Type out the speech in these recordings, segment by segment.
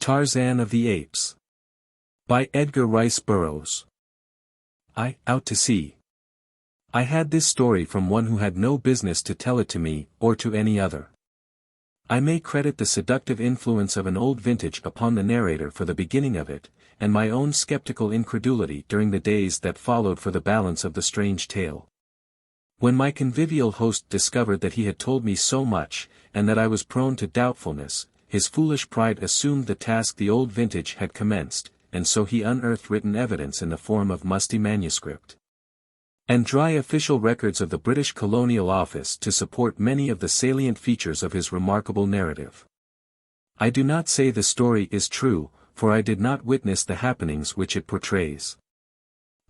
Tarzan of the Apes. By Edgar Rice Burroughs. Out to sea. I had this story from one who had no business to tell it to me, or to any other. I may credit the seductive influence of an old vintage upon the narrator for the beginning of it, and my own skeptical incredulity during the days that followed for the balance of the strange tale. When my convivial host discovered that he had told me so much, and that I was prone to doubtfulness, his foolish pride assumed the task the old vintage had commenced, and so he unearthed written evidence in the form of musty manuscript and dry official records of the British Colonial Office to support many of the salient features of his remarkable narrative. I do not say the story is true, for I did not witness the happenings which it portrays.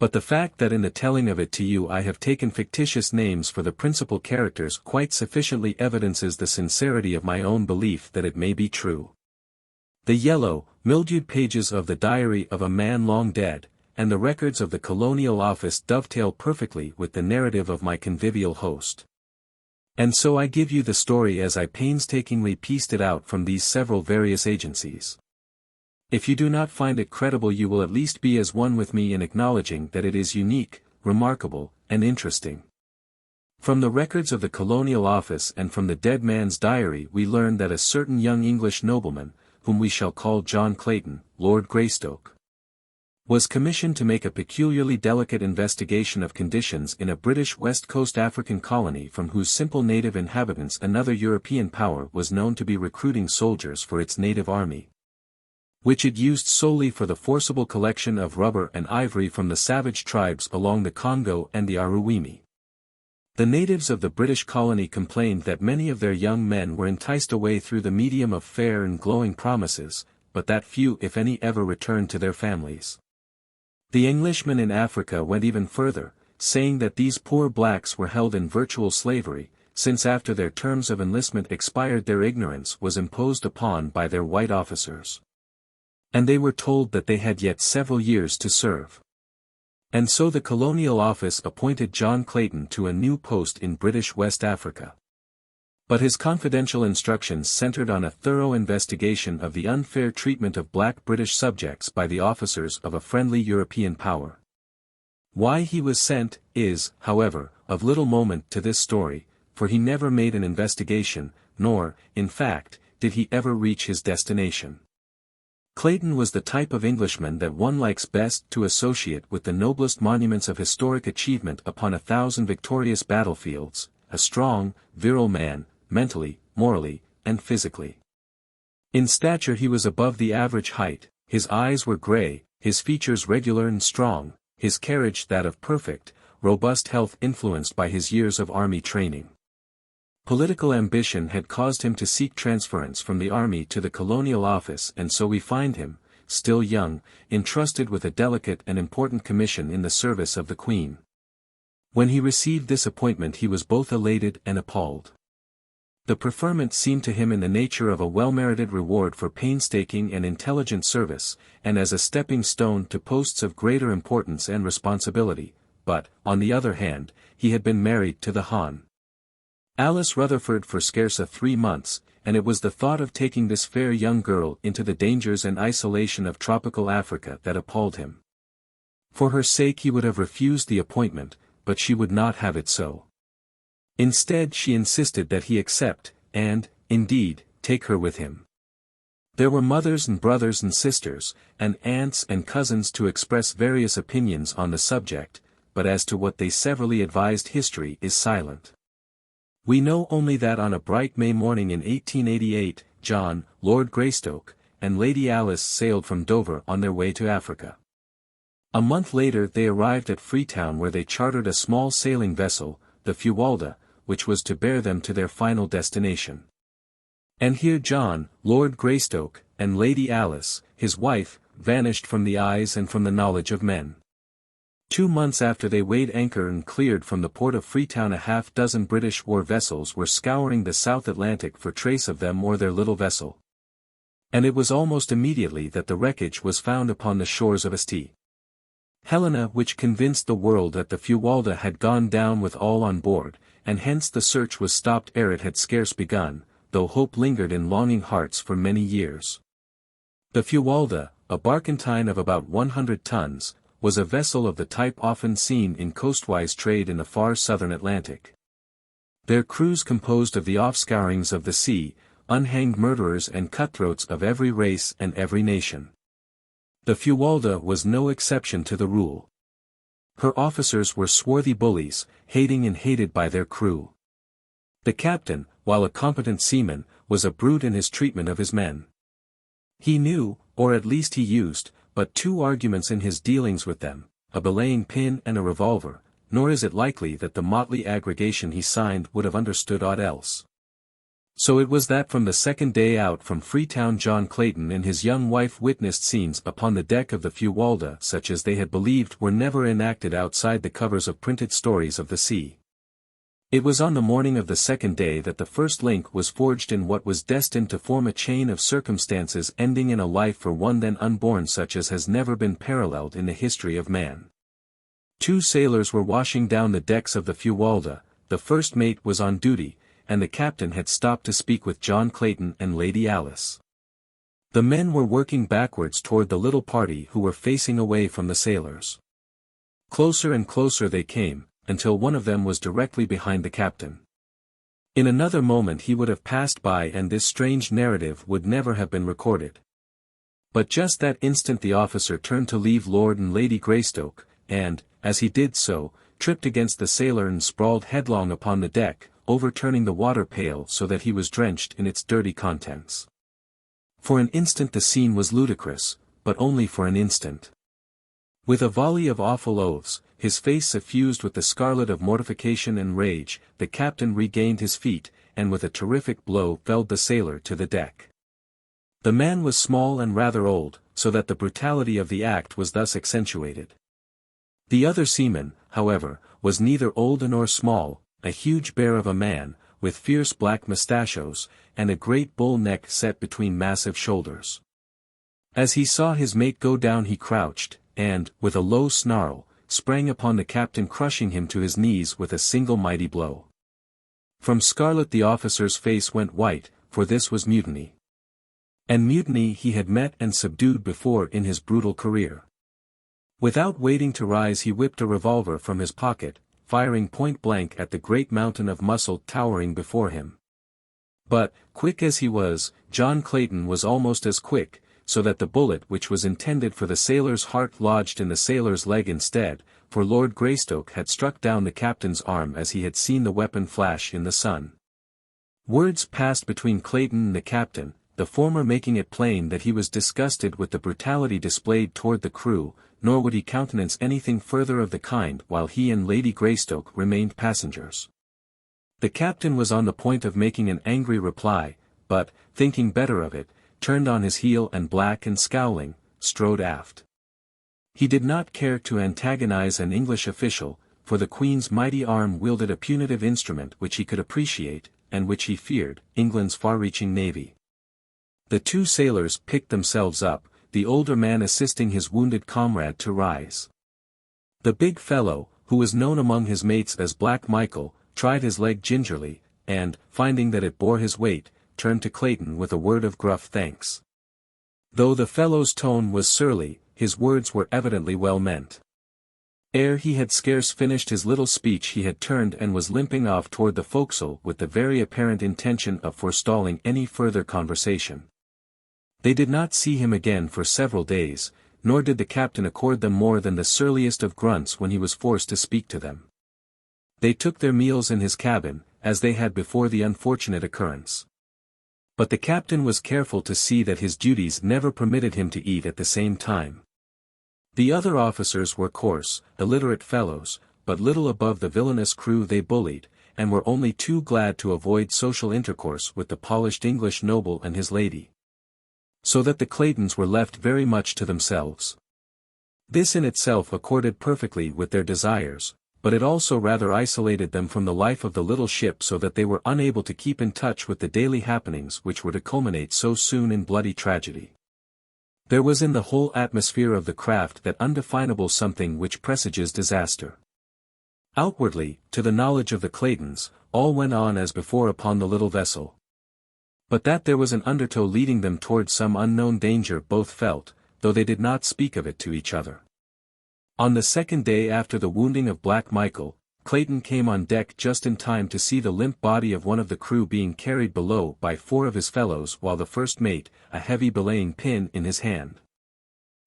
But the fact that in the telling of it to you I have taken fictitious names for the principal characters quite sufficiently evidences the sincerity of my own belief that it may be true. The yellow, mildewed pages of the diary of a man long dead, and the records of the Colonial Office dovetail perfectly with the narrative of my convivial host. And so I give you the story as I painstakingly pieced it out from these several various agencies. If you do not find it credible, you will at least be as one with me in acknowledging that it is unique, remarkable, and interesting. From the records of the Colonial Office and from the dead man's diary we learn that a certain young English nobleman, whom we shall call John Clayton, Lord Greystoke, was commissioned to make a peculiarly delicate investigation of conditions in a British West Coast African colony from whose simple native inhabitants another European power was known to be recruiting soldiers for its native army, which it used solely for the forcible collection of rubber and ivory from the savage tribes along the Congo and the Aruwimi. The natives of the British colony complained that many of their young men were enticed away through the medium of fair and glowing promises, but that few if any ever returned to their families. The Englishmen in Africa went even further, saying that these poor blacks were held in virtual slavery, since after their terms of enlistment expired their ignorance was imposed upon by their white officers, and they were told that they had yet several years to serve. And so the Colonial Office appointed John Clayton to a new post in British West Africa. But his confidential instructions centered on a thorough investigation of the unfair treatment of black British subjects by the officers of a friendly European power. Why he was sent, is, however, of little moment to this story, for he never made an investigation, nor, in fact, did he ever reach his destination. Clayton was the type of Englishman that one likes best to associate with the noblest monuments of historic achievement upon 1,000 victorious battlefields, a strong, virile man, mentally, morally, and physically. In stature he was above the average height, his eyes were grey, his features regular and strong, his carriage that of perfect, robust health influenced by his years of army training. Political ambition had caused him to seek transference from the army to the Colonial Office, and so we find him, still young, entrusted with a delicate and important commission in the service of the Queen. When he received this appointment he was both elated and appalled. The preferment seemed to him in the nature of a well-merited reward for painstaking and intelligent service, and as a stepping stone to posts of greater importance and responsibility, but, on the other hand, he had been married to the Hon. Alice Rutherford for scarce 3 months, and it was the thought of taking this fair young girl into the dangers and isolation of tropical Africa that appalled him. For her sake he would have refused the appointment, but she would not have it so. Instead she insisted that he accept, and, indeed, take her with him. There were mothers and brothers and sisters, and aunts and cousins to express various opinions on the subject, but as to what they severally advised history is silent. We know only that on a bright May morning in 1888, John, Lord Greystoke, and Lady Alice sailed from Dover on their way to Africa. A month later they arrived at Freetown, where they chartered a small sailing vessel, the Fuwalda, which was to bear them to their final destination. And here John, Lord Greystoke, and Lady Alice, his wife, vanished from the eyes and from the knowledge of men. 2 months after they weighed anchor and cleared from the port of Freetown, 6 British war vessels were scouring the South Atlantic for trace of them or their little vessel. And it was almost immediately that the wreckage was found upon the shores of St. Helena, which convinced the world that the Fuwalda had gone down with all on board, and hence the search was stopped ere it had scarce begun, though hope lingered in longing hearts for many years. The Fuwalda, a barkentine of about 100 tons, was a vessel of the type often seen in coastwise trade in the far southern Atlantic. Their crews composed of the offscourings of the sea, unhanged murderers and cutthroats of every race and every nation. The Fuwalda was no exception to the rule. Her officers were swarthy bullies, hating and hated by their crew. The captain, while a competent seaman, was a brute in his treatment of his men. He knew, or at least he used, but two arguments in his dealings with them, a belaying pin and a revolver, nor is it likely that the motley aggregation he signed would have understood aught else. So it was that from the second day out from Freetown John Clayton and his young wife witnessed scenes upon the deck of the Fuwalda such as they had believed were never enacted outside the covers of printed stories of the sea. It was on the morning of the second day that the first link was forged in what was destined to form a chain of circumstances ending in a life for one then unborn such as has never been paralleled in the history of man. Two sailors were washing down the decks of the Fuwalda, the first mate was on duty, and the captain had stopped to speak with John Clayton and Lady Alice. The men were working backwards toward the little party who were facing away from the sailors. Closer and closer they came, until one of them was directly behind the captain. In another moment he would have passed by and this strange narrative would never have been recorded. But just that instant the officer turned to leave Lord and Lady Greystoke, and, as he did so, tripped against the sailor and sprawled headlong upon the deck, overturning the water pail so that he was drenched in its dirty contents. For an instant the scene was ludicrous, but only for an instant. With a volley of awful oaths, his face suffused with the scarlet of mortification and rage, the captain regained his feet, and with a terrific blow felled the sailor to the deck. The man was small and rather old, so that the brutality of the act was thus accentuated. The other seaman, however, was neither old nor small, a huge bear of a man, with fierce black mustachios, and a great bull neck set between massive shoulders. As he saw his mate go down he crouched, and, with a low snarl, sprang upon the captain crushing him to his knees with a single mighty blow. From scarlet the officer's face went white, for this was mutiny. And mutiny he had met and subdued before in his brutal career. Without waiting to rise he whipped a revolver from his pocket, firing point-blank at the great mountain of muscle towering before him. But, quick as he was, John Clayton was almost as quick, so that the bullet which was intended for the sailor's heart lodged in the sailor's leg instead, for Lord Greystoke had struck down the captain's arm as he had seen the weapon flash in the sun. Words passed between Clayton and the captain, the former making it plain that he was disgusted with the brutality displayed toward the crew, nor would he countenance anything further of the kind while he and Lady Greystoke remained passengers. The captain was on the point of making an angry reply, but, thinking better of it, turned on his heel and black and scowling, strode aft. He did not care to antagonize an English official, for the Queen's mighty arm wielded a punitive instrument which he could appreciate, and which he feared, England's far-reaching navy. The two sailors picked themselves up, the older man assisting his wounded comrade to rise. The big fellow, who was known among his mates as Black Michael, tried his leg gingerly, and, finding that it bore his weight, turned to Clayton with a word of gruff thanks. Though the fellow's tone was surly, his words were evidently well meant. Ere he had scarce finished his little speech he had turned and was limping off toward the forecastle with the very apparent intention of forestalling any further conversation. They did not see him again for several days, nor did the captain accord them more than the surliest of grunts when he was forced to speak to them. They took their meals in his cabin, as they had before the unfortunate occurrence. But the captain was careful to see that his duties never permitted him to eat at the same time. The other officers were coarse, illiterate fellows, but little above the villainous crew they bullied, and were only too glad to avoid social intercourse with the polished English noble and his lady. So that the Claytons were left very much to themselves. This in itself accorded perfectly with their desires, but it also rather isolated them from the life of the little ship so that they were unable to keep in touch with the daily happenings which were to culminate so soon in bloody tragedy. There was in the whole atmosphere of the craft that undefinable something which presages disaster. Outwardly, to the knowledge of the Claytons, all went on as before upon the little vessel. But that there was an undertow leading them towards some unknown danger both felt, though they did not speak of it to each other. On the second day after the wounding of Black Michael, Clayton came on deck just in time to see the limp body of one of the crew being carried below by 4 of his fellows while the first mate, a heavy belaying pin in his hand,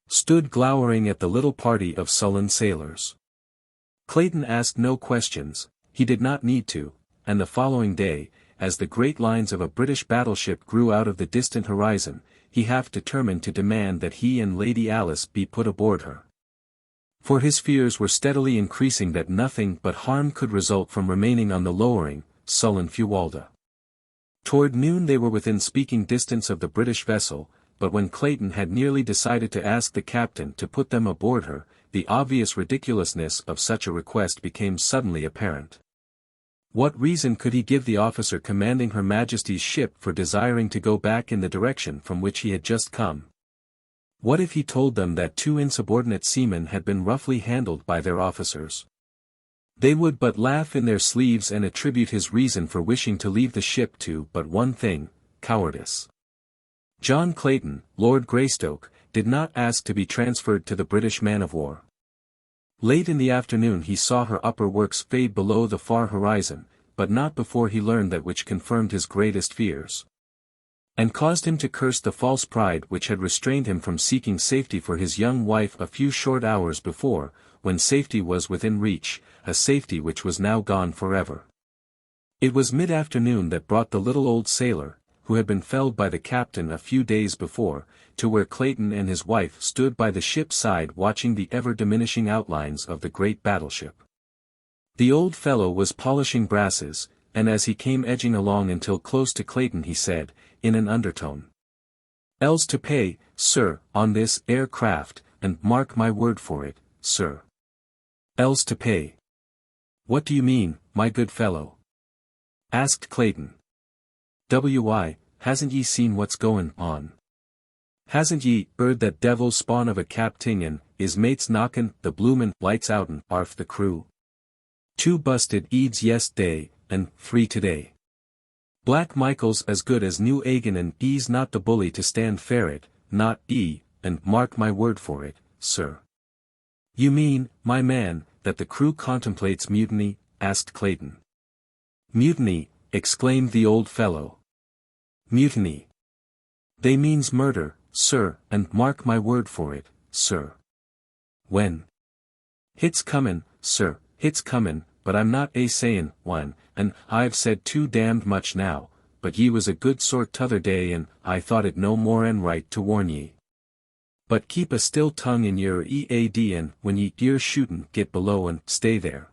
stood glowering at the little party of sullen sailors. Clayton asked no questions, he did not need to, and the following day, as the great lines of a British battleship grew out of the distant horizon, he half determined to demand that he and Lady Alice be put aboard her. For his fears were steadily increasing that nothing but harm could result from remaining on the lowering, sullen Fuwalda. Toward noon they were within speaking distance of the British vessel, but when Clayton had nearly decided to ask the captain to put them aboard her, the obvious ridiculousness of such a request became suddenly apparent. What reason could he give the officer commanding Her Majesty's ship for desiring to go back in the direction from which he had just come? What if he told them that 2 insubordinate seamen had been roughly handled by their officers? They would but laugh in their sleeves and attribute his reason for wishing to leave the ship to but one thing, cowardice. John Clayton, Lord Greystoke, did not ask to be transferred to the British man-of-war. Late in the afternoon he saw her upper works fade below the far horizon, but not before he learned that which confirmed his greatest fears, and caused him to curse the false pride which had restrained him from seeking safety for his young wife a few short hours before, when safety was within reach, a safety which was now gone forever. It was mid-afternoon that brought the little old sailor, who had been felled by the captain a few days before, to where Clayton and his wife stood by the ship's side watching the ever-diminishing outlines of the great battleship. The old fellow was polishing brasses, and as he came edging along until close to Clayton he said, in an undertone, "L's to pay, sir, on this aircraft, and mark my word for it, sir. L's to pay." "What do you mean, my good fellow?" asked Clayton. "Why, hasn't ye seen what's goin' on? Hasn't ye heard that devil's spawn of a capting and his mates knockin' the bloomin' lights out'n arf the crew? 2 busted eads yes'day, and 3 today. Black Michael's as good as new Agan and he's not the bully to stand ferret, not he, and mark my word for it, sir." "You mean, my man, that the crew contemplates mutiny?" asked Clayton. "Mutiny," exclaimed the old fellow. "Mutiny. They means murder, sir, and mark my word for it, sir. When? Hit's comin', sir, hit's comin', but I'm not sayin' when, and I've said too damned much now, but ye was a good sort t'other day and I thought it no more'n right to warn ye. But keep a still tongue in your EAD and when ye hear shootin' get below and stay there.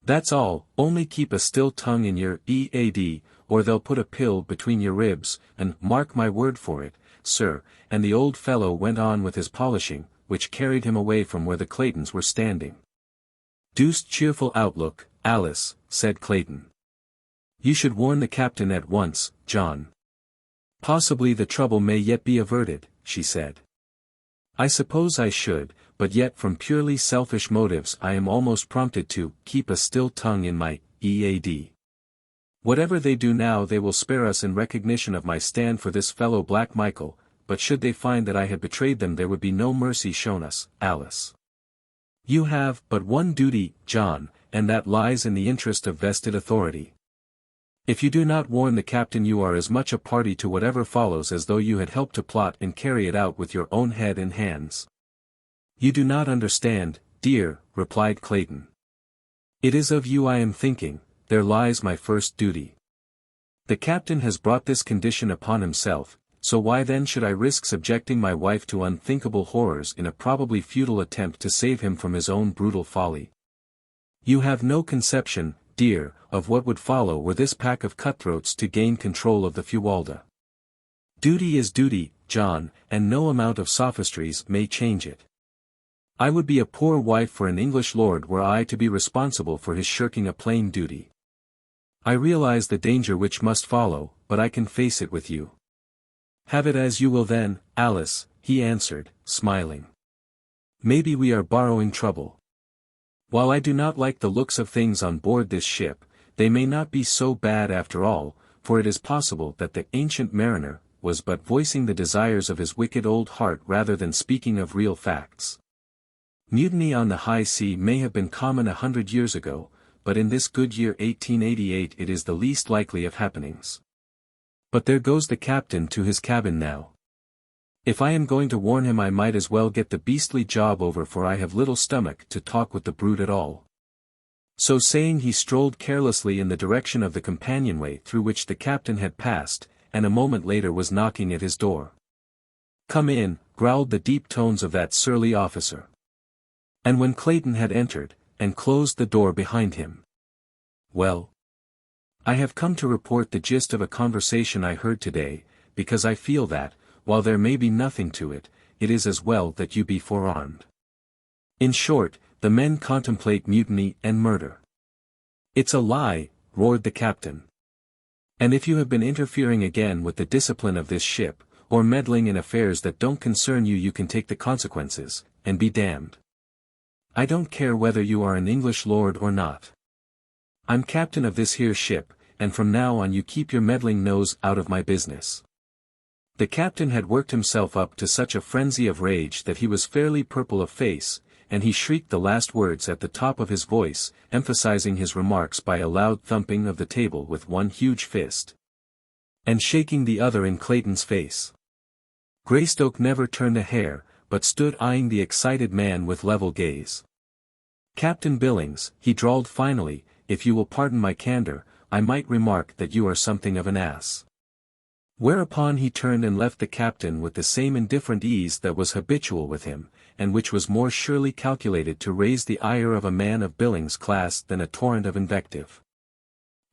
That's all, only keep a still tongue in your EAD, or they'll put a pill between your ribs, and mark my word for it, sir," and the old fellow went on with his polishing, which carried him away from where the Claytons were standing. "Deuced cheerful outlook, Alice," said Clayton. "You should warn the captain at once, John. Possibly the trouble may yet be averted," she said. "I suppose I should, but yet from purely selfish motives I am almost prompted to keep a still tongue in my EAD. Whatever they do now they will spare us in recognition of my stand for this fellow Black Michael, but should they find that I had betrayed them there would be no mercy shown us, Alice. You have but one duty, John, and that lies in the interest of vested authority. If you do not warn the captain you are as much a party to whatever follows as though you had helped to plot and carry it out with your own head and hands." "You do not understand, dear," replied Clayton. "It is of you I am thinking, there lies my first duty. The captain has brought this condition upon himself, so why then should I risk subjecting my wife to unthinkable horrors in a probably futile attempt to save him from his own brutal folly? You have no conception, dear, of what would follow were this pack of cutthroats to gain control of the Fuwalda. Duty is duty, John, and no amount of sophistries may change it. I would be a poor wife for an English lord were I to be responsible for his shirking a plain duty. I realize the danger which must follow, but I can face it with you." "Have it as you will then, Alice," he answered, smiling. "Maybe we are borrowing trouble. While I do not like the looks of things on board this ship, they may not be so bad after all, for it is possible that the ancient mariner was but voicing the desires of his wicked old heart rather than speaking of real facts. Mutiny on the high sea may have been common 100 years ago, but in this good year 1888 it is the least likely of happenings. But there goes the captain to his cabin now. If I am going to warn him I might as well get the beastly job over, for I have little stomach to talk with the brute at all. So saying, he strolled carelessly in the direction of the companionway through which the captain had passed, and a moment later was knocking at his door. "Come in," growled the deep tones of that surly officer. And when Clayton had entered, and closed the door behind him. "Well, I have come to report the gist of a conversation I heard today, because I feel that, while there may be nothing to it, it is as well that you be forearmed. In short, the men contemplate mutiny and murder." "It's a lie," roared the captain. "And if you have been interfering again with the discipline of this ship, or meddling in affairs that don't concern you, you can take the consequences, and be damned. I don't care whether you are an English lord or not. I'm captain of this here ship, and from now on you keep your meddling nose out of my business." The captain had worked himself up to such a frenzy of rage that he was fairly purple of face, and he shrieked the last words at the top of his voice, emphasizing his remarks by a loud thumping of the table with one huge fist, and shaking the other in Clayton's face. Greystoke never turned a hair, but stood eyeing the excited man with level gaze. "Captain Billings," he drawled finally, "if you will pardon my candor, I might remark that you are something of an ass." Whereupon he turned and left the captain with the same indifferent ease that was habitual with him, and which was more surely calculated to raise the ire of a man of Billings' class than a torrent of invective.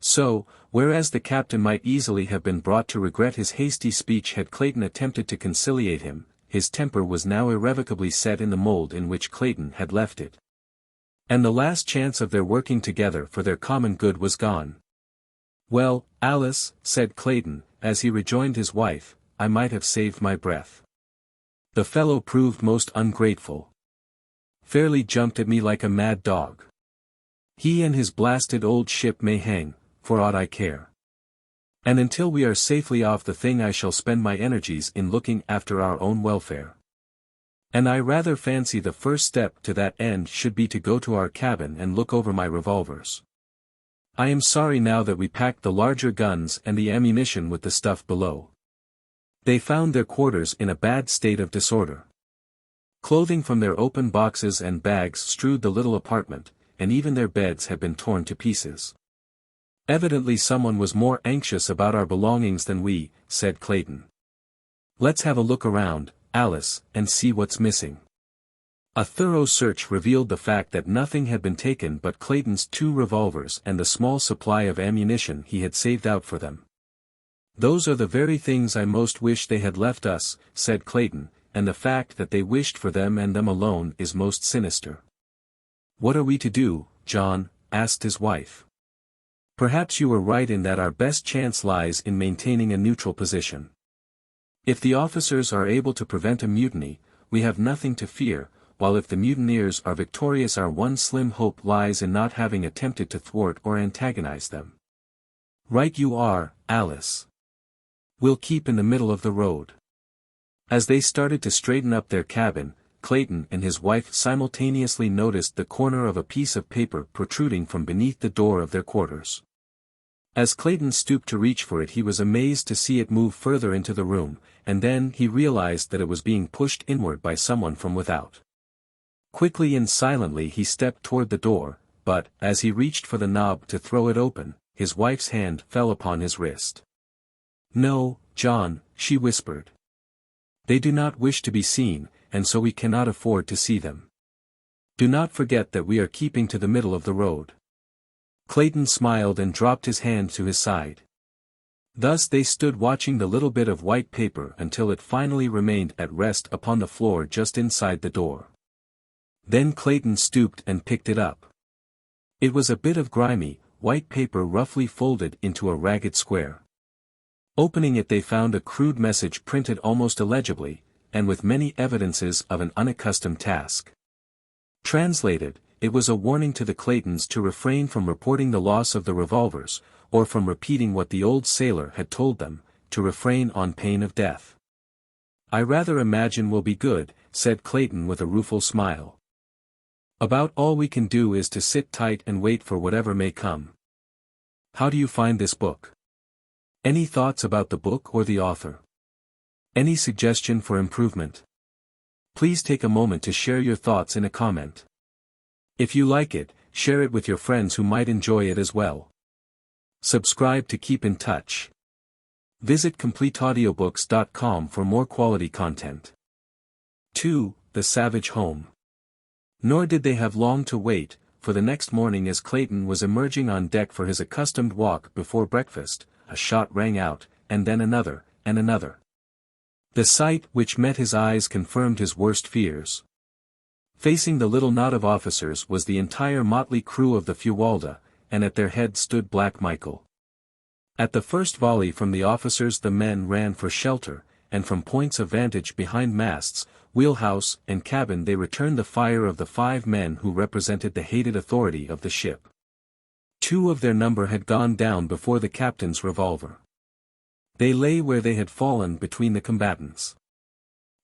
So, whereas the captain might easily have been brought to regret his hasty speech had Clayton attempted to conciliate him, his temper was now irrevocably set in the mold in which Clayton had left it. And the last chance of their working together for their common good was gone. "Well, Alice," said Clayton, as he rejoined his wife, "I might have saved my breath. The fellow proved most ungrateful. Fairly jumped at me like a mad dog. He and his blasted old ship may hang, for aught I care. And until we are safely off the thing I shall spend my energies in looking after our own welfare. And I rather fancy the first step to that end should be to go to our cabin and look over my revolvers. I am sorry now that we packed the larger guns and the ammunition with the stuff below. They found their quarters in a bad state of disorder. Clothing from their open boxes and bags strewed the little apartment, and even their beds had been torn to pieces. Evidently someone was more anxious about our belongings than we," said Clayton. "Let's have a look around, Alice, and see what's missing." A thorough search revealed the fact that nothing had been taken but Clayton's 2 revolvers and the small supply of ammunition he had saved out for them. "Those are the very things I most wish they had left us," said Clayton, "and the fact that they wished for them and them alone is most sinister." "What are we to do, John?" asked his wife. "Perhaps you were right in that our best chance lies in maintaining a neutral position. If the officers are able to prevent a mutiny, we have nothing to fear, while if the mutineers are victorious our one slim hope lies in not having attempted to thwart or antagonize them." "Right you are, Alice. We'll keep in the middle of the road." As they started to straighten up their cabin, Clayton and his wife simultaneously noticed the corner of a piece of paper protruding from beneath the door of their quarters. As Clayton stooped to reach for it he was amazed to see it move further into the room, and then he realized that it was being pushed inward by someone from without. Quickly and silently he stepped toward the door, but, as he reached for the knob to throw it open, his wife's hand fell upon his wrist. "No, John," she whispered. "They do not wish to be seen, and so we cannot afford to see them. Do not forget that we are keeping to the middle of the road." Clayton smiled and dropped his hand to his side. Thus they stood watching the little bit of white paper until it finally remained at rest upon the floor just inside the door. Then Clayton stooped and picked it up. It was a bit of grimy, white paper roughly folded into a ragged square. Opening it they found a crude message printed almost illegibly, and with many evidences of an unaccustomed task. Translated, it was a warning to the Claytons to refrain from reporting the loss of the revolvers, or from repeating what the old sailor had told them, to refrain on pain of death. "I rather imagine we'll be good," said Clayton with a rueful smile. "About all we can do is to sit tight and wait for whatever may come. How do you find this book? Any thoughts about the book or the author? Any suggestion for improvement? Please take a moment to share your thoughts in a comment. If you like it, share it with your friends who might enjoy it as well. Subscribe to keep in touch. Visit CompleteAudiobooks.com for more quality content. 2. The Savage Home. Nor did they have long to wait, for the next morning as Clayton was emerging on deck for his accustomed walk before breakfast, a shot rang out, and then another, and another. The sight which met his eyes confirmed his worst fears. Facing the little knot of officers was the entire motley crew of the Fuwalda, and at their head stood Black Michael. At the first volley from the officers the men ran for shelter, and from points of vantage behind masts, wheelhouse, and cabin they returned the fire of the 5 men who represented the hated authority of the ship. 2 of their number had gone down before the captain's revolver. They lay where they had fallen between the combatants.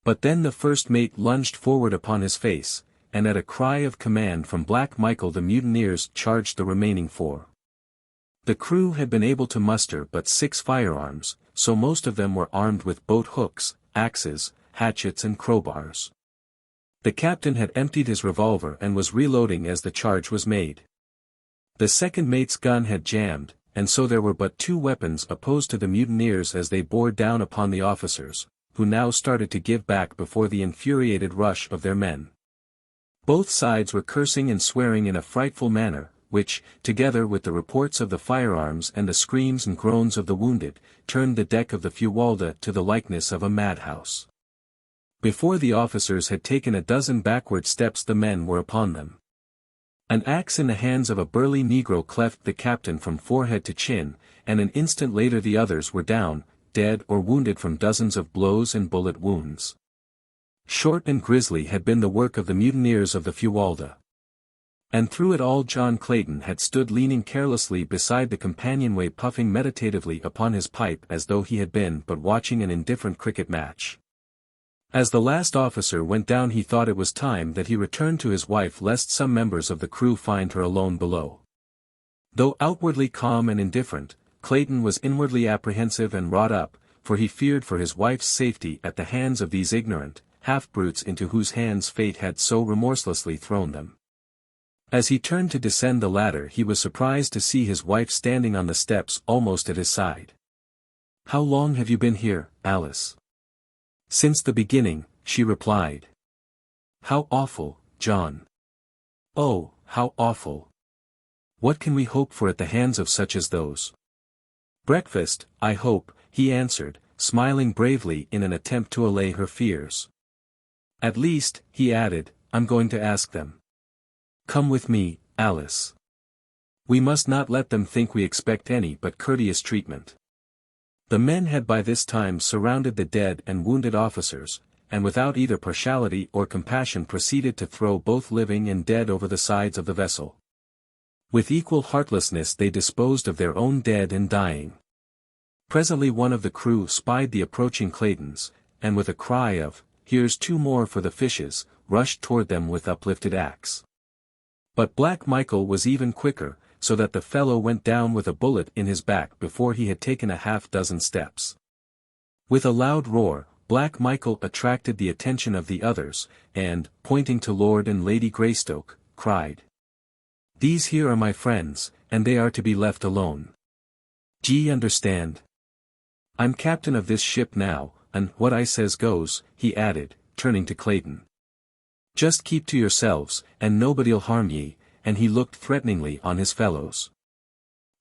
But then the first mate lunged forward upon his face, and at a cry of command from Black Michael the mutineers charged the remaining 4. The crew had been able to muster but 6 firearms, so most of them were armed with boat hooks, axes, hatchets and crowbars. The captain had emptied his revolver and was reloading as the charge was made. The second mate's gun had jammed, and so there were but 2 weapons opposed to the mutineers as they bore down upon the officers, who now started to give back before the infuriated rush of their men. Both sides were cursing and swearing in a frightful manner, which, together with the reports of the firearms and the screams and groans of the wounded, turned the deck of the Fuwalda to the likeness of a madhouse. Before the officers had taken a dozen backward steps the men were upon them. An axe in the hands of a burly Negro cleft the captain from forehead to chin, and an instant later the others were down, dead or wounded from dozens of blows and bullet wounds. Short and grisly had been the work of the mutineers of the Fuwalda. And through it all John Clayton had stood leaning carelessly beside the companionway puffing meditatively upon his pipe as though he had been but watching an indifferent cricket match. As the last officer went down he thought it was time that he returned to his wife lest some members of the crew find her alone below. Though outwardly calm and indifferent, Clayton was inwardly apprehensive and wrought up, for he feared for his wife's safety at the hands of these ignorant, half-brutes into whose hands fate had so remorselessly thrown them. As he turned to descend the ladder he was surprised to see his wife standing on the steps almost at his side. "How long have you been here, Alice?" "Since the beginning," she replied. "How awful, John. Oh, how awful. What can we hope for at the hands of such as those?" "Breakfast, I hope," he answered, smiling bravely in an attempt to allay her fears. "At least," he added, "I'm going to ask them. Come with me, Alice. We must not let them think we expect any but courteous treatment." The men had by this time surrounded the dead and wounded officers, and without either partiality or compassion proceeded to throw both living and dead over the sides of the vessel. With equal heartlessness they disposed of their own dead and dying. Presently one of the crew spied the approaching Claytons, and with a cry of, "Here's 2 more for the fishes," rushed toward them with uplifted axe. But Black Michael was even quicker, so that the fellow went down with a bullet in his back before he had taken a half-dozen steps. With a loud roar, Black Michael attracted the attention of the others, and, pointing to Lord and Lady Greystoke, cried, "These here are my friends, and they are to be left alone. D'ye understand? I'm captain of this ship now, and what I says goes," he added, turning to Clayton. "Just keep to yourselves, and nobody'll harm ye," and he looked threateningly on his fellows.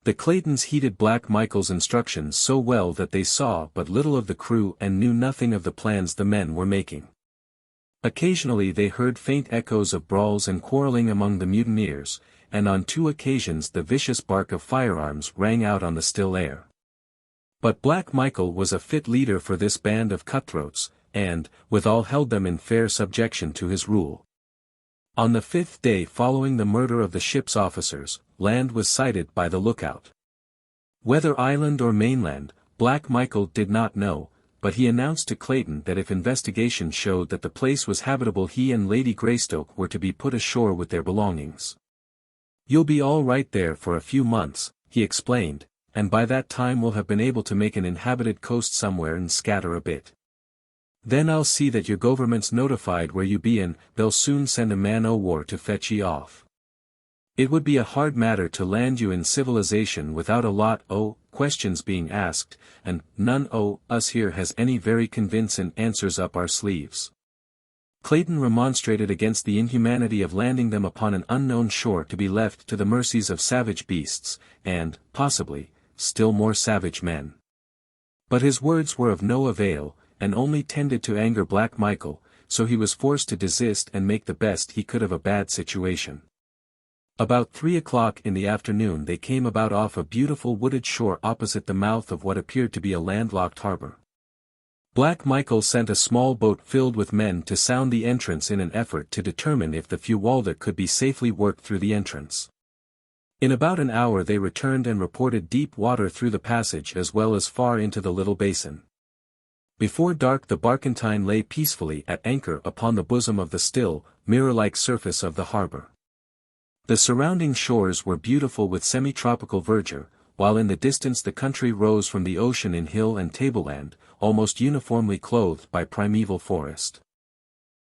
The Claytons heeded Black Michael's instructions so well that they saw but little of the crew and knew nothing of the plans the men were making. Occasionally they heard faint echoes of brawls and quarreling among the mutineers, and on 2 occasions the vicious bark of firearms rang out on the still air. But Black Michael was a fit leader for this band of cutthroats, and, withal held them in fair subjection to his rule. On the 5th day following the murder of the ship's officers, land was sighted by the lookout. Whether island or mainland, Black Michael did not know, but he announced to Clayton that if investigation showed that the place was habitable, he and Lady Greystoke were to be put ashore with their belongings. "You'll be all right there for a few months," he explained, "and by that time we'll have been able to make an inhabited coast somewhere and scatter a bit. Then I'll see that your government's notified where you be and they'll soon send a man-o'-war to fetch ye off. It would be a hard matter to land you in civilization without a lot o' questions being asked, and none o' us here has any very convincin' answers up our sleeves." Clayton remonstrated against the inhumanity of landing them upon an unknown shore to be left to the mercies of savage beasts, and, possibly, still more savage men. But his words were of no avail, and only tended to anger Black Michael, so he was forced to desist and make the best he could of a bad situation. About 3 o'clock in the afternoon they came about off a beautiful wooded shore opposite the mouth of what appeared to be a landlocked harbor. Black Michael sent a small boat filled with men to sound the entrance in an effort to determine if the Fuwalda could be safely worked through the entrance. In about an hour they returned and reported deep water through the passage as well as far into the little basin. Before dark the barkentine lay peacefully at anchor upon the bosom of the still, mirror-like surface of the harbor. The surrounding shores were beautiful with semi-tropical verdure, while in the distance the country rose from the ocean in hill and tableland, almost uniformly clothed by primeval forest.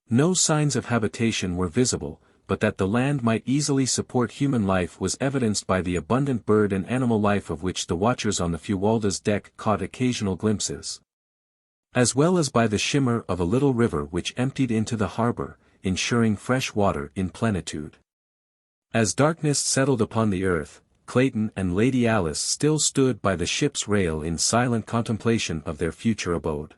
No signs of habitation were visible, but that the land might easily support human life was evidenced by the abundant bird and animal life of which the watchers on the Fuwalda's deck caught occasional glimpses. As well as by the shimmer of a little river which emptied into the harbor, ensuring fresh water in plenitude. As darkness settled upon the earth, Clayton and Lady Alice still stood by the ship's rail in silent contemplation of their future abode.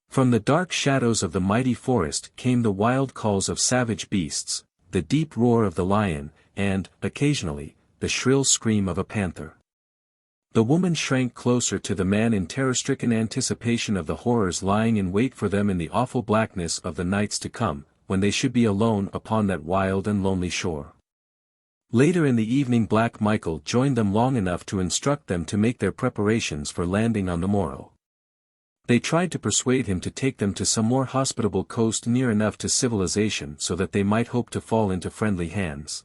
From the dark shadows of the mighty forest came the wild calls of savage beasts, the deep roar of the lion, and, occasionally, the shrill scream of a panther. The woman shrank closer to the man in terror-stricken anticipation of the horrors lying in wait for them in the awful blackness of the nights to come, when they should be alone upon that wild and lonely shore. Later in the evening Black Michael joined them long enough to instruct them to make their preparations for landing on the morrow. They tried to persuade him to take them to some more hospitable coast near enough to civilization so that they might hope to fall into friendly hands.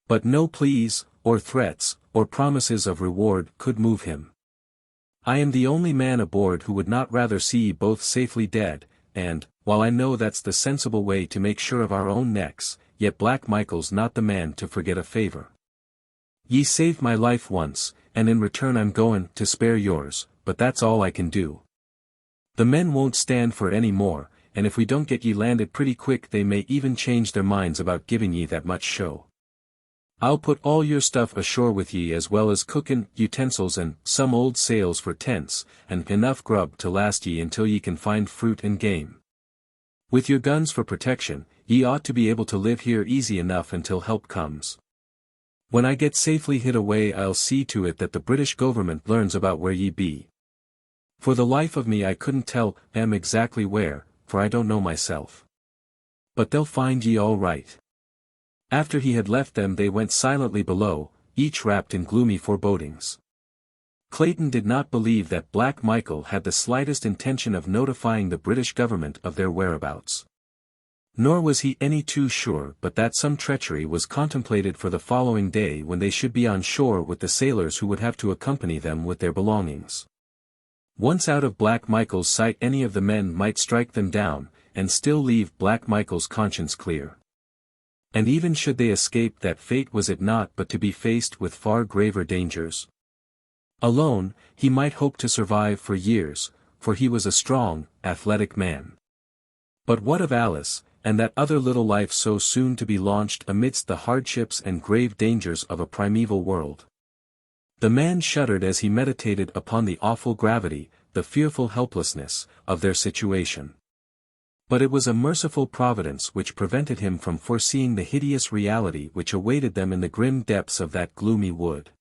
But no pleas, or threats, or promises of reward could move him. "I am the only man aboard who would not rather see ye both safely dead, and, while I know that's the sensible way to make sure of our own necks, yet Black Michael's not the man to forget a favor. Ye saved my life once, and in return I'm goin' to spare yours, but that's all I can do. The men won't stand for any more, and if we don't get ye landed pretty quick they may even change their minds about giving ye that much show. I'll put all your stuff ashore with ye as well as cookin' utensils and some old sails for tents, and enough grub to last ye until ye can find fruit and game. With your guns for protection, ye ought to be able to live here easy enough until help comes. When I get safely hid away I'll see to it that the British government learns about where ye be. For the life of me I couldn't tell them exactly where, for I don't know myself. But they'll find ye all right." After he had left them they went silently below, each wrapped in gloomy forebodings. Clayton did not believe that Black Michael had the slightest intention of notifying the British government of their whereabouts. Nor was he any too sure but that some treachery was contemplated for the following day when they should be on shore with the sailors who would have to accompany them with their belongings. Once out of Black Michael's sight any of the men might strike them down, and still leave Black Michael's conscience clear. And even should they escape that fate was it not but to be faced with far graver dangers. Alone, he might hope to survive for years, for he was a strong, athletic man. But what of Alice, and that other little life so soon to be launched amidst the hardships and grave dangers of a primeval world? The man shuddered as he meditated upon the awful gravity, the fearful helplessness, of their situation. But it was a merciful providence which prevented him from foreseeing the hideous reality which awaited them in the grim depths of that gloomy wood.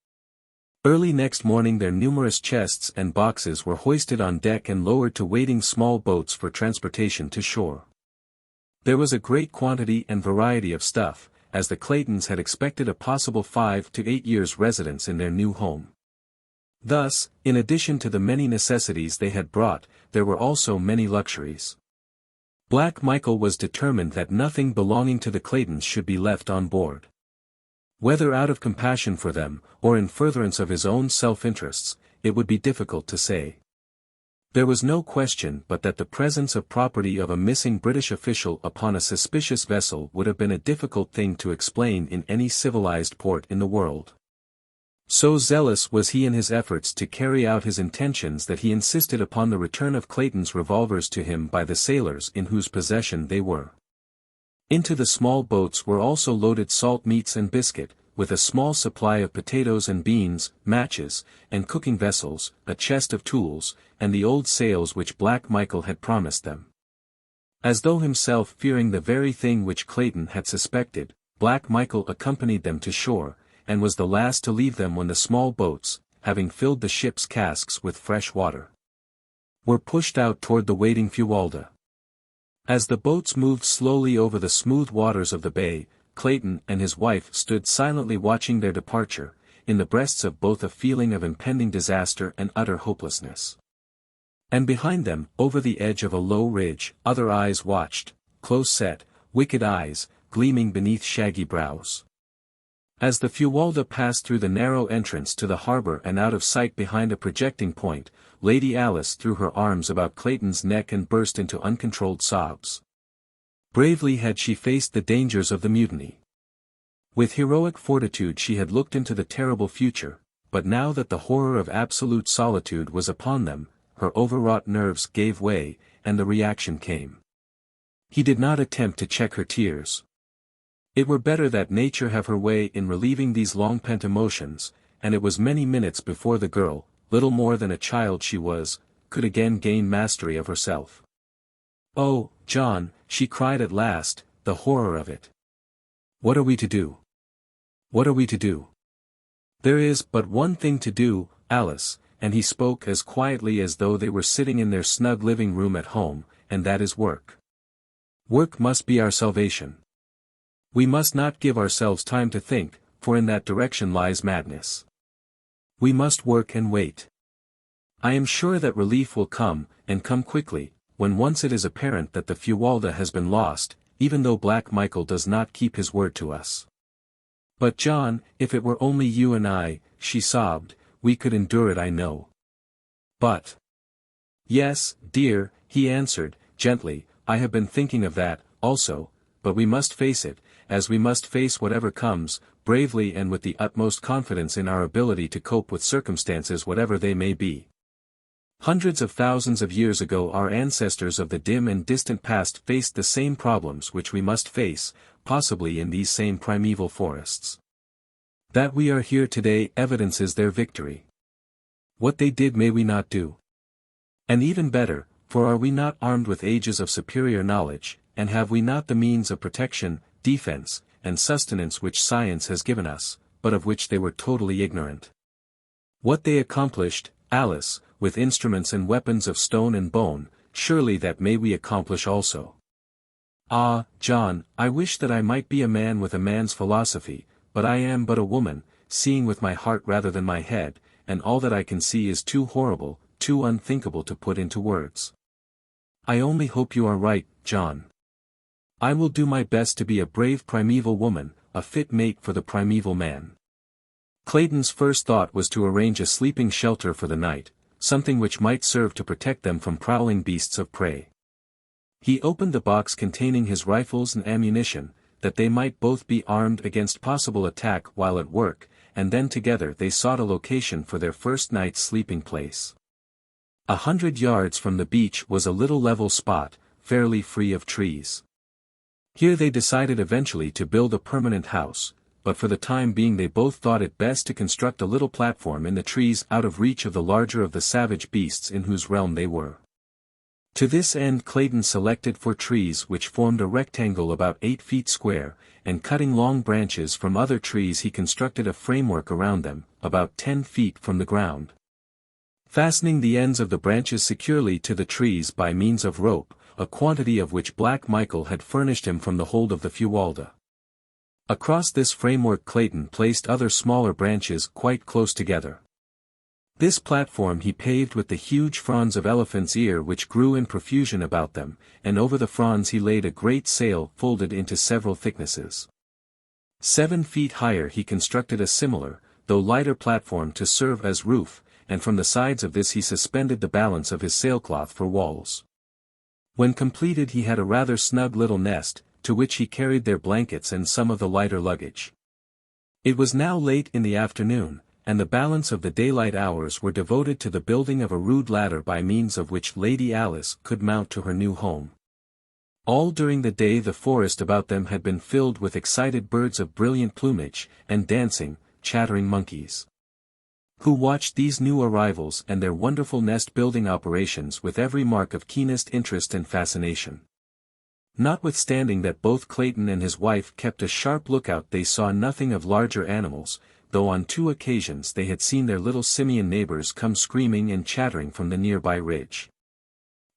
Early next morning their numerous chests and boxes were hoisted on deck and lowered to waiting small boats for transportation to shore. There was a great quantity and variety of stuff, as the Claytons had expected a possible 5 to 8 years' residence in their new home. Thus, in addition to the many necessities they had brought, there were also many luxuries. Black Michael was determined that nothing belonging to the Claytons should be left on board. Whether out of compassion for them, or in furtherance of his own self-interests, it would be difficult to say. There was no question but that the presence of property of a missing British official upon a suspicious vessel would have been a difficult thing to explain in any civilized port in the world. So zealous was he in his efforts to carry out his intentions that he insisted upon the return of Clayton's revolvers to him by the sailors in whose possession they were. Into the small boats were also loaded salt meats and biscuit, with a small supply of potatoes and beans, matches, and cooking vessels, a chest of tools, and the old sails which Black Michael had promised them. As though himself fearing the very thing which Clayton had suspected, Black Michael accompanied them to shore, and was the last to leave them when the small boats, having filled the ship's casks with fresh water, were pushed out toward the waiting Fuwalda. As the boats moved slowly over the smooth waters of the bay, Clayton and his wife stood silently watching their departure, in the breasts of both a feeling of impending disaster and utter hopelessness. And behind them, over the edge of a low ridge, other eyes watched, close-set, wicked eyes, gleaming beneath shaggy brows. As the Fuwalda passed through the narrow entrance to the harbor and out of sight behind a projecting point, Lady Alice threw her arms about Clayton's neck and burst into uncontrolled sobs. Bravely had she faced the dangers of the mutiny. With heroic fortitude she had looked into the terrible future, but now that the horror of absolute solitude was upon them, her overwrought nerves gave way, and the reaction came. He did not attempt to check her tears. It were better that nature have her way in relieving these long-pent emotions, and it was many minutes before the girl, little more than a child she was, could again gain mastery of herself. "Oh, John," she cried at last, "the horror of it. What are we to do? What are we to do?" "There is but one thing to do, Alice," and he spoke as quietly as though they were sitting in their snug living room at home, "and that is work. Work must be our salvation. We must not give ourselves time to think, for in that direction lies madness. We must work and wait. I am sure that relief will come, and come quickly, when once it is apparent that the Fuwalda has been lost, even though Black Michael does not keep his word to us. But John, if it were only you and I," she sobbed, "we could endure it, I know. But—" "Yes, dear," he answered, gently, "I have been thinking of that, also, but we must face it, as we must face whatever comes, bravely and with the utmost confidence in our ability to cope with circumstances whatever they may be. Hundreds of thousands of years ago our ancestors of the dim and distant past faced the same problems which we must face, possibly in these same primeval forests. That we are here today evidences their victory. What they did may we not do? And even better, for are we not armed with ages of superior knowledge, and have we not the means of protection, defense, and sustenance which science has given us, but of which they were totally ignorant? What they accomplished, Alice, with instruments and weapons of stone and bone, surely that may we accomplish also. Ah, John, I wish that I might be a man with a man's philosophy, but I am but a woman, seeing with my heart rather than my head, and all that I can see is too horrible, too unthinkable to put into words. I only hope you are right, John. I will do my best to be a brave primeval woman, a fit mate for the primeval man." Clayton's first thought was to arrange a sleeping shelter for the night, something which might serve to protect them from prowling beasts of prey. He opened the box containing his rifles and ammunition, that they might both be armed against possible attack while at work, and then together they sought a location for their first night's sleeping place. 100 yards from the beach was a little level spot, fairly free of trees. Here they decided eventually to build a permanent house, but for the time being they both thought it best to construct a little platform in the trees out of reach of the larger of the savage beasts in whose realm they were. To this end Clayton selected for trees which formed a rectangle about 8 feet square, and cutting long branches from other trees he constructed a framework around them, about 10 feet from the ground. Fastening the ends of the branches securely to the trees by means of rope, a quantity of which Black Michael had furnished him from the hold of the Fuwalda. Across this framework Clayton placed other smaller branches quite close together. This platform he paved with the huge fronds of elephant's ear which grew in profusion about them, and over the fronds he laid a great sail folded into several thicknesses. 7 feet higher he constructed a similar, though lighter platform to serve as roof, and from the sides of this he suspended the balance of his sailcloth for walls. When completed he had a rather snug little nest, to which he carried their blankets and some of the lighter luggage. It was now late in the afternoon, and the balance of the daylight hours were devoted to the building of a rude ladder by means of which Lady Alice could mount to her new home. All during the day the forest about them had been filled with excited birds of brilliant plumage, and dancing, chattering monkeys, who watched these new arrivals and their wonderful nest-building operations with every mark of keenest interest and fascination. Notwithstanding that both Clayton and his wife kept a sharp lookout, they saw nothing of larger animals, though on 2 occasions they had seen their little simian neighbors come screaming and chattering from the nearby ridge,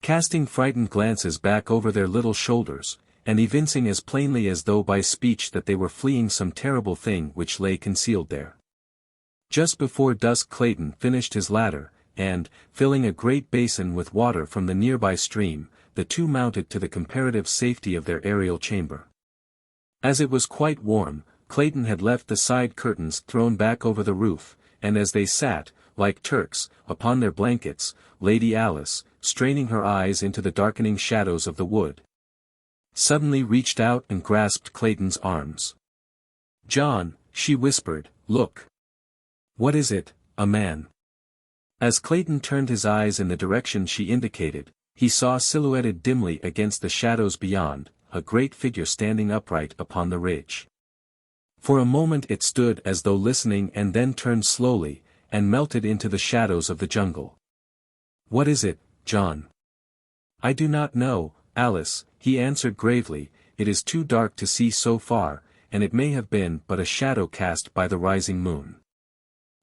casting frightened glances back over their little shoulders, and evincing as plainly as though by speech that they were fleeing some terrible thing which lay concealed there. Just before dusk Clayton finished his ladder, and, filling a great basin with water from the nearby stream, the two mounted to the comparative safety of their aerial chamber. As it was quite warm, Clayton had left the side curtains thrown back over the roof, and as they sat, like Turks, upon their blankets, Lady Alice, straining her eyes into the darkening shadows of the wood, suddenly reached out and grasped Clayton's arms. "John," she whispered, "look." "What is it, a man?" As Clayton turned his eyes in the direction she indicated, he saw silhouetted dimly against the shadows beyond, a great figure standing upright upon the ridge. For a moment it stood as though listening and then turned slowly, and melted into the shadows of the jungle. "What is it, John?" "I do not know, Alice," he answered gravely, "it is too dark to see so far, and it may have been but a shadow cast by the rising moon."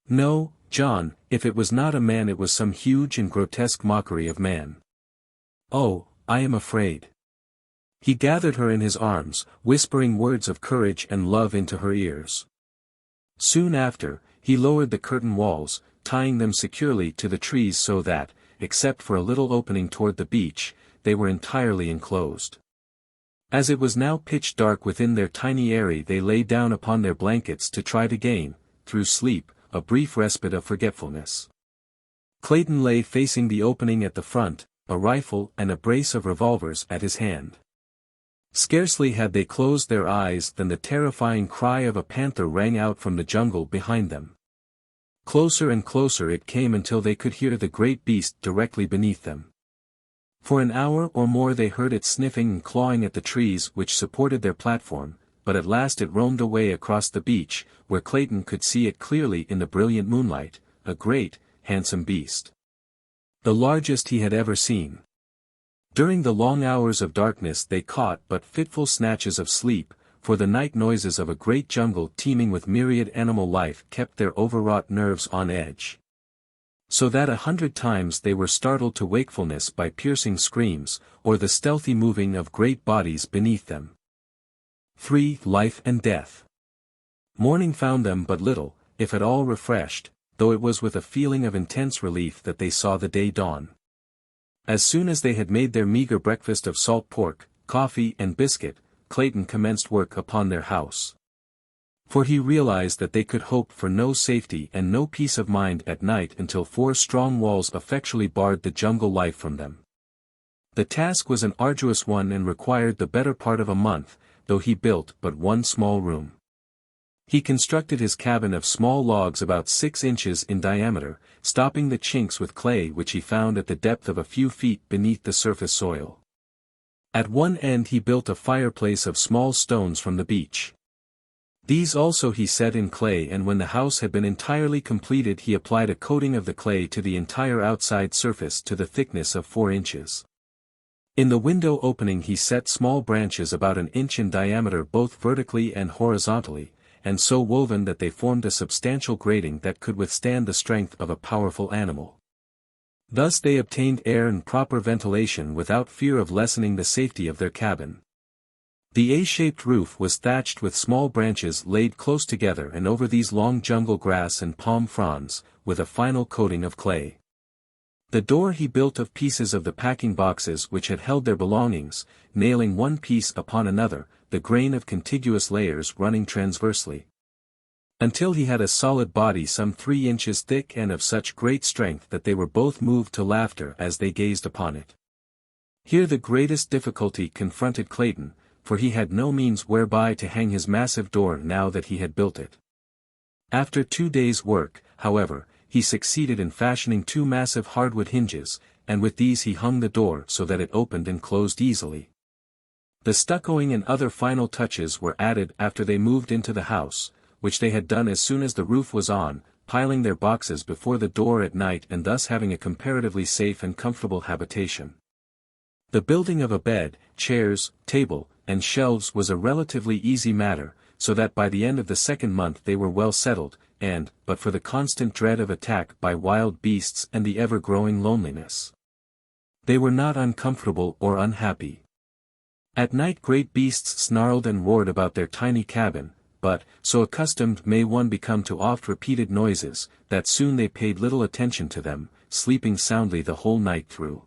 "No, John, if it was not a man it was some huge and grotesque mockery of man." "Oh, I am afraid." He gathered her in his arms, whispering words of courage and love into her ears. Soon after, he lowered the curtain walls, tying them securely to the trees so that, except for a little opening toward the beach, they were entirely enclosed. As it was now pitch dark within their tiny eyrie they lay down upon their blankets to try to gain, through sleep, a brief respite of forgetfulness. Clayton lay facing the opening at the front, a rifle and a brace of revolvers at his hand. Scarcely had they closed their eyes than the terrifying cry of a panther rang out from the jungle behind them. Closer and closer it came until they could hear the great beast directly beneath them. For an hour or more they heard it sniffing and clawing at the trees which supported their platform, but at last it roamed away across the beach, where Clayton could see it clearly in the brilliant moonlight, a great, handsome beast, the largest he had ever seen. During the long hours of darkness they caught but fitful snatches of sleep, for the night noises of a great jungle teeming with myriad animal life kept their overwrought nerves on edge, so that 100 times they were startled to wakefulness by piercing screams, or the stealthy moving of great bodies beneath them. 3. Life and Death. Morning found them but little, if at all refreshed, though it was with a feeling of intense relief that they saw the day dawn. As soon as they had made their meager breakfast of salt pork, coffee and biscuit, Clayton commenced work upon their house. For he realized that they could hope for no safety and no peace of mind at night until 4 strong walls effectually barred the jungle life from them. The task was an arduous one and required the better part of a month, though he built but one small room. He constructed his cabin of small logs about 6 inches in diameter, stopping the chinks with clay which he found at the depth of a few feet beneath the surface soil. At one end he built a fireplace of small stones from the beach. These also he set in clay, and when the house had been entirely completed he applied a coating of the clay to the entire outside surface to the thickness of 4 inches. In the window opening he set small branches about 1 inch in diameter both vertically and horizontally, and so woven that they formed a substantial grating that could withstand the strength of a powerful animal. Thus they obtained air and proper ventilation without fear of lessening the safety of their cabin. The A-shaped roof was thatched with small branches laid close together and over these long jungle grass and palm fronds, with a final coating of clay. The door he built of pieces of the packing boxes which had held their belongings, nailing one piece upon another, the grain of contiguous layers running transversely, until he had a solid body some 3 inches thick and of such great strength that they were both moved to laughter as they gazed upon it. Here the greatest difficulty confronted Clayton, for he had no means whereby to hang his massive door now that he had built it. After 2 days' work, however, he succeeded in fashioning 2 massive hardwood hinges, and with these he hung the door so that it opened and closed easily. The stuccoing and other final touches were added after they moved into the house, which they had done as soon as the roof was on, piling their boxes before the door at night and thus having a comparatively safe and comfortable habitation. The building of a bed, chairs, table, and shelves was a relatively easy matter, so that by the end of the 2nd month they were well settled, and, but for the constant dread of attack by wild beasts and the ever-growing loneliness, they were not uncomfortable or unhappy. At night great beasts snarled and roared about their tiny cabin, but, so accustomed may one become to oft-repeated noises, that soon they paid little attention to them, sleeping soundly the whole night through.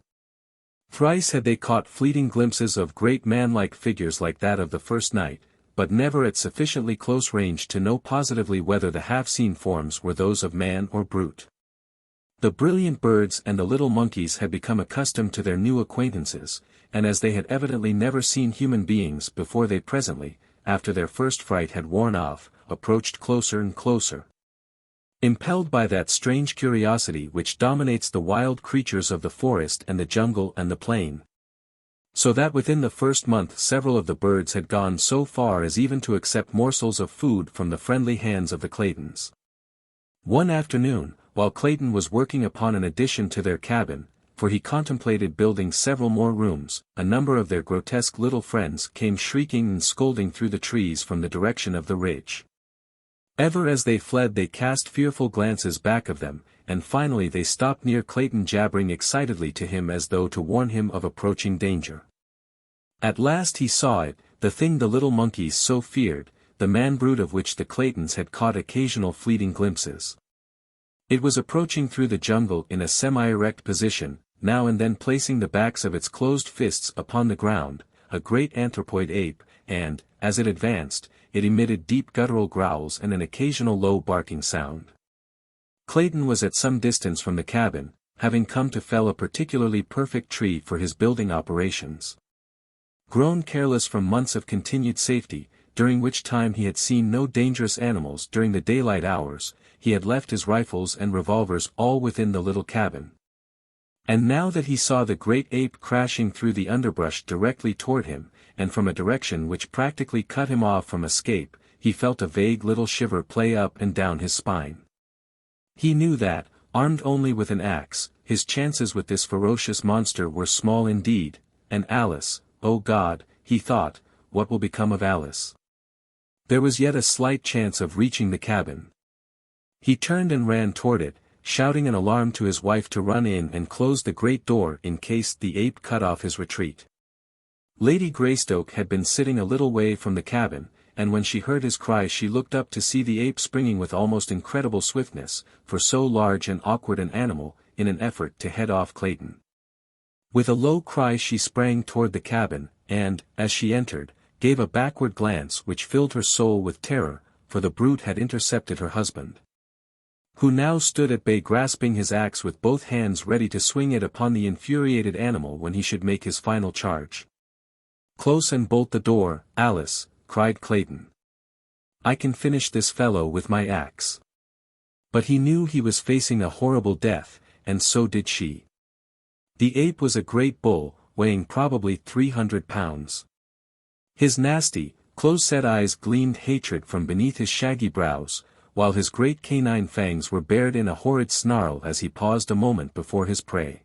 Thrice had they caught fleeting glimpses of great man-like figures like that of the first night, but never at sufficiently close range to know positively whether the half-seen forms were those of man or brute. The brilliant birds and the little monkeys had become accustomed to their new acquaintances, and as they had evidently never seen human beings before they presently, after their first fright had worn off, approached closer and closer, impelled by that strange curiosity which dominates the wild creatures of the forest and the jungle and the plain. So that within the first month several of the birds had gone so far as even to accept morsels of food from the friendly hands of the Claytons. One afternoon, while Clayton was working upon an addition to their cabin, for he contemplated building several more rooms, a number of their grotesque little friends came shrieking and scolding through the trees from the direction of the ridge. Ever as they fled they cast fearful glances back of them, and finally they stopped near Clayton jabbering excitedly to him as though to warn him of approaching danger. At last he saw it, the thing the little monkeys so feared, the man-brute of which the Claytons had caught occasional fleeting glimpses. It was approaching through the jungle in a semi-erect position, now and then placing the backs of its closed fists upon the ground, a great anthropoid ape, and, as it advanced, it emitted deep guttural growls and an occasional low barking sound. Clayton was at some distance from the cabin, having come to fell a particularly perfect tree for his building operations. Grown careless from months of continued safety, during which time he had seen no dangerous animals during the daylight hours, he had left his rifles and revolvers all within the little cabin. And now that he saw the great ape crashing through the underbrush directly toward him, and from a direction which practically cut him off from escape, he felt a vague little shiver play up and down his spine. He knew that, armed only with an axe, his chances with this ferocious monster were small indeed, and Alice, oh God, he thought, what will become of Alice? There was yet a slight chance of reaching the cabin. He turned and ran toward it, shouting an alarm to his wife to run in and close the great door in case the ape cut off his retreat. Lady Greystoke had been sitting a little way from the cabin, and when she heard his cry she looked up to see the ape springing with almost incredible swiftness, for so large and awkward an animal, in an effort to head off Clayton. With a low cry she sprang toward the cabin, and, as she entered, gave a backward glance which filled her soul with terror, for the brute had intercepted her husband, who now stood at bay grasping his axe with both hands ready to swing it upon the infuriated animal when he should make his final charge. "Close and bolt the door, Alice," cried Clayton. "I can finish this fellow with my axe." But he knew he was facing a horrible death, and so did she. The ape was a great bull, weighing probably 300 pounds. His nasty, close-set eyes gleamed hatred from beneath his shaggy brows, while his great canine fangs were bared in a horrid snarl as he paused a moment before his prey.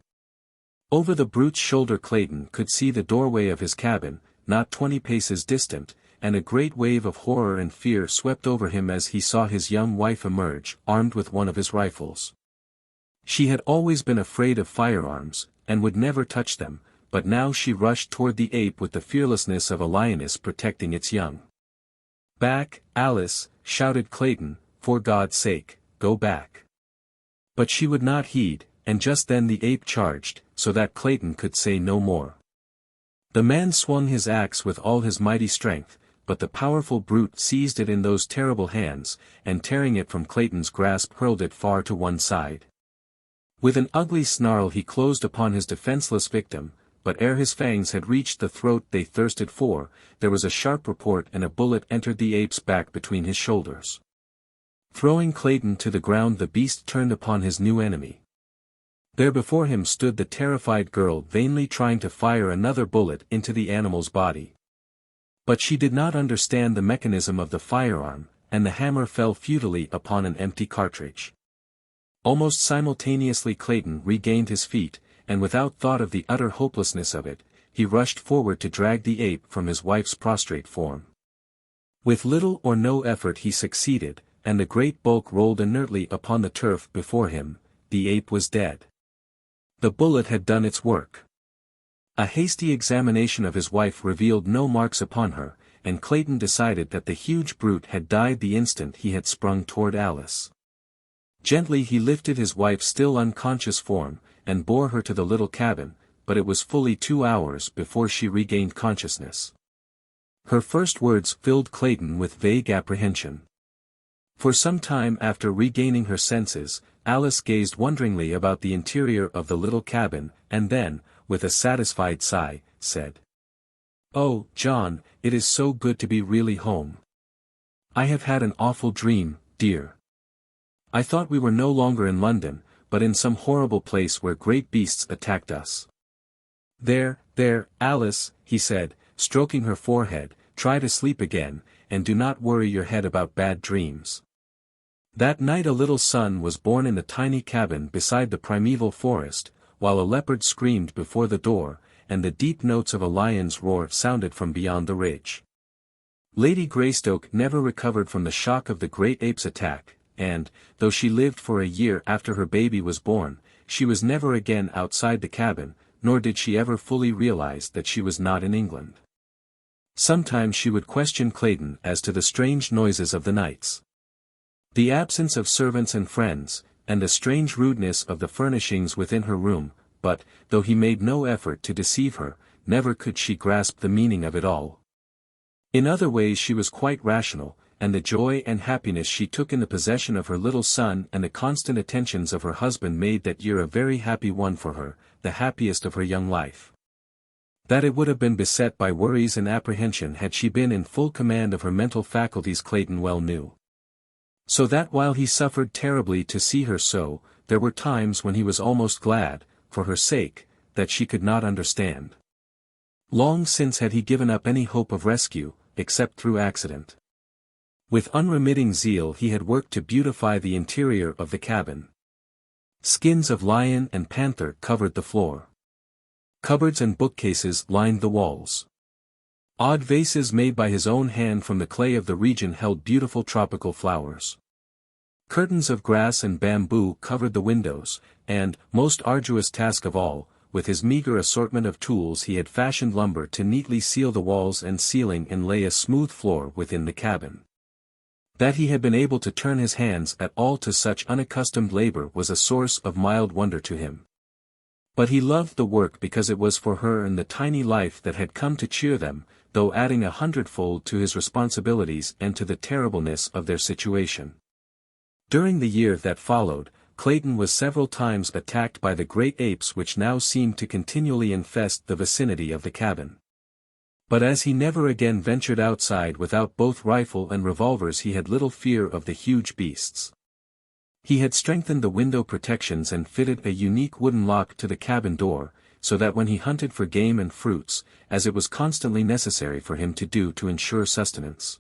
Over the brute's shoulder Clayton could see the doorway of his cabin, not 20 paces distant, and a great wave of horror and fear swept over him as he saw his young wife emerge, armed with one of his rifles. She had always been afraid of firearms, and would never touch them, but now she rushed toward the ape with the fearlessness of a lioness protecting its young. "Back, Alice," shouted Clayton, "for God's sake, go back." But she would not heed, and just then the ape charged, so that Clayton could say no more. The man swung his axe with all his mighty strength, but the powerful brute seized it in those terrible hands, and tearing it from Clayton's grasp hurled it far to one side. With an ugly snarl he closed upon his defenseless victim, but ere his fangs had reached the throat they thirsted for, there was a sharp report and a bullet entered the ape's back between his shoulders. Throwing Clayton to the ground, the beast turned upon his new enemy. There before him stood the terrified girl, vainly trying to fire another bullet into the animal's body. But she did not understand the mechanism of the firearm, and the hammer fell futilely upon an empty cartridge. Almost simultaneously Clayton regained his feet, and without thought of the utter hopelessness of it, he rushed forward to drag the ape from his wife's prostrate form. With little or no effort he succeeded, and the great bulk rolled inertly upon the turf before him. The ape was dead. The bullet had done its work. A hasty examination of his wife revealed no marks upon her, and Clayton decided that the huge brute had died the instant he had sprung toward Alice. Gently he lifted his wife's still unconscious form, and bore her to the little cabin, but it was fully 2 hours before she regained consciousness. Her first words filled Clayton with vague apprehension. For some time after regaining her senses, Alice gazed wonderingly about the interior of the little cabin, and then, with a satisfied sigh, said, "Oh, John, it is so good to be really home. I have had an awful dream, dear. I thought we were no longer in London, but in some horrible place where great beasts attacked us." There, Alice," he said, stroking her forehead, "try to sleep again, and do not worry your head about bad dreams." That night a little son was born in the tiny cabin beside the primeval forest, while a leopard screamed before the door, and the deep notes of a lion's roar sounded from beyond the ridge. Lady Greystoke never recovered from the shock of the great ape's attack, and, though she lived for a year after her baby was born, she was never again outside the cabin, nor did she ever fully realize that she was not in England. Sometimes she would question Clayton as to the strange noises of the nights. The absence of servants and friends, and the strange rudeness of the furnishings within her room, but, though he made no effort to deceive her, never could she grasp the meaning of it all. In other ways she was quite rational, and the joy and happiness she took in the possession of her little son and the constant attentions of her husband made that year a very happy one for her, the happiest of her young life. That it would have been beset by worries and apprehension had she been in full command of her mental faculties Clayton well knew. So that while he suffered terribly to see her so, there were times when he was almost glad, for her sake, that she could not understand. Long since had he given up any hope of rescue, except through accident. With unremitting zeal he had worked to beautify the interior of the cabin. Skins of lion and panther covered the floor. Cupboards and bookcases lined the walls. Odd vases made by his own hand from the clay of the region held beautiful tropical flowers. Curtains of grass and bamboo covered the windows, and, most arduous task of all, with his meager assortment of tools he had fashioned lumber to neatly seal the walls and ceiling and lay a smooth floor within the cabin. That he had been able to turn his hands at all to such unaccustomed labor was a source of mild wonder to him. But he loved the work because it was for her and the tiny life that had come to cheer them, though adding 100-fold to his responsibilities and to the terribleness of their situation. During the year that followed, Clayton was several times attacked by the great apes which now seemed to continually infest the vicinity of the cabin. But as he never again ventured outside without both rifle and revolvers he had little fear of the huge beasts. He had strengthened the window protections and fitted a unique wooden lock to the cabin door, so that when he hunted for game and fruits, as it was constantly necessary for him to do to ensure sustenance,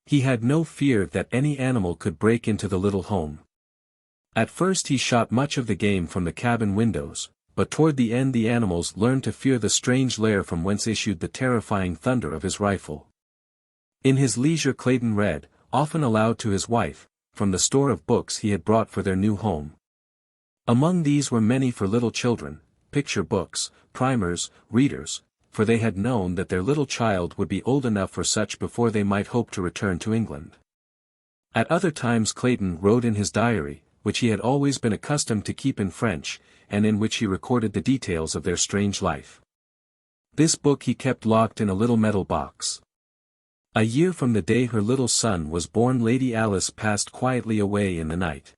he had no fear that any animal could break into the little home. At first he shot much of the game from the cabin windows, but toward the end the animals learned to fear the strange lair from whence issued the terrifying thunder of his rifle. In his leisure Clayton read, often aloud to his wife, from the store of books he had brought for their new home. Among these were many for little children, picture books, primers, readers, for they had known that their little child would be old enough for such before they might hope to return to England. At other times Clayton wrote in his diary, which he had always been accustomed to keep in French, and in which he recorded the details of their strange life. This book he kept locked in a little metal box. A year from the day her little son was born, Lady Alice passed quietly away in the night.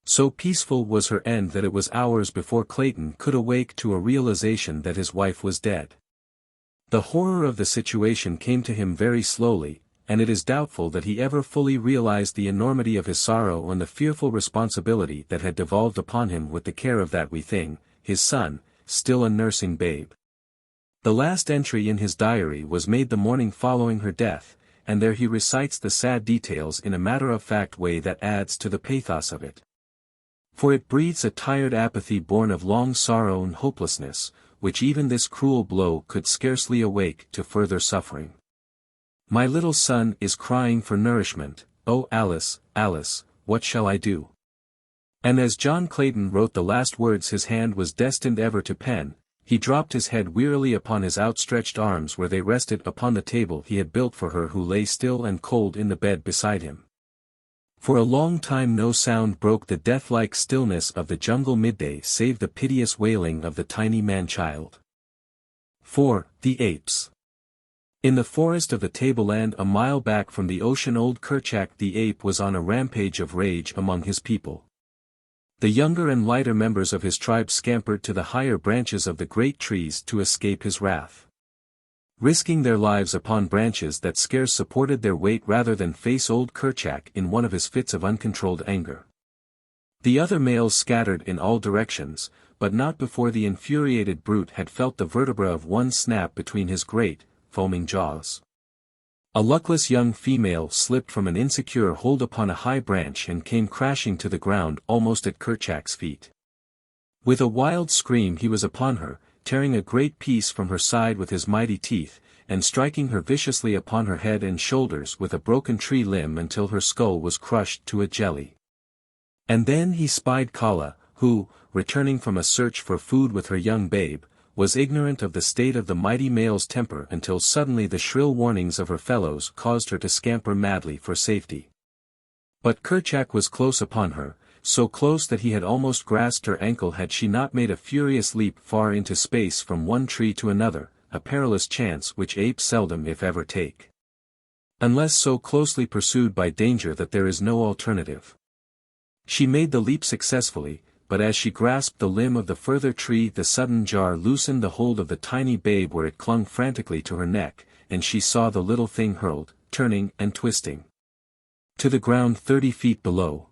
So peaceful was her end that it was hours before Clayton could awake to a realization that his wife was dead. The horror of the situation came to him very slowly, and it is doubtful that he ever fully realized the enormity of his sorrow and the fearful responsibility that had devolved upon him with the care of that wee thing, his son, still a nursing babe. The last entry in his diary was made the morning following her death, and there he recites the sad details in a matter-of-fact way that adds to the pathos of it. For it breathes a tired apathy born of long sorrow and hopelessness, which even this cruel blow could scarcely awake to further suffering. My little son is crying for nourishment, oh Alice, Alice, what shall I do? And as John Clayton wrote the last words his hand was destined ever to pen, he dropped his head wearily upon his outstretched arms where they rested upon the table he had built for her, who lay still and cold in the bed beside him. For a long time no sound broke the death-like stillness of the jungle midday save the piteous wailing of the tiny man-child. 4. The Apes. In the forest of the tableland a mile back from the ocean, old Kerchak the ape was on a rampage of rage among his people. The younger and lighter members of his tribe scampered to the higher branches of the great trees to escape his wrath. Risking their lives upon branches that scarce supported their weight rather than face old Kerchak in one of his fits of uncontrolled anger. The other males scattered in all directions, but not before the infuriated brute had felt the vertebra of one snap between his great, foaming jaws. A luckless young female slipped from an insecure hold upon a high branch and came crashing to the ground almost at Kerchak's feet. With a wild scream he was upon her, tearing a great piece from her side with his mighty teeth, and striking her viciously upon her head and shoulders with a broken tree limb until her skull was crushed to a jelly. And then he spied Kala, who, returning from a search for food with her young babe, was ignorant of the state of the mighty male's temper until suddenly the shrill warnings of her fellows caused her to scamper madly for safety. But Kerchak was close upon her, so close that he had almost grasped her ankle had she not made a furious leap far into space from one tree to another, a perilous chance which apes seldom if ever take. Unless so closely pursued by danger that there is no alternative. She made the leap successfully, but as she grasped the limb of the further tree the sudden jar loosened the hold of the tiny babe where it clung frantically to her neck, and she saw the little thing hurled, turning and twisting, to the ground 30 feet below.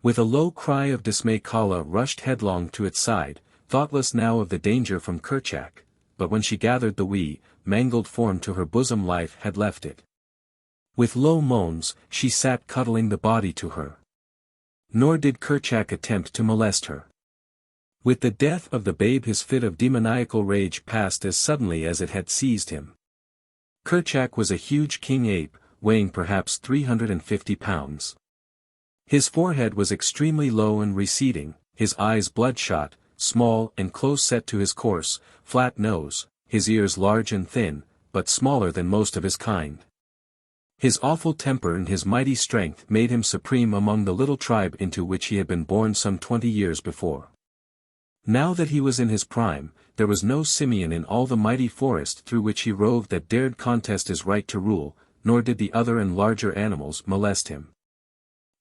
With a low cry of dismay Kala rushed headlong to its side, thoughtless now of the danger from Kerchak, but when she gathered the wee, mangled form to her bosom life had left it. With low moans, she sat cuddling the body to her. Nor did Kerchak attempt to molest her. With the death of the babe his fit of demoniacal rage passed as suddenly as it had seized him. Kerchak was a huge king ape, weighing perhaps 350 pounds. His forehead was extremely low and receding, his eyes bloodshot, small and close set to his coarse, flat nose, his ears large and thin, but smaller than most of his kind. His awful temper and his mighty strength made him supreme among the little tribe into which he had been born some 20 years before. Now that he was in his prime, there was no simian in all the mighty forest through which he roved that dared contest his right to rule, nor did the other and larger animals molest him.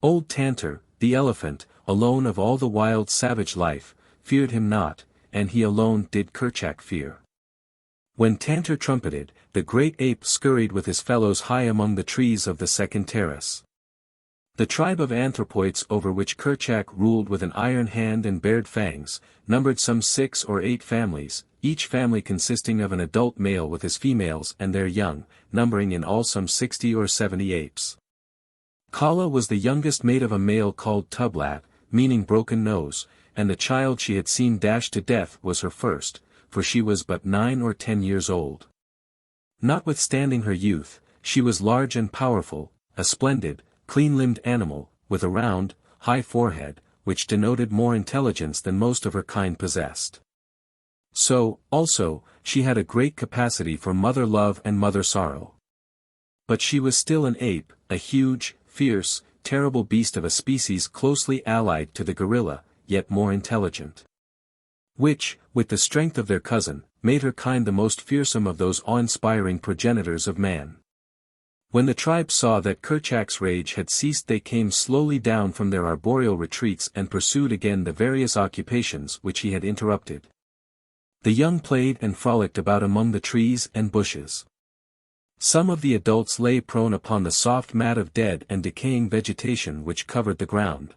Old Tantor, the elephant, alone of all the wild savage life, feared him not, and he alone did Kerchak fear. When Tantor trumpeted, the great ape scurried with his fellows high among the trees of the second terrace. The tribe of anthropoids over which Kerchak ruled with an iron hand and bared fangs, numbered some 6 or 8 families, each family consisting of an adult male with his females and their young, numbering in all some 60 or 70 apes. Kala was the youngest mate of a male called Tublat, meaning broken nose, and the child she had seen dashed to death was her first, for she was but 9 or 10 years old. Notwithstanding her youth, she was large and powerful, a splendid, clean-limbed animal, with a round, high forehead, which denoted more intelligence than most of her kind possessed. So, also, she had a great capacity for mother love and mother sorrow. But she was still an ape, a huge, fierce, terrible beast of a species closely allied to the gorilla, yet more intelligent. Which, with the strength of their cousin, made her kind the most fearsome of those awe-inspiring progenitors of man. When the tribe saw that Kerchak's rage had ceased, they came slowly down from their arboreal retreats and pursued again the various occupations which he had interrupted. The young played and frolicked about among the trees and bushes. Some of the adults lay prone upon the soft mat of dead and decaying vegetation which covered the ground,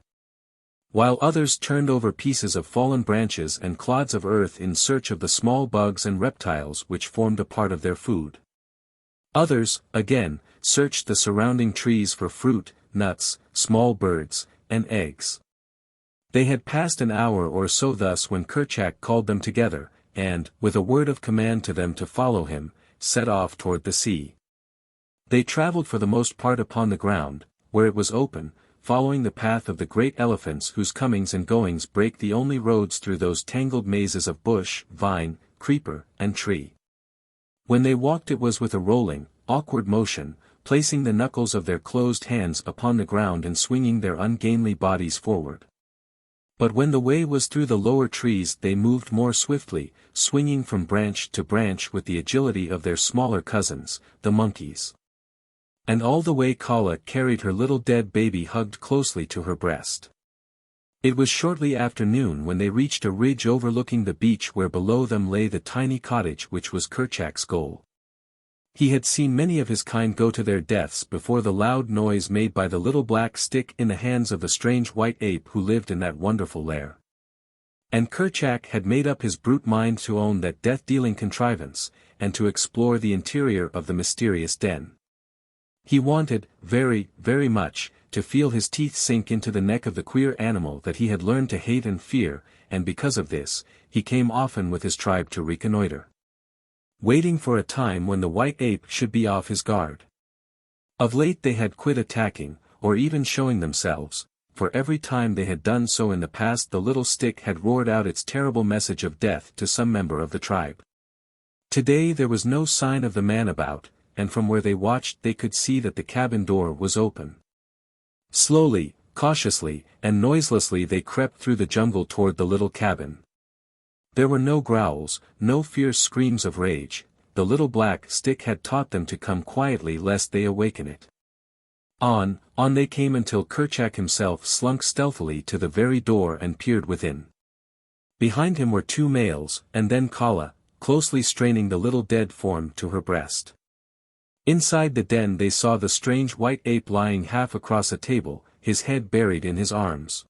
while others turned over pieces of fallen branches and clods of earth in search of the small bugs and reptiles which formed a part of their food. Others, again, searched the surrounding trees for fruit, nuts, small birds, and eggs. They had passed an hour or so thus when Kerchak called them together, and, with a word of command to them to follow him, set off toward the sea. They traveled for the most part upon the ground, where it was open, following the path of the great elephants whose comings and goings break the only roads through those tangled mazes of bush, vine, creeper, and tree. When they walked it was with a rolling, awkward motion, placing the knuckles of their closed hands upon the ground and swinging their ungainly bodies forward. But when the way was through the lower trees they moved more swiftly, swinging from branch to branch with the agility of their smaller cousins, the monkeys. And all the way Kala carried her little dead baby hugged closely to her breast. It was shortly after noon when they reached a ridge overlooking the beach where below them lay the tiny cottage which was Kerchak's goal. He had seen many of his kind go to their deaths before the loud noise made by the little black stick in the hands of the strange white ape who lived in that wonderful lair. And Kerchak had made up his brute mind to own that death-dealing contrivance, and to explore the interior of the mysterious den. He wanted, very, very much, to feel his teeth sink into the neck of the queer animal that he had learned to hate and fear, and because of this, he came often with his tribe to reconnoiter, waiting for a time when the white ape should be off his guard. Of late they had quit attacking, or even showing themselves, for every time they had done so in the past the little stick had roared out its terrible message of death to some member of the tribe. Today there was no sign of the man about, and from where they watched they could see that the cabin door was open. Slowly, cautiously, and noiselessly they crept through the jungle toward the little cabin. There were no growls, no fierce screams of rage. The little black stick had taught them to come quietly lest they awaken it. On they came until Kerchak himself slunk stealthily to the very door and peered within. Behind him were two males, and then Kala, closely straining the little dead form to her breast. Inside the den they saw the strange white ape lying half across a table, his head buried in his arms.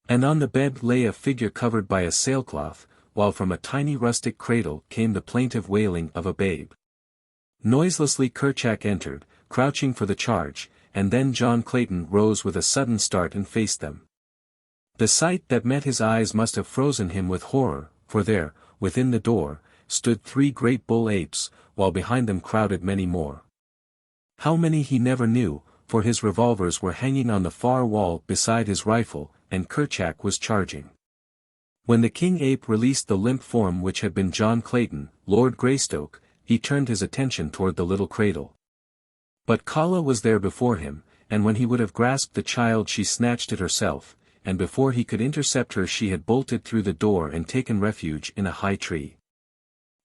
And on the bed lay a figure covered by a sailcloth, while from a tiny rustic cradle came the plaintive wailing of a babe. Noiselessly Kerchak entered, crouching for the charge, and then John Clayton rose with a sudden start and faced them. The sight that met his eyes must have frozen him with horror, for there, within the door, stood 3 great bull apes, while behind them crowded many more. How many he never knew, for his revolvers were hanging on the far wall beside his rifle, and Kerchak was charging. When the king ape released the limp form which had been John Clayton, Lord Greystoke, he turned his attention toward the little cradle. But Kala was there before him, and when he would have grasped the child she snatched it herself, and before he could intercept her she had bolted through the door and taken refuge in a high tree.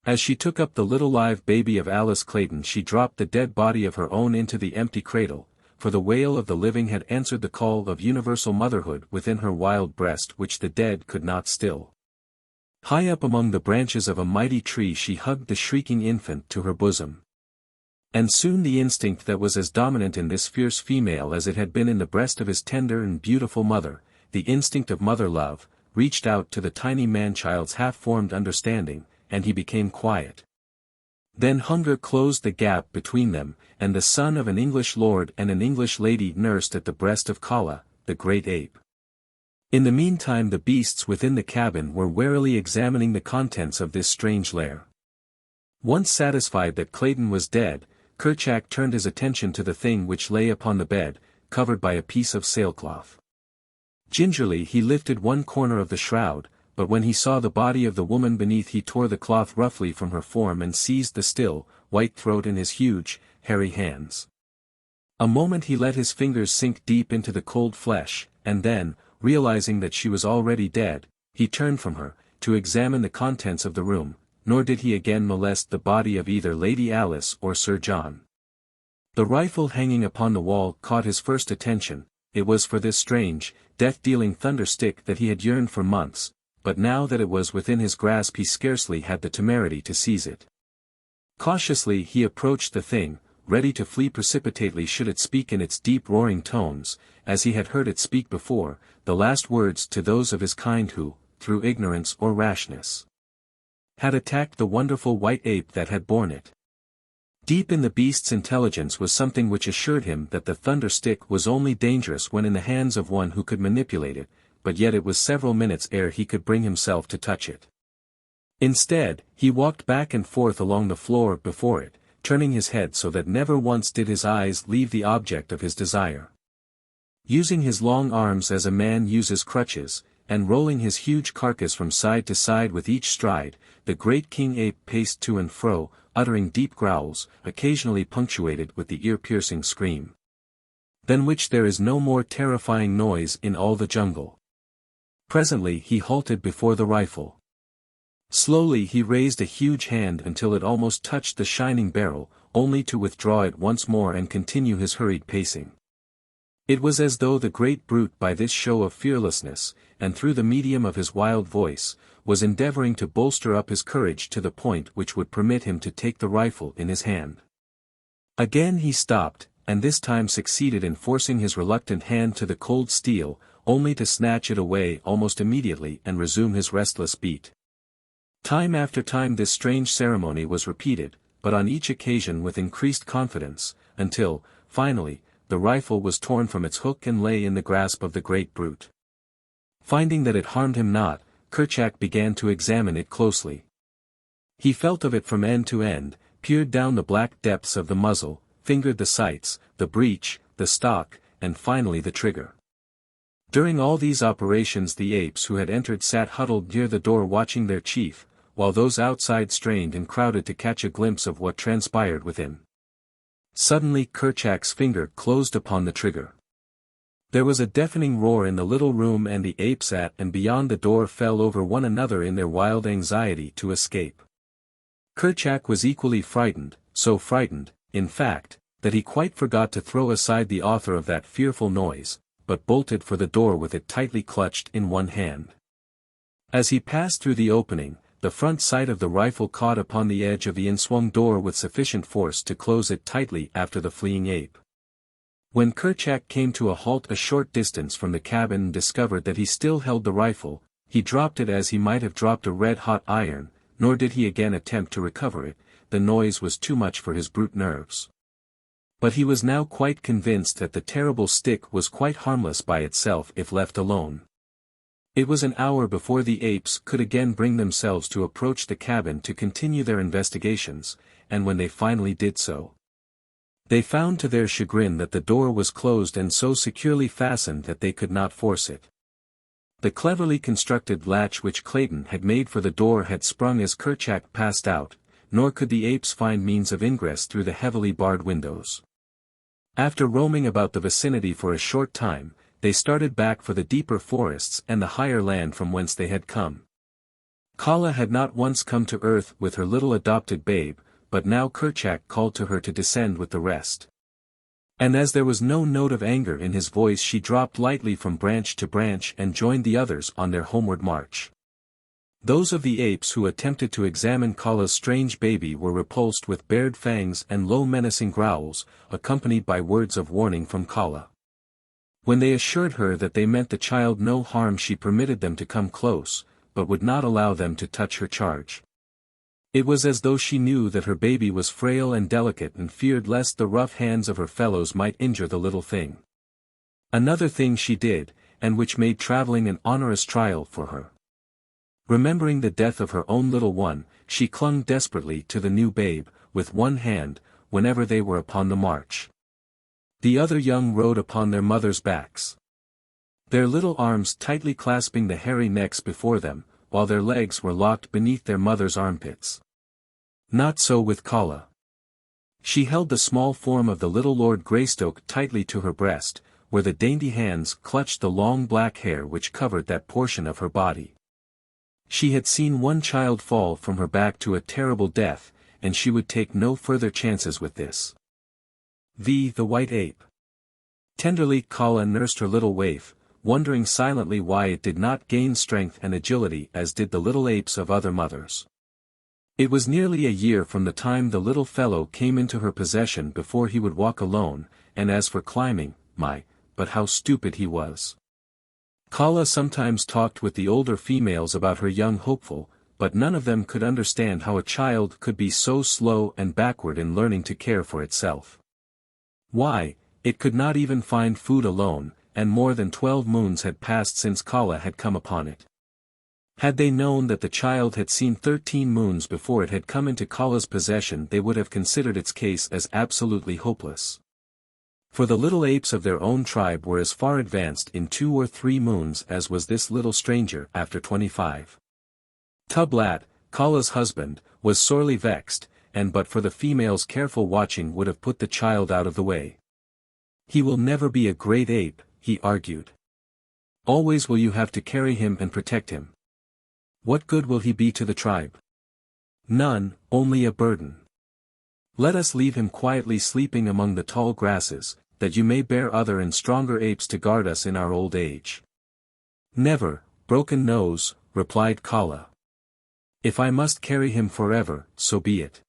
As she took up the little live baby of Alice Clayton she dropped the dead body of her own into the empty cradle, for the wail of the living had answered the call of universal motherhood within her wild breast which the dead could not still. High up among the branches of a mighty tree she hugged the shrieking infant to her bosom. And soon the instinct that was as dominant in this fierce female as it had been in the breast of his tender and beautiful mother, the instinct of mother-love, reached out to the tiny man-child's half-formed understanding, and he became quiet. Then hunger closed the gap between them, and the son of an English lord and an English lady nursed at the breast of Kala, the great ape. In the meantime the beasts within the cabin were warily examining the contents of this strange lair. Once satisfied that Clayton was dead, Kerchak turned his attention to the thing which lay upon the bed, covered by a piece of sailcloth. Gingerly he lifted one corner of the shroud, but when he saw the body of the woman beneath he tore the cloth roughly from her form and seized the still, white throat in his huge, hairy hands. A moment he let his fingers sink deep into the cold flesh, and then, realizing that she was already dead, he turned from her, to examine the contents of the room, nor did he again molest the body of either Lady Alice or Sir John. The rifle hanging upon the wall caught his first attention. It was for this strange, death-dealing thunderstick that he had yearned for months, but now that it was within his grasp he scarcely had the temerity to seize it. Cautiously he approached the thing, ready to flee precipitately should it speak in its deep roaring tones, as he had heard it speak before, the last words to those of his kind who, through ignorance or rashness, had attacked the wonderful white ape that had borne it. Deep in the beast's intelligence was something which assured him that the thunder-stick was only dangerous when in the hands of one who could manipulate it, but yet it was several minutes ere he could bring himself to touch it. Instead, he walked back and forth along the floor before it, turning his head so that never once did his eyes leave the object of his desire. Using his long arms as a man uses crutches, and rolling his huge carcass from side to side with each stride, the great king ape paced to and fro, uttering deep growls, occasionally punctuated with the ear-piercing scream, than which there is no more terrifying noise in all the jungle. Presently he halted before the rifle. Slowly he raised a huge hand until it almost touched the shining barrel, only to withdraw it once more and continue his hurried pacing. It was as though the great brute by this show of fearlessness, and through the medium of his wild voice, was endeavoring to bolster up his courage to the point which would permit him to take the rifle in his hand. Again he stopped, and this time succeeded in forcing his reluctant hand to the cold steel, only to snatch it away almost immediately and resume his restless beat. Time after time this strange ceremony was repeated, but on each occasion with increased confidence, until, finally, the rifle was torn from its hook and lay in the grasp of the great brute. Finding that it harmed him not, Kerchak began to examine it closely. He felt of it from end to end, peered down the black depths of the muzzle, fingered the sights, the breech, the stock, and finally the trigger. During all these operations the apes who had entered sat huddled near the door watching their chief, while those outside strained and crowded to catch a glimpse of what transpired within. Suddenly Kerchak's finger closed upon the trigger. There was a deafening roar in the little room and the apes at and beyond the door fell over one another in their wild anxiety to escape. Kerchak was equally frightened, so frightened, in fact, that he quite forgot to throw aside the author of that fearful noise, but bolted for the door with it tightly clutched in one hand. As he passed through the opening, the front sight of the rifle caught upon the edge of the inswung door with sufficient force to close it tightly after the fleeing ape. When Kerchak came to a halt a short distance from the cabin and discovered that he still held the rifle, he dropped it as he might have dropped a red-hot iron, nor did he again attempt to recover it, the noise was too much for his brute nerves. But he was now quite convinced that the terrible stick was quite harmless by itself if left alone. It was an hour before the apes could again bring themselves to approach the cabin to continue their investigations, and when they finally did so, they found to their chagrin that the door was closed and so securely fastened that they could not force it. The cleverly constructed latch which Clayton had made for the door had sprung as Kerchak passed out, nor could the apes find means of ingress through the heavily barred windows. After roaming about the vicinity for a short time, they started back for the deeper forests and the higher land from whence they had come. Kala had not once come to earth with her little adopted babe, but now Kerchak called to her to descend with the rest. And as there was no note of anger in his voice she dropped lightly from branch to branch and joined the others on their homeward march. Those of the apes who attempted to examine Kala's strange baby were repulsed with bared fangs and low menacing growls, accompanied by words of warning from Kala. When they assured her that they meant the child no harm she permitted them to come close, but would not allow them to touch her charge. It was as though she knew that her baby was frail and delicate and feared lest the rough hands of her fellows might injure the little thing. Another thing she did, and which made traveling an onerous trial for her. Remembering the death of her own little one, she clung desperately to the new babe, with one hand, whenever they were upon the march. The other young rode upon their mothers' backs, their little arms tightly clasping the hairy necks before them, while their legs were locked beneath their mother's armpits. Not so with Kala. She held the small form of the little Lord Greystoke tightly to her breast, where the dainty hands clutched the long black hair which covered that portion of her body. She had seen one child fall from her back to a terrible death, and she would take no further chances with this. The White Ape. Tenderly Kala nursed her little waif, wondering silently why it did not gain strength and agility as did the little apes of other mothers. It was nearly a year from the time the little fellow came into her possession before he would walk alone, and as for climbing, but how stupid he was. Kala sometimes talked with the older females about her young hopeful, but none of them could understand how a child could be so slow and backward in learning to care for itself. Why, it could not even find food alone, and more than 12 moons had passed since Kala had come upon it. Had they known that the child had seen 13 moons before it had come into Kala's possession, they would have considered its case as absolutely hopeless. For the little apes of their own tribe were as far advanced in 2 or 3 moons as was this little stranger after 25. Tublat, Kala's husband, was sorely vexed, and but for the female's careful watching would have put the child out of the way. "He will never be a great ape," he argued. "Always will you have to carry him and protect him. What good will he be to the tribe? None, only a burden. Let us leave him quietly sleeping among the tall grasses, that you may bear other and stronger apes to guard us in our old age." "Never, broken nose," replied Kala. "If I must carry him forever, so be it."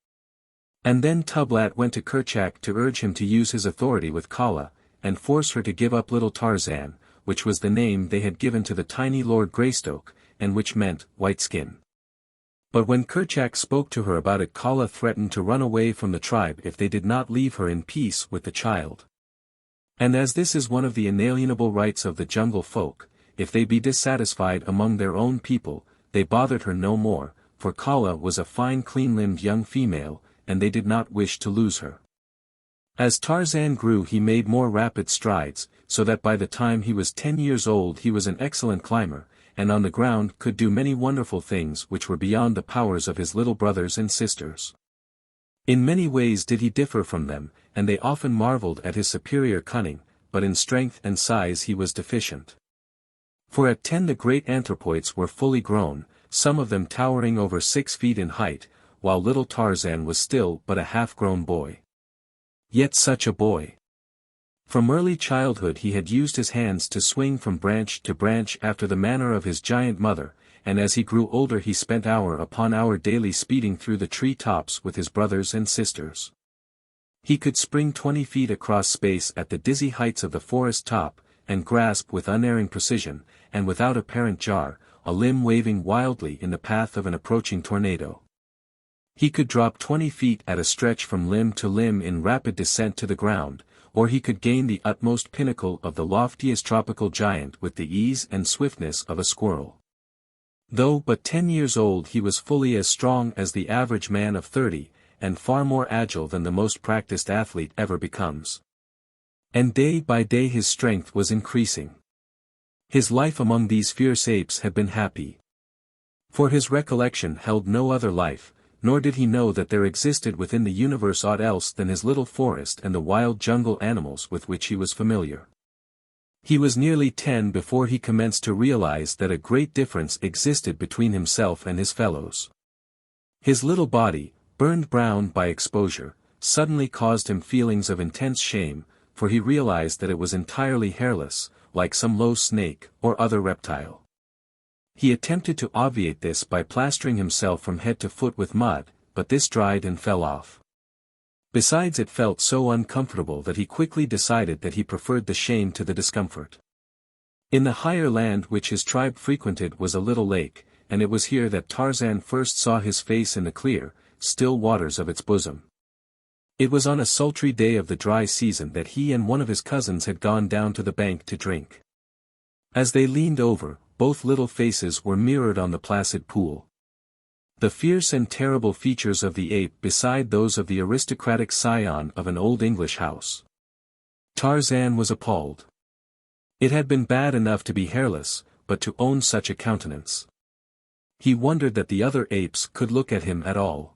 And then Tublat went to Kerchak to urge him to use his authority with Kala, and force her to give up little Tarzan, which was the name they had given to the tiny Lord Greystoke, and which meant white skin. But when Kerchak spoke to her about it, Kala threatened to run away from the tribe if they did not leave her in peace with the child. And as this is one of the inalienable rights of the jungle folk, if they be dissatisfied among their own people, they bothered her no more, for Kala was a fine clean-limbed young female, and they did not wish to lose her. As Tarzan grew he made more rapid strides, so that by the time he was 10 years old he was an excellent climber, and on the ground could do many wonderful things which were beyond the powers of his little brothers and sisters. In many ways did he differ from them, and they often marveled at his superior cunning, but in strength and size he was deficient. For at 10 the great anthropoids were fully grown, some of them towering over 6 feet in height, while little Tarzan was still but a half-grown boy. Yet such a boy! From early childhood he had used his hands to swing from branch to branch after the manner of his giant mother, and as he grew older he spent hour upon hour daily speeding through the tree tops with his brothers and sisters. He could spring 20 feet across space at the dizzy heights of the forest top, and grasp with unerring precision, and without apparent jar, a limb waving wildly in the path of an approaching tornado. He could drop 20 feet at a stretch from limb to limb in rapid descent to the ground, or he could gain the utmost pinnacle of the loftiest tropical giant with the ease and swiftness of a squirrel. Though but 10 years old he was fully as strong as the average man of 30, and far more agile than the most practiced athlete ever becomes. And day by day his strength was increasing. His life among these fierce apes had been happy. For his recollection held no other life, nor did he know that there existed within the universe aught else than his little forest and the wild jungle animals with which he was familiar. He was nearly 10 before he commenced to realize that a great difference existed between himself and his fellows. His little body, burned brown by exposure, suddenly caused him feelings of intense shame, for he realized that it was entirely hairless, like some low snake or other reptile. He attempted to obviate this by plastering himself from head to foot with mud, but this dried and fell off. Besides, it felt so uncomfortable that he quickly decided that he preferred the shame to the discomfort. In the higher land which his tribe frequented was a little lake, and it was here that Tarzan first saw his face in the clear, still waters of its bosom. It was on a sultry day of the dry season that he and one of his cousins had gone down to the bank to drink. As they leaned over, both little faces were mirrored on the placid pool. The fierce and terrible features of the ape beside those of the aristocratic scion of an old English house. Tarzan was appalled. It had been bad enough to be hairless, but to own such a countenance. He wondered that the other apes could look at him at all.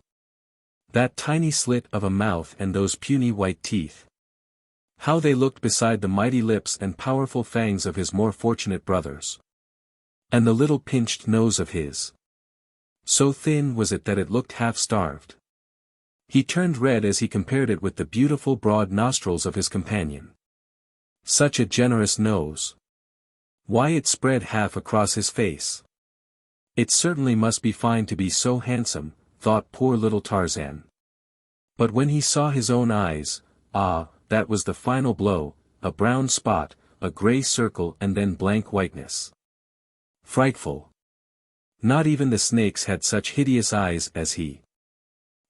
That tiny slit of a mouth and those puny white teeth. How they looked beside the mighty lips and powerful fangs of his more fortunate brothers. And the little pinched nose of his. So thin was it that it looked half-starved. He turned red as he compared it with the beautiful broad nostrils of his companion. Such a generous nose. Why, it spread half across his face. It certainly must be fine to be so handsome, thought poor little Tarzan. But when he saw his own eyes, that was the final blow, a brown spot, a grey circle and then blank whiteness. Frightful. Not even the snakes had such hideous eyes as he.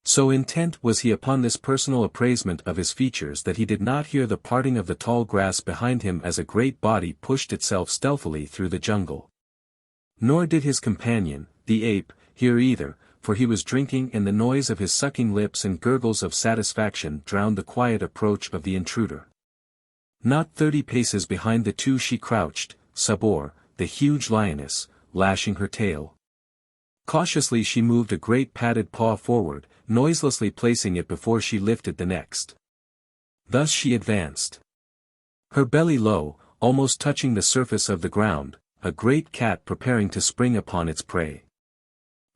So intent was he upon this personal appraisement of his features that he did not hear the parting of the tall grass behind him as a great body pushed itself stealthily through the jungle. Nor did his companion, the ape, hear either, for he was drinking and the noise of his sucking lips and gurgles of satisfaction drowned the quiet approach of the intruder. Not 30 paces behind the two she crouched, Sabor, the huge lioness, lashing her tail. Cautiously she moved a great padded paw forward, noiselessly placing it before she lifted the next. Thus she advanced. Her belly low, almost touching the surface of the ground, a great cat preparing to spring upon its prey.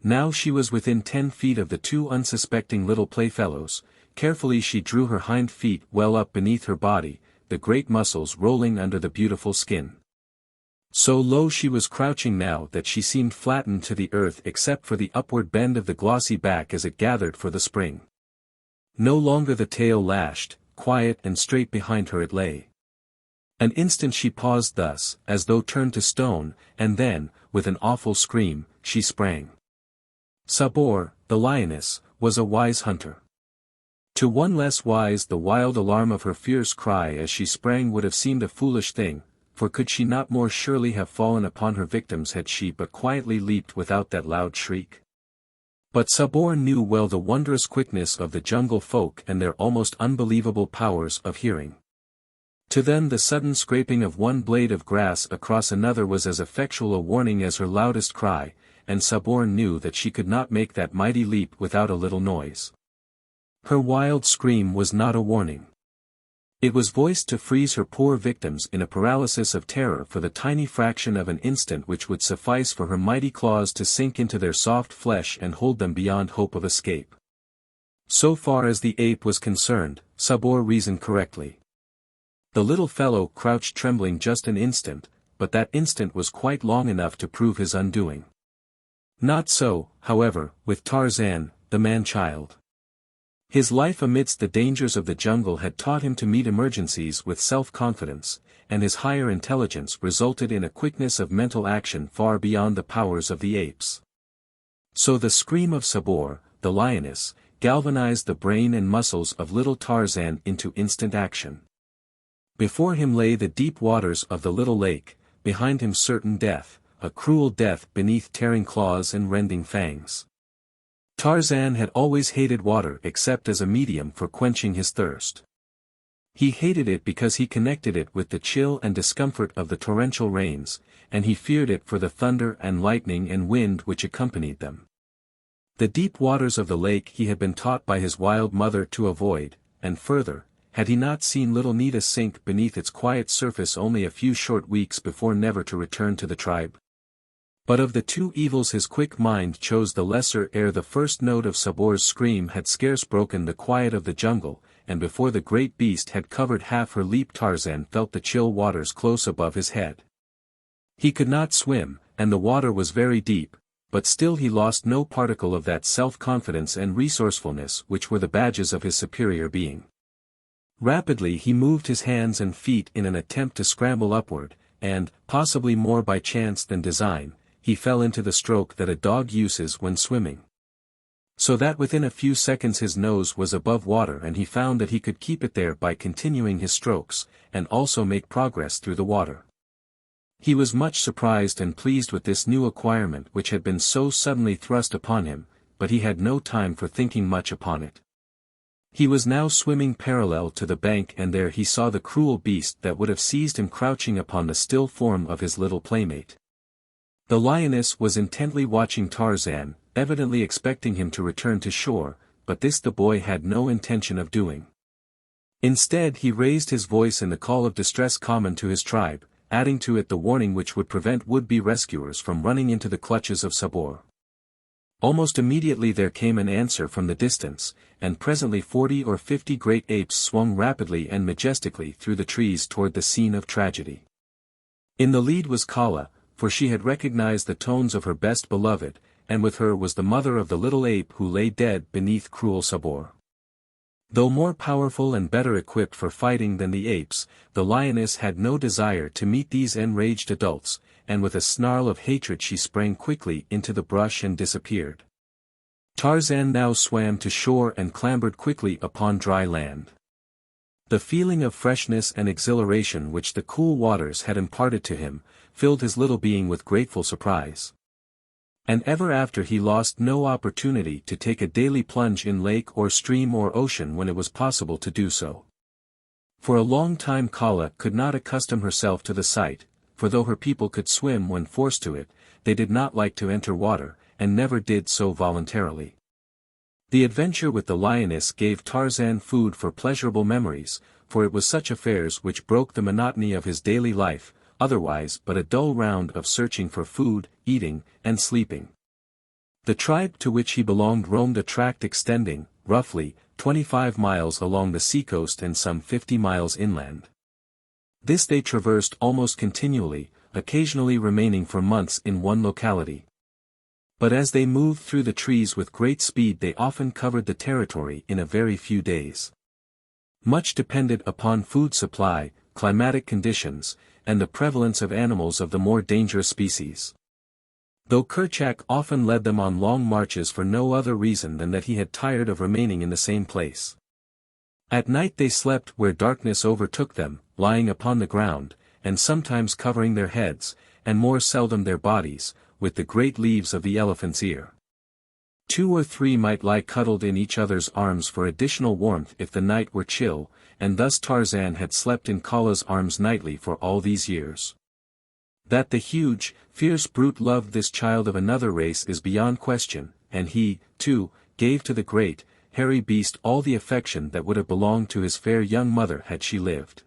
Now she was within 10 feet of the two unsuspecting little playfellows. Carefully she drew her hind feet well up beneath her body, the great muscles rolling under the beautiful skin. So low she was crouching now that she seemed flattened to the earth except for the upward bend of the glossy back as it gathered for the spring. No longer the tail lashed, quiet and straight behind her it lay. An instant she paused thus, as though turned to stone, and then, with an awful scream, she sprang. Sabor, the lioness, was a wise hunter. To one less wise the wild alarm of her fierce cry as she sprang would have seemed a foolish thing, for could she not more surely have fallen upon her victims had she but quietly leaped without that loud shriek? But Sabor knew well the wondrous quickness of the jungle folk and their almost unbelievable powers of hearing. To them the sudden scraping of one blade of grass across another was as effectual a warning as her loudest cry, and Sabor knew that she could not make that mighty leap without a little noise. Her wild scream was not a warning. It was voiced to freeze her poor victims in a paralysis of terror for the tiny fraction of an instant which would suffice for her mighty claws to sink into their soft flesh and hold them beyond hope of escape. So far as the ape was concerned, Sabor reasoned correctly. The little fellow crouched trembling just an instant, but that instant was quite long enough to prove his undoing. Not so, however, with Tarzan, the man-child. His life amidst the dangers of the jungle had taught him to meet emergencies with self-confidence, and his higher intelligence resulted in a quickness of mental action far beyond the powers of the apes. So the scream of Sabor, the lioness, galvanized the brain and muscles of little Tarzan into instant action. Before him lay the deep waters of the little lake, behind him certain death, a cruel death beneath tearing claws and rending fangs. Tarzan had always hated water except as a medium for quenching his thirst. He hated it because he connected it with the chill and discomfort of the torrential rains, and he feared it for the thunder and lightning and wind which accompanied them. The deep waters of the lake he had been taught by his wild mother to avoid, and further, had he not seen little Nita sink beneath its quiet surface only a few short weeks before never to return to the tribe? But of the two evils his quick mind chose the lesser ere the first note of Sabor's scream had scarce broken the quiet of the jungle, and before the great beast had covered half her leap Tarzan felt the chill waters close above his head. He could not swim, and the water was very deep, but still he lost no particle of that self-confidence and resourcefulness which were the badges of his superior being. Rapidly he moved his hands and feet in an attempt to scramble upward, and, possibly more by chance than design, he fell into the stroke that a dog uses when swimming. So that within a few seconds his nose was above water and he found that he could keep it there by continuing his strokes, and also make progress through the water. He was much surprised and pleased with this new acquirement which had been so suddenly thrust upon him, but he had no time for thinking much upon it. He was now swimming parallel to the bank and there he saw the cruel beast that would have seized him crouching upon the still form of his little playmate. The lioness was intently watching Tarzan, evidently expecting him to return to shore, but this the boy had no intention of doing. Instead he raised his voice in the call of distress common to his tribe, adding to it the warning which would prevent would-be rescuers from running into the clutches of Sabor. Almost immediately there came an answer from the distance, and presently 40 or 50 great apes swung rapidly and majestically through the trees toward the scene of tragedy. In the lead was Kala, for she had recognized the tones of her best beloved, and with her was the mother of the little ape who lay dead beneath cruel Sabor. Though more powerful and better equipped for fighting than the apes, the lioness had no desire to meet these enraged adults, and with a snarl of hatred she sprang quickly into the brush and disappeared. Tarzan now swam to shore and clambered quickly upon dry land. The feeling of freshness and exhilaration which the cool waters had imparted to him, filled his little being with grateful surprise. And ever after he lost no opportunity to take a daily plunge in lake or stream or ocean when it was possible to do so. For a long time Kala could not accustom herself to the sight, for though her people could swim when forced to it, they did not like to enter water, and never did so voluntarily. The adventure with the lioness gave Tarzan food for pleasurable memories, for it was such affairs which broke the monotony of his daily life, otherwise but a dull round of searching for food, eating, and sleeping. The tribe to which he belonged roamed a tract extending, roughly, 25 miles along the seacoast and some 50 miles inland. This they traversed almost continually, occasionally remaining for months in one locality. But as they moved through the trees with great speed they often covered the territory in a very few days. Much depended upon food supply, climatic conditions, and the prevalence of animals of the more dangerous species. Though Kerchak often led them on long marches for no other reason than that he had tired of remaining in the same place. At night they slept where darkness overtook them, lying upon the ground, and sometimes covering their heads, and more seldom their bodies, with the great leaves of the elephant's ear. 2 or 3 might lie cuddled in each other's arms for additional warmth if the night were chill, and thus Tarzan had slept in Kala's arms nightly for all these years. That the huge, fierce brute loved this child of another race is beyond question, and he, too, gave to the great, hairy beast all the affection that would have belonged to his fair young mother had she lived.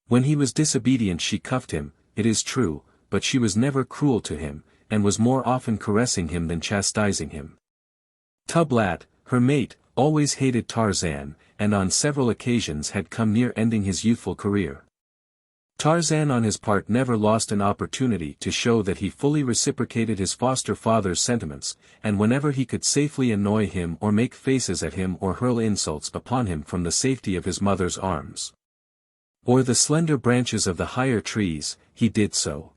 When he was disobedient she cuffed him, it is true, but she was never cruel to him, and was more often caressing him than chastising him. Tublat, her mate, always hated Tarzan, and on several occasions had come near ending his youthful career. Tarzan on his part never lost an opportunity to show that he fully reciprocated his foster father's sentiments, and whenever he could safely annoy him or make faces at him or hurl insults upon him from the safety of his mother's arms, or the slender branches of the higher trees, he did so.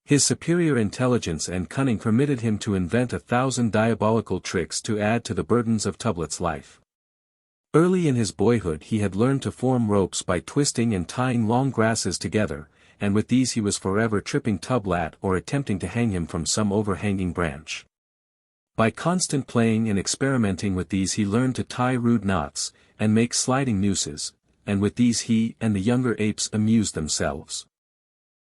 His superior intelligence and cunning permitted him to invent 1,000 diabolical tricks to add to the burdens of Tublat's life. Early in his boyhood he had learned to form ropes by twisting and tying long grasses together, and with these he was forever tripping Tublat or attempting to hang him from some overhanging branch. By constant playing and experimenting with these he learned to tie rude knots, and make sliding nooses, and with these he and the younger apes amused themselves.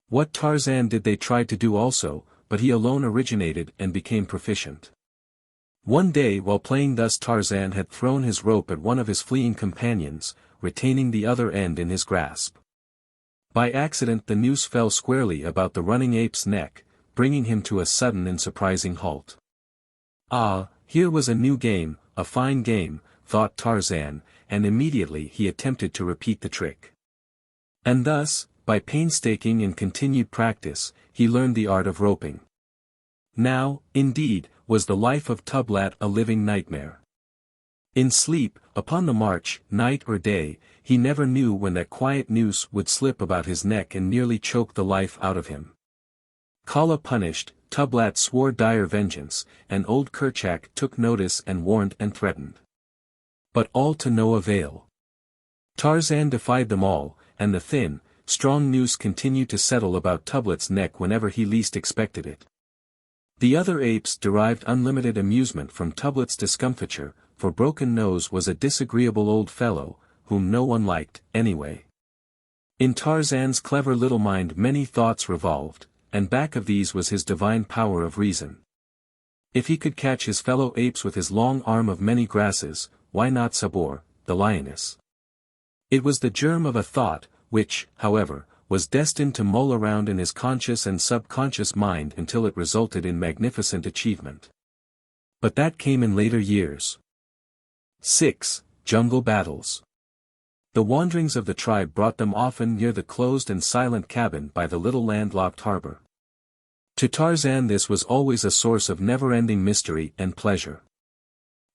What Tarzan did they tried to do also, but he alone originated and became proficient. One day while playing thus Tarzan had thrown his rope at one of his fleeing companions, retaining the other end in his grasp. By accident the noose fell squarely about the running ape's neck, bringing him to a sudden and surprising halt. Ah, here was a new game, a fine game, thought Tarzan, and immediately he attempted to repeat the trick. And thus, by painstaking and continued practice, he learned the art of roping. Now, indeed, was the life of Tublat a living nightmare. In sleep, upon the march, night or day, he never knew when that quiet noose would slip about his neck and nearly choke the life out of him. Kala punished, Tublat swore dire vengeance, and old Kerchak took notice and warned and threatened. But all to no avail. Tarzan defied them all, and the thin, strong noose continued to settle about Tublat's neck whenever he least expected it. The other apes derived unlimited amusement from Tublat's discomfiture, for Broken Nose was a disagreeable old fellow, whom no one liked, anyway. In Tarzan's clever little mind many thoughts revolved, and back of these was his divine power of reason. If he could catch his fellow apes with his long arm of many grasses, why not Sabor, the lioness? It was the germ of a thought, which, however, was destined to mull around in his conscious and subconscious mind until it resulted in magnificent achievement. But that came in later years. 6. Jungle battles. The wanderings of the tribe brought them often near the closed and silent cabin by the little landlocked harbor. To Tarzan this was always a source of never-ending mystery and pleasure.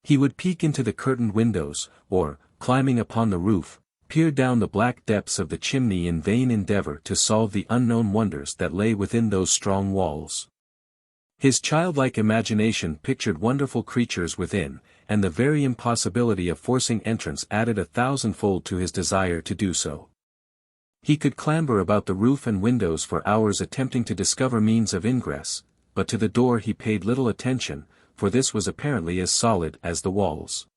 He would peek into the curtained windows, or, climbing upon the roof, peer down the black depths of the chimney in vain endeavor to solve the unknown wonders that lay within those strong walls. His childlike imagination pictured wonderful creatures within, and the very impossibility of forcing entrance added 1,000-fold to his desire to do so. He could clamber about the roof and windows for hours attempting to discover means of ingress, but to the door he paid little attention, for this was apparently as solid as the walls.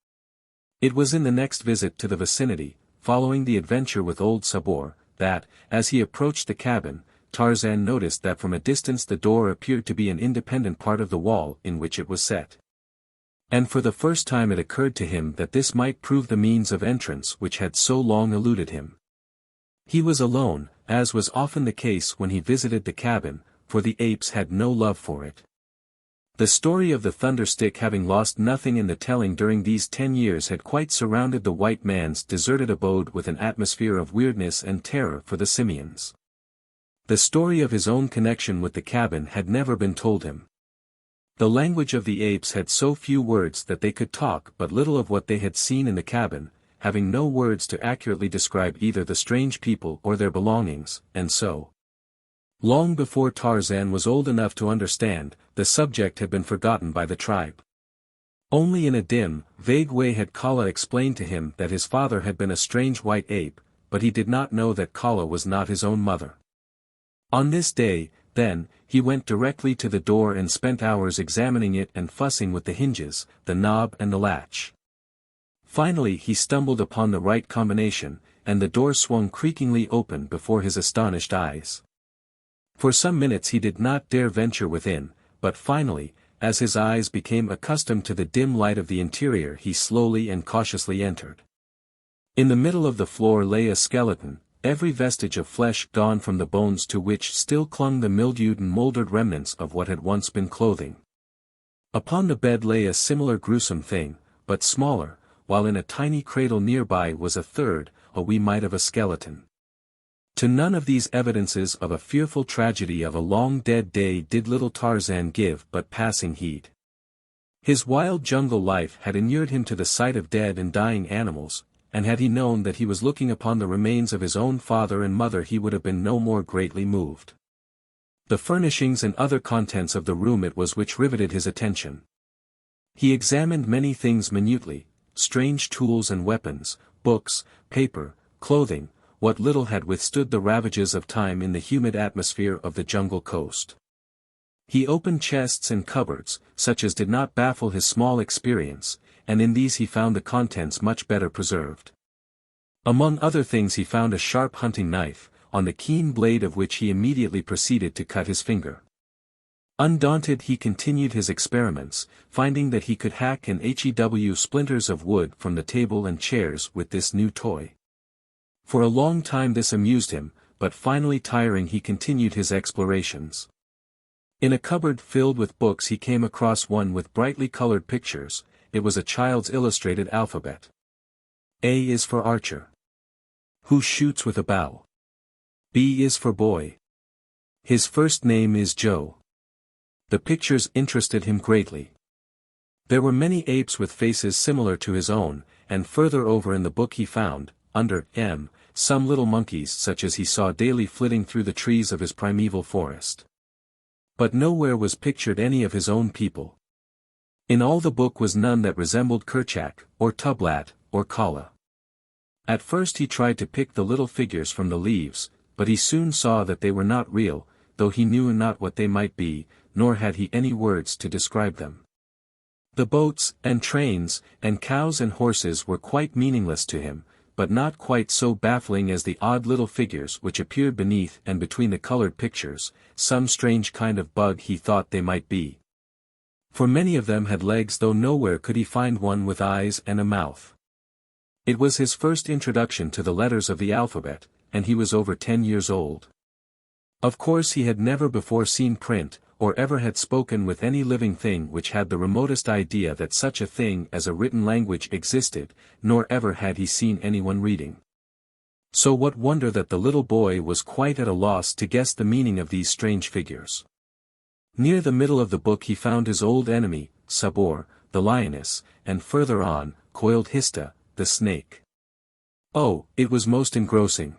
It was in the next visit to the vicinity, following the adventure with old Sabor, that, as he approached the cabin, Tarzan noticed that from a distance the door appeared to be an independent part of the wall in which it was set. And for the first time it occurred to him that this might prove the means of entrance which had so long eluded him. He was alone, as was often the case when he visited the cabin, for the apes had no love for it. The story of the thunderstick having lost nothing in the telling during these 10 years had quite surrounded the white man's deserted abode with an atmosphere of weirdness and terror for the simians. The story of his own connection with the cabin had never been told him. The language of the apes had so few words that they could talk but little of what they had seen in the cabin, having no words to accurately describe either the strange people or their belongings, and so. Long before Tarzan was old enough to understand, the subject had been forgotten by the tribe. Only in a dim, vague way had Kala explained to him that his father had been a strange white ape, but he did not know that Kala was not his own mother. On this day, then, he went directly to the door and spent hours examining it and fussing with the hinges, the knob and the latch. Finally he stumbled upon the right combination, and the door swung creakingly open before his astonished eyes. For some minutes he did not dare venture within, but finally, as his eyes became accustomed to the dim light of the interior he slowly and cautiously entered. In the middle of the floor lay a skeleton, every vestige of flesh gone from the bones to which still clung the mildewed and mouldered remnants of what had once been clothing. Upon the bed lay a similar gruesome thing, but smaller, while in a tiny cradle nearby was a third, a wee mite of a skeleton. To none of these evidences of a fearful tragedy of a long-dead day did little Tarzan give but passing heed. His wild jungle life had inured him to the sight of dead and dying animals, and had he known that he was looking upon the remains of his own father and mother he would have been no more greatly moved. The furnishings and other contents of the room it was which riveted his attention. He examined many things minutely, strange tools and weapons, books, paper, clothing, what little had withstood the ravages of time in the humid atmosphere of the jungle coast. He opened chests and cupboards, such as did not baffle his small experience, and in these he found the contents much better preserved. Among other things he found a sharp hunting knife, on the keen blade of which he immediately proceeded to cut his finger. Undaunted he continued his experiments, finding that he could hack and hew splinters of wood from the table and chairs with this new toy. For a long time this amused him, but finally tiring he continued his explorations. In a cupboard filled with books he came across one with brightly colored pictures. It was a child's illustrated alphabet. A is for archer, who shoots with a bow. B is for boy. His first name is Joe. The pictures interested him greatly. There were many apes with faces similar to his own, and further over in the book he found, under M, some little monkeys such as he saw daily flitting through the trees of his primeval forest. But nowhere was pictured any of his own people. In all the book was none that resembled Kerchak, or Tublat, or Kala. At first he tried to pick the little figures from the leaves, but he soon saw that they were not real, though he knew not what they might be, nor had he any words to describe them. The boats, and trains, and cows and horses were quite meaningless to him, but not quite so baffling as the odd little figures which appeared beneath and between the colored pictures, some strange kind of bug he thought they might be. For many of them had legs, though nowhere could he find one with eyes and a mouth. It was his first introduction to the letters of the alphabet, and he was over 10 years old. Of course he had never before seen print, or ever had spoken with any living thing which had the remotest idea that such a thing as a written language existed, nor ever had he seen anyone reading. So what wonder that the little boy was quite at a loss to guess the meaning of these strange figures. Near the middle of the book he found his old enemy, Sabor, the lioness, and further on, coiled Hista, the snake. Oh, it was most engrossing.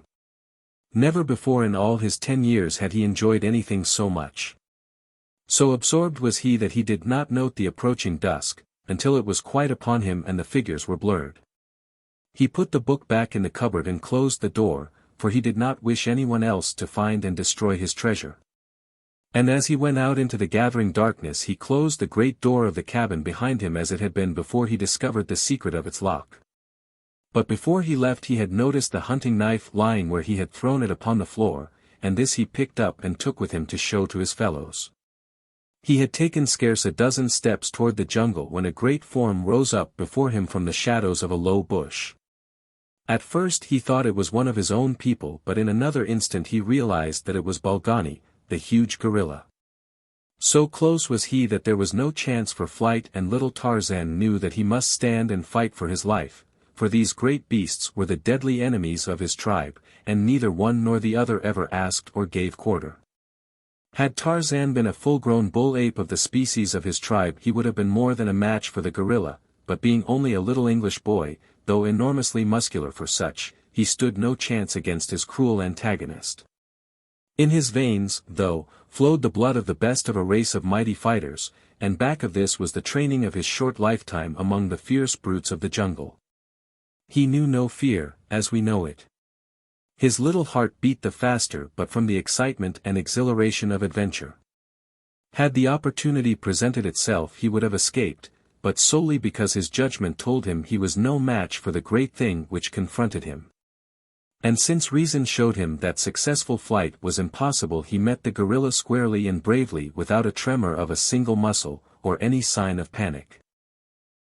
Never before in all his 10 years had he enjoyed anything so much. So absorbed was he that he did not note the approaching dusk, until it was quite upon him and the figures were blurred. He put the book back in the cupboard and closed the door, for he did not wish anyone else to find and destroy his treasure. And as he went out into the gathering darkness he closed the great door of the cabin behind him as it had been before he discovered the secret of its lock. But before he left he had noticed the hunting knife lying where he had thrown it upon the floor, and this he picked up and took with him to show to his fellows. He had taken scarce a dozen steps toward the jungle when a great form rose up before him from the shadows of a low bush. At first he thought it was one of his own people, but in another instant he realized that it was Balgani, the huge gorilla. So close was he that there was no chance for flight, and little Tarzan knew that he must stand and fight for his life, for these great beasts were the deadly enemies of his tribe, and neither one nor the other ever asked or gave quarter. Had Tarzan been a full-grown bull ape of the species of his tribe he would have been more than a match for the gorilla, but being only a little English boy, though enormously muscular for such, he stood no chance against his cruel antagonist. In his veins, though, flowed the blood of the best of a race of mighty fighters, and back of this was the training of his short lifetime among the fierce brutes of the jungle. He knew no fear, as we know it. His little heart beat the faster but from the excitement and exhilaration of adventure. Had the opportunity presented itself he would have escaped, but solely because his judgment told him he was no match for the great thing which confronted him. And since reason showed him that successful flight was impossible he met the gorilla squarely and bravely without a tremor of a single muscle, or any sign of panic.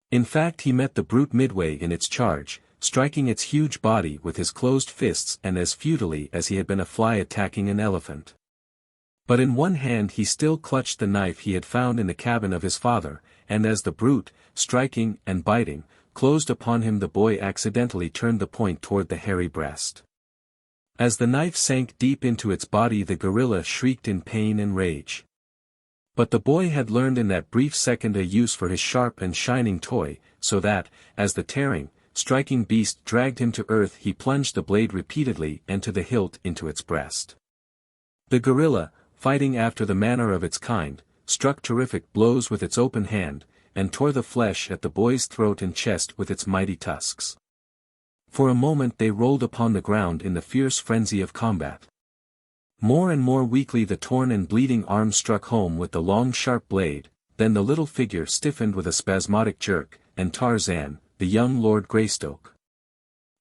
In fact he met the brute midway in its charge, striking its huge body with his closed fists and as futilely as he had been a fly attacking an elephant. But in one hand he still clutched the knife he had found in the cabin of his father, and as the brute, striking and biting, closed upon him the boy accidentally turned the point toward the hairy breast. As the knife sank deep into its body the gorilla shrieked in pain and rage. But the boy had learned in that brief second a use for his sharp and shining toy, so that, as the tearing, striking beast dragged him to earth he plunged the blade repeatedly and to the hilt into its breast. The gorilla, fighting after the manner of its kind, struck terrific blows with its open hand, and tore the flesh at the boy's throat and chest with its mighty tusks. For a moment they rolled upon the ground in the fierce frenzy of combat. More and more weakly the torn and bleeding arm struck home with the long sharp blade, then the little figure stiffened with a spasmodic jerk, and Tarzan, the young Lord Greystoke,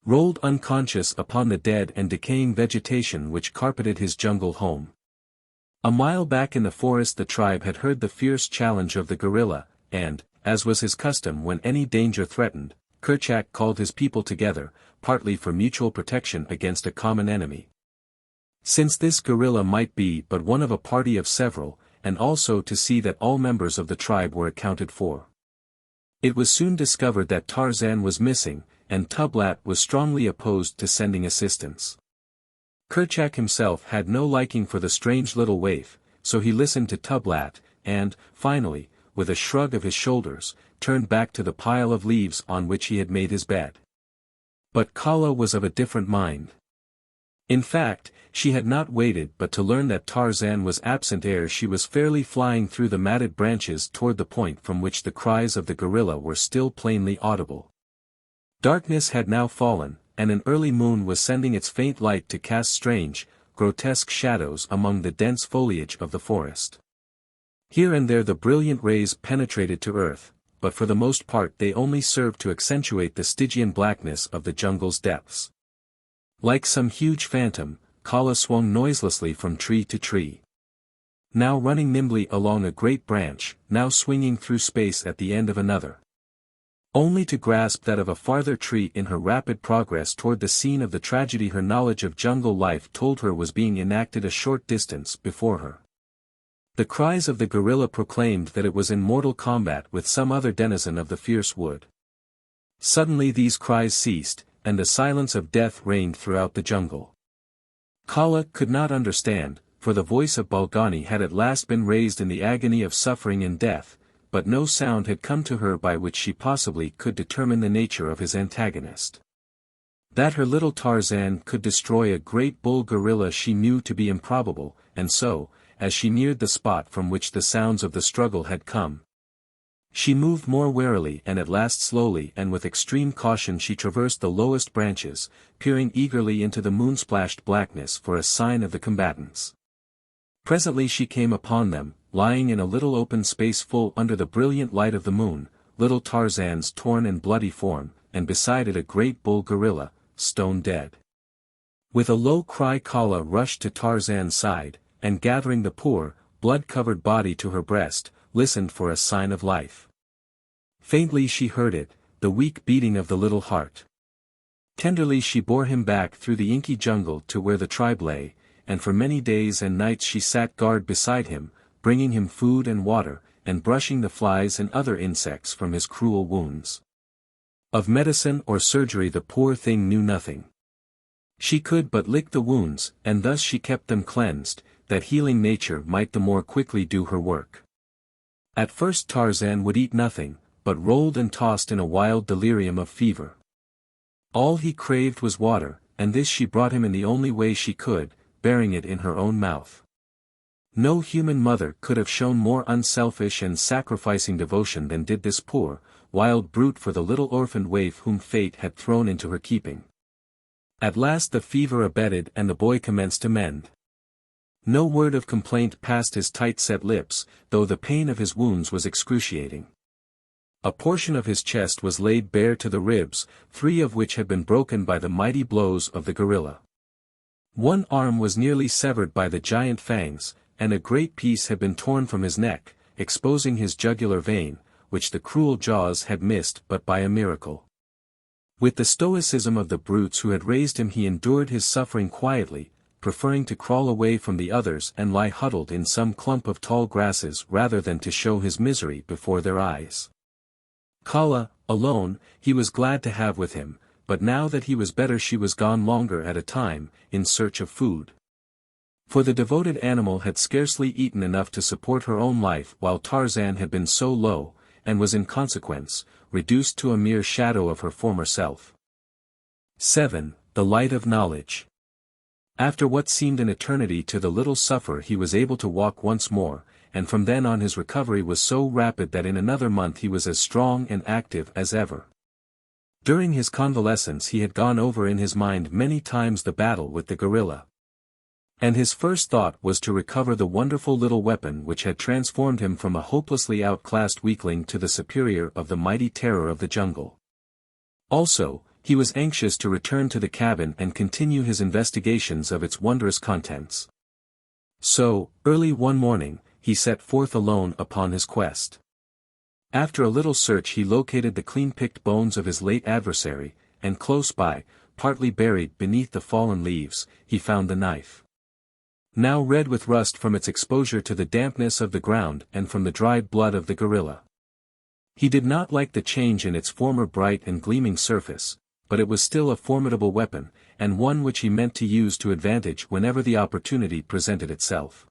rolled unconscious upon the dead and decaying vegetation which carpeted his jungle home. A mile back in the forest the tribe had heard the fierce challenge of the gorilla, and, as was his custom when any danger threatened, Kerchak called his people together, partly for mutual protection against a common enemy. Since this gorilla might be but one of a party of several, and also to see that all members of the tribe were accounted for. It was soon discovered that Tarzan was missing, and Tublat was strongly opposed to sending assistance. Kerchak himself had no liking for the strange little waif, so he listened to Tublat, and, finally, with a shrug of his shoulders, turned back to the pile of leaves on which he had made his bed. But Kala was of a different mind. In fact, she had not waited but to learn that Tarzan was absent ere she was fairly flying through the matted branches toward the point from which the cries of the gorilla were still plainly audible. Darkness had now fallen, and an early moon was sending its faint light to cast strange, grotesque shadows among the dense foliage of the forest. Here and there the brilliant rays penetrated to earth, but for the most part they only served to accentuate the Stygian blackness of the jungle's depths. Like some huge phantom, Kala swung noiselessly from tree to tree. Now running nimbly along a great branch, now swinging through space at the end of another. Only to grasp that of a farther tree in her rapid progress toward the scene of the tragedy her knowledge of jungle life told her was being enacted a short distance before her. The cries of the gorilla proclaimed that it was in mortal combat with some other denizen of the fierce wood. Suddenly these cries ceased, and the silence of death reigned throughout the jungle. Kala could not understand, for the voice of Balgani had at last been raised in the agony of suffering and death, but no sound had come to her by which she possibly could determine the nature of his antagonist. That her little Tarzan could destroy a great bull gorilla she knew to be improbable, and so, as she neared the spot from which the sounds of the struggle had come, she moved more warily and at last slowly and with extreme caution she traversed the lowest branches, peering eagerly into the moon-splashed blackness for a sign of the combatants. Presently she came upon them, lying in a little open space full under the brilliant light of the moon, little Tarzan's torn and bloody form, and beside it a great bull gorilla, stone dead. With a low cry Kala rushed to Tarzan's side, and gathering the poor, blood-covered body to her breast, listened for a sign of life. Faintly she heard it, the weak beating of the little heart. Tenderly she bore him back through the inky jungle to where the tribe lay, and for many days and nights she sat guard beside him, bringing him food and water, and brushing the flies and other insects from his cruel wounds. Of medicine or surgery the poor thing knew nothing. She could but lick the wounds, and thus she kept them cleansed, that healing nature might the more quickly do her work. At first Tarzan would eat nothing, but rolled and tossed in a wild delirium of fever. All he craved was water, and this she brought him in the only way she could, bearing it in her own mouth. No human mother could have shown more unselfish and sacrificing devotion than did this poor, wild brute for the little orphaned waif whom fate had thrown into her keeping. At last the fever abated and the boy commenced to mend. No word of complaint passed his tight-set lips, though the pain of his wounds was excruciating. A portion of his chest was laid bare to the ribs, 3 of which had been broken by the mighty blows of the gorilla. One arm was nearly severed by the giant fangs, and a great piece had been torn from his neck, exposing his jugular vein, which the cruel jaws had missed but by a miracle. With the stoicism of the brutes who had raised him he endured his suffering quietly, preferring to crawl away from the others and lie huddled in some clump of tall grasses rather than to show his misery before their eyes. Kala, alone, he was glad to have with him, but now that he was better she was gone longer at a time, in search of food. For the devoted animal had scarcely eaten enough to support her own life while Tarzan had been so low, and was in consequence, reduced to a mere shadow of her former self. 7. The Light of Knowledge. After what seemed an eternity to the little sufferer he was able to walk once more, and from then on his recovery was so rapid that in another month he was as strong and active as ever. During his convalescence he had gone over in his mind many times the battle with the gorilla. And his first thought was to recover the wonderful little weapon which had transformed him from a hopelessly outclassed weakling to the superior of the mighty terror of the jungle. Also, he was anxious to return to the cabin and continue his investigations of its wondrous contents. So, early one morning, he set forth alone upon his quest. After a little search he located the clean-picked bones of his late adversary, and close by, partly buried beneath the fallen leaves, he found the knife. Now red with rust from its exposure to the dampness of the ground and from the dried blood of the gorilla. He did not like the change in its former bright and gleaming surface, but it was still a formidable weapon, and one which he meant to use to advantage whenever the opportunity presented itself.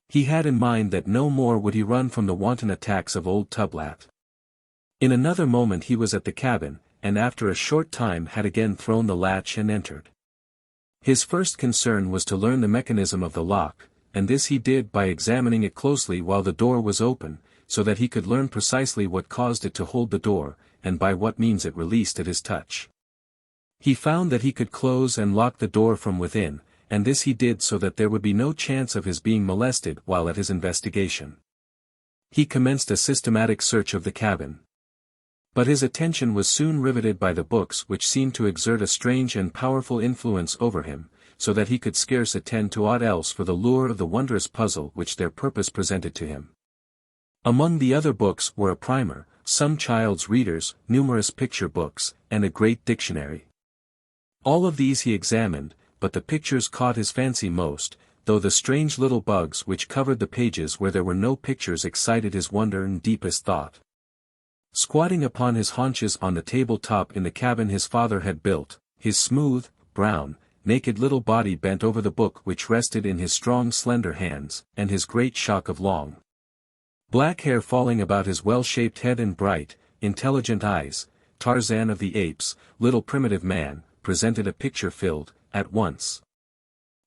He had in mind that no more would he run from the wanton attacks of old Tublat. In another moment he was at the cabin, and after a short time had again thrown the latch and entered. His first concern was to learn the mechanism of the lock, and this he did by examining it closely while the door was open, so that he could learn precisely what caused it to hold the door, and by what means it released at his touch. He found that he could close and lock the door from within, and this he did so that there would be no chance of his being molested while at his investigation. He commenced a systematic search of the cabin. But his attention was soon riveted by the books which seemed to exert a strange and powerful influence over him, so that he could scarce attend to aught else for the lure of the wondrous puzzle which their purpose presented to him. Among the other books were a primer, some child's readers, numerous picture books, and a great dictionary. All of these he examined, but the pictures caught his fancy most, though the strange little bugs which covered the pages where there were no pictures excited his wonder and deepest thought. Squatting upon his haunches on the table-top in the cabin his father had built, his smooth, brown, naked little body bent over the book which rested in his strong slender hands, and his great shock of long black hair falling about his well-shaped head and bright, intelligent eyes, Tarzan of the Apes, little primitive man, presented a picture filled, at once,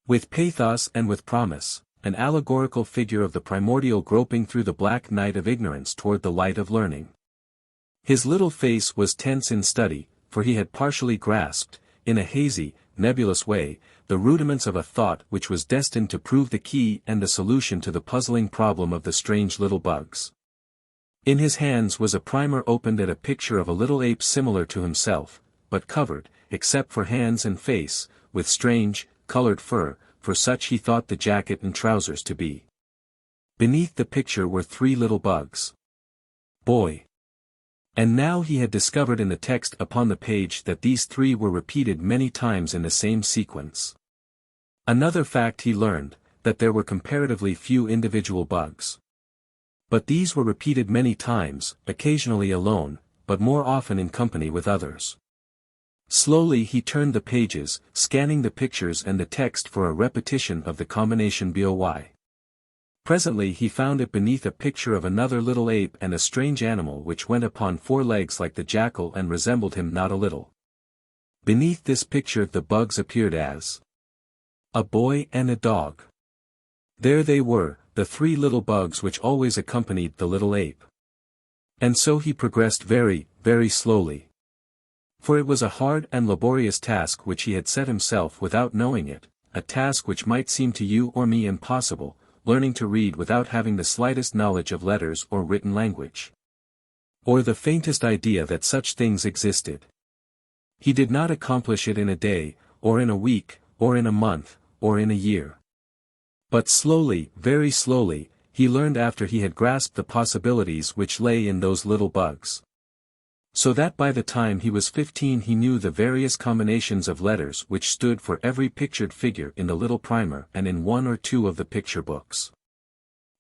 with pathos and with promise, an allegorical figure of the primordial groping through the black night of ignorance toward the light of learning. His little face was tense in study, for he had partially grasped, in a hazy, nebulous way, the rudiments of a thought which was destined to prove the key and the solution to the puzzling problem of the strange little bugs. In his hands was a primer opened at a picture of a little ape similar to himself, but covered, except for hands and face, with strange, colored fur, for such he thought the jacket and trousers to be. Beneath the picture were 3 little bugs. Boy. And now he had discovered in the text upon the page that these 3 were repeated many times in the same sequence. Another fact he learned, that there were comparatively few individual bugs. But these were repeated many times, occasionally alone, but more often in company with others. Slowly he turned the pages, scanning the pictures and the text for a repetition of the combination BOY. Presently he found it beneath a picture of another little ape and a strange animal which went upon 4 legs like the jackal and resembled him not a little. Beneath this picture the bugs appeared as a boy and a dog. There they were, the 3 little bugs which always accompanied the little ape. And so he progressed very, very slowly. For it was a hard and laborious task which he had set himself without knowing it, a task which might seem to you or me impossible, learning to read without having the slightest knowledge of letters or written language, or the faintest idea that such things existed. He did not accomplish it in a day, or in a week, or in a month, or in a year. But slowly, very slowly, he learned after he had grasped the possibilities which lay in those little bugs. So that by the time he was 15 he knew the various combinations of letters which stood for every pictured figure in the little primer and in 1 or 2 of the picture books.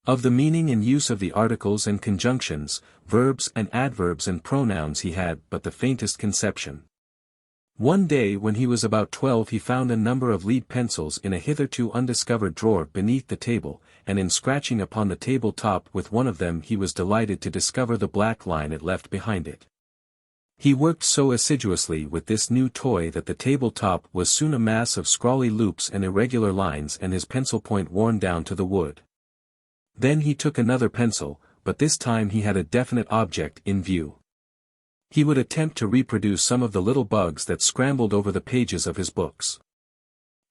Of the meaning and use of the articles and conjunctions, verbs and adverbs and pronouns he had but the faintest conception. One day when he was about 12 he found a number of lead pencils in a hitherto undiscovered drawer beneath the table, and in scratching upon the table top with one of them he was delighted to discover the black line it left behind it. He worked so assiduously with this new toy that the tabletop was soon a mass of scrawly loops and irregular lines and his pencil point worn down to the wood. Then he took another pencil, but this time he had a definite object in view. He would attempt to reproduce some of the little bugs that scrambled over the pages of his books.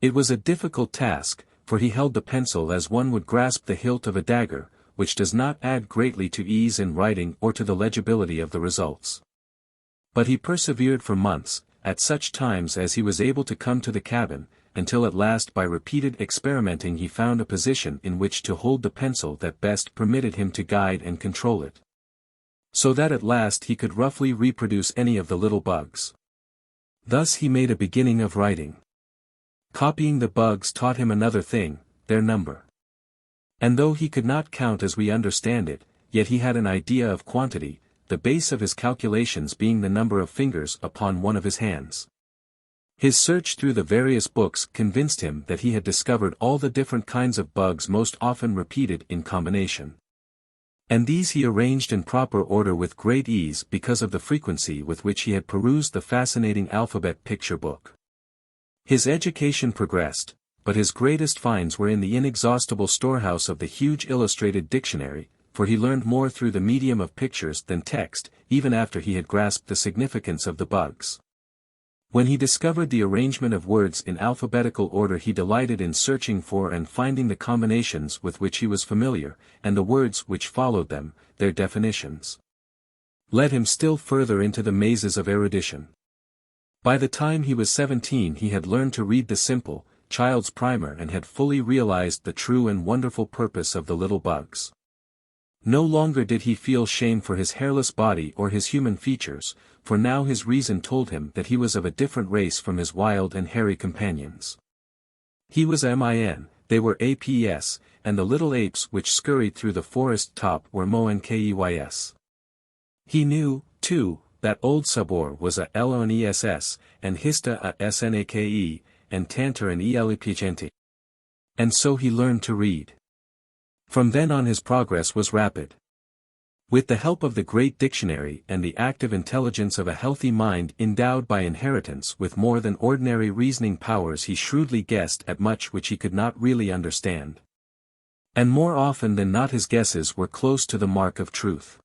It was a difficult task, for he held the pencil as one would grasp the hilt of a dagger, which does not add greatly to ease in writing or to the legibility of the results. But he persevered for months, at such times as he was able to come to the cabin, until at last by repeated experimenting he found a position in which to hold the pencil that best permitted him to guide and control it. So that at last he could roughly reproduce any of the little bugs. Thus he made a beginning of writing. Copying the bugs taught him another thing, their number. And though he could not count as we understand it, yet he had an idea of quantity, the base of his calculations being the number of fingers upon one of his hands. His search through the various books convinced him that he had discovered all the different kinds of bugs most often repeated in combination. And these he arranged in proper order with great ease because of the frequency with which he had perused the fascinating alphabet picture book. His education progressed, but his greatest finds were in the inexhaustible storehouse of the huge illustrated dictionary, for he learned more through the medium of pictures than text, even after he had grasped the significance of the bugs. When he discovered the arrangement of words in alphabetical order he delighted in searching for and finding the combinations with which he was familiar, and the words which followed them, their definitions. led him still further into the mazes of erudition. By the time he was 17 he had learned to read the simple, child's primer and had fully realized the true and wonderful purpose of the little bugs. No longer did he feel shame for his hairless body or his human features, for now his reason told him that he was of a different race from his wild and hairy companions. He was min, they were apes, and the little apes which scurried through the forest top were monkeys. He knew, too, that old Sabor was a loness, and Hista a snake, and Tantor an elipigente. And so he learned to read. From then on his progress was rapid. With the help of the great dictionary and the active intelligence of a healthy mind endowed by inheritance with more than ordinary reasoning powers, he shrewdly guessed at much which he could not really understand. And more often than not his guesses were close to the mark of truth.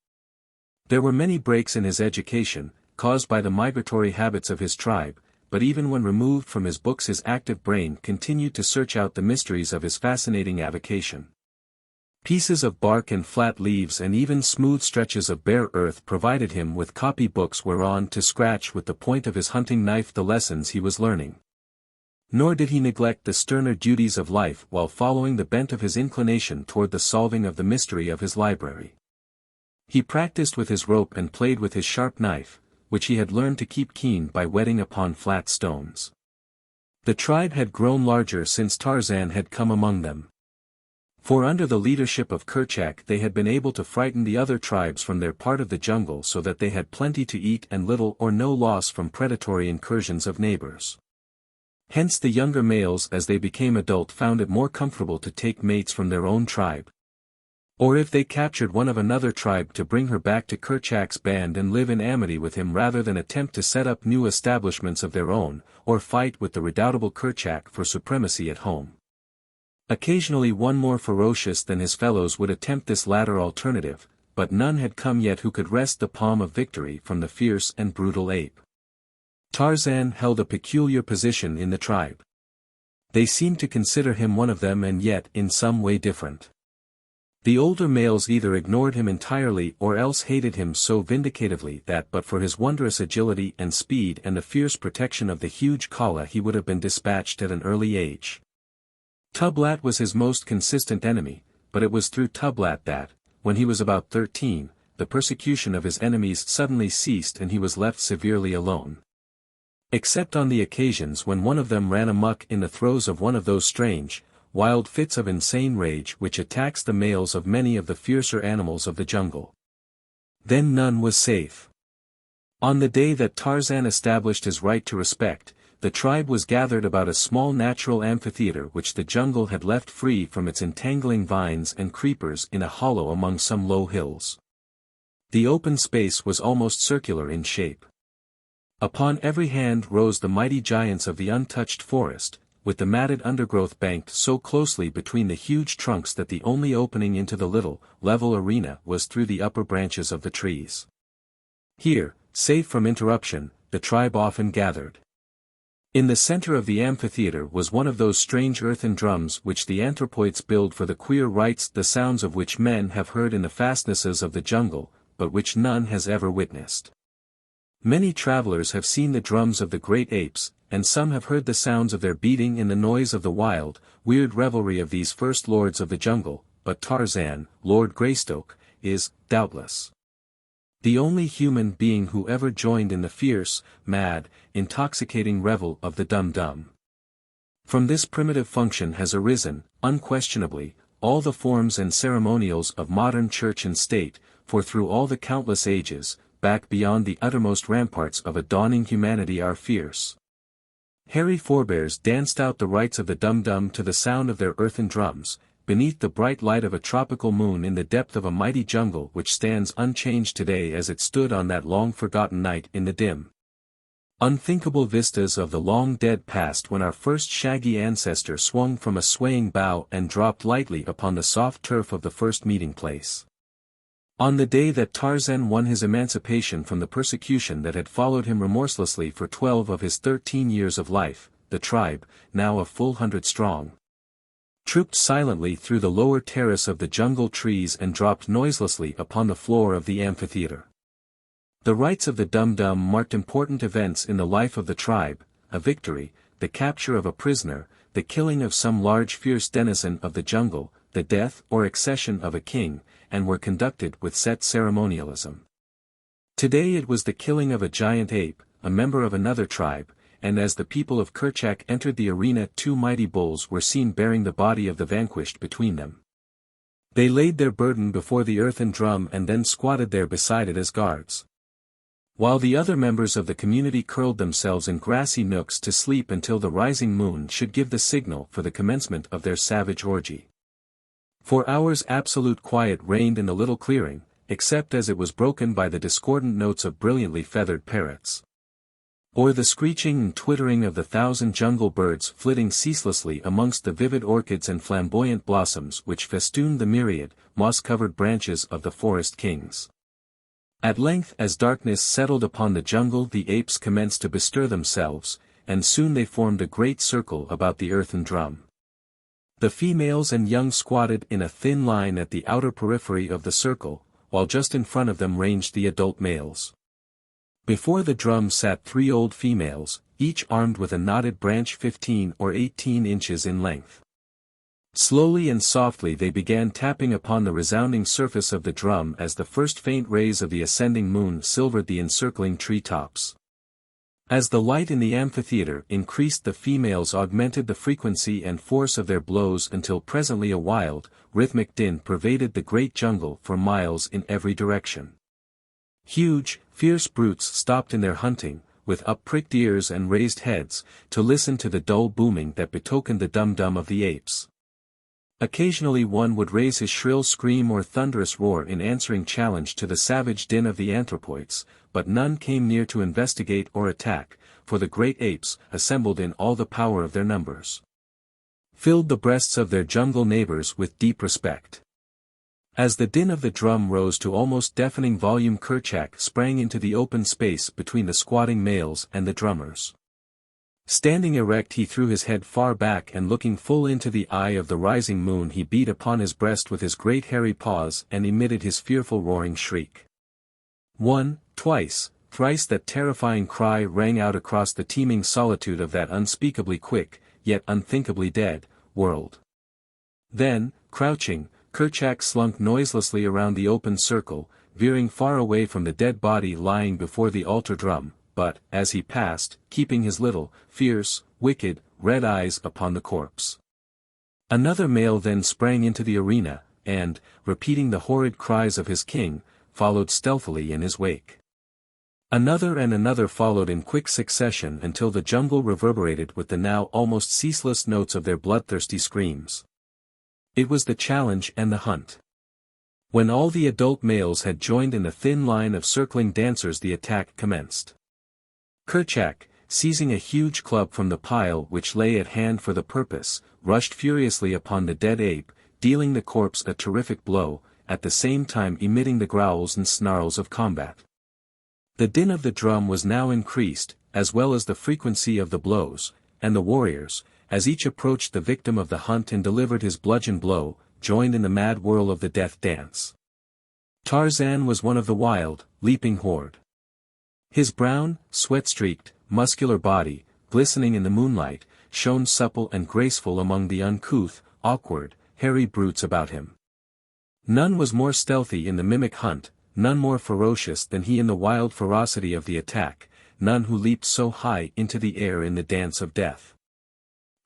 There were many breaks in his education, caused by the migratory habits of his tribe, but even when removed from his books his active brain continued to search out the mysteries of his fascinating avocation. Pieces of bark and flat leaves and even smooth stretches of bare earth provided him with copy books whereon to scratch with the point of his hunting knife the lessons he was learning. Nor did he neglect the sterner duties of life while following the bent of his inclination toward the solving of the mystery of his library. He practiced with his rope and played with his sharp knife, which he had learned to keep keen by whetting upon flat stones. The tribe had grown larger since Tarzan had come among them. For under the leadership of Kerchak they had been able to frighten the other tribes from their part of the jungle so that they had plenty to eat and little or no loss from predatory incursions of neighbors. Hence the younger males as they became adult found it more comfortable to take mates from their own tribe. Or if they captured one of another tribe to bring her back to Kerchak's band and live in amity with him rather than attempt to set up new establishments of their own, or fight with the redoubtable Kerchak for supremacy at home. Occasionally one more ferocious than his fellows would attempt this latter alternative, but none had come yet who could wrest the palm of victory from the fierce and brutal ape. Tarzan held a peculiar position in the tribe. They seemed to consider him one of them and yet in some way different. The older males either ignored him entirely or else hated him so vindictively that but for his wondrous agility and speed and the fierce protection of the huge kala he would have been dispatched at an early age. Tublat was his most consistent enemy, but it was through Tublat that, when he was about 13, the persecution of his enemies suddenly ceased and he was left severely alone. Except on the occasions when one of them ran amuck in the throes of one of those strange, wild fits of insane rage which attacks the males of many of the fiercer animals of the jungle. Then none was safe. On the day that Tarzan established his right to respect, the tribe was gathered about a small natural amphitheater which the jungle had left free from its entangling vines and creepers in a hollow among some low hills. The open space was almost circular in shape. Upon every hand rose the mighty giants of the untouched forest, with the matted undergrowth banked so closely between the huge trunks that the only opening into the little, level arena was through the upper branches of the trees. Here, safe from interruption, the tribe often gathered. In the center of the amphitheater was one of those strange earthen drums which the anthropoids build for the queer rites, the sounds of which men have heard in the fastnesses of the jungle, but which none has ever witnessed. Many travelers have seen the drums of the great apes, and some have heard the sounds of their beating in the noise of the wild, weird revelry of these first lords of the jungle, but Tarzan, Lord Greystoke, is, doubtless, the only human being who ever joined in the fierce, mad, intoxicating revel of the dum-dum. From this primitive function has arisen, unquestionably, all the forms and ceremonials of modern church and state, for through all the countless ages, back beyond the uttermost ramparts of a dawning humanity our fierce, hairy forebears danced out the rites of the dum-dum to the sound of their earthen drums, beneath the bright light of a tropical moon in the depth of a mighty jungle which stands unchanged today as it stood on that long-forgotten night in the dim, unthinkable vistas of the long-dead past when our first shaggy ancestor swung from a swaying bough and dropped lightly upon the soft turf of the first meeting-place. On the day that Tarzan won his emancipation from the persecution that had followed him remorselessly for 12 of his 13 years of life, the tribe, now a full 100 strong, trooped silently through the lower terrace of the jungle trees and dropped noiselessly upon the floor of the amphitheater. The rites of the dum-dum marked important events in the life of the tribe, a victory, the capture of a prisoner, the killing of some large fierce denizen of the jungle, the death or accession of a king, and were conducted with set ceremonialism. Today it was the killing of a giant ape, a member of another tribe, and as the people of Kerchak entered the arena, two mighty bulls were seen bearing the body of the vanquished between them. They laid their burden before the earthen drum and then squatted there beside it as guards. While the other members of the community curled themselves in grassy nooks to sleep until the rising moon should give the signal for the commencement of their savage orgy. For hours absolute quiet reigned in the little clearing, except as it was broken by the discordant notes of brilliantly feathered parrots, or the screeching and twittering of the thousand jungle birds flitting ceaselessly amongst the vivid orchids and flamboyant blossoms which festooned the myriad, moss-covered branches of the forest kings. At length, as darkness settled upon the jungle, the apes commenced to bestir themselves, and soon they formed a great circle about the earthen drum. The females and young squatted in a thin line at the outer periphery of the circle, while just in front of them ranged the adult males. Before the drum sat 3 old females, each armed with a knotted branch 15 or 18 inches in length. Slowly and softly they began tapping upon the resounding surface of the drum as the first faint rays of the ascending moon silvered the encircling tree tops. As the light in the amphitheater increased, the females augmented the frequency and force of their blows until presently a wild, rhythmic din pervaded the great jungle for miles in every direction. Huge, fierce brutes stopped in their hunting, with up-pricked ears and raised heads, to listen to the dull booming that betokened the dum-dum of the apes. Occasionally one would raise his shrill scream or thunderous roar in answering challenge to the savage din of the anthropoids, but none came near to investigate or attack, for the great apes, assembled in all the power of their numbers, filled the breasts of their jungle neighbors with deep respect. As the din of the drum rose to almost deafening volume, Kerchak sprang into the open space between the squatting males and the drummers. Standing erect, he threw his head far back, and looking full into the eye of the rising moon, he beat upon his breast with his great hairy paws and emitted his fearful roaring shriek. Once, twice, thrice that terrifying cry rang out across the teeming solitude of that unspeakably quick, yet unthinkably dead, world. Then, crouching, Kerchak slunk noiselessly around the open circle, veering far away from the dead body lying before the altar drum, but, as he passed, keeping his little, fierce, wicked, red eyes upon the corpse. Another male then sprang into the arena, and, repeating the horrid cries of his king, followed stealthily in his wake. Another and another followed in quick succession until the jungle reverberated with the now almost ceaseless notes of their bloodthirsty screams. It was the challenge and the hunt. When all the adult males had joined in the thin line of circling dancers, the attack commenced. Kerchak, seizing a huge club from the pile which lay at hand for the purpose, rushed furiously upon the dead ape, dealing the corpse a terrific blow, at the same time emitting the growls and snarls of combat. The din of the drum was now increased, as well as the frequency of the blows, and the warriors, as each approached the victim of the hunt and delivered his bludgeon blow, joined in the mad whirl of the death dance. Tarzan was one of the wild, leaping horde. His brown, sweat-streaked, muscular body, glistening in the moonlight, shone supple and graceful among the uncouth, awkward, hairy brutes about him. None was more stealthy in the mimic hunt, none more ferocious than he in the wild ferocity of the attack, none who leaped so high into the air in the dance of death.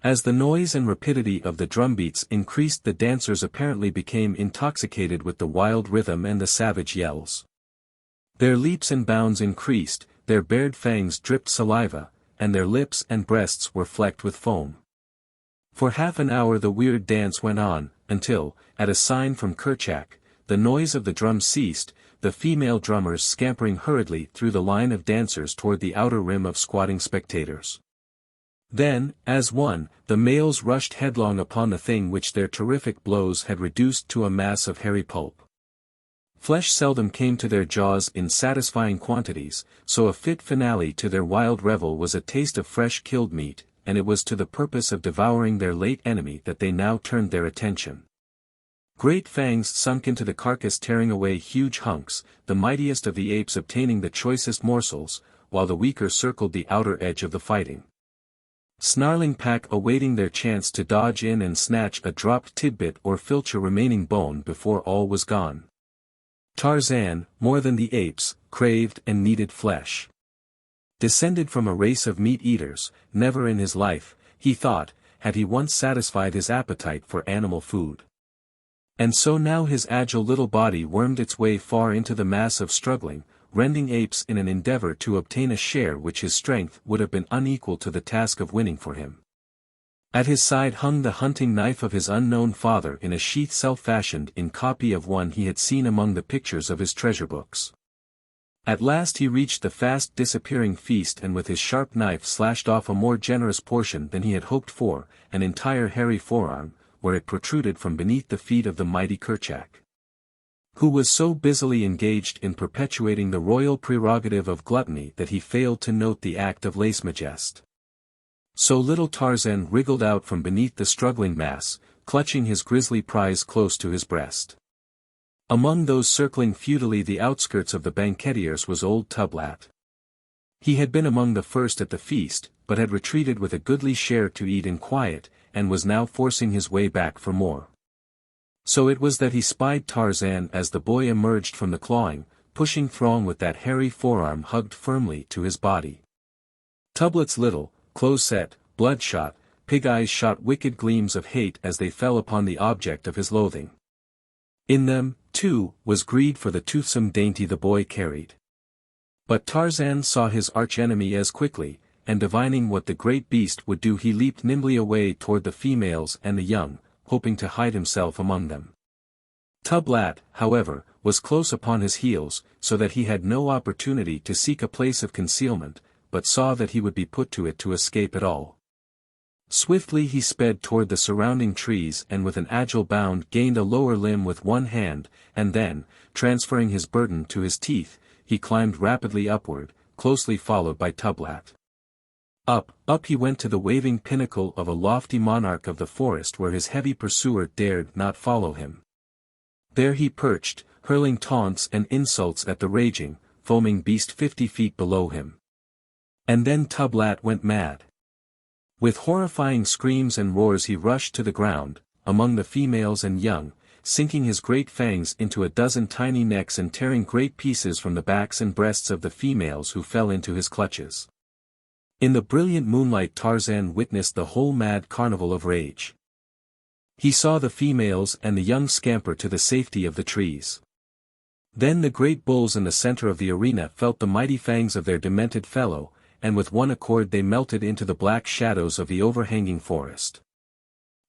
As the noise and rapidity of the drumbeats increased, the dancers apparently became intoxicated with the wild rhythm and the savage yells. Their leaps and bounds increased, their bared fangs dripped saliva, and their lips and breasts were flecked with foam. For half an hour the weird dance went on, until, at a sign from Kerchak, the noise of the drum ceased, the female drummers scampering hurriedly through the line of dancers toward the outer rim of squatting spectators. Then, as one, the males rushed headlong upon the thing which their terrific blows had reduced to a mass of hairy pulp. Flesh seldom came to their jaws in satisfying quantities, so a fit finale to their wild revel was a taste of fresh killed meat, and it was to the purpose of devouring their late enemy that they now turned their attention. Great fangs sunk into the carcass, tearing away huge hunks, the mightiest of the apes obtaining the choicest morsels, while the weaker circled the outer edge of the fighting. Snarling pack awaiting their chance to dodge in and snatch a dropped tidbit or filch a remaining bone before all was gone. Tarzan, more than the apes, craved and needed flesh. Descended from a race of meat-eaters, never in his life, he thought, had he once satisfied his appetite for animal food. And so now his agile little body wormed its way far into the mass of struggling, rending apes in an endeavor to obtain a share which his strength would have been unequal to the task of winning for him. At his side hung the hunting knife of his unknown father in a sheath self-fashioned in copy of one he had seen among the pictures of his treasure books. At last he reached the fast disappearing feast, and with his sharp knife slashed off a more generous portion than he had hoped for, an entire hairy forearm, where it protruded from beneath the feet of the mighty Kerchak, who was so busily engaged in perpetuating the royal prerogative of gluttony that he failed to note the act of lèse-majesté. So little Tarzan wriggled out from beneath the struggling mass, clutching his grisly prize close to his breast. Among those circling futilely the outskirts of the banquetiers was old Tublat. He had been among the first at the feast, but had retreated with a goodly share to eat in quiet, and was now forcing his way back for more. So it was that he spied Tarzan as the boy emerged from the clawing, pushing throng with that hairy forearm hugged firmly to his body. Tublat's little, close-set, bloodshot, pig eyes shot wicked gleams of hate as they fell upon the object of his loathing. In them, too, was greed for the toothsome dainty the boy carried. But Tarzan saw his archenemy as quickly, and divining what the great beast would do, he leaped nimbly away toward the females and the young, hoping to hide himself among them. Tublat, however, was close upon his heels, so that he had no opportunity to seek a place of concealment, but saw that he would be put to it to escape at all. Swiftly he sped toward the surrounding trees, and with an agile bound gained a lower limb with one hand, and then, transferring his burden to his teeth, he climbed rapidly upward, closely followed by Tublat. Up he went to the waving pinnacle of a lofty monarch of the forest where his heavy pursuer dared not follow him. There he perched, hurling taunts and insults at the raging, foaming beast 50 feet below him. And then Tublat went mad. With horrifying screams and roars he rushed to the ground, among the females and young, sinking his great fangs into a dozen tiny necks and tearing great pieces from the backs and breasts of the females who fell into his clutches. In the brilliant moonlight Tarzan witnessed the whole mad carnival of rage. He saw the females and the young scamper to the safety of the trees. Then the great bulls in the center of the arena felt the mighty fangs of their demented fellow, and with one accord they melted into the black shadows of the overhanging forest.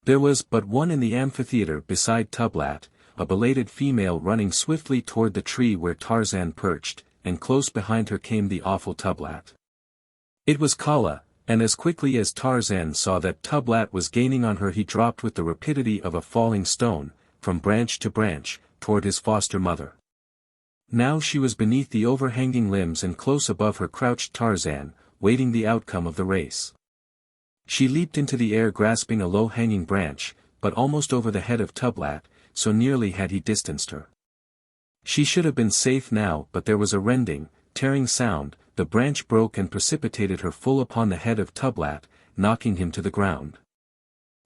There was but one in the amphitheater beside Tublat, a belated female running swiftly toward the tree where Tarzan perched, and close behind her came the awful Tublat. It was Kala, and as quickly as Tarzan saw that Tublat was gaining on her he dropped with the rapidity of a falling stone, from branch to branch, toward his foster mother. Now she was beneath the overhanging limbs and close above her crouched Tarzan, waiting the outcome of the race. She leaped into the air grasping a low-hanging branch, but almost over the head of Tublat, so nearly had he distanced her. She should have been safe now, but there was a rending, tearing sound, the branch broke and precipitated her full upon the head of Tublat, knocking him to the ground.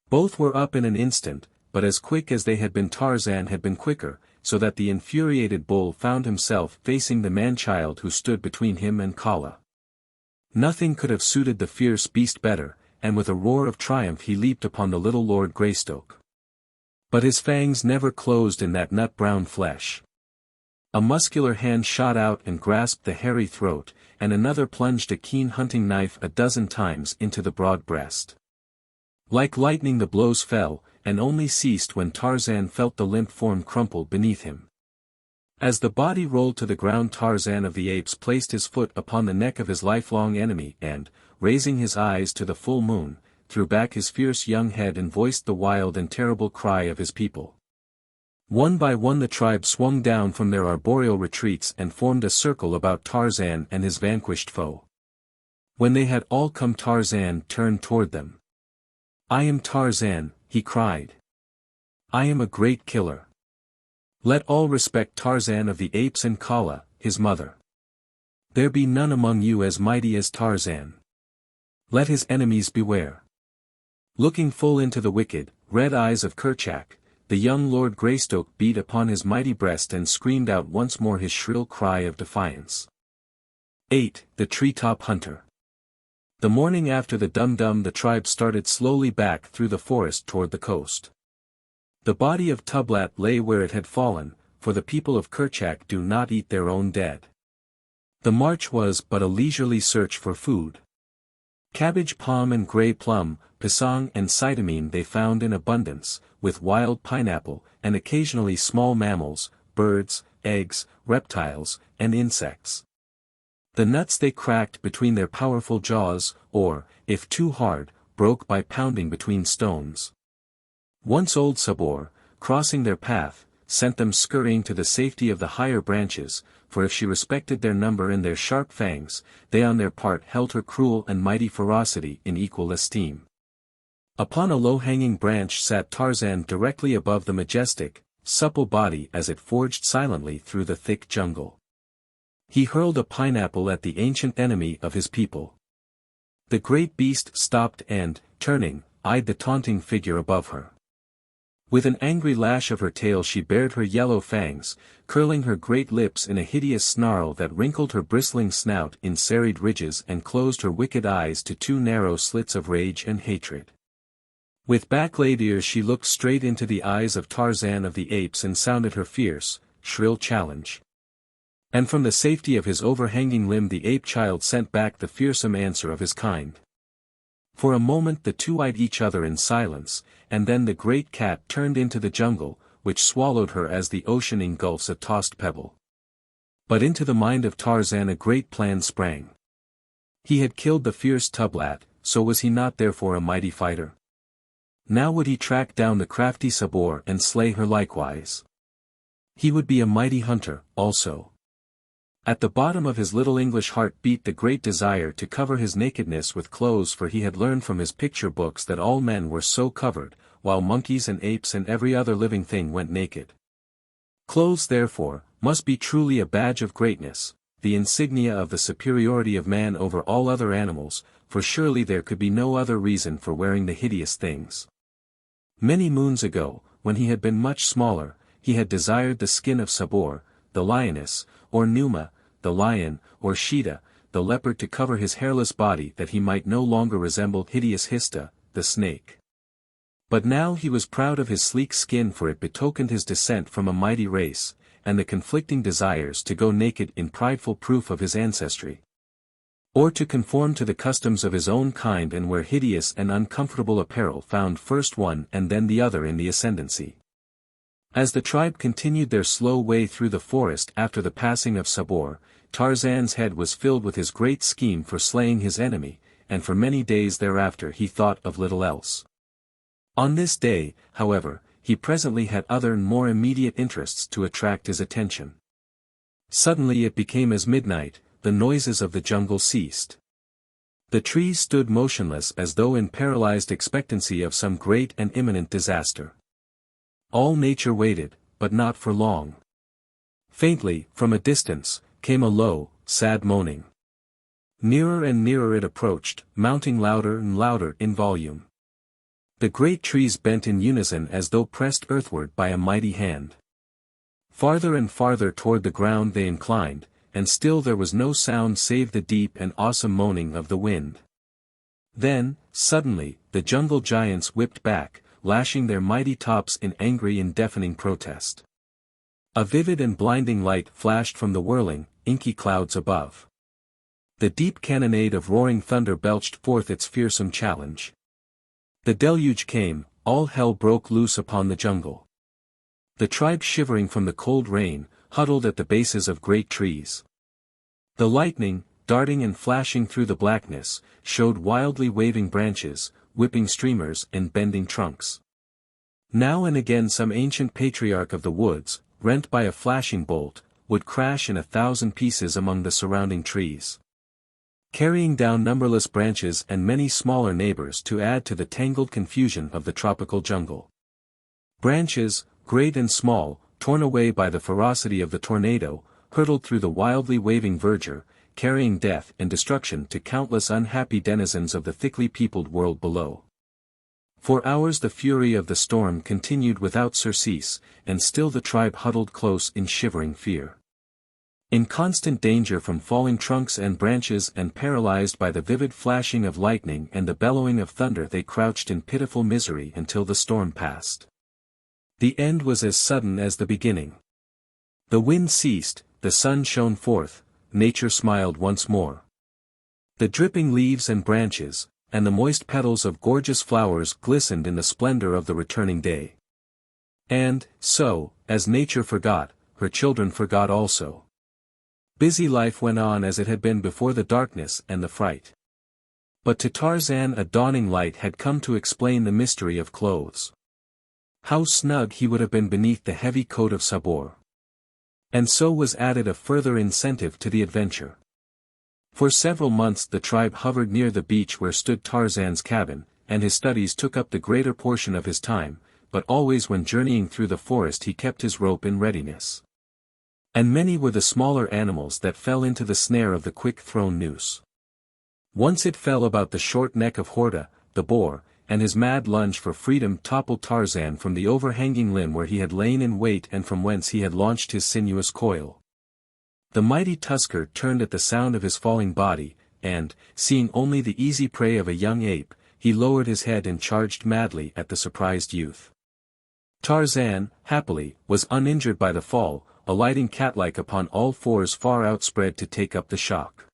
Both were up in an instant, but as quick as they had been Tarzan had been quicker, so that the infuriated bull found himself facing the man-child who stood between him and Kala. Nothing could have suited the fierce beast better, and with a roar of triumph he leaped upon the little Lord Greystoke. But his fangs never closed in that nut-brown flesh. A muscular hand shot out and grasped the hairy throat, and another plunged a keen hunting knife a dozen times into the broad breast. Like lightning the blows fell, and only ceased when Tarzan felt the limp form crumple beneath him. As the body rolled to the ground Tarzan of the Apes placed his foot upon the neck of his lifelong enemy and, raising his eyes to the full moon, threw back his fierce young head and voiced the wild and terrible cry of his people. One by one the tribe swung down from their arboreal retreats and formed a circle about Tarzan and his vanquished foe. When they had all come Tarzan turned toward them. "I am Tarzan," he cried. "I am a great killer. Let all respect Tarzan of the Apes and Kala, his mother. There be none among you as mighty as Tarzan. Let his enemies beware. Looking full into the wicked, red eyes of Kerchak, the young Lord Greystoke beat upon his mighty breast and screamed out once more his shrill cry of defiance. 8. The Treetop Hunter. The morning after the Dum-Dum the tribe started slowly back through the forest toward the coast. The body of Tublat lay where it had fallen, for the people of Kerchak do not eat their own dead. The march was but a leisurely search for food. Cabbage palm and grey plum, pisang and cytamine they found in abundance, with wild pineapple, and occasionally small mammals, birds, eggs, reptiles, and insects. The nuts they cracked between their powerful jaws, or, if too hard, broke by pounding between stones. Once old Sabor, crossing their path, sent them scurrying to the safety of the higher branches, for if she respected their number and their sharp fangs, they on their part held her cruel and mighty ferocity in equal esteem. Upon a low-hanging branch sat Tarzan directly above the majestic, supple body as it forged silently through the thick jungle. He hurled a pineapple at the ancient enemy of his people. The great beast stopped and, turning, eyed the taunting figure above her. With an angry lash of her tail she bared her yellow fangs, curling her great lips in a hideous snarl that wrinkled her bristling snout in serried ridges and closed her wicked eyes to two narrow slits of rage and hatred. With back-laid ears she looked straight into the eyes of Tarzan of the Apes and sounded her fierce, shrill challenge. And from the safety of his overhanging limb the ape-child sent back the fearsome answer of his kind. For a moment the two eyed each other in silence, and then the great cat turned into the jungle, which swallowed her as the ocean engulfs a tossed pebble. But into the mind of Tarzan a great plan sprang. He had killed the fierce Tublat, so was he not therefore a mighty fighter? Now would he track down the crafty Sabor and slay her likewise. He would be a mighty hunter, also. At the bottom of his little English heart beat the great desire to cover his nakedness with clothes, for he had learned from his picture books that all men were so covered, while monkeys and apes and every other living thing went naked. Clothes therefore, must be truly a badge of greatness, the insignia of the superiority of man over all other animals, for surely there could be no other reason for wearing the hideous things. Many moons ago, when he had been much smaller, he had desired the skin of Sabor, the lioness, or Numa, the lion, or Sheeta, the leopard to cover his hairless body that he might no longer resemble hideous Hista, the snake. But now he was proud of his sleek skin, for it betokened his descent from a mighty race, and the conflicting desires to go naked in prideful proof of his ancestry. Or to conform to the customs of his own kind and wear hideous and uncomfortable apparel found first one and then the other in the ascendancy. As the tribe continued their slow way through the forest after the passing of Sabor, Tarzan's head was filled with his great scheme for slaying his enemy, and for many days thereafter he thought of little else. On this day, however, he presently had other and more immediate interests to attract his attention. Suddenly it became as midnight, the noises of the jungle ceased. The trees stood motionless as though in paralyzed expectancy of some great and imminent disaster. All nature waited, but not for long. Faintly, from a distance, came a low, sad moaning. Nearer and nearer it approached, mounting louder and louder in volume. The great trees bent in unison as though pressed earthward by a mighty hand. Farther and farther toward the ground they inclined, and still there was no sound save the deep and awesome moaning of the wind. Then, suddenly, the jungle giants whipped back, lashing their mighty tops in angry and deafening protest. A vivid and blinding light flashed from the whirling, inky clouds above. The deep cannonade of roaring thunder belched forth its fearsome challenge. The deluge came, all hell broke loose upon the jungle. The tribe, shivering from the cold rain, huddled at the bases of great trees. The lightning, darting and flashing through the blackness, showed wildly waving branches, whipping streamers and bending trunks. Now and again some ancient patriarch of the woods, rent by a flashing bolt, would crash in 1,000 pieces among the surrounding trees, carrying down numberless branches and many smaller neighbors to add to the tangled confusion of the tropical jungle. Branches, great and small, torn away by the ferocity of the tornado, hurtled through the wildly waving verdure, carrying death and destruction to countless unhappy denizens of the thickly peopled world below. For hours the fury of the storm continued without surcease, and still the tribe huddled close in shivering fear. In constant danger from falling trunks and branches and paralyzed by the vivid flashing of lightning and the bellowing of thunder, they crouched in pitiful misery until the storm passed. The end was as sudden as the beginning. The wind ceased, the sun shone forth, nature smiled once more. The dripping leaves and branches, and the moist petals of gorgeous flowers glistened in the splendor of the returning day. And, so, as nature forgot, her children forgot also. Busy life went on as it had been before the darkness and the fright. But to Tarzan a dawning light had come to explain the mystery of clothes. How snug he would have been beneath the heavy coat of Sabor. And so was added a further incentive to the adventure. For several months the tribe hovered near the beach where stood Tarzan's cabin, and his studies took up the greater portion of his time, but always when journeying through the forest he kept his rope in readiness. And many were the smaller animals that fell into the snare of the quick-thrown noose. Once it fell about the short neck of Horta, the boar, and his mad lunge for freedom toppled Tarzan from the overhanging limb where he had lain in wait and from whence he had launched his sinuous coil. The mighty tusker turned at the sound of his falling body, and, seeing only the easy prey of a young ape, he lowered his head and charged madly at the surprised youth. Tarzan, happily, was uninjured by the fall, alighting cat-like upon all fours far outspread to take up the shock.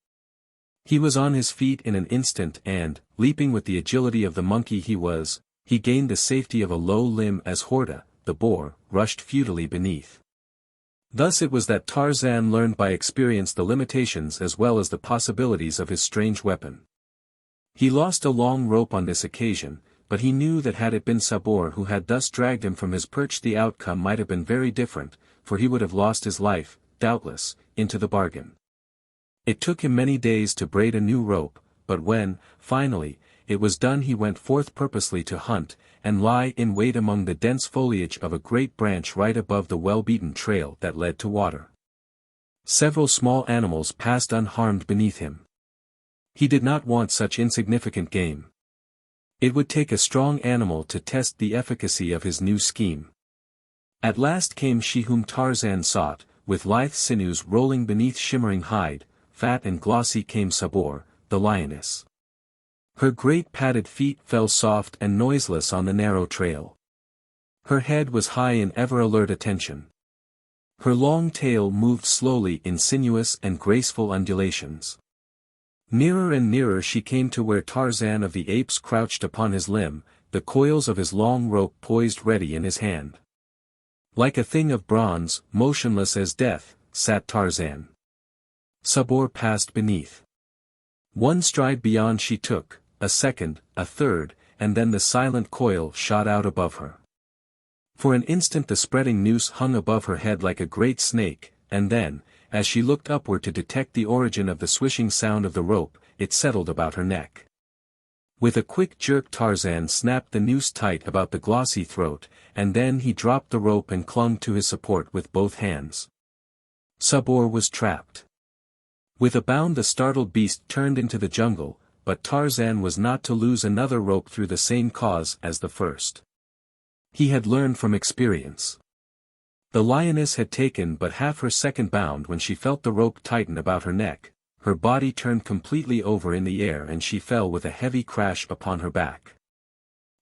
He was on his feet in an instant and, leaping with the agility of the monkey he gained the safety of a low limb as Horta, the boar, rushed futilely beneath. Thus it was that Tarzan learned by experience the limitations as well as the possibilities of his strange weapon. He lost a long rope on this occasion, but he knew that had it been Sabor who had thus dragged him from his perch the outcome might have been very different, for he would have lost his life, doubtless, into the bargain. It took him many days to braid a new rope, but when, finally, it was done he went forth purposely to hunt, and lie in wait among the dense foliage of a great branch right above the well-beaten trail that led to water. Several small animals passed unharmed beneath him. He did not want such insignificant game. It would take a strong animal to test the efficacy of his new scheme. At last came she whom Tarzan sought, with lithe sinews rolling beneath shimmering hide, fat and glossy came Sabor, the lioness. Her great padded feet fell soft and noiseless on the narrow trail. Her head was high in ever-alert attention. Her long tail moved slowly in sinuous and graceful undulations. Nearer and nearer she came to where Tarzan of the Apes crouched upon his limb, the coils of his long rope poised ready in his hand. Like a thing of bronze, motionless as death, sat Tarzan. Sabor passed beneath. One stride beyond she took, a second, a third, and then the silent coil shot out above her. For an instant the spreading noose hung above her head like a great snake, and then, as she looked upward to detect the origin of the swishing sound of the rope, it settled about her neck. With a quick jerk Tarzan snapped the noose tight about the glossy throat, and then he dropped the rope and clung to his support with both hands. Sabor was trapped. With a bound the startled beast turned into the jungle, but Tarzan was not to lose another rope through the same cause as the first. He had learned from experience. The lioness had taken but half her second bound when she felt the rope tighten about her neck. Her body turned completely over in the air and she fell with a heavy crash upon her back.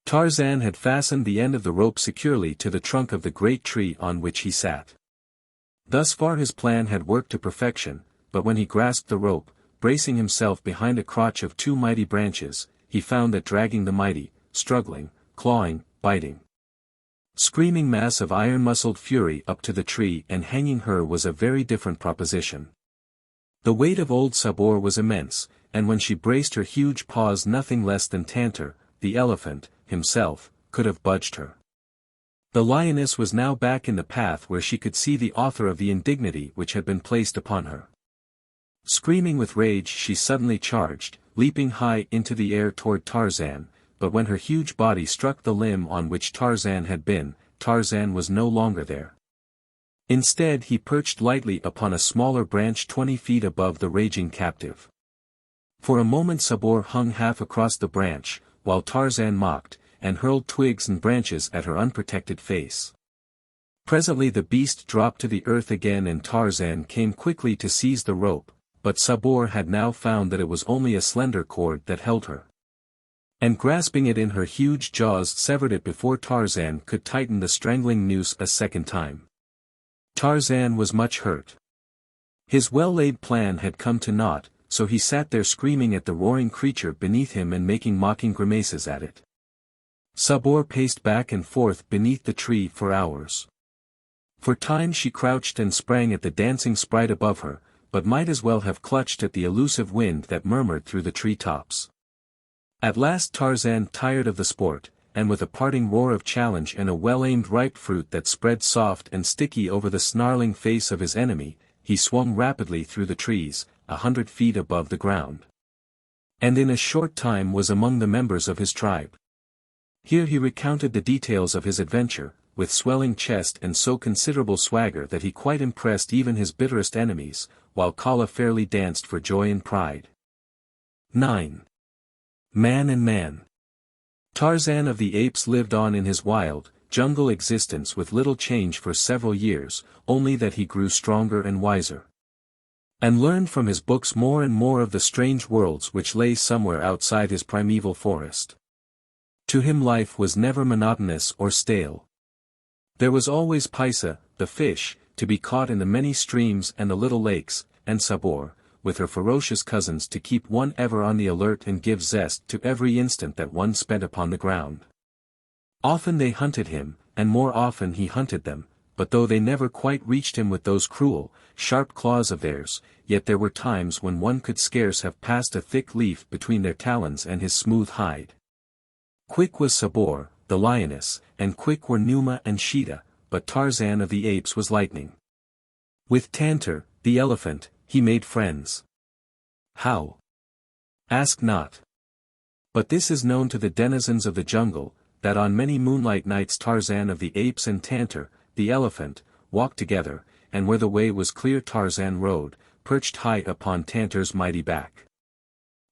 Tarzan had fastened the end of the rope securely to the trunk of the great tree on which he sat. Thus far his plan had worked to perfection, but when he grasped the rope, bracing himself behind a crotch of two mighty branches, he found that dragging the mighty, struggling, clawing, biting, screaming mass of iron-muscled fury up to the tree and hanging her was a very different proposition. The weight of old Sabor was immense, and when she braced her huge paws nothing less than Tantor, the elephant, himself, could have budged her. The lioness was now back in the path where she could see the author of the indignity which had been placed upon her. Screaming with rage she suddenly charged, leaping high into the air toward Tarzan, but when her huge body struck the limb on which Tarzan had been, Tarzan was no longer there. Instead he perched lightly upon a smaller branch 20 feet above the raging captive. For a moment Sabor hung half across the branch, while Tarzan mocked, and hurled twigs and branches at her unprotected face. Presently the beast dropped to the earth again and Tarzan came quickly to seize the rope, but Sabor had now found that it was only a slender cord that held her. And grasping it in her huge jaws severed it before Tarzan could tighten the strangling noose a second time. Tarzan was much hurt. His well-laid plan had come to naught, so he sat there screaming at the roaring creature beneath him and making mocking grimaces at it. Sabor paced back and forth beneath the tree for hours. For time she crouched and sprang at the dancing sprite above her, but might as well have clutched at the elusive wind that murmured through the tree-tops. At last Tarzan tired of the sport, and with a parting roar of challenge and a well-aimed ripe fruit that spread soft and sticky over the snarling face of his enemy, he swung rapidly through the trees, 100 feet above the ground. And in a short time was among the members of his tribe. Here he recounted the details of his adventure, with swelling chest and so considerable swagger that he quite impressed even his bitterest enemies, while Kala fairly danced for joy and pride. 9. Man and Man. Tarzan of the Apes lived on in his wild, jungle existence with little change for several years, only that he grew stronger and wiser. And learned from his books more and more of the strange worlds which lay somewhere outside his primeval forest. To him life was never monotonous or stale. There was always Paisa, the fish, to be caught in the many streams and the little lakes, and Sabor, with her ferocious cousins to keep one ever on the alert and give zest to every instant that one spent upon the ground. Often they hunted him, and more often he hunted them, but though they never quite reached him with those cruel, sharp claws of theirs, yet there were times when one could scarce have passed a thick leaf between their talons and his smooth hide. Quick was Sabor, the lioness, and quick were Numa and Sheeta, but Tarzan of the Apes was lightning. With Tantor, the elephant, he made friends. How? Ask not. But this is known to the denizens of the jungle, that on many moonlight nights Tarzan of the Apes and Tantor, the elephant, walked together, and where the way was clear Tarzan rode, perched high upon Tantor's mighty back.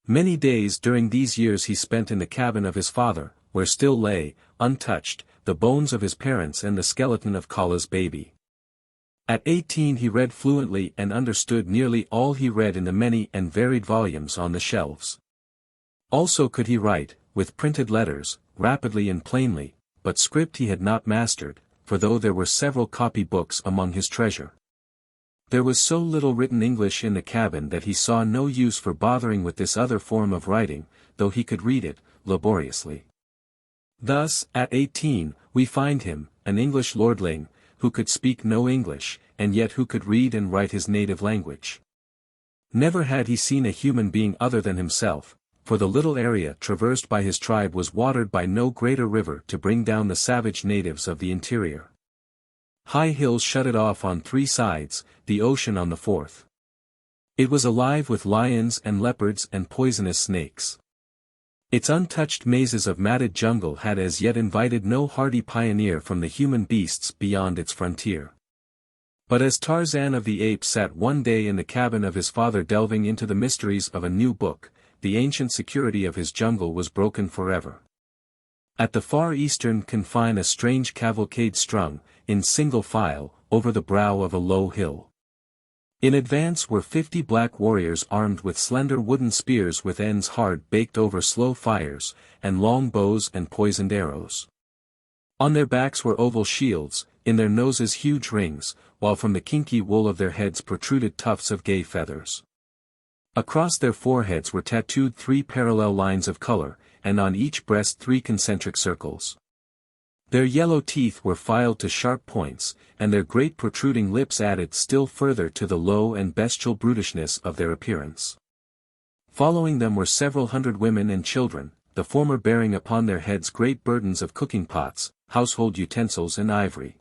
Many days during these years he spent in the cabin of his father, where still lay, untouched, the bones of his parents and the skeleton of Kala's baby. At 18 he read fluently and understood nearly all he read in the many and varied volumes on the shelves. Also could he write, with printed letters, rapidly and plainly, but script he had not mastered, for though there were several copy books among his treasure, there was so little written English in the cabin that he saw no use for bothering with this other form of writing, though he could read it, laboriously. Thus, at 18, we find him, an English lordling, who could speak no English, and yet who could read and write his native language. Never had he seen a human being other than himself, for the little area traversed by his tribe was watered by no greater river to bring down the savage natives of the interior. High hills shut it off on 3 sides, the ocean on the 4th. It was alive with lions and leopards and poisonous snakes. Its untouched mazes of matted jungle had as yet invited no hardy pioneer from the human beasts beyond its frontier. But as Tarzan of the Apes sat one day in the cabin of his father delving into the mysteries of a new book, the ancient security of his jungle was broken forever. At the far eastern confine a strange cavalcade strung, in single file, over the brow of a low hill. In advance were 50 black warriors armed with slender wooden spears with ends hard baked over slow fires, and long bows and poisoned arrows. On their backs were oval shields, in their noses huge rings, while from the kinky wool of their heads protruded tufts of gay feathers. Across their foreheads were tattooed 3 parallel lines of color, and on each breast 3 concentric circles. Their yellow teeth were filed to sharp points, and their great protruding lips added still further to the low and bestial brutishness of their appearance. Following them were several hundred women and children, the former bearing upon their heads great burdens of cooking pots, household utensils and ivory.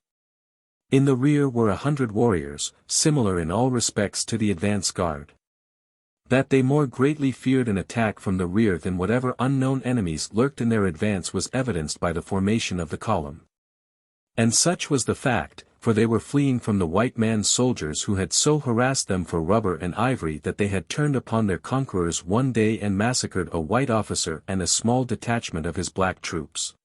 In the rear were 100 warriors, similar in all respects to the advance guard. That they more greatly feared an attack from the rear than whatever unknown enemies lurked in their advance was evidenced by the formation of the column. And such was the fact, for they were fleeing from the white man's soldiers who had so harassed them for rubber and ivory that they had turned upon their conquerors one day and massacred a white officer and a small detachment of his black troops.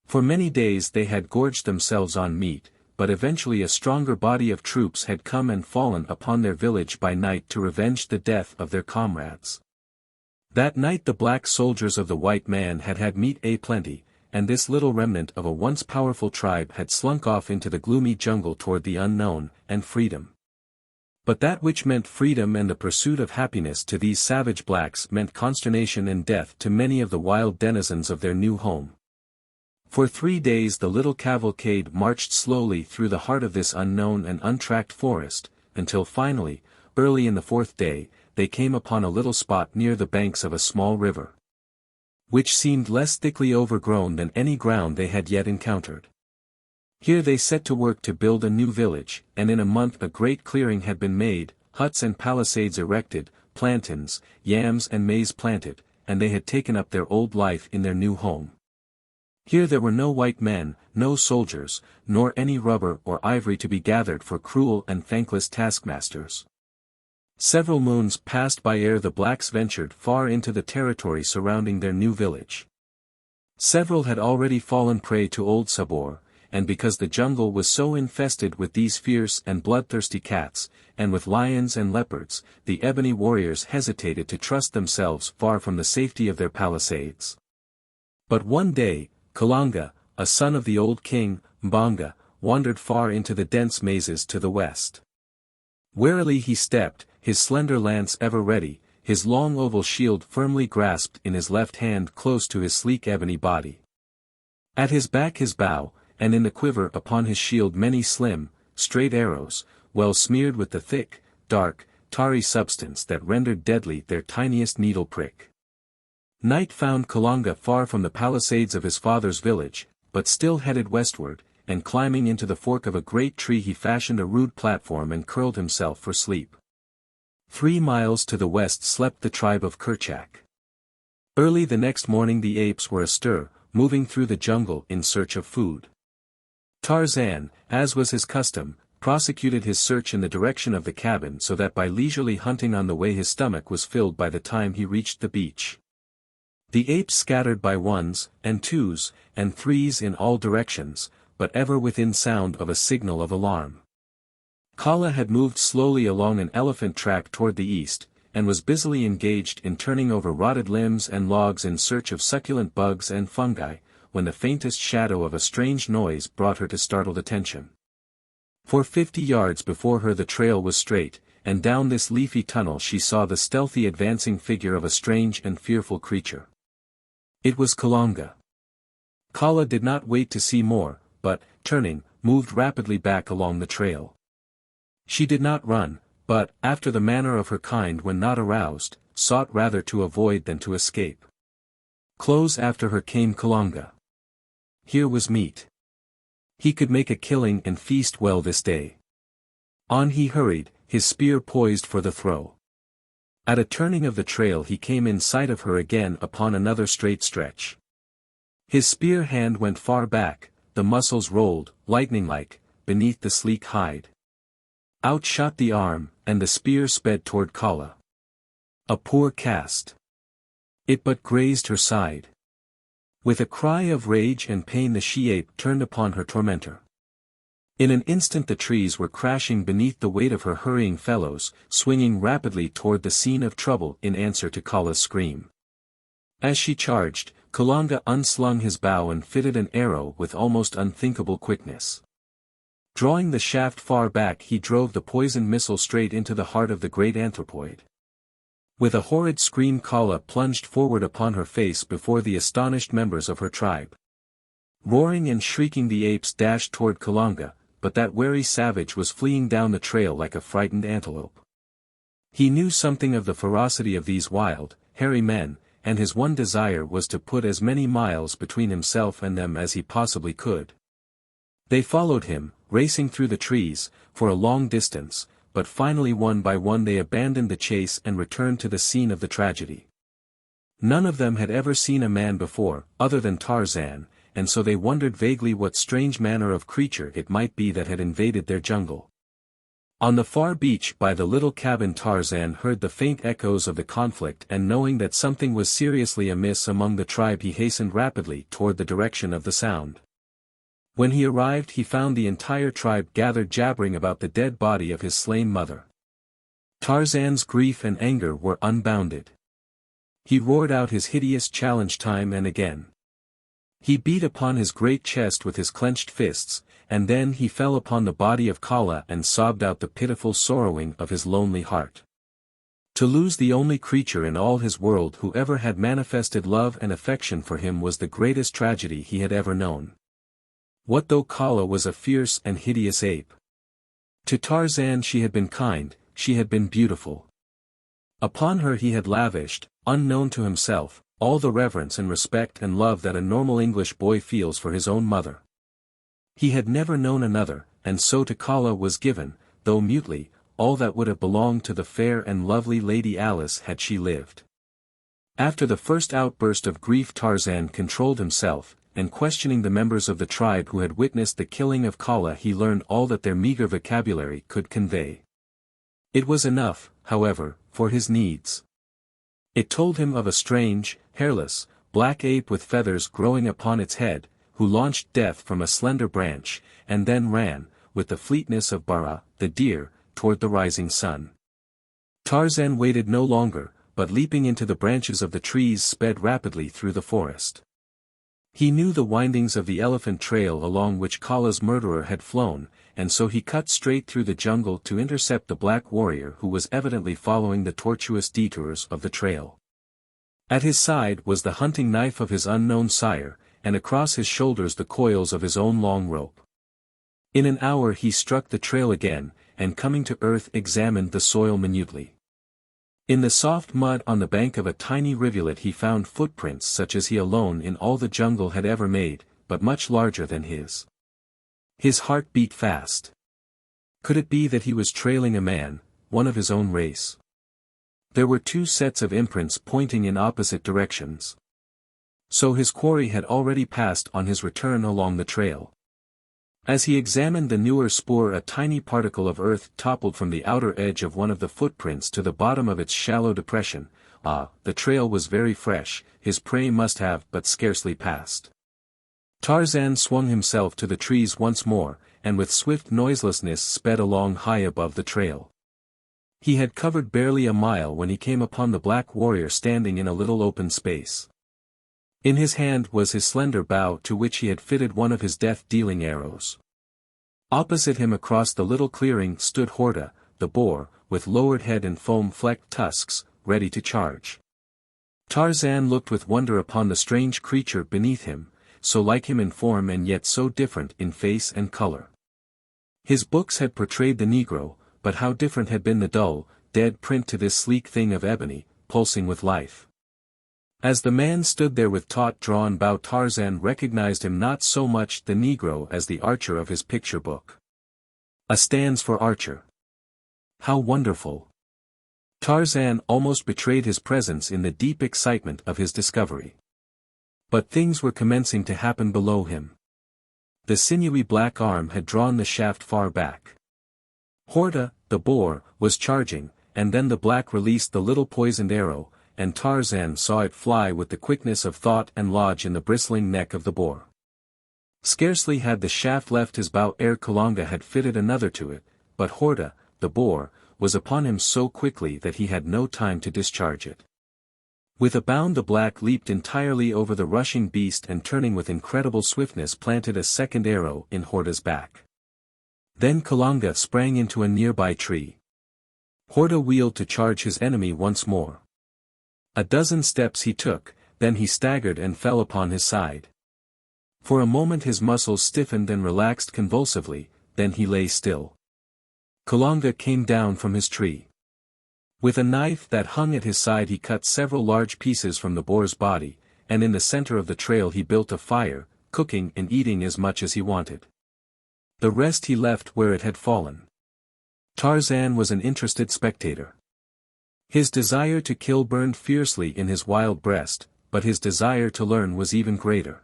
For many days they had gorged themselves on meat, but eventually a stronger body of troops had come and fallen upon their village by night to revenge the death of their comrades. That night the black soldiers of the white man had had meat a-plenty, and this little remnant of a once powerful tribe had slunk off into the gloomy jungle toward the unknown, and freedom. But that which meant freedom and the pursuit of happiness to these savage blacks meant consternation and death to many of the wild denizens of their new home. For 3 days the little cavalcade marched slowly through the heart of this unknown and untracked forest, until finally, early in the 4th day, they came upon a little spot near the banks of a small river, which seemed less thickly overgrown than any ground they had yet encountered. Here they set to work to build a new village, and in a month a great clearing had been made, huts and palisades erected, plantains, yams and maize planted, and they had taken up their old life in their new home. Here there were no white men, no soldiers, nor any rubber or ivory to be gathered for cruel and thankless taskmasters. Several moons passed by ere the blacks ventured far into the territory surrounding their new village. Several had already fallen prey to old Sabor, and because the jungle was so infested with these fierce and bloodthirsty cats, and with lions and leopards, the ebony warriors hesitated to trust themselves far from the safety of their palisades. But one day, Kalanga, a son of the old king, Mbonga, wandered far into the dense mazes to the west. Warily he stepped, his slender lance ever ready, his long oval shield firmly grasped in his left hand close to his sleek ebony body. At his back his bow, and in the quiver upon his shield many slim, straight arrows, well smeared with the thick, dark, tarry substance that rendered deadly their tiniest needle prick. Night found Kalanga far from the palisades of his father's village, but still headed westward, and climbing into the fork of a great tree he fashioned a rude platform and curled himself for sleep. 3 miles to the west slept the tribe of Kerchak. Early the next morning the apes were astir, moving through the jungle in search of food. Tarzan, as was his custom, prosecuted his search in the direction of the cabin so that by leisurely hunting on the way his stomach was filled by the time he reached the beach. The apes scattered by 1s, and 2s, and 3s in all directions, but ever within sound of a signal of alarm. Kala had moved slowly along an elephant track toward the east, and was busily engaged in turning over rotted limbs and logs in search of succulent bugs and fungi, when the faintest shadow of a strange noise brought her to startled attention. For 50 yards before her the trail was straight, and down this leafy tunnel she saw the stealthy advancing figure of a strange and fearful creature. It was Kalanga. Kala did not wait to see more, but, turning, moved rapidly back along the trail. She did not run, but, after the manner of her kind when not aroused, sought rather to avoid than to escape. Close after her came Kalanga. Here was meat. He could make a killing and feast well this day. On he hurried, his spear poised for the throw. At a turning of the trail he came in sight of her again upon another straight stretch. His spear hand went far back, the muscles rolled, lightning-like, beneath the sleek hide. Out shot the arm, and the spear sped toward Kala. A poor cast. It but grazed her side. With a cry of rage and pain the she-ape turned upon her tormentor. In an instant the trees were crashing beneath the weight of her hurrying fellows, swinging rapidly toward the scene of trouble in answer to Kala's scream. As she charged, Kalanga unslung his bow and fitted an arrow with almost unthinkable quickness. Drawing the shaft far back he drove the poisoned missile straight into the heart of the great anthropoid. With a horrid scream Kala plunged forward upon her face before the astonished members of her tribe. Roaring and shrieking the apes dashed toward Kalanga, but that wary savage was fleeing down the trail like a frightened antelope. He knew something of the ferocity of these wild, hairy men, and his one desire was to put as many miles between himself and them as he possibly could. They followed him, racing through the trees, for a long distance, but finally one by one they abandoned the chase and returned to the scene of the tragedy. None of them had ever seen a man before, other than Tarzan, and so they wondered vaguely what strange manner of creature it might be that had invaded their jungle. On the far beach by the little cabin Tarzan heard the faint echoes of the conflict, and knowing that something was seriously amiss among the tribe he hastened rapidly toward the direction of the sound. When he arrived he found the entire tribe gathered jabbering about the dead body of his slain mother. Tarzan's grief and anger were unbounded. He roared out his hideous challenge time and again. He beat upon his great chest with his clenched fists, and then he fell upon the body of Kala and sobbed out the pitiful sorrowing of his lonely heart. To lose the only creature in all his world who ever had manifested love and affection for him was the greatest tragedy he had ever known. What though Kala was a fierce and hideous ape? To Tarzan she had been kind, she had been beautiful. Upon her he had lavished, unknown to himself, all the reverence and respect and love that a normal English boy feels for his own mother. He had never known another, and so to Kala was given, though mutely, all that would have belonged to the fair and lovely Lady Alice had she lived. After the first outburst of grief Tarzan controlled himself, and questioning the members of the tribe who had witnessed the killing of Kala he learned all that their meager vocabulary could convey. It was enough, however, for his needs. It told him of a strange, hairless, black ape with feathers growing upon its head, who launched death from a slender branch, and then ran, with the fleetness of Bara, the deer, toward the rising sun. Tarzan waited no longer, but leaping into the branches of the trees sped rapidly through the forest. He knew the windings of the elephant trail along which Kala's murderer had flown, and so he cut straight through the jungle to intercept the black warrior who was evidently following the tortuous detours of the trail. At his side was the hunting knife of his unknown sire, and across his shoulders the coils of his own long rope. In an hour he struck the trail again, and coming to earth examined the soil minutely. In the soft mud on the bank of a tiny rivulet he found footprints such as he alone in all the jungle had ever made, but much larger than his. His heart beat fast. Could it be that he was trailing a man, one of his own race? There were two sets of imprints pointing in opposite directions. So his quarry had already passed on his return along the trail. As he examined the newer spoor a tiny particle of earth toppled from the outer edge of one of the footprints to the bottom of its shallow depression. The trail was very fresh, his prey must have but scarcely passed. Tarzan swung himself to the trees once more, and with swift noiselessness sped along high above the trail. He had covered barely a mile when he came upon the black warrior standing in a little open space. In his hand was his slender bow to which he had fitted one of his death-dealing arrows. Opposite him across the little clearing stood Horta, the boar, with lowered head and foam-flecked tusks, ready to charge. Tarzan looked with wonder upon the strange creature beneath him, so like him in form and yet so different in face and color. His books had portrayed the Negro, but how different had been the dull, dead print to this sleek thing of ebony, pulsing with life. As the man stood there with taut drawn bow Tarzan recognized him not so much the Negro as the archer of his picture book. A stands for archer. How wonderful! Tarzan almost betrayed his presence in the deep excitement of his discovery. But things were commencing to happen below him. The sinewy black arm had drawn the shaft far back. Horta, the boar, was charging, and then the black released the little poisoned arrow, and Tarzan saw it fly with the quickness of thought and lodge in the bristling neck of the boar. Scarcely had the shaft left his bow ere Kalonga had fitted another to it, but Horta, the boar, was upon him so quickly that he had no time to discharge it. With a bound the black leaped entirely over the rushing beast and turning with incredible swiftness planted a second arrow in Horta's back. Then Kalonga sprang into a nearby tree. Horta wheeled to charge his enemy once more. A dozen steps he took, then he staggered and fell upon his side. For a moment his muscles stiffened and relaxed convulsively, then he lay still. Kalonga came down from his tree. With a knife that hung at his side he cut several large pieces from the boar's body, and in the center of the trail he built a fire, cooking and eating as much as he wanted. The rest he left where it had fallen. Tarzan was an interested spectator. His desire to kill burned fiercely in his wild breast, but his desire to learn was even greater.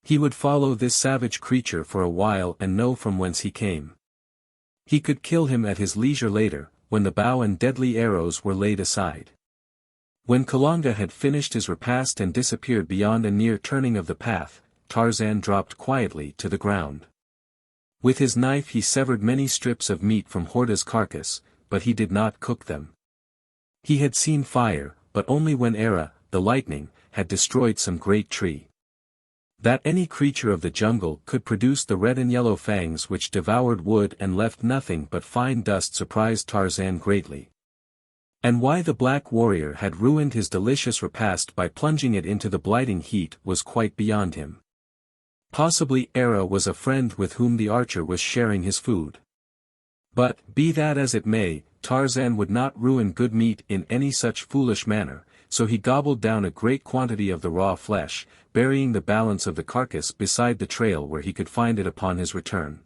He would follow this savage creature for a while and know from whence he came. He could kill him at his leisure later, when the bow and deadly arrows were laid aside. When Kalanga had finished his repast and disappeared beyond a near turning of the path, Tarzan dropped quietly to the ground. With his knife he severed many strips of meat from Horda's carcass, but he did not cook them. He had seen fire, but only when Era, the lightning, had destroyed some great tree. That any creature of the jungle could produce the red and yellow fangs which devoured wood and left nothing but fine dust surprised Tarzan greatly. And why the black warrior had ruined his delicious repast by plunging it into the blighting heat was quite beyond him. Possibly Era was a friend with whom the archer was sharing his food. But, be that as it may, Tarzan would not ruin good meat in any such foolish manner, so he gobbled down a great quantity of the raw flesh, burying the balance of the carcass beside the trail where he could find it upon his return.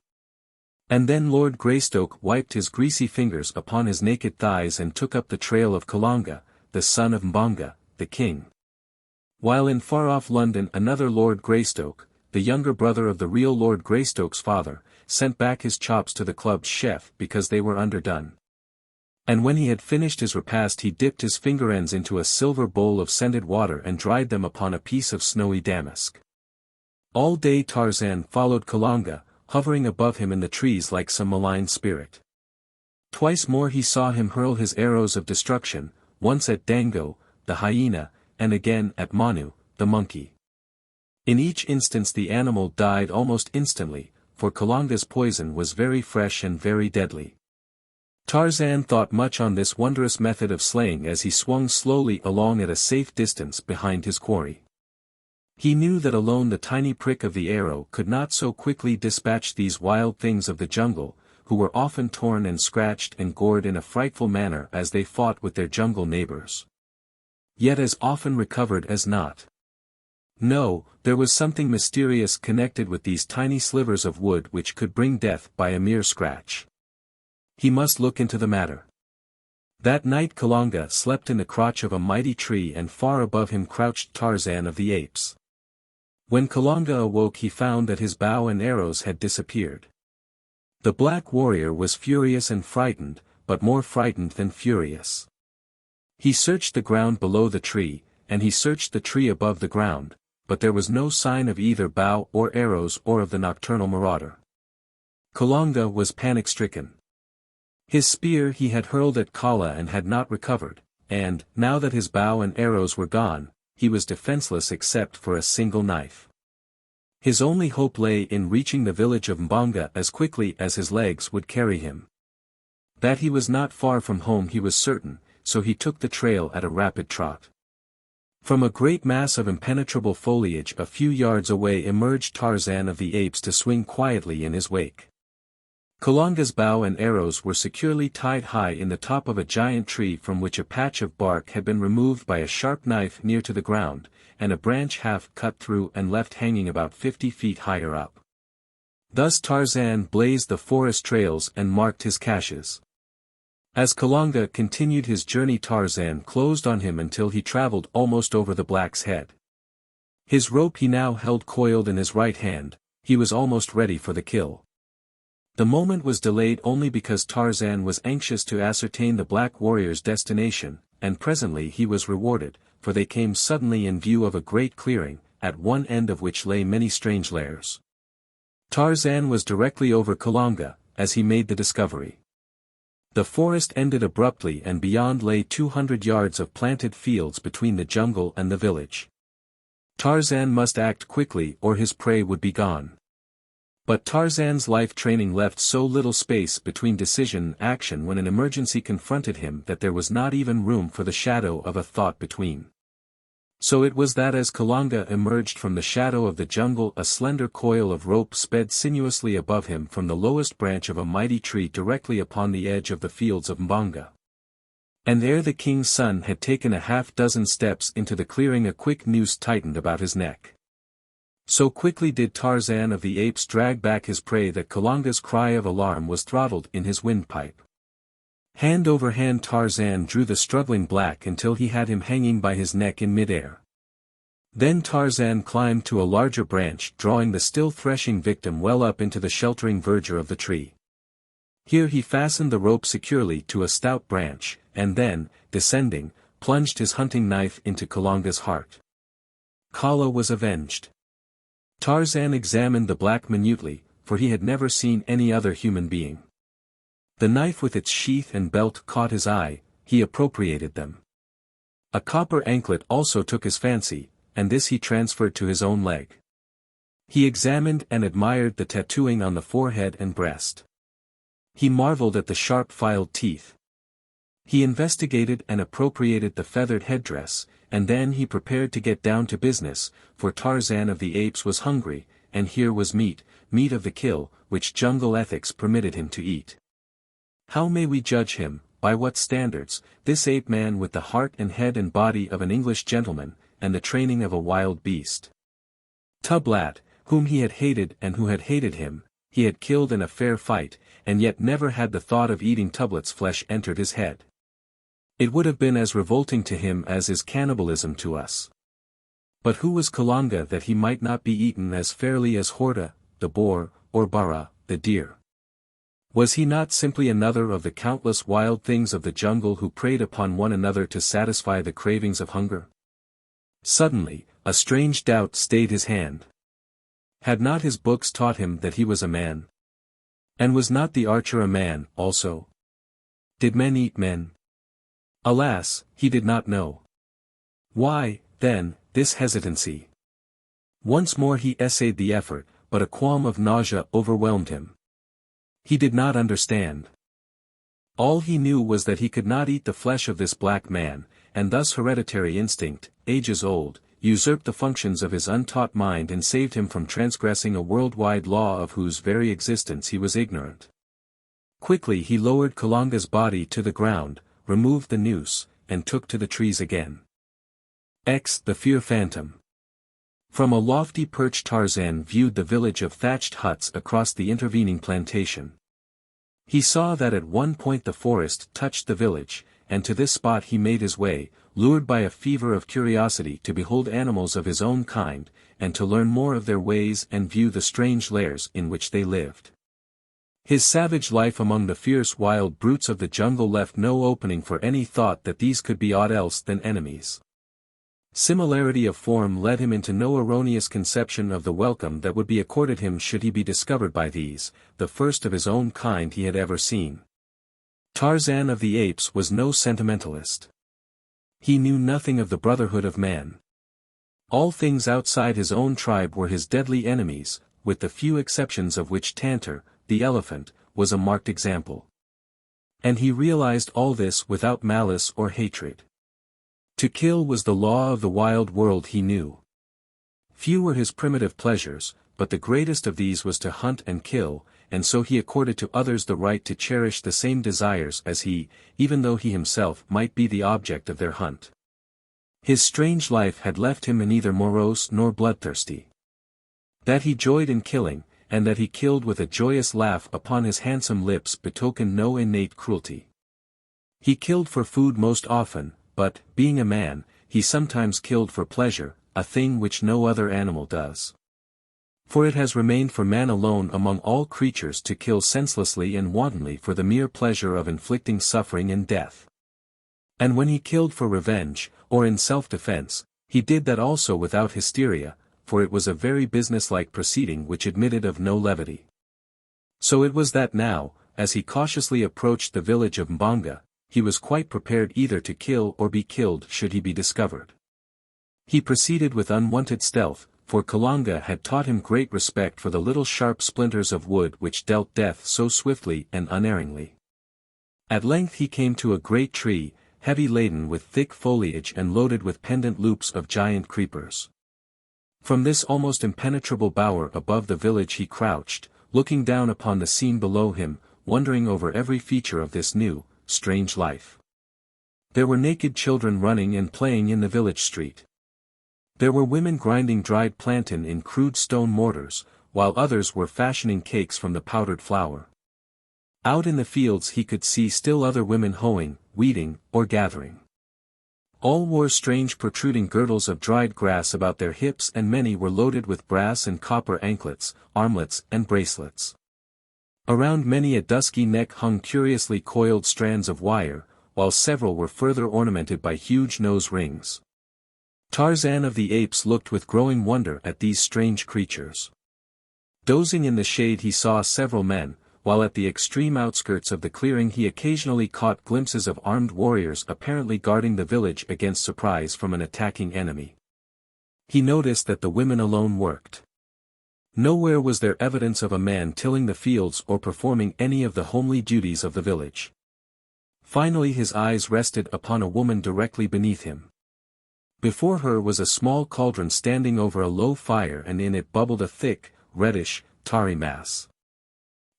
And then Lord Greystoke wiped his greasy fingers upon his naked thighs and took up the trail of Kalanga, the son of Mbonga, the king. While in far-off London another Lord Greystoke, the younger brother of the real Lord Greystoke's father, sent back his chops to the club's chef because they were underdone. And when he had finished his repast he dipped his finger ends into a silver bowl of scented water and dried them upon a piece of snowy damask. All day Tarzan followed Kalanga, hovering above him in the trees like some malign spirit. Twice more he saw him hurl his arrows of destruction, once at Dango, the hyena, and again at Manu, the monkey. In each instance the animal died almost instantly, for Kalanga's poison was very fresh and very deadly. Tarzan thought much on this wondrous method of slaying as he swung slowly along at a safe distance behind his quarry. He knew that alone the tiny prick of the arrow could not so quickly dispatch these wild things of the jungle, who were often torn and scratched and gored in a frightful manner as they fought with their jungle neighbors. Yet as often recovered as not. No, there was something mysterious connected with these tiny slivers of wood which could bring death by a mere scratch. He must look into the matter. That night Kalanga slept in the crotch of a mighty tree and far above him crouched Tarzan of the Apes. When Kalanga awoke he found that his bow and arrows had disappeared. The black warrior was furious and frightened, but more frightened than furious. He searched the ground below the tree, and he searched the tree above the ground, but there was no sign of either bow or arrows or of the nocturnal marauder. Kalanga was panic-stricken. His spear he had hurled at Kala and had not recovered, and, now that his bow and arrows were gone, he was defenseless except for a single knife. His only hope lay in reaching the village of Mbonga as quickly as his legs would carry him. That he was not far from home he was certain, so he took the trail at a rapid trot. From a great mass of impenetrable foliage a few yards away emerged Tarzan of the Apes to swing quietly in his wake. Kalanga's bow and arrows were securely tied high in the top of a giant tree from which a patch of bark had been removed by a sharp knife near to the ground, and a branch half cut through and left hanging about 50 feet higher up. Thus Tarzan blazed the forest trails and marked his caches. As Kalanga continued his journey Tarzan closed on him until he traveled almost over the black's head. His rope he now held coiled in his right hand, he was almost ready for the kill. The moment was delayed only because Tarzan was anxious to ascertain the black warrior's destination, and presently he was rewarded, for they came suddenly in view of a great clearing, at one end of which lay many strange lairs. Tarzan was directly over Kalanga, as he made the discovery. The forest ended abruptly and beyond lay 200 yards of planted fields between the jungle and the village. Tarzan must act quickly or his prey would be gone. But Tarzan's life training left so little space between decision and action when an emergency confronted him that there was not even room for the shadow of a thought between. So it was that as Kalanga emerged from the shadow of the jungle a slender coil of rope sped sinuously above him from the lowest branch of a mighty tree directly upon the edge of the fields of Mbonga. And ere the king's son had taken a half-dozen steps into the clearing a quick noose tightened about his neck. So quickly did Tarzan of the Apes drag back his prey that Kalanga's cry of alarm was throttled in his windpipe. Hand over hand Tarzan drew the struggling black until he had him hanging by his neck in midair. Then Tarzan climbed to a larger branch, drawing the still threshing victim well up into the sheltering verdure of the tree. Here he fastened the rope securely to a stout branch, and then, descending, plunged his hunting knife into Kalanga's heart. Kala was avenged. Tarzan examined the black minutely, for he had never seen any other human being. The knife with its sheath and belt caught his eye, he appropriated them. A copper anklet also took his fancy, and this he transferred to his own leg. He examined and admired the tattooing on the forehead and breast. He marveled at the sharp filed teeth. He investigated and appropriated the feathered headdress, and then he prepared to get down to business, for Tarzan of the Apes was hungry, and here was meat of the kill, which jungle ethics permitted him to eat. How may we judge him, by what standards, this ape-man with the heart and head and body of an English gentleman, and the training of a wild beast? Tublat, whom he had hated and who had hated him, he had killed in a fair fight, and yet never had the thought of eating Tublat's flesh entered his head. It would have been as revolting to him as is cannibalism to us. But who was Kalanga that he might not be eaten as fairly as Horta, the boar, or Bara, the deer? Was he not simply another of the countless wild things of the jungle who preyed upon one another to satisfy the cravings of hunger? Suddenly, a strange doubt stayed his hand. Had not his books taught him that he was a man? And was not the archer a man, also? Did men eat men? Alas, he did not know. Why, then, this hesitancy? Once more he essayed the effort, but a qualm of nausea overwhelmed him. He did not understand. All he knew was that he could not eat the flesh of this black man, and thus hereditary instinct, ages old, usurped the functions of his untaught mind and saved him from transgressing a worldwide law of whose very existence he was ignorant. Quickly he lowered Kalanga's body to the ground, removed the noose, and took to the trees again. The fear phantom. From a lofty perch Tarzan viewed the village of thatched huts across the intervening plantation. He saw that at one point the forest touched the village, and to this spot he made his way, lured by a fever of curiosity to behold animals of his own kind, and to learn more of their ways and view the strange lairs in which they lived. His savage life among the fierce wild brutes of the jungle left no opening for any thought that these could be aught else than enemies. Similarity of form led him into no erroneous conception of the welcome that would be accorded him should he be discovered by these, the first of his own kind he had ever seen. Tarzan of the Apes was no sentimentalist. He knew nothing of the brotherhood of man. All things outside his own tribe were his deadly enemies, with the few exceptions of which Tantor, the elephant, was a marked example. And he realized all this without malice or hatred. To kill was the law of the wild world he knew. Few were his primitive pleasures, but the greatest of these was to hunt and kill, and so he accorded to others the right to cherish the same desires as he, even though he himself might be the object of their hunt. His strange life had left him neither morose nor bloodthirsty. That he joyed in killing, and that he killed with a joyous laugh upon his handsome lips betokened no innate cruelty. He killed for food most often, but, being a man, he sometimes killed for pleasure, a thing which no other animal does. For it has remained for man alone among all creatures to kill senselessly and wantonly for the mere pleasure of inflicting suffering and death. And when he killed for revenge, or in self-defense, he did that also without hysteria, for it was a very businesslike proceeding which admitted of no levity. So it was that now, as he cautiously approached the village of Mbonga, he was quite prepared either to kill or be killed should he be discovered. He proceeded with unwonted stealth, for Kalanga had taught him great respect for the little sharp splinters of wood which dealt death so swiftly and unerringly. At length he came to a great tree, heavy laden with thick foliage and loaded with pendant loops of giant creepers. From this almost impenetrable bower above the village he crouched, looking down upon the scene below him, wondering over every feature of this new, strange life. There were naked children running and playing in the village street. There were women grinding dried plantain in crude stone mortars, while others were fashioning cakes from the powdered flour. Out in the fields he could see still other women hoeing, weeding, or gathering. All wore strange protruding girdles of dried grass about their hips, and many were loaded with brass and copper anklets, armlets and bracelets. Around many a dusky neck hung curiously coiled strands of wire, while several were further ornamented by huge nose rings. Tarzan of the Apes looked with growing wonder at these strange creatures. Dozing in the shade he saw several men, while at the extreme outskirts of the clearing he occasionally caught glimpses of armed warriors apparently guarding the village against surprise from an attacking enemy. He noticed that the women alone worked. Nowhere was there evidence of a man tilling the fields or performing any of the homely duties of the village. Finally his eyes rested upon a woman directly beneath him. Before her was a small cauldron standing over a low fire, and in it bubbled a thick, reddish, tarry mass.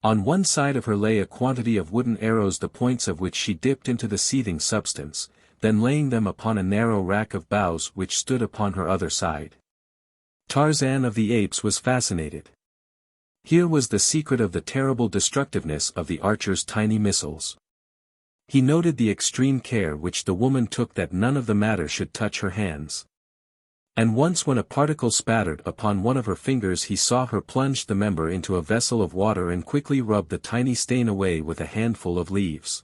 On one side of her lay a quantity of wooden arrows, the points of which she dipped into the seething substance, then laying them upon a narrow rack of boughs which stood upon her other side. Tarzan of the Apes was fascinated. Here was the secret of the terrible destructiveness of the archer's tiny missiles. He noted the extreme care which the woman took that none of the matter should touch her hands. And once when a particle spattered upon one of her fingers he saw her plunge the member into a vessel of water and quickly rub the tiny stain away with a handful of leaves.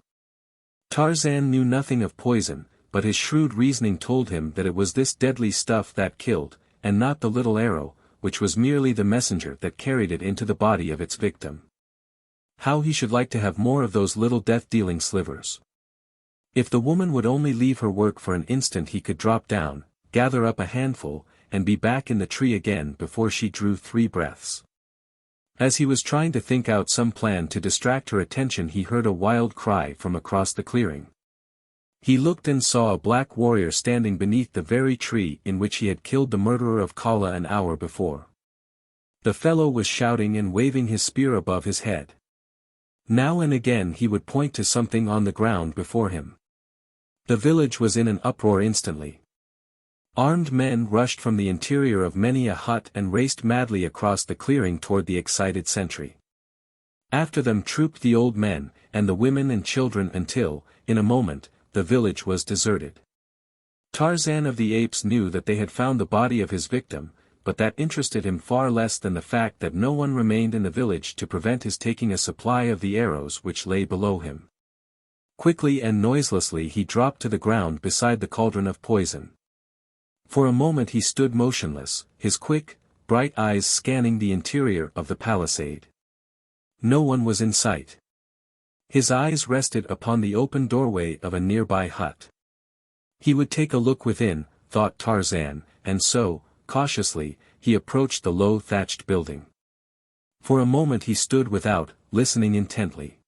Tarzan knew nothing of poison, but his shrewd reasoning told him that it was this deadly stuff that killed, and not the little arrow, which was merely the messenger that carried it into the body of its victim. How he should like to have more of those little death-dealing slivers. If the woman would only leave her work for an instant he could drop down, gather up a handful, and be back in the tree again before she drew 3 breaths. As he was trying to think out some plan to distract her attention he heard a wild cry from across the clearing. He looked and saw a black warrior standing beneath the very tree in which he had killed the murderer of Kala an hour before. The fellow was shouting and waving his spear above his head. Now and again he would point to something on the ground before him. The village was in an uproar instantly. Armed men rushed from the interior of many a hut and raced madly across the clearing toward the excited sentry. After them trooped the old men, and the women and children until, in a moment, the village was deserted. Tarzan of the Apes knew that they had found the body of his victim, but that interested him far less than the fact that no one remained in the village to prevent his taking a supply of the arrows which lay below him. Quickly and noiselessly he dropped to the ground beside the cauldron of poison. For a moment he stood motionless, his quick, bright eyes scanning the interior of the palisade. No one was in sight. His eyes rested upon the open doorway of a nearby hut. He would take a look within, thought Tarzan, and so, cautiously, he approached the low thatched building. For a moment he stood without, listening intently.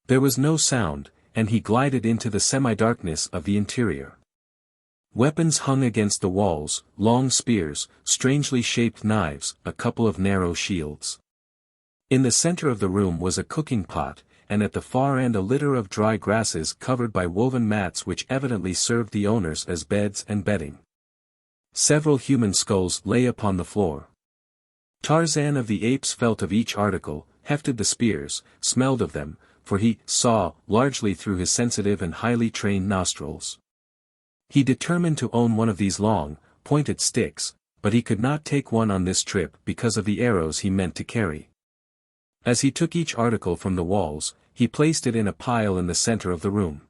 There was no sound, and he glided into the semi-darkness of the interior. Weapons hung against the walls, long spears, strangely shaped knives, a couple of narrow shields. In the center of the room was a cooking pot, and at the far end a litter of dry grasses covered by woven mats which evidently served the owners as beds and bedding. Several human skulls lay upon the floor. Tarzan of the Apes felt of each article, hefted the spears, smelled of them, for he saw largely through his sensitive and highly trained nostrils. He determined to own one of these long, pointed sticks, but he could not take one on this trip because of the arrows he meant to carry. As he took each article from the walls, he placed it in a pile in the center of the room.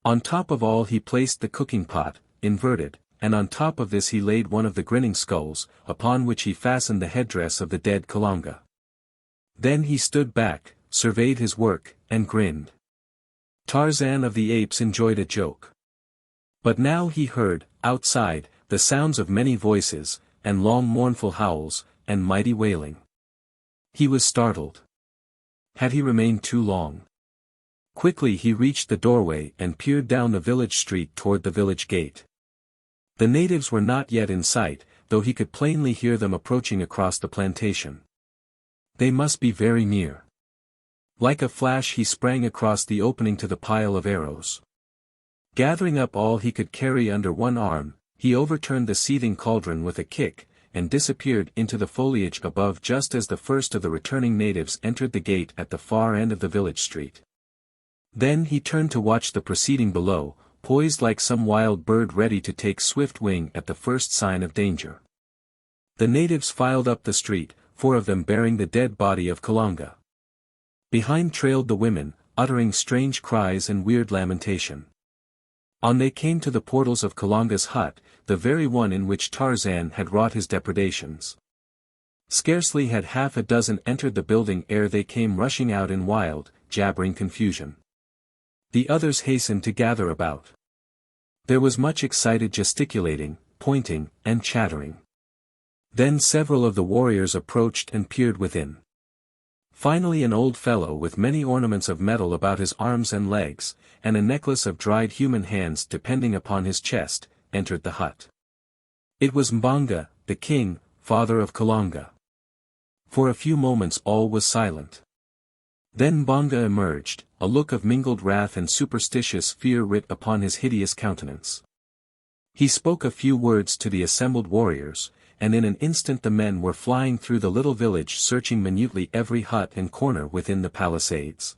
On top of all he placed the cooking pot, inverted, and on top of this he laid one of the grinning skulls, upon which he fastened the headdress of the dead Kalanga. Then he stood back, surveyed his work, and grinned. Tarzan of the Apes enjoyed a joke. But now he heard, outside, the sounds of many voices, and long mournful howls, and mighty wailing. He was startled. Had he remained too long? Quickly he reached the doorway and peered down the village street toward the village gate. The natives were not yet in sight, though he could plainly hear them approaching across the plantation. They must be very near. Like a flash he sprang across the opening to the pile of arrows. Gathering up all he could carry under one arm, he overturned the seething cauldron with a kick, and disappeared into the foliage above just as the first of the returning natives entered the gate at the far end of the village street. Then he turned to watch the proceeding below, poised like some wild bird ready to take swift wing at the first sign of danger. The natives filed up the street, 4 of them bearing the dead body of Kalanga. Behind trailed the women, uttering strange cries and weird lamentation. On they came to the portals of Kalanga's hut, the very one in which Tarzan had wrought his depredations. Scarcely had half a dozen entered the building ere they came rushing out in wild, jabbering confusion. The others hastened to gather about. There was much excited gesticulating, pointing, and chattering. Then several of the warriors approached and peered within. Finally an old fellow with many ornaments of metal about his arms and legs, and a necklace of dried human hands depending upon his chest, entered the hut. It was Mbanga, the king, father of Kalanga. For a few moments all was silent. Then Mbanga emerged, a look of mingled wrath and superstitious fear writ upon his hideous countenance. He spoke a few words to the assembled warriors, and in an instant the men were flying through the little village searching minutely every hut and corner within the palisades.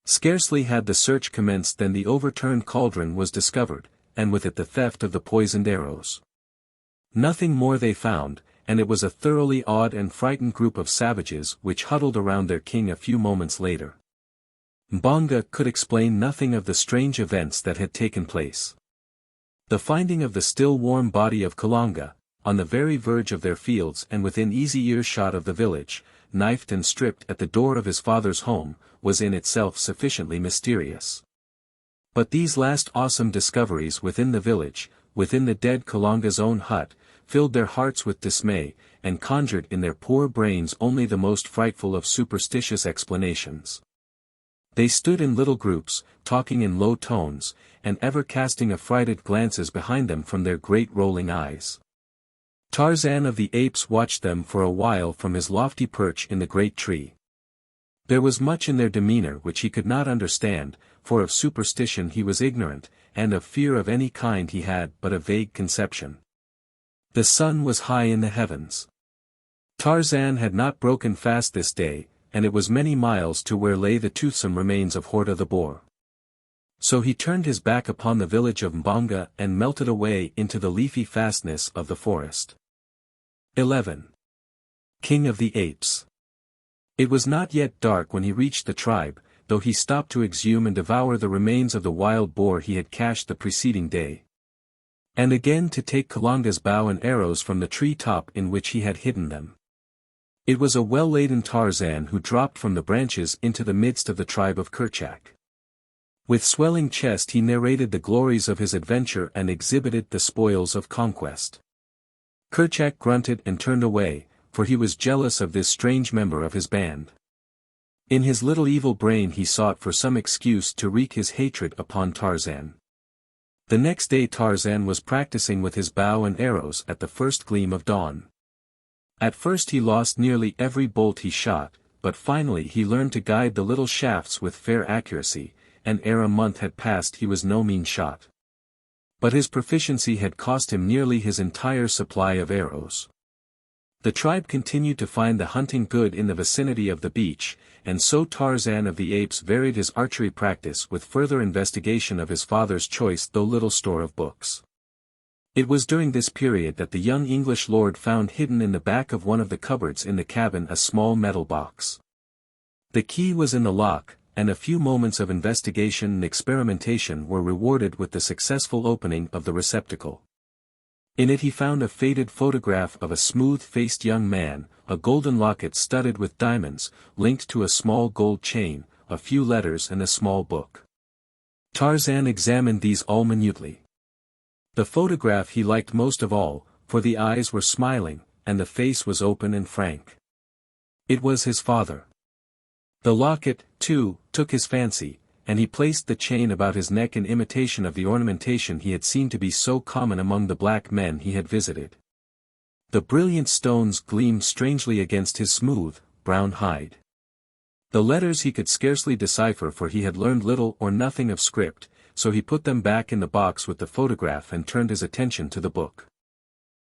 Scarcely had the search commenced than the overturned cauldron was discovered, and with it the theft of the poisoned arrows. Nothing more they found, and it was a thoroughly awed and frightened group of savages which huddled around their king a few moments later. Mbanga could explain nothing of the strange events that had taken place. The finding of the still warm body of Kalanga, on the very verge of their fields and within easy earshot of the village, knifed and stripped at the door of his father's home, was in itself sufficiently mysterious. But these last awesome discoveries within the village, within the dead Kalanga's own hut, filled their hearts with dismay, and conjured in their poor brains only the most frightful of superstitious explanations. They stood in little groups, talking in low tones, and ever casting affrighted glances behind them from their great rolling eyes. Tarzan of the Apes watched them for a while from his lofty perch in the great tree. There was much in their demeanor which he could not understand, for of superstition he was ignorant, and of fear of any kind he had but a vague conception. The sun was high in the heavens. Tarzan had not broken fast this day, and it was many miles to where lay the toothsome remains of Horta the boar. So he turned his back upon the village of Mbanga and melted away into the leafy fastness of the forest. 11. King of the Apes. It was not yet dark when he reached the tribe, though he stopped to exhume and devour the remains of the wild boar he had cached the preceding day. And again to take Kalanga's bow and arrows from the tree top in which he had hidden them. It was a well-laden Tarzan who dropped from the branches into the midst of the tribe of Kerchak. With swelling chest he narrated the glories of his adventure and exhibited the spoils of conquest. Kerchak grunted and turned away, for he was jealous of this strange member of his band. In his little evil brain he sought for some excuse to wreak his hatred upon Tarzan. The next day Tarzan was practicing with his bow and arrows at the first gleam of dawn. At first he lost nearly every bolt he shot, but finally he learned to guide the little shafts with fair accuracy, and ere a month had passed he was no mean shot. But his proficiency had cost him nearly his entire supply of arrows. The tribe continued to find the hunting good in the vicinity of the beach, and so Tarzan of the Apes varied his archery practice with further investigation of his father's choice though little store of books. It was during this period that the young English lord found hidden in the back of one of the cupboards in the cabin a small metal box. The key was in the lock, and a few moments of investigation and experimentation were rewarded with the successful opening of the receptacle. In it he found a faded photograph of a smooth-faced young man, a golden locket studded with diamonds, linked to a small gold chain, a few letters and a small book. Tarzan examined these all minutely. The photograph he liked most of all, for the eyes were smiling, and the face was open and frank. It was his father. The locket, too, took his fancy, and he placed the chain about his neck in imitation of the ornamentation he had seen to be so common among the black men he had visited. The brilliant stones gleamed strangely against his smooth, brown hide. The letters he could scarcely decipher for he had learned little or nothing of script, so he put them back in the box with the photograph and turned his attention to the book.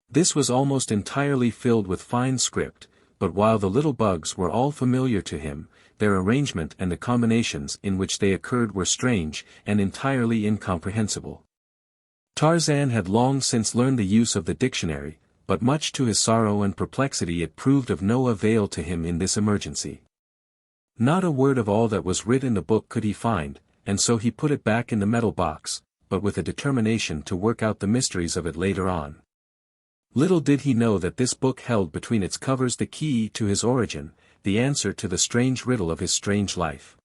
This was almost entirely filled with fine script, but while the little bugs were all familiar to him, their arrangement and the combinations in which they occurred were strange and entirely incomprehensible. Tarzan had long since learned the use of the dictionary, but much to his sorrow and perplexity it proved of no avail to him in this emergency. Not a word of all that was writ in the book could he find, and so he put it back in the metal box, but with a determination to work out the mysteries of it later on. Little did he know that this book held between its covers the key to his origin, the answer to the strange riddle of his strange life.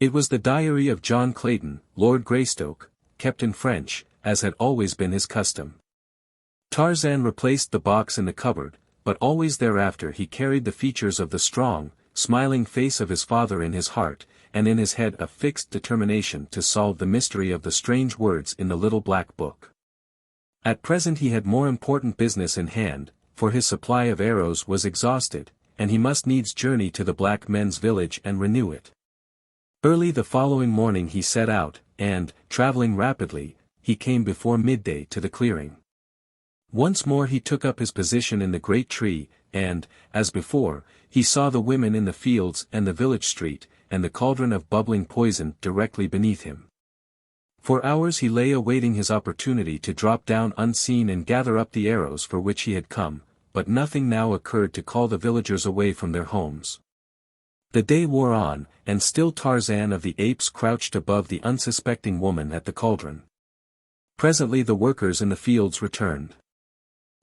It was the diary of John Clayton, Lord Greystoke, kept in French, as had always been his custom. Tarzan replaced the box in the cupboard, but always thereafter he carried the features of the strong, smiling face of his father in his heart, and in his head a fixed determination to solve the mystery of the strange words in the little black book. At present he had more important business in hand, for his supply of arrows was exhausted, and he must needs journey to the black men's village and renew it. Early the following morning he set out, and, traveling rapidly, he came before midday to the clearing. Once more he took up his position in the great tree, and, as before, he saw the women in the fields and the village street, and the cauldron of bubbling poison directly beneath him. For hours he lay awaiting his opportunity to drop down unseen and gather up the arrows for which he had come, but nothing now occurred to call the villagers away from their homes. The day wore on, and still Tarzan of the Apes crouched above the unsuspecting woman at the cauldron. Presently the workers in the fields returned.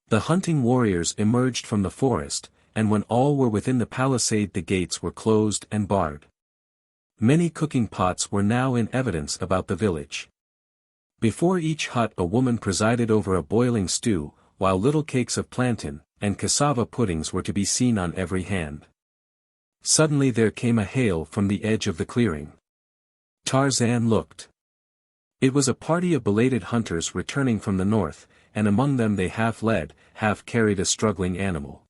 The hunting warriors emerged from the forest, and when all were within the palisade the gates were closed and barred. Many cooking pots were now in evidence about the village. Before each hut a woman presided over a boiling stew, while little cakes of plantain and cassava puddings were to be seen on every hand. Suddenly there came a hail from the edge of the clearing. Tarzan looked. It was a party of belated hunters returning from the north, and among them they half led, half carried a struggling animal.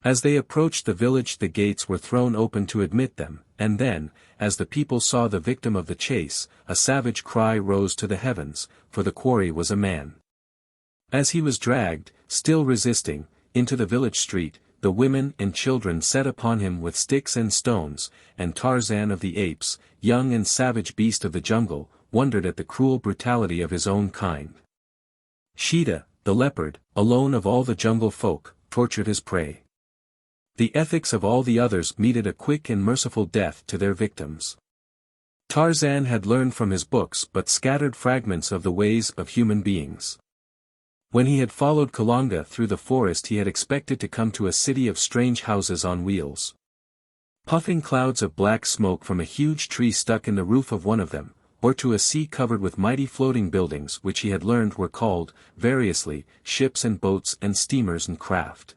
As they approached the village the gates were thrown open to admit them, and then, as the people saw the victim of the chase, a savage cry rose to the heavens, for the quarry was a man. As he was dragged, still resisting, into the village street, the women and children set upon him with sticks and stones, and Tarzan of the Apes, young and savage beast of the jungle, wondered at the cruel brutality of his own kind. Sheeta, the leopard, alone of all the jungle folk, tortured his prey. The ethics of all the others meted a quick and merciful death to their victims. Tarzan had learned from his books but scattered fragments of the ways of human beings. When he had followed Kalanga through the forest he had expected to come to a city of strange houses on wheels. Puffing clouds of black smoke from a huge tree stuck in the roof of one of them, or to a sea covered with mighty floating buildings which he had learned were called, variously, ships and boats and steamers and craft.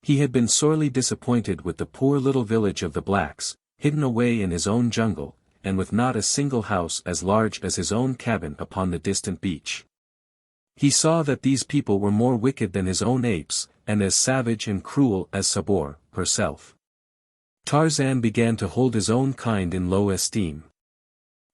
He had been sorely disappointed with the poor little village of the blacks, hidden away in his own jungle, and with not a single house as large as his own cabin upon the distant beach. He saw that these people were more wicked than his own apes, and as savage and cruel as Sabor, herself. Tarzan began to hold his own kind in low esteem.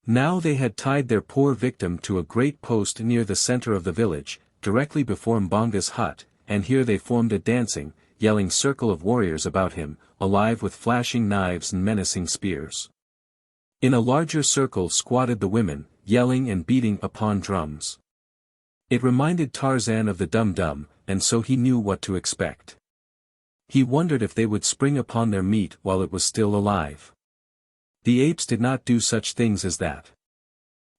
Now they had tied their poor victim to a great post near the center of the village, directly before Mbonga's hut, and here they formed a dancing, yelling circle of warriors about him, alive with flashing knives and menacing spears. In a larger circle squatted the women, yelling and beating upon drums. It reminded Tarzan of the Dum-Dum, and so he knew what to expect. He wondered if they would spring upon their meat while it was still alive. The apes did not do such things as that.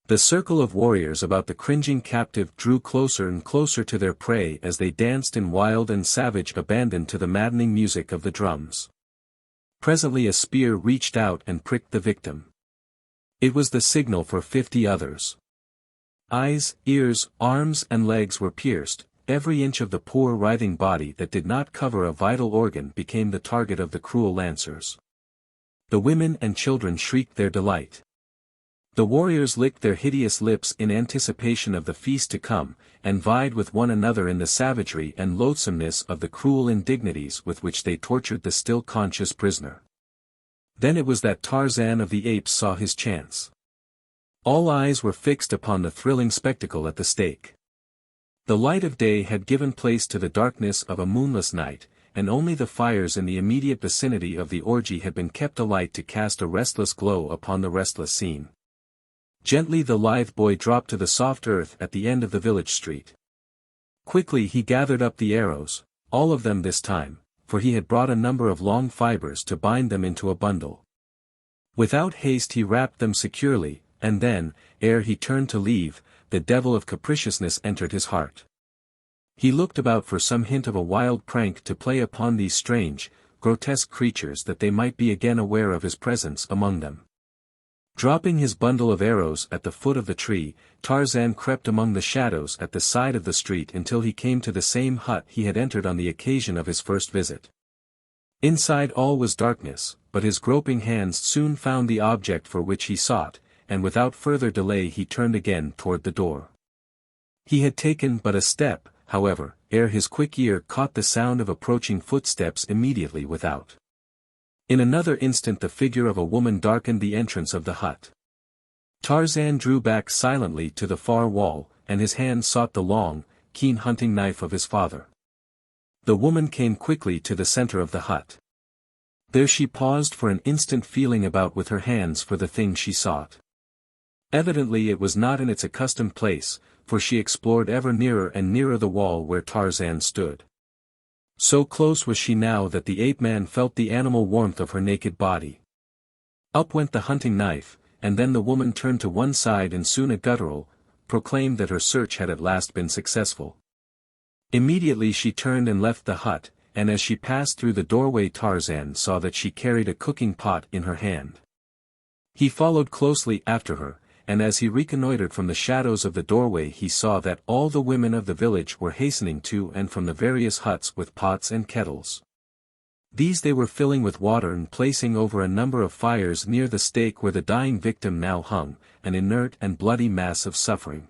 The circle of warriors about the cringing captive drew closer and closer to their prey as they danced in wild and savage abandon to the maddening music of the drums. Presently a spear reached out and pricked the victim. It was the signal for 50 others. Eyes, ears, arms and legs were pierced, every inch of the poor writhing body that did not cover a vital organ became the target of the cruel lancers. The women and children shrieked their delight. The warriors licked their hideous lips in anticipation of the feast to come, and vied with one another in the savagery and loathsomeness of the cruel indignities with which they tortured the still conscious prisoner. Then it was that Tarzan of the Apes saw his chance. All eyes were fixed upon the thrilling spectacle at the stake. The light of day had given place to the darkness of a moonless night, and only the fires in the immediate vicinity of the orgy had been kept alight to cast a restless glow upon the restless scene. Gently the lithe boy dropped to the soft earth at the end of the village street. Quickly he gathered up the arrows, all of them this time, for he had brought a number of long fibers to bind them into a bundle. Without haste he wrapped them securely, and then, ere he turned to leave, the devil of capriciousness entered his heart. He looked about for some hint of a wild prank to play upon these strange, grotesque creatures that they might be again aware of his presence among them. Dropping his bundle of arrows at the foot of the tree, Tarzan crept among the shadows at the side of the street until he came to the same hut he had entered on the occasion of his first visit. Inside all was darkness, but his groping hands soon found the object for which he sought, and without further delay he turned again toward the door. He had taken but a step, however, ere his quick ear caught the sound of approaching footsteps immediately without. In another instant the figure of a woman darkened the entrance of the hut. Tarzan drew back silently to the far wall, and his hand sought the long, keen hunting knife of his father. The woman came quickly to the center of the hut. There she paused for an instant, feeling about with her hands for the thing she sought. Evidently it was not in its accustomed place, for she explored ever nearer and nearer the wall where Tarzan stood. So close was she now that the ape-man felt the animal warmth of her naked body. Up went the hunting knife, and then the woman turned to one side and soon a guttural proclaimed that her search had at last been successful. Immediately she turned and left the hut, and as she passed through the doorway Tarzan saw that she carried a cooking pot in her hand. He followed closely after her, and as he reconnoitered from the shadows of the doorway he saw that all the women of the village were hastening to and from the various huts with pots and kettles. These they were filling with water and placing over a number of fires near the stake where the dying victim now hung, an inert and bloody mass of suffering.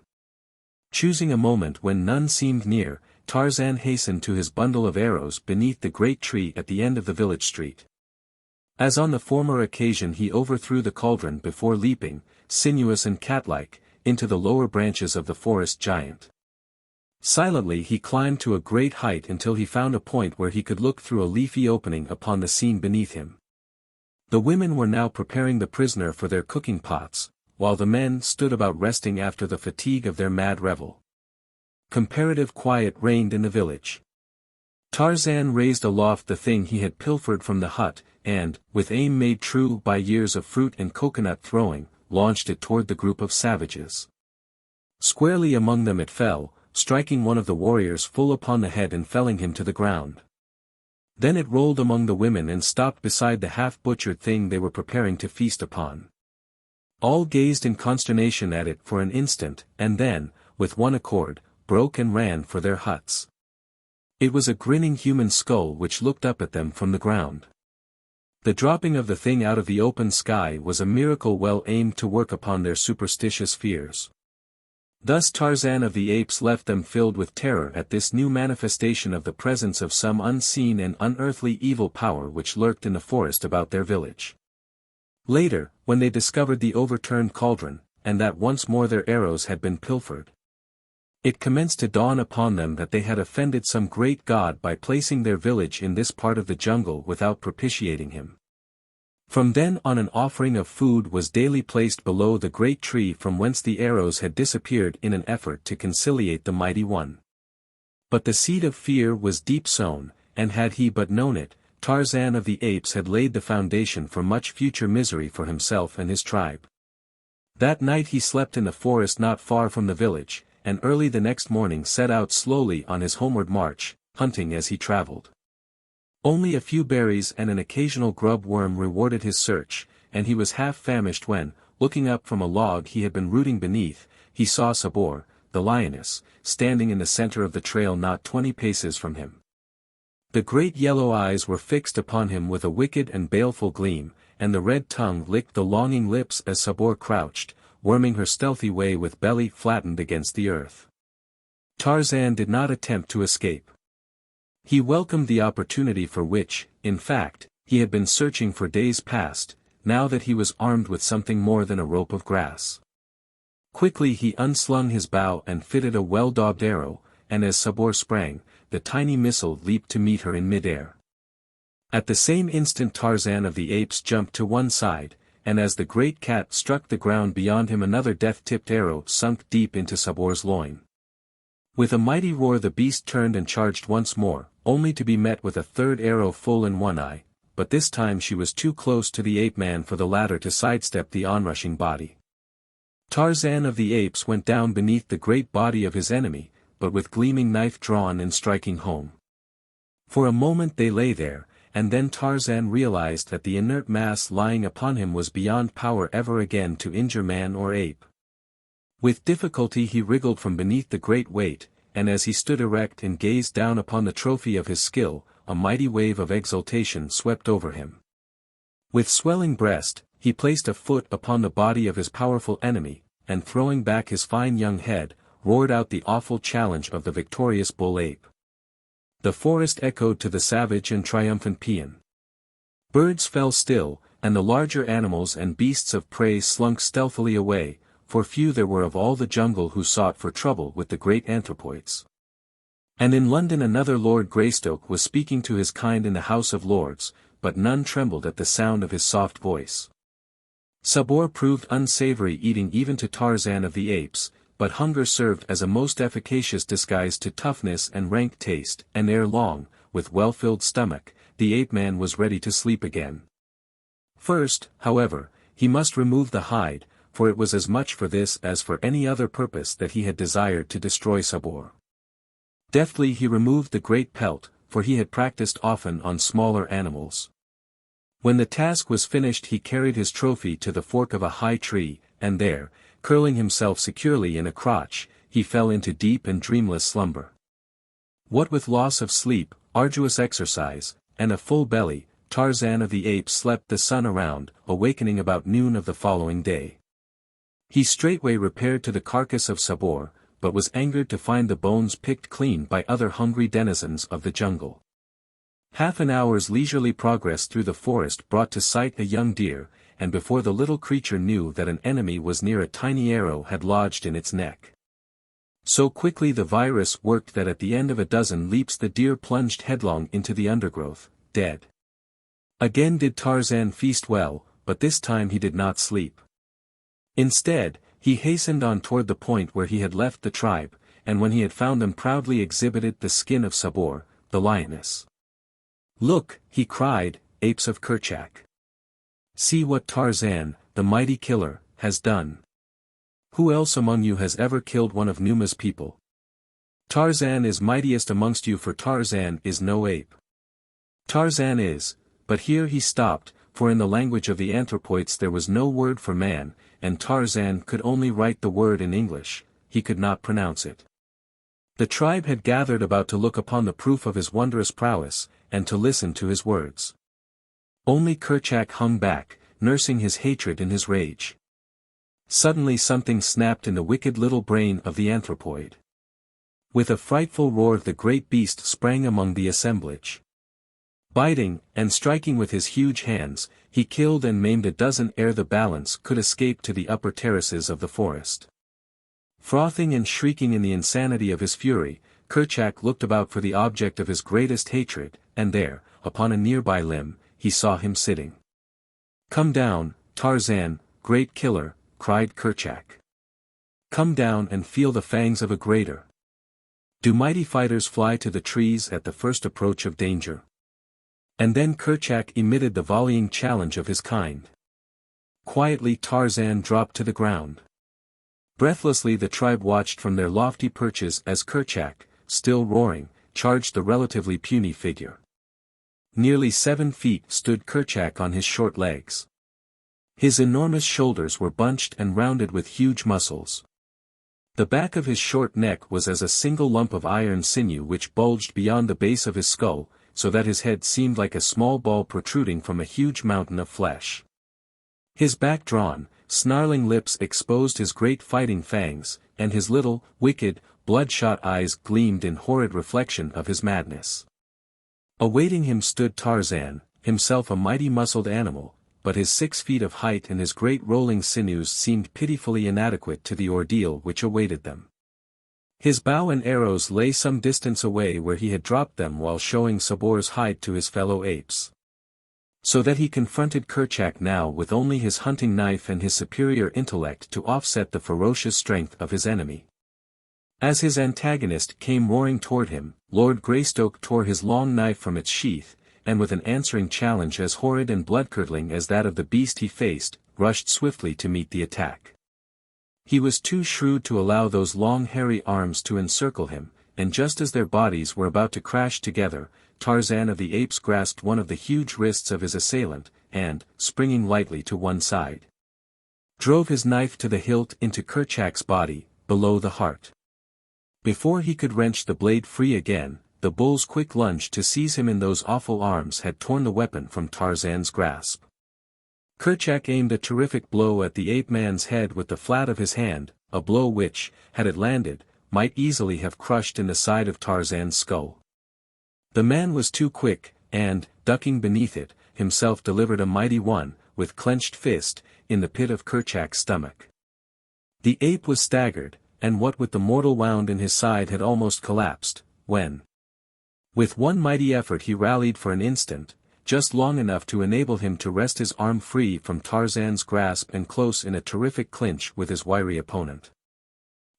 Choosing a moment when none seemed near, Tarzan hastened to his bundle of arrows beneath the great tree at the end of the village street. As on the former occasion he overthrew the cauldron before leaping, sinuous and cat-like, into the lower branches of the forest giant. Silently he climbed to a great height until he found a point where he could look through a leafy opening upon the scene beneath him. The women were now preparing the prisoner for their cooking pots, while the men stood about resting after the fatigue of their mad revel. Comparative quiet reigned in the village. Tarzan raised aloft the thing he had pilfered from the hut, and, with aim made true by years of fruit and coconut throwing, launched it toward the group of savages. Squarely among them it fell, striking one of the warriors full upon the head and felling him to the ground. Then it rolled among the women and stopped beside the half-butchered thing they were preparing to feast upon. All gazed in consternation at it for an instant, and then, with one accord, broke and ran for their huts. It was a grinning human skull which looked up at them from the ground. The dropping of the thing out of the open sky was a miracle well aimed to work upon their superstitious fears. Thus Tarzan of the Apes left them filled with terror at this new manifestation of the presence of some unseen and unearthly evil power which lurked in the forest about their village. Later, when they discovered the overturned cauldron, and that once more their arrows had been pilfered, it commenced to dawn upon them that they had offended some great god by placing their village in this part of the jungle without propitiating him. From then on an offering of food was daily placed below the great tree from whence the arrows had disappeared in an effort to conciliate the mighty one. But the seed of fear was deep sown, and had he but known it, Tarzan of the Apes had laid the foundation for much future misery for himself and his tribe. That night he slept in the forest not far from the village, and early the next morning set out slowly on his homeward march, hunting as he traveled. Only a few berries and an occasional grub worm rewarded his search, and he was half famished when, looking up from a log he had been rooting beneath, he saw Sabor, the lioness, standing in the center of the trail not 20 paces from him. The great yellow eyes were fixed upon him with a wicked and baleful gleam, and the red tongue licked the longing lips as Sabor crouched, worming her stealthy way with belly flattened against the earth. Tarzan did not attempt to escape. He welcomed the opportunity for which, in fact, he had been searching for days past, now that he was armed with something more than a rope of grass. Quickly he unslung his bow and fitted a well-daubed arrow, and as Sabor sprang, the tiny missile leaped to meet her in midair. At the same instant Tarzan of the Apes jumped to one side, and as the great cat struck the ground beyond him another death-tipped arrow sunk deep into Sabor's loin. With a mighty roar the beast turned and charged once more, only to be met with a third arrow full in one eye, but this time she was too close to the ape-man for the latter to sidestep the onrushing body. Tarzan of the Apes went down beneath the great body of his enemy, but with gleaming knife drawn and striking home. For a moment they lay there, and then Tarzan realized that the inert mass lying upon him was beyond power ever again to injure man or ape. With difficulty he wriggled from beneath the great weight, and as he stood erect and gazed down upon the trophy of his skill, a mighty wave of exultation swept over him. With swelling breast, he placed a foot upon the body of his powerful enemy, and throwing back his fine young head, roared out the awful challenge of the victorious bull ape. The forest echoed to the savage and triumphant paean. Birds fell still, and the larger animals and beasts of prey slunk stealthily away, for few there were of all the jungle who sought for trouble with the great anthropoids. And in London another Lord Greystoke was speaking to his kind in the House of Lords, but none trembled at the sound of his soft voice. Sabor proved unsavory eating even to Tarzan of the Apes, but hunger served as a most efficacious disguise to toughness and rank taste, and ere long, with well-filled stomach, the ape-man was ready to sleep again. First, however, he must remove the hide, for it was as much for this as for any other purpose that he had desired to destroy Sabor. Deftly he removed the great pelt, for he had practiced often on smaller animals. When the task was finished he carried his trophy to the fork of a high tree, and there, curling himself securely in a crotch, he fell into deep and dreamless slumber. What with loss of sleep, arduous exercise, and a full belly, Tarzan of the Apes slept the sun around, awakening about noon of the following day. He straightway repaired to the carcass of Sabor, but was angered to find the bones picked clean by other hungry denizens of the jungle. Half an hour's leisurely progress through the forest brought to sight a young deer, and before the little creature knew that an enemy was near a tiny arrow had lodged in its neck. So quickly the virus worked that at the end of a dozen leaps the deer plunged headlong into the undergrowth, dead. Again did Tarzan feast well, but this time he did not sleep. Instead, he hastened on toward the point where he had left the tribe, and when he had found them proudly exhibited the skin of Sabor, the lioness. "Look," he cried, "apes of Kerchak. See what Tarzan, the mighty killer, has done. Who else among you has ever killed one of Numa's people? Tarzan is mightiest amongst you, for Tarzan is no ape. Tarzan is," but here he stopped, for in the language of the anthropoids there was no word for man, and Tarzan could only write the word in English, he could not pronounce it. The tribe had gathered about to look upon the proof of his wondrous prowess, and to listen to his words. Only Kerchak hung back, nursing his hatred in his rage. Suddenly something snapped in the wicked little brain of the anthropoid. With a frightful roar the great beast sprang among the assemblage. Biting, and striking with his huge hands, he killed and maimed a dozen ere the balance could escape to the upper terraces of the forest. Frothing and shrieking in the insanity of his fury, Kerchak looked about for the object of his greatest hatred, and there, upon a nearby limb, he saw him sitting. "Come down, Tarzan, great killer," cried Kerchak. "Come down and feel the fangs of a greater. Do mighty fighters fly to the trees at the first approach of danger?" And then Kerchak emitted the volleying challenge of his kind. Quietly Tarzan dropped to the ground. Breathlessly the tribe watched from their lofty perches as Kerchak, still roaring, charged the relatively puny figure. Nearly 7 feet stood Kerchak on his short legs. His enormous shoulders were bunched and rounded with huge muscles. The back of his short neck was as a single lump of iron sinew which bulged beyond the base of his skull, so that his head seemed like a small ball protruding from a huge mountain of flesh. His back-drawn, snarling lips exposed his great fighting fangs, and his little, wicked, bloodshot eyes gleamed in horrid reflection of his madness. Awaiting him stood Tarzan, himself a mighty muscled animal, but his 6 feet of height and his great rolling sinews seemed pitifully inadequate to the ordeal which awaited them. His bow and arrows lay some distance away where he had dropped them while showing Sabor's hide to his fellow apes. So that he confronted Kerchak now with only his hunting knife and his superior intellect to offset the ferocious strength of his enemy. As his antagonist came roaring toward him, Lord Greystoke tore his long knife from its sheath, and with an answering challenge as horrid and blood-curdling as that of the beast he faced, rushed swiftly to meet the attack. He was too shrewd to allow those long hairy arms to encircle him, and just as their bodies were about to crash together, Tarzan of the Apes grasped one of the huge wrists of his assailant, and, springing lightly to one side, drove his knife to the hilt into Kerchak's body, below the heart. Before he could wrench the blade free again, the bull's quick lunge to seize him in those awful arms had torn the weapon from Tarzan's grasp. Kerchak aimed a terrific blow at the ape-man's head with the flat of his hand, a blow which, had it landed, might easily have crushed in the side of Tarzan's skull. The man was too quick, and, ducking beneath it, himself delivered a mighty one, with clenched fist, in the pit of Kerchak's stomach. The ape was staggered, and what with the mortal wound in his side had almost collapsed, when, with one mighty effort he rallied for an instant, just long enough to enable him to wrest his arm free from Tarzan's grasp and close in a terrific clinch with his wiry opponent.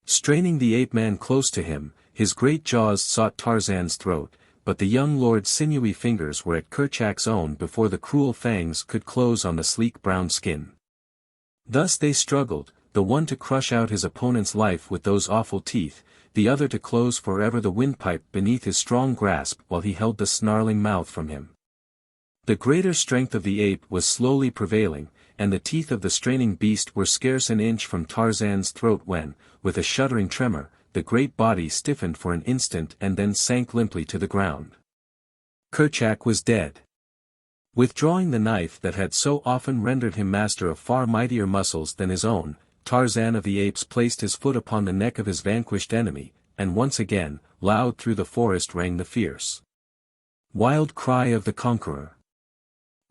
Straining the ape-man close to him, his great jaws sought Tarzan's throat, but the young lord's sinewy fingers were at Kerchak's own before the cruel fangs could close on the sleek brown skin. Thus they struggled, the one to crush out his opponent's life with those awful teeth, the other to close forever the windpipe beneath his strong grasp while he held the snarling mouth from him. The greater strength of the ape was slowly prevailing, and the teeth of the straining beast were scarce an inch from Tarzan's throat when, with a shuddering tremor, the great body stiffened for an instant and then sank limply to the ground. Kerchak was dead. Withdrawing the knife that had so often rendered him master of far mightier muscles than his own, Tarzan of the Apes placed his foot upon the neck of his vanquished enemy, and once again, loud through the forest rang the fierce, wild cry of the conqueror.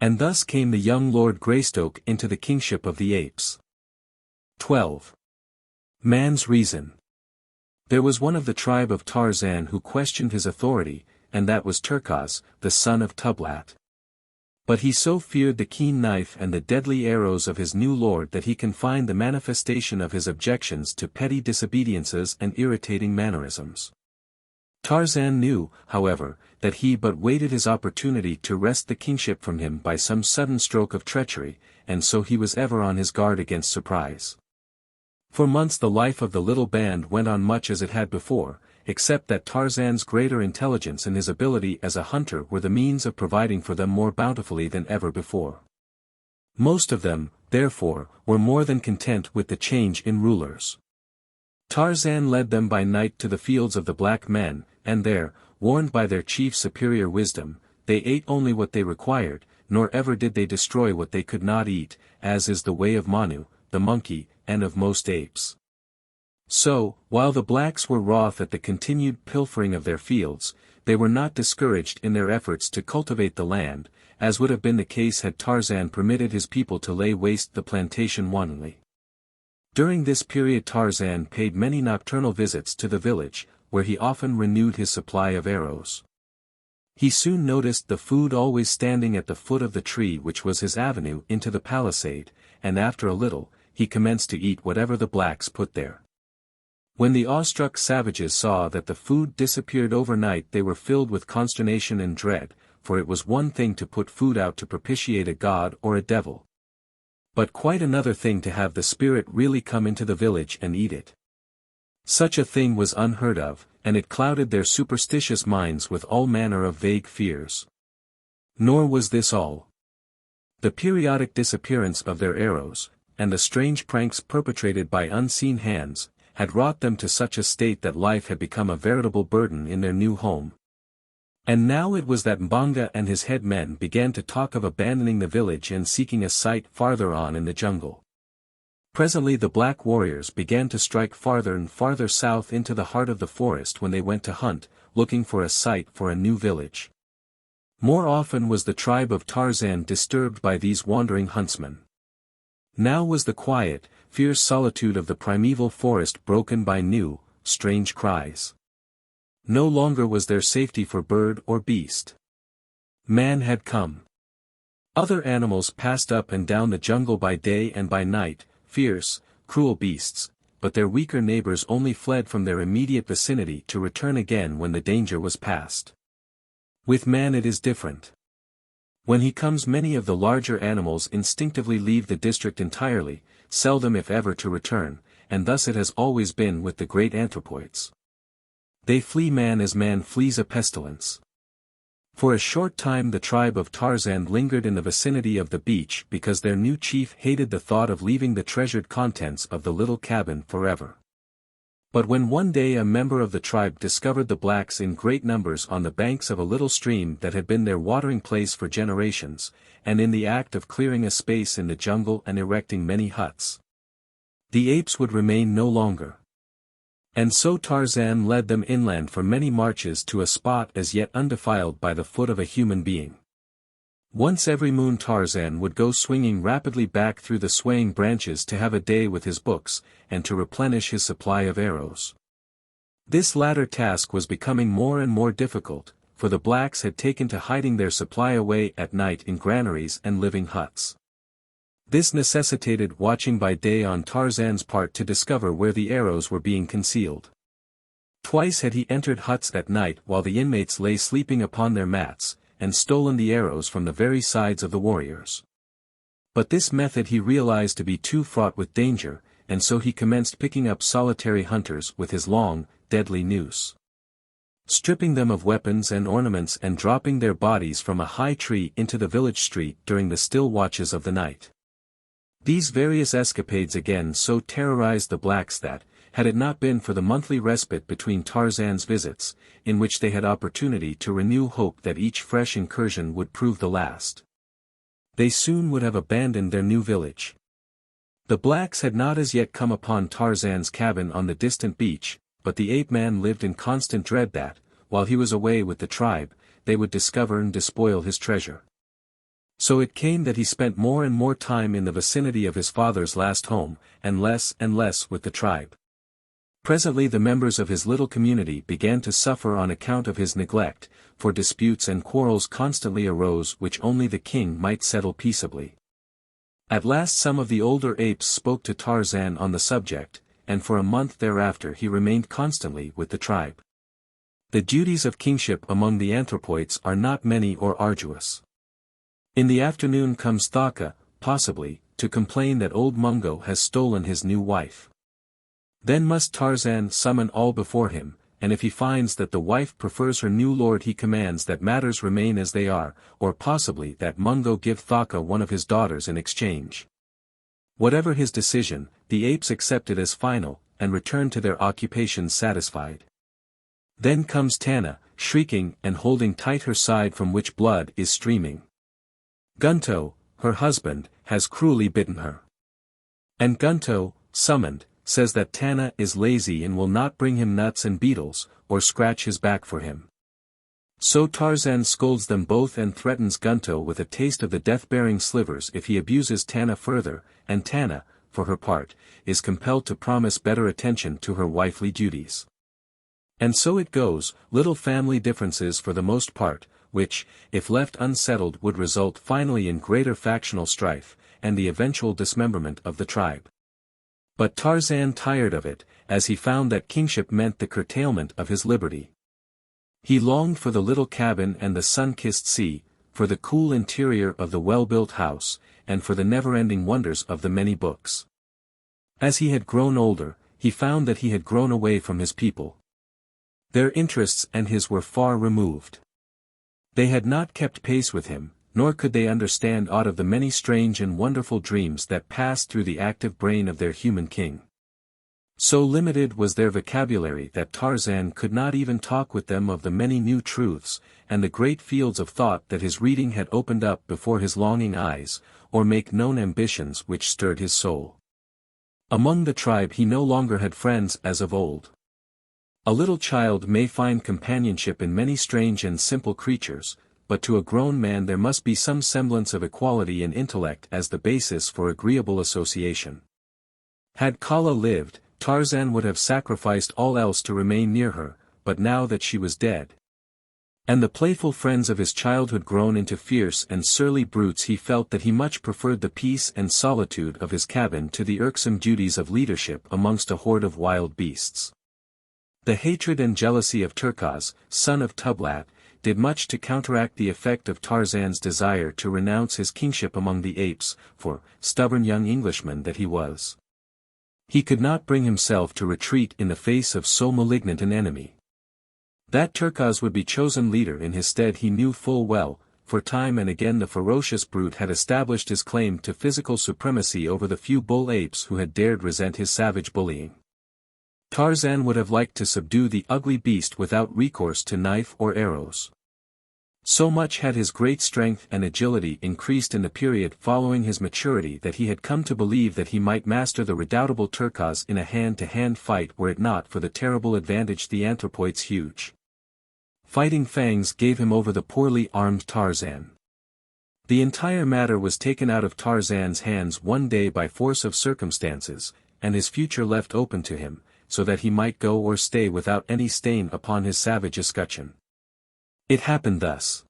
And thus came the young Lord Greystoke into the kingship of the apes. 12. Man's reason. There was one of the tribe of Tarzan who questioned his authority, and that was Turkaz, the son of Tublat. But he so feared the keen knife and the deadly arrows of his new lord that he confined the manifestation of his objections to petty disobediences and irritating mannerisms. Tarzan knew, however, that he but waited his opportunity to wrest the kingship from him by some sudden stroke of treachery, and so he was ever on his guard against surprise. For months the life of the little band went on much as it had before, except that Tarzan's greater intelligence and his ability as a hunter were the means of providing for them more bountifully than ever before. Most of them, therefore, were more than content with the change in rulers. Tarzan led them by night to the fields of the black men, and there, warned by their chief's superior wisdom, they ate only what they required, nor ever did they destroy what they could not eat, as is the way of Manu, the monkey, and of most apes. So, while the blacks were wroth at the continued pilfering of their fields, they were not discouraged in their efforts to cultivate the land, as would have been the case had Tarzan permitted his people to lay waste the plantation wantonly. During this period Tarzan paid many nocturnal visits to the village, where he often renewed his supply of arrows. He soon noticed the food always standing at the foot of the tree which was his avenue into the palisade, and after a little, he commenced to eat whatever the blacks put there. When the awestruck savages saw that the food disappeared overnight they were filled with consternation and dread, for it was one thing to put food out to propitiate a god or a devil, but quite another thing to have the spirit really come into the village and eat it. Such a thing was unheard of, and it clouded their superstitious minds with all manner of vague fears. Nor was this all. The periodic disappearance of their arrows, and the strange pranks perpetrated by unseen hands, had wrought them to such a state that life had become a veritable burden in their new home. And now it was that Mbonga and his head men began to talk of abandoning the village and seeking a site farther on in the jungle. Presently the black warriors began to strike farther and farther south into the heart of the forest when they went to hunt, looking for a site for a new village. More often was the tribe of Tarzan disturbed by these wandering huntsmen. Now was the quiet, fierce solitude of the primeval forest broken by new, strange cries. No longer was there safety for bird or beast. Man had come. Other animals passed up and down the jungle by day and by night, fierce, cruel beasts, but their weaker neighbors only fled from their immediate vicinity to return again when the danger was past. With man it is different. When he comes, many of the larger animals instinctively leave the district entirely, seldom if ever to return, and thus it has always been with the great anthropoids. They flee man as man flees a pestilence. For a short time the tribe of Tarzan lingered in the vicinity of the beach because their new chief hated the thought of leaving the treasured contents of the little cabin forever. But when one day a member of the tribe discovered the blacks in great numbers on the banks of a little stream that had been their watering place for generations, and in the act of clearing a space in the jungle and erecting many huts, the apes would remain no longer. And so Tarzan led them inland for many marches to a spot as yet undefiled by the foot of a human being. Once every moon Tarzan would go swinging rapidly back through the swaying branches to have a day with his books, and to replenish his supply of arrows. This latter task was becoming more and more difficult, for the blacks had taken to hiding their supply away at night in granaries and living huts. This necessitated watching by day on Tarzan's part to discover where the arrows were being concealed. Twice had he entered huts at night while the inmates lay sleeping upon their mats, and stolen the arrows from the very sides of the warriors. But this method he realized to be too fraught with danger, and so he commenced picking up solitary hunters with his long, deadly noose, stripping them of weapons and ornaments and dropping their bodies from a high tree into the village street during the still watches of the night. These various escapades again so terrorized the blacks that, had it not been for the monthly respite between Tarzan's visits, in which they had opportunity to renew hope that each fresh incursion would prove the last, they soon would have abandoned their new village. The blacks had not as yet come upon Tarzan's cabin on the distant beach, but the ape-man lived in constant dread that, while he was away with the tribe, they would discover and despoil his treasure. So it came that he spent more and more time in the vicinity of his father's last home, and less with the tribe. Presently the members of his little community began to suffer on account of his neglect, for disputes and quarrels constantly arose which only the king might settle peaceably. At last some of the older apes spoke to Tarzan on the subject, and for a month thereafter he remained constantly with the tribe. The duties of kingship among the anthropoids are not many or arduous. In the afternoon comes Thaka, possibly, to complain that old Mungo has stolen his new wife. Then must Tarzan summon all before him, and if he finds that the wife prefers her new lord he commands that matters remain as they are, or possibly that Mungo give Thaka one of his daughters in exchange. Whatever his decision, the apes accept it as final, and return to their occupations satisfied. Then comes Tana, shrieking and holding tight her side from which blood is streaming. Gunto, her husband, has cruelly bitten her. And Gunto, summoned, says that Tana is lazy and will not bring him nuts and beetles, or scratch his back for him. So Tarzan scolds them both and threatens Gunto with a taste of the death-bearing slivers if he abuses Tana further, and Tana, for her part, is compelled to promise better attention to her wifely duties. And so it goes, little family differences for the most part, which, if left unsettled would result finally in greater factional strife, and the eventual dismemberment of the tribe. But Tarzan tired of it, as he found that kingship meant the curtailment of his liberty. He longed for the little cabin and the sun-kissed sea, for the cool interior of the well-built house, and for the never-ending wonders of the many books. As he had grown older, he found that he had grown away from his people. Their interests and his were far removed. They had not kept pace with him, nor could they understand aught of the many strange and wonderful dreams that passed through the active brain of their human king. So limited was their vocabulary that Tarzan could not even talk with them of the many new truths, and the great fields of thought that his reading had opened up before his longing eyes, or make known ambitions which stirred his soul. Among the tribe he no longer had friends as of old. A little child may find companionship in many strange and simple creatures, but to a grown man there must be some semblance of equality in intellect as the basis for agreeable association. Had Kala lived, Tarzan would have sacrificed all else to remain near her, but now that she was dead, and the playful friends of his childhood grown into fierce and surly brutes, he felt that he much preferred the peace and solitude of his cabin to the irksome duties of leadership amongst a horde of wild beasts. The hatred and jealousy of Terkoz, son of Tublat, did much to counteract the effect of Tarzan's desire to renounce his kingship among the apes, for, stubborn young Englishman that he was, he could not bring himself to retreat in the face of so malignant an enemy. That Terkoz would be chosen leader in his stead he knew full well, for time and again the ferocious brute had established his claim to physical supremacy over the few bull apes who had dared resent his savage bullying. Tarzan would have liked to subdue the ugly beast without recourse to knife or arrows. So much had his great strength and agility increased in the period following his maturity that he had come to believe that he might master the redoubtable Terkoz in a hand-to-hand fight were it not for the terrible advantage the anthropoid's huge fighting fangs gave him over the poorly armed Tarzan. The entire matter was taken out of Tarzan's hands one day by force of circumstances, and his future left open to him, so that he might go or stay without any stain upon his savage escutcheon. It happened thus.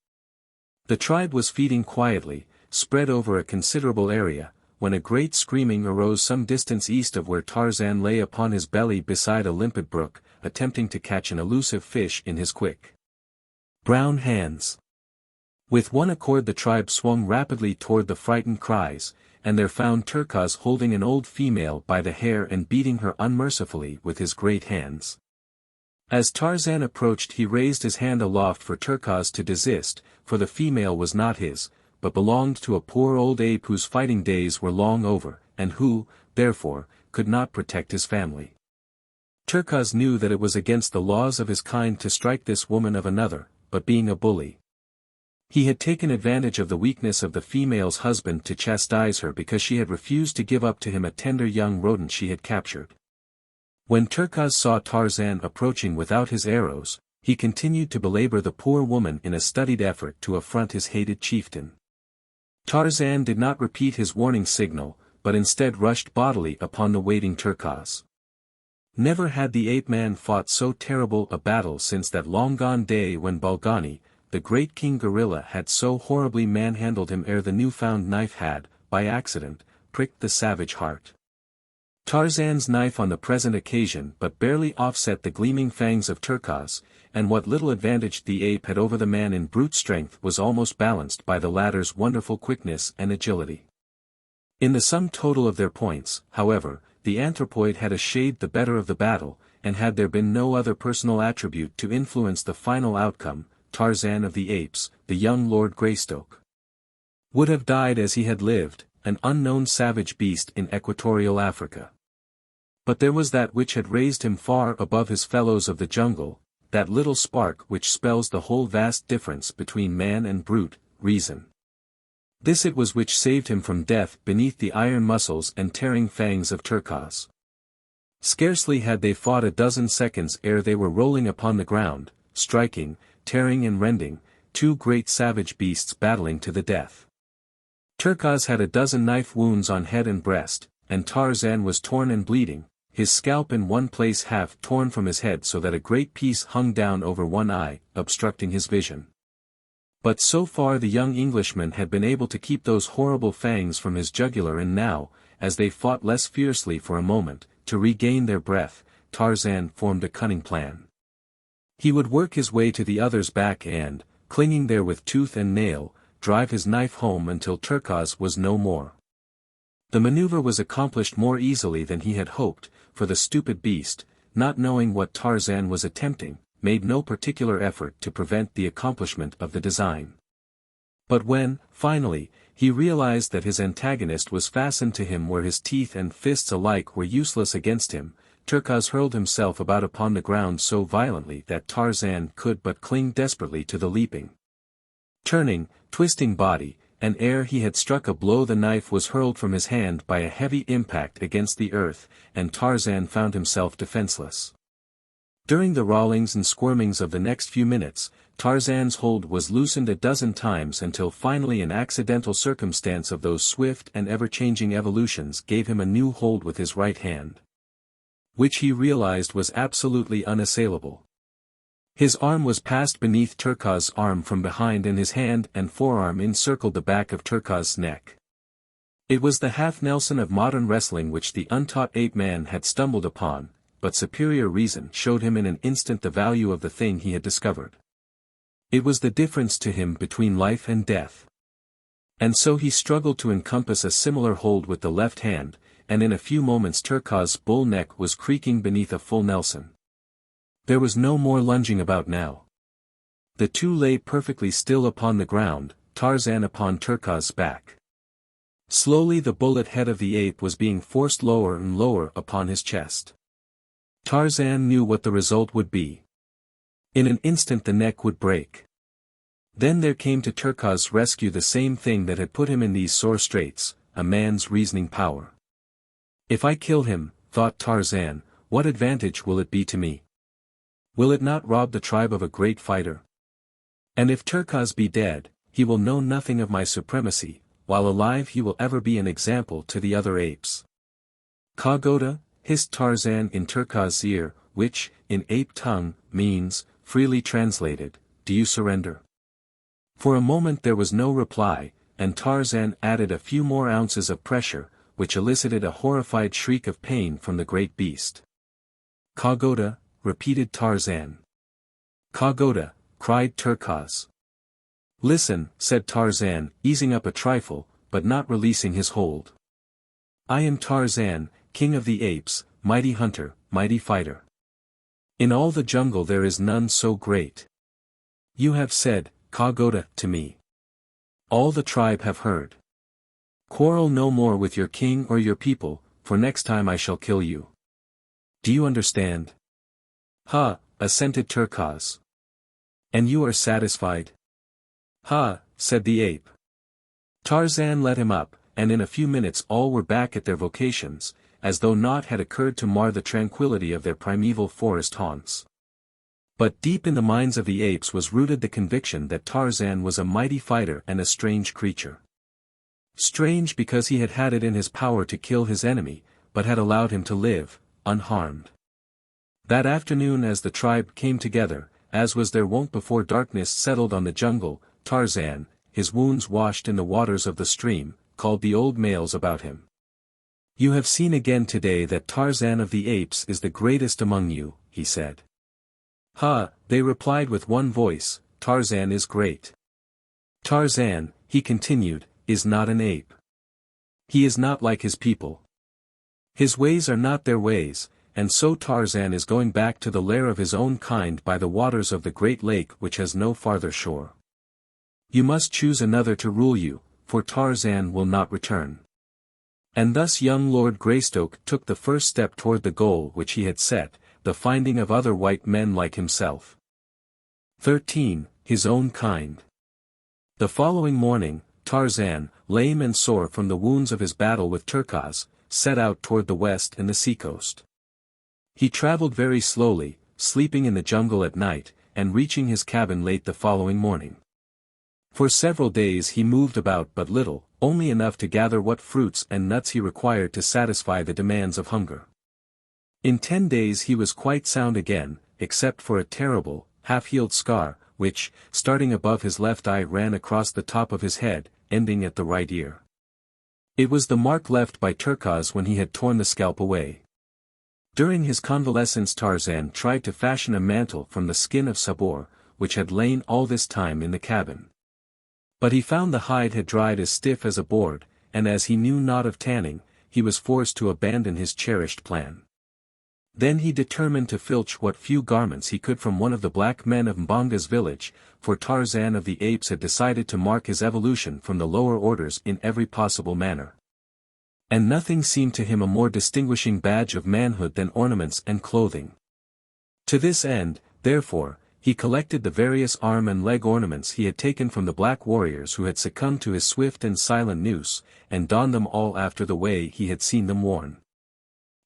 The tribe was feeding quietly, spread over a considerable area, when a great screaming arose some distance east of where Tarzan lay upon his belly beside a limpid brook, attempting to catch an elusive fish in his quick brown hands. With one accord the tribe swung rapidly toward the frightened cries, and there found Terkoz holding an old female by the hair and beating her unmercifully with his great hands. As Tarzan approached he raised his hand aloft for Terkoz to desist, for the female was not his, but belonged to a poor old ape whose fighting days were long over, and who, therefore, could not protect his family. Terkoz knew that it was against the laws of his kind to strike this woman of another, but being a bully, he had taken advantage of the weakness of the female's husband to chastise her because she had refused to give up to him a tender young rodent she had captured. When Terkoz saw Tarzan approaching without his arrows, he continued to belabor the poor woman in a studied effort to affront his hated chieftain. Tarzan did not repeat his warning signal, but instead rushed bodily upon the waiting Terkoz. Never had the ape-man fought so terrible a battle since that long-gone day when Balgani, the great king gorilla, had so horribly manhandled him ere the new-found knife had, by accident, pricked the savage heart. Tarzan's knife on the present occasion but barely offset the gleaming fangs of Terkoz, and what little advantage the ape had over the man in brute strength was almost balanced by the latter's wonderful quickness and agility. In the sum total of their points, however, the anthropoid had a shade the better of the battle, and had there been no other personal attribute to influence the final outcome, Tarzan of the Apes, the young Lord Greystoke, would have died as he had lived, an unknown savage beast in equatorial Africa. But there was that which had raised him far above his fellows of the jungle, that little spark which spells the whole vast difference between man and brute, reason. This it was which saved him from death beneath the iron muscles and tearing fangs of Terkoz. Scarcely had they fought a dozen seconds ere they were rolling upon the ground, striking, tearing and rending, two great savage beasts battling to the death. Terkoz had a dozen knife wounds on head and breast, and Tarzan was torn and bleeding, his scalp in one place half torn from his head so that a great piece hung down over one eye, obstructing his vision. But so far the young Englishman had been able to keep those horrible fangs from his jugular, and now, as they fought less fiercely for a moment, to regain their breath, Tarzan formed a cunning plan. He would work his way to the other's back and, clinging there with tooth and nail, drive his knife home until Terkoz was no more. The maneuver was accomplished more easily than he had hoped, for the stupid beast, not knowing what Tarzan was attempting, made no particular effort to prevent the accomplishment of the design. But when, finally, he realized that his antagonist was fastened to him where his teeth and fists alike were useless against him, Terkoz hurled himself about upon the ground so violently that Tarzan could but cling desperately to the leaping, turning, twisting body, and ere he had struck a blow the knife was hurled from his hand by a heavy impact against the earth, and Tarzan found himself defenseless. During the rollings and squirmings of the next few minutes, Tarzan's hold was loosened a dozen times until finally an accidental circumstance of those swift and ever-changing evolutions gave him a new hold with his right hand. which he realized was absolutely unassailable. His arm was passed beneath Terkaz's arm from behind and his hand and forearm encircled the back of Terkaz's neck. It was the half-Nelson of modern wrestling which the untaught ape man had stumbled upon, but superior reason showed him in an instant the value of the thing he had discovered. It was the difference to him between life and death. And so he struggled to encompass a similar hold with the left hand, and in a few moments Terkaz's bull neck was creaking beneath a full Nelson. There was no more lunging about now. The two lay perfectly still upon the ground, Tarzan upon Terkaz's back. Slowly the bullet head of the ape was being forced lower and lower upon his chest. Tarzan knew what the result would be. In an instant the neck would break. Then there came to Terkaz's rescue the same thing that had put him in these sore straits, a man's reasoning power. If I kill him, thought Tarzan, what advantage will it be to me? Will it not rob the tribe of a great fighter? And if Terkaz be dead, he will know nothing of my supremacy, while alive he will ever be an example to the other apes. Kagoda, hissed Tarzan in Terkaz's ear, which, in ape tongue, means, freely translated, do you surrender? For a moment there was no reply, and Tarzan added a few more ounces of pressure, which elicited a horrified shriek of pain from the great beast. Kagoda, repeated Tarzan. Kagoda, cried Terkaz. Listen, said Tarzan, easing up a trifle, but not releasing his hold. I am Tarzan, king of the apes, mighty hunter, mighty fighter. In all the jungle there is none so great. You have said, Kagoda, to me. All the tribe have heard. Quarrel no more with your king or your people, for next time I shall kill you. Do you understand? Ha, assented Terkaz. And you are satisfied? Ha, said the ape. Tarzan let him up, and in a few minutes all were back at their vocations, as though naught had occurred to mar the tranquility of their primeval forest haunts. But deep in the minds of the apes was rooted the conviction that Tarzan was a mighty fighter and a strange creature. Strange because he had had it in his power to kill his enemy, but had allowed him to live, unharmed. That afternoon as the tribe came together, as was their wont before darkness settled on the jungle, Tarzan, his wounds washed in the waters of the stream, called the old males about him. You have seen again today that Tarzan of the apes is the greatest among you, he said. Ha, they replied with one voice, Tarzan is great. Tarzan, he continued, is not an ape. He is not like his people. His ways are not their ways, and so Tarzan is going back to the lair of his own kind by the waters of the great lake which has no farther shore. You must choose another to rule you, for Tarzan will not return. And thus young Lord Greystoke took the first step toward the goal which he had set, the finding of other white men like himself. 13. His own kind. The following morning, Tarzan, lame and sore from the wounds of his battle with Terkaz, set out toward the west and the seacoast. He traveled very slowly, sleeping in the jungle at night, and reaching his cabin late the following morning. For several days he moved about but little, only enough to gather what fruits and nuts he required to satisfy the demands of hunger. In 10 days he was quite sound again, except for a terrible, half-healed scar, which, starting above his left eye ran across the top of his head, ending at the right ear. It was the mark left by Terkaz when he had torn the scalp away. During his convalescence Tarzan tried to fashion a mantle from the skin of Sabor, which had lain all this time in the cabin. But he found the hide had dried as stiff as a board, and as he knew naught of tanning, he was forced to abandon his cherished plan. Then he determined to filch what few garments he could from one of the black men of Mbonga's village, for Tarzan of the Apes had decided to mark his evolution from the lower orders in every possible manner. And nothing seemed to him a more distinguishing badge of manhood than ornaments and clothing. To this end, therefore, he collected the various arm and leg ornaments he had taken from the black warriors who had succumbed to his swift and silent noose, and donned them all after the way he had seen them worn.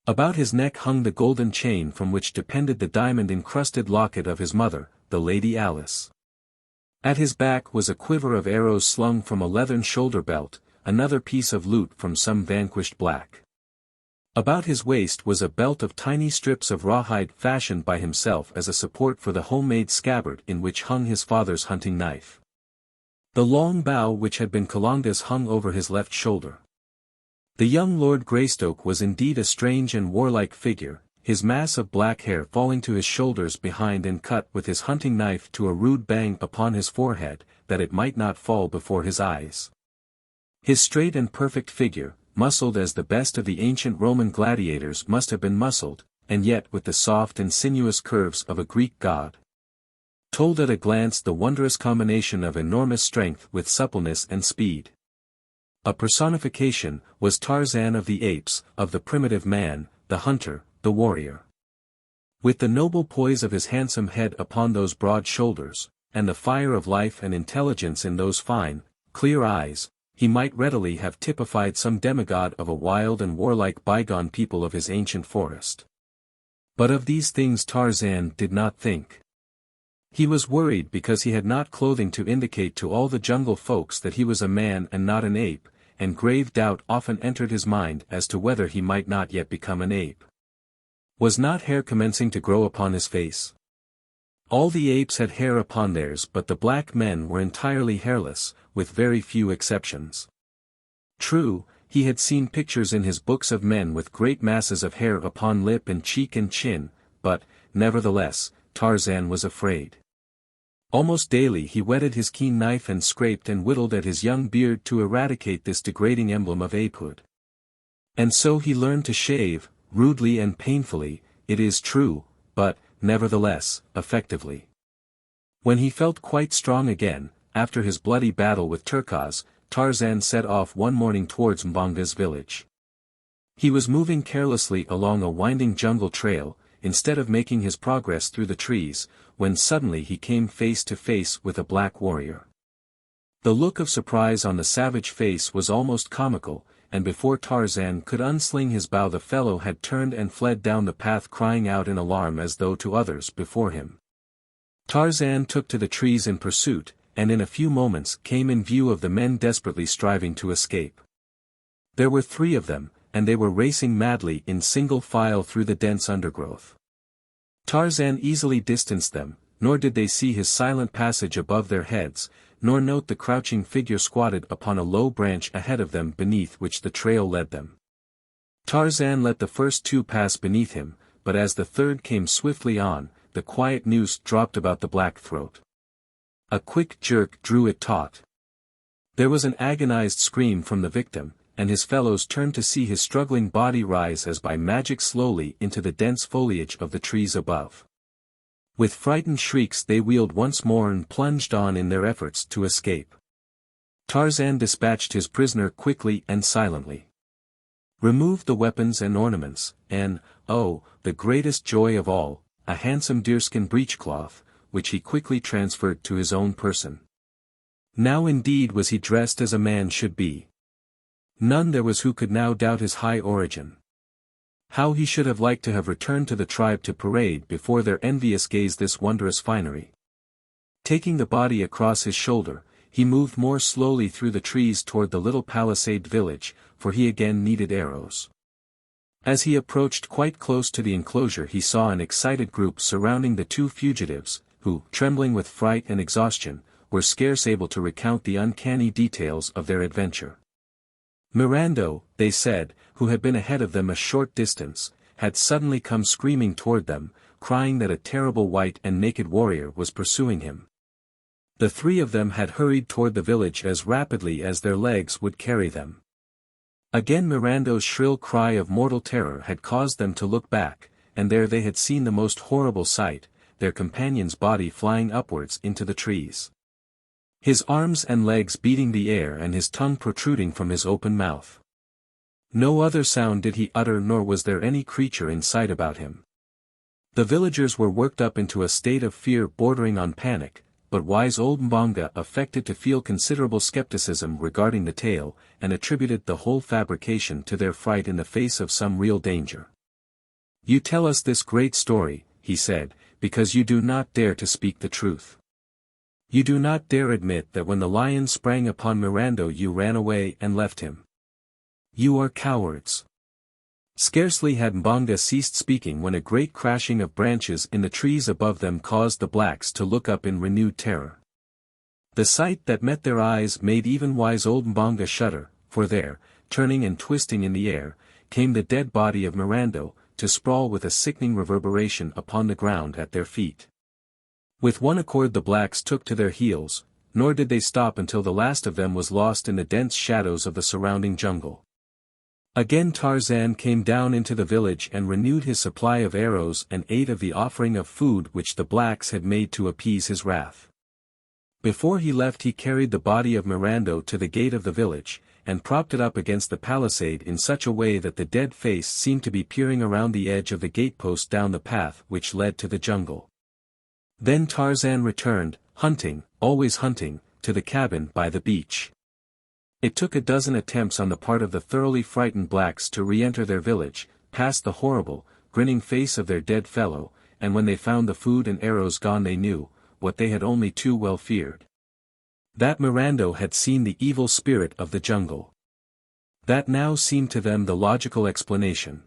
About his neck hung the golden chain from which depended the diamond-encrusted locket of his mother, the Lady Alice. At his back was a quiver of arrows slung from a leathern shoulder belt, another piece of loot from some vanquished black. About his waist was a belt of tiny strips of rawhide fashioned by himself as a support for the homemade scabbard in which hung his father's hunting knife. The long bow which had been Colonga's hung over his left shoulder. The young Lord Greystoke was indeed a strange and warlike figure, his mass of black hair falling to his shoulders behind and cut with his hunting knife to a rude bang upon his forehead, that it might not fall before his eyes. His straight and perfect figure, muscled as the best of the ancient Roman gladiators must have been muscled, and yet with the soft and sinuous curves of a Greek god, told at a glance the wondrous combination of enormous strength with suppleness and speed. A personification was Tarzan of the apes, of the primitive man, the hunter, the warrior. With the noble poise of his handsome head upon those broad shoulders, and the fire of life and intelligence in those fine, clear eyes, he might readily have typified some demigod of a wild and warlike bygone people of his ancient forest. But of these things Tarzan did not think. He was worried because he had not clothing to indicate to all the jungle folks that he was a man and not an ape, and grave doubt often entered his mind as to whether he might not yet become an ape. Was not hair commencing to grow upon his face? All the apes had hair upon theirs, but the black men were entirely hairless, with very few exceptions. True, he had seen pictures in his books of men with great masses of hair upon lip and cheek and chin, but, nevertheless, Tarzan was afraid. Almost daily he whetted his keen knife and scraped and whittled at his young beard to eradicate this degrading emblem of apehood. And so he learned to shave, rudely and painfully, it is true, but, nevertheless, effectively. When he felt quite strong again, after his bloody battle with Turcos, Tarzan set off one morning towards Mbonga's village. He was moving carelessly along a winding jungle trail, instead of making his progress through the trees, when suddenly he came face to face with a black warrior. The look of surprise on the savage face was almost comical, and before Tarzan could unsling his bow the fellow had turned and fled down the path crying out in alarm as though to others before him. Tarzan took to the trees in pursuit, and in a few moments came in view of the men desperately striving to escape. There were 3 of them, and they were racing madly in single file through the dense undergrowth. Tarzan easily distanced them, nor did they see his silent passage above their heads, nor note the crouching figure squatted upon a low branch ahead of them beneath which the trail led them. Tarzan let the first 2 pass beneath him, but as the third came swiftly on, the quiet noose dropped about the black throat. A quick jerk drew it taut. There was an agonized scream from the victim, and his fellows turned to see his struggling body rise as by magic slowly into the dense foliage of the trees above. With frightened shrieks they wheeled once more and plunged on in their efforts to escape. Tarzan dispatched his prisoner quickly and silently. Removed the weapons and ornaments, and, oh, the greatest joy of all, a handsome deerskin breechcloth, which he quickly transferred to his own person. Now indeed was he dressed as a man should be. None there was who could now doubt his high origin. How he should have liked to have returned to the tribe to parade before their envious gaze this wondrous finery. Taking the body across his shoulder, he moved more slowly through the trees toward the little palisaded village, for he again needed arrows. As he approached quite close to the enclosure he saw an excited group surrounding the 2 fugitives, who, trembling with fright and exhaustion, were scarce able to recount the uncanny details of their adventure. Mirando, they said, who had been ahead of them a short distance, had suddenly come screaming toward them, crying that a terrible white and naked warrior was pursuing him. The 3 of them had hurried toward the village as rapidly as their legs would carry them. Again Mirando's shrill cry of mortal terror had caused them to look back, and there they had seen the most horrible sight, their companion's body flying upwards into the trees. His arms and legs beating the air and his tongue protruding from his open mouth. No other sound did he utter, nor was there any creature in sight about him. The villagers were worked up into a state of fear bordering on panic, but wise old Mbonga affected to feel considerable skepticism regarding the tale, and attributed the whole fabrication to their fright in the face of some real danger. "You tell us this great story," he said, "because you do not dare to speak the truth. You do not dare admit that when the lion sprang upon Mirando you ran away and left him. You are cowards. Scarcely had Mbonga ceased speaking when a great crashing of branches in the trees above them caused the blacks to look up in renewed terror. The sight that met their eyes made even wise old Mbonga shudder, for there, turning and twisting in the air, came the dead body of Mirando, to sprawl with a sickening reverberation upon the ground at their feet. With one accord the blacks took to their heels, nor did they stop until the last of them was lost in the dense shadows of the surrounding jungle. Again Tarzan came down into the village and renewed his supply of arrows and ate of the offering of food which the blacks had made to appease his wrath. Before he left he carried the body of Mirando to the gate of the village, and propped it up against the palisade in such a way that the dead face seemed to be peering around the edge of the gatepost down the path which led to the jungle. Then Tarzan returned, hunting, always hunting, to the cabin by the beach. It took a dozen attempts on the part of the thoroughly frightened blacks to re-enter their village, past the horrible, grinning face of their dead fellow, and when they found the food and arrows gone they knew, what they had only too well feared. That Mirando had seen the evil spirit of the jungle. That now seemed to them the logical explanation.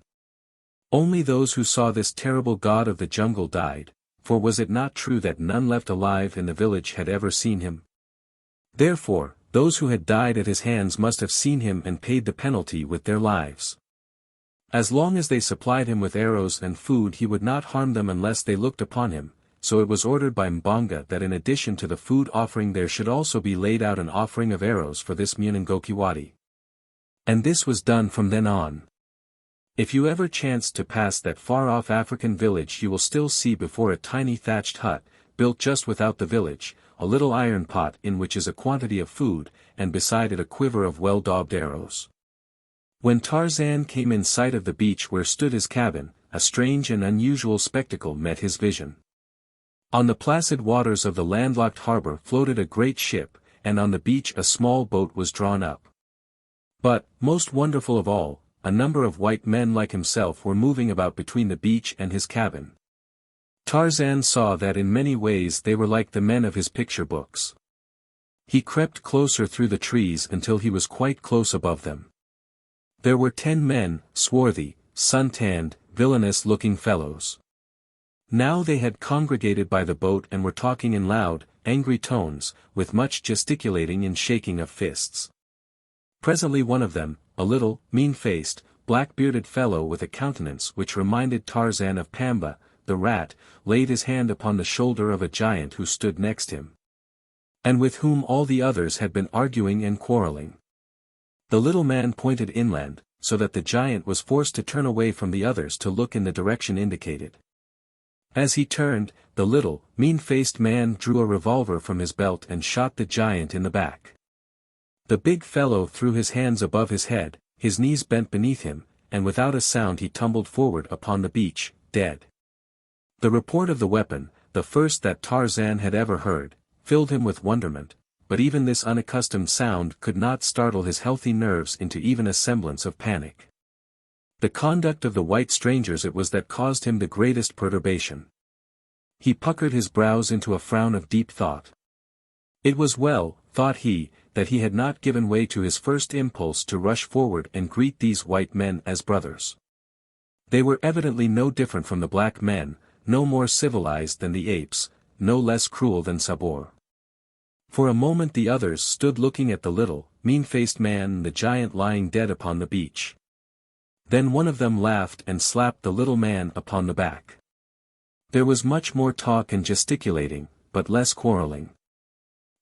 Only those who saw this terrible god of the jungle died, for was it not true that none left alive in the village had ever seen him? Therefore, those who had died at his hands must have seen him and paid the penalty with their lives. As long as they supplied him with arrows and food he would not harm them unless they looked upon him, so it was ordered by Mbonga that in addition to the food offering there should also be laid out an offering of arrows for this Munangokiwati. And this was done from then on. If you ever chanced to pass that far-off African village you will still see before a tiny thatched hut, built just without the village, a little iron pot in which is a quantity of food, and beside it a quiver of well-daubed arrows. When Tarzan came in sight of the beach where stood his cabin, a strange and unusual spectacle met his vision. On the placid waters of the landlocked harbor floated a great ship, and on the beach a small boat was drawn up. But, most wonderful of all, a number of white men like himself were moving about between the beach and his cabin. Tarzan saw that in many ways they were like the men of his picture books. He crept closer through the trees until he was quite close above them. There were 10 men, swarthy, sun-tanned, villainous-looking fellows. Now they had congregated by the boat and were talking in loud, angry tones, with much gesticulating and shaking of fists. Presently one of them, a little, mean-faced, black-bearded fellow with a countenance which reminded Tarzan of Pamba, the rat, laid his hand upon the shoulder of a giant who stood next him, and with whom all the others had been arguing and quarreling. The little man pointed inland, so that the giant was forced to turn away from the others to look in the direction indicated. As he turned, the little, mean-faced man drew a revolver from his belt and shot the giant in the back. The big fellow threw his hands above his head, his knees bent beneath him, and without a sound he tumbled forward upon the beach, dead. The report of the weapon, the first that Tarzan had ever heard, filled him with wonderment, but even this unaccustomed sound could not startle his healthy nerves into even a semblance of panic. The conduct of the white strangers it was that caused him the greatest perturbation. He puckered his brows into a frown of deep thought. It was well, thought he, that he had not given way to his first impulse to rush forward and greet these white men as brothers. They were evidently no different from the black men, no more civilized than the apes, no less cruel than Sabor. For a moment the others stood looking at the little, mean-faced man and the giant lying dead upon the beach. Then one of them laughed and slapped the little man upon the back. There was much more talk and gesticulating, but less quarreling.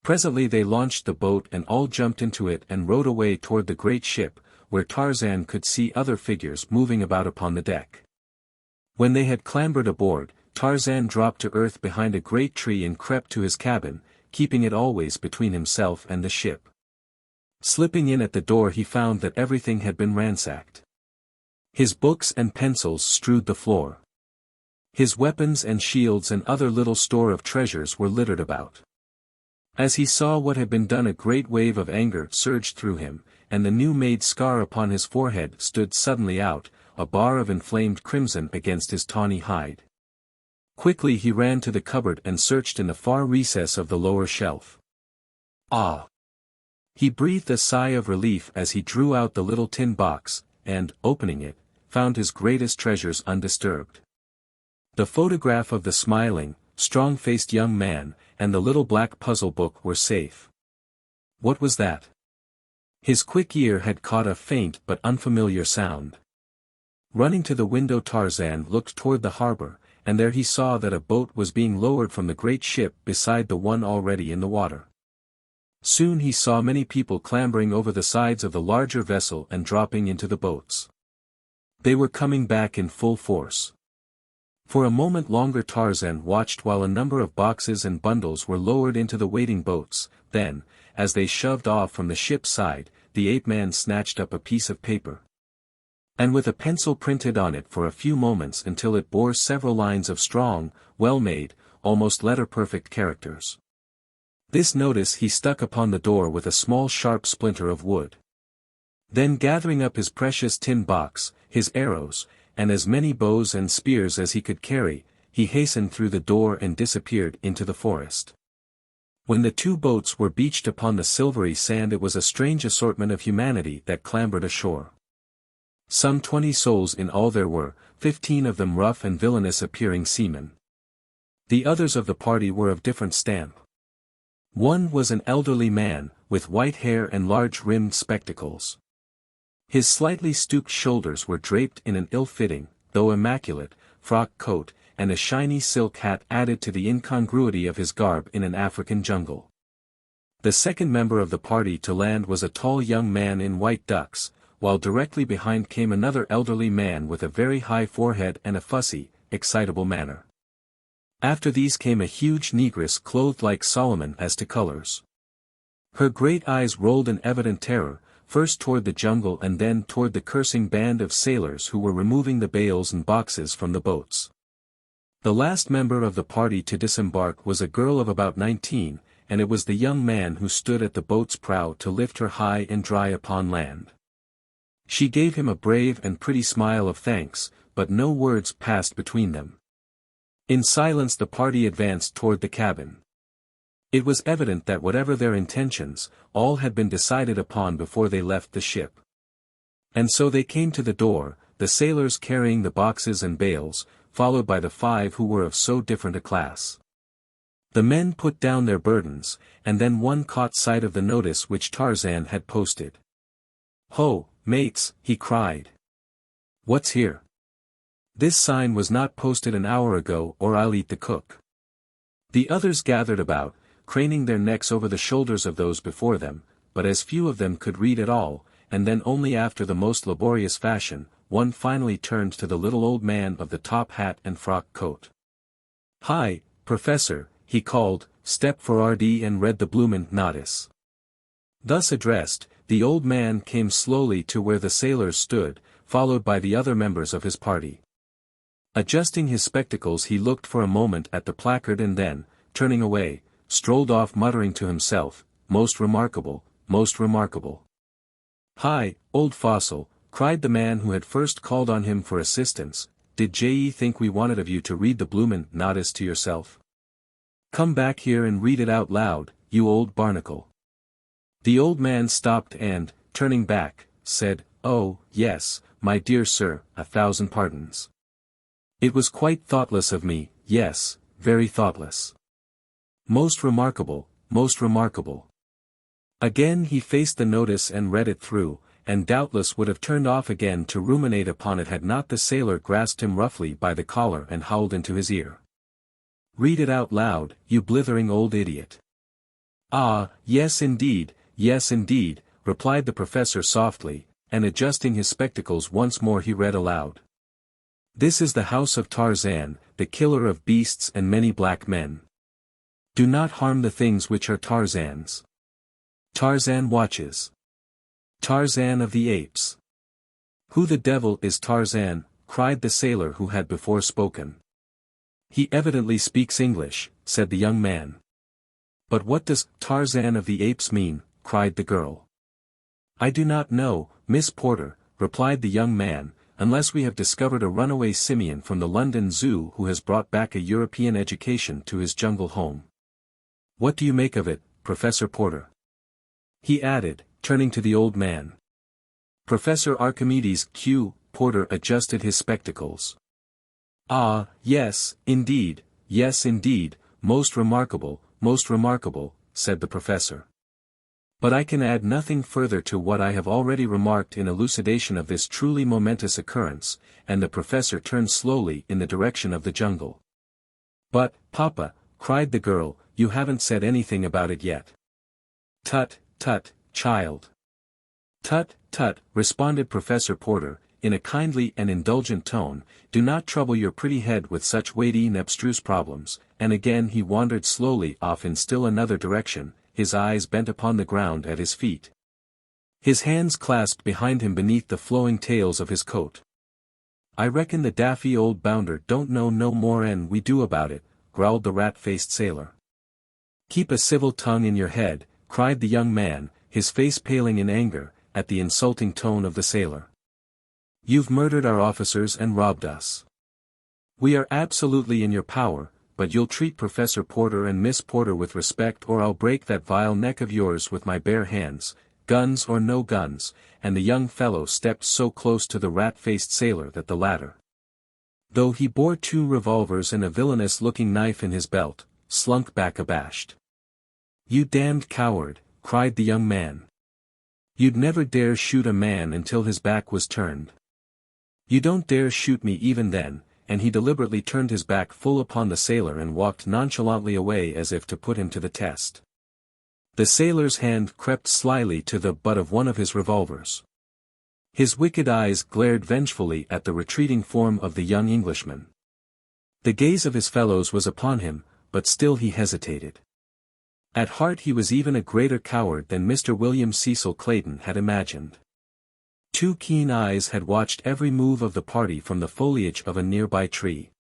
Presently they launched the boat and all jumped into it and rowed away toward the great ship, where Tarzan could see other figures moving about upon the deck. When they had clambered aboard, Tarzan dropped to earth behind a great tree and crept to his cabin, keeping it always between himself and the ship. Slipping in at the door he found that everything had been ransacked. His books and pencils strewed the floor. His weapons and shields and other little store of treasures were littered about. As he saw what had been done a great wave of anger surged through him, and the new-made scar upon his forehead stood suddenly out, a bar of inflamed crimson against his tawny hide. Quickly he ran to the cupboard and searched in the far recess of the lower shelf. Ah! He breathed a sigh of relief as he drew out the little tin box, and, opening it, found his greatest treasures undisturbed. The photograph of the smiling, strong-faced young man, and the little black puzzle book were safe. What was that? His quick ear had caught a faint but unfamiliar sound. Running to the window, Tarzan looked toward the harbor, and there he saw that a boat was being lowered from the great ship beside the one already in the water. Soon he saw many people clambering over the sides of the larger vessel and dropping into the boats. They were coming back in full force. For a moment longer Tarzan watched while a number of boxes and bundles were lowered into the waiting boats. Then, as they shoved off from the ship's side, the ape-man snatched up a piece of paper. And with a pencil printed on it for a few moments until it bore several lines of strong, well-made, almost letter-perfect characters. This notice he stuck upon the door with a small sharp splinter of wood. Then gathering up his precious tin box, his arrows, and as many bows and spears as he could carry, he hastened through the door and disappeared into the forest. When the two boats were beached upon the silvery sand, it was a strange assortment of humanity that clambered ashore. Some 20 souls in all there were, 15 of them rough and villainous appearing seamen. The others of the party were of different stamp. One was an elderly man, with white hair and large-rimmed spectacles. His slightly stooped shoulders were draped in an ill-fitting, though immaculate, frock coat, and a shiny silk hat added to the incongruity of his garb in an African jungle. The second member of the party to land was a tall young man in white ducks, while directly behind came another elderly man with a very high forehead and a fussy, excitable manner. After these came a huge negress clothed like Solomon as to colors. Her great eyes rolled in evident terror, first toward the jungle and then toward the cursing band of sailors who were removing the bales and boxes from the boats. The last member of the party to disembark was a girl of about 19, and it was the young man who stood at the boat's prow to lift her high and dry upon land. She gave him a brave and pretty smile of thanks, but no words passed between them. In silence the party advanced toward the cabin. It was evident that whatever their intentions, all had been decided upon before they left the ship. And so they came to the door, the sailors carrying the boxes and bales, followed by the 5 who were of so different a class. The men put down their burdens, and then one caught sight of the notice which Tarzan had posted. "Ho, mates," he cried. "What's here? This sign was not posted an hour ago, or I'll eat the cook." The others gathered about, craning their necks over the shoulders of those before them, but as few of them could read at all, and then only after the most laborious fashion, one finally turned to the little old man of the top hat and frock coat. "Hi, Professor," he called, "step forward and read the bloomin' notice." Thus addressed, the old man came slowly to where the sailors stood, followed by the other members of his party. Adjusting his spectacles he looked for a moment at the placard and then, turning away, strolled off muttering to himself, "Most remarkable, most remarkable." "Hi, old fossil," cried the man who had first called on him for assistance, "did je think we wanted of you to read the bloomin' notice to yourself? Come back here and read it out loud, you old barnacle." The old man stopped and, turning back, said, "Oh, yes, my dear sir, 1,000 pardons. It was quite thoughtless of me, yes, very thoughtless. Most remarkable, most remarkable." Again he faced the notice and read it through, and doubtless would have turned off again to ruminate upon it had not the sailor grasped him roughly by the collar and howled into his ear. "Read it out loud, you blithering old idiot." "Ah, yes indeed," replied the professor softly, and adjusting his spectacles once more he read aloud. "This is the house of Tarzan, the killer of beasts and many black men. Do not harm the things which are Tarzan's. Tarzan watches. Tarzan of the Apes." "Who the devil is Tarzan?" cried the sailor who had before spoken. "He evidently speaks English," said the young man. "But what does Tarzan of the Apes mean?" cried the girl. "I do not know, Miss Porter," replied the young man, "unless we have discovered a runaway simian from the London Zoo who has brought back a European education to his jungle home. What do you make of it, Professor Porter?" he added, turning to the old man. "Professor Archimedes Q. Porter adjusted his spectacles. "Ah, yes, indeed, most remarkable," said the professor. "But I can add nothing further to what I have already remarked in elucidation of this truly momentous occurrence," and the professor turned slowly in the direction of the jungle. "But, Papa," cried the girl, "you haven't said anything about it yet." "Tut, tut, child." "Tut, tut," responded Professor Porter, in a kindly and indulgent tone, "do not trouble your pretty head with such weighty and abstruse problems," and again he wandered slowly off in still another direction, his eyes bent upon the ground at his feet. His hands clasped behind him beneath the flowing tails of his coat. "I reckon the daffy old bounder don't know no more'n we do about it," growled the rat-faced sailor. "Keep a civil tongue in your head," cried the young man, his face paling in anger, at the insulting tone of the sailor. "You've murdered our officers and robbed us. We are absolutely in your power, but you'll treat Professor Porter and Miss Porter with respect or I'll break that vile neck of yours with my bare hands, guns or no guns," and the young fellow stepped so close to the rat-faced sailor that the latter, though he bore 2 revolvers and a villainous-looking knife in his belt, slunk back abashed. "You damned coward," cried the young man. "You'd never dare shoot a man until his back was turned. You don't dare shoot me even then," and he deliberately turned his back full upon the sailor and walked nonchalantly away as if to put him to the test. The sailor's hand crept slyly to the butt of one of his revolvers. His wicked eyes glared vengefully at the retreating form of the young Englishman. The gaze of his fellows was upon him, but still he hesitated. At heart he was even a greater coward than Mr. William Cecil Clayton had imagined. 2 keen eyes had watched every move of the party from the foliage of a nearby tree.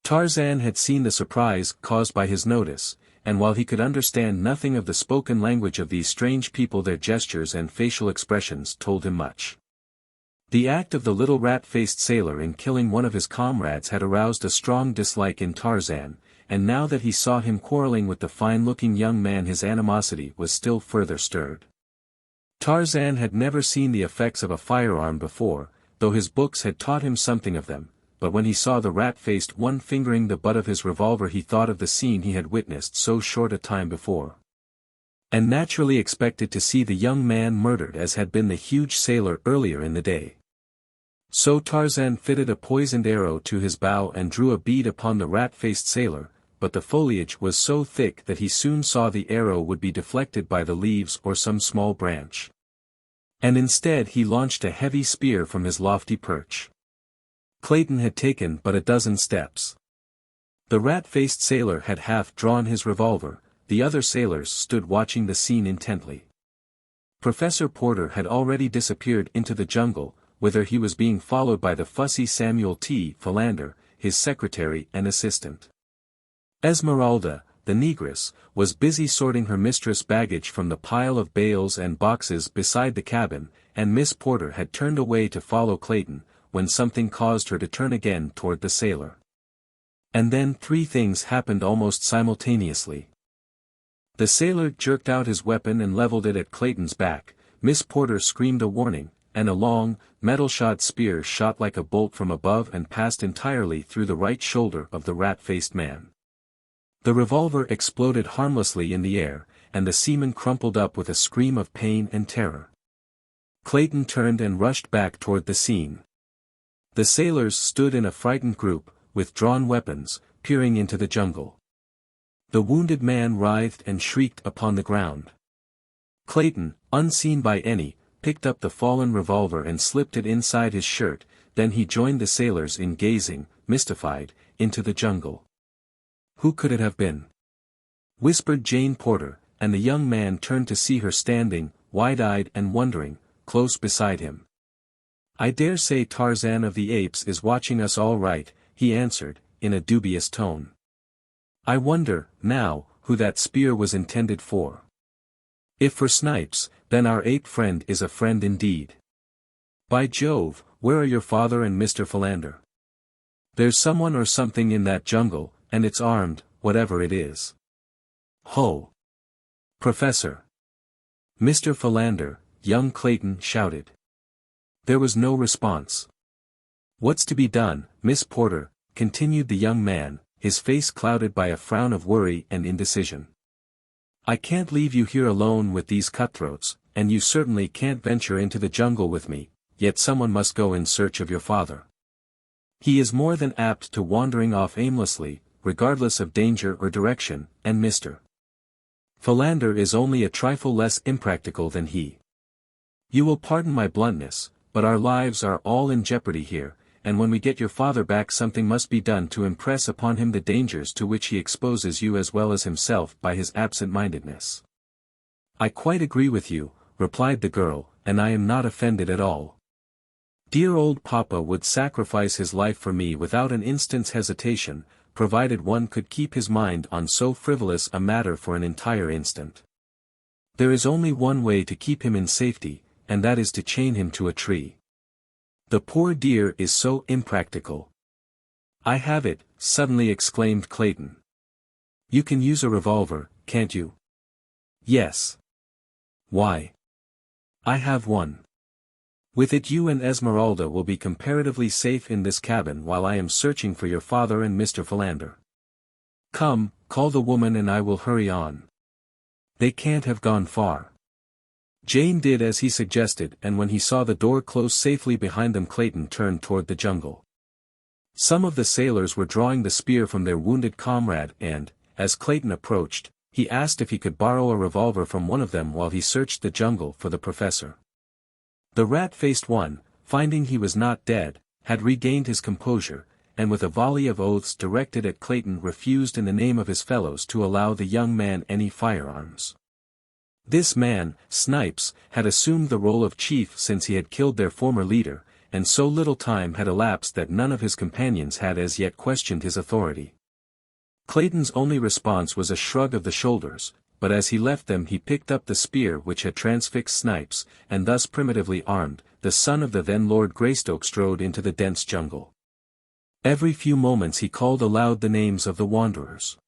Tarzan had seen the surprise caused by his notice, and while he could understand nothing of the spoken language of these strange people, their gestures and facial expressions told him much. The act of the little rat-faced sailor in killing one of his comrades had aroused a strong dislike in Tarzan, and now that he saw him quarreling with the fine-looking young man his animosity was still further stirred. Tarzan had never seen the effects of a firearm before, though his books had taught him something of them, but when he saw the rat-faced one fingering the butt of his revolver he thought of the scene he had witnessed so short a time before, and naturally expected to see the young man murdered as had been the huge sailor earlier in the day. So Tarzan fitted a poisoned arrow to his bow and drew a bead upon the rat-faced sailor, but the foliage was so thick that he soon saw the arrow would be deflected by the leaves or some small branch. And instead he launched a heavy spear from his lofty perch. Clayton had taken but a dozen steps. The rat-faced sailor had half drawn his revolver, the other sailors stood watching the scene intently. Professor Porter had already disappeared into the jungle, whither he was being followed by the fussy Samuel T. Philander, his secretary and assistant. Esmeralda, the negress, was busy sorting her mistress' baggage from the pile of bales and boxes beside the cabin, and Miss Porter had turned away to follow Clayton, when something caused her to turn again toward the sailor. And then 3 things happened almost simultaneously. The sailor jerked out his weapon and leveled it at Clayton's back, Miss Porter screamed a warning, and a long, metal-shod spear shot like a bolt from above and passed entirely through the right shoulder of the rat-faced man. The revolver exploded harmlessly in the air, and the seaman crumpled up with a scream of pain and terror. Clayton turned and rushed back toward the scene. The sailors stood in a frightened group, with drawn weapons, peering into the jungle. The wounded man writhed and shrieked upon the ground. Clayton, unseen by any, picked up the fallen revolver and slipped it inside his shirt, then he joined the sailors in gazing, mystified, into the jungle. Who could it have been? Whispered Jane Porter, and the young man turned to see her standing, wide-eyed and wondering, close beside him. "I dare say Tarzan of the Apes is watching us all right," he answered, in a dubious tone. "I wonder, now, who that spear was intended for. If for Snipes, then our ape friend is a friend indeed. By Jove, where are your father and Mr. Philander? There's someone or something in that jungle, and it's armed, whatever it is. Ho! Professor! Mr. Philander," young Clayton shouted. There was no response. What's to be done, Miss Porter, continued the young man, his face clouded by a frown of worry and indecision. I can't leave you here alone with these cutthroats, and you certainly can't venture into the jungle with me, yet someone must go in search of your father. He is more than apt to wandering off aimlessly, regardless of danger or direction, and Mr. Philander is only a trifle less impractical than he. You will pardon my bluntness, but our lives are all in jeopardy here, and when we get your father back something must be done to impress upon him the dangers to which he exposes you as well as himself by his absent-mindedness. I quite agree with you, replied the girl, and I am not offended at all. Dear old papa would sacrifice his life for me without an instant's hesitation, provided one could keep his mind on so frivolous a matter for an entire instant. There is only one way to keep him in safety, and that is to chain him to a tree. The poor dear is so impractical. I have it, suddenly exclaimed Clayton. You can use a revolver, can't you? Yes. Why? I have one. With it you and Esmeralda will be comparatively safe in this cabin while I am searching for your father and Mr. Philander. Come, call the woman and I will hurry on. They can't have gone far. Jane did as he suggested, and when he saw the door close safely behind them Clayton turned toward the jungle. Some of the sailors were drawing the spear from their wounded comrade and, as Clayton approached, he asked if he could borrow a revolver from one of them while he searched the jungle for the professor. The rat-faced one, finding he was not dead, had regained his composure, and with a volley of oaths directed at Clayton refused in the name of his fellows to allow the young man any firearms. This man, Snipes, had assumed the role of chief since he had killed their former leader, and so little time had elapsed that none of his companions had as yet questioned his authority. Clayton's only response was a shrug of the shoulders, but as he left them he picked up the spear which had transfixed Snipes, and thus primitively armed, the son of the then Lord Greystoke strode into the dense jungle. Every few moments he called aloud the names of the wanderers.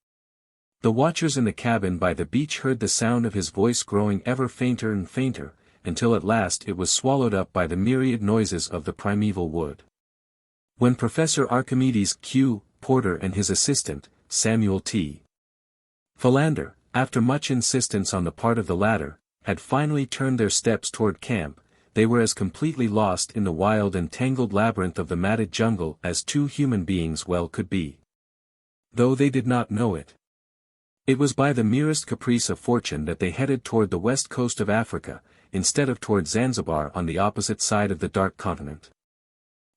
The watchers in the cabin by the beach heard the sound of his voice growing ever fainter and fainter, until at last it was swallowed up by the myriad noises of the primeval wood. When Professor Archimedes Q. Porter and his assistant, Samuel T. Philander, after much insistence on the part of the latter, had finally turned their steps toward camp, they were as completely lost in the wild and tangled labyrinth of the matted jungle as two human beings well could be. Though they did not know it. It was by the merest caprice of fortune that they headed toward the west coast of Africa, instead of toward Zanzibar on the opposite side of the dark continent.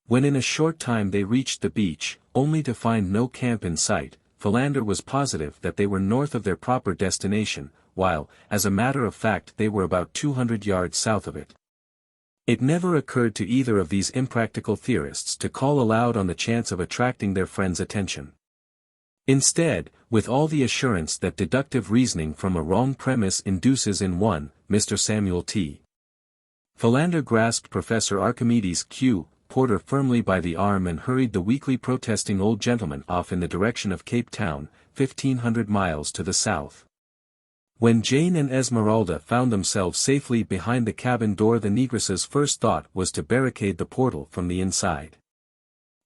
When in a short time they reached the beach, only to find no camp in sight, Philander was positive that they were north of their proper destination, while, as a matter of fact they were about 200 yards south of it. It never occurred to either of these impractical theorists to call aloud on the chance of attracting their friends' attention. Instead, with all the assurance that deductive reasoning from a wrong premise induces in one, Mr. Samuel T. Philander grasped Professor Archimedes Q. Porter firmly by the arm and hurried the weakly protesting old gentleman off in the direction of Cape Town, 1,500 miles to the south. When Jane and Esmeralda found themselves safely behind the cabin door the negress's first thought was to barricade the portal from the inside.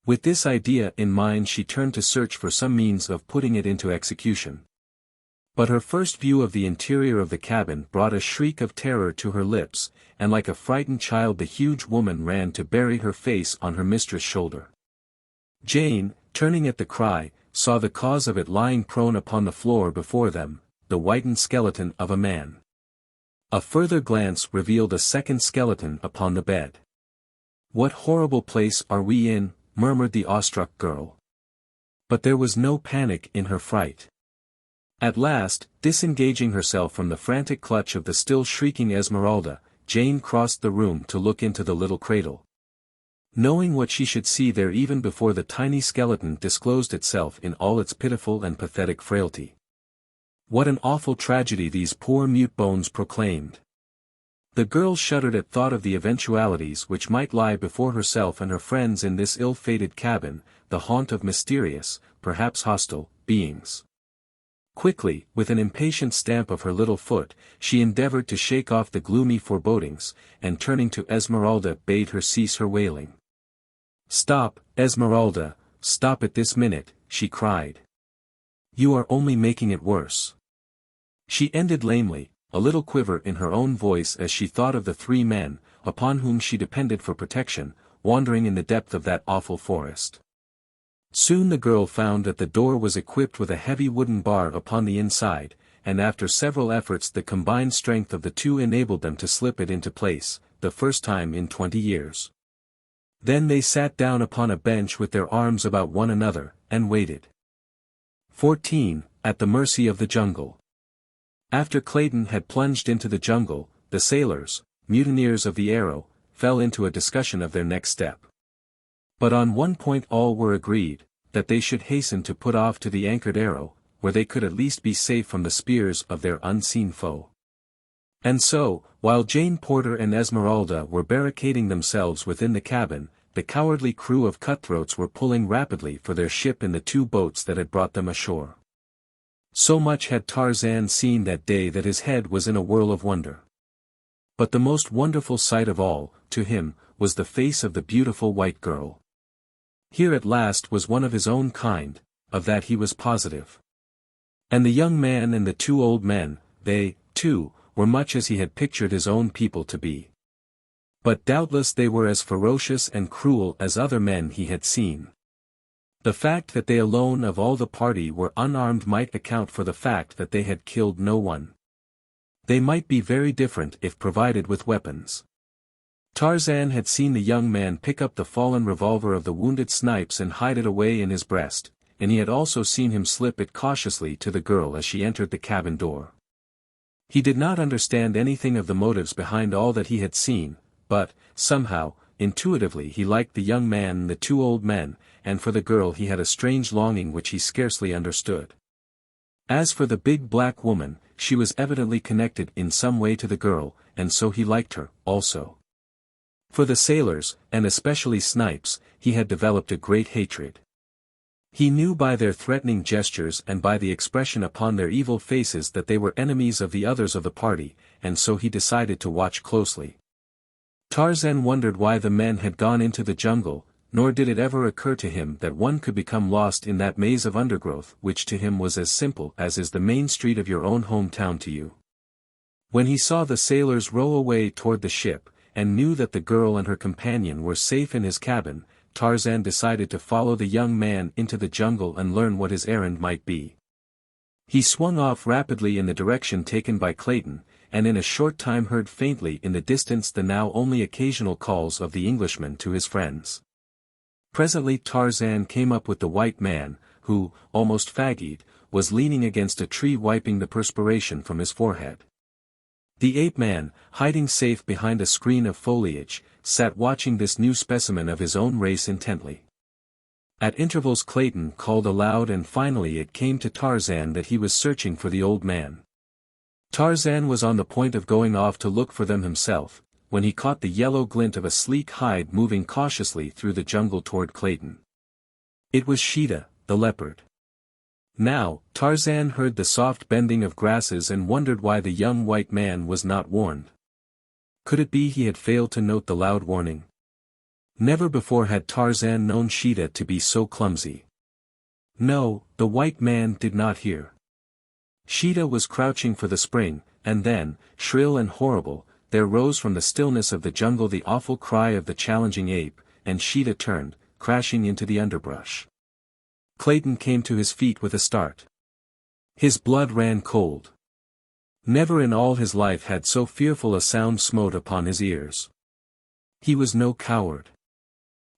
With this idea in mind she turned to search for some means of putting it into execution. But her first view of the interior of the cabin brought a shriek of terror to her lips, and like a frightened child the huge woman ran to bury her face on her mistress' shoulder. Jane, turning at the cry, saw the cause of it lying prone upon the floor before them, the whitened skeleton of a man. A further glance revealed a second skeleton upon the bed. "What horrible place are we in?" murmured the awestruck girl. But there was no panic in her fright. At last, disengaging herself from the frantic clutch of the still shrieking Esmeralda, Jane crossed the room to look into the little cradle. Knowing what she should see there even before the tiny skeleton disclosed itself in all its pitiful and pathetic frailty. What an awful tragedy these poor mute bones proclaimed. The girl shuddered at thought of the eventualities which might lie before herself and her friends in this ill-fated cabin, the haunt of mysterious, perhaps hostile, beings. Quickly, with an impatient stamp of her little foot, she endeavored to shake off the gloomy forebodings, and turning to Esmeralda bade her cease her wailing. "Stop, Esmeralda, stop it this minute," she cried. "You are only making it worse." She ended lamely, a little quiver in her own voice as she thought of the three men, upon whom she depended for protection, wandering in the depth of that awful forest. Soon the girl found that the door was equipped with a heavy wooden bar upon the inside, and after several efforts the combined strength of the two enabled them to slip it into place, the first time in 20 years. Then they sat down upon a bench with their arms about one another, and waited. 14. At the mercy of the jungle. After Clayton had plunged into the jungle, the sailors, mutineers of the Arrow, fell into a discussion of their next step. But on one point all were agreed, that they should hasten to put off to the anchored Arrow, where they could at least be safe from the spears of their unseen foe. And so, while Jane Porter and Esmeralda were barricading themselves within the cabin, the cowardly crew of cutthroats were pulling rapidly for their ship in the two boats that had brought them ashore. So much had Tarzan seen that day that his head was in a whirl of wonder. But the most wonderful sight of all, to him, was the face of the beautiful white girl. Here at last was one of his own kind, of that he was positive. And the young man and the two old men, they, too, were much as he had pictured his own people to be. But doubtless they were as ferocious and cruel as other men he had seen. The fact that they alone of all the party were unarmed might account for the fact that they had killed no one. They might be very different if provided with weapons. Tarzan had seen the young man pick up the fallen revolver of the wounded Snipes and hide it away in his breast, and he had also seen him slip it cautiously to the girl as she entered the cabin door. He did not understand anything of the motives behind all that he had seen, but, somehow, intuitively he liked the young man and the two old men, and for the girl he had a strange longing which he scarcely understood. As for the big black woman, she was evidently connected in some way to the girl, and so he liked her, also. For the sailors, and especially Snipes, he had developed a great hatred. He knew by their threatening gestures and by the expression upon their evil faces that they were enemies of the others of the party, and so he decided to watch closely. Tarzan wondered why the men had gone into the jungle, nor did it ever occur to him that one could become lost in that maze of undergrowth which to him was as simple as is the main street of your own hometown to you. When he saw the sailors row away toward the ship, and knew that the girl and her companion were safe in his cabin, Tarzan decided to follow the young man into the jungle and learn what his errand might be. He swung off rapidly in the direction taken by Clayton, and in a short time heard faintly in the distance the now only occasional calls of the Englishman to his friends. Presently Tarzan came up with the white man, who, almost fagged, was leaning against a tree wiping the perspiration from his forehead. The ape-man, hiding safe behind a screen of foliage, sat watching this new specimen of his own race intently. At intervals Clayton called aloud and finally it came to Tarzan that he was searching for the old man. Tarzan was on the point of going off to look for them himself, when he caught the yellow glint of a sleek hide moving cautiously through the jungle toward Clayton. It was Sheeta, the leopard. Now, Tarzan heard the soft bending of grasses and wondered why the young white man was not warned. Could it be he had failed to note the loud warning? Never before had Tarzan known Sheeta to be so clumsy. No, the white man did not hear. Sheeta was crouching for the spring, and then, shrill and horrible, there rose from the stillness of the jungle the awful cry of the challenging ape, and Sheeta turned, crashing into the underbrush. Clayton came to his feet with a start. His blood ran cold. Never in all his life had so fearful a sound smote upon his ears. He was no coward.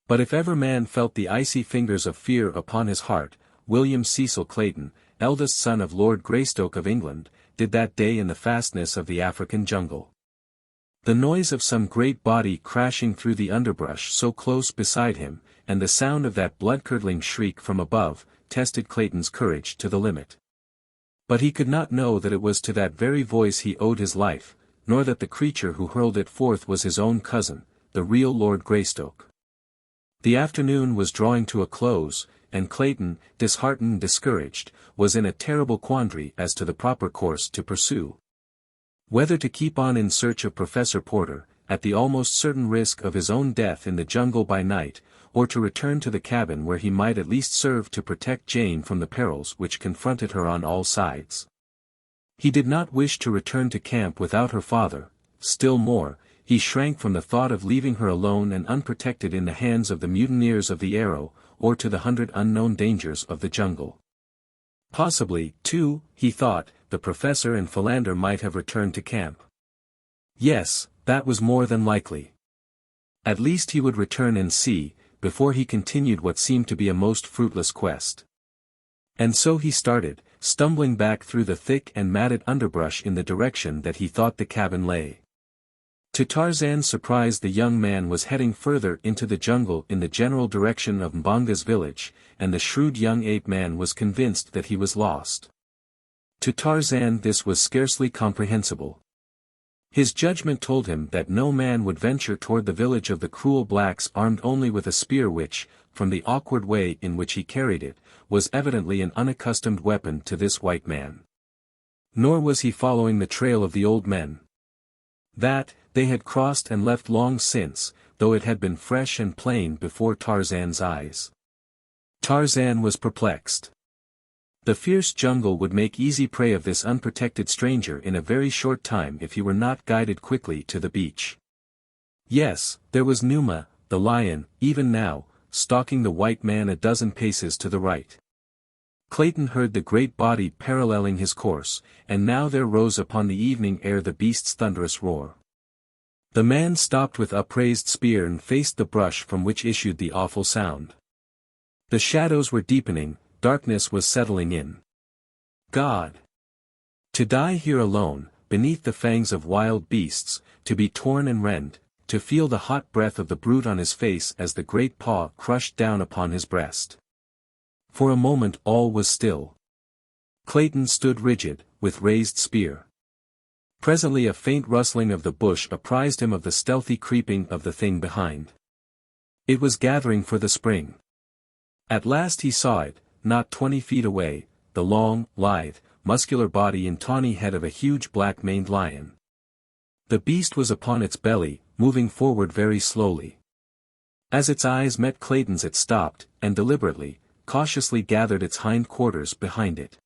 But if ever man felt the icy fingers of fear upon his heart, William Cecil Clayton, eldest son of Lord Greystoke of England, did that day in the fastness of the African jungle. The noise of some great body crashing through the underbrush so close beside him, and the sound of that blood-curdling shriek from above, tested Clayton's courage to the limit. But he could not know that it was to that very voice he owed his life, nor that the creature who hurled it forth was his own cousin, the real Lord Greystoke. The afternoon was drawing to a close, and Clayton, disheartened and discouraged, was in a terrible quandary as to the proper course to pursue. Whether to keep on in search of Professor Porter, at the almost certain risk of his own death in the jungle by night, or to return to the cabin where he might at least serve to protect Jane from the perils which confronted her on all sides. He did not wish to return to camp without her father, still more, he shrank from the thought of leaving her alone and unprotected in the hands of the mutineers of the Arrow, or to the 100 unknown dangers of the jungle. Possibly, too, he thought, the professor and Philander might have returned to camp. Yes, that was more than likely. At least he would return and see, before he continued what seemed to be a most fruitless quest. And so he started, stumbling back through the thick and matted underbrush in the direction that he thought the cabin lay. To Tarzan's surprise, the young man was heading further into the jungle in the general direction of Mbonga's village, and the shrewd young ape man was convinced that he was lost. To Tarzan this was scarcely comprehensible. His judgment told him that no man would venture toward the village of the cruel blacks armed only with a spear which, from the awkward way in which he carried it, was evidently an unaccustomed weapon to this white man. Nor was he following the trail of the old men. That, they had crossed and left long since, though it had been fresh and plain before Tarzan's eyes. Tarzan was perplexed. The fierce jungle would make easy prey of this unprotected stranger in a very short time if he were not guided quickly to the beach. Yes, there was Numa, the lion, even now, stalking the white man a dozen paces to the right. Clayton heard the great body paralleling his course, and now there rose upon the evening air the beast's thunderous roar. The man stopped with upraised spear and faced the brush from which issued the awful sound. The shadows were deepening, darkness was settling in. God! To die here alone, beneath the fangs of wild beasts, to be torn and rent, to feel the hot breath of the brute on his face as the great paw crushed down upon his breast. For a moment all was still. Clayton stood rigid, with raised spear. Presently a faint rustling of the bush apprised him of the stealthy creeping of the thing behind. It was gathering for the spring. At last he saw it, not 20 feet away, the long, lithe, muscular body and tawny head of a huge black-maned lion. The beast was upon its belly, moving forward very slowly. As its eyes met Clayton's it stopped, and deliberately, cautiously gathered its hind quarters behind it.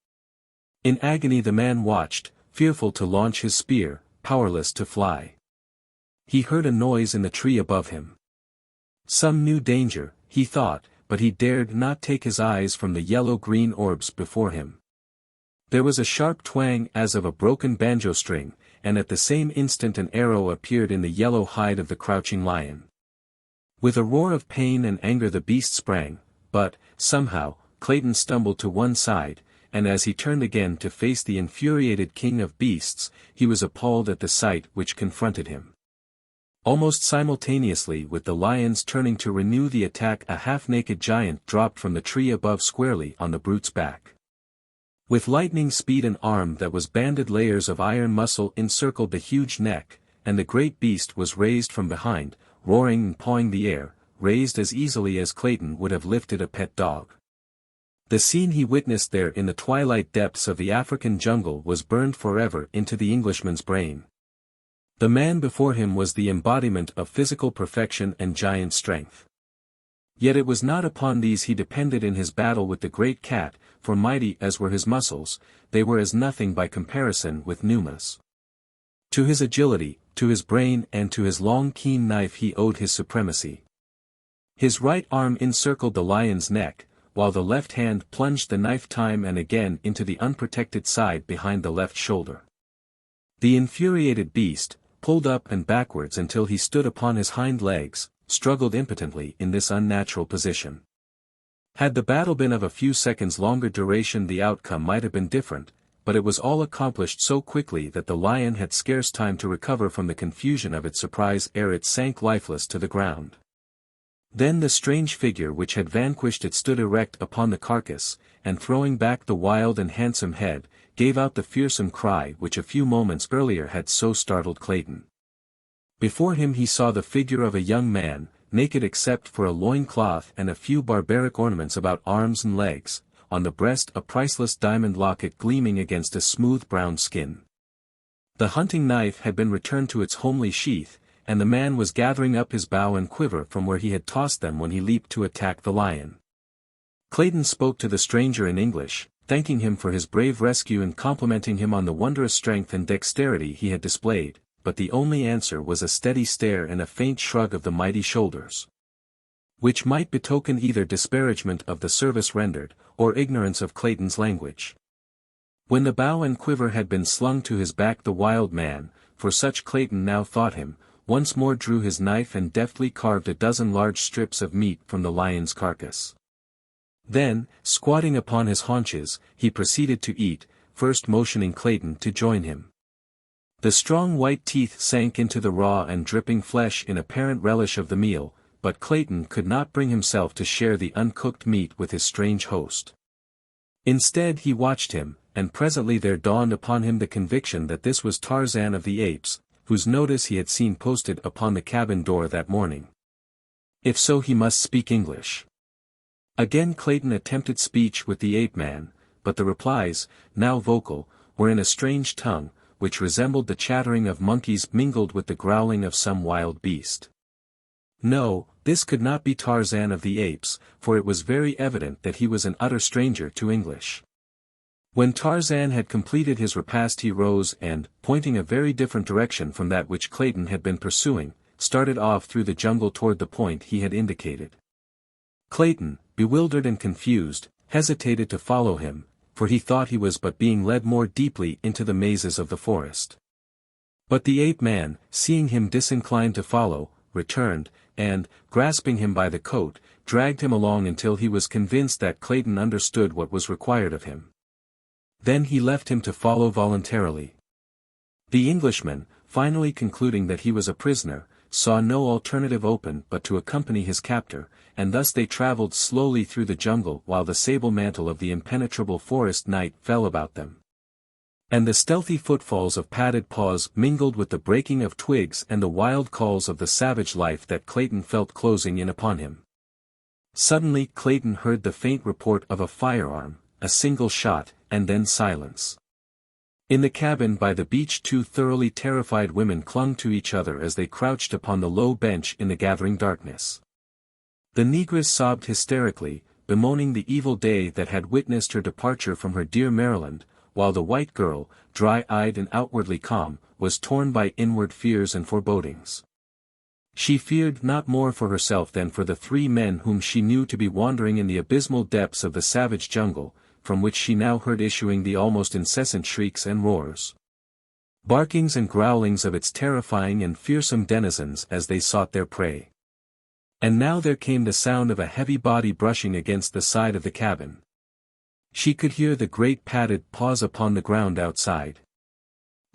In agony the man watched, fearful to launch his spear, powerless to fly. He heard a noise in the tree above him. Some new danger, he thought, but he dared not take his eyes from the yellow-green orbs before him. There was a sharp twang as of a broken banjo string, and at the same instant an arrow appeared in the yellow hide of the crouching lion. With a roar of pain and anger the beast sprang, but, somehow, Clayton stumbled to one side, and as he turned again to face the infuriated king of beasts, he was appalled at the sight which confronted him. Almost simultaneously with the lions turning to renew the attack, a half-naked giant dropped from the tree above squarely on the brute's back. With lightning speed an arm that was banded layers of iron muscle encircled the huge neck, and the great beast was raised from behind, roaring and pawing the air, raised as easily as Clayton would have lifted a pet dog. The scene he witnessed there in the twilight depths of the African jungle was burned forever into the Englishman's brain. The man before him was the embodiment of physical perfection and giant strength. Yet it was not upon these he depended in his battle with the great cat, for mighty as were his muscles, they were as nothing by comparison with Numa's. To his agility, to his brain and to his long keen knife he owed his supremacy. His right arm encircled the lion's neck, while the left hand plunged the knife time and again into the unprotected side behind the left shoulder. The infuriated beast, pulled up and backwards until he stood upon his hind legs, struggled impotently in this unnatural position. Had the battle been of a few seconds longer duration the outcome might have been different, but it was all accomplished so quickly that the lion had scarce time to recover from the confusion of its surprise ere it sank lifeless to the ground. Then the strange figure which had vanquished it stood erect upon the carcass, and throwing back the wild and handsome head, gave out the fearsome cry which a few moments earlier had so startled Clayton. Before him he saw the figure of a young man, naked except for a loin-cloth and a few barbaric ornaments about arms and legs, on the breast a priceless diamond locket gleaming against a smooth brown skin. The hunting knife had been returned to its homely sheath, and the man was gathering up his bow and quiver from where he had tossed them when he leaped to attack the lion. Clayton spoke to the stranger in English, thanking him for his brave rescue and complimenting him on the wondrous strength and dexterity he had displayed, but the only answer was a steady stare and a faint shrug of the mighty shoulders, which might betoken either disparagement of the service rendered, or ignorance of Clayton's language. When the bow and quiver had been slung to his back, the wild man, for such Clayton now thought him, once more drew his knife and deftly carved a dozen large strips of meat from the lion's carcass. Then, squatting upon his haunches, he proceeded to eat, first motioning Clayton to join him. The strong white teeth sank into the raw and dripping flesh in apparent relish of the meal, but Clayton could not bring himself to share the uncooked meat with his strange host. Instead he watched him, and presently there dawned upon him the conviction that this was Tarzan of the Apes, whose notice he had seen posted upon the cabin door that morning. If so, he must speak English. Again Clayton attempted speech with the ape-man, but the replies, now vocal, were in a strange tongue, which resembled the chattering of monkeys mingled with the growling of some wild beast. No, this could not be Tarzan of the Apes, for it was very evident that he was an utter stranger to English. When Tarzan had completed his repast, he rose and, pointing a very different direction from that which Clayton had been pursuing, started off through the jungle toward the point he had indicated. Clayton, bewildered and confused, hesitated to follow him, for he thought he was but being led more deeply into the mazes of the forest. But the ape-man, seeing him disinclined to follow, returned, and, grasping him by the coat, dragged him along until he was convinced that Clayton understood what was required of him. Then he left him to follow voluntarily. The Englishman, finally concluding that he was a prisoner, saw no alternative open but to accompany his captor, and thus they traveled slowly through the jungle while the sable mantle of the impenetrable forest night fell about them. And the stealthy footfalls of padded paws mingled with the breaking of twigs and the wild calls of the savage life that Clayton felt closing in upon him. Suddenly Clayton heard the faint report of a firearm, a single shot, and then silence. In the cabin by the beach, two thoroughly terrified women clung to each other as they crouched upon the low bench in the gathering darkness. The negress sobbed hysterically, bemoaning the evil day that had witnessed her departure from her dear Maryland, while the white girl, dry-eyed and outwardly calm, was torn by inward fears and forebodings. She feared not more for herself than for the three men whom she knew to be wandering in the abysmal depths of the savage jungle, from which she now heard issuing the almost incessant shrieks and roars, barkings and growlings of its terrifying and fearsome denizens as they sought their prey. And now there came the sound of a heavy body brushing against the side of the cabin. She could hear the great padded paws upon the ground outside.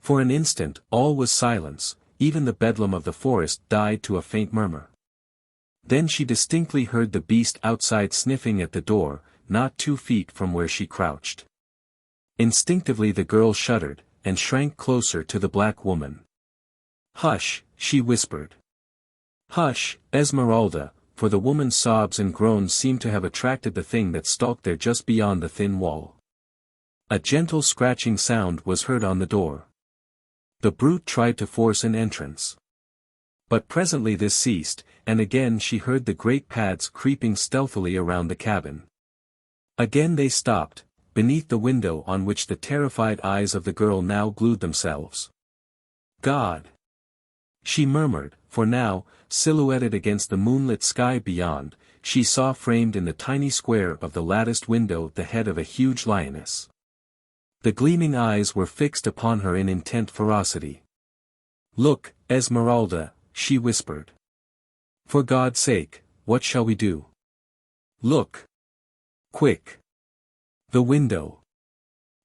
For an instant all was silence, even the bedlam of the forest died to a faint murmur. Then she distinctly heard the beast outside sniffing at the door, not 2 feet from where she crouched. Instinctively the girl shuddered, and shrank closer to the black woman. "Hush," she whispered. "Hush, Esmeralda," for the woman's sobs and groans seemed to have attracted the thing that stalked there just beyond the thin wall. A gentle scratching sound was heard on the door. The brute tried to force an entrance. But presently this ceased, and again she heard the great pads creeping stealthily around the cabin. Again they stopped, beneath the window on which the terrified eyes of the girl now glued themselves. "God!" she murmured, for now, silhouetted against the moonlit sky beyond, she saw framed in the tiny square of the latticed window the head of a huge lioness. The gleaming eyes were fixed upon her in intent ferocity. "Look, Esmeralda," she whispered. "For God's sake, what shall we do? Look! Quick! The window!"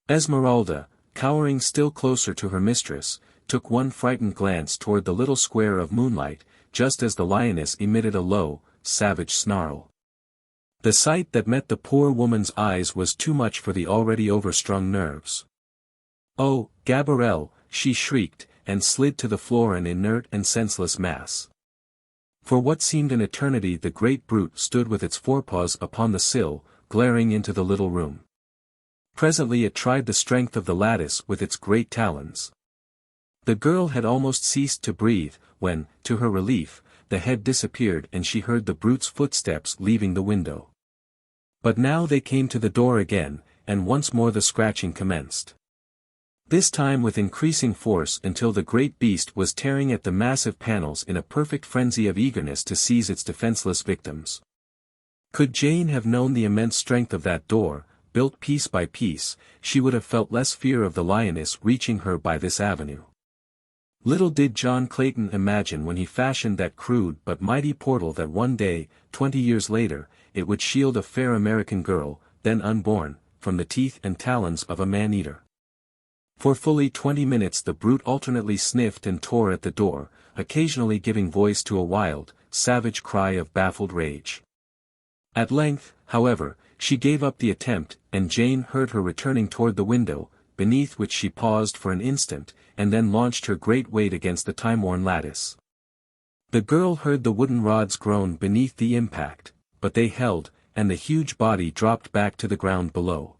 Esmeralda, cowering still closer to her mistress, took one frightened glance toward the little square of moonlight, just as the lioness emitted a low, savage snarl. The sight that met the poor woman's eyes was too much for the already overstrung nerves. "Oh, Gabrielle!" she shrieked, and slid to the floor an inert and senseless mass. For what seemed an eternity the great brute stood with its forepaws upon the sill, glaring into the little room. Presently it tried the strength of the lattice with its great talons. The girl had almost ceased to breathe, when, to her relief, the head disappeared and she heard the brute's footsteps leaving the window. But now they came to the door again, and once more the scratching commenced. This time with increasing force until the great beast was tearing at the massive panels in a perfect frenzy of eagerness to seize its defenseless victims. Could Jane have known the immense strength of that door, built piece by piece, she would have felt less fear of the lioness reaching her by this avenue. Little did John Clayton imagine when he fashioned that crude but mighty portal that one day, 20 years later, it would shield a fair American girl, then unborn, from the teeth and talons of a man-eater. For fully 20 minutes the brute alternately sniffed and tore at the door, occasionally giving voice to a wild, savage cry of baffled rage. At length, however, she gave up the attempt, and Jane heard her returning toward the window, beneath which she paused for an instant, and then launched her great weight against the time-worn lattice. The girl heard the wooden rods groan beneath the impact, but they held, and the huge body dropped back to the ground below.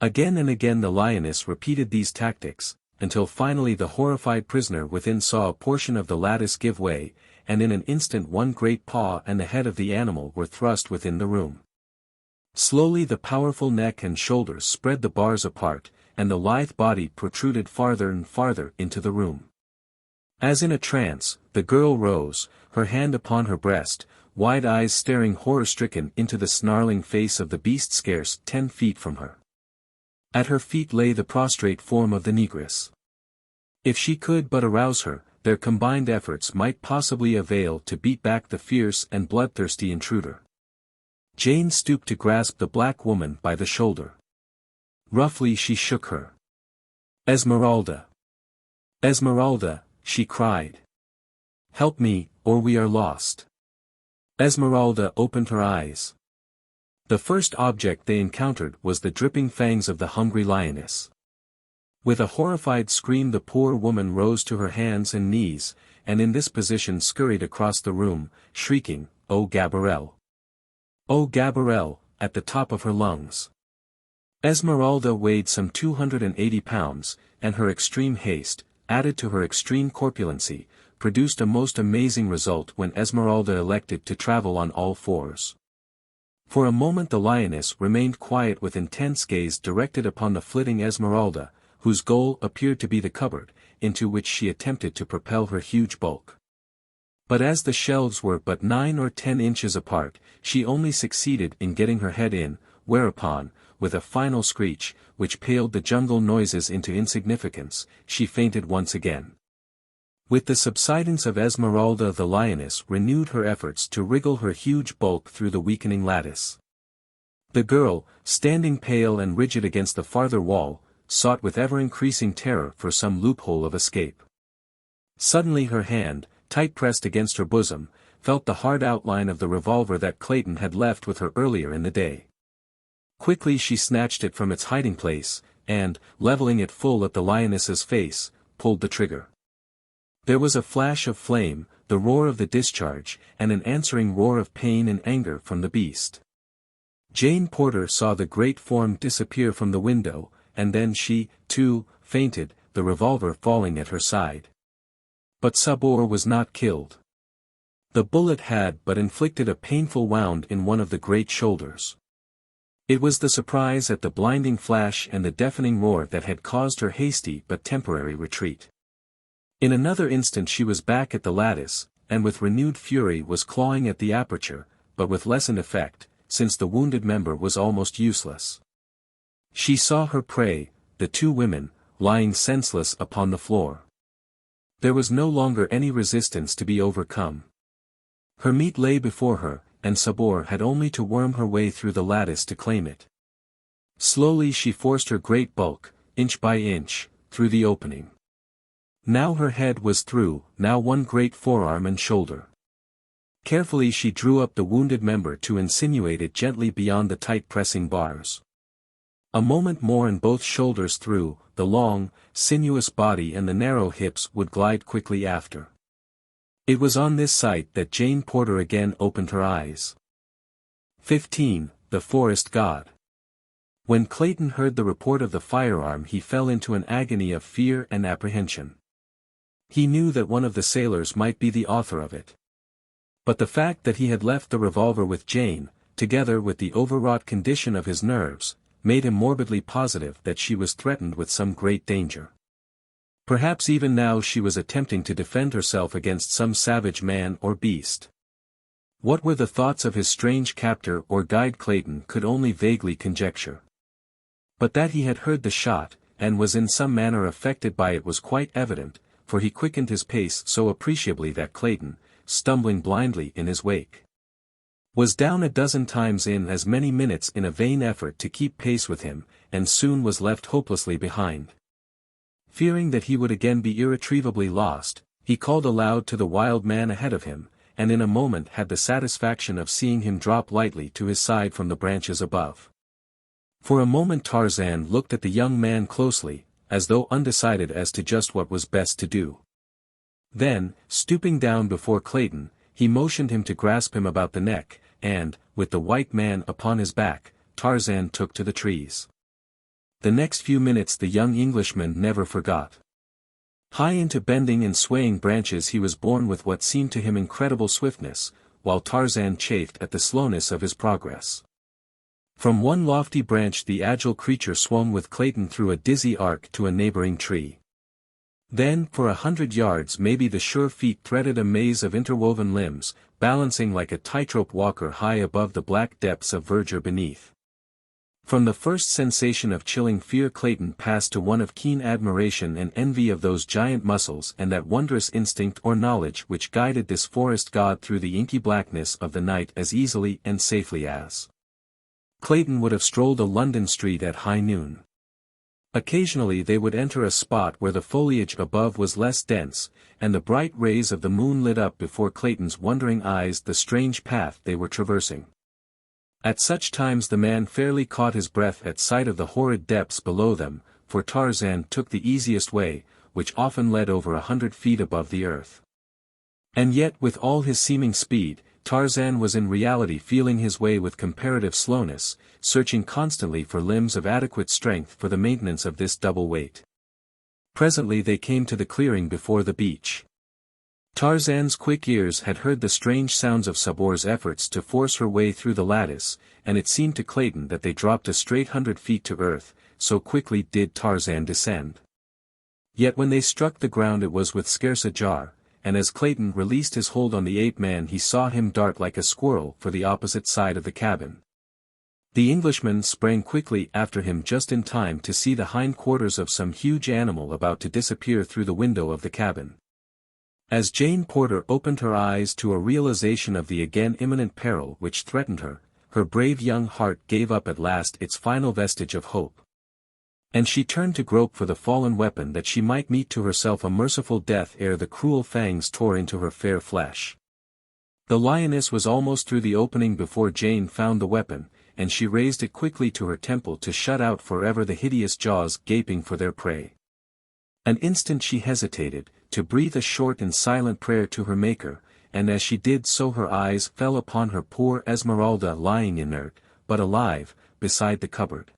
Again and again the lioness repeated these tactics, until finally the horrified prisoner within saw a portion of the lattice give way, and in an instant one great paw and the head of the animal were thrust within the room. Slowly the powerful neck and shoulders spread the bars apart, and the lithe body protruded farther and farther into the room. As in a trance, the girl rose, her hand upon her breast, wide eyes staring horror-stricken into the snarling face of the beast scarce 10 feet from her. At her feet lay the prostrate form of the negress. If she could but arouse her, their combined efforts might possibly avail to beat back the fierce and bloodthirsty intruder. Jane stooped to grasp the black woman by the shoulder. Roughly she shook her. "Esmeralda! Esmeralda!" she cried. "Help me, or we are lost." Esmeralda opened her eyes. The first object they encountered was the dripping fangs of the hungry lioness. With a horrified scream the poor woman rose to her hands and knees, and in this position scurried across the room, shrieking, "Oh Gabrielle! Oh Gabrielle!" at the top of her lungs. Esmeralda weighed some 280 pounds, and her extreme haste, added to her extreme corpulency, produced a most amazing result when Esmeralda elected to travel on all fours. For a moment the lioness remained quiet with intense gaze directed upon the flitting Esmeralda, whose goal appeared to be the cupboard, into which she attempted to propel her huge bulk. But as the shelves were but 9 or 10 inches apart, she only succeeded in getting her head in, whereupon, with a final screech, which paled the jungle noises into insignificance, she fainted once again. With the subsidence of Esmeralda the lioness renewed her efforts to wriggle her huge bulk through the weakening lattice. The girl, standing pale and rigid against the farther wall, sought with ever-increasing terror for some loophole of escape. Suddenly her hand, tight pressed against her bosom, felt the hard outline of the revolver that Clayton had left with her earlier in the day. Quickly she snatched it from its hiding place, and, leveling it full at the lioness's face, pulled the trigger. There was a flash of flame, the roar of the discharge, and an answering roar of pain and anger from the beast. Jane Porter saw the great form disappear from the window, and then she, too, fainted, the revolver falling at her side. But Sabor was not killed. The bullet had but inflicted a painful wound in one of the great shoulders. It was the surprise at the blinding flash and the deafening roar that had caused her hasty but temporary retreat. In another instant she was back at the lattice, and with renewed fury was clawing at the aperture, but with lessened effect, since the wounded member was almost useless. She saw her prey, the 2 women, lying senseless upon the floor. There was no longer any resistance to be overcome. Her meat lay before her, and Sabor had only to worm her way through the lattice to claim it. Slowly she forced her great bulk, inch by inch, through the opening. Now her head was through, now one great forearm and shoulder. Carefully she drew up the wounded member to insinuate it gently beyond the tight-pressing bars. A moment more and both shoulders through, the long, sinuous body and the narrow hips would glide quickly after. It was on this sight that Jane Porter again opened her eyes. 15. The Forest God. When Clayton heard the report of the firearm he fell into an agony of fear and apprehension. He knew that one of the sailors might be the author of it. But the fact that he had left the revolver with Jane, together with the overwrought condition of his nerves, made him morbidly positive that she was threatened with some great danger. Perhaps even now she was attempting to defend herself against some savage man or beast. What were the thoughts of his strange captor or guide Clayton could only vaguely conjecture. But that he had heard the shot, and was in some manner affected by it was quite evident, for he quickened his pace so appreciably that Clayton, stumbling blindly in his wake, was down a dozen times in as many minutes in a vain effort to keep pace with him, and soon was left hopelessly behind. Fearing that he would again be irretrievably lost, he called aloud to the wild man ahead of him, and in a moment had the satisfaction of seeing him drop lightly to his side from the branches above. For a moment Tarzan looked at the young man closely, as though undecided as to just what was best to do. Then, stooping down before Clayton, he motioned him to grasp him about the neck, and, with the white man upon his back, Tarzan took to the trees. The next few minutes the young Englishman never forgot. High into bending and swaying branches he was borne with what seemed to him incredible swiftness, while Tarzan chafed at the slowness of his progress. From one lofty branch the agile creature swung with Clayton through a dizzy arc to a neighboring tree. Then, for 100 yards maybe the sure feet threaded a maze of interwoven limbs, balancing like a tightrope walker high above the black depths of verdure beneath. From the first sensation of chilling fear Clayton passed to one of keen admiration and envy of those giant muscles and that wondrous instinct or knowledge which guided this forest god through the inky blackness of the night as easily and safely as Clayton would have strolled a London street at high noon. Occasionally they would enter a spot where the foliage above was less dense, and the bright rays of the moon lit up before Clayton's wondering eyes the strange path they were traversing. At such times the man fairly caught his breath at sight of the horrid depths below them, for Tarzan took the easiest way, which often led over 100 feet above the earth. And yet with all his seeming speed, Tarzan was in reality feeling his way with comparative slowness, searching constantly for limbs of adequate strength for the maintenance of this double weight. Presently they came to the clearing before the beach. Tarzan's quick ears had heard the strange sounds of Sabor's efforts to force her way through the lattice, and it seemed to Clayton that they dropped a straight 100 feet to earth, so quickly did Tarzan descend. Yet when they struck the ground it was with scarce a jar, and as Clayton released his hold on the ape-man he saw him dart like a squirrel for the opposite side of the cabin. The Englishman sprang quickly after him just in time to see the hindquarters of some huge animal about to disappear through the window of the cabin. As Jane Porter opened her eyes to a realization of the again imminent peril which threatened her, her brave young heart gave up at last its final vestige of hope. And she turned to grope for the fallen weapon that she might meet to herself a merciful death ere the cruel fangs tore into her fair flesh. The lioness was almost through the opening before Jane found the weapon, and she raised it quickly to her temple to shut out forever the hideous jaws gaping for their prey. An instant she hesitated, to breathe a short and silent prayer to her Maker, and as she did so her eyes fell upon her poor Esmeralda lying inert, but alive, beside the cupboard.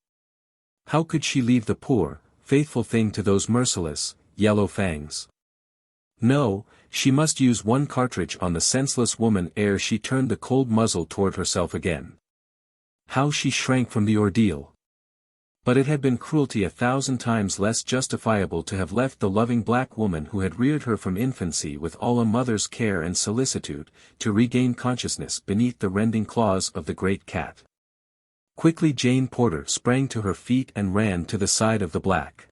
How could she leave the poor, faithful thing to those merciless, yellow fangs? No, she must use one cartridge on the senseless woman ere she turned the cold muzzle toward herself again. How she shrank from the ordeal! But it had been cruelty 1,000 times less justifiable to have left the loving black woman who had reared her from infancy with all a mother's care and solicitude, to regain consciousness beneath the rending claws of the great cat. Quickly Jane Porter sprang to her feet and ran to the side of the black.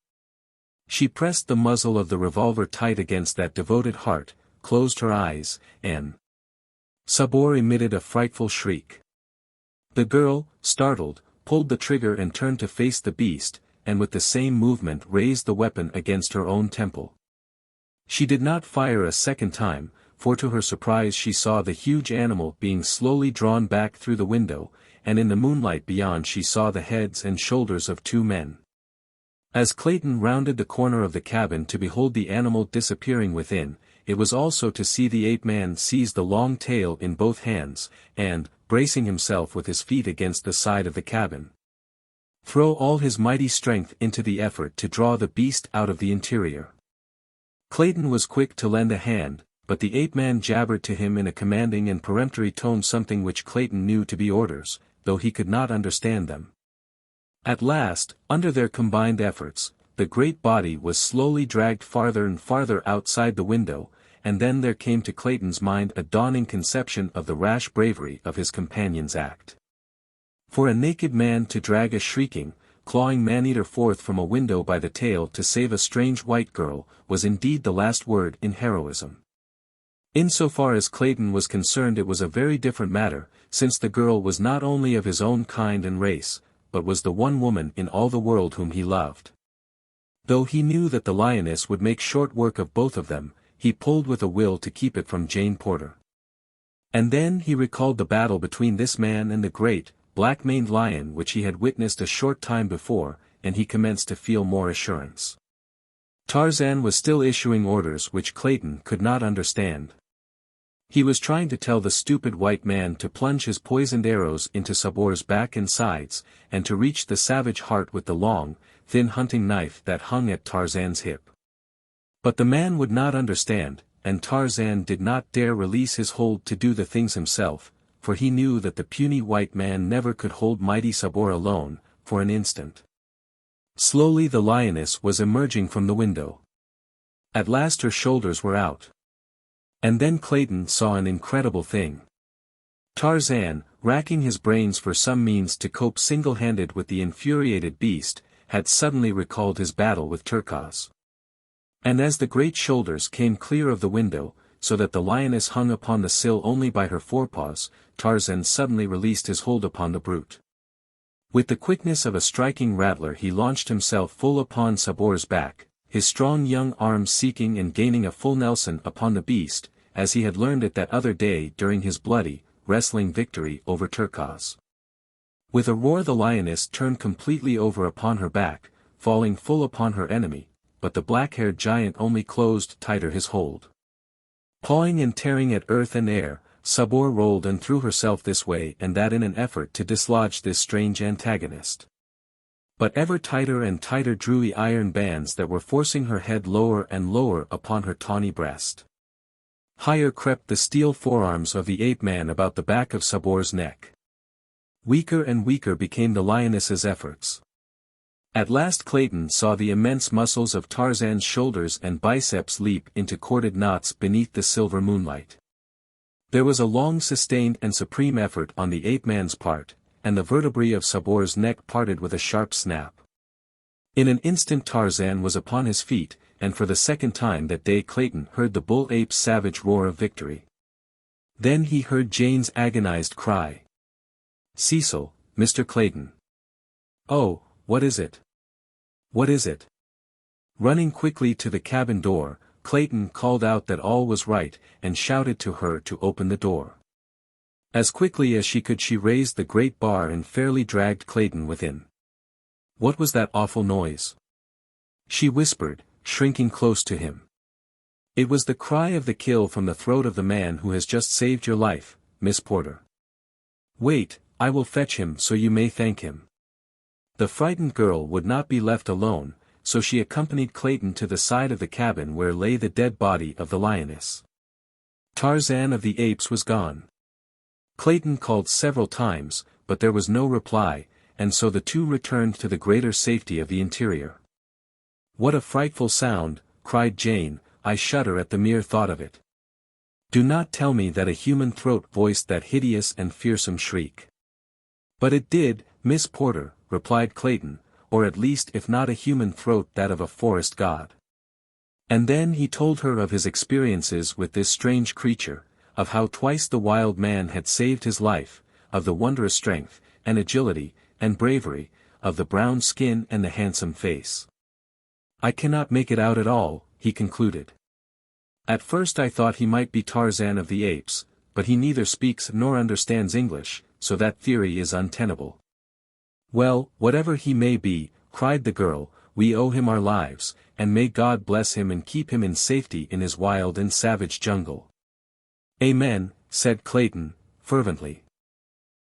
She pressed the muzzle of the revolver tight against that devoted heart, closed her eyes, and Sabor emitted a frightful shriek. The girl, startled, pulled the trigger and turned to face the beast, and with the same movement raised the weapon against her own temple. She did not fire a second time, for to her surprise she saw the huge animal being slowly drawn back through the window, and in the moonlight beyond she saw the heads and shoulders of 2 men. As Clayton rounded the corner of the cabin to behold the animal disappearing within, it was also to see the ape-man seize the long tail in both hands, and, bracing himself with his feet against the side of the cabin, throw all his mighty strength into the effort to draw the beast out of the interior. Clayton was quick to lend a hand, but the ape-man jabbered to him in a commanding and peremptory tone something which Clayton knew to be orders, though he could not understand them. At last, under their combined efforts, the great body was slowly dragged farther and farther outside the window, and then there came to Clayton's mind a dawning conception of the rash bravery of his companion's act. For a naked man to drag a shrieking, clawing man-eater forth from a window by the tail to save a strange white girl, was indeed the last word in heroism. Insofar as Clayton was concerned it was a very different matter, since the girl was not only of his own kind and race, but was the one woman in all the world whom he loved. Though he knew that the lioness would make short work of both of them, he pulled with a will to keep it from Jane Porter. And then he recalled the battle between this man and the great, black-maned lion which he had witnessed a short time before, and he commenced to feel more assurance. Tarzan was still issuing orders which Clayton could not understand. He was trying to tell the stupid white man to plunge his poisoned arrows into Sabor's back and sides, and to reach the savage heart with the long, thin hunting knife that hung at Tarzan's hip. But the man would not understand, and Tarzan did not dare release his hold to do the things himself, for he knew that the puny white man never could hold mighty Sabor alone, for an instant. Slowly the lioness was emerging from the window. At last her shoulders were out. And then Clayton saw an incredible thing. Tarzan, racking his brains for some means to cope single-handed with the infuriated beast, had suddenly recalled his battle with Kerchak. And as the great shoulders came clear of the window, so that the lioness hung upon the sill only by her forepaws, Tarzan suddenly released his hold upon the brute. With the quickness of a striking rattler he launched himself full upon Sabor's back, his strong young arms seeking and gaining a full Nelson upon the beast, as he had learned it that other day during his bloody, wrestling victory over Kerchak. With a roar the lioness turned completely over upon her back, falling full upon her enemy, but the black-haired giant only closed tighter his hold. Pawing and tearing at earth and air, Sabor rolled and threw herself this way and that in an effort to dislodge this strange antagonist. But ever tighter and tighter drew the iron bands that were forcing her head lower and lower upon her tawny breast. Higher crept the steel forearms of the ape-man about the back of Sabor's neck. Weaker and weaker became the lioness's efforts. At last Clayton saw the immense muscles of Tarzan's shoulders and biceps leap into corded knots beneath the silver moonlight. There was a long sustained and supreme effort on the ape-man's part, and the vertebrae of Sabor's neck parted with a sharp snap. In an instant Tarzan was upon his feet, and for the second time that day Clayton heard the bull ape's savage roar of victory. Then he heard Jane's agonized cry. "Cecil, Mr. Clayton. Oh, what is it? What is it?" Running quickly to the cabin door, Clayton called out that all was right, and shouted to her to open the door. As quickly as she could she raised the great bar and fairly dragged Clayton within. "What was that awful noise?" she whispered, shrinking close to him. "It was the cry of the kill from the throat of the man who has just saved your life, Miss Porter." "Wait, I will fetch him so you may thank him." The frightened girl would not be left alone, so she accompanied Clayton to the side of the cabin where lay the dead body of the lioness. Tarzan of the Apes was gone. Clayton called several times, but there was no reply, and so the two returned to the greater safety of the interior. "What a frightful sound," cried Jane, "I shudder at the mere thought of it. Do not tell me that a human throat voiced that hideous and fearsome shriek." "But it did, Miss Porter," replied Clayton, "or at least if not a human throat that of a forest god." And then he told her of his experiences with this strange creature, of how twice the wild man had saved his life, of the wondrous strength, and agility, and bravery, of the brown skin and the handsome face. "I cannot make it out at all," he concluded. "At first I thought he might be Tarzan of the Apes, but he neither speaks nor understands English, so that theory is untenable." "Well, whatever he may be," cried the girl, "we owe him our lives, and may God bless him and keep him in safety in his wild and savage jungle." "Amen," said Clayton, fervently.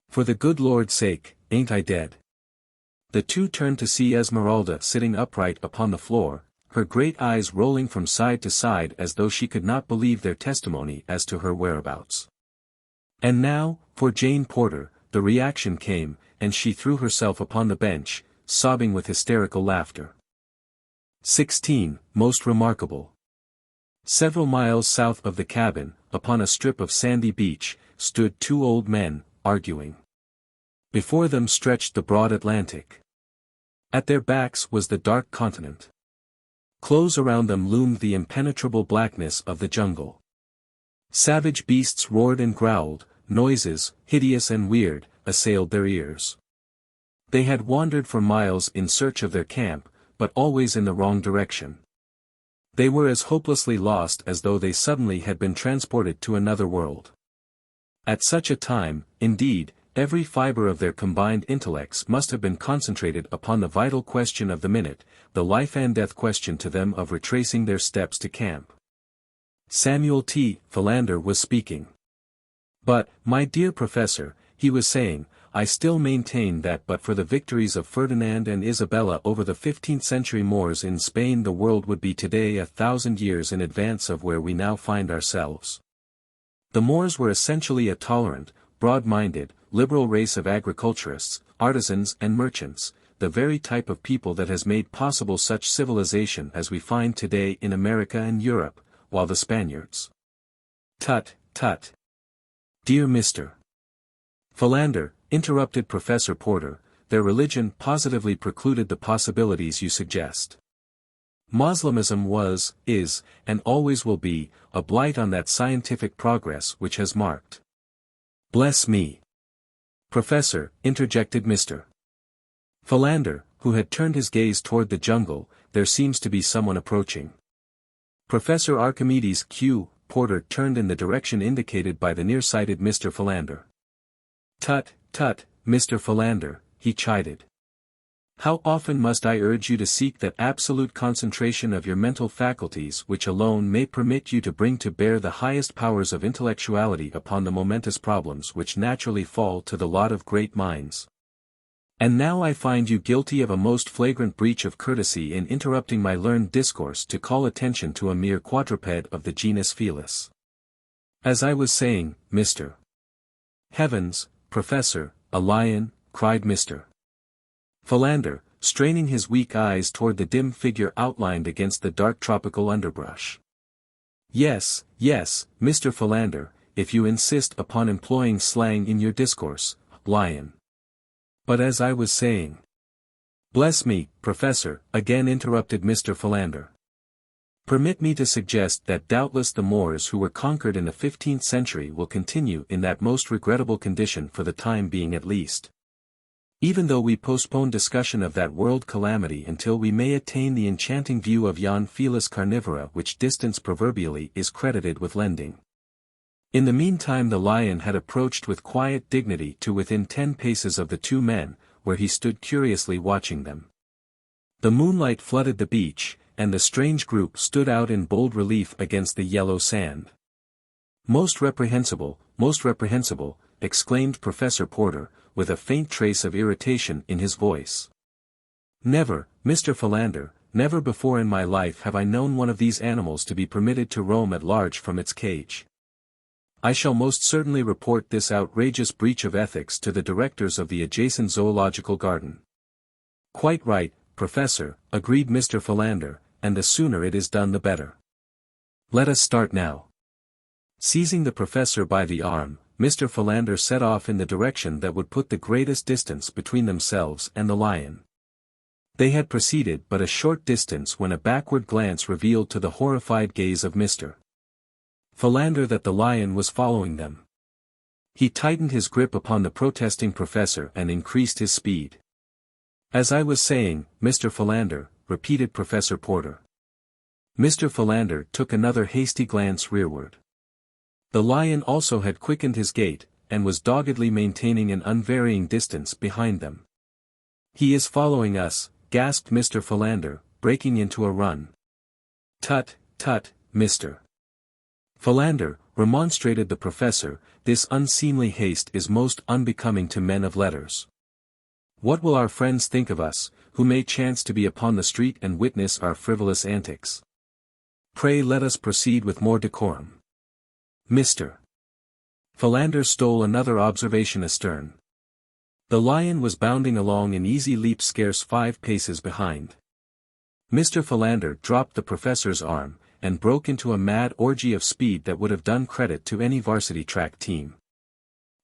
"For the good Lord's sake, ain't I dead?" The two turned to see Esmeralda sitting upright upon the floor, her great eyes rolling from side to side as though she could not believe their testimony as to her whereabouts. And now, for Jane Porter, the reaction came, and she threw herself upon the bench, sobbing with hysterical laughter. 16. Most remarkable. Several miles south of the cabin, upon a strip of sandy beach, stood two old men, arguing. Before them stretched the broad Atlantic. At their backs was the dark continent. Close around them loomed the impenetrable blackness of the jungle. Savage beasts roared and growled, noises, hideous and weird, assailed their ears. They had wandered for miles in search of their camp, but always in the wrong direction. They were as hopelessly lost as though they suddenly had been transported to another world. At such a time, indeed, every fiber of their combined intellects must have been concentrated upon the vital question of the minute, the life and death question to them of retracing their steps to camp. Samuel T. Philander was speaking. But, my dear professor, he was saying, I still maintain that but for the victories of Ferdinand and Isabella over the 15th century Moors in Spain the world would be today 1,000 years in advance of where we now find ourselves. The Moors were essentially a tolerant, broad-minded, liberal race of agriculturists, artisans and merchants, the very type of people that has made possible such civilization as we find today in America and Europe, while the Spaniards. Tut, tut. Dear Mr. Philander, interrupted Professor Porter, their religion positively precluded the possibilities you suggest. Moslemism was, is, and always will be, a blight on that scientific progress which has marked. Bless me. Professor, interjected Mr. Philander, who had turned his gaze toward the jungle, there seems to be someone approaching. Professor Archimedes Q. Porter turned in the direction indicated by the nearsighted Mr. Philander. Tut, tut, Mr. Philander, he chided. How often must I urge you to seek that absolute concentration of your mental faculties which alone may permit you to bring to bear the highest powers of intellectuality upon the momentous problems which naturally fall to the lot of great minds. And now I find you guilty of a most flagrant breach of courtesy in interrupting my learned discourse to call attention to a mere quadruped of the genus Felis. As I was saying, Mr. Heavens, Professor, a lion, cried Mr. Philander, straining his weak eyes toward the dim figure outlined against the dark tropical underbrush. Yes, yes, Mr. Philander, if you insist upon employing slang in your discourse, lion. But as I was saying. Bless me, Professor, again interrupted Mr. Philander. Permit me to suggest that doubtless the Moors who were conquered in the 15th century will continue in that most regrettable condition for the time being at least. Even though we postpone discussion of that world calamity until we may attain the enchanting view of yon Felis carnivora which distance proverbially is credited with lending. In the meantime the lion had approached with quiet dignity to within 10 paces of the two men, where he stood curiously watching them. The moonlight flooded the beach, and the strange group stood out in bold relief against the yellow sand. Most reprehensible, exclaimed Professor Porter, with a faint trace of irritation in his voice. Never, Mr. Philander, never before in my life have I known one of these animals to be permitted to roam at large from its cage. I shall most certainly report this outrageous breach of ethics to the directors of the adjacent zoological garden. Quite right, Professor, agreed Mr. Philander, and the sooner it is done the better. Let us start now. Seizing the professor by the arm, Mr. Philander set off in the direction that would put the greatest distance between themselves and the lion. They had proceeded but a short distance when a backward glance revealed to the horrified gaze of Mr. Philander that the lion was following them. He tightened his grip upon the protesting professor and increased his speed. As I was saying, Mr. Philander, repeated Professor Porter. Mr. Philander took another hasty glance rearward. The lion also had quickened his gait, and was doggedly maintaining an unvarying distance behind them. He is following us, gasped Mr. Philander, breaking into a run. Tut, tut, Mr. Philander, remonstrated the professor, this unseemly haste is most unbecoming to men of letters. What will our friends think of us, who may chance to be upon the street and witness our frivolous antics? Pray let us proceed with more decorum. Mr. Philander stole another observation astern. The lion was bounding along in easy leap scarce 5 paces behind. Mr. Philander dropped the professor's arm, and broke into a mad orgy of speed that would have done credit to any varsity track team.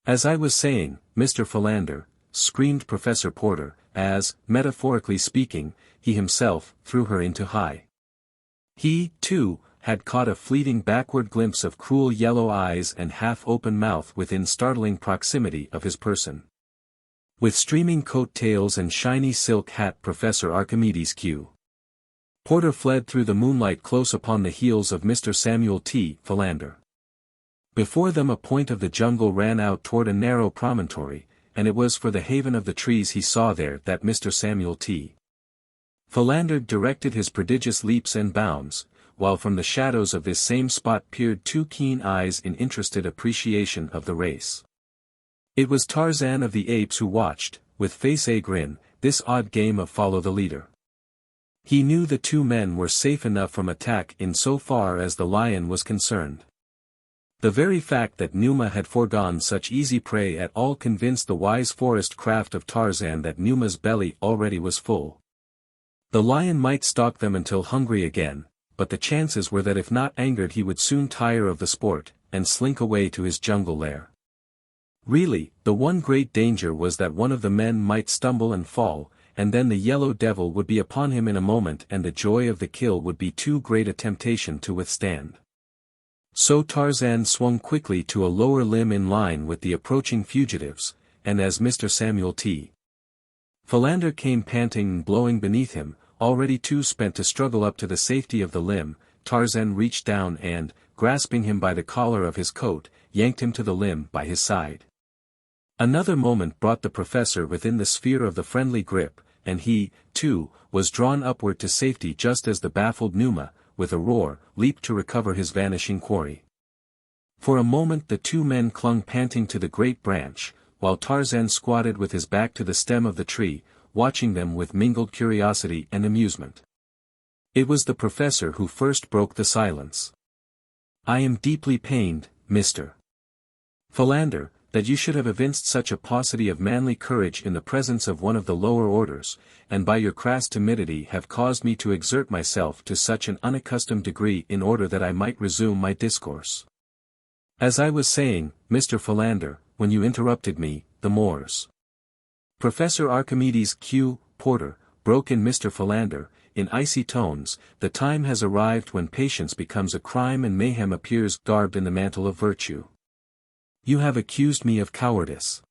As I was saying, Mr. Philander, screamed Professor Porter, as, metaphorically speaking, he himself threw her into high. He, too, had caught a fleeting backward glimpse of cruel yellow eyes and half-open mouth within startling proximity of his person. With streaming coat tails and shiny silk hat Professor Archimedes Q. Porter fled through the moonlight close upon the heels of Mr. Samuel T. Philander. Before them a point of the jungle ran out toward a narrow promontory, and it was for the haven of the trees he saw there that Mr. Samuel T. Philander directed his prodigious leaps and bounds, while from the shadows of this same spot peered 2 keen eyes in interested appreciation of the race. It was Tarzan of the Apes who watched, with face a grin, this odd game of follow the leader. He knew the 2 men were safe enough from attack in so far as the lion was concerned. The very fact that Numa had foregone such easy prey at all convinced the wise forest craft of Tarzan that Numa's belly already was full. The lion might stalk them until hungry again, but the chances were that if not angered he would soon tire of the sport, and slink away to his jungle lair. Really, the one great danger was that one of the men might stumble and fall, and then the yellow devil would be upon him in a moment and the joy of the kill would be too great a temptation to withstand. So Tarzan swung quickly to a lower limb in line with the approaching fugitives, and as Mr. Samuel T. Philander came panting and blowing beneath him, already too spent to struggle up to the safety of the limb, Tarzan reached down and, grasping him by the collar of his coat, yanked him to the limb by his side. Another moment brought the professor within the sphere of the friendly grip, and he, too, was drawn upward to safety just as the baffled Numa, with a roar, leaped to recover his vanishing quarry. For a moment the 2 men clung panting to the great branch, while Tarzan squatted with his back to the stem of the tree, watching them with mingled curiosity and amusement. It was the professor who first broke the silence. "I am deeply pained, Mr. Philander, that you should have evinced such a paucity of manly courage in the presence of one of the lower orders, and by your crass timidity have caused me to exert myself to such an unaccustomed degree in order that I might resume my discourse. As I was saying, Mr. Philander, when you interrupted me, the Moors." Professor Archimedes Q. Porter, broke in Mr. Philander, in icy tones, "The time has arrived when patience becomes a crime and mayhem appears garbed in the mantle of virtue. You have accused me of cowardice.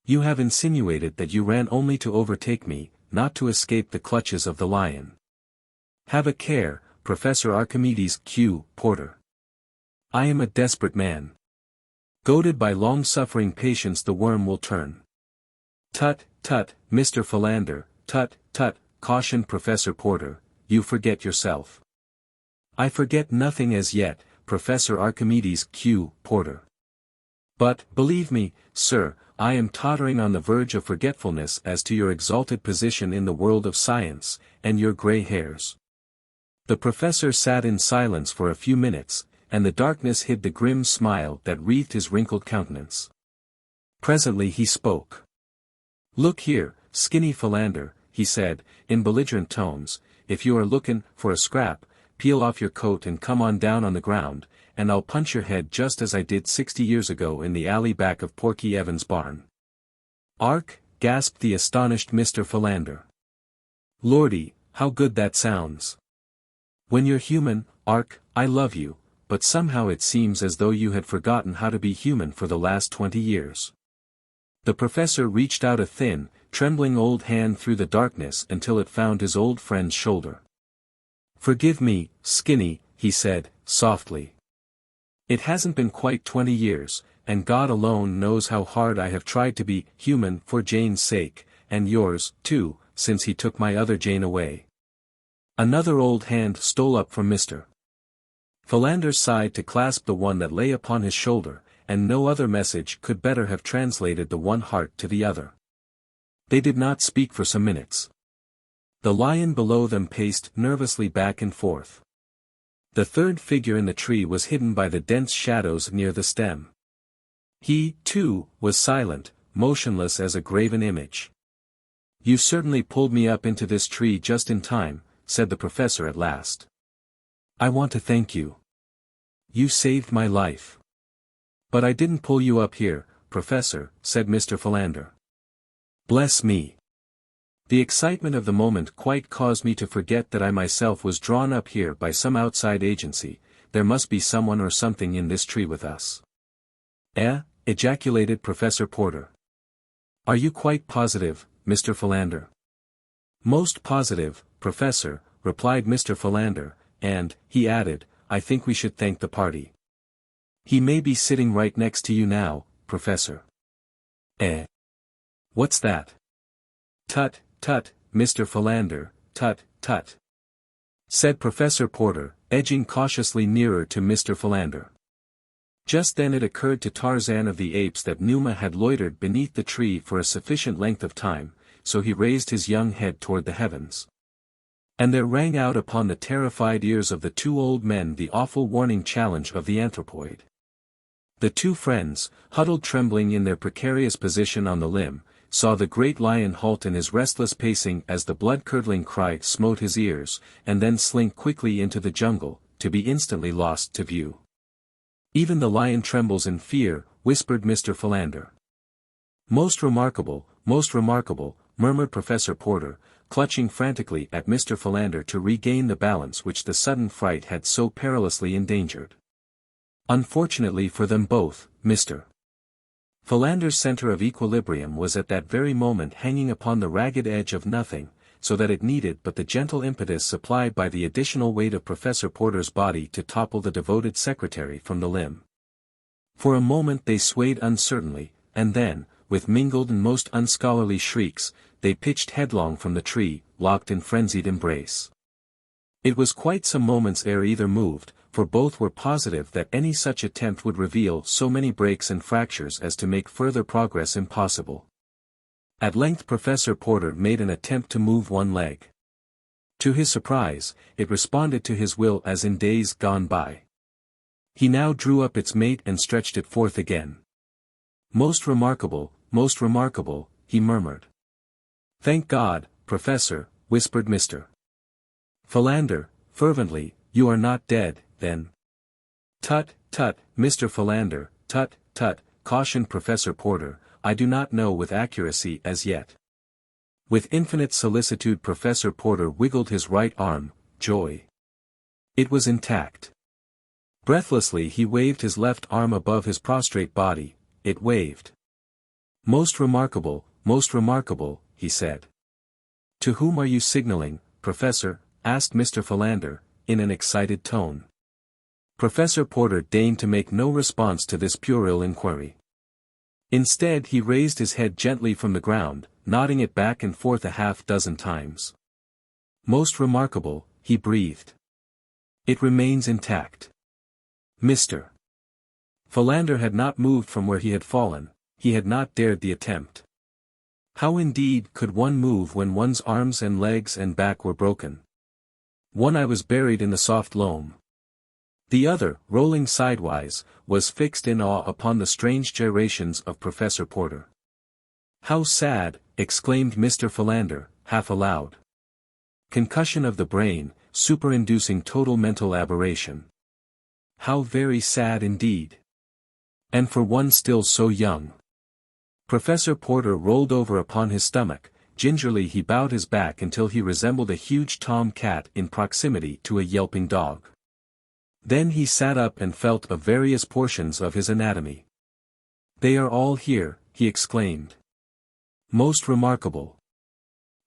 You have insinuated that you ran only to overtake me, not to escape the clutches of the lion. Have a care, Professor Archimedes Q. Porter. I am a desperate man. Goaded by long-suffering patience the worm will turn." "Tut, tut, Mr. Philander, tut, tut," cautioned Professor Porter, "you forget yourself." "I forget nothing as yet, Professor Archimedes Q. Porter. But, believe me, sir, I am tottering on the verge of forgetfulness as to your exalted position in the world of science, and your grey hairs." The professor sat in silence for a few minutes, and the darkness hid the grim smile that wreathed his wrinkled countenance. Presently he spoke. "Look here, Skinny Philander," he said, in belligerent tones, "if you are lookin' for a scrap, peel off your coat and come on down on the ground, and I'll punch your head just as I did 60 years ago in the alley back of Porky Evans' barn." "Ark," gasped the astonished Mr. Philander. "Lordy, how good that sounds. When you're human, Ark, I love you, but somehow it seems as though you had forgotten how to be human for the last 20 years. The professor reached out a thin, trembling old hand through the darkness until it found his old friend's shoulder. "Forgive me, Skinny," he said, softly. "It hasn't been quite 20 years, and God alone knows how hard I have tried to be human for Jane's sake, and yours, too, since he took my other Jane away." Another old hand stole up from Mr. Philander's side to clasp the one that lay upon his shoulder, and no other message could better have translated the one heart to the other. They did not speak for some minutes. The lion below them paced nervously back and forth. The third figure in the tree was hidden by the dense shadows near the stem. He, too, was silent, motionless as a graven image. "You certainly pulled me up into this tree just in time," said the professor at last. "I want to thank you. You saved my life." "But I didn't pull you up here, Professor," said Mr. Philander. "Bless me. The excitement of the moment quite caused me to forget that I myself was drawn up here by some outside agency. There must be someone or something in this tree with us." "Eh?" ejaculated Professor Porter. "Are you quite positive, Mr. Philander?" "Most positive, Professor," replied Mr. Philander, "and," he added, "I think we should thank the party. He may be sitting right next to you now, Professor." "Eh? What's that?" "Tut, tut, Mr. Philander, tut, tut," said Professor Porter, edging cautiously nearer to Mr. Philander. Just then it occurred to Tarzan of the Apes that Numa had loitered beneath the tree for a sufficient length of time, so he raised his young head toward the heavens. And there rang out upon the terrified ears of the two old men the awful warning challenge of the anthropoid. The two friends, huddled trembling in their precarious position on the limb, saw the great lion halt in his restless pacing as the blood-curdling cry smote his ears, and then slink quickly into the jungle, to be instantly lost to view. "Even the lion trembles in fear," whispered Mr. Philander. Most remarkable," murmured Professor Porter, clutching frantically at Mr. Philander to regain the balance which the sudden fright had so perilously endangered. Unfortunately for them both, Mr. Philander's center of equilibrium was at that very moment hanging upon the ragged edge of nothing, so that it needed but the gentle impetus supplied by the additional weight of Professor Porter's body to topple the devoted secretary from the limb. For a moment they swayed uncertainly, and then, with mingled and most unscholarly shrieks, they pitched headlong from the tree, locked in frenzied embrace. It was quite some moments ere either moved, for both were positive that any such attempt would reveal so many breaks and fractures as to make further progress impossible. At length Professor Porter made an attempt to move one leg. To his surprise, it responded to his will as in days gone by. He now drew up its mate and stretched it forth again. Most remarkable," he murmured. "Thank God, Professor," whispered Mr. Philander, fervently, "you are not dead, then." "Tut, tut, Mr. Philander, tut, tut," cautioned Professor Porter, "I do not know with accuracy as yet." With infinite solicitude Professor Porter wiggled his right arm, joy. It was intact. Breathlessly he waved his left arm above his prostrate body, it waved. Most remarkable," he said. "To whom are you signaling, Professor?" asked Mr. Philander, in an excited tone. Professor Porter deigned to make no response to this puerile inquiry. Instead he raised his head gently from the ground, nodding it back and forth a half-dozen times. "Most remarkable," he breathed. "It remains intact." Mr. Philander had not moved from where he had fallen, he had not dared the attempt. How indeed could one move when one's arms and legs and back were broken? One eye was buried in the soft loam. The other, rolling sidewise, was fixed in awe upon the strange gyrations of Professor Porter. "How sad," exclaimed Mr. Philander, half aloud. "Concussion of the brain, superinducing total mental aberration. How very sad indeed. And for one still so young." Professor Porter rolled over upon his stomach, gingerly he bowed his back until he resembled a huge tom cat in proximity to a yelping dog. Then he sat up and felt of various portions of his anatomy. "They are all here," he exclaimed. "Most remarkable."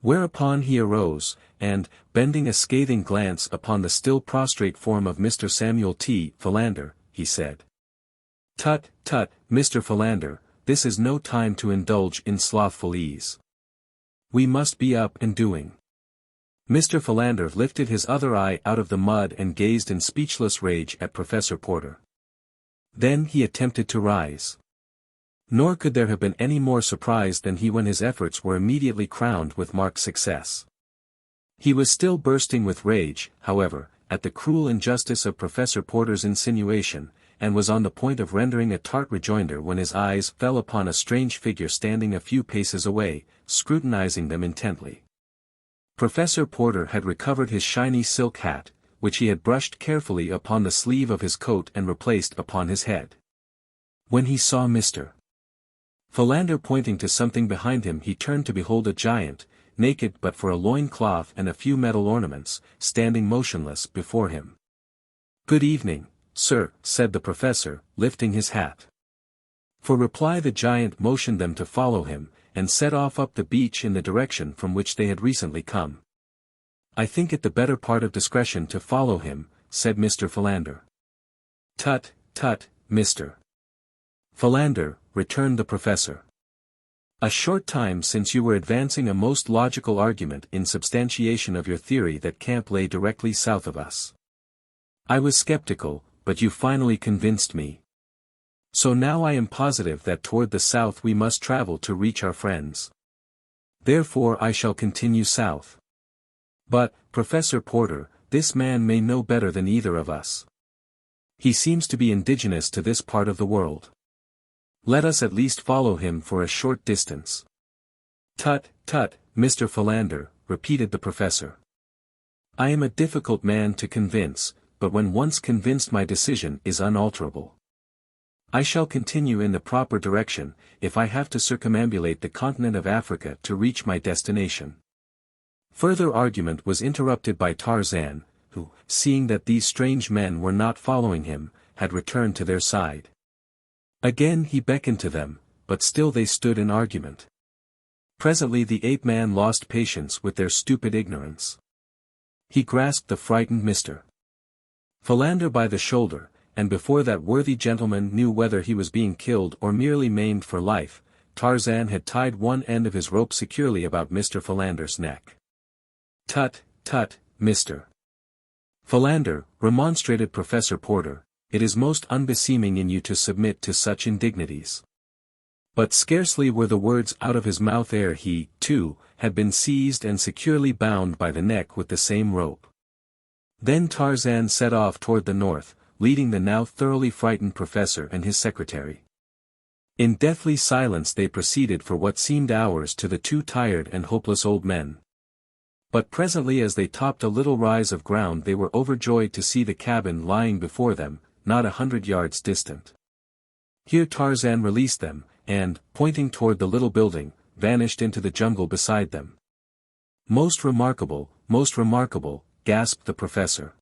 Whereupon he arose, and, bending a scathing glance upon the still prostrate form of Mr. Samuel T. Philander, he said, "Tut, tut, Mr. Philander, this is no time to indulge in slothful ease. We must be up and doing." Mr. Philander lifted his other eye out of the mud and gazed in speechless rage at Professor Porter. Then he attempted to rise. Nor could there have been any more surprised than he when his efforts were immediately crowned with marked success. He was still bursting with rage, however, at the cruel injustice of Professor Porter's insinuation, and was on the point of rendering a tart rejoinder when his eyes fell upon a strange figure standing a few paces away, scrutinizing them intently. Professor Porter had recovered his shiny silk hat, which he had brushed carefully upon the sleeve of his coat and replaced upon his head. When he saw Mr. Philander pointing to something behind him, he turned to behold a giant, naked but for a loin-cloth and a few metal ornaments, standing motionless before him. "Good evening, sir," said the professor, lifting his hat. For reply the giant motioned them to follow him, and set off up the beach in the direction from which they had recently come. "I think it the better part of discretion to follow him," said Mr. Philander. "Tut, tut, Mr. Philander," returned the professor. "A short time since you were advancing a most logical argument in substantiation of your theory that camp lay directly south of us. I was skeptical, but you finally convinced me. So now I am positive that toward the south we must travel to reach our friends. Therefore I shall continue south. But, Professor Porter, this man may know better than either of us. He seems to be indigenous to this part of the world. Let us at least follow him for a short distance." "Tut, tut, Mr. Philander," repeated the professor. "I am a difficult man to convince, but when once convinced my decision is unalterable. I shall continue in the proper direction, if I have to circumambulate the continent of Africa to reach my destination." Further argument was interrupted by Tarzan, who, seeing that these strange men were not following him, had returned to their side. Again he beckoned to them, but still they stood in argument. Presently the ape-man lost patience with their stupid ignorance. He grasped the frightened Mr. Philander by the shoulder, and before that worthy gentleman knew whether he was being killed or merely maimed for life, Tarzan had tied one end of his rope securely about Mr. Philander's neck. "Tut, tut, Mr. Philander," remonstrated Professor Porter, "it is most unbeseeming in you to submit to such indignities." But scarcely were the words out of his mouth ere he, too, had been seized and securely bound by the neck with the same rope. Then Tarzan set off toward the north, leading the now thoroughly frightened professor and his secretary. In deathly silence they proceeded for what seemed hours to the two tired and hopeless old men. But presently as they topped a little rise of ground they were overjoyed to see the cabin lying before them, not 100 yards distant. Here Tarzan released them, and, pointing toward the little building, vanished into the jungle beside them. Most remarkable," gasped the professor.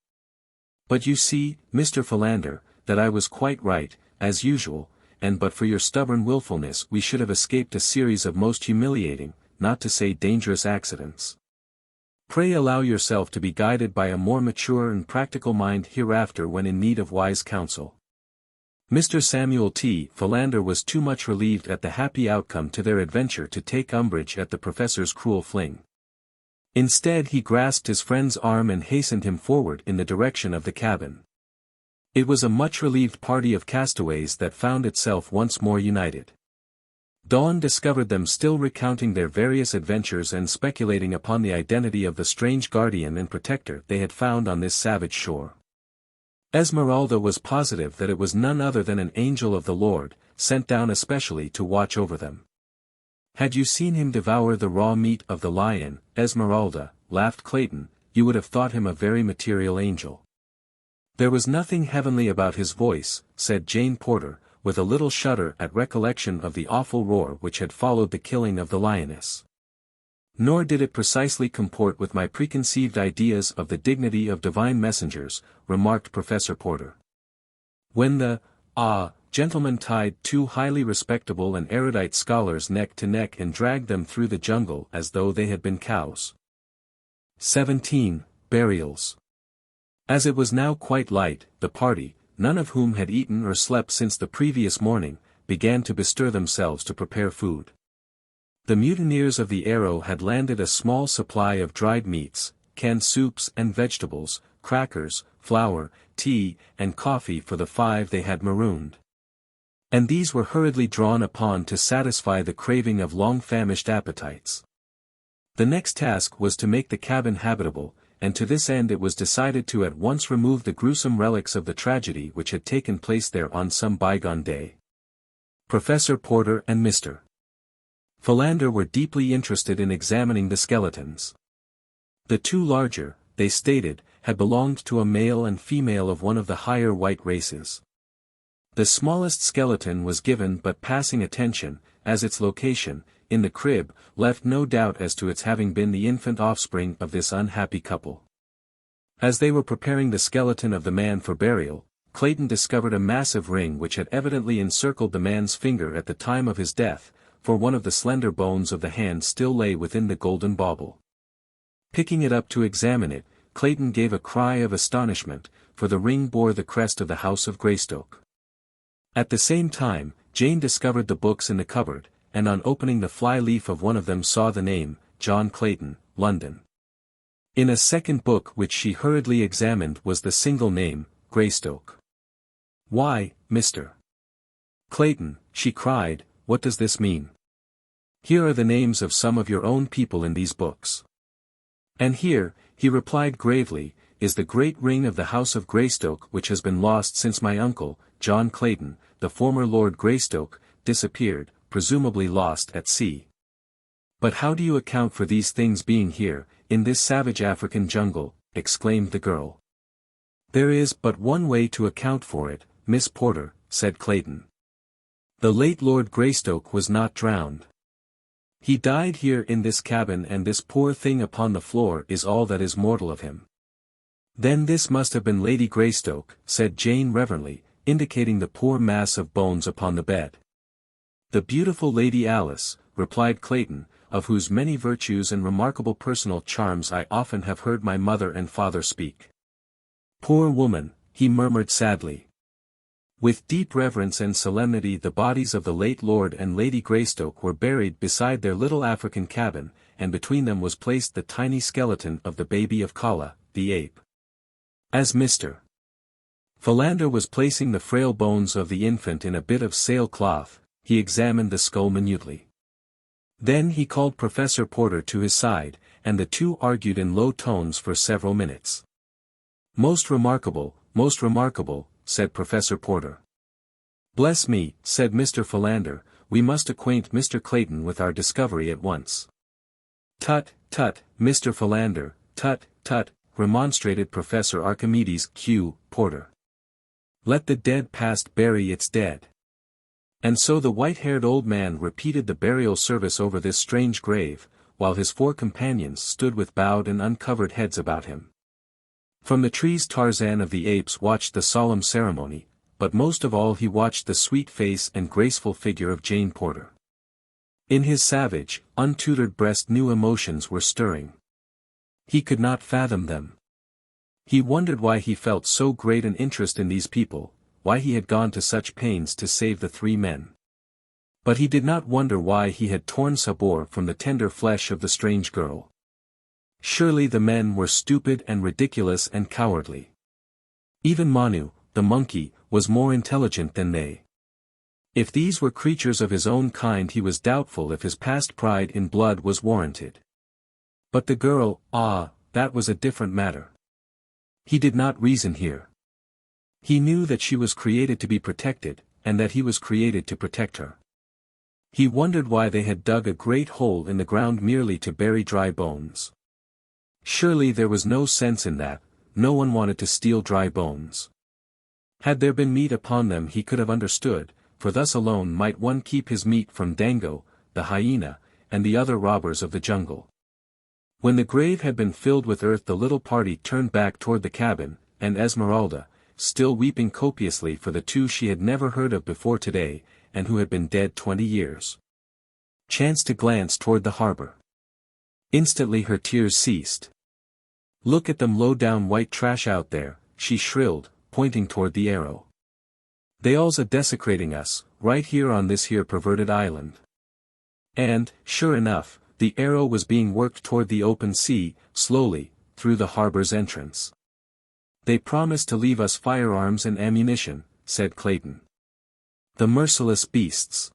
"But you see, Mr. Philander, that I was quite right, as usual, and but for your stubborn willfulness we should have escaped a series of most humiliating, not to say dangerous accidents. Pray allow yourself to be guided by a more mature and practical mind hereafter when in need of wise counsel." Mr. Samuel T. Philander was too much relieved at the happy outcome to their adventure to take umbrage at the professor's cruel fling. Instead he grasped his friend's arm and hastened him forward in the direction of the cabin. It was a much relieved party of castaways that found itself once more united. Dawn discovered them still recounting their various adventures and speculating upon the identity of the strange guardian and protector they had found on this savage shore. Esmeralda was positive that it was none other than an angel of the Lord, sent down especially to watch over them. "Had you seen him devour the raw meat of the lion, Esmeralda," laughed Clayton, "you would have thought him a very material angel." "There was nothing heavenly about his voice," said Jane Porter, with a little shudder at recollection of the awful roar which had followed the killing of the lioness. "Nor did it precisely comport with my preconceived ideas of the dignity of divine messengers," remarked Professor Porter. "When the gentleman tied two highly respectable and erudite scholars neck to neck and dragged them through the jungle as though they had been cows." 17. Burials. As it was now quite light, the party, none of whom had eaten or slept since the previous morning, began to bestir themselves to prepare food. The mutineers of the Arrow had landed a small supply of dried meats, canned soups and vegetables, crackers, flour, tea, and coffee for the 5 they had marooned. And these were hurriedly drawn upon to satisfy the craving of long-famished appetites. The next task was to make the cabin habitable, and to this end it was decided to at once remove the gruesome relics of the tragedy which had taken place there on some bygone day. Professor Porter and Mr. Philander were deeply interested in examining the skeletons. The two larger, they stated, had belonged to a male and female of one of the higher white races. The smallest skeleton was given but passing attention, as its location, in the crib, left no doubt as to its having been the infant offspring of this unhappy couple. As they were preparing the skeleton of the man for burial, Clayton discovered a massive ring which had evidently encircled the man's finger at the time of his death, for one of the slender bones of the hand still lay within the golden bauble. Picking it up to examine it, Clayton gave a cry of astonishment, for the ring bore the crest of the house of Greystoke. At the same time, Jane discovered the books in the cupboard, and on opening the fly-leaf of one of them saw the name, John Clayton, London. In a second book which she hurriedly examined was the single name, Greystoke. "Why, Mr. Clayton," she cried, "what does this mean? Here are the names of some of your own people in these books." "And here," he replied gravely, "is the great ring of the house of Greystoke which has been lost since my uncle, John Clayton, the former Lord Greystoke, disappeared, presumably lost at sea." "But how do you account for these things being here, in this savage African jungle?" exclaimed the girl. "There is but one way to account for it, Miss Porter," said Clayton. "The late Lord Greystoke was not drowned. He died here in this cabin, and this poor thing upon the floor is all that is mortal of him." "Then this must have been Lady Greystoke," said Jane reverently, indicating the poor mass of bones upon the bed. "The beautiful Lady Alice," replied Clayton, "of whose many virtues and remarkable personal charms I often have heard my mother and father speak." "Poor woman," he murmured sadly. With deep reverence and solemnity the bodies of the late Lord and Lady Greystoke were buried beside their little African cabin, and between them was placed the tiny skeleton of the baby of Kala, the ape. As Mr. Philander was placing the frail bones of the infant in a bit of sailcloth, he examined the skull minutely. Then he called Professor Porter to his side, and the two argued in low tones for several minutes. Most remarkable," said Professor Porter. "Bless me," said Mr. Philander, "we must acquaint Mr. Clayton with our discovery at once." "Tut, tut, Mr. Philander, tut, tut," remonstrated Professor Archimedes Q. Porter. "Let the dead past bury its dead." And so the white-haired old man repeated the burial service over this strange grave, while his four companions stood with bowed and uncovered heads about him. From the trees Tarzan of the Apes watched the solemn ceremony, but most of all he watched the sweet face and graceful figure of Jane Porter. In his savage, untutored breast new emotions were stirring. He could not fathom them. He wondered why he felt so great an interest in these people, why he had gone to such pains to save the three men. But he did not wonder why he had torn Sabor from the tender flesh of the strange girl. Surely the men were stupid and ridiculous and cowardly. Even Manu, the monkey, was more intelligent than they. If these were creatures of his own kind he was doubtful if his past pride in blood was warranted. But the girl, that was a different matter. He did not reason here. He knew that she was created to be protected, and that he was created to protect her. He wondered why they had dug a great hole in the ground merely to bury dry bones. Surely there was no sense in that, no one wanted to steal dry bones. Had there been meat upon them he could have understood, for thus alone might one keep his meat from Dango, the hyena, and the other robbers of the jungle. When the grave had been filled with earth the little party turned back toward the cabin, and Esmeralda, still weeping copiously for the two she had never heard of before today, and who had been dead 20 years, chanced to glance toward the harbor. Instantly her tears ceased. "Look at them low-down white trash out there," she shrilled, pointing toward the Arrow. "They all's a-desecrating us, right here on this here perverted island." And, sure enough, the Arrow was being worked toward the open sea, slowly, through the harbor's entrance. "They promised to leave us firearms and ammunition," said Clayton. The merciless beasts.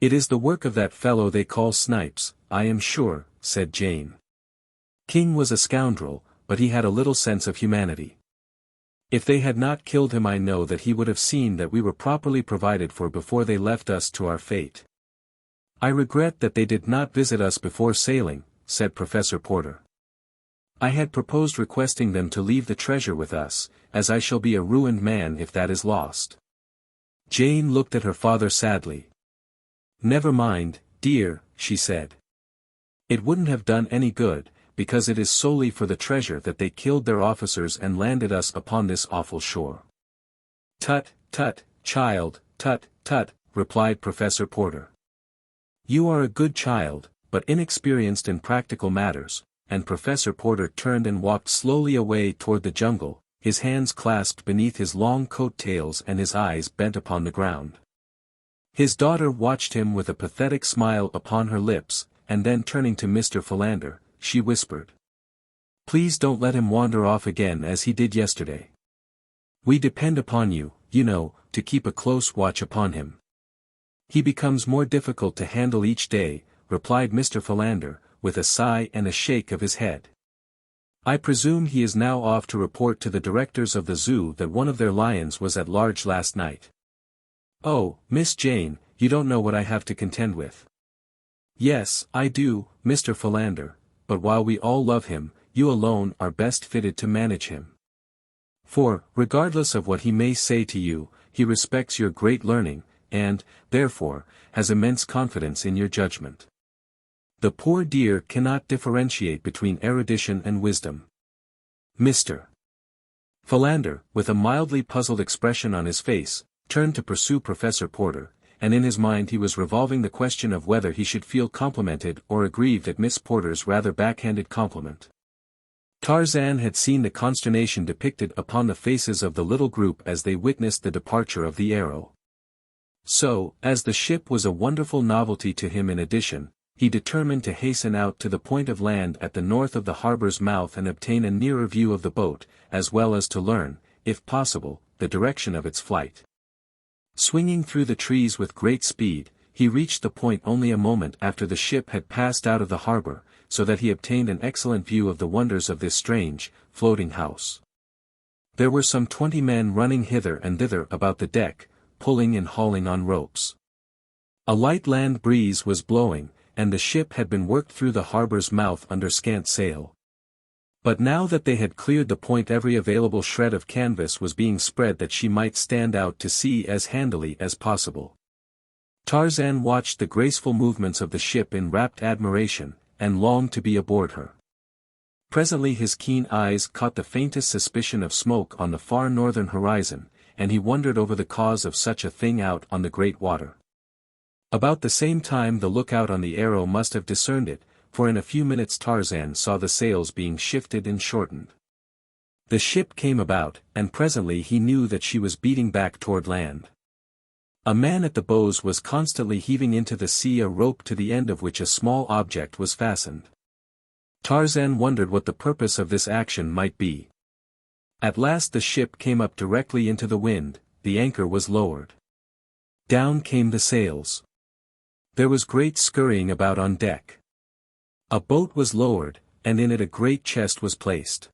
It is the work of that fellow they call Snipes, I am sure, said Jane. King was a scoundrel, but he had a little sense of humanity. If they had not killed him, I know that he would have seen that we were properly provided for before they left us to our fate. I regret that they did not visit us before sailing, said Professor Porter. I had proposed requesting them to leave the treasure with us, as I shall be a ruined man if that is lost. Jane looked at her father sadly. Never mind, dear, she said. It wouldn't have done any good, because it is solely for the treasure that they killed their officers and landed us upon this awful shore. Tut, tut, child, tut, tut, replied Professor Porter. You are a good child, but inexperienced in practical matters, and Professor Porter turned and walked slowly away toward the jungle, his hands clasped beneath his long coat tails and his eyes bent upon the ground. His daughter watched him with a pathetic smile upon her lips, and then turning to Mr. Philander, she whispered. Please don't let him wander off again as he did yesterday. We depend upon you, you know, to keep a close watch upon him. He becomes more difficult to handle each day, replied Mr. Philander, with a sigh and a shake of his head. I presume he is now off to report to the directors of the zoo that one of their lions was at large last night. Oh, Miss Jane, you don't know what I have to contend with. Yes, I do, Mr. Philander, but while we all love him, you alone are best fitted to manage him. For, regardless of what he may say to you, he respects your great learning, and, therefore, has immense confidence in your judgment. The poor dear cannot differentiate between erudition and wisdom. Mr. Philander, with a mildly puzzled expression on his face, turned to pursue Professor Porter, and in his mind he was revolving the question of whether he should feel complimented or aggrieved at Miss Porter's rather backhanded compliment. Tarzan had seen the consternation depicted upon the faces of the little group as they witnessed the departure of the Arrow. So, as the ship was a wonderful novelty to him in addition, he determined to hasten out to the point of land at the north of the harbor's mouth and obtain a nearer view of the boat, as well as to learn, if possible, the direction of its flight. Swinging through the trees with great speed, he reached the point only a moment after the ship had passed out of the harbor, so that he obtained an excellent view of the wonders of this strange, floating house. There were some 20 men running hither and thither about the deck, pulling and hauling on ropes. A light land breeze was blowing, and the ship had been worked through the harbor's mouth under scant sail. But now that they had cleared the point, every available shred of canvas was being spread that she might stand out to sea as handily as possible. Tarzan watched the graceful movements of the ship in rapt admiration, and longed to be aboard her. Presently his keen eyes caught the faintest suspicion of smoke on the far northern horizon, and he wondered over the cause of such a thing out on the great water. About the same time the lookout on the Arrow must have discerned it, for in a few minutes Tarzan saw the sails being shifted and shortened. The ship came about, and presently he knew that she was beating back toward land. A man at the bows was constantly heaving into the sea a rope to the end of which a small object was fastened. Tarzan wondered what the purpose of this action might be. At last the ship came up directly into the wind, the anchor was lowered. Down came the sails. There was great scurrying about on deck. A boat was lowered, and in it a great chest was placed.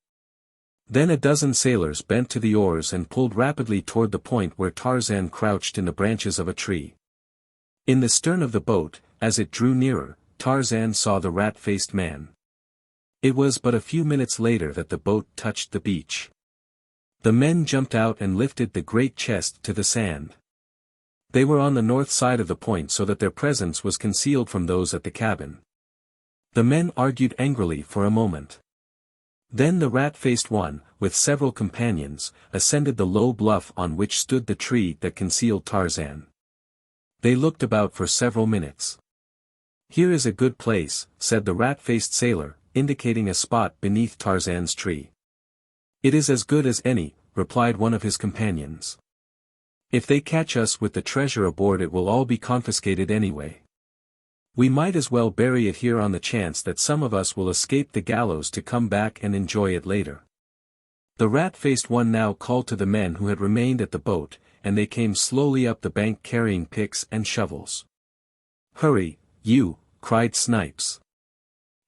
Then a dozen sailors bent to the oars and pulled rapidly toward the point where Tarzan crouched in the branches of a tree. In the stern of the boat, as it drew nearer, Tarzan saw the rat-faced man. It was but a few minutes later that the boat touched the beach. The men jumped out and lifted the great chest to the sand. They were on the north side of the point so that their presence was concealed from those at the cabin. The men argued angrily for a moment. Then the rat-faced one, with several companions, ascended the low bluff on which stood the tree that concealed Tarzan. They looked about for several minutes. "Here is a good place," said the rat-faced sailor, indicating a spot beneath Tarzan's tree. "It is as good as any," replied one of his companions. "If they catch us with the treasure aboard it will all be confiscated anyway. We might as well bury it here on the chance that some of us will escape the gallows to come back and enjoy it later." The rat-faced one now called to the men who had remained at the boat, and they came slowly up the bank carrying picks and shovels. "Hurry, you," cried Snipes.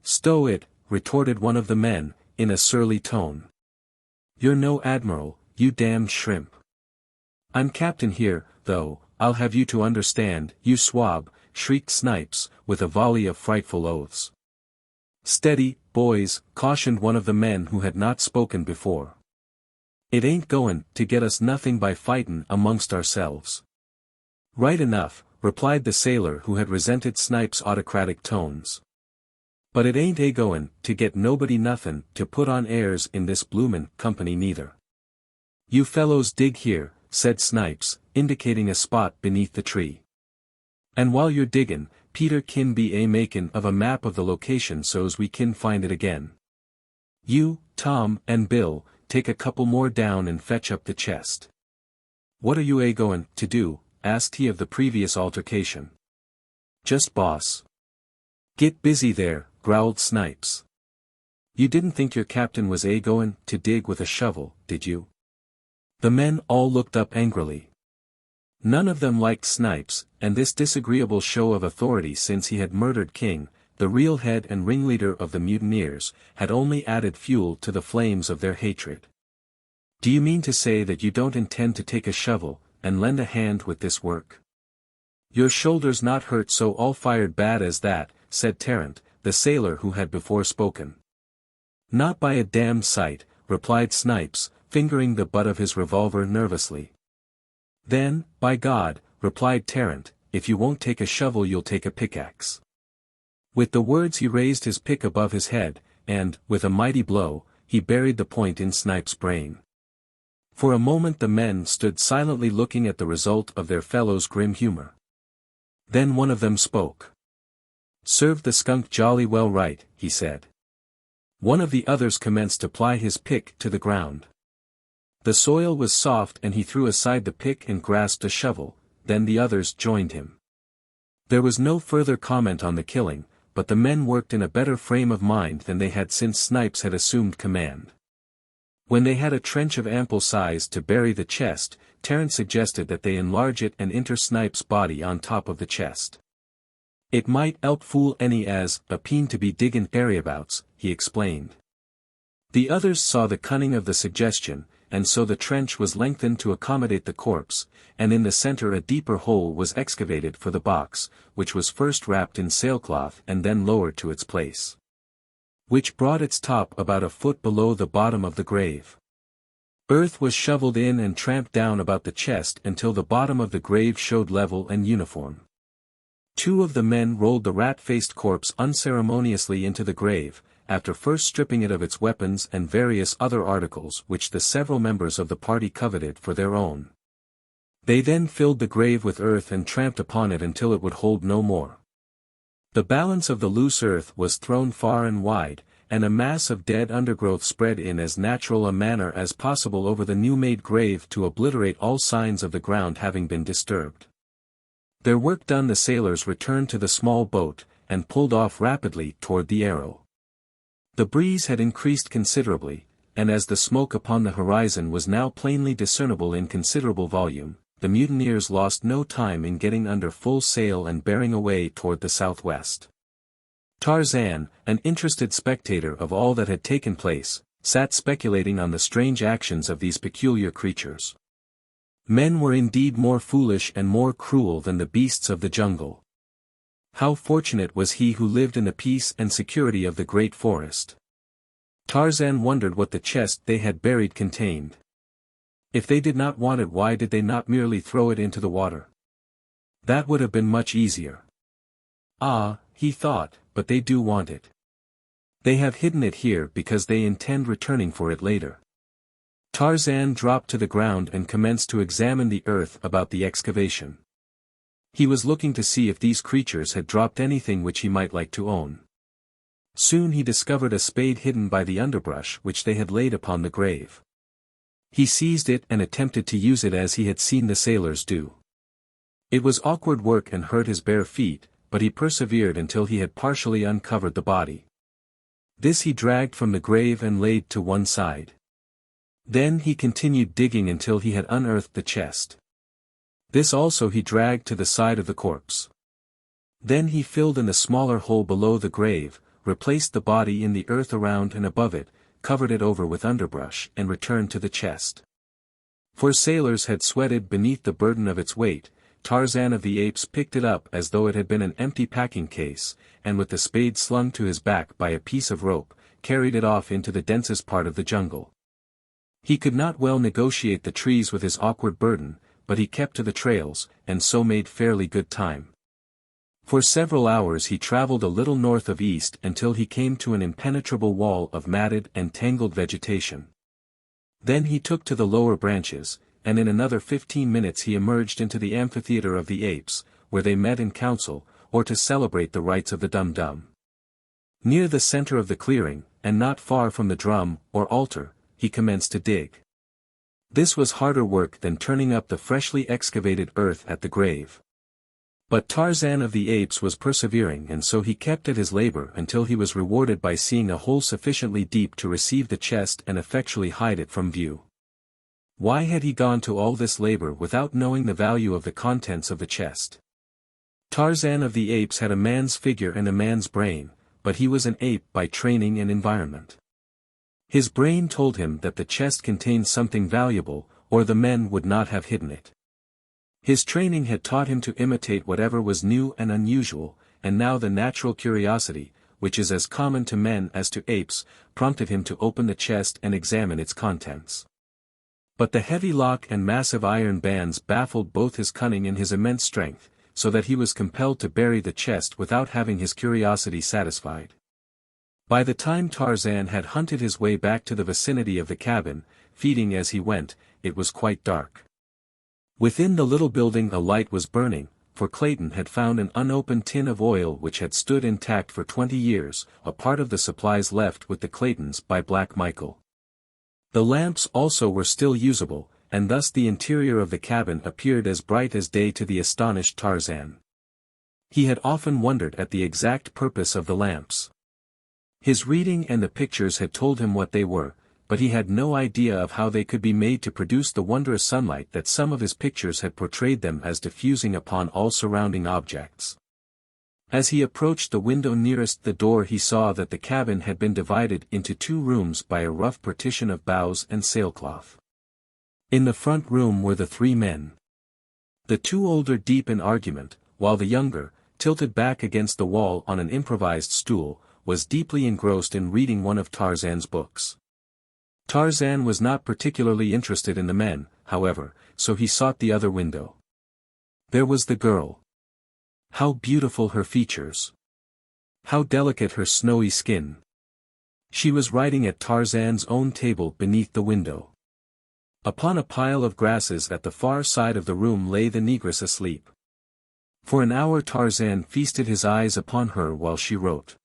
"Stow it," retorted one of the men, in a surly tone. "You're no admiral, you damned shrimp." "I'm captain here, though, I'll have you to understand, you swab," shrieked Snipes, with a volley of frightful oaths. "Steady, boys," cautioned one of the men who had not spoken before. "It ain't goin' to get us nothing by fightin' amongst ourselves." "Right enough," replied the sailor who had resented Snipes' autocratic tones. "But it ain't a-goin' to get nobody nothin' to put on airs in this bloomin' company neither. You fellows dig here," said Snipes, indicating a spot beneath the tree. "And while you're diggin', Peter kin be a-makin' of a map of the location so's we kin find it again. You, Tom, and Bill, take a couple more down and fetch up the chest." "What are you a-goin' to do?" asked he of the previous altercation. "Just boss." "Get busy there," growled Snipes. "You didn't think your captain was a-goin' to dig with a shovel, did you?" The men all looked up angrily. None of them liked Snipes, and this disagreeable show of authority since he had murdered King, the real head and ringleader of the mutineers, had only added fuel to the flames of their hatred. "Do you mean to say that you don't intend to take a shovel, and lend a hand with this work? Your shoulders not hurt so all fired bad as that," said Tarrant, the sailor who had before spoken. "Not by a damned sight," replied Snipes, fingering the butt of his revolver nervously. "Then, by God," replied Tarrant, "if you won't take a shovel you'll take a pickaxe." With the words he raised his pick above his head, and, with a mighty blow, he buried the point in Snipes' brain. For a moment the men stood silently looking at the result of their fellow's grim humor. Then one of them spoke. "Served the skunk jolly well right," he said. One of the others commenced to ply his pick to the ground. The soil was soft and he threw aside the pick and grasped a shovel, then the others joined him. There was no further comment on the killing, but the men worked in a better frame of mind than they had since Snipes had assumed command. When they had a trench of ample size to bury the chest, Tarrant suggested that they enlarge it and inter Snipes' body on top of the chest. "It might 'elp fool any as a peen to be diggin' areabouts," he explained. The others saw the cunning of the suggestion, and so the trench was lengthened to accommodate the corpse, and in the center a deeper hole was excavated for the box, which was first wrapped in sailcloth and then lowered to its place, which brought its top about a foot below the bottom of the grave. Earth was shoveled in and tramped down about the chest until the bottom of the grave showed level and uniform. Two of the men rolled the rat-faced corpse unceremoniously into the grave, after first stripping it of its weapons and various other articles which the several members of the party coveted for their own. They then filled the grave with earth and tramped upon it until it would hold no more. The balance of the loose earth was thrown far and wide, and a mass of dead undergrowth spread in as natural a manner as possible over the new-made grave to obliterate all signs of the ground having been disturbed. Their work done, the sailors returned to the small boat, and pulled off rapidly toward the Arrow. The breeze had increased considerably, and as the smoke upon the horizon was now plainly discernible in considerable volume, the mutineers lost no time in getting under full sail and bearing away toward the southwest. Tarzan, an interested spectator of all that had taken place, sat speculating on the strange actions of these peculiar creatures. Men were indeed more foolish and more cruel than the beasts of the jungle. How fortunate was he who lived in the peace and security of the great forest. Tarzan wondered what the chest they had buried contained. If they did not want it, why did they not merely throw it into the water? That would have been much easier. Ah, he thought, but they do want it. They have hidden it here because they intend returning for it later. Tarzan dropped to the ground and commenced to examine the earth about the excavation. He was looking to see if these creatures had dropped anything which he might like to own. Soon he discovered a spade hidden by the underbrush which they had laid upon the grave. He seized it and attempted to use it as he had seen the sailors do. It was awkward work and hurt his bare feet, but he persevered until he had partially uncovered the body. This he dragged from the grave and laid to one side. Then he continued digging until he had unearthed the chest. This also he dragged to the side of the corpse. Then he filled in the smaller hole below the grave, replaced the body in the earth around and above it, covered it over with underbrush and returned to the chest. For sailors had sweated beneath the burden of its weight. Tarzan of the Apes picked it up as though it had been an empty packing case, and with the spade slung to his back by a piece of rope, carried it off into the densest part of the jungle. He could not well negotiate the trees with his awkward burden, but he kept to the trails, and so made fairly good time. For several hours he traveled a little north of east until he came to an impenetrable wall of matted and tangled vegetation. Then he took to the lower branches, and in another 15 minutes he emerged into the amphitheater of the apes, where they met in council, or to celebrate the rites of the dum-dum. Near the center of the clearing, and not far from the drum, or altar, he commenced to dig. This was harder work than turning up the freshly excavated earth at the grave. But Tarzan of the Apes was persevering, and so he kept at his labor until he was rewarded by seeing a hole sufficiently deep to receive the chest and effectually hide it from view. Why had he gone to all this labor without knowing the value of the contents of the chest? Tarzan of the Apes had a man's figure and a man's brain, but he was an ape by training and environment. His brain told him that the chest contained something valuable, or the men would not have hidden it. His training had taught him to imitate whatever was new and unusual, and now the natural curiosity, which is as common to men as to apes, prompted him to open the chest and examine its contents. But the heavy lock and massive iron bands baffled both his cunning and his immense strength, so that he was compelled to bury the chest without having his curiosity satisfied. By the time Tarzan had hunted his way back to the vicinity of the cabin, feeding as he went, it was quite dark. Within the little building a light was burning, for Clayton had found an unopened tin of oil which had stood intact for 20 years, a part of the supplies left with the Claytons by Black Michael. The lamps also were still usable, and thus the interior of the cabin appeared as bright as day to the astonished Tarzan. He had often wondered at the exact purpose of the lamps. His reading and the pictures had told him what they were, but he had no idea of how they could be made to produce the wondrous sunlight that some of his pictures had portrayed them as diffusing upon all surrounding objects. As he approached the window nearest the door he saw that the cabin had been divided into 2 rooms by a rough partition of boughs and sailcloth. In the front room were the 3 men. The 2 older deep in argument, while the younger, tilted back against the wall on an improvised stool, was deeply engrossed in reading one of Tarzan's books. Tarzan was not particularly interested in the men, however, so he sought the other window. There was the girl. How beautiful her features! How delicate her snowy skin! She was writing at Tarzan's own table beneath the window. Upon a pile of grasses at the far side of the room lay the negress asleep. For an hour Tarzan feasted his eyes upon her while she wrote.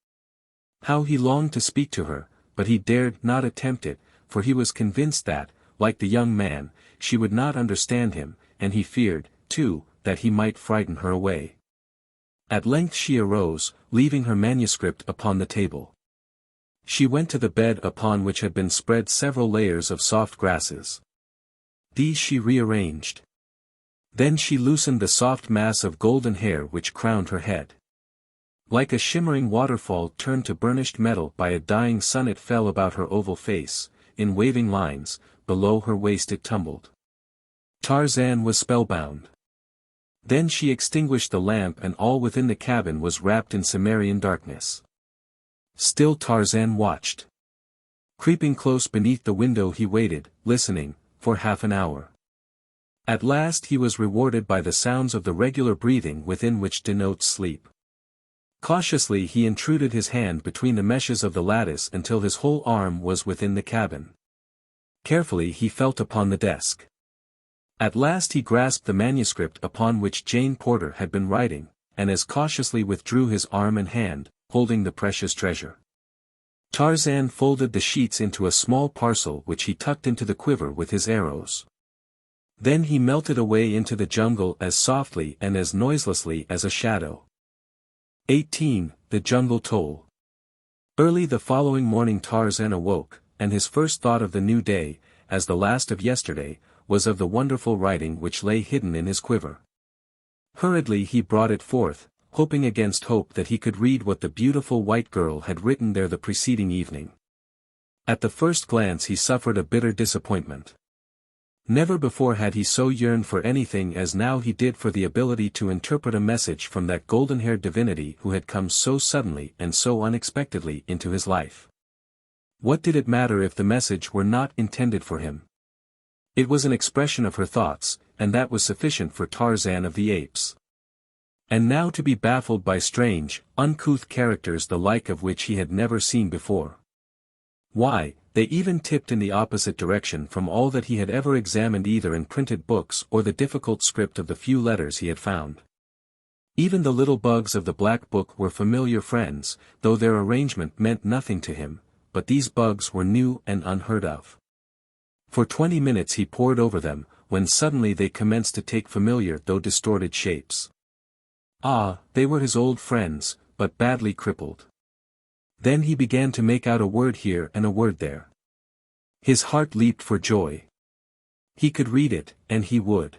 How he longed to speak to her, but he dared not attempt it, for he was convinced that, like the young man, she would not understand him, and he feared, too, that he might frighten her away. At length she arose, leaving her manuscript upon the table. She went to the bed upon which had been spread several layers of soft grasses. These she rearranged. Then she loosened the soft mass of golden hair which crowned her head. Like a shimmering waterfall turned to burnished metal by a dying sun, it fell about her oval face. In waving lines, below her waist it tumbled. Tarzan was spellbound. Then she extinguished the lamp and all within the cabin was wrapped in Cimmerian darkness. Still Tarzan watched. Creeping close beneath the window he waited, listening, for half an hour. At last he was rewarded by the sounds of the regular breathing within which denotes sleep. Cautiously he intruded his hand between the meshes of the lattice until his whole arm was within the cabin. Carefully he felt upon the desk. At last he grasped the manuscript upon which Jane Porter had been writing, and as cautiously withdrew his arm and hand, holding the precious treasure. Tarzan folded the sheets into a small parcel which he tucked into the quiver with his arrows. Then he melted away into the jungle as softly and as noiselessly as a shadow. 18. The Jungle Toll. Early the following morning Tarzan awoke, and his first thought of the new day, as the last of yesterday, was of the wonderful writing which lay hidden in his quiver. Hurriedly he brought it forth, hoping against hope that he could read what the beautiful white girl had written there the preceding evening. At the first glance he suffered a bitter disappointment. Never before had he so yearned for anything as now he did for the ability to interpret a message from that golden-haired divinity who had come so suddenly and so unexpectedly into his life. What did it matter if the message were not intended for him? It was an expression of her thoughts, and that was sufficient for Tarzan of the Apes. And now to be baffled by strange, uncouth characters the like of which he had never seen before. Why, they even tipped in the opposite direction from all that he had ever examined either in printed books or the difficult script of the few letters he had found. Even the little bugs of the black book were familiar friends, though their arrangement meant nothing to him, but these bugs were new and unheard of. For 20 minutes he pored over them, when suddenly they commenced to take familiar though distorted shapes. Ah, they were his old friends, but badly crippled. Then he began to make out a word here and a word there. His heart leaped for joy. He could read it, and he would.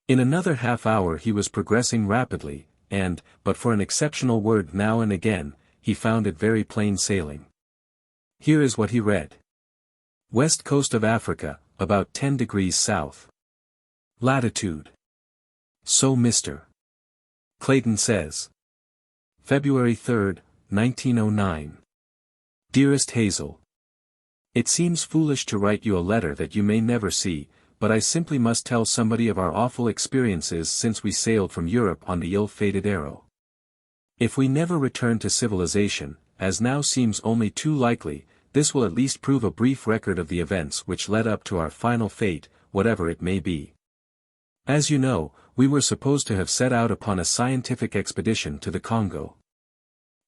In another half-hour he was progressing rapidly, and, but for an exceptional word now and again, he found it very plain sailing. Here is what he read. West coast of Africa, about 10 degrees south. Latitude. So Mr. Clayton says. February 3rd, 1909. Dearest Hazel. It seems foolish to write you a letter that you may never see, but I simply must tell somebody of our awful experiences since we sailed from Europe on the ill-fated Arrow. If we never return to civilization, as now seems only too likely, this will at least prove a brief record of the events which led up to our final fate, whatever it may be. As you know, we were supposed to have set out upon a scientific expedition to the Congo.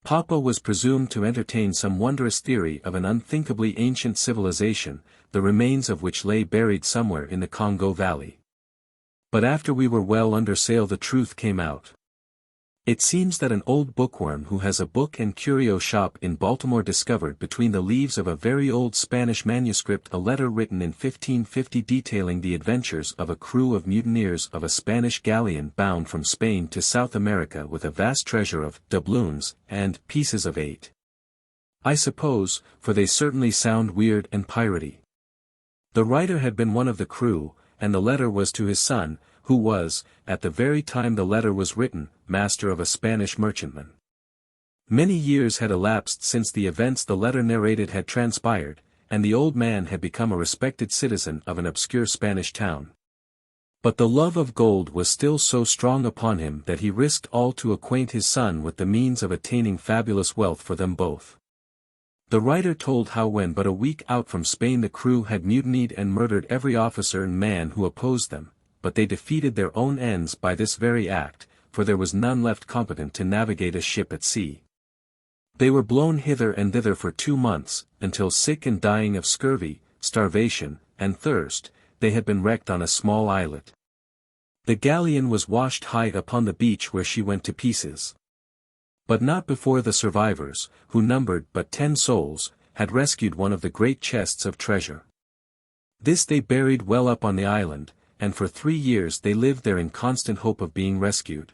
Papa was presumed to entertain some wondrous theory of an unthinkably ancient civilization, the remains of which lay buried somewhere in the Congo Valley. But after we were well under sail the truth came out. It seems that an old bookworm who has a book and curio shop in Baltimore discovered between the leaves of a very old Spanish manuscript a letter written in 1550 detailing the adventures of a crew of mutineers of a Spanish galleon bound from Spain to South America with a vast treasure of doubloons and pieces of eight. I suppose, for they certainly sound weird and piratey. The writer had been one of the crew, and the letter was to his son, who was, at the very time the letter was written, master of a Spanish merchantman. Many years had elapsed since the events the letter narrated had transpired, and the old man had become a respected citizen of an obscure Spanish town. But the love of gold was still so strong upon him that he risked all to acquaint his son with the means of attaining fabulous wealth for them both. The writer told how when but a week out from Spain the crew had mutinied and murdered every officer and man who opposed them, but they defeated their own ends by this very act, for there was none left competent to navigate a ship at sea. They were blown hither and thither for 2 months, until sick and dying of scurvy, starvation, and thirst, they had been wrecked on a small islet. The galleon was washed high upon the beach where she went to pieces. But not before the survivors, who numbered but 10 souls, had rescued one of the great chests of treasure. This they buried well up on the island, and for 3 years they lived there in constant hope of being rescued.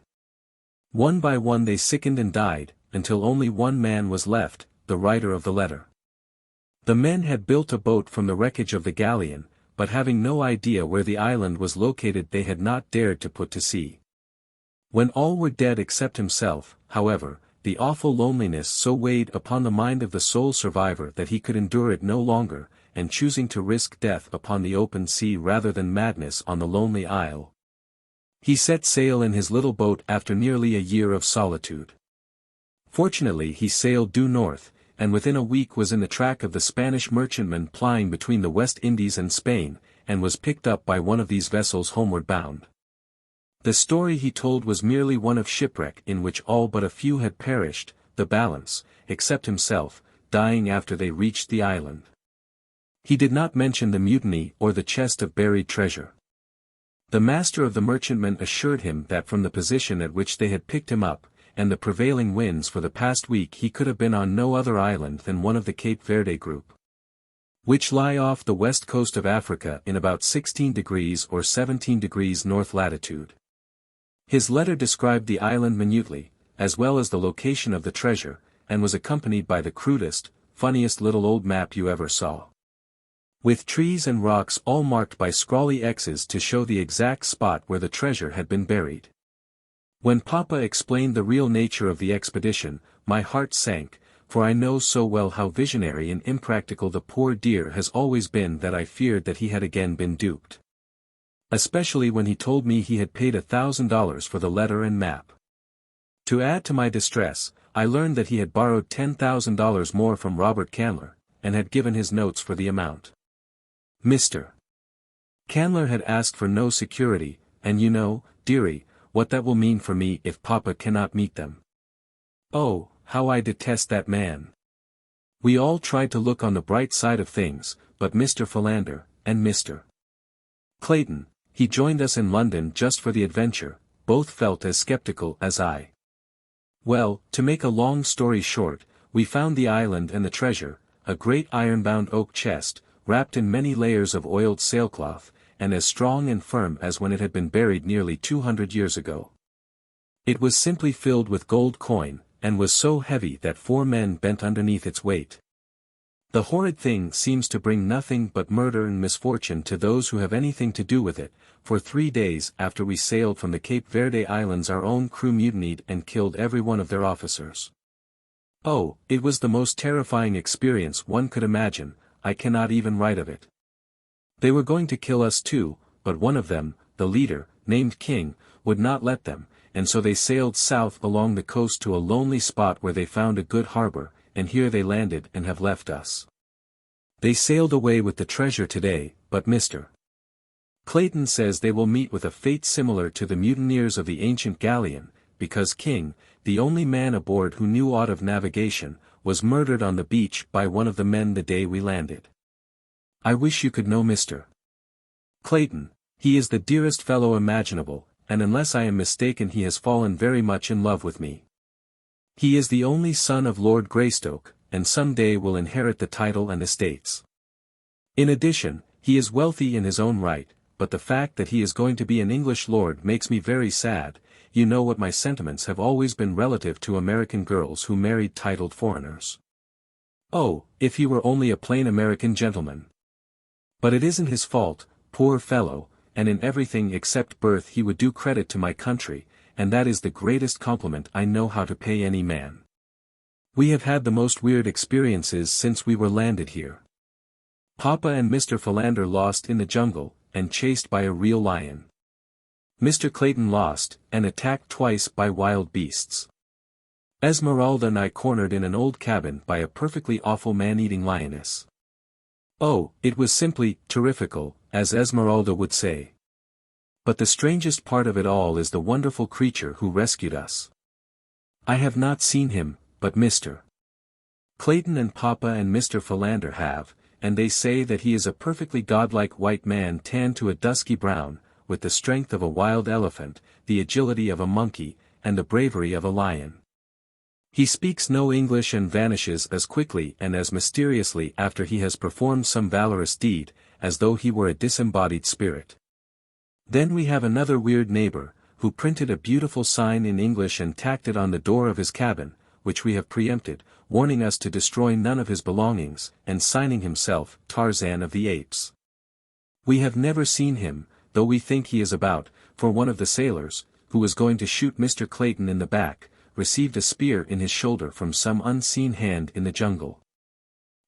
One by one they sickened and died, until only one man was left, the writer of the letter. The men had built a boat from the wreckage of the galleon, but having no idea where the island was located they had not dared to put to sea. When all were dead except himself, however, the awful loneliness so weighed upon the mind of the sole survivor that he could endure it no longer, and choosing to risk death upon the open sea rather than madness on the lonely isle, he set sail in his little boat after nearly a year of solitude. Fortunately he sailed due north, and within a week was in the track of the Spanish merchantmen plying between the West Indies and Spain, and was picked up by one of these vessels homeward bound. The story he told was merely one of shipwreck in which all but a few had perished, the balance, except himself, dying after they reached the island. He did not mention the mutiny or the chest of buried treasure. The master of the merchantmen assured him that from the position at which they had picked him up, and the prevailing winds for the past week he could have been on no other island than one of the Cape Verde group. which lie off the west coast of Africa in about 16 degrees or 17 degrees north latitude. His letter described the island minutely, as well as the location of the treasure, and was accompanied by the crudest, funniest little old map you ever saw. With trees and rocks all marked by scrawly X's to show the exact spot where the treasure had been buried. When Papa explained the real nature of the expedition, my heart sank, for I know so well how visionary and impractical the poor dear has always been that I feared that he had again been duped. Especially when he told me he had paid $1,000 for the letter and map. To add to my distress, I learned that he had borrowed $10,000 more from Robert Candler, and had given his notes for the amount. Mr. Candler had asked for no security, and you know, dearie, what that will mean for me if Papa cannot meet them. Oh, how I detest that man. We all tried to look on the bright side of things, but Mr. Philander, and Mr. Clayton, he joined us in London just for the adventure, both felt as skeptical as I. Well, to make a long story short, we found the island and the treasure, a great iron-bound oak chest, wrapped in many layers of oiled sailcloth, and as strong and firm as when it had been buried nearly 200 years ago. It was simply filled with gold coin, and was so heavy that 4 men bent underneath its weight. The horrid thing seems to bring nothing but murder and misfortune to those who have anything to do with it, for 3 days after we sailed from the Cape Verde Islands our own crew mutinied and killed every one of their officers. Oh, it was the most terrifying experience one could imagine, I cannot even write of it. They were going to kill us too, but one of them, the leader, named King, would not let them, and so they sailed south along the coast to a lonely spot where they found a good harbor, and here they landed and have left us. They sailed away with the treasure today, but Mr. Clayton says they will meet with a fate similar to the mutineers of the ancient galleon, because King, the only man aboard who knew aught of navigation, was murdered on the beach by one of the men the day we landed. I wish you could know Mr. Clayton. He is the dearest fellow imaginable, and unless I am mistaken he has fallen very much in love with me. He is the only son of Lord Greystoke, and some day will inherit the title and estates. In addition, he is wealthy in his own right, but the fact that he is going to be an English lord makes me very sad. You know what my sentiments have always been relative to American girls who married titled foreigners. Oh, if he were only a plain American gentleman. But it isn't his fault, poor fellow, and in everything except birth he would do credit to my country, and that is the greatest compliment I know how to pay any man. We have had the most weird experiences since we were landed here. Papa and Mr. Philander lost in the jungle, and chased by a real lion. Mr. Clayton lost, and attacked twice by wild beasts. Esmeralda and I cornered in an old cabin by a perfectly awful man-eating lioness. Oh, it was simply terrifical, as Esmeralda would say. But the strangest part of it all is the wonderful creature who rescued us. I have not seen him, but Mr. Clayton and Papa and Mr. Philander have, and they say that he is a perfectly godlike white man tanned to a dusky brown, with the strength of a wild elephant, the agility of a monkey, and the bravery of a lion. He speaks no English and vanishes as quickly and as mysteriously after he has performed some valorous deed, as though he were a disembodied spirit. Then we have another weird neighbor, who printed a beautiful sign in English and tacked it on the door of his cabin, which we have preempted, warning us to destroy none of his belongings, and signing himself Tarzan of the Apes. We have never seen him, though we think he is about, for one of the sailors, who was going to shoot Mr. Clayton in the back, received a spear in his shoulder from some unseen hand in the jungle.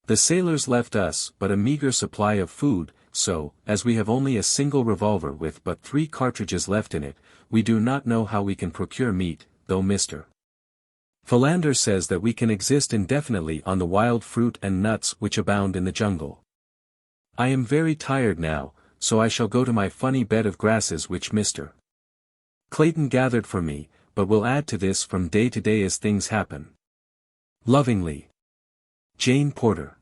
The sailors left us but a meager supply of food, so, as we have only a single revolver with but 3 cartridges left in it, we do not know how we can procure meat, though Mr. Philander says that we can exist indefinitely on the wild fruit and nuts which abound in the jungle. I am very tired now, so I shall go to my funny bed of grasses which Mr. Clayton gathered for me, but will add to this from day to day as things happen. Lovingly, Jane Porter.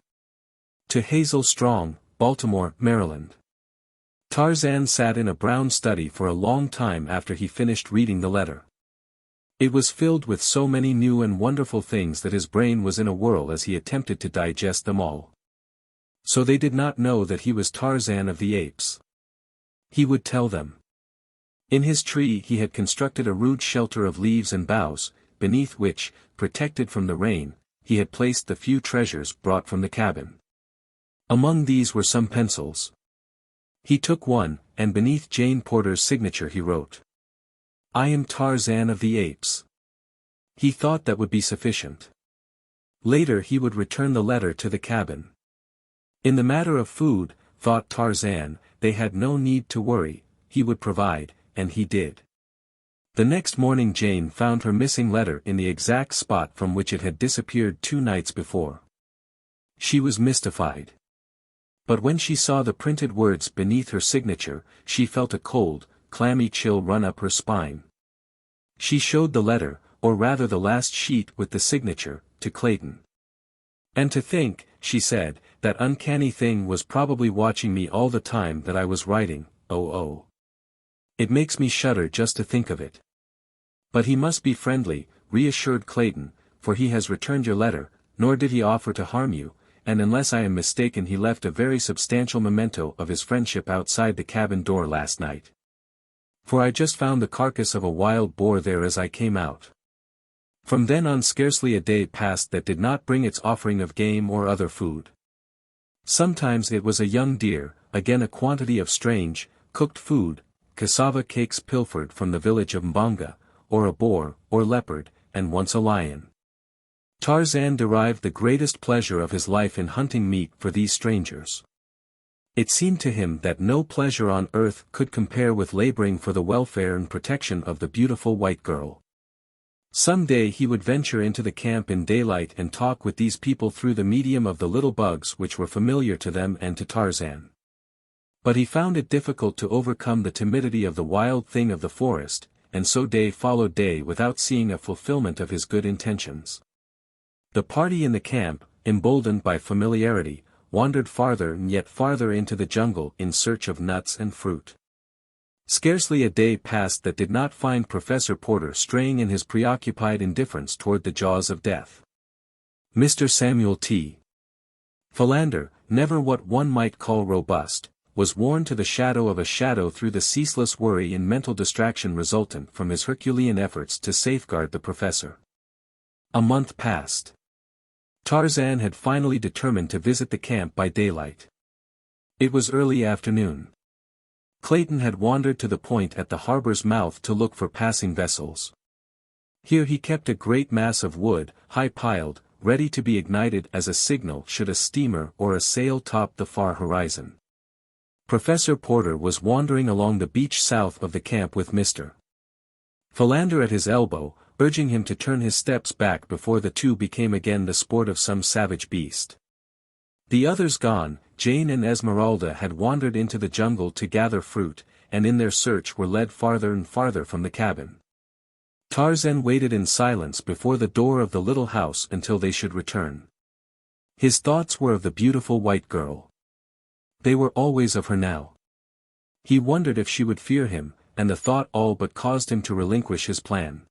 To Hazel Strong, Baltimore, Maryland. Tarzan sat in a brown study for a long time after he finished reading the letter. It was filled with so many new and wonderful things that his brain was in a whirl as he attempted to digest them all. So they did not know that he was Tarzan of the Apes. He would tell them. In his tree he had constructed a rude shelter of leaves and boughs, beneath which, protected from the rain, he had placed the few treasures brought from the cabin. Among these were some pencils. He took one, and beneath Jane Porter's signature he wrote, "I am Tarzan of the Apes." He thought that would be sufficient. Later he would return the letter to the cabin. In the matter of food, thought Tarzan, they had no need to worry, he would provide, and he did. The next morning Jane found her missing letter in the exact spot from which it had disappeared 2 nights before. She was mystified. But when she saw the printed words beneath her signature, she felt a cold, clammy chill run up her spine. She showed the letter, or rather the last sheet with the signature, to Clayton. "And to think," she said, "that uncanny thing was probably watching me all the time that I was writing, oh. It makes me shudder just to think of it." "But he must be friendly," reassured Clayton, "for he has returned your letter, nor did he offer to harm you, and unless I am mistaken he left a very substantial memento of his friendship outside the cabin door last night. For I just found the carcass of a wild boar there as I came out. From then on scarcely a day passed that did not bring its offering of game or other food. Sometimes it was a young deer, again a quantity of strange, cooked food, cassava cakes pilfered from the village of Mbonga, or a boar, or leopard, and once a lion. Tarzan derived the greatest pleasure of his life in hunting meat for these strangers. It seemed to him that no pleasure on earth could compare with laboring for the welfare and protection of the beautiful white girl. Some day he would venture into the camp in daylight and talk with these people through the medium of the little bugs which were familiar to them and to Tarzan. But he found it difficult to overcome the timidity of the wild thing of the forest, and so day followed day without seeing a fulfillment of his good intentions. The party in the camp, emboldened by familiarity, wandered farther and yet farther into the jungle in search of nuts and fruit. Scarcely a day passed that did not find Professor Porter straying in his preoccupied indifference toward the jaws of death. Mr. Samuel T. Philander, never what one might call robust, was worn to the shadow of a shadow through the ceaseless worry and mental distraction resultant from his Herculean efforts to safeguard the professor. A month passed. Tarzan had finally determined to visit the camp by daylight. It was early afternoon. Clayton had wandered to the point at the harbor's mouth to look for passing vessels. Here he kept a great mass of wood, high-piled, ready to be ignited as a signal should a steamer or a sail top the far horizon. Professor Porter was wandering along the beach south of the camp with Mr. Philander at his elbow, urging him to turn his steps back before the two became again the sport of some savage beast. The others gone, Jane and Esmeralda had wandered into the jungle to gather fruit, and in their search were led farther and farther from the cabin. Tarzan waited in silence before the door of the little house until they should return. His thoughts were of the beautiful white girl. They were always of her now. He wondered if she would fear him, and the thought all but caused him to relinquish his plan.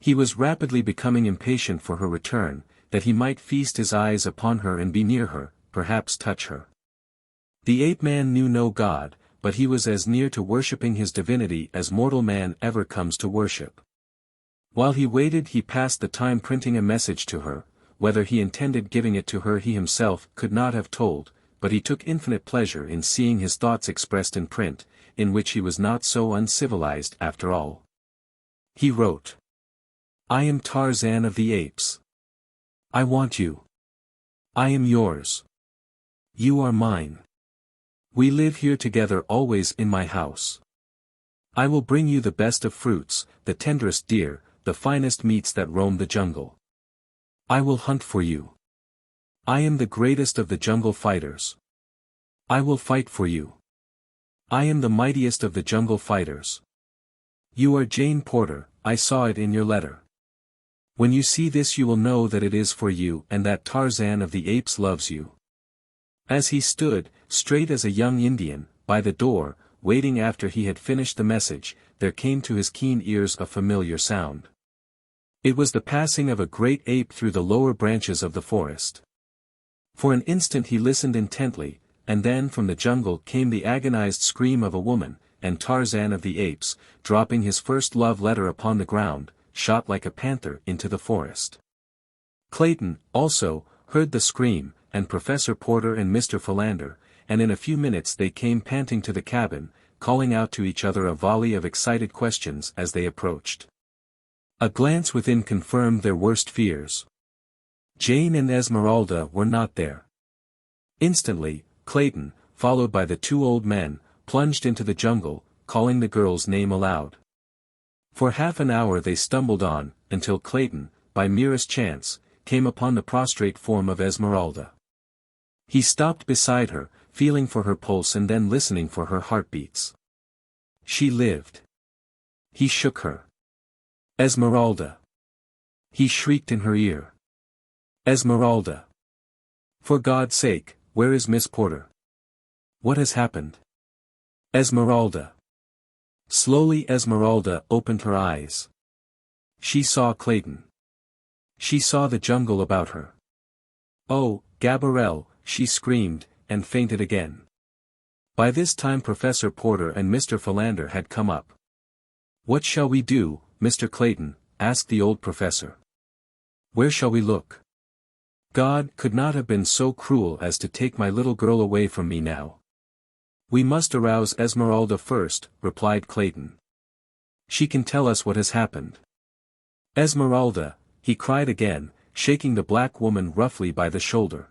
He was rapidly becoming impatient for her return, that he might feast his eyes upon her and be near her, perhaps touch her. The ape-man knew no god, but he was as near to worshipping his divinity as mortal man ever comes to worship. While he waited he passed the time printing a message to her, whether he intended giving it to her he himself could not have told, but he took infinite pleasure in seeing his thoughts expressed in print, in which he was not so uncivilized after all. He wrote, "I am Tarzan of the Apes. I want you. I am yours. You are mine. We live here together always in my house. I will bring you the best of fruits, the tenderest deer, the finest meats that roam the jungle. I will hunt for you. I am the greatest of the jungle fighters. I will fight for you. I am the mightiest of the jungle fighters. You are Jane Porter, I saw it in your letter. When you see this you will know that it is for you and that Tarzan of the Apes loves you." As he stood, straight as a young Indian, by the door, waiting after he had finished the message, there came to his keen ears a familiar sound. It was the passing of a great ape through the lower branches of the forest. For an instant he listened intently, and then from the jungle came the agonized scream of a woman, and Tarzan of the Apes, dropping his first love letter upon the ground, shot like a panther into the forest. Clayton, also, heard the scream, and Professor Porter and Mr. Philander, and in a few minutes they came panting to the cabin, calling out to each other a volley of excited questions as they approached. A glance within confirmed their worst fears. Jane and Esmeralda were not there. Instantly, Clayton, followed by the two old men, plunged into the jungle, calling the girl's name aloud. For half an hour they stumbled on, until Clayton, by merest chance, came upon the prostrate form of Esmeralda. He stopped beside her, feeling for her pulse and then listening for her heartbeats. She lived. He shook her. Esmeralda. He shrieked in her ear. Esmeralda. For God's sake, where is Miss Porter? What has happened? Esmeralda. Slowly Esmeralda opened her eyes. She saw Clayton. She saw the jungle about her. Oh, Gabrielle, she screamed, and fainted again. By this time Professor Porter and Mr. Philander had come up. What shall we do, Mr. Clayton? Asked the old professor. Where shall we look? God could not have been so cruel as to take my little girl away from me now. We must arouse Esmeralda first, replied Clayton. She can tell us what has happened. Esmeralda, he cried again, shaking the black woman roughly by the shoulder.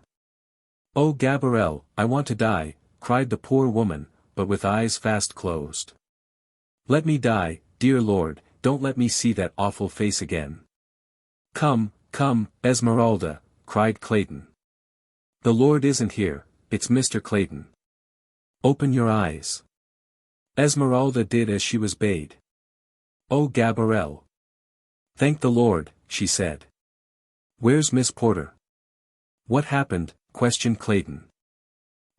Oh Gabrielle, I want to die, cried the poor woman, but with eyes fast closed. Let me die, dear Lord, don't let me see that awful face again. Come, come, Esmeralda, cried Clayton. The Lord isn't here, it's Mr. Clayton. Open your eyes. Esmeralda did as she was bade. Oh Gabrielle. Thank the Lord, she said. Where's Miss Porter? What happened? Questioned Clayton.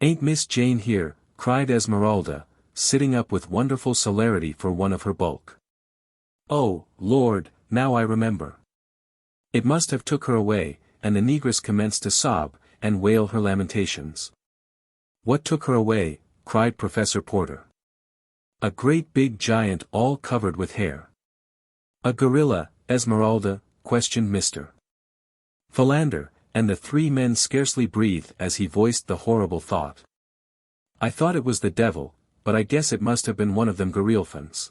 Ain't Miss Jane here? Cried Esmeralda, sitting up with wonderful celerity for one of her bulk. Oh, Lord, now I remember. It must have took her away, and the negress commenced to sob, and wail her lamentations. What took her away? Cried Professor Porter. A great big giant all covered with hair. A gorilla, Esmeralda, questioned Mr. Philander, and the three men scarcely breathed as he voiced the horrible thought. I thought it was the devil, but I guess it must have been one of them gorilfans.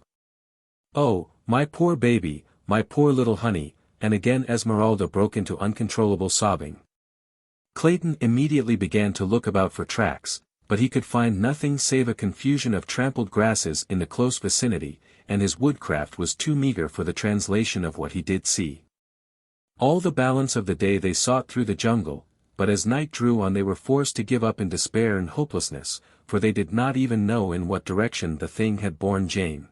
Oh, my poor baby, my poor little honey, and again Esmeralda broke into uncontrollable sobbing. Clayton immediately began to look about for tracks, but he could find nothing save a confusion of trampled grasses in the close vicinity, and his woodcraft was too meager for the translation of what he did see. All the balance of the day they sought through the jungle, but as night drew on they were forced to give up in despair and hopelessness, for they did not even know in what direction the thing had borne Jane.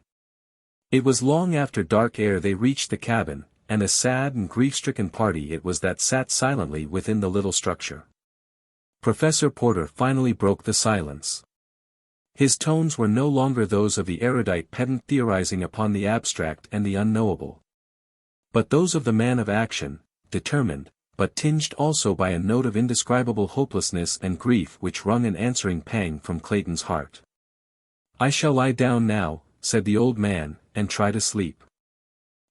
It was long after dark ere they reached the cabin, and a sad and grief-stricken party it was that sat silently within the little structure. Professor Porter finally broke the silence. His tones were no longer those of the erudite pedant theorizing upon the abstract and the unknowable, but those of the man of action, determined, but tinged also by a note of indescribable hopelessness and grief which wrung an answering pang from Clayton's heart. I shall lie down now, said the old man, and try to sleep.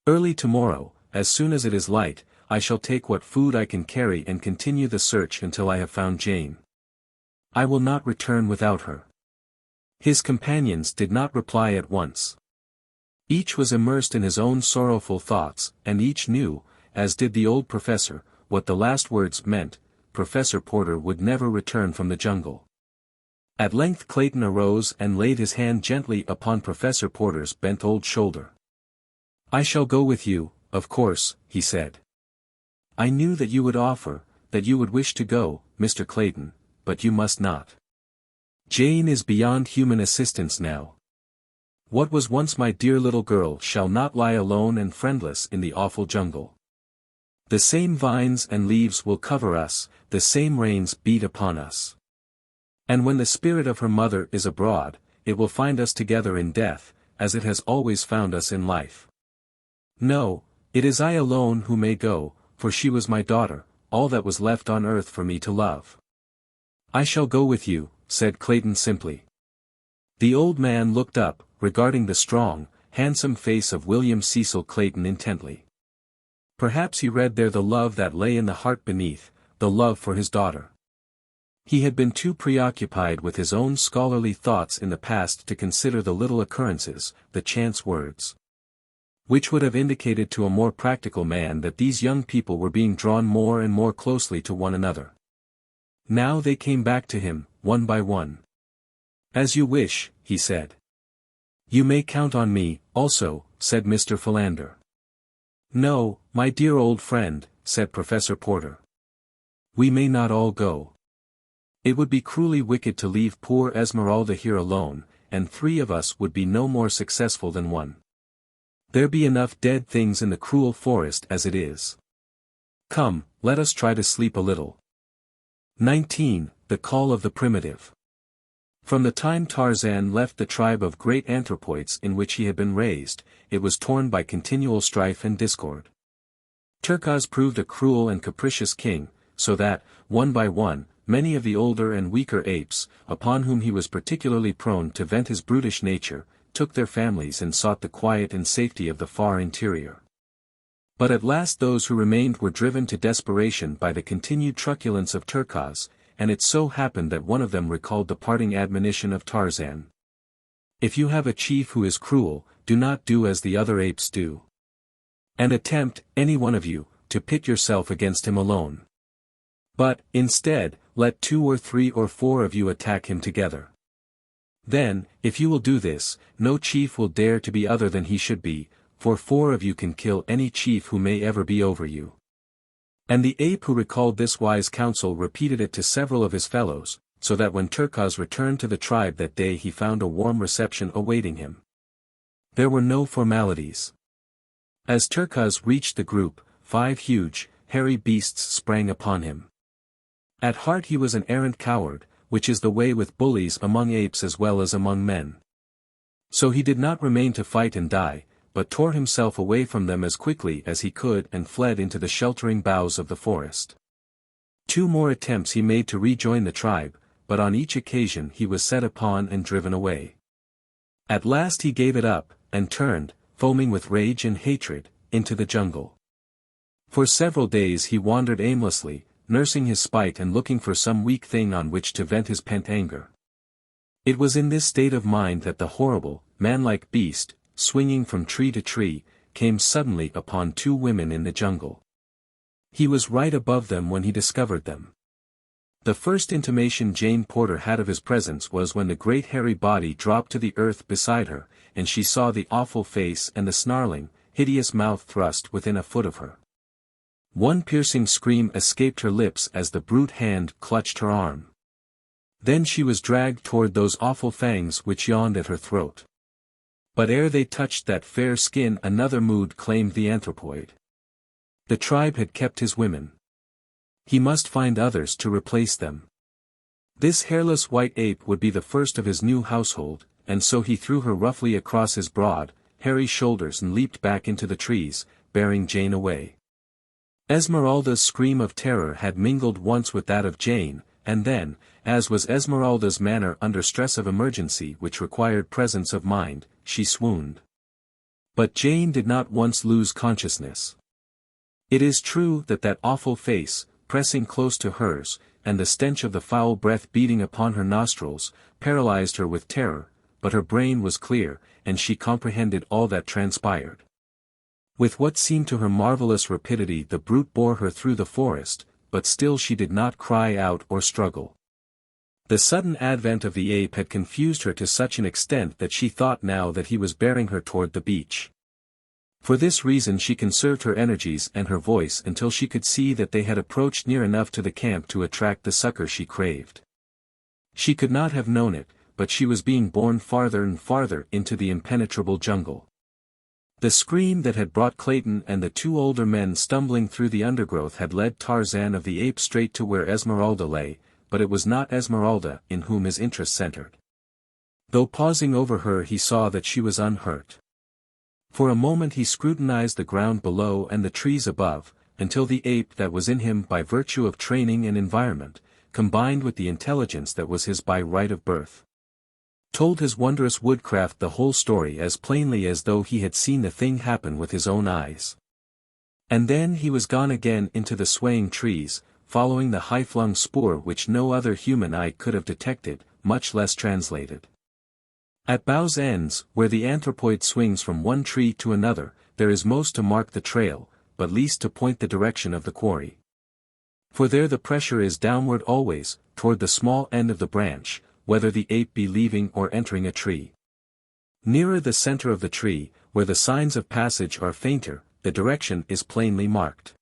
Early tomorrow, as soon as it is light, I shall take what food I can carry and continue the search until I have found Jane. I will not return without her. His companions did not reply at once. Each was immersed in his own sorrowful thoughts, and each knew, as did the old professor, what the last words meant. Professor Porter would never return from the jungle. At length Clayton arose and laid his hand gently upon Professor Porter's bent old shoulder. I shall go with you, of course, he said. I knew that you would offer, that you would wish to go, Mr. Clayton, but you must not. Jane is beyond human assistance now. What was once my dear little girl shall not lie alone and friendless in the awful jungle. The same vines and leaves will cover us, the same rains beat upon us. And when the spirit of her mother is abroad, it will find us together in death, as it has always found us in life. No, it is I alone who may go, for she was my daughter, all that was left on earth for me to love. "I shall go with you," said Clayton simply. The old man looked up, regarding the strong, handsome face of William Cecil Clayton intently. Perhaps he read there the love that lay in the heart beneath, the love for his daughter. He had been too preoccupied with his own scholarly thoughts in the past to consider the little occurrences, the chance words, which would have indicated to a more practical man that these young people were being drawn more and more closely to one another. Now they came back to him, one by one. "As you wish," he said. "You may count on me, also," said Mr. Philander. "No, my dear old friend," said Professor Porter. "We may not all go. It would be cruelly wicked to leave poor Esmeralda here alone, and 3 of us would be no more successful than 1. There be enough dead things in the cruel forest as it is. Come, let us try to sleep a little." 19. The Call of the Primitive. From the time Tarzan left the tribe of great anthropoids in which he had been raised, it was torn by continual strife and discord. Terkoz proved a cruel and capricious king, so that, one by one, many of the older and weaker apes, upon whom he was particularly prone to vent his brutish nature, took their families and sought the quiet and safety of the far interior. But at last those who remained were driven to desperation by the continued truculence of Terkoz, and it so happened that one of them recalled the parting admonition of Tarzan. "If you have a chief who is cruel, do not do as the other apes do. And attempt, any one of you, to pit yourself against him alone. But, instead, let 2 or 3 or 4 of you attack him together. Then, if you will do this, no chief will dare to be other than he should be, for 4 of you can kill any chief who may ever be over you." And the ape who recalled this wise counsel repeated it to several of his fellows, so that when Terkoz returned to the tribe that day he found a warm reception awaiting him. There were no formalities. As Terkoz reached the group, 5 huge, hairy beasts sprang upon him. At heart he was an arrant coward, which is the way with bullies among apes as well as among men. So he did not remain to fight and die, but tore himself away from them as quickly as he could and fled into the sheltering boughs of the forest. 2 more attempts he made to rejoin the tribe, but on each occasion he was set upon and driven away. At last he gave it up, and turned, foaming with rage and hatred, into the jungle. For several days he wandered aimlessly, nursing his spite and looking for some weak thing on which to vent his pent anger. It was in this state of mind that the horrible, man-like beast, swinging from tree to tree, came suddenly upon 2 women in the jungle. He was right above them when he discovered them. The first intimation Jane Porter had of his presence was when the great hairy body dropped to the earth beside her, and she saw the awful face and the snarling, hideous mouth thrust within a foot of her. One piercing scream escaped her lips as the brute hand clutched her arm. Then she was dragged toward those awful fangs which yawned at her throat. But ere they touched that fair skin another mood claimed the anthropoid. The tribe had kept his women. He must find others to replace them. This hairless white ape would be the first of his new household, and so he threw her roughly across his broad, hairy shoulders and leaped back into the trees, bearing Jane away. Esmeralda's scream of terror had mingled once with that of Jane, and then, as was Esmeralda's manner under stress of emergency which required presence of mind, she swooned. But Jane did not once lose consciousness. It is true that that awful face, pressing close to hers, and the stench of the foul breath beating upon her nostrils, paralyzed her with terror, but her brain was clear, and she comprehended all that transpired. With what seemed to her marvelous rapidity the brute bore her through the forest, but still she did not cry out or struggle. The sudden advent of the ape had confused her to such an extent that she thought now that he was bearing her toward the beach. For this reason she conserved her energies and her voice until she could see that they had approached near enough to the camp to attract the succor she craved. She could not have known it, but she was being borne farther and farther into the impenetrable jungle. The scream that had brought Clayton and the 2 older men stumbling through the undergrowth had led Tarzan of the Apes straight to where Esmeralda lay, but it was not Esmeralda in whom his interest centered. Though pausing over her he saw that she was unhurt. For a moment he scrutinized the ground below and the trees above, until the ape that was in him by virtue of training and environment, combined with the intelligence that was his by right of birth. Told his wondrous woodcraft the whole story as plainly as though he had seen the thing happen with his own eyes. And then he was gone again into the swaying trees, following the high-flung spoor which no other human eye could have detected, much less translated. At boughs' ends, where the anthropoid swings from one tree to another, there is most to mark the trail, but least to point the direction of the quarry. For there the pressure is downward always, toward the small end of the branch, whether the ape be leaving or entering a tree. Nearer the center of the tree, where the signs of passage are fainter, the direction is plainly marked.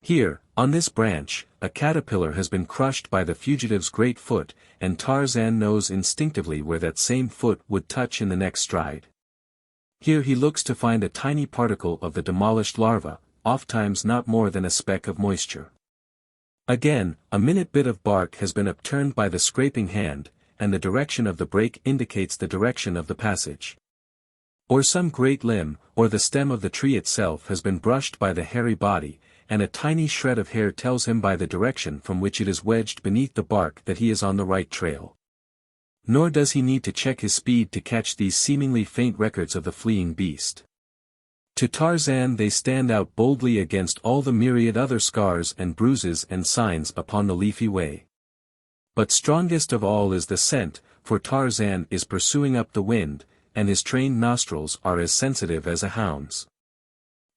Here, on this branch, a caterpillar has been crushed by the fugitive's great foot, and Tarzan knows instinctively where that same foot would touch in the next stride. Here he looks to find a tiny particle of the demolished larva, ofttimes not more than a speck of moisture. Again, a minute bit of bark has been upturned by the scraping hand, and the direction of the break indicates the direction of the passage. Or some great limb, or the stem of the tree itself has been brushed by the hairy body, and a tiny shred of hair tells him by the direction from which it is wedged beneath the bark that he is on the right trail. Nor does he need to check his speed to catch these seemingly faint records of the fleeing beast. To Tarzan they stand out boldly against all the myriad other scars and bruises and signs upon the leafy way. But strongest of all is the scent, for Tarzan is pursuing up the wind, and his trained nostrils are as sensitive as a hound's.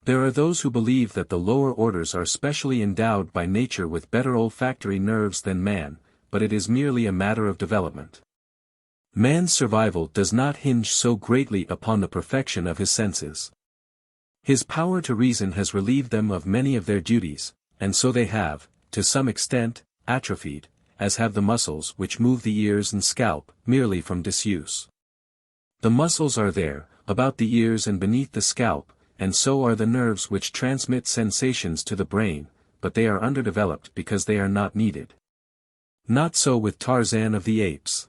There are those who believe that the lower orders are specially endowed by nature with better olfactory nerves than man, but it is merely a matter of development. Man's survival does not hinge so greatly upon the perfection of his senses. His power to reason has relieved them of many of their duties, and so they have, to some extent, atrophied, as have the muscles which move the ears and scalp, merely from disuse. The muscles are there, about the ears and beneath the scalp, and so are the nerves which transmit sensations to the brain, but they are underdeveloped because they are not needed. Not so with Tarzan of the Apes.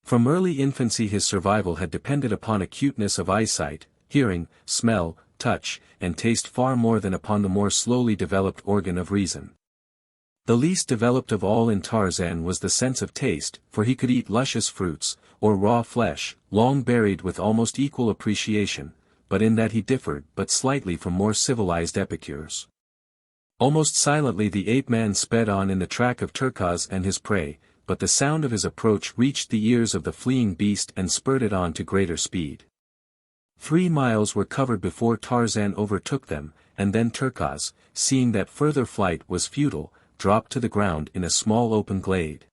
From early infancy his survival had depended upon acuteness of eyesight, hearing, smell, touch, and taste far more than upon the more slowly developed organ of reason. The least developed of all in Tarzan was the sense of taste, for he could eat luscious fruits, or raw flesh, long buried with almost equal appreciation, but in that he differed but slightly from more civilized epicures. Almost silently the ape-man sped on in the track of Terkoz and his prey, but the sound of his approach reached the ears of the fleeing beast and spurred it on to greater speed. 3 miles were covered before Tarzan overtook them, and then Terkoz, seeing that further flight was futile, dropped to the ground in a small open glade.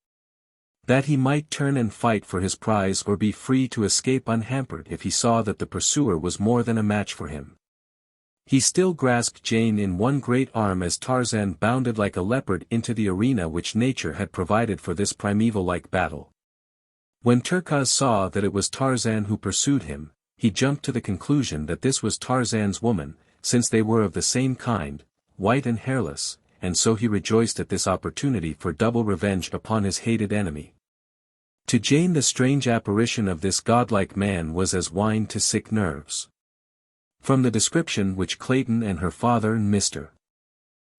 That he might turn and fight for his prize or be free to escape unhampered if he saw that the pursuer was more than a match for him. He still grasped Jane in one great arm as Tarzan bounded like a leopard into the arena which nature had provided for this primeval-like battle. When Terkoz saw that it was Tarzan who pursued him, he jumped to the conclusion that this was Tarzan's woman, since they were of the same kind, white and hairless, and so he rejoiced at this opportunity for double revenge upon his hated enemy. To Jane the strange apparition of this godlike man was as wine to sick nerves. From the description which Clayton and her father and Mr.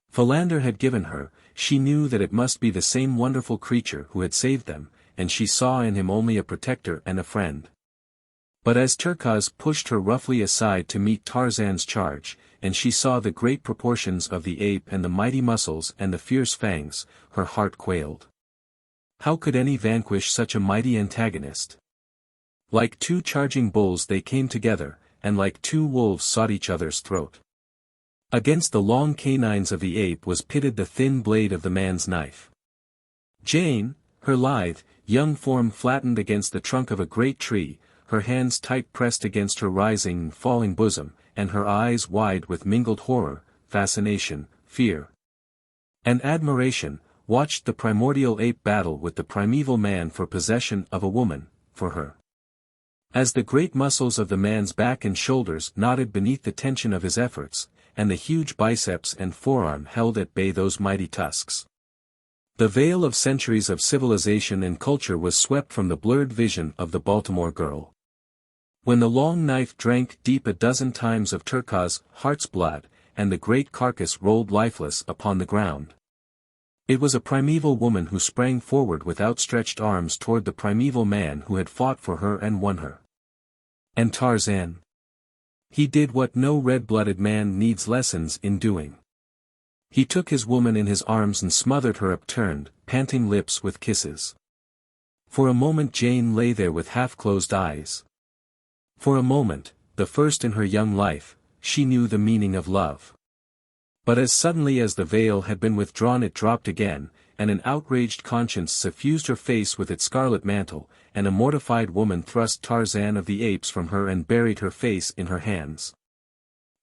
Philander had given her, she knew that it must be the same wonderful creature who had saved them, and she saw in him only a protector and a friend. But as Terkoz pushed her roughly aside to meet Tarzan's charge, and she saw the great proportions of the ape and the mighty muscles and the fierce fangs, her heart quailed. How could any vanquish such a mighty antagonist? Like 2 charging bulls they came together, and like 2 wolves sought each other's throat. Against the long canines of the ape was pitted the thin blade of the man's knife. Jane, her lithe, young form flattened against the trunk of a great tree, her hands tight pressed against her rising and falling bosom, and her eyes wide with mingled horror, fascination, fear, and admiration, watched the primordial ape battle with the primeval man for possession of a woman, for her. As the great muscles of the man's back and shoulders knotted beneath the tension of his efforts, and the huge biceps and forearm held at bay those mighty tusks. The veil of centuries of civilization and culture was swept from the blurred vision of the Baltimore girl. When the long knife drank deep a dozen times of Terkoz's heart's blood, and the great carcass rolled lifeless upon the ground. It was a primeval woman who sprang forward with outstretched arms toward the primeval man who had fought for her and won her. And Tarzan? He did what no red-blooded man needs lessons in doing. He took his woman in his arms and smothered her upturned, panting lips with kisses. For a moment Jane lay there with half-closed eyes. For a moment, the first in her young life, she knew the meaning of love. But as suddenly as the veil had been withdrawn it dropped again, and an outraged conscience suffused her face with its scarlet mantle, and a mortified woman thrust Tarzan of the Apes from her and buried her face in her hands.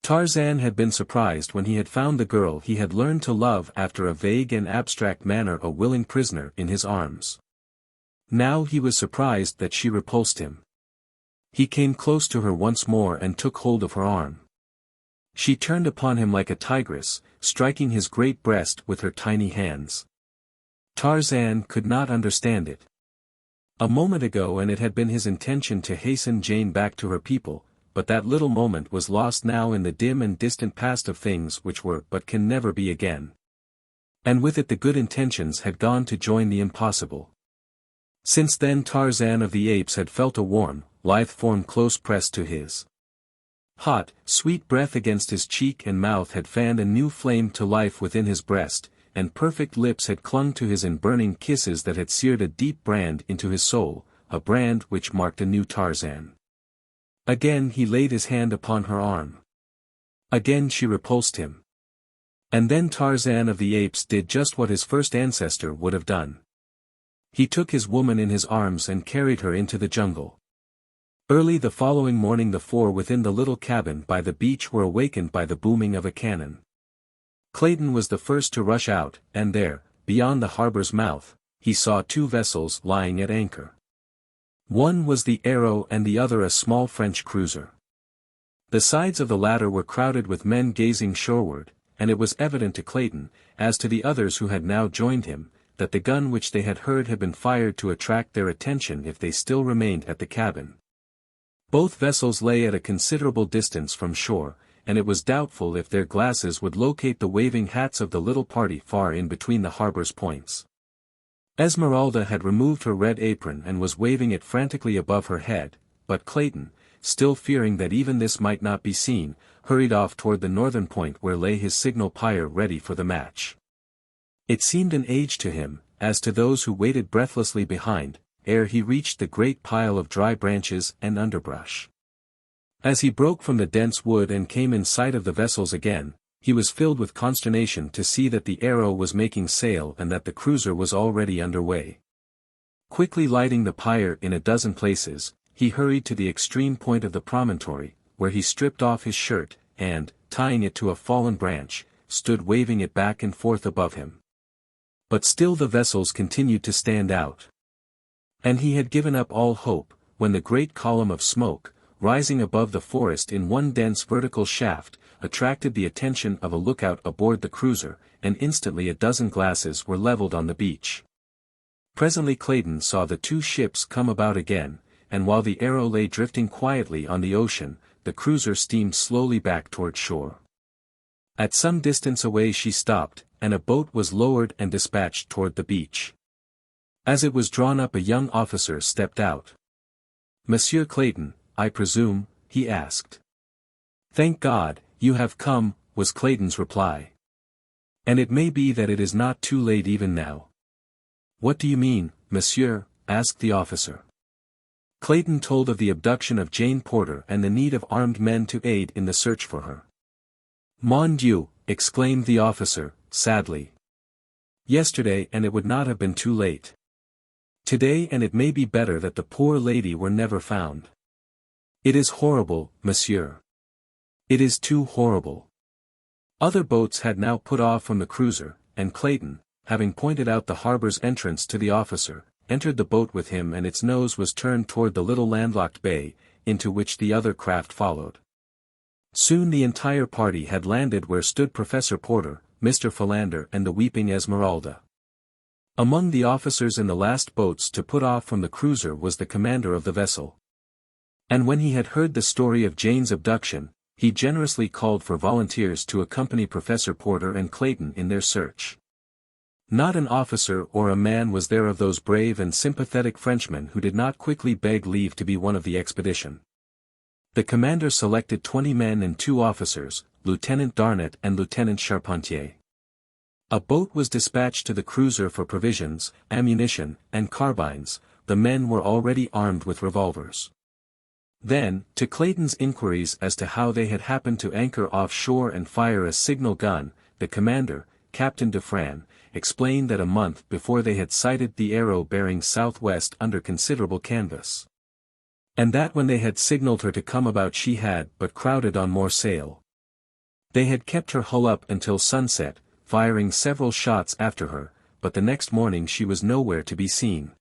Tarzan had been surprised when he had found the girl he had learned to love after a vague and abstract manner a willing prisoner in his arms. Now he was surprised that she repulsed him. He came close to her once more and took hold of her arm. She turned upon him like a tigress, striking his great breast with her tiny hands. Tarzan could not understand it. A moment ago and it had been his intention to hasten Jane back to her people, but that little moment was lost now in the dim and distant past of things which were but can never be again. And with it the good intentions had gone to join the impossible. Since then Tarzan of the Apes had felt a warm, lithe form close pressed to his. Hot, sweet breath against his cheek and mouth had fanned a new flame to life within his breast, and perfect lips had clung to his in burning kisses that had seared a deep brand into his soul, a brand which marked a new Tarzan. Again he laid his hand upon her arm. Again she repulsed him. And then Tarzan of the Apes did just what his first ancestor would have done. He took his woman in his arms and carried her into the jungle. Early the following morning the four within the little cabin by the beach were awakened by the booming of a cannon. Clayton was the first to rush out, and there, beyond the harbor's mouth, he saw two vessels lying at anchor. One was the Arrow and the other a small French cruiser. The sides of the latter were crowded with men gazing shoreward, and it was evident to Clayton, as to the others who had now joined him, that the gun which they had heard had been fired to attract their attention if they still remained at the cabin. Both vessels lay at a considerable distance from shore, and it was doubtful if their glasses would locate the waving hats of the little party far in between the harbor's points. Esmeralda had removed her red apron and was waving it frantically above her head, but Clayton, still fearing that even this might not be seen, hurried off toward the northern point where lay his signal pyre ready for the match. It seemed an age to him, as to those who waited breathlessly behind, ere he reached the great pile of dry branches and underbrush. As he broke from the dense wood and came in sight of the vessels again, he was filled with consternation to see that the Arrow was making sail and that the cruiser was already under way. Quickly lighting the pyre in a dozen places, he hurried to the extreme point of the promontory, where he stripped off his shirt, and, tying it to a fallen branch, stood waving it back and forth above him. But still the vessels continued to stand out. And he had given up all hope, when the great column of smoke, rising above the forest in one dense vertical shaft, attracted the attention of a lookout aboard the cruiser, and instantly a dozen glasses were leveled on the beach. Presently Clayton saw the two ships come about again, and while the Arrow lay drifting quietly on the ocean, the cruiser steamed slowly back toward shore. At some distance away she stopped, and a boat was lowered and dispatched toward the beach. As it was drawn up a young officer stepped out. "Monsieur Clayton, I presume?" he asked. "Thank God, you have come," was Clayton's reply. "And it may be that it is not too late even now." "What do you mean, monsieur?" asked the officer. Clayton told of the abduction of Jane Porter and the need of armed men to aid in the search for her. "Mon Dieu!" exclaimed the officer, sadly. "Yesterday and it would not have been too late. Today and it may be better that the poor lady were never found. It is horrible, monsieur. It is too horrible." Other boats had now put off from the cruiser, and Clayton, having pointed out the harbor's entrance to the officer, entered the boat with him and its nose was turned toward the little landlocked bay, into which the other craft followed. Soon the entire party had landed where stood Professor Porter, Mr. Philander and the weeping Esmeralda. Among the officers in the last boats to put off from the cruiser was the commander of the vessel. And when he had heard the story of Jane's abduction, he generously called for volunteers to accompany Professor Porter and Clayton in their search. Not an officer or a man was there of those brave and sympathetic Frenchmen who did not quickly beg leave to be one of the expedition. The commander selected 20 men and 2 officers, Lieutenant Darnat and Lieutenant Charpentier. A boat was dispatched to the cruiser for provisions, ammunition, and carbines. The men were already armed with revolvers. Then, to Clayton's inquiries as to how they had happened to anchor offshore and fire a signal gun, the commander, Captain Dufresne, explained that a month before they had sighted the Arrow bearing southwest under considerable canvas. And that when they had signaled her to come about she had but crowded on more sail. They had kept her hull up until sunset, firing several shots after her, but the next morning she was nowhere to be seen.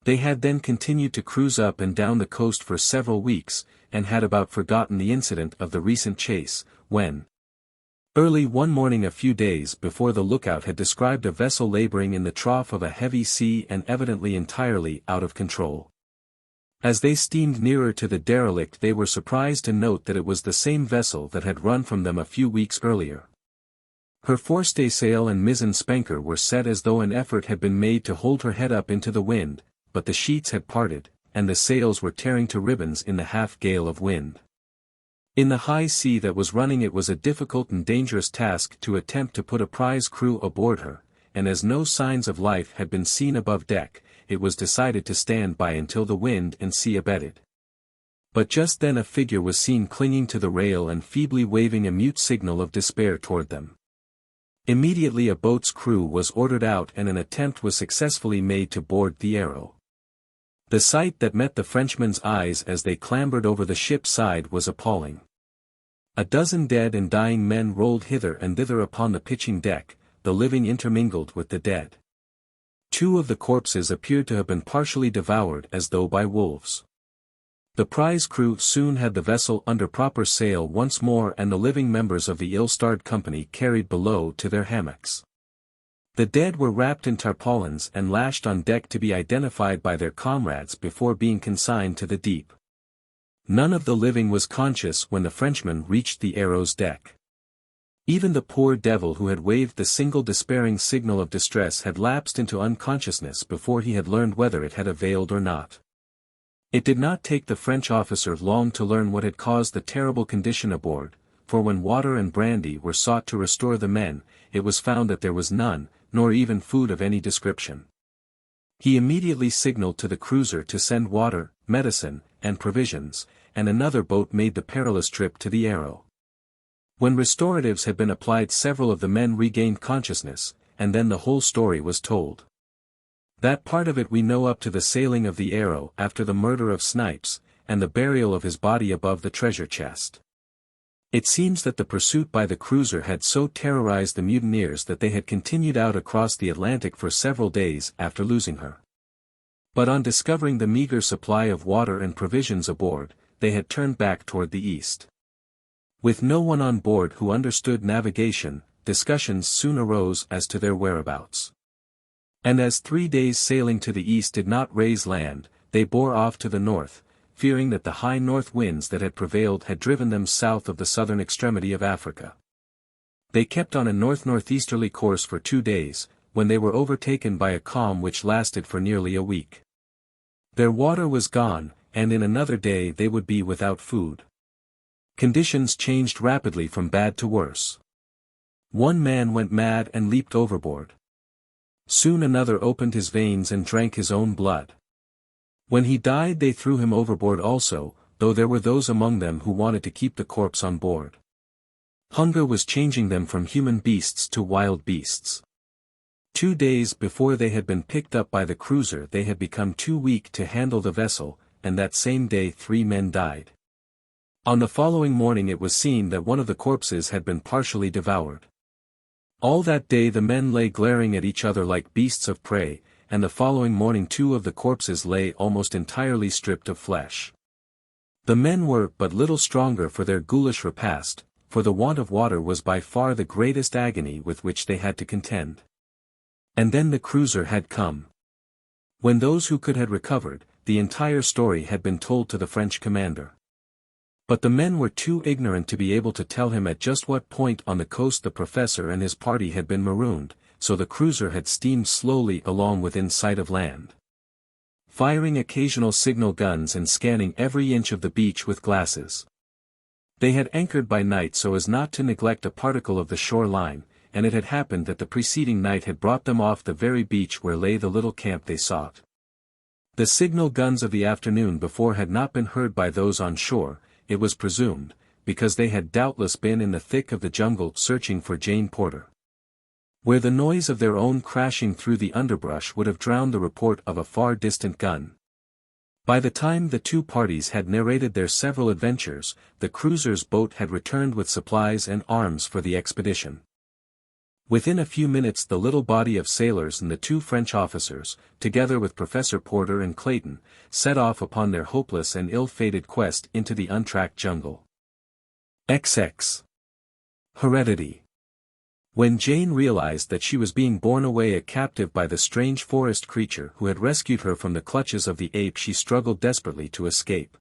They had then continued to cruise up and down the coast for several weeks, and had about forgotten the incident of the recent chase, when, early one morning a few days before, the lookout had described a vessel laboring in the trough of a heavy sea and evidently entirely out of control. As they steamed nearer to the derelict they were surprised to note that it was the same vessel that had run from them a few weeks earlier. Her forestaysail and mizzen spanker were set as though an effort had been made to hold her head up into the wind, but the sheets had parted, and the sails were tearing to ribbons in the half-gale of wind. In the high sea that was running it was a difficult and dangerous task to attempt to put a prize crew aboard her, and as no signs of life had been seen above deck, it was decided to stand by until the wind and sea abated. But just then a figure was seen clinging to the rail and feebly waving a mute signal of despair toward them. Immediately a boat's crew was ordered out and an attempt was successfully made to board the Arrow. The sight that met the Frenchmen's eyes as they clambered over the ship's side was appalling. A dozen dead and dying men rolled hither and thither upon the pitching deck, the living intermingled with the dead. 2 of the corpses appeared to have been partially devoured as though by wolves. The prize crew soon had the vessel under proper sail once more and the living members of the ill-starred company carried below to their hammocks. The dead were wrapped in tarpaulins and lashed on deck to be identified by their comrades before being consigned to the deep. None of the living was conscious when the Frenchmen reached the Arrow's deck. Even the poor devil who had waved the single despairing signal of distress had lapsed into unconsciousness before he had learned whether it had availed or not. It did not take the French officer long to learn what had caused the terrible condition aboard, for when water and brandy were sought to restore the men, it was found that there was none, nor even food of any description. He immediately signaled to the cruiser to send water, medicine, and provisions, and another boat made the perilous trip to the Arrow. When restoratives had been applied several of the men regained consciousness, and then the whole story was told. That part of it we know up to the sailing of the Arrow after the murder of Snipes, and the burial of his body above the treasure chest. It seems that the pursuit by the cruiser had so terrorized the mutineers that they had continued out across the Atlantic for several days after losing her. But on discovering the meager supply of water and provisions aboard, they had turned back toward the east. With no one on board who understood navigation, discussions soon arose as to their whereabouts. And as 3 days' sailing to the east did not raise land, they bore off to the north, fearing that the high north winds that had prevailed had driven them south of the southern extremity of Africa. They kept on a north-northeasterly course for 2 days, when they were overtaken by a calm which lasted for nearly a week. Their water was gone, and in another day they would be without food. Conditions changed rapidly from bad to worse. One man went mad and leaped overboard. Soon another opened his veins and drank his own blood. When he died they threw him overboard also, though there were those among them who wanted to keep the corpse on board. Hunger was changing them from human beasts to wild beasts. 2 days before they had been picked up by the cruiser they had become too weak to handle the vessel, and that same day 3 men died. On the following morning it was seen that one of the corpses had been partially devoured. All that day the men lay glaring at each other like beasts of prey, and the following morning 2 of the corpses lay almost entirely stripped of flesh. The men were but little stronger for their ghoulish repast, for the want of water was by far the greatest agony with which they had to contend. And then the cruiser had come. When those who could had recovered, the entire story had been told to the French commander. But the men were too ignorant to be able to tell him at just what point on the coast the professor and his party had been marooned, so the cruiser had steamed slowly along within sight of land, firing occasional signal guns and scanning every inch of the beach with glasses. They had anchored by night so as not to neglect a particle of the shoreline, and it had happened that the preceding night had brought them off the very beach where lay the little camp they sought. The signal guns of the afternoon before had not been heard by those on shore, it was presumed, because they had doubtless been in the thick of the jungle searching for Jane Porter, where the noise of their own crashing through the underbrush would have drowned the report of a far distant gun. By the time the two parties had narrated their several adventures, the cruiser's boat had returned with supplies and arms for the expedition. Within a few minutes the little body of sailors and the two French officers, together with Professor Porter and Clayton, set off upon their hopeless and ill-fated quest into the untracked jungle. XX. Heredity. When Jane realized that she was being borne away a captive by the strange forest creature who had rescued her from the clutches of the ape, she struggled desperately to escape.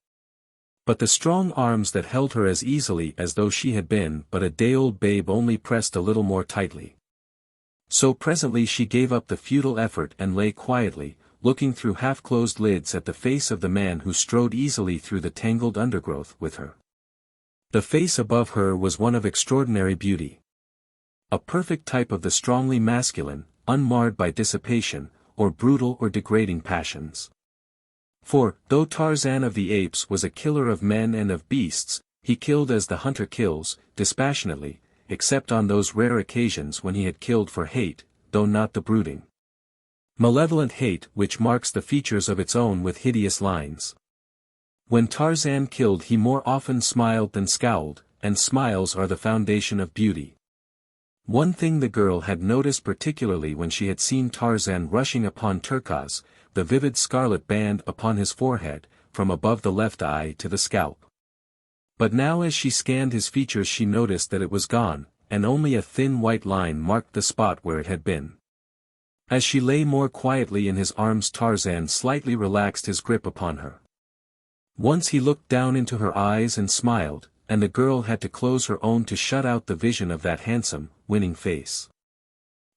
But the strong arms that held her as easily as though she had been but a day-old babe only pressed a little more tightly. So presently she gave up the futile effort and lay quietly, looking through half-closed lids at the face of the man who strode easily through the tangled undergrowth with her. The face above her was one of extraordinary beauty, a perfect type of the strongly masculine, unmarred by dissipation, or brutal or degrading passions. For, though Tarzan of the Apes was a killer of men and of beasts, he killed as the hunter kills, dispassionately, except on those rare occasions when he had killed for hate, though not the brooding, malevolent hate which marks the features of its own with hideous lines. When Tarzan killed he more often smiled than scowled, and smiles are the foundation of beauty. One thing the girl had noticed particularly when she had seen Tarzan rushing upon Terkoz, the vivid scarlet band upon his forehead, from above the left eye to the scalp. But now as she scanned his features she noticed that it was gone, and only a thin white line marked the spot where it had been. As she lay more quietly in his arms Tarzan slightly relaxed his grip upon her. Once he looked down into her eyes and smiled, and the girl had to close her own to shut out the vision of that handsome, winning face.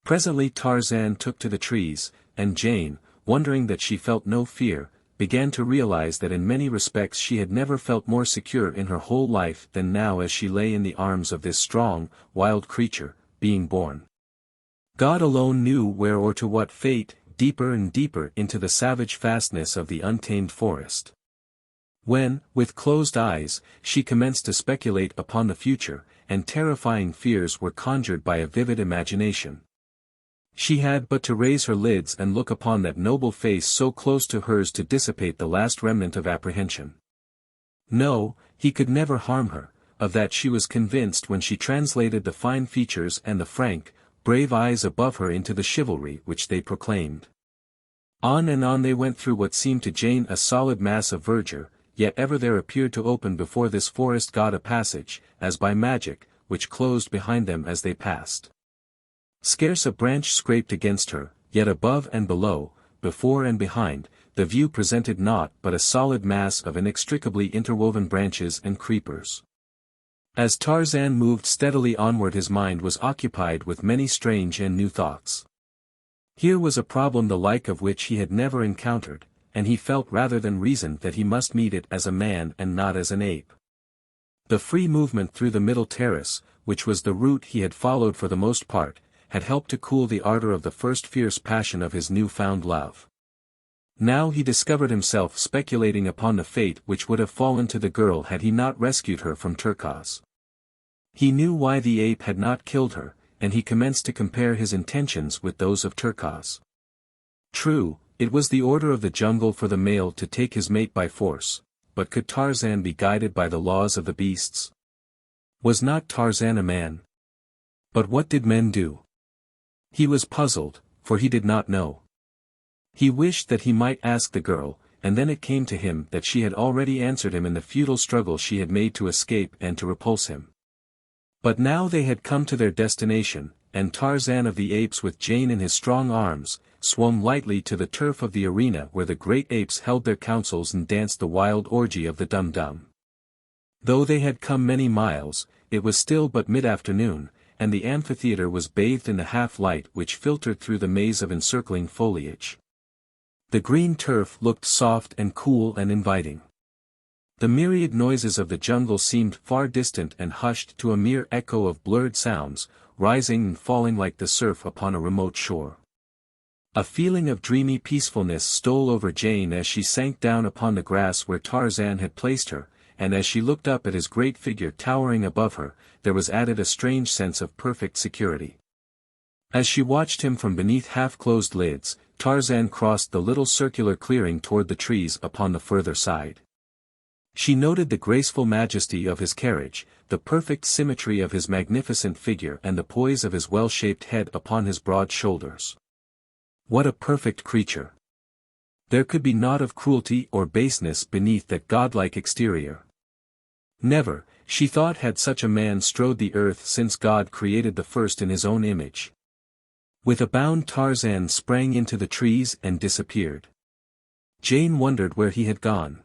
Presently Tarzan took to the trees, and Jane, wondering that she felt no fear, began to realize that in many respects she had never felt more secure in her whole life than now as she lay in the arms of this strong, wild creature, being born. God alone knew where or to what fate, deeper and deeper into the savage fastness of the untamed forest. When, with closed eyes, she commenced to speculate upon the future, and terrifying fears were conjured by a vivid imagination. She had but to raise her lids and look upon that noble face so close to hers to dissipate the last remnant of apprehension. No, he could never harm her, of that she was convinced when she translated the fine features and the frank, brave eyes above her into the chivalry which they proclaimed. On and on they went through what seemed to Jane a solid mass of verdure, yet ever there appeared to open before this forest god a passage, as by magic, which closed behind them as they passed. Scarce a branch scraped against her, yet above and below, before and behind, the view presented naught but a solid mass of inextricably interwoven branches and creepers. As Tarzan moved steadily onward his mind was occupied with many strange and new thoughts. Here was a problem the like of which he had never encountered, and he felt rather than reasoned that he must meet it as a man and not as an ape. The free movement through the middle terrace, which was the route he had followed for the most part, had helped to cool the ardor of the first fierce passion of his new-found love. Now he discovered himself speculating upon the fate which would have fallen to the girl had he not rescued her from Terkoz. He knew why the ape had not killed her, and he commenced to compare his intentions with those of Terkoz. True, it was the order of the jungle for the male to take his mate by force, but could Tarzan be guided by the laws of the beasts? Was not Tarzan a man? But what did men do? He was puzzled, for he did not know. He wished that he might ask the girl, and then it came to him that she had already answered him in the futile struggle she had made to escape and to repulse him. But now they had come to their destination, and Tarzan of the Apes with Jane in his strong arms, swung lightly to the turf of the arena where the great apes held their councils and danced the wild orgy of the dum-dum. Though they had come many miles, it was still but mid-afternoon, and the amphitheater was bathed in the half-light which filtered through the maze of encircling foliage. The green turf looked soft and cool and inviting. The myriad noises of the jungle seemed far distant and hushed to a mere echo of blurred sounds, rising and falling like the surf upon a remote shore. A feeling of dreamy peacefulness stole over Jane as she sank down upon the grass where Tarzan had placed her, and as she looked up at his great figure towering above her, there was added a strange sense of perfect security. As she watched him from beneath half-closed lids, Tarzan crossed the little circular clearing toward the trees upon the further side. She noted the graceful majesty of his carriage, the perfect symmetry of his magnificent figure and the poise of his well-shaped head upon his broad shoulders. What a perfect creature! There could be naught of cruelty or baseness beneath that godlike exterior. Never, she thought, had such a man strode the earth since God created the first in his own image. With a bound Tarzan sprang into the trees and disappeared. Jane wondered where he had gone.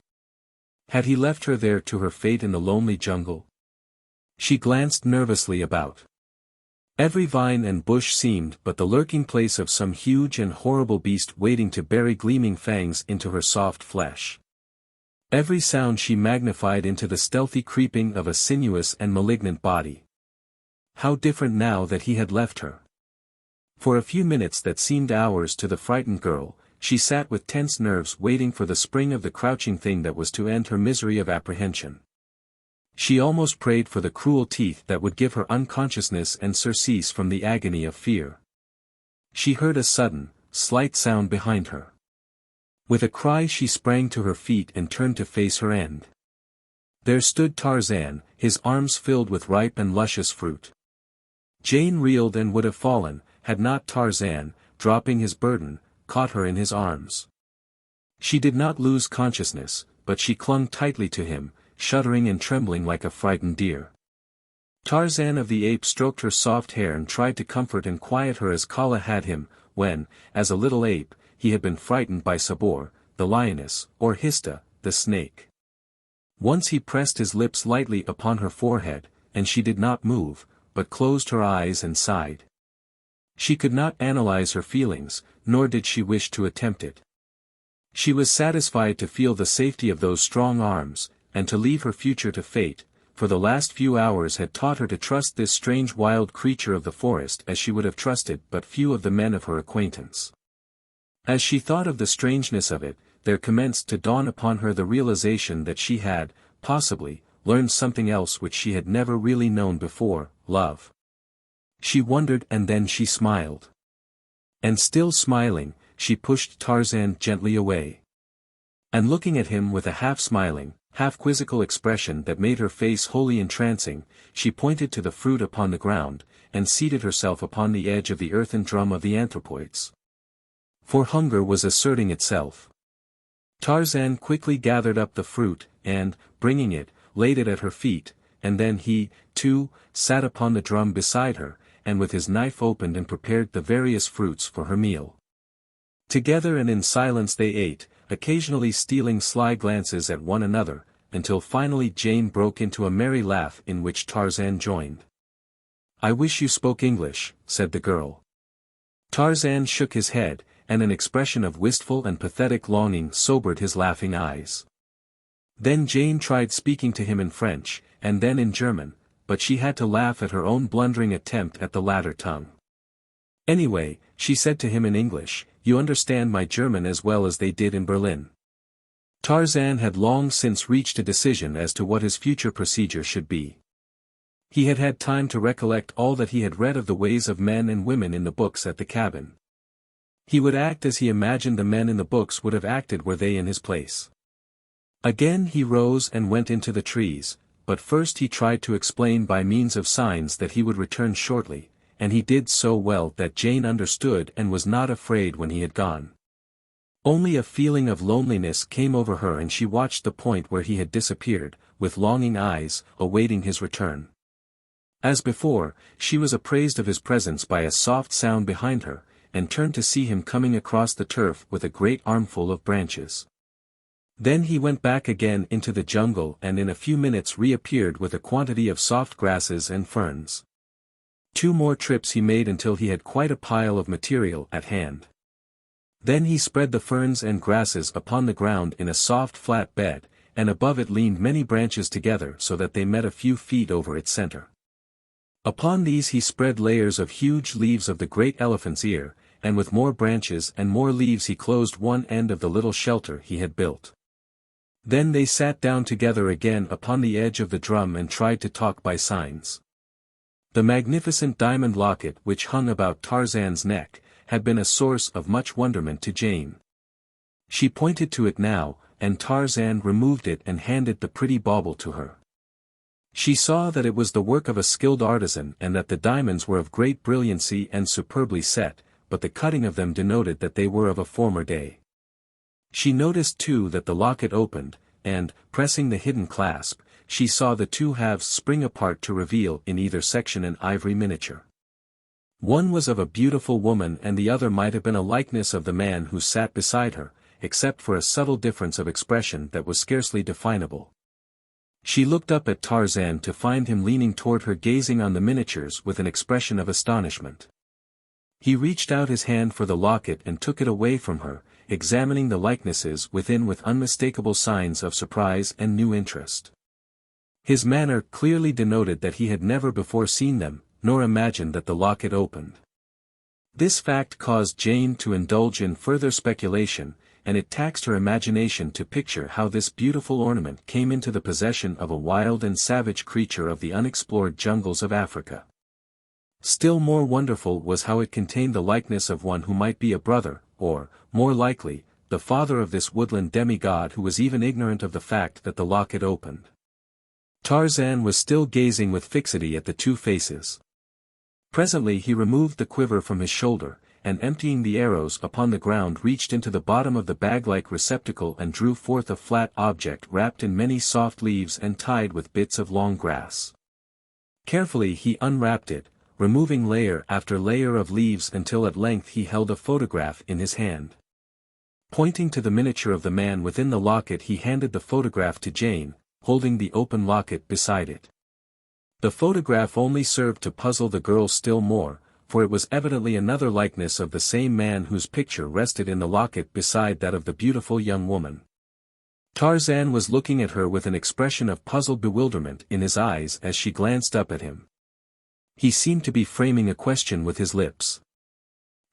Had he left her there to her fate in the lonely jungle? She glanced nervously about. Every vine and bush seemed but the lurking place of some huge and horrible beast waiting to bury gleaming fangs into her soft flesh. Every sound she magnified into the stealthy creeping of a sinuous and malignant body. How different now that he had left her. For a few minutes that seemed hours to the frightened girl, she sat with tense nerves waiting for the spring of the crouching thing that was to end her misery of apprehension. She almost prayed for the cruel teeth that would give her unconsciousness and surcease from the agony of fear. She heard a sudden, slight sound behind her. With a cry she sprang to her feet and turned to face her end. There stood Tarzan, his arms filled with ripe and luscious fruit. Jane reeled and would have fallen, had not Tarzan, dropping his burden, caught her in his arms. She did not lose consciousness, but she clung tightly to him, shuddering and trembling like a frightened deer. Tarzan of the Apes stroked her soft hair and tried to comfort and quiet her as Kala had him, when, as a little ape, he had been frightened by Sabor, the lioness, or Hista, the snake. Once he pressed his lips lightly upon her forehead, and she did not move, but closed her eyes and sighed. She could not analyze her feelings, nor did she wish to attempt it. She was satisfied to feel the safety of those strong arms, and to leave her future to fate, for the last few hours had taught her to trust this strange wild creature of the forest as she would have trusted but few of the men of her acquaintance. As she thought of the strangeness of it, there commenced to dawn upon her the realization that she had, possibly, learned something else which she had never really known before, love. She wondered and then she smiled. And still smiling, she pushed Tarzan gently away. And looking at him with a half-smiling, half-quizzical expression that made her face wholly entrancing, she pointed to the fruit upon the ground, and seated herself upon the edge of the earthen drum of the anthropoids. For hunger was asserting itself. Tarzan quickly gathered up the fruit, and, bringing it, laid it at her feet, and then he, too, sat upon the drum beside her, and with his knife opened and prepared the various fruits for her meal. Together and in silence they ate, occasionally stealing sly glances at one another, until finally Jane broke into a merry laugh in which Tarzan joined. "I wish you spoke English," said the girl. Tarzan shook his head, and an expression of wistful and pathetic longing sobered his laughing eyes. Then Jane tried speaking to him in French, and then in German, but she had to laugh at her own blundering attempt at the latter tongue. "Anyway," she said to him in English, "you understand my German as well as they did in Berlin." Tarzan had long since reached a decision as to what his future procedure should be. He had had time to recollect all that he had read of the ways of men and women in the books at the cabin. He would act as he imagined the men in the books would have acted were they in his place. Again he rose and went into the trees, but first he tried to explain by means of signs that he would return shortly, and he did so well that Jane understood and was not afraid when he had gone. Only a feeling of loneliness came over her and she watched the point where he had disappeared, with longing eyes, awaiting his return. As before, she was appraised of his presence by a soft sound behind her, and turned to see him coming across the turf with a great armful of branches. Then he went back again into the jungle and in a few minutes reappeared with a quantity of soft grasses and ferns. 2 more trips he made until he had quite a pile of material at hand. Then he spread the ferns and grasses upon the ground in a soft flat bed, and above it leaned many branches together so that they met a few feet over its center. Upon these he spread layers of huge leaves of the great elephant's ear, and with more branches and more leaves he closed one end of the little shelter he had built. Then they sat down together again upon the edge of the drum and tried to talk by signs. The magnificent diamond locket which hung about Tarzan's neck, had been a source of much wonderment to Jane. She pointed to it now, and Tarzan removed it and handed the pretty bauble to her. She saw that it was the work of a skilled artisan and that the diamonds were of great brilliancy and superbly set, but the cutting of them denoted that they were of a former day. She noticed too that the locket opened, and, pressing the hidden clasp, she saw the 2 halves spring apart to reveal in either section an ivory miniature. One was of a beautiful woman and the other might have been a likeness of the man who sat beside her, except for a subtle difference of expression that was scarcely definable. She looked up at Tarzan to find him leaning toward her gazing on the miniatures with an expression of astonishment. He reached out his hand for the locket and took it away from her, examining the likenesses within with unmistakable signs of surprise and new interest. His manner clearly denoted that he had never before seen them, nor imagined that the locket opened. This fact caused Jane to indulge in further speculation, and it taxed her imagination to picture how this beautiful ornament came into the possession of a wild and savage creature of the unexplored jungles of Africa. Still more wonderful was how it contained the likeness of one who might be a brother, or, more likely, the father of this woodland demigod who was even ignorant of the fact that the locket opened. Tarzan was still gazing with fixity at the 2 faces. Presently he removed the quiver from his shoulder, and emptying the arrows upon the ground reached into the bottom of the bag-like receptacle and drew forth a flat object wrapped in many soft leaves and tied with bits of long grass. Carefully he unwrapped it, removing layer after layer of leaves until at length he held a photograph in his hand. Pointing to the miniature of the man within the locket he handed the photograph to Jane, holding the open locket beside it. The photograph only served to puzzle the girl still more, for it was evidently another likeness of the same man whose picture rested in the locket beside that of the beautiful young woman. Tarzan was looking at her with an expression of puzzled bewilderment in his eyes as she glanced up at him. He seemed to be framing a question with his lips.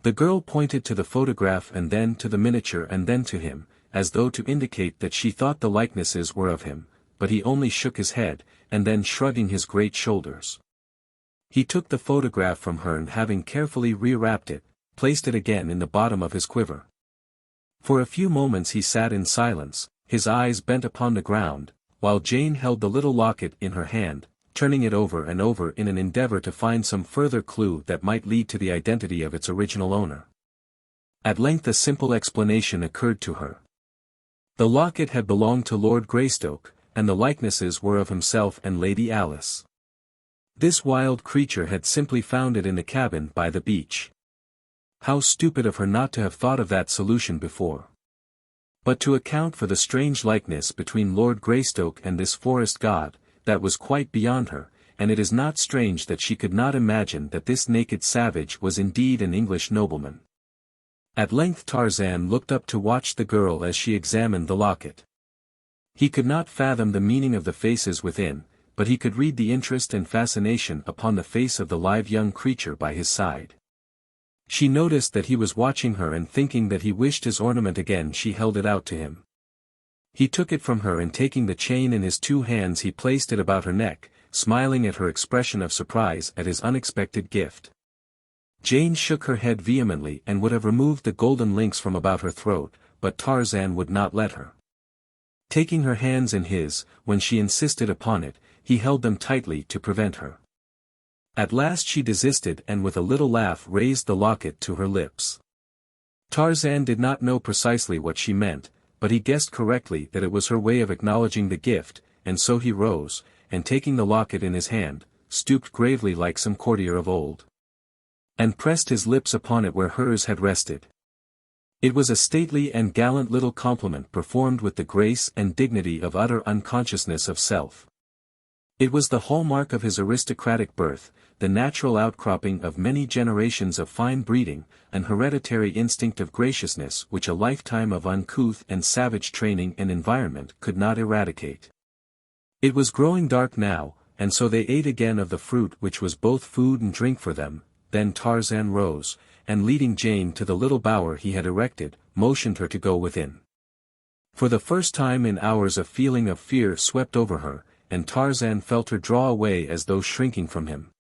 The girl pointed to the photograph and then to the miniature and then to him, as though to indicate that she thought the likenesses were of him, but he only shook his head, and then shrugging his great shoulders. He took the photograph from her and having carefully rewrapped it, placed it again in the bottom of his quiver. For a few moments he sat in silence, his eyes bent upon the ground, while Jane held the little locket in her hand, turning it over and over in an endeavor to find some further clue that might lead to the identity of its original owner. At length a simple explanation occurred to her. The locket had belonged to Lord Greystoke, and the likenesses were of himself and Lady Alice. This wild creature had simply found it in the cabin by the beach. How stupid of her not to have thought of that solution before. But to account for the strange likeness between Lord Greystoke and this forest god, that was quite beyond her, and it is not strange that she could not imagine that this naked savage was indeed an English nobleman. At length Tarzan looked up to watch the girl as she examined the locket. He could not fathom the meaning of the faces within, but he could read the interest and fascination upon the face of the live young creature by his side. She noticed that he was watching her and thinking that he wished his ornament again. She held it out to him. He took it from her and taking the chain in his 2 hands he placed it about her neck, smiling at her expression of surprise at his unexpected gift. Jane shook her head vehemently and would have removed the golden links from about her throat, but Tarzan would not let her. Taking her hands in his, when she insisted upon it, he held them tightly to prevent her. At last she desisted and with a little laugh raised the locket to her lips. Tarzan did not know precisely what she meant, but he guessed correctly that it was her way of acknowledging the gift, and so he rose, and taking the locket in his hand, stooped gravely like some courtier of old, and pressed his lips upon it where hers had rested. It was a stately and gallant little compliment performed with the grace and dignity of utter unconsciousness of self. It was the hallmark of his aristocratic birth, the natural outcropping of many generations of fine breeding, an hereditary instinct of graciousness which a lifetime of uncouth and savage training and environment could not eradicate. It was growing dark now, and so they ate again of the fruit which was both food and drink for them. Then Tarzan rose, and leading Jane to the little bower he had erected, motioned her to go within. For the first time in hours a feeling of fear swept over her, and Tarzan felt her draw away as though shrinking from him.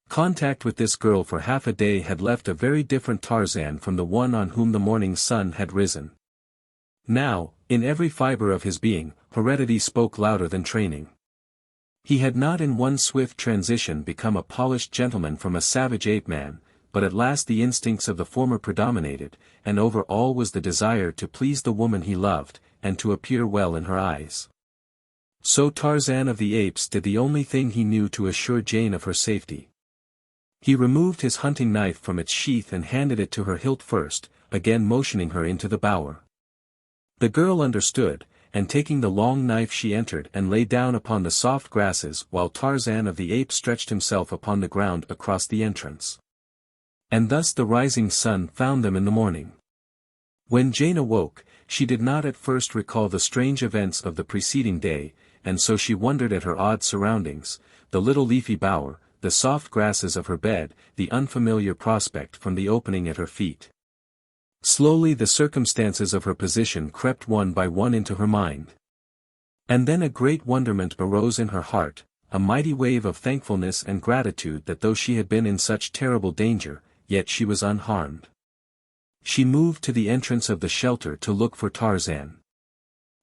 Contact with this girl for half a day had left a very different Tarzan from the one on whom the morning sun had risen. Now, in every fiber of his being, heredity spoke louder than training. He had not in one swift transition become a polished gentleman from a savage ape-man, but at last the instincts of the former predominated, and over all was the desire to please the woman he loved, and to appear well in her eyes. So Tarzan of the Apes did the only thing he knew to assure Jane of her safety. He removed his hunting knife from its sheath and handed it to her hilt first, again motioning her into the bower. The girl understood, and taking the long knife she entered and lay down upon the soft grasses while Tarzan of the Apes stretched himself upon the ground across the entrance. And thus the rising sun found them in the morning. When Jane awoke, she did not at first recall the strange events of the preceding day, and so she wondered at her odd surroundings, the little leafy bower, the soft grasses of her bed, the unfamiliar prospect from the opening at her feet. Slowly the circumstances of her position crept one by one into her mind. And then a great wonderment arose in her heart, a mighty wave of thankfulness and gratitude that though she had been in such terrible danger, yet she was unharmed. She moved to the entrance of the shelter to look for Tarzan.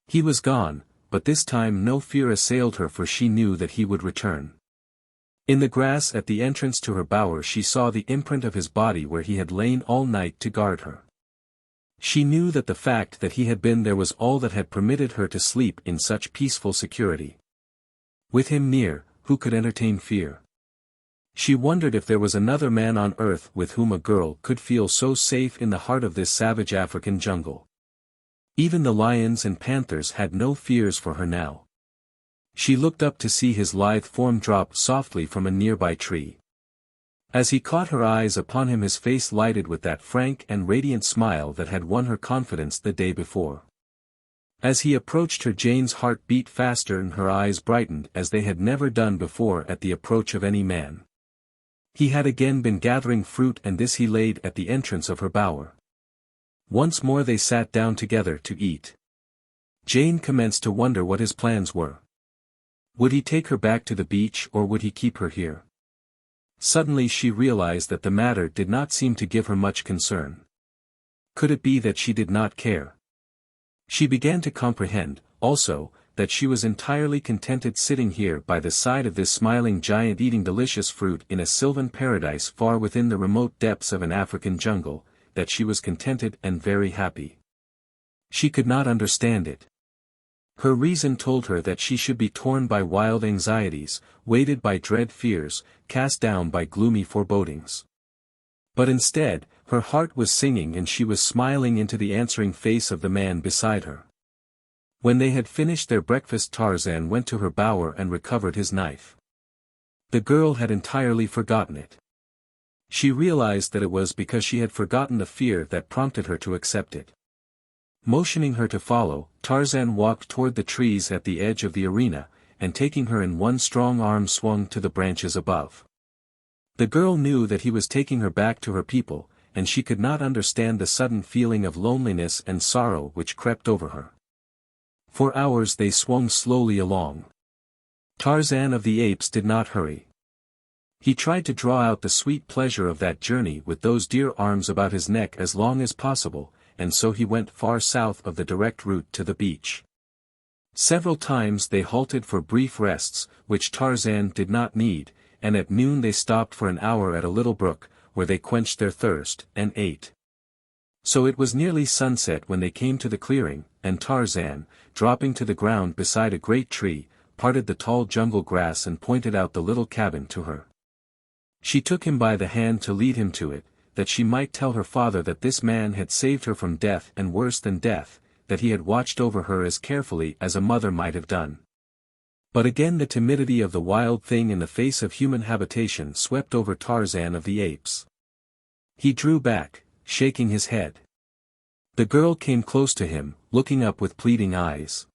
He was gone, but this time no fear assailed her, for she knew that he would return. In the grass at the entrance to her bower she saw the imprint of his body where he had lain all night to guard her. She knew that the fact that he had been there was all that had permitted her to sleep in such peaceful security. With him near, who could entertain fear? She wondered if there was another man on earth with whom a girl could feel so safe in the heart of this savage African jungle. Even the lions and panthers had no fears for her now. She looked up to see his lithe form drop softly from a nearby tree. As he caught her eyes upon him, his face lighted with that frank and radiant smile that had won her confidence the day before. As he approached her, Jane's heart beat faster and her eyes brightened as they had never done before at the approach of any man. He had again been gathering fruit, and this he laid at the entrance of her bower. Once more they sat down together to eat. Jane commenced to wonder what his plans were. Would he take her back to the beach, or would he keep her here? Suddenly she realized that the matter did not seem to give her much concern. Could it be that she did not care? She began to comprehend, also, that she was entirely contented sitting here by the side of this smiling giant eating delicious fruit in a sylvan paradise far within the remote depths of an African jungle, that she was contented and very happy. She could not understand it. Her reason told her that she should be torn by wild anxieties, weighted by dread fears, cast down by gloomy forebodings. But instead, her heart was singing and she was smiling into the answering face of the man beside her. When they had finished their breakfast, Tarzan went to her bower and recovered his knife. The girl had entirely forgotten it. She realized that it was because she had forgotten the fear that prompted her to accept it. Motioning her to follow, Tarzan walked toward the trees at the edge of the arena, and taking her in one strong arm swung to the branches above. The girl knew that he was taking her back to her people, and she could not understand the sudden feeling of loneliness and sorrow which crept over her. For hours they swung slowly along. Tarzan of the Apes did not hurry. He tried to draw out the sweet pleasure of that journey with those dear arms about his neck as long as possible, and so he went far south of the direct route to the beach. Several times they halted for brief rests, which Tarzan did not need, and at noon they stopped for an hour at a little brook, where they quenched their thirst, and ate. So it was nearly sunset when they came to the clearing, and Tarzan, dropping to the ground beside a great tree, parted the tall jungle grass and pointed out the little cabin to her. She took him by the hand to lead him to it, that she might tell her father that this man had saved her from death and worse than death, that he had watched over her as carefully as a mother might have done. But again the timidity of the wild thing in the face of human habitation swept over Tarzan of the Apes. He drew back, shaking his head. The girl came close to him, looking up with pleading eyes.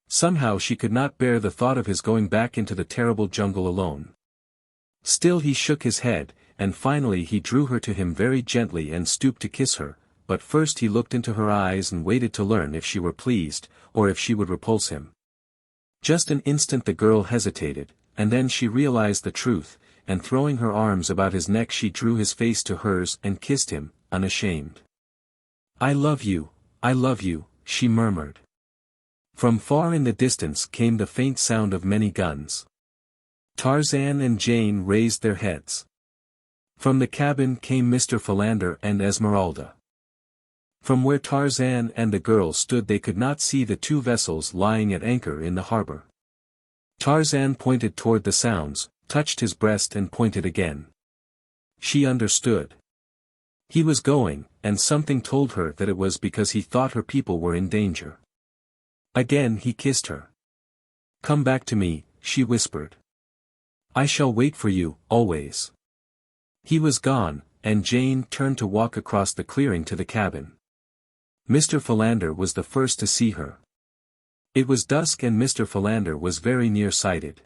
Somehow she could not bear the thought of his going back into the terrible jungle alone. Still he shook his head, and finally he drew her to him very gently and stooped to kiss her, but first he looked into her eyes and waited to learn if she were pleased, or if she would repulse him. Just an instant the girl hesitated, and then she realized the truth, and throwing her arms about his neck she drew his face to hers and kissed him, unashamed. I love you, she murmured. From far in the distance came the faint sound of many guns. Tarzan and Jane raised their heads. From the cabin came Mr. Philander and Esmeralda. From where Tarzan and the girl stood they could not see the two vessels lying at anchor in the harbor. Tarzan pointed toward the sounds, touched his breast and pointed again. She understood. He was going, and something told her that it was because he thought her people were in danger. Again he kissed her. Come back to me, she whispered. I shall wait for you, always. He was gone, and Jane turned to walk across the clearing to the cabin. Mr. Philander was the first to see her. It was dusk and Mr. Philander was very near-sighted.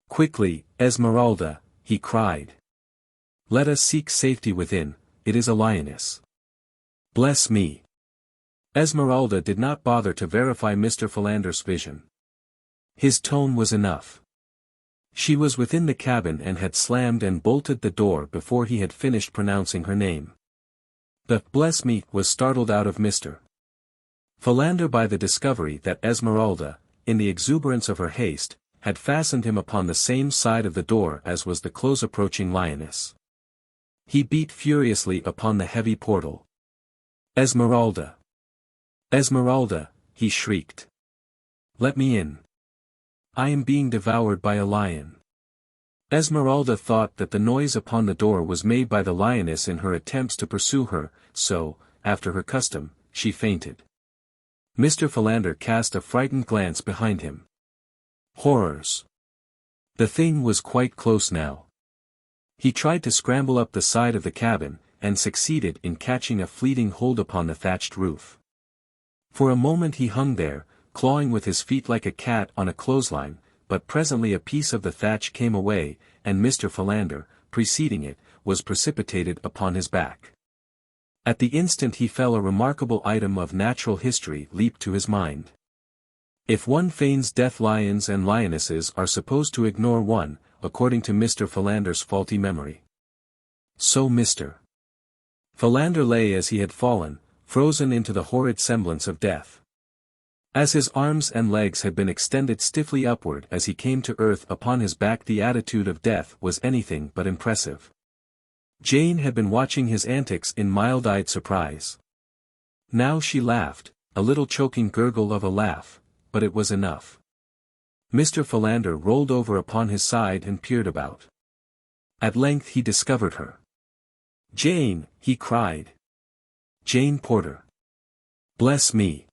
Quickly, Esmeralda, he cried. Let us seek safety within, it is a lioness. Bless me. Esmeralda did not bother to verify Mr. Philander's vision. His tone was enough. She was within the cabin and had slammed and bolted the door before he had finished pronouncing her name. The "bless me" was startled out of Mr. Philander by the discovery that Esmeralda, in the exuberance of her haste, had fastened him upon the same side of the door as was the close-approaching lioness. He beat furiously upon the heavy portal. Esmeralda! Esmeralda, he shrieked. Let me in. I am being devoured by a lion. Esmeralda thought that the noise upon the door was made by the lioness in her attempts to pursue her, so, after her custom, she fainted. Mr. Philander cast a frightened glance behind him. Horrors! The thing was quite close now. He tried to scramble up the side of the cabin, and succeeded in catching a fleeting hold upon the thatched roof. For a moment he hung there, clawing with his feet like a cat on a clothesline, but presently a piece of the thatch came away, and Mr. Philander, preceding it, was precipitated upon his back. At the instant he fell a remarkable item of natural history leaped to his mind. If one feigns death, lions and lionesses are supposed to ignore one, according to Mr. Philander's faulty memory. So Mr. Philander lay as he had fallen, frozen into the horrid semblance of death. As his arms and legs had been extended stiffly upward as he came to earth upon his back, the attitude of death was anything but impressive. Jane had been watching his antics in mild-eyed surprise. Now she laughed, a little choking gurgle of a laugh, but it was enough. Mr. Philander rolled over upon his side and peered about. At length he discovered her. Jane, he cried. Jane Porter. Bless me.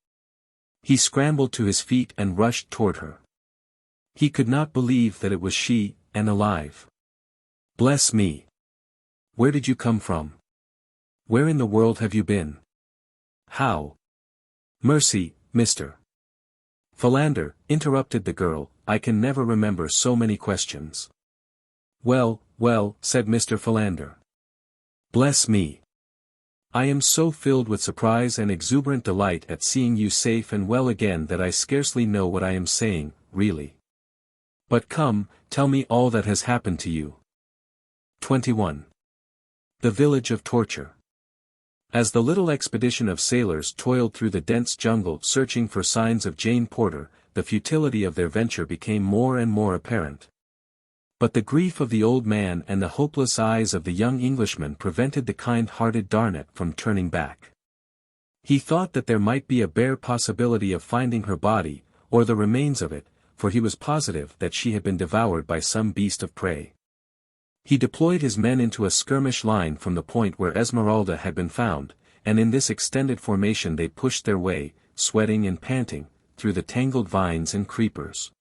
He scrambled to his feet and rushed toward her. He could not believe that it was she, and alive. Bless me. Where did you come from? Where in the world have you been? How? Mercy, Mr. Philander, interrupted the girl, I can never remember so many questions. Well, well, said Mr. Philander. Bless me. I am so filled with surprise and exuberant delight at seeing you safe and well again that I scarcely know what I am saying, really. But come, tell me all that has happened to you. 21. The Village of Torture. As the little expedition of sailors toiled through the dense jungle searching for signs of Jane Porter, the futility of their venture became more and more apparent. But the grief of the old man and the hopeless eyes of the young Englishman prevented the kind-hearted Darnet from turning back. He thought that there might be a bare possibility of finding her body, or the remains of it, for he was positive that she had been devoured by some beast of prey. He deployed his men into a skirmish line from the point where Esmeralda had been found, and in this extended formation they pushed their way, sweating and panting, through the tangled vines and creepers.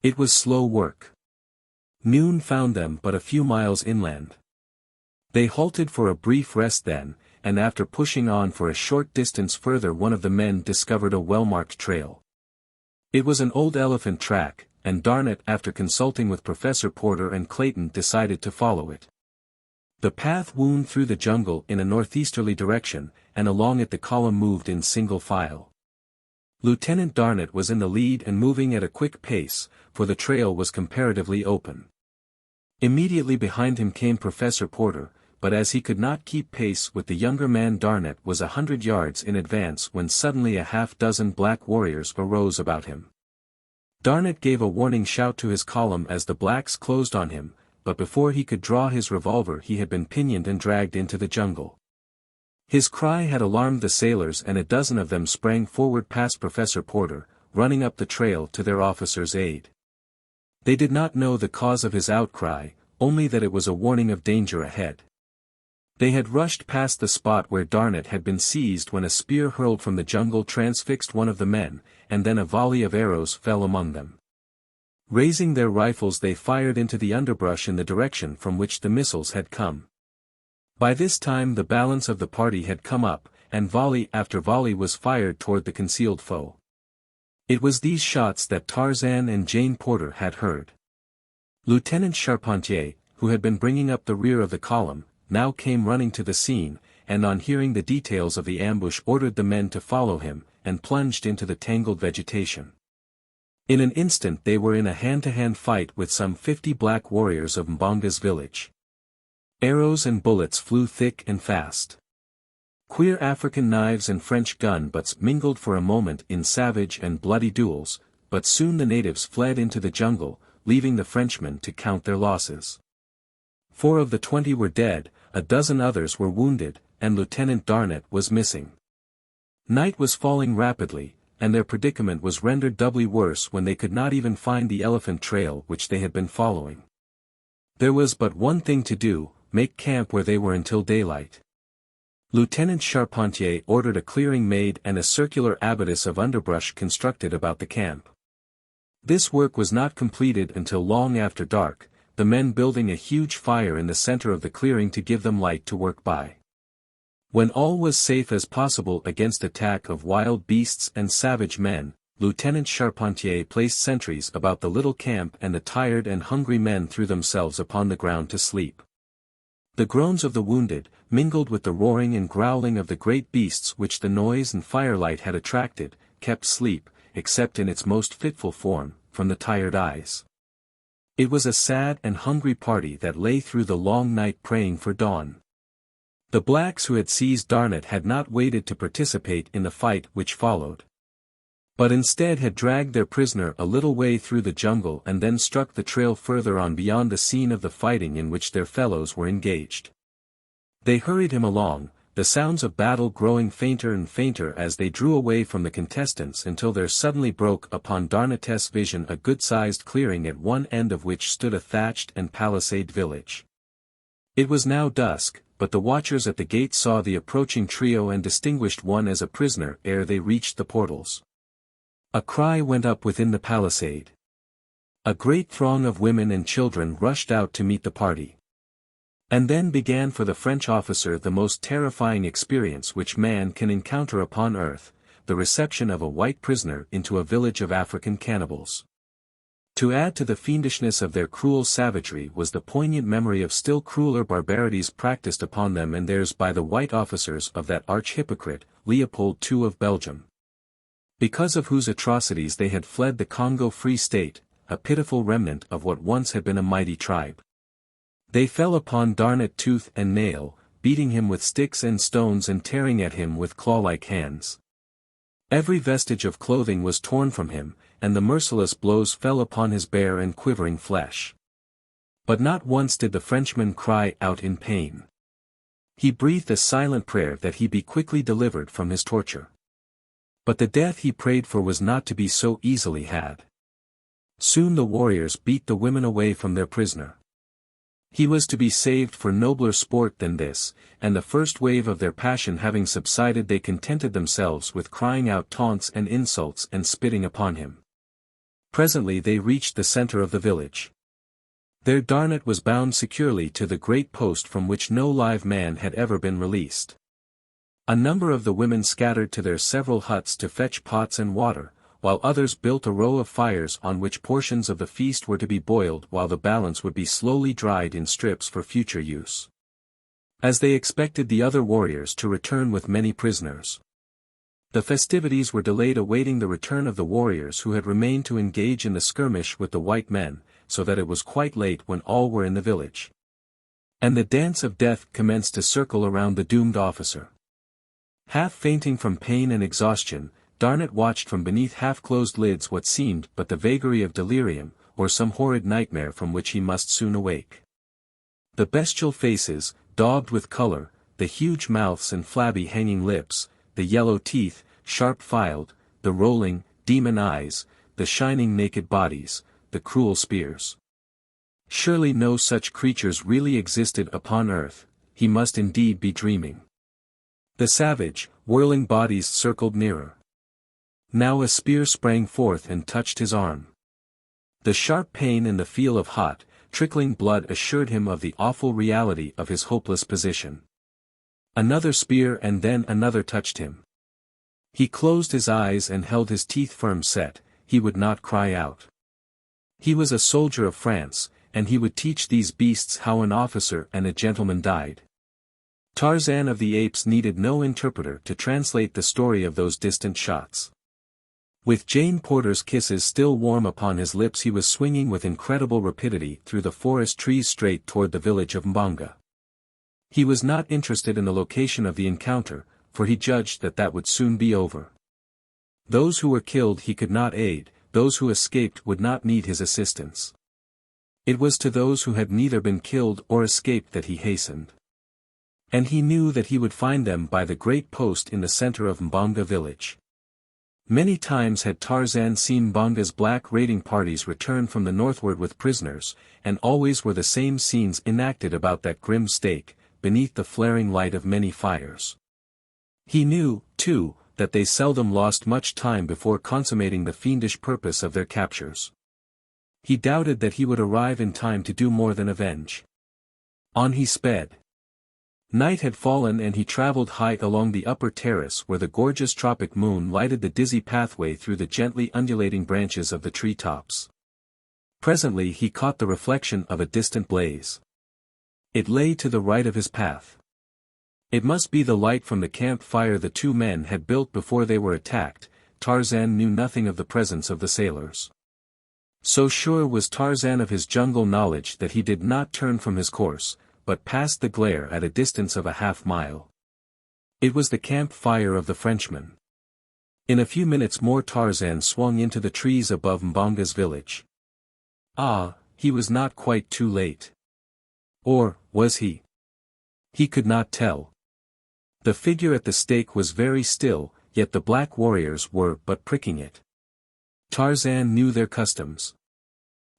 It was slow work. Noon found them but a few miles inland. They halted for a brief rest then, and after pushing on for a short distance further one of the men discovered a well-marked trail. It was an old elephant track, and Darnett after consulting with Professor Porter and Clayton decided to follow it. The path wound through the jungle in a northeasterly direction, and along it the column moved in single file. Lieutenant Darnett was in the lead and moving at a quick pace, for the trail was comparatively open. Immediately behind him came Professor Porter, but as he could not keep pace with the younger man Darnett was 100 yards in advance when suddenly a half-dozen black warriors arose about him. Darnett gave a warning shout to his column as the blacks closed on him, but before he could draw his revolver he had been pinioned and dragged into the jungle. His cry had alarmed the sailors and a dozen of them sprang forward past Professor Porter, running up the trail to their officer's aid. They did not know the cause of his outcry, only that it was a warning of danger ahead. They had rushed past the spot where Darnett had been seized when a spear hurled from the jungle transfixed one of the men, and then a volley of arrows fell among them. Raising their rifles they fired into the underbrush in the direction from which the missiles had come. By this time the balance of the party had come up, and volley after volley was fired toward the concealed foe. It was these shots that Tarzan and Jane Porter had heard. Lieutenant Charpentier, who had been bringing up the rear of the column, now came running to the scene, and on hearing the details of the ambush ordered the men to follow him, and plunged into the tangled vegetation. In an instant they were in a hand-to-hand fight with some 50 black warriors of Mbonga's village. Arrows and bullets flew thick and fast. Queer African knives and French gun-butts mingled for a moment in savage and bloody duels, but soon the natives fled into the jungle, leaving the Frenchmen to count their losses. 4 of the 20 were dead, a dozen others were wounded, and Lieutenant Darnett was missing. Night was falling rapidly, and their predicament was rendered doubly worse when they could not even find the elephant trail which they had been following. There was but one thing to do, make camp where they were until daylight. Lieutenant Charpentier ordered a clearing made and a circular abatis of underbrush constructed about the camp. This work was not completed until long after dark, the men building a huge fire in the center of the clearing to give them light to work by. When all was safe as possible against attack of wild beasts and savage men, Lieutenant Charpentier placed sentries about the little camp and the tired and hungry men threw themselves upon the ground to sleep. The groans of the wounded, mingled with the roaring and growling of the great beasts which the noise and firelight had attracted, kept sleep, except in its most fitful form, from the tired eyes. It was a sad and hungry party that lay through the long night praying for dawn. The blacks who had seized Darnett had not waited to participate in the fight which followed, but instead had dragged their prisoner a little way through the jungle and then struck the trail further on beyond the scene of the fighting in which their fellows were engaged. They hurried him along, the sounds of battle growing fainter and fainter as they drew away from the contestants until there suddenly broke upon Darnett's vision a good-sized clearing at one end of which stood a thatched and palisaded village. It was now dusk, but the watchers at the gate saw the approaching trio and distinguished one as a prisoner ere they reached the portals. A cry went up within the palisade. A great throng of women and children rushed out to meet the party. And then began for the French officer the most terrifying experience which man can encounter upon earth, the reception of a white prisoner into a village of African cannibals. To add to the fiendishness of their cruel savagery was the poignant memory of still crueler barbarities practiced upon them and theirs by the white officers of that arch-hypocrite, Leopold II of Belgium, because of whose atrocities they had fled the Congo Free State, a pitiful remnant of what once had been a mighty tribe. They fell upon Darnett tooth and nail, beating him with sticks and stones and tearing at him with claw-like hands. Every vestige of clothing was torn from him, and the merciless blows fell upon his bare and quivering flesh. But not once did the Frenchman cry out in pain. He breathed a silent prayer that he be quickly delivered from his torture. But the death he prayed for was not to be so easily had. Soon the warriors beat the women away from their prisoner. He was to be saved for nobler sport than this, and the first wave of their passion having subsided they contented themselves with crying out taunts and insults and spitting upon him. Presently they reached the center of the village. There Darnat was bound securely to the great post from which no live man had ever been released. A number of the women scattered to their several huts to fetch pots and water, while others built a row of fires on which portions of the feast were to be boiled while the balance would be slowly dried in strips for future use. As they expected the other warriors to return with many prisoners. The festivities were delayed awaiting the return of the warriors who had remained to engage in the skirmish with the white men, so that it was quite late when all were in the village. And the dance of death commenced to circle around the doomed officer. Half fainting from pain and exhaustion, Darnat watched from beneath half-closed lids what seemed but the vagary of delirium, or some horrid nightmare from which he must soon awake. The bestial faces, daubed with color, the huge mouths and flabby hanging lips, the yellow teeth, sharp-filed, the rolling, demon eyes, the shining naked bodies, the cruel spears. Surely no such creatures really existed upon earth, he must indeed be dreaming. The savage, whirling bodies circled nearer. Now a spear sprang forth and touched his arm. The sharp pain and the feel of hot, trickling blood assured him of the awful reality of his hopeless position. Another spear and then another touched him. He closed his eyes and held his teeth firm set, he would not cry out. He was a soldier of France, and he would teach these beasts how an officer and a gentleman died. Tarzan of the Apes needed no interpreter to translate the story of those distant shots. With Jane Porter's kisses still warm upon his lips he was swinging with incredible rapidity through the forest trees straight toward the village of Mbonga. He was not interested in the location of the encounter, for he judged that that would soon be over. Those who were killed he could not aid, those who escaped would not need his assistance. It was to those who had neither been killed or escaped that he hastened. And he knew that he would find them by the great post in the center of Mbonga village. Many times had Tarzan seen Mbonga's black raiding parties return from the northward with prisoners, and always were the same scenes enacted about that grim stake, beneath the flaring light of many fires. He knew, too, that they seldom lost much time before consummating the fiendish purpose of their captures. He doubted that he would arrive in time to do more than avenge. On he sped. Night had fallen and he traveled high along the upper terrace where the gorgeous tropic moon lighted the dizzy pathway through the gently undulating branches of the tree tops. Presently he caught the reflection of a distant blaze. It lay to the right of his path. It must be the light from the camp fire the two men had built before they were attacked. Tarzan knew nothing of the presence of the sailors. So sure was Tarzan of his jungle knowledge that he did not turn from his course, but passed the glare at a distance of a half-mile. It was the camp fire of the Frenchmen. In a few minutes more Tarzan swung into the trees above Mbonga's village. Ah, he was not quite too late. Or, was he? He could not tell. The figure at the stake was very still, yet the black warriors were but pricking it. Tarzan knew their customs.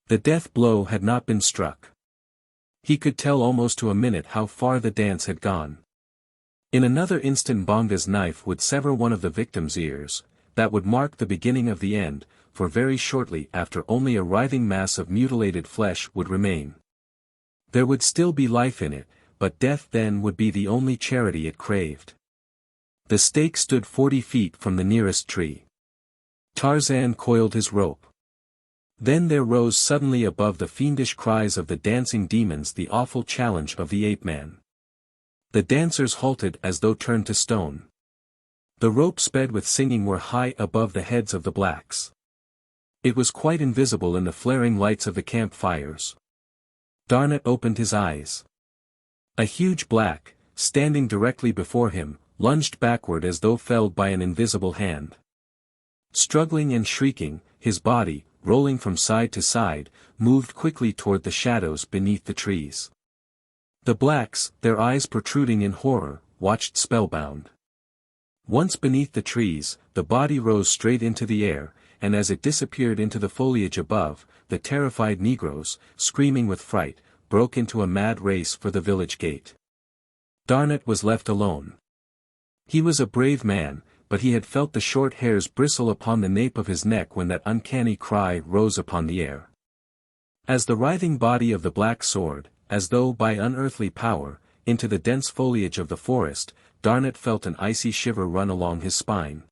The death blow had not been struck. He could tell almost to a minute how far the dance had gone. In another instant Mbonga's knife would sever one of the victim's ears, that would mark the beginning of the end, for very shortly after only a writhing mass of mutilated flesh would remain. There would still be life in it, but death then would be the only charity it craved. The stake stood 40 feet from the nearest tree. Tarzan coiled his rope. Then there rose suddenly above the fiendish cries of the dancing demons the awful challenge of the ape-man. The dancers halted as though turned to stone. The rope sped with singing were high above the heads of the blacks. It was quite invisible in the flaring lights of the camp fires. Darnat opened his eyes. A huge black, standing directly before him, lunged backward as though felled by an invisible hand. Struggling and shrieking, his body, rolling from side to side, moved quickly toward the shadows beneath the trees. The blacks, their eyes protruding in horror, watched spellbound. Once beneath the trees, the body rose straight into the air, and as it disappeared into the foliage above, the terrified negroes, screaming with fright, broke into a mad race for the village gate. Darnat was left alone. He was a brave man, but he had felt the short hairs bristle upon the nape of his neck when that uncanny cry rose upon the air. As the writhing body of the black soared, as though by unearthly power, into the dense foliage of the forest, Darnot felt an icy shiver run along his spine.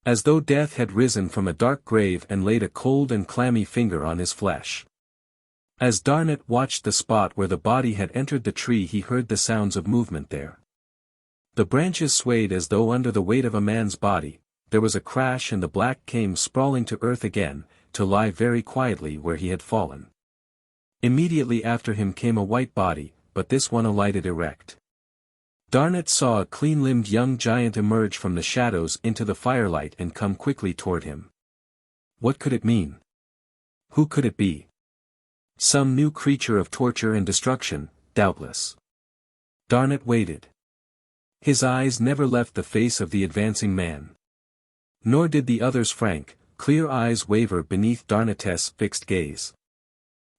As though death had risen from a dark grave and laid a cold and clammy finger on his flesh. As Darnot watched the spot where the body had entered the tree, he heard the sounds of movement there. The branches swayed as though under the weight of a man's body, there was a crash and the black came sprawling to earth again, to lie very quietly where he had fallen. Immediately after him came a white body, but this one alighted erect. Darnot saw a clean-limbed young giant emerge from the shadows into the firelight and come quickly toward him. What could it mean? Who could it be? Some new creature of torture and destruction, doubtless. Darnot waited. His eyes never left the face of the advancing man. Nor did the other's frank, clear eyes waver beneath Darnot's fixed gaze.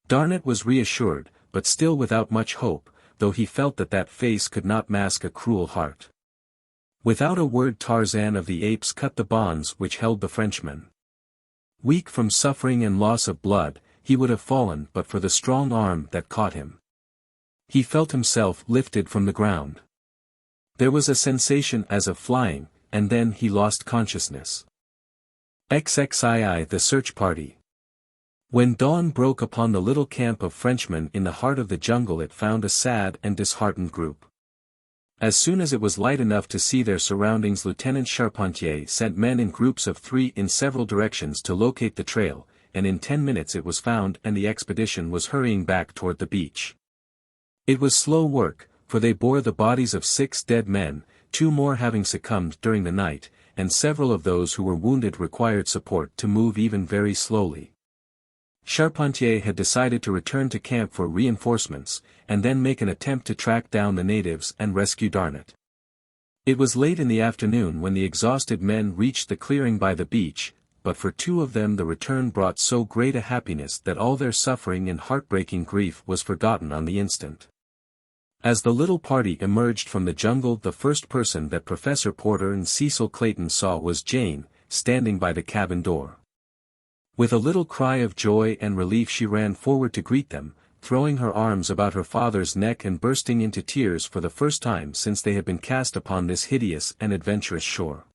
Darnot was reassured, but still without much hope, though he felt that that face could not mask a cruel heart. Without a word Tarzan of the Apes cut the bonds which held the Frenchman. Weak from suffering and loss of blood, he would have fallen but for the strong arm that caught him. He felt himself lifted from the ground. There was a sensation as of flying, and then he lost consciousness. XXII The Search Party. When dawn broke upon the little camp of Frenchmen in the heart of the jungle, it found a sad and disheartened group. As soon as it was light enough to see their surroundings, Lieutenant Charpentier sent men in groups of 3 in several directions to locate the trail, and in 10 minutes it was found and the expedition was hurrying back toward the beach. It was slow work, for they bore the bodies of 6 dead men, 2 more having succumbed during the night, and several of those who were wounded required support to move even very slowly. Charpentier had decided to return to camp for reinforcements, and then make an attempt to track down the natives and rescue Darnot. It was late in the afternoon when the exhausted men reached the clearing by the beach, but for 2 of them the return brought so great a happiness that all their suffering and heartbreaking grief was forgotten on the instant. As the little party emerged from the jungle, the first person that Professor Porter and Cecil Clayton saw was Jane, standing by the cabin door. With a little cry of joy and relief she ran forward to greet them, throwing her arms about her father's neck and bursting into tears for the first time since they had been cast upon this hideous and adventurous shore.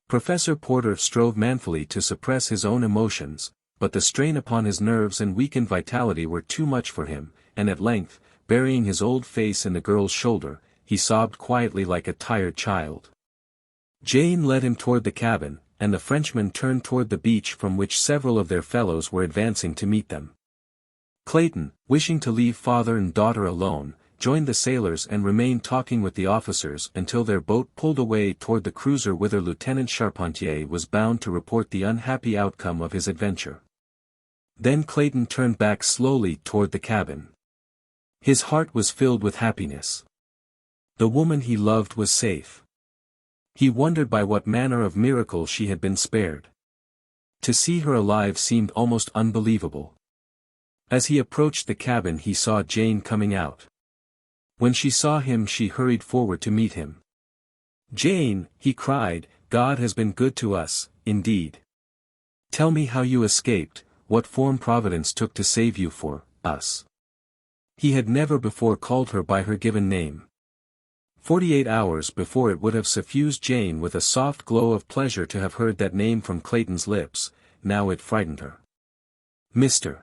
Professor Porter strove manfully to suppress his own emotions, but the strain upon his nerves and weakened vitality were too much for him, and at length, burying his old face in the girl's shoulder, he sobbed quietly like a tired child. Jane led him toward the cabin, and the Frenchmen turned toward the beach from which several of their fellows were advancing to meet them. Clayton, wishing to leave father and daughter alone, joined the sailors and remained talking with the officers until their boat pulled away toward the cruiser whither Lieutenant Charpentier was bound to report the unhappy outcome of his adventure. Then Clayton turned back slowly toward the cabin. His heart was filled with happiness. The woman he loved was safe. He wondered by what manner of miracle she had been spared. To see her alive seemed almost unbelievable. As he approached the cabin he saw Jane coming out. When she saw him she hurried forward to meet him. "Jane," he cried, "God has been good to us, indeed. Tell me how you escaped, what form Providence took to save you for us." He had never before called her by her given name. 48 hours before it would have suffused Jane with a soft glow of pleasure to have heard that name from Clayton's lips, now it frightened her. "Mr.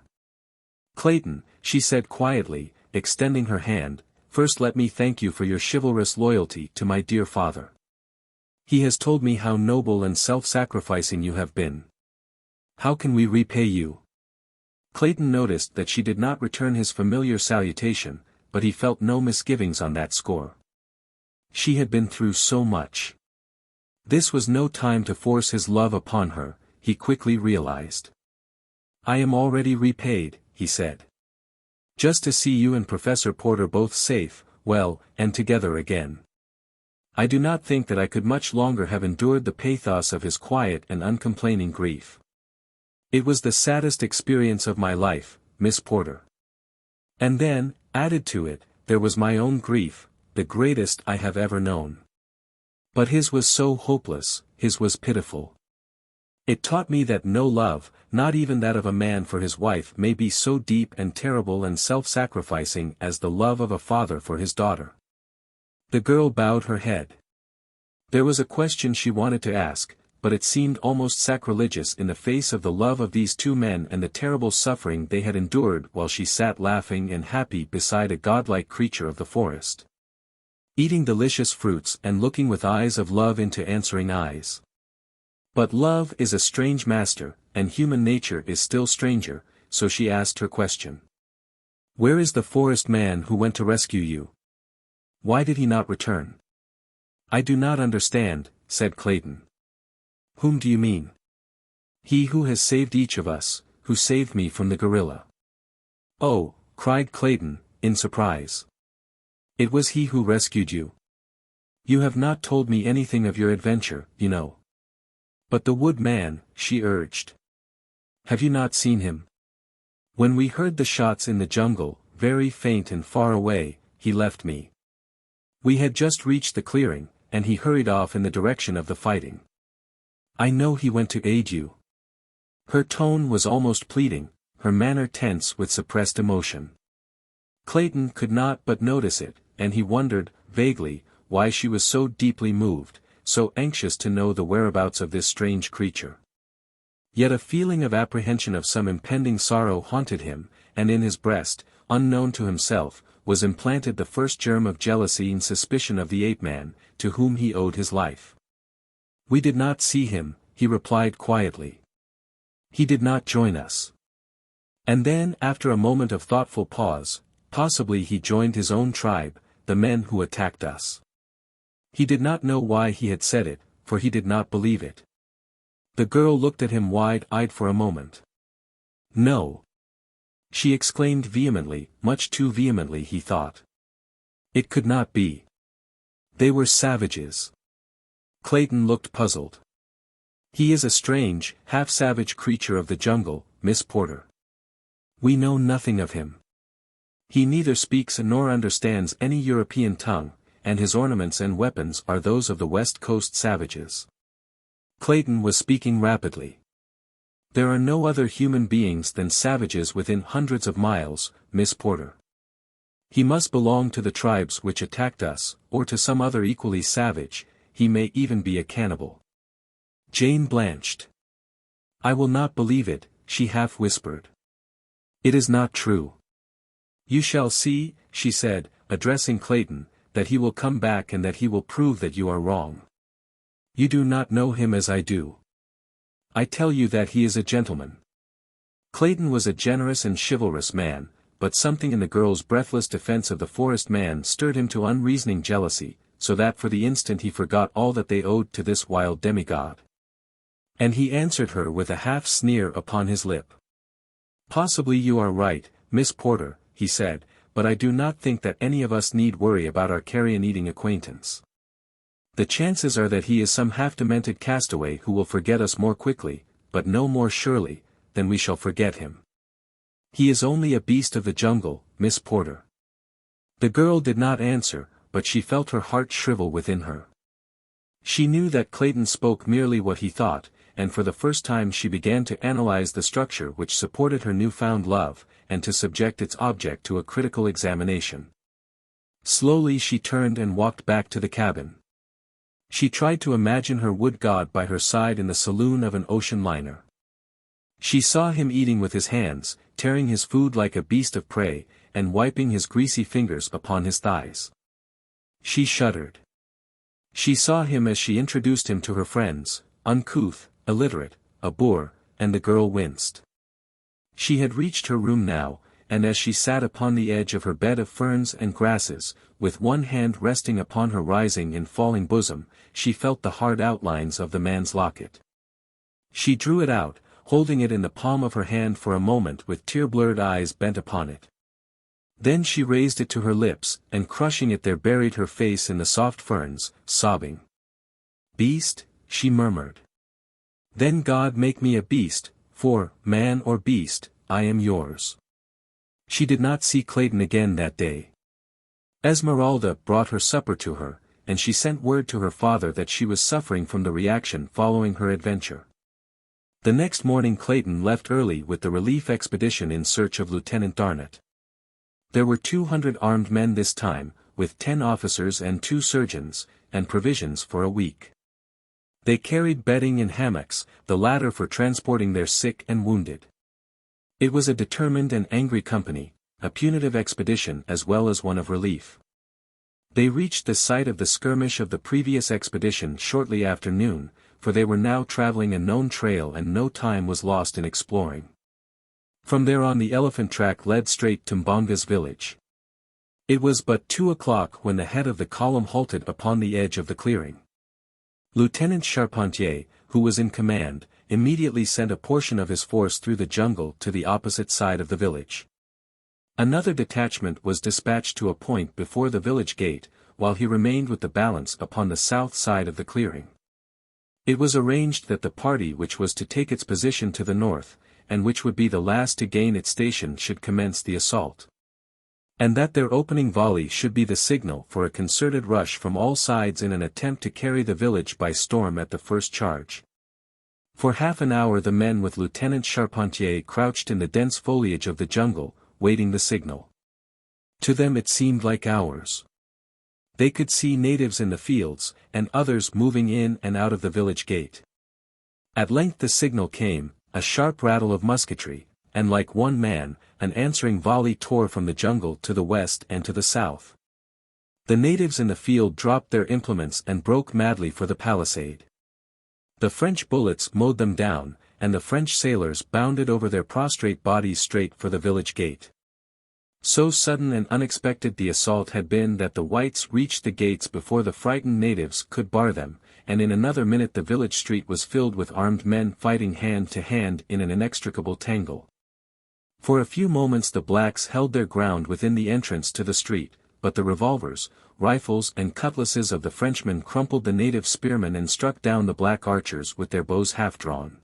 Clayton," she said quietly, extending her hand, "first let me thank you for your chivalrous loyalty to my dear father. He has told me how noble and self-sacrificing you have been. How can we repay you?" Clayton noticed that she did not return his familiar salutation, but he felt no misgivings on that score. She had been through so much. This was no time to force his love upon her, he quickly realized. "I am already repaid," he said. "Just to see you and Professor Porter both safe, well, and together again. I do not think that I could much longer have endured the pathos of his quiet and uncomplaining grief. It was the saddest experience of my life, Miss Porter. And then, added to it, there was my own grief, the greatest I have ever known." But his was so hopeless, his was pitiful. It taught me that no love, not even that of a man for his wife, may be so deep and terrible and self-sacrificing as the love of a father for his daughter. The girl bowed her head. There was a question she wanted to ask, but it seemed almost sacrilegious in the face of the love of these two men and the terrible suffering they had endured while she sat laughing and happy beside a godlike creature of the forest, eating delicious fruits and looking with eyes of love into answering eyes. But love is a strange master, and human nature is still stranger, so she asked her question. Where is the forest man who went to rescue you? Why did he not return? I do not understand, said Clayton. Whom do you mean? He who has saved each of us, who saved me from the gorilla. Oh, cried Clayton, in surprise. It was he who rescued you. You have not told me anything of your adventure, you know. But the wood man, she urged. Have you not seen him? When we heard the shots in the jungle, very faint and far away, he left me. We had just reached the clearing, and he hurried off in the direction of the fighting. I know he went to aid you. Her tone was almost pleading, her manner tense with suppressed emotion. Clayton could not but notice it, and he wondered, vaguely, why she was so deeply moved, so anxious to know the whereabouts of this strange creature. Yet a feeling of apprehension of some impending sorrow haunted him, and in his breast, unknown to himself, was implanted the first germ of jealousy and suspicion of the ape-man, to whom he owed his life. We did not see him, he replied quietly. He did not join us. And then, after a moment of thoughtful pause, possibly he joined his own tribe, the men who attacked us. He did not know why he had said it, for he did not believe it. The girl looked at him wide-eyed for a moment. No. She exclaimed vehemently, much too vehemently he thought. It could not be. They were savages. Clayton looked puzzled. He is a strange, half-savage creature of the jungle, Miss Porter. We know nothing of him. He neither speaks nor understands any European tongue, and his ornaments and weapons are those of the West Coast savages. Clayton was speaking rapidly. There are no other human beings than savages within hundreds of miles, Miss Porter. He must belong to the tribes which attacked us, or to some other equally savage, he may even be a cannibal. Jane blanched. I will not believe it, she half whispered. It is not true. You shall see, she said, addressing Clayton, that he will come back and that he will prove that you are wrong. You do not know him as I do. I tell you that he is a gentleman. Clayton was a generous and chivalrous man, but something in the girl's breathless defense of the forest man stirred him to unreasoning jealousy, so that for the instant he forgot all that they owed to this wild demigod. And he answered her with a half-sneer upon his lip. Possibly you are right, Miss Porter, he said, but I do not think that any of us need worry about our carrion-eating acquaintance. The chances are that he is some half-demented castaway who will forget us more quickly, but no more surely, than we shall forget him. He is only a beast of the jungle, Miss Porter. The girl did not answer, but she felt her heart shrivel within her. She knew that Clayton spoke merely what he thought, and for the first time she began to analyze the structure which supported her newfound love, and to subject its object to a critical examination. Slowly she turned and walked back to the cabin. She tried to imagine her wood god by her side in the saloon of an ocean liner. She saw him eating with his hands, tearing his food like a beast of prey, and wiping his greasy fingers upon his thighs. She shuddered. She saw him as she introduced him to her friends, uncouth, illiterate, a boor, and the girl winced. She had reached her room now, and as she sat upon the edge of her bed of ferns and grasses, with one hand resting upon her rising and falling bosom, she felt the hard outlines of the man's locket. She drew it out, holding it in the palm of her hand for a moment with tear-blurred eyes bent upon it. Then she raised it to her lips, and crushing it there buried her face in the soft ferns, sobbing. Beast, she murmured. Then God make me a beast, for, man or beast, I am yours. She did not see Clayton again that day. Esmeralda brought her supper to her, and she sent word to her father that she was suffering from the reaction following her adventure. The next morning Clayton left early with the relief expedition in search of Lieutenant Darnett. There were 200 armed men this time, with 10 officers and 2 surgeons, and provisions for a week. They carried bedding and hammocks, the latter for transporting their sick and wounded. It was a determined and angry company, a punitive expedition as well as one of relief. They reached the site of the skirmish of the previous expedition shortly after noon, for they were now traveling a known trail and no time was lost in exploring. From there on the elephant track led straight to Mbonga's village. It was but 2 o'clock when the head of the column halted upon the edge of the clearing. Lieutenant Charpentier, who was in command, immediately sent a portion of his force through the jungle to the opposite side of the village. Another detachment was dispatched to a point before the village gate, while he remained with the balance upon the south side of the clearing. It was arranged that the party which was to take its position to the north, and which would be the last to gain its station should commence the assault. And that their opening volley should be the signal for a concerted rush from all sides in an attempt to carry the village by storm at the first charge. For half an hour the men with Lieutenant Charpentier crouched in the dense foliage of the jungle, waiting the signal. To them it seemed like hours. They could see natives in the fields, and others moving in and out of the village gate. At length the signal came, a sharp rattle of musketry, and like one man, an answering volley tore from the jungle to the west and to the south. The natives in the field dropped their implements and broke madly for the palisade. The French bullets mowed them down, and the French sailors bounded over their prostrate bodies straight for the village gate. So sudden and unexpected the assault had been that the whites reached the gates before the frightened natives could bar them, and in another minute the village street was filled with armed men fighting hand to hand in an inextricable tangle. For a few moments the blacks held their ground within the entrance to the street, but the revolvers, rifles and cutlasses of the Frenchmen crumpled the native spearmen and struck down the black archers with their bows half drawn.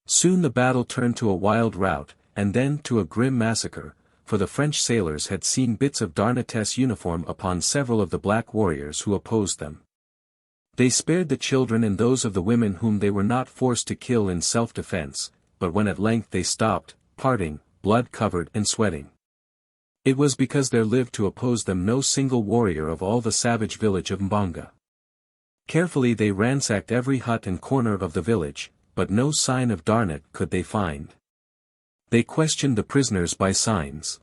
Soon the battle turned to a wild rout, and then to a grim massacre, for the French sailors had seen bits of Darnet's uniform upon several of the black warriors who opposed them. They spared the children and those of the women whom they were not forced to kill in self-defense, but when at length they stopped, parting, blood-covered and sweating, it was because there lived to oppose them no single warrior of all the savage village of Mbonga. Carefully they ransacked every hut and corner of the village, but no sign of Darnet could they find. They questioned the prisoners by signs.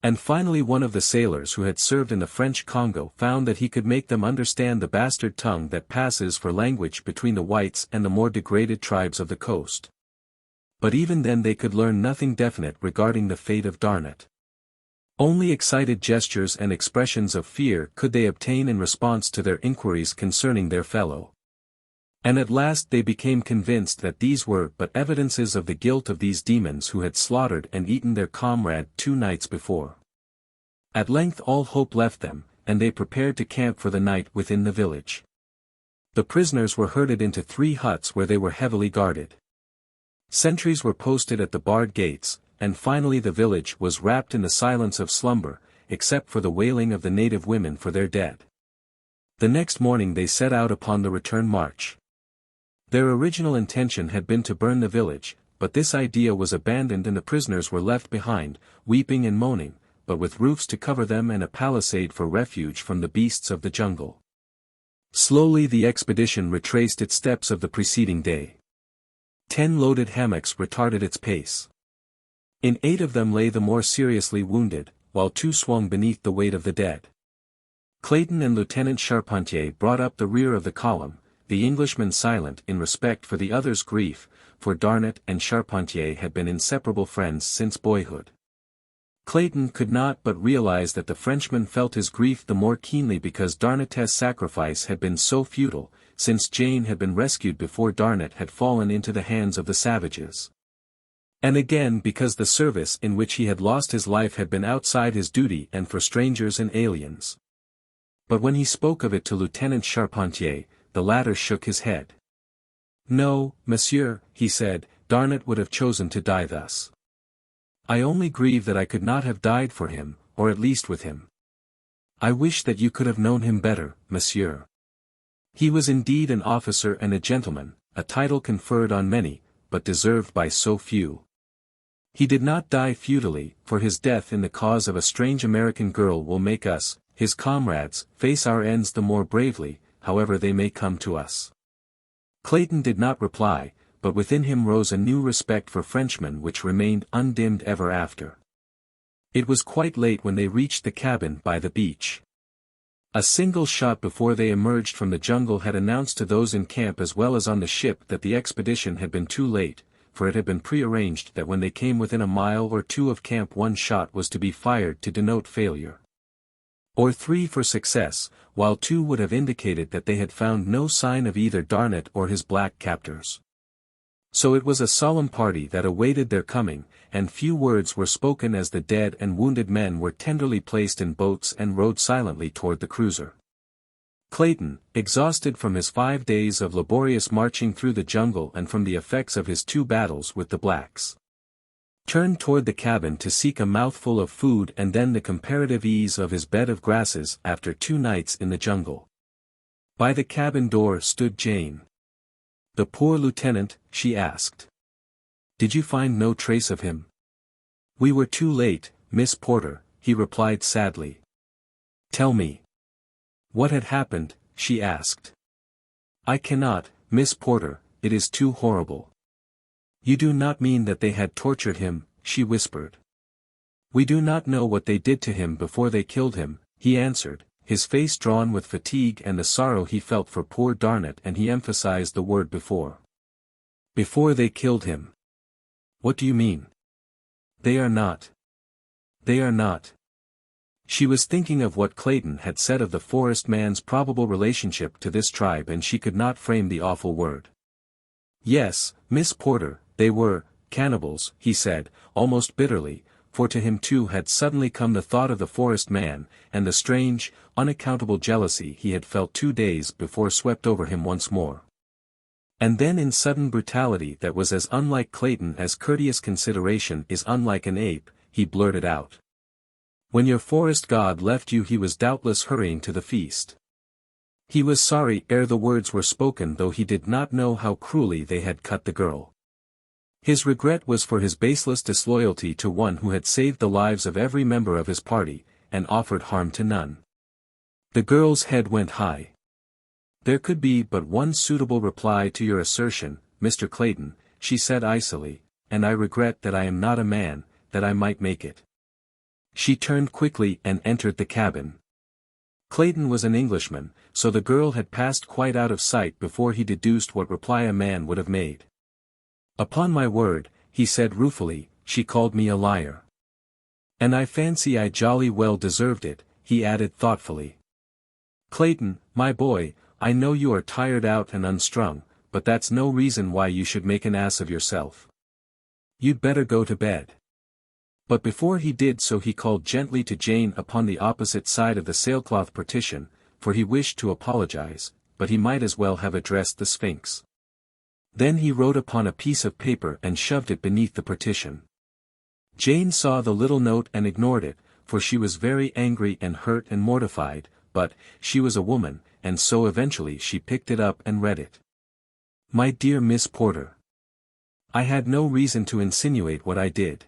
And finally one of the sailors who had served in the French Congo found that he could make them understand the bastard tongue that passes for language between the whites and the more degraded tribes of the coast. But even then they could learn nothing definite regarding the fate of Darnet. Only excited gestures and expressions of fear could they obtain in response to their inquiries concerning their fellow. And at last they became convinced that these were but evidences of the guilt of these demons who had slaughtered and eaten their comrade 2 nights before. At length all hope left them, and they prepared to camp for the night within the village. The prisoners were herded into 3 huts where they were heavily guarded. Sentries were posted at the barred gates, and finally the village was wrapped in the silence of slumber, except for the wailing of the native women for their dead. The next morning they set out upon the return march. Their original intention had been to burn the village, but this idea was abandoned and the prisoners were left behind, weeping and moaning, but with roofs to cover them and a palisade for refuge from the beasts of the jungle. Slowly the expedition retraced its steps of the preceding day. 10 loaded hammocks retarded its pace. In 8 of them lay the more seriously wounded, while 2 swung beneath the weight of the dead. Clayton and Lieutenant Charpentier brought up the rear of the column, the Englishman silent in respect for the other's grief, for Darnet and Charpentier had been inseparable friends since boyhood. Clayton could not but realize that the Frenchman felt his grief the more keenly because Darnet's sacrifice had been so futile, since Jane had been rescued before Darnet had fallen into the hands of the savages. And again because the service in which he had lost his life had been outside his duty and for strangers and aliens. But when he spoke of it to Lieutenant Charpentier, the latter shook his head. "No, monsieur," he said, "Darnet would have chosen to die thus. I only grieve that I could not have died for him, or at least with him. I wish that you could have known him better, monsieur. He was indeed an officer and a gentleman, a title conferred on many, but deserved by so few. He did not die futilely, for his death in the cause of a strange American girl will make us, his comrades, face our ends the more bravely, however they may come to us. Clayton did not reply, but within him rose a new respect for Frenchmen which remained undimmed ever after. It was quite late when they reached the cabin by the beach. A single shot before they emerged from the jungle had announced to those in camp as well as on the ship that the expedition had been too late, for it had been prearranged that when they came within a mile or two of camp one shot was to be fired to denote failure, or three for success, while two would have indicated that they had found no sign of either Darnett or his black captors. So it was a solemn party that awaited their coming, and few words were spoken as the dead and wounded men were tenderly placed in boats and rowed silently toward the cruiser. Clayton, exhausted from his 5 days of laborious marching through the jungle and from the effects of his 2 battles with the blacks, turned toward the cabin to seek a mouthful of food and then the comparative ease of his bed of grasses after 2 nights in the jungle. By the cabin door stood Jane. "The poor lieutenant?" she asked. "Did you find no trace of him?" "We were too late, Miss Porter," he replied sadly. "Tell me. What had happened?" she asked. "I cannot, Miss Porter, it is too horrible." "You do not mean that they had tortured him?" she whispered. "We do not know what they did to him before they killed him," he answered, his face drawn with fatigue and the sorrow he felt for poor Darnett, and he emphasized the word before. "Before they killed him. What do you mean?" "They are not. They are not." She was thinking of what Clayton had said of the forest man's probable relationship to this tribe and she could not frame the awful word. "Yes, Miss Porter, they were cannibals," he said, almost bitterly, for to him too had suddenly come the thought of the forest man, and the strange, unaccountable jealousy he had felt 2 days before swept over him once more. And then in sudden brutality that was as unlike Clayton as courteous consideration is unlike an ape, he blurted out. "When your forest god left you he was doubtless hurrying to the feast." He was sorry ere the words were spoken, though he did not know how cruelly they had cut the girl. His regret was for his baseless disloyalty to one who had saved the lives of every member of his party, and offered harm to none. The girl's head went high. "There could be but one suitable reply to your assertion, Mr. Clayton," she said icily, "and I regret that I am not a man, that I might make it." She turned quickly and entered the cabin. Clayton was an Englishman, so the girl had passed quite out of sight before he deduced what reply a man would have made. "Upon my word," he said ruefully, "she called me a liar. And I fancy I jolly well deserved it," he added thoughtfully. "Clayton, my boy, I know you are tired out and unstrung, but that's no reason why you should make an ass of yourself. You'd better go to bed." But before he did so he called gently to Jane upon the opposite side of the sailcloth partition, for he wished to apologize, but he might as well have addressed the Sphinx. Then he wrote upon a piece of paper and shoved it beneath the partition. Jane saw the little note and ignored it, for she was very angry and hurt and mortified, but, she was a woman, and so eventually she picked it up and read it. "My dear Miss Porter, I had no reason to insinuate what I did.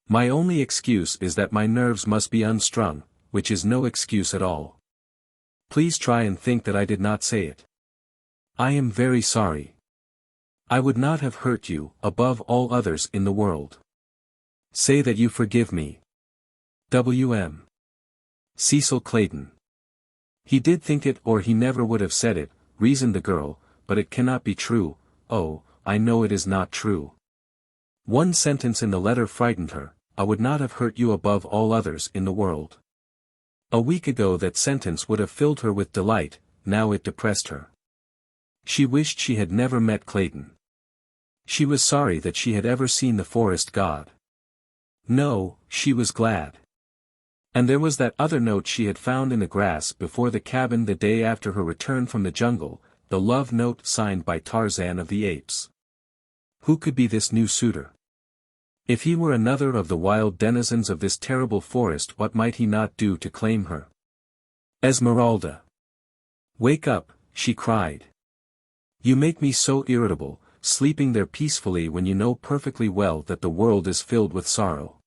My only excuse is that my nerves must be unstrung, which is no excuse at all. Please try and think that I did not say it. I am very sorry. I would not have hurt you, above all others in the world. Say that you forgive me. W.M. Cecil Clayton." "He did think it or he never would have said it," reasoned the girl, "but it cannot be true. Oh, I know it is not true. One sentence in the letter frightened her, 'I would not have hurt you above all others in the world.' A week ago that sentence would have filled her with delight, now it depressed her. She wished she had never met Clayton. She was sorry that she had ever seen the forest god. No, she was glad. And there was that other note she had found in the grass before the cabin the day after her return from the jungle, the love note signed by Tarzan of the Apes. Who could be this new suitor? If he were another of the wild denizens of this terrible forest, what might he not do to claim her? Esmeralda! Wake up, she cried. You make me so irritable, sleeping there peacefully when you know perfectly well that the world is filled with sorrow.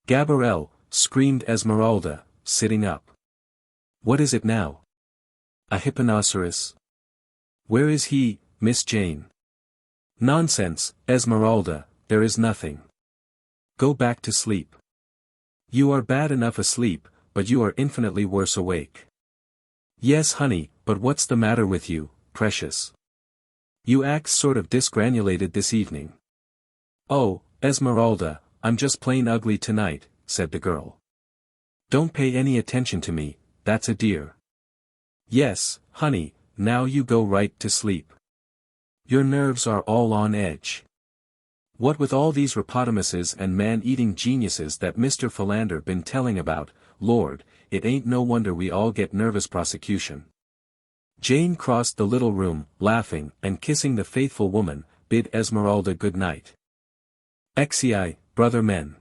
Gabrielle, screamed Esmeralda, sitting up. What is it now? A hipponoceros? Where is he, Miss Jane? Nonsense, Esmeralda, there is nothing. Go back to sleep. You are bad enough asleep, but you are infinitely worse awake. Yes, honey, but what's the matter with you, precious? You act sort of disgranulated this evening. Oh, Esmeralda, I'm just plain ugly tonight, said the girl. Don't pay any attention to me, that's a dear. Yes, honey, now you go right to sleep. Your nerves are all on edge. What with all these hippopotamuses and man-eating geniuses that Mr. Philander been telling about, Lord, it ain't no wonder we all get nervous prosecution. Jane crossed the little room, laughing, and kissing the faithful woman, bid Esmeralda good night. XVIII, brother men.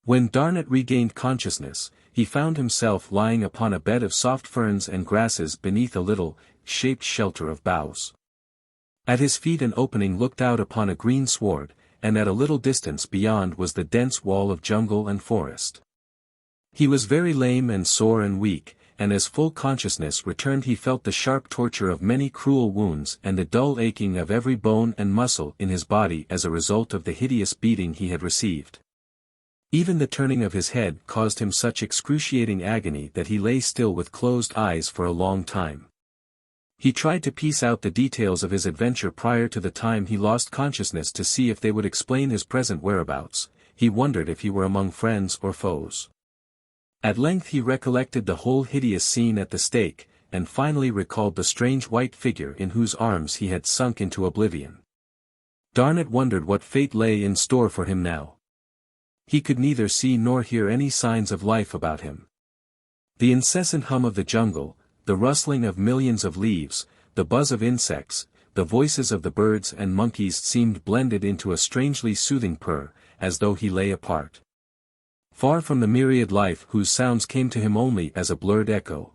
When Darnat regained consciousness, he found himself lying upon a bed of soft ferns and grasses beneath a little, shaped shelter of boughs. At his feet an opening looked out upon a green sward, and at a little distance beyond was the dense wall of jungle and forest. He was very lame and sore and weak, and as full consciousness returned he felt the sharp torture of many cruel wounds and the dull aching of every bone and muscle in his body as a result of the hideous beating he had received. Even the turning of his head caused him such excruciating agony that he lay still with closed eyes for a long time. He tried to piece out the details of his adventure prior to the time he lost consciousness to see if they would explain his present whereabouts. He wondered if he were among friends or foes. At length he recollected the whole hideous scene at the stake, and finally recalled the strange white figure in whose arms he had sunk into oblivion. Darnat wondered what fate lay in store for him now. He could neither see nor hear any signs of life about him. The incessant hum of the jungle, the rustling of millions of leaves, the buzz of insects, the voices of the birds and monkeys seemed blended into a strangely soothing purr, as though he lay apart. Far from the myriad life whose sounds came to him only as a blurred echo.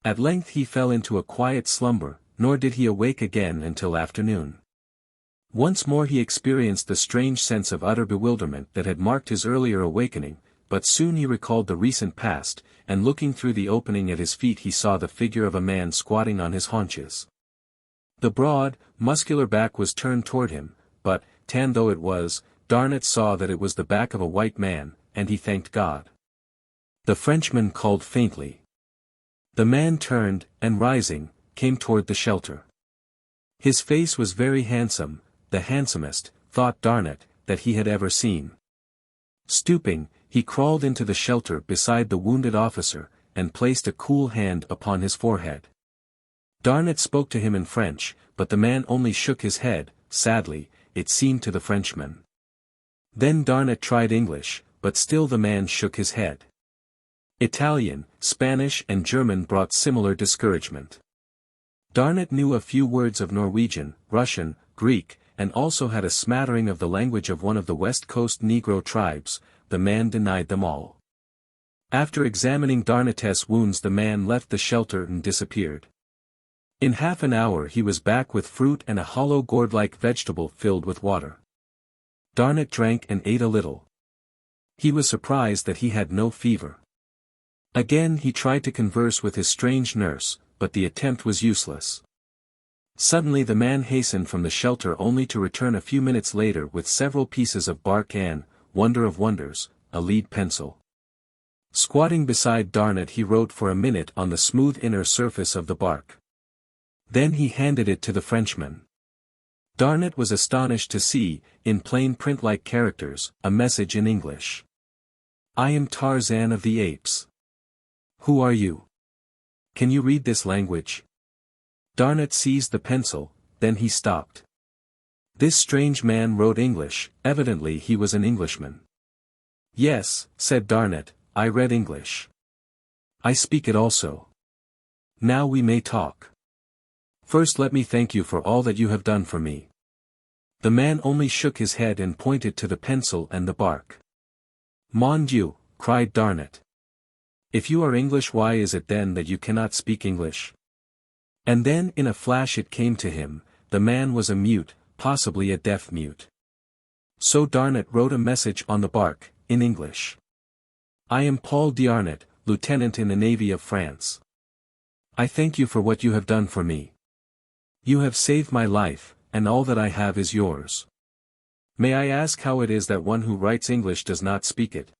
At length he fell into a quiet slumber, nor did he awake again until afternoon. Once more he experienced the strange sense of utter bewilderment that had marked his earlier awakening, but soon he recalled the recent past, and looking through the opening at his feet he saw the figure of a man squatting on his haunches. The broad, muscular back was turned toward him, but, tan though it was, Darnat saw that it was the back of a white man, and he thanked God. The Frenchman called faintly. The man turned, and rising, came toward the shelter. His face was very handsome, the handsomest, thought Darnat, that he had ever seen. Stooping, he crawled into the shelter beside the wounded officer, and placed a cool hand upon his forehead. Darnat spoke to him in French, but the man only shook his head, sadly, it seemed to the Frenchman. Then Darnat tried English, but still the man shook his head. Italian, Spanish and German brought similar discouragement. Darnat knew a few words of Norwegian, Russian, Greek, and also had a smattering of the language of one of the West Coast Negro tribes. The man denied them all. After examining Darnat's wounds the man left the shelter and disappeared. In half an hour he was back with fruit and a hollow gourd-like vegetable filled with water. Darnat drank and ate a little. He was surprised that he had no fever. Again he tried to converse with his strange nurse, but the attempt was useless. Suddenly the man hastened from the shelter only to return a few minutes later with several pieces of bark and, wonder of wonders, a lead pencil. Squatting beside Darnat he wrote for a minute on the smooth inner surface of the bark. Then he handed it to the Frenchman. Darnat was astonished to see, in plain print-like characters, a message in English. I am Tarzan of the Apes. Who are you? Can you read this language? Darnat seized the pencil, then he stopped. This strange man wrote English, evidently he was an Englishman. Yes, said Darnat, I read English. I speak it also. Now we may talk. First let me thank you for all that you have done for me. The man only shook his head and pointed to the pencil and the bark. Mon Dieu, cried Darnat. If you are English, why is it then that you cannot speak English? And then in a flash it came to him, the man was a mute, possibly a deaf mute. So Darnat wrote a message on the bark, in English. I am Paul d'Arnat, Lieutenant in the Navy of France. I thank you for what you have done for me. You have saved my life, and all that I have is yours. May I ask how it is that one who writes English does not speak it?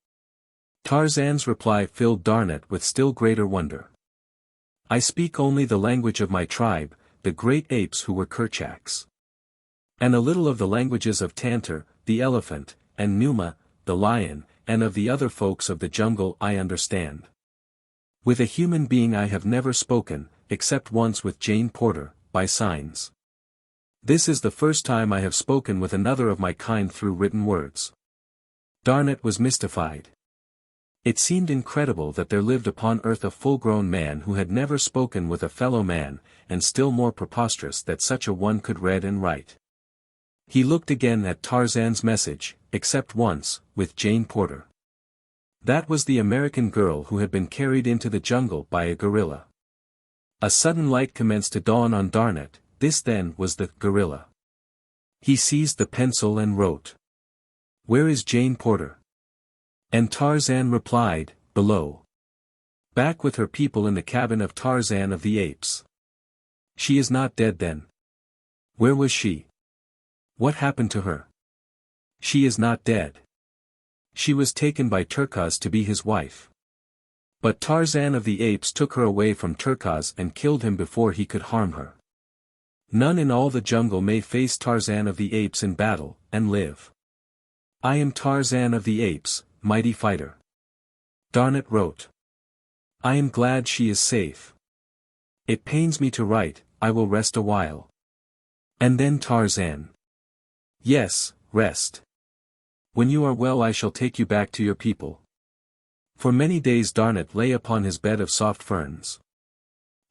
Tarzan's reply filled Darnat with still greater wonder. I speak only the language of my tribe, the great apes who were Kerchaks. And a little of the languages of Tantor, the elephant, and Numa, the lion, and of the other folks of the jungle I understand. With a human being I have never spoken, except once with Jane Porter, by signs. This is the first time I have spoken with another of my kind through written words. Darnat was mystified. It seemed incredible that there lived upon earth a full-grown man who had never spoken with a fellow man, and still more preposterous that such a one could read and write. He looked again at Tarzan's message, except once, with Jane Porter. That was the American girl who had been carried into the jungle by a gorilla. A sudden light commenced to dawn on Darnat, this then was the gorilla. He seized the pencil and wrote. Where is Jane Porter? And Tarzan replied, below. Back with her people in the cabin of Tarzan of the Apes. She is not dead then. Where was she? What happened to her? She is not dead. She was taken by Turkaz to be his wife. But Tarzan of the Apes took her away from Turkaz and killed him before he could harm her. None in all the jungle may face Tarzan of the Apes in battle, and live. I am Tarzan of the Apes, mighty fighter. Darnat wrote. I am glad she is safe. It pains me to write, I will rest a while. And then Tarzan. Yes, rest. When you are well I shall take you back to your people. For many days Darnat lay upon his bed of soft ferns.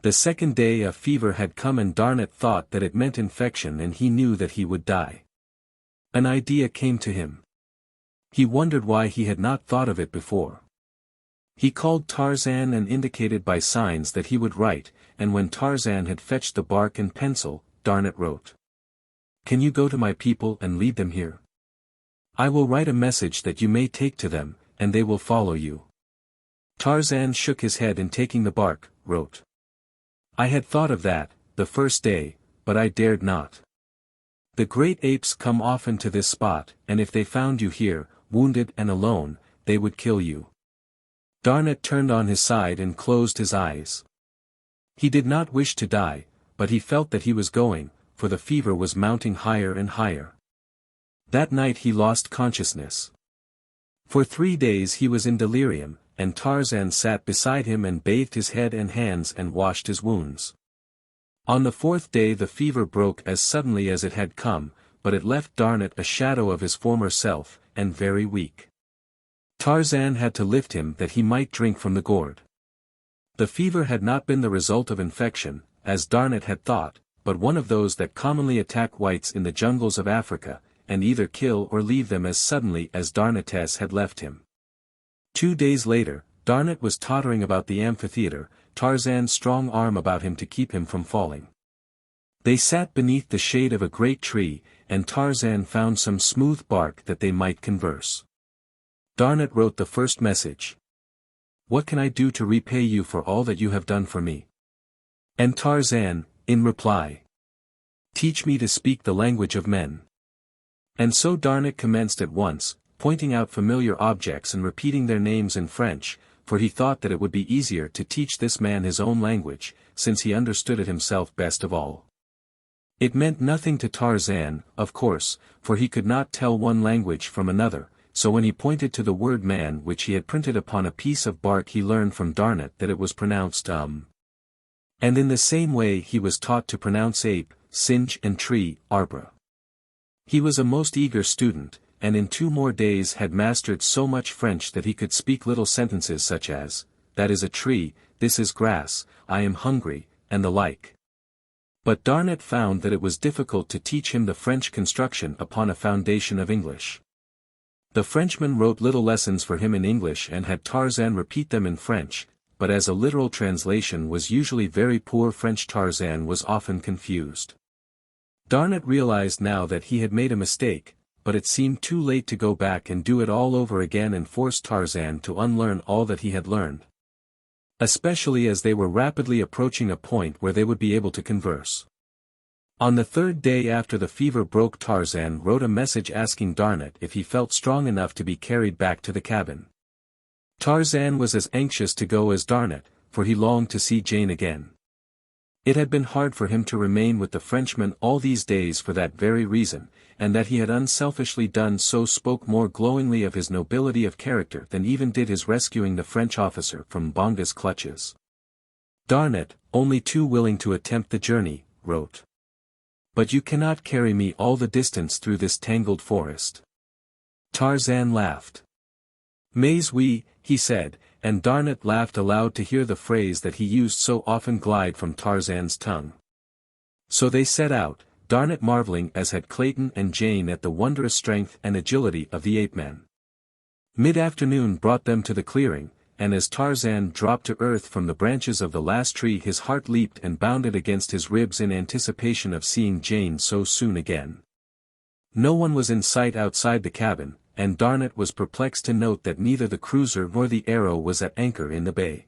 The second day a fever had come and Darnat thought that it meant infection and he knew that he would die. An idea came to him. He wondered why he had not thought of it before. He called Tarzan and indicated by signs that he would write, and when Tarzan had fetched the bark and pencil, Darnat wrote. Can you go to my people and lead them here? I will write a message that you may take to them, and they will follow you. Tarzan shook his head and taking the bark, wrote. I had thought of that, the first day, but I dared not. The great apes come often to this spot, and if they found you here, wounded and alone, they would kill you. Darnat turned on his side and closed his eyes. He did not wish to die, but he felt that he was going, for the fever was mounting higher and higher. That night he lost consciousness. For 3 days he was in delirium, and Tarzan sat beside him and bathed his head and hands and washed his wounds. On the 4th day the fever broke as suddenly as it had come, but it left Darnat a shadow of his former self, and very weak. Tarzan had to lift him that he might drink from the gourd. The fever had not been the result of infection, as Darnat had thought, but one of those that commonly attack whites in the jungles of Africa, and either kill or leave them as suddenly as Darnatess had left him. 2 days later, Darnat was tottering about the amphitheater, Tarzan's strong arm about him to keep him from falling. They sat beneath the shade of a great tree, and Tarzan found some smooth bark that they might converse. Darnat wrote the first message. What can I do to repay you for all that you have done for me? And Tarzan, in reply. Teach me to speak the language of men. And so Darnat commenced at once, pointing out familiar objects and repeating their names in French, for he thought that it would be easier to teach this man his own language, since he understood it himself best of all. It meant nothing to Tarzan, of course, for he could not tell one language from another, so when he pointed to the word man which he had printed upon a piece of bark he learned from Darnat that it was pronounced And in the same way he was taught to pronounce ape, singe and tree, arbra. He was a most eager student, and in 2 more days had mastered so much French that he could speak little sentences such as, that is a tree, this is grass, I am hungry, and the like. But Darnat found that it was difficult to teach him the French construction upon a foundation of English. The Frenchman wrote little lessons for him in English and had Tarzan repeat them in French, but as a literal translation was usually very poor French, Tarzan was often confused. Darnot realized now that he had made a mistake, but it seemed too late to go back and do it all over again and force Tarzan to unlearn all that he had learned. Especially as they were rapidly approaching a point where they would be able to converse. On the third day after the fever broke, Tarzan wrote a message asking Darnot if he felt strong enough to be carried back to the cabin. Tarzan was as anxious to go as Darnot, for he longed to see Jane again. It had been hard for him to remain with the Frenchman all these days for that very reason, and that he had unselfishly done so spoke more glowingly of his nobility of character than even did his rescuing the French officer from Bonga's clutches. Darnot, only too willing to attempt the journey, wrote. But you cannot carry me all the distance through this tangled forest. Tarzan laughed. Mais oui, he said, and Darnot laughed aloud to hear the phrase that he used so often glide from Tarzan's tongue. So they set out, Darnot marveling as had Clayton and Jane at the wondrous strength and agility of the ape-men. Mid-afternoon brought them to the clearing, and as Tarzan dropped to earth from the branches of the last tree his heart leaped and bounded against his ribs in anticipation of seeing Jane so soon again. No one was in sight outside the cabin, and Darnot was perplexed to note that neither the cruiser nor the Arrow was at anchor in the bay.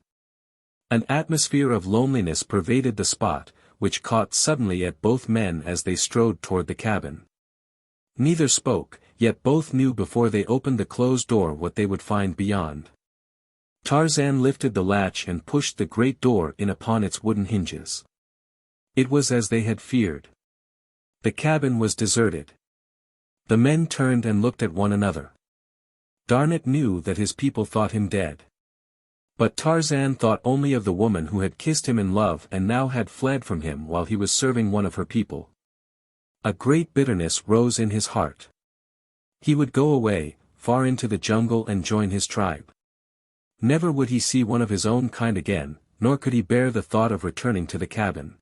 An atmosphere of loneliness pervaded the spot, which caught suddenly at both men as they strode toward the cabin. Neither spoke, yet both knew before they opened the closed door what they would find beyond. Tarzan lifted the latch and pushed the great door in upon its wooden hinges. It was as they had feared. The cabin was deserted. The men turned and looked at one another. Darnot knew that his people thought him dead. But Tarzan thought only of the woman who had kissed him in love and now had fled from him while he was serving one of her people. A great bitterness rose in his heart. He would go away, far into the jungle and join his tribe. Never would he see one of his own kind again, nor could he bear the thought of returning to the cabin.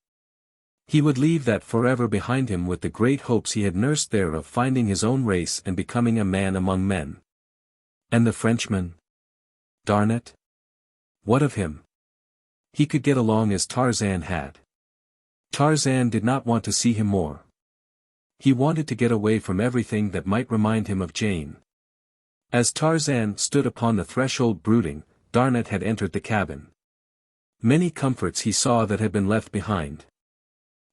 He would leave that forever behind him with the great hopes he had nursed there of finding his own race and becoming a man among men. And the Frenchman? Darnot? What of him? He could get along as Tarzan had. Tarzan did not want to see him more. He wanted to get away from everything that might remind him of Jane. As Tarzan stood upon the threshold brooding, Darnot had entered the cabin. Many comforts he saw that had been left behind.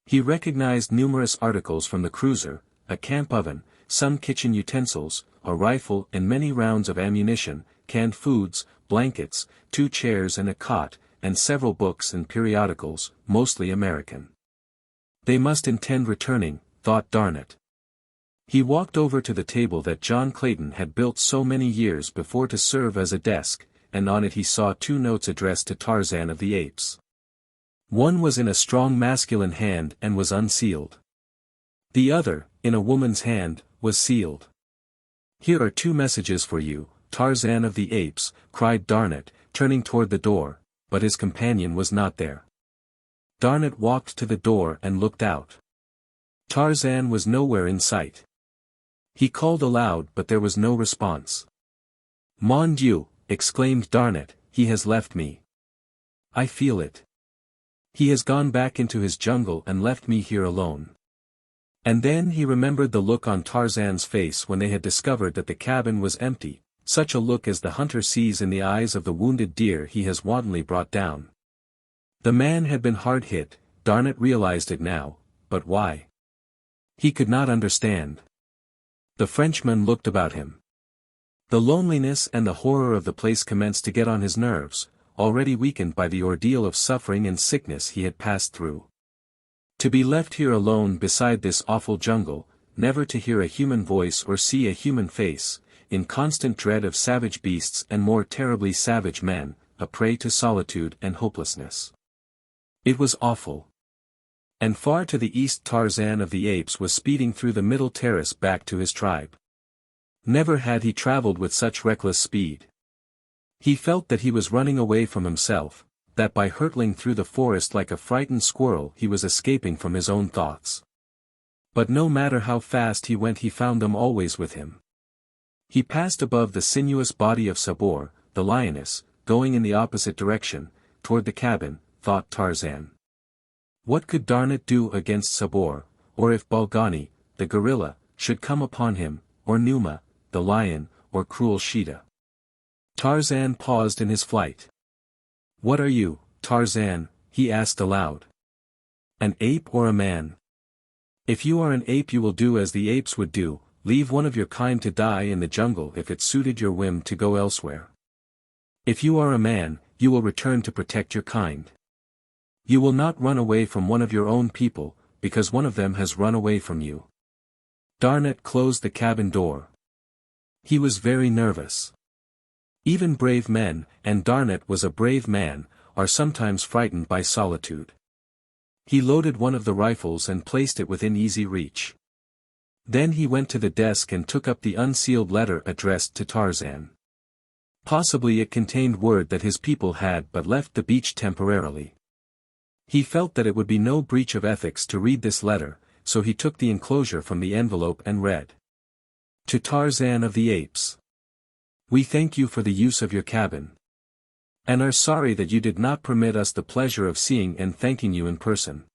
He recognized numerous articles from the cruiser, a camp oven, some kitchen utensils, a rifle and many rounds of ammunition, canned foods, blankets, 2 chairs and a cot, and several books and periodicals, mostly American. They must intend returning, thought Darnot. He walked over to the table that John Clayton had built so many years before to serve as a desk, and on it he saw 2 notes addressed to Tarzan of the Apes. One was in a strong masculine hand and was unsealed. The other, in a woman's hand, was sealed. Here are 2 messages for you, Tarzan of the Apes, cried Darnot, turning toward the door, but his companion was not there. Darnot walked to the door and looked out. Tarzan was nowhere in sight. He called aloud but there was no response. Mon Dieu, exclaimed Darnot, he has left me. I feel it. He has gone back into his jungle and left me here alone. And then he remembered the look on Tarzan's face when they had discovered that the cabin was empty, such a look as the hunter sees in the eyes of the wounded deer he has wantonly brought down. The man had been hard hit, Darnot realized it now, but why? He could not understand. The Frenchman looked about him. The loneliness and the horror of the place commenced to get on his nerves, already weakened by the ordeal of suffering and sickness he had passed through. To be left here alone beside this awful jungle, never to hear a human voice or see a human face, in constant dread of savage beasts and more terribly savage men, a prey to solitude and hopelessness. It was awful. And far to the east Tarzan of the Apes was speeding through the middle terrace back to his tribe. Never had he traveled with such reckless speed. He felt that he was running away from himself, that by hurtling through the forest like a frightened squirrel he was escaping from his own thoughts. But no matter how fast he went he found them always with him. He passed above the sinuous body of Sabor, the lioness, going in the opposite direction, toward the cabin, thought Tarzan. What could Darnat do against Sabor, or if Balgani, the gorilla, should come upon him, or Numa, the lion, or cruel Sheeta? Tarzan paused in his flight. "What are you, Tarzan?" he asked aloud. "An ape or a man? If you are an ape you will do as the apes would do, leave one of your kind to die in the jungle if it suited your whim to go elsewhere. If you are a man, you will return to protect your kind. You will not run away from one of your own people, because one of them has run away from you." Darnat closed the cabin door. He was very nervous. Even brave men, and Darnat was a brave man, are sometimes frightened by solitude. He loaded one of the rifles and placed it within easy reach. Then he went to the desk and took up the unsealed letter addressed to Tarzan. Possibly it contained word that his people had but left the beach temporarily. He felt that it would be no breach of ethics to read this letter, so he took the enclosure from the envelope and read. To Tarzan of the Apes. We thank you for the use of your cabin. And are sorry that you did not permit us the pleasure of seeing and thanking you in person.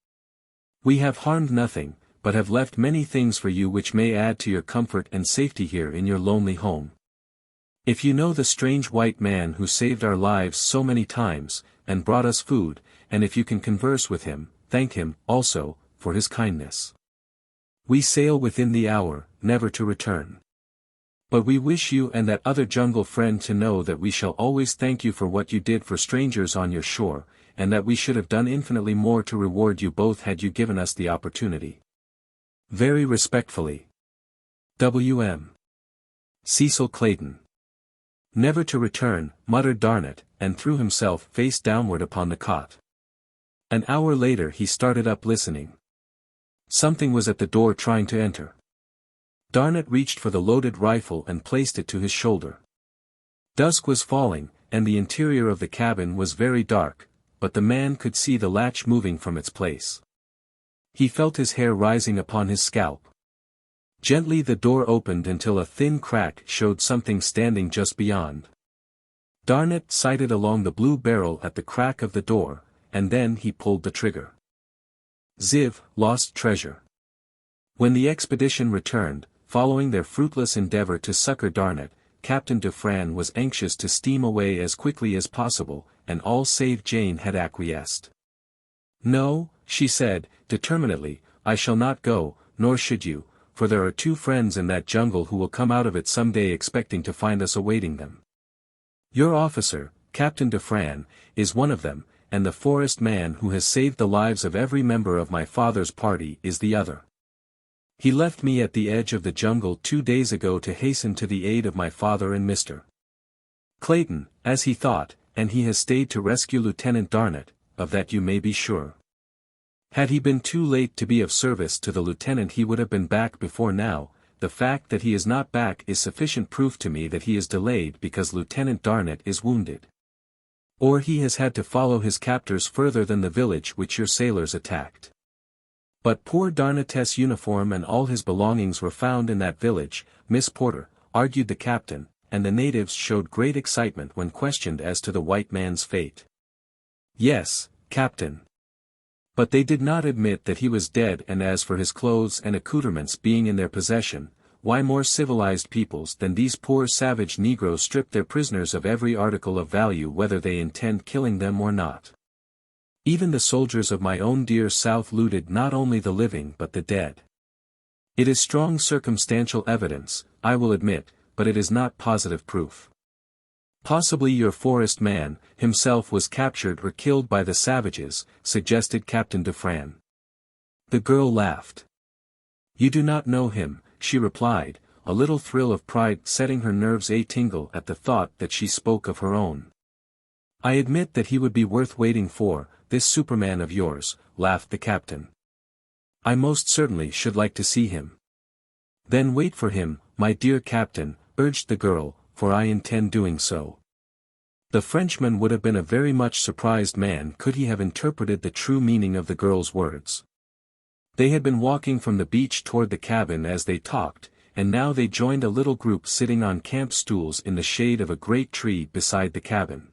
We have harmed nothing, but have left many things for you which may add to your comfort and safety here in your lonely home. If you know the strange white man who saved our lives so many times, and brought us food, and if you can converse with him, thank him, also, for his kindness. We sail within the hour, never to return. But we wish you and that other jungle friend to know that we shall always thank you for what you did for strangers on your shore, and that we should have done infinitely more to reward you both had you given us the opportunity. Very respectfully. W.M. Cecil Clayton. Never to return, muttered Darnat, and threw himself face downward upon the cot. An hour later he started up listening. Something was at the door trying to enter. Darnat reached for the loaded rifle and placed it to his shoulder. Dusk was falling, and the interior of the cabin was very dark, but the man could see the latch moving from its place. He felt his hair rising upon his scalp. Gently the door opened until a thin crack showed something standing just beyond. Darnat sighted along the blue barrel at the crack of the door, and then he pulled the trigger. XVIII, Lost Treasure. When the expedition returned, following their fruitless endeavor to succor Darnat, Captain Dufresne was anxious to steam away as quickly as possible, and all save Jane had acquiesced. "No," she said, determinedly, "I shall not go, nor should you, for there are two friends in that jungle who will come out of it some day expecting to find us awaiting them. Your officer, Captain Dufresne, is one of them, and the forest man who has saved the lives of every member of my father's party is the other. He left me at the edge of the jungle 2 days ago to hasten to the aid of my father and Mr. Clayton, as he thought, and he has stayed to rescue Lieutenant Darnat, of that you may be sure. Had he been too late to be of service to the lieutenant he would have been back before now. The fact that he is not back is sufficient proof to me that he is delayed because Lieutenant Darnat is wounded. Or he has had to follow his captors further than the village which your sailors attacked. But poor Darnat's uniform and all his belongings were found in that village, Miss Porter," argued the captain, and the natives showed great excitement when questioned as to the white man's fate. "Yes, Captain. But they did not admit that he was dead, and as for his clothes and accoutrements being in their possession, why more civilized peoples than these poor savage Negroes strip their prisoners of every article of value whether they intend killing them or not. Even the soldiers of my own dear South looted not only the living but the dead. It is strong circumstantial evidence, I will admit, but it is not positive proof. Possibly your forest man, himself was captured or killed by the savages," suggested Captain Dufresne. The girl laughed. "You do not know him," she replied, a little thrill of pride setting her nerves a-tingle at the thought that she spoke of her own. "I admit that he would be worth waiting for, this Superman of yours," laughed the captain. "I most certainly should like to see him." "Then wait for him, my dear captain," urged the girl, "for I intend doing so." The Frenchman would have been a very much surprised man could he have interpreted the true meaning of the girl's words. They had been walking from the beach toward the cabin as they talked, and now they joined a little group sitting on camp stools in the shade of a great tree beside the cabin.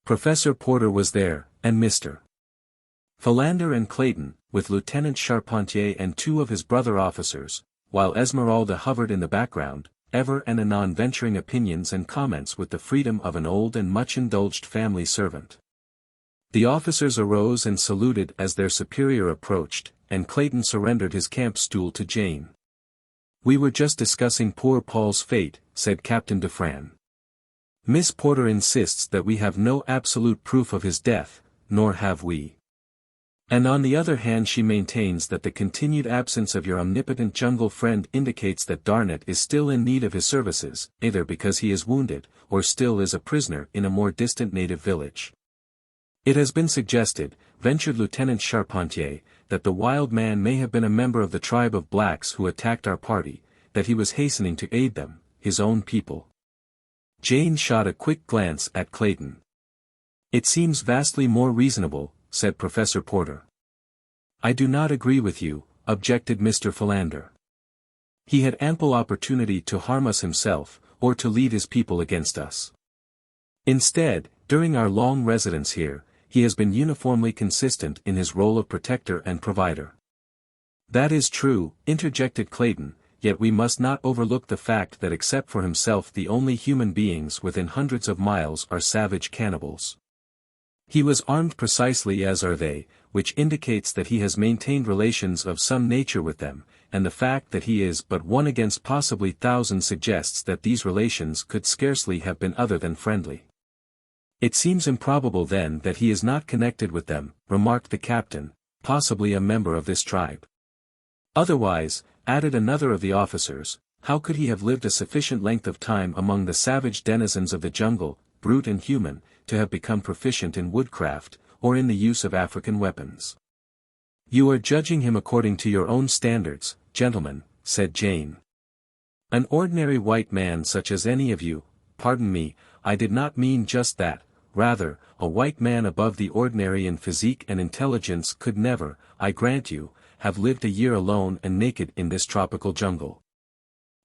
Professor Porter was there, and Mr. Philander and Clayton, with Lieutenant Charpentier and two of his brother officers, while Esmeralda hovered in the background, ever and anon venturing opinions and comments with the freedom of an old and much-indulged family servant. The officers arose and saluted as their superior approached, and Clayton surrendered his camp stool to Jane. "We were just discussing poor Paul's fate," said Captain Dufresne. "Miss Porter insists that we have no absolute proof of his death, nor have we. And on the other hand she maintains that the continued absence of your omnipotent jungle friend indicates that Darnett is still in need of his services, either because he is wounded, or still is a prisoner in a more distant native village. It has been suggested," ventured Lieutenant Charpentier, "that the wild man may have been a member of the tribe of blacks who attacked our party, that he was hastening to aid them, his own people." Jane shot a quick glance at Clayton. "It seems vastly more reasonable," said Professor Porter. "I do not agree with you," objected Mr. Philander. "He had ample opportunity to harm us himself, or to lead his people against us. Instead, during our long residence here, he has been uniformly consistent in his role of protector and provider." "That is true," interjected Clayton, "yet we must not overlook the fact that except for himself the only human beings within hundreds of miles are savage cannibals. He was armed precisely as are they, which indicates that he has maintained relations of some nature with them, and the fact that he is but one against possibly thousands suggests that these relations could scarcely have been other than friendly." "It seems improbable then that he is not connected with them," remarked the captain, "possibly a member of this tribe. Otherwise," added another of the officers, "how could he have lived a sufficient length of time among the savage denizens of the jungle, brute and human, to have become proficient in woodcraft, or in the use of African weapons?" "You are judging him according to your own standards, gentlemen," said Jane. "An ordinary white man such as any of you—" "Pardon me, I did not mean just that, rather, a white man above the ordinary in physique and intelligence could never, I grant you, have lived a year alone and naked in this tropical jungle.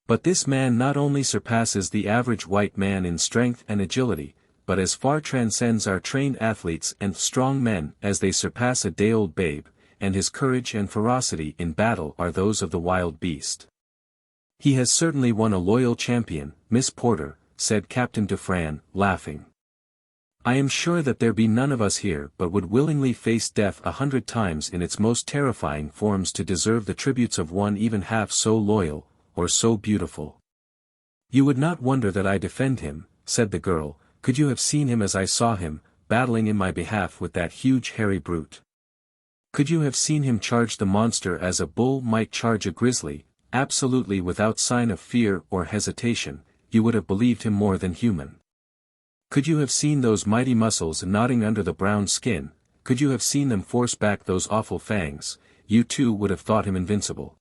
But this man not only surpasses the average white man in strength and agility, but as far transcends our trained athletes and strong men as they surpass a day-old babe, and his courage and ferocity in battle are those of the wild beast. He has certainly won a loyal champion, Miss Porter," said Captain Dufresne, laughing. "I am sure that there be none of us here but would willingly face death 100 times in its most terrifying forms to deserve the tributes of one even half so loyal, or so beautiful." "You would not wonder that I defend him," said the girl, "could you have seen him as I saw him, battling in my behalf with that huge hairy brute. Could you have seen him charge the monster as a bull might charge a grizzly, absolutely without sign of fear or hesitation, you would have believed him more than human. Could you have seen those mighty muscles knotting under the brown skin, could you have seen them force back those awful fangs, you too would have thought him invincible.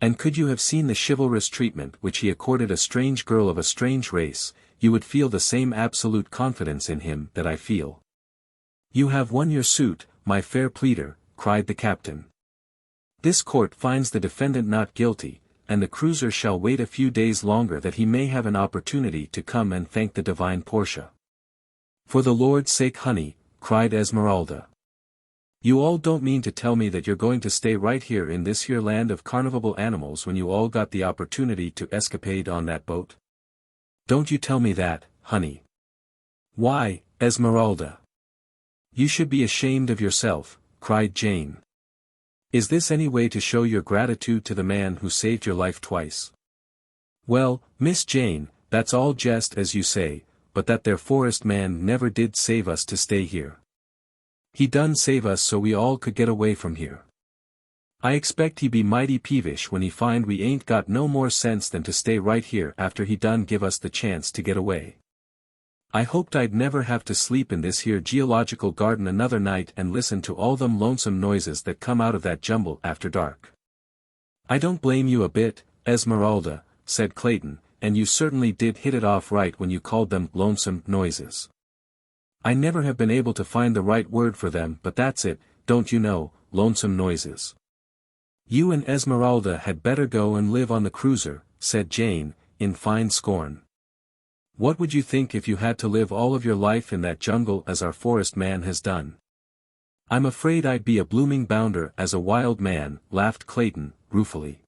And could you have seen the chivalrous treatment which he accorded a strange girl of a strange race, you would feel the same absolute confidence in him that I feel." "You have won your suit, my fair pleader," cried the captain. "This court finds the defendant not guilty, and the cruiser shall wait a few days longer that he may have an opportunity to come and thank the divine Portia." "For the Lord's sake, honey," cried Esmeralda. "You all don't mean to tell me that you're going to stay right here in this here land of carnival animals when you all got the opportunity to escapade on that boat? Don't you tell me that, honey. Why, Esmeralda, you should be ashamed of yourself," cried Jane. "Is this any way to show your gratitude to the man who saved your life twice?" "Well, Miss Jane, that's all jest as you say, but that there forest man never did save us to stay here. He done save us so we all could get away from here. I expect he be mighty peevish when he find we ain't got no more sense than to stay right here after he done give us the chance to get away. I hoped I'd never have to sleep in this here geological garden another night and listen to all them lonesome noises that come out of that jumble after dark." "I don't blame you a bit, Esmeralda," said Clayton, "and you certainly did hit it off right when you called them lonesome noises. I never have been able to find the right word for them, but that's it, don't you know, lonesome noises." "You and Esmeralda had better go and live on the cruiser," said Jane, in fine scorn. What would you think if you had to live all of your life in that jungle as our forest man has done? I'm afraid I'd be a blooming bounder as a wild man, laughed Clayton, ruefully.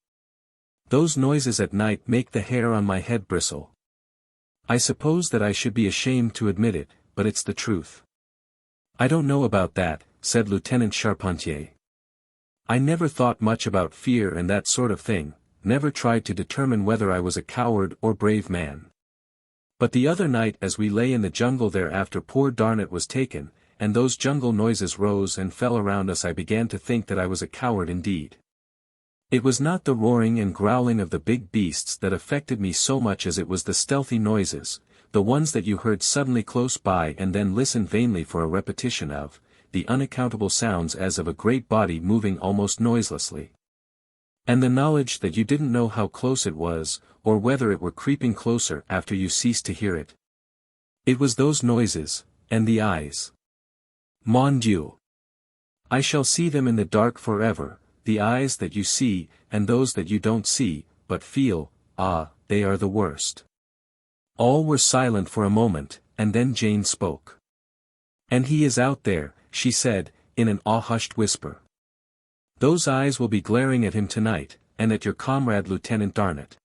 Those noises at night make the hair on my head bristle. I suppose that I should be ashamed to admit it, but it's the truth. I don't know about that, said Lieutenant Charpentier. I never thought much about fear and that sort of thing, never tried to determine whether I was a coward or brave man. But the other night as we lay in the jungle there after poor Darnett was taken, and those jungle noises rose and fell around us, I began to think that I was a coward indeed. It was not the roaring and growling of the big beasts that affected me so much as it was the stealthy noises, the ones that you heard suddenly close by and then listened vainly for a repetition of, the unaccountable sounds as of a great body moving almost noiselessly. And the knowledge that you didn't know how close it was, or whether it were creeping closer after you ceased to hear it. It was those noises, and the eyes. Mon Dieu! I shall see them in the dark forever, the eyes that you see, and those that you don't see, but feel, they are the worst. All were silent for a moment, and then Jane spoke. And he is out there, she said, in an awe-hushed whisper. Those eyes will be glaring at him tonight, and at your comrade Lieutenant Darnett.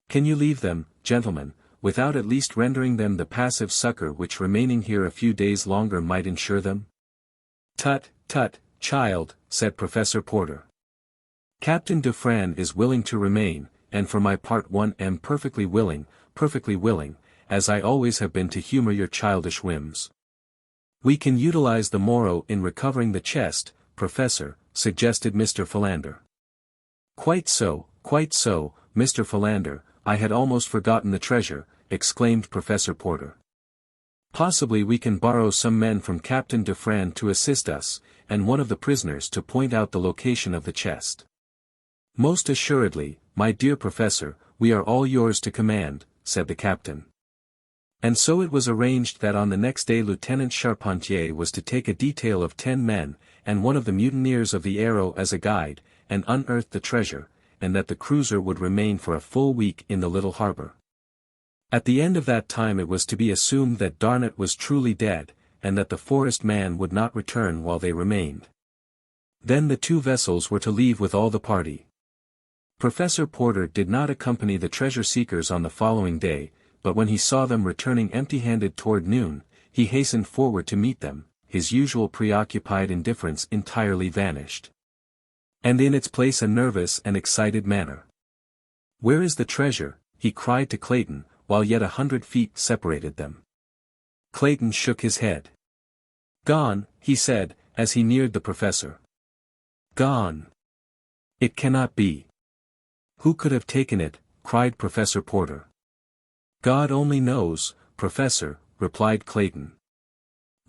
Can you leave them, gentlemen, without at least rendering them the passive succor which remaining here a few days longer might ensure them? Tut, tut, child, said Professor Porter. Captain Dufresne is willing to remain, and for my part one am perfectly willing, as I always have been to humor your childish whims. We can utilize the morrow in recovering the chest, Professor, suggested Mr. Philander. Quite so, Mr. Philander, I had almost forgotten the treasure, exclaimed Professor Porter. Possibly we can borrow some men from Captain Dufresne to assist us, and one of the prisoners to point out the location of the chest. Most assuredly, my dear Professor, we are all yours to command, said the captain. And so it was arranged that on the next day Lieutenant Charpentier was to take a detail of 10 men, and one of the mutineers of the Arrow as a guide, and unearth the treasure, and that the cruiser would remain for a full week in the little harbor. At the end of that time it was to be assumed that Darnett was truly dead, and that the forest man would not return while they remained. Then the 2 vessels were to leave with all the party. Professor Porter did not accompany the treasure seekers on the following day, but when he saw them returning empty-handed toward noon, he hastened forward to meet them, his usual preoccupied indifference entirely vanished. And in its place a nervous and excited manner. Where is the treasure? He cried to Clayton, while yet 100 feet separated them. Clayton shook his head. Gone, he said, as he neared the professor. Gone. It cannot be. Who could have taken it? Cried Professor Porter. God only knows, Professor, replied Clayton.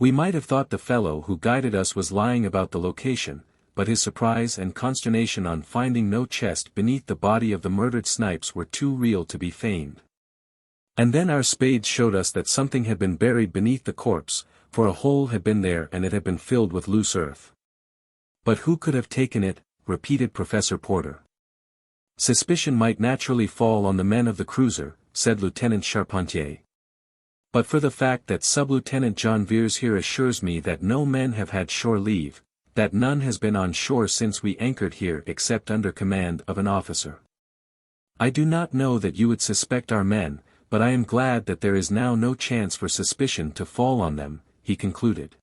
We might have thought the fellow who guided us was lying about the location, but his surprise and consternation on finding no chest beneath the body of the murdered Snipes were too real to be feigned. And then our spades showed us that something had been buried beneath the corpse, for a hole had been there and it had been filled with loose earth. But who could have taken it? Repeated Professor Porter. Suspicion might naturally fall on the men of the cruiser, said Lieutenant Charpentier. But for the fact that Sub-Lieutenant John Veers here assures me that no men have had shore leave, that none has been on shore since we anchored here except under command of an officer. I do not know that you would suspect our men, but I am glad that there is now no chance for suspicion to fall on them, he concluded.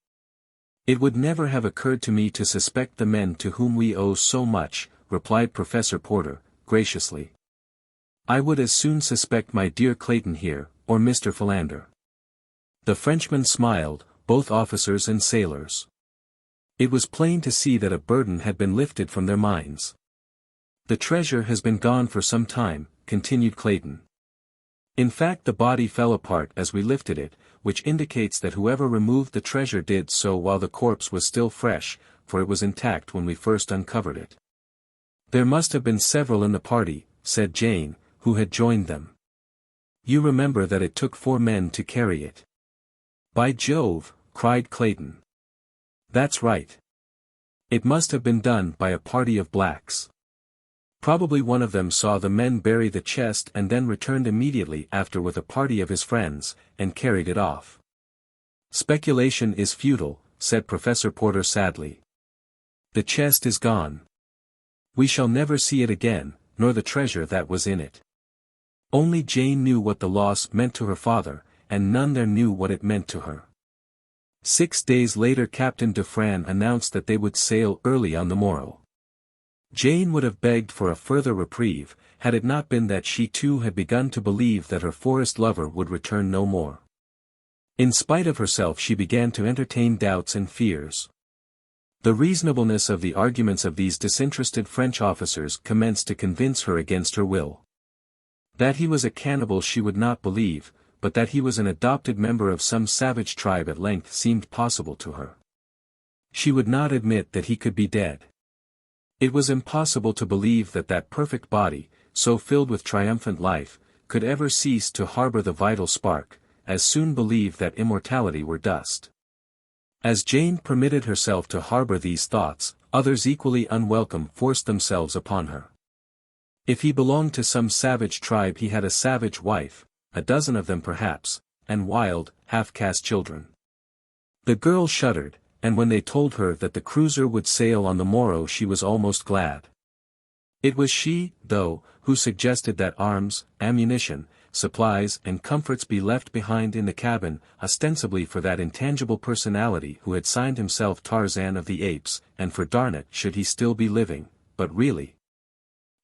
It would never have occurred to me to suspect the men to whom we owe so much, replied Professor Porter, graciously. I would as soon suspect my dear Clayton here, or Mr. Philander. The Frenchmen smiled, both officers and sailors. It was plain to see that a burden had been lifted from their minds. The treasure has been gone for some time, continued Clayton. In fact the body fell apart as we lifted it, which indicates that whoever removed the treasure did so while the corpse was still fresh, for it was intact when we first uncovered it. There must have been several in the party, said Jane, who had joined them. You remember that it took 4 men to carry it. By Jove, cried Clayton. That's right. It must have been done by a party of blacks. Probably one of them saw the men bury the chest and then returned immediately after with a party of his friends, and carried it off. Speculation is futile, said Professor Porter sadly. The chest is gone. We shall never see it again, nor the treasure that was in it. Only Jane knew what the loss meant to her father, and none there knew what it meant to her. 6 days later Captain Dufresne announced that they would sail early on the morrow. Jane would have begged for a further reprieve, had it not been that she too had begun to believe that her forest lover would return no more. In spite of herself she began to entertain doubts and fears. The reasonableness of the arguments of these disinterested French officers commenced to convince her against her will. That he was a cannibal she would not believe, but that he was an adopted member of some savage tribe at length seemed possible to her. She would not admit that he could be dead. It was impossible to believe that that perfect body, so filled with triumphant life, could ever cease to harbor the vital spark, as soon believe that immortality were dust. As Jane permitted herself to harbor these thoughts, others equally unwelcome forced themselves upon her. If he belonged to some savage tribe he had a savage wife, a dozen of them perhaps, and wild, half-caste children. The girl shuddered, and when they told her that the cruiser would sail on the morrow she was almost glad. It was she, though, who suggested that arms, ammunition, supplies and comforts be left behind in the cabin, ostensibly for that intangible personality who had signed himself Tarzan of the Apes, and for Darnat should he still be living, but really.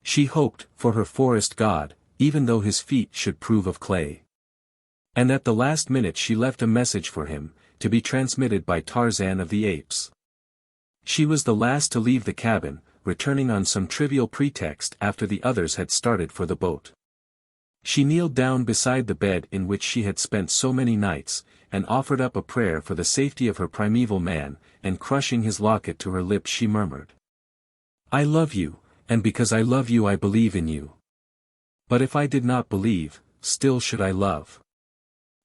She hoped, for her forest god, even though his feet should prove of clay. And at the last minute she left a message for him, to be transmitted by Tarzan of the Apes. She was the last to leave the cabin, returning on some trivial pretext after the others had started for the boat. She kneeled down beside the bed in which she had spent so many nights, and offered up a prayer for the safety of her primeval man, and crushing his locket to her lips she murmured, "I love you, and because I love you I believe in you. But if I did not believe, still should I love.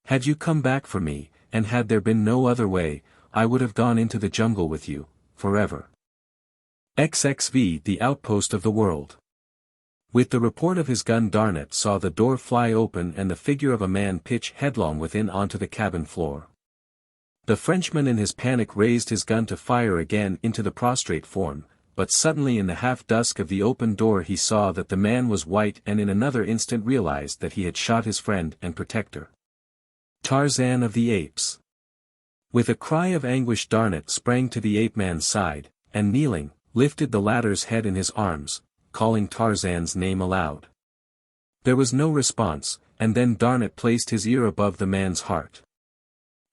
Had you come back for me, and had there been no other way, I would have gone into the jungle with you, forever." XXV, the outpost of the world. With the report of his gun Darnat saw the door fly open and the figure of a man pitch headlong within onto the cabin floor. The Frenchman in his panic raised his gun to fire again into the prostrate form, but suddenly in the half-dusk of the open door he saw that the man was white and in another instant realized that he had shot his friend and protector. Tarzan of the Apes. With a cry of anguish Darnat sprang to the ape-man's side, and kneeling, lifted the latter's head in his arms, calling Tarzan's name aloud. There was no response, and then Darnat placed his ear above the man's heart.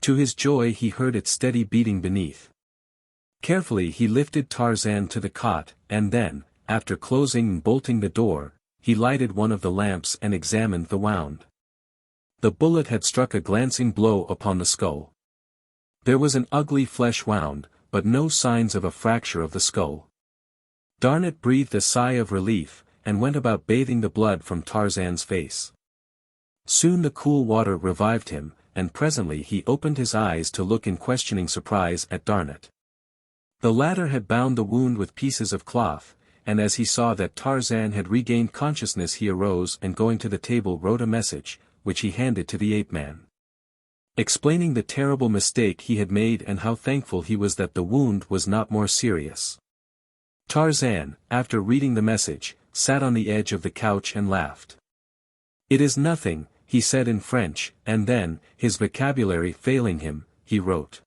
To his joy he heard its steady beating beneath. Carefully he lifted Tarzan to the cot, and then, after closing and bolting the door, he lighted one of the lamps and examined the wound. The bullet had struck a glancing blow upon the skull. There was an ugly flesh wound, but no signs of a fracture of the skull. Darnat breathed a sigh of relief, and went about bathing the blood from Tarzan's face. Soon the cool water revived him, and presently he opened his eyes to look in questioning surprise at Darnat. The latter had bound the wound with pieces of cloth, and as he saw that Tarzan had regained consciousness he arose and going to the table wrote a message, which he handed to the ape-man. Explaining the terrible mistake he had made and how thankful he was that the wound was not more serious. Tarzan, after reading the message, sat on the edge of the couch and laughed. "It is nothing," he said in French, and then, his vocabulary failing him, he wrote.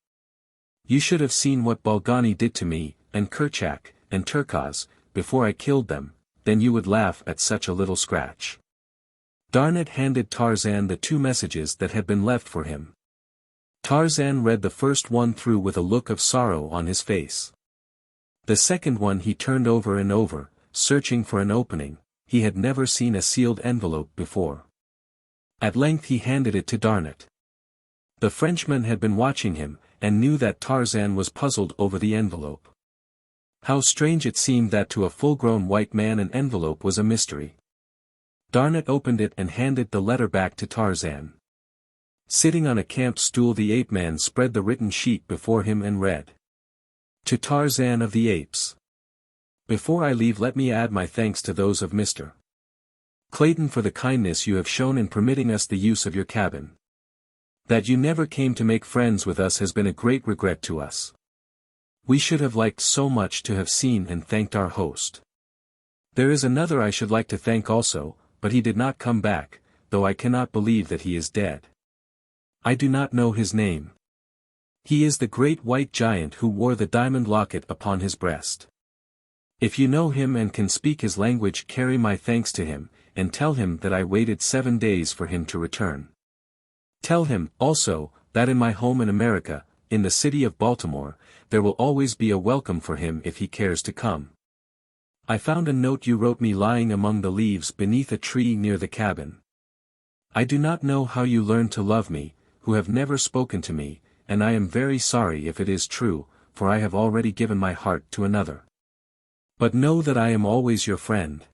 "You should have seen what Balgani did to me, and Kerchak, and Turkaz, before I killed them, then you would laugh at such a little scratch." Darnat handed Tarzan the 2 messages that had been left for him. Tarzan read the first one through with a look of sorrow on his face. The second one he turned over and over, searching for an opening. He had never seen a sealed envelope before. At length he handed it to Darnat. The Frenchman had been watching him, and knew that Tarzan was puzzled over the envelope. How strange it seemed that to a full-grown white man an envelope was a mystery. Darnat opened it and handed the letter back to Tarzan. Sitting on a camp stool the ape-man spread the written sheet before him and read. To Tarzan of the Apes. Before I leave, let me add my thanks to those of Mr. Clayton for the kindness you have shown in permitting us the use of your cabin. That you never came to make friends with us has been a great regret to us. We should have liked so much to have seen and thanked our host. There is another I should like to thank also, but he did not come back, though I cannot believe that he is dead. I do not know his name. He is the great white giant who wore the diamond locket upon his breast. If you know him and can speak his language, carry my thanks to him, and tell him that I waited 7 days for him to return. Tell him, also, that in my home in America, in the city of Baltimore, there will always be a welcome for him if he cares to come. I found a note you wrote me lying among the leaves beneath a tree near the cabin. I do not know how you learned to love me, who have never spoken to me, and I am very sorry if it is true, for I have already given my heart to another. But know that I am always your friend.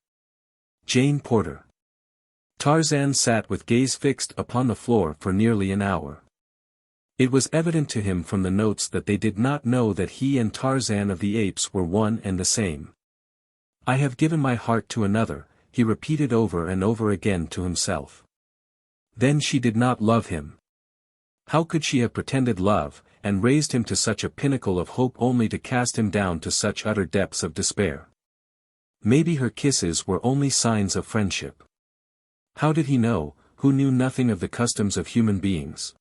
Jane Porter. Tarzan sat with gaze fixed upon the floor for nearly an hour. It was evident to him from the notes that they did not know that he and Tarzan of the Apes were one and the same. I have given my heart to another, he repeated over and over again to himself. Then she did not love him. How could she have pretended love, and raised him to such a pinnacle of hope only to cast him down to such utter depths of despair? Maybe her kisses were only signs of friendship. How did he know, who knew nothing of the customs of human beings?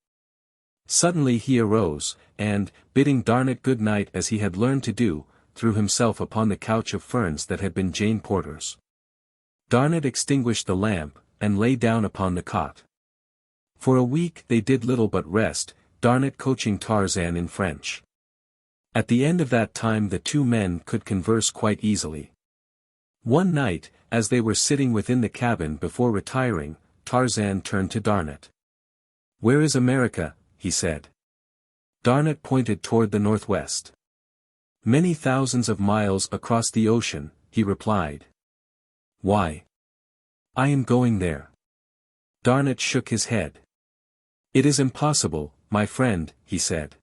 Suddenly he arose, and, bidding Darnett good night as he had learned to do, threw himself upon the couch of ferns that had been Jane Porter's. Darnett extinguished the lamp, and lay down upon the cot. For a week they did little but rest, Darnett coaching Tarzan in French. At the end of that time the two men could converse quite easily. One night, as they were sitting within the cabin before retiring, Tarzan turned to Darnett. "Where is America?" he said. Darnett pointed toward the northwest. "Many thousands of miles across the ocean," he replied. "Why?" "I am going there." Darnett shook his head. "It is impossible, my friend," he said.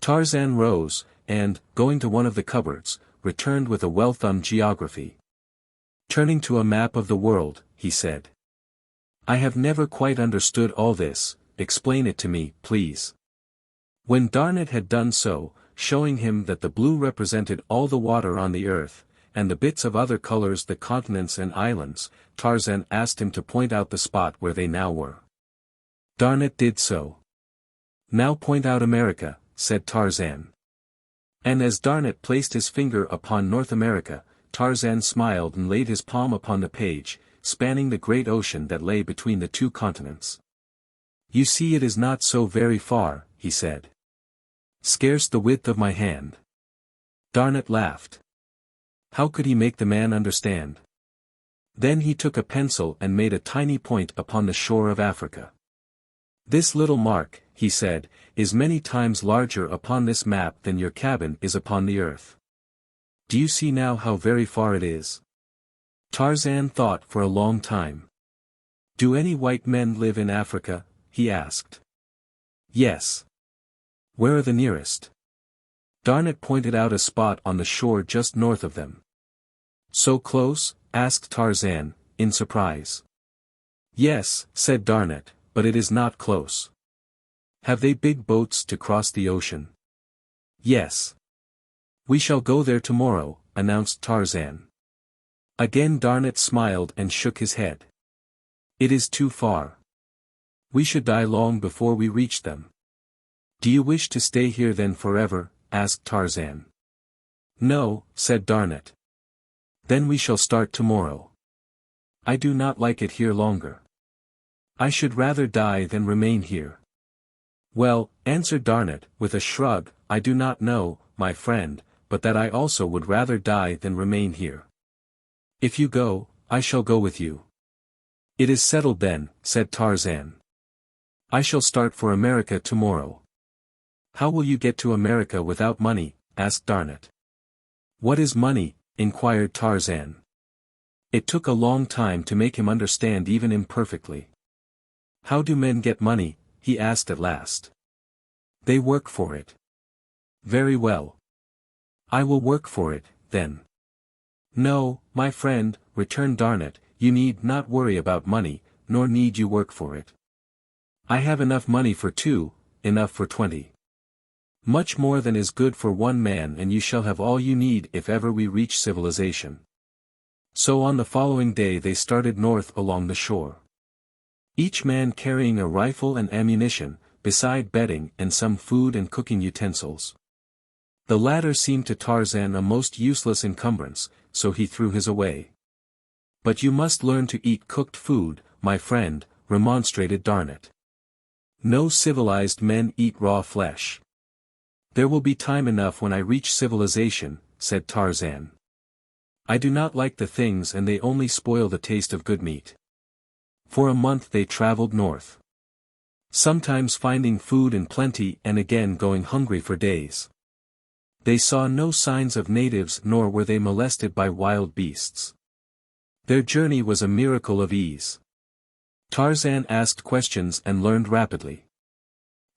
Tarzan rose, and, going to one of the cupboards, returned with a well-thumbed geography. Turning to a map of the world, he said. "I have never quite understood all this, explain it to me, please." When Darnett had done so, showing him that the blue represented all the water on the earth, and the bits of other colors the continents and islands, Tarzan asked him to point out the spot where they now were. Darnett did so. "Now point out America," said Tarzan. And as Darnett placed his finger upon North America, Tarzan smiled and laid his palm upon the page, spanning the great ocean that lay between the two continents. "You see, it is not so very far," he said. "Scarce the width of my hand." Darnett laughed. How could he make the man understand? Then he took a pencil and made a tiny point upon the shore of Africa. "This little mark," he said, "is many times larger upon this map than your cabin is upon the earth. Do you see now how very far it is?" Tarzan thought for a long time. "Do any white men live in Africa?" he asked. "Yes." "Where are the nearest?" Darnett pointed out a spot on the shore just north of them. "So close?" asked Tarzan, in surprise. "Yes," said Darnett, "but it is not close." "Have they big boats to cross the ocean?" "Yes." "We shall go there tomorrow," announced Tarzan. Again Darnett smiled and shook his head. "It is too far. We should die long before we reach them." "Do you wish to stay here then forever?" asked Tarzan. "No," said Darnett. "Then we shall start tomorrow." "I do not like it here longer. I should rather die than remain here." "Well," answered Darnett, with a shrug, "I do not know, my friend, but that I also would rather die than remain here. If you go, I shall go with you." "It is settled then," said Tarzan. "I shall start for America tomorrow." "How will you get to America without money?" asked Darnett. "What is money?" inquired Tarzan. It took a long time to make him understand even imperfectly. "How do men get money?" he asked at last. "They work for it." "Very well. I will work for it, then." No, my friend, returned Darnet, you need not worry about money, nor need you work for it. I have enough money for 2, enough for 20. Much more than is good for one man, and you shall have all you need if ever we reach civilization. So on the following day they started north along the shore. Each man carrying a rifle and ammunition, beside bedding and some food and cooking utensils. The latter seemed to Tarzan a most useless encumbrance, so he threw his away. But you must learn to eat cooked food, my friend, remonstrated Darnet. No civilized men eat raw flesh. There will be time enough when I reach civilization, said Tarzan. I do not like the things and they only spoil the taste of good meat. For a month they traveled north. Sometimes finding food in plenty and again going hungry for days. They saw no signs of natives nor were they molested by wild beasts. Their journey was a miracle of ease. Tarzan asked questions and learned rapidly.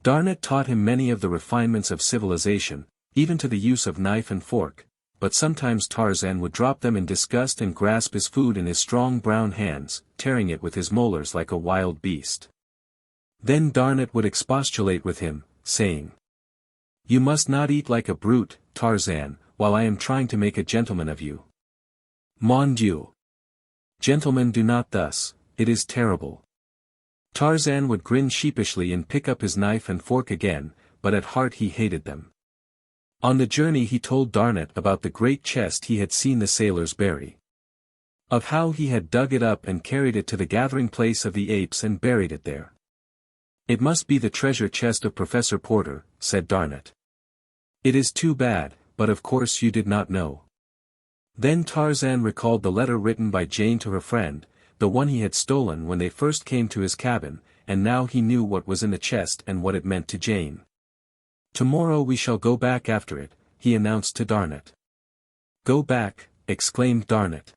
Darnet taught him many of the refinements of civilization, even to the use of knife and fork, but sometimes Tarzan would drop them in disgust and grasp his food in his strong brown hands, tearing it with his molars like a wild beast. Then Darnet would expostulate with him, saying, "You must not eat like a brute, Tarzan, while I am trying to make a gentleman of you. Mon Dieu! Gentlemen do not thus, it is terrible." Tarzan would grin sheepishly and pick up his knife and fork again, but at heart he hated them. On the journey he told Darnet about the great chest he had seen the sailors bury. Of how he had dug it up and carried it to the gathering place of the apes and buried it there. "It must be the treasure chest of Professor Porter," said Darnet. "It is too bad, but of course you did not know." Then Tarzan recalled the letter written by Jane to her friend, the one he had stolen when they first came to his cabin, and now he knew what was in the chest and what it meant to Jane. "Tomorrow we shall go back after it," he announced to Darnet. "Go back," exclaimed Darnet.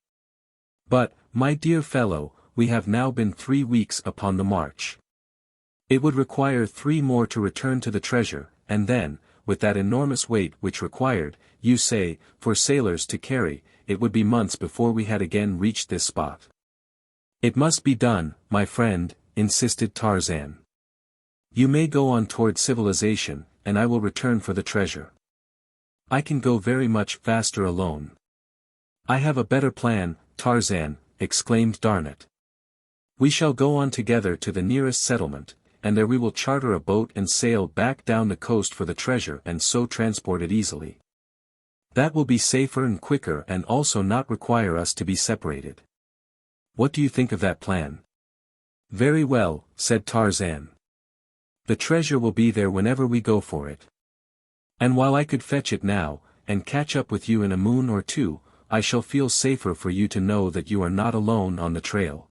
"But, my dear fellow, we have now been 3 weeks upon the march. It would require 3 more to return to the treasure, and then, with that enormous weight which required, you say, for sailors to carry, it would be months before we had again reached this spot." "It must be done, my friend," insisted Tarzan. "You may go on toward civilization, and I will return for the treasure. I can go very much faster alone." "I have a better plan, Tarzan," exclaimed Darnet. "We shall go on together to the nearest settlement, and there we will charter a boat and sail back down the coast for the treasure and so transport it easily. That will be safer and quicker and also not require us to be separated. What do you think of that plan?" "Very well," said Tarzan. "The treasure will be there whenever we go for it. And while I could fetch it now, and catch up with you in a moon or 2, I shall feel safer for you to know that you are not alone on the trail.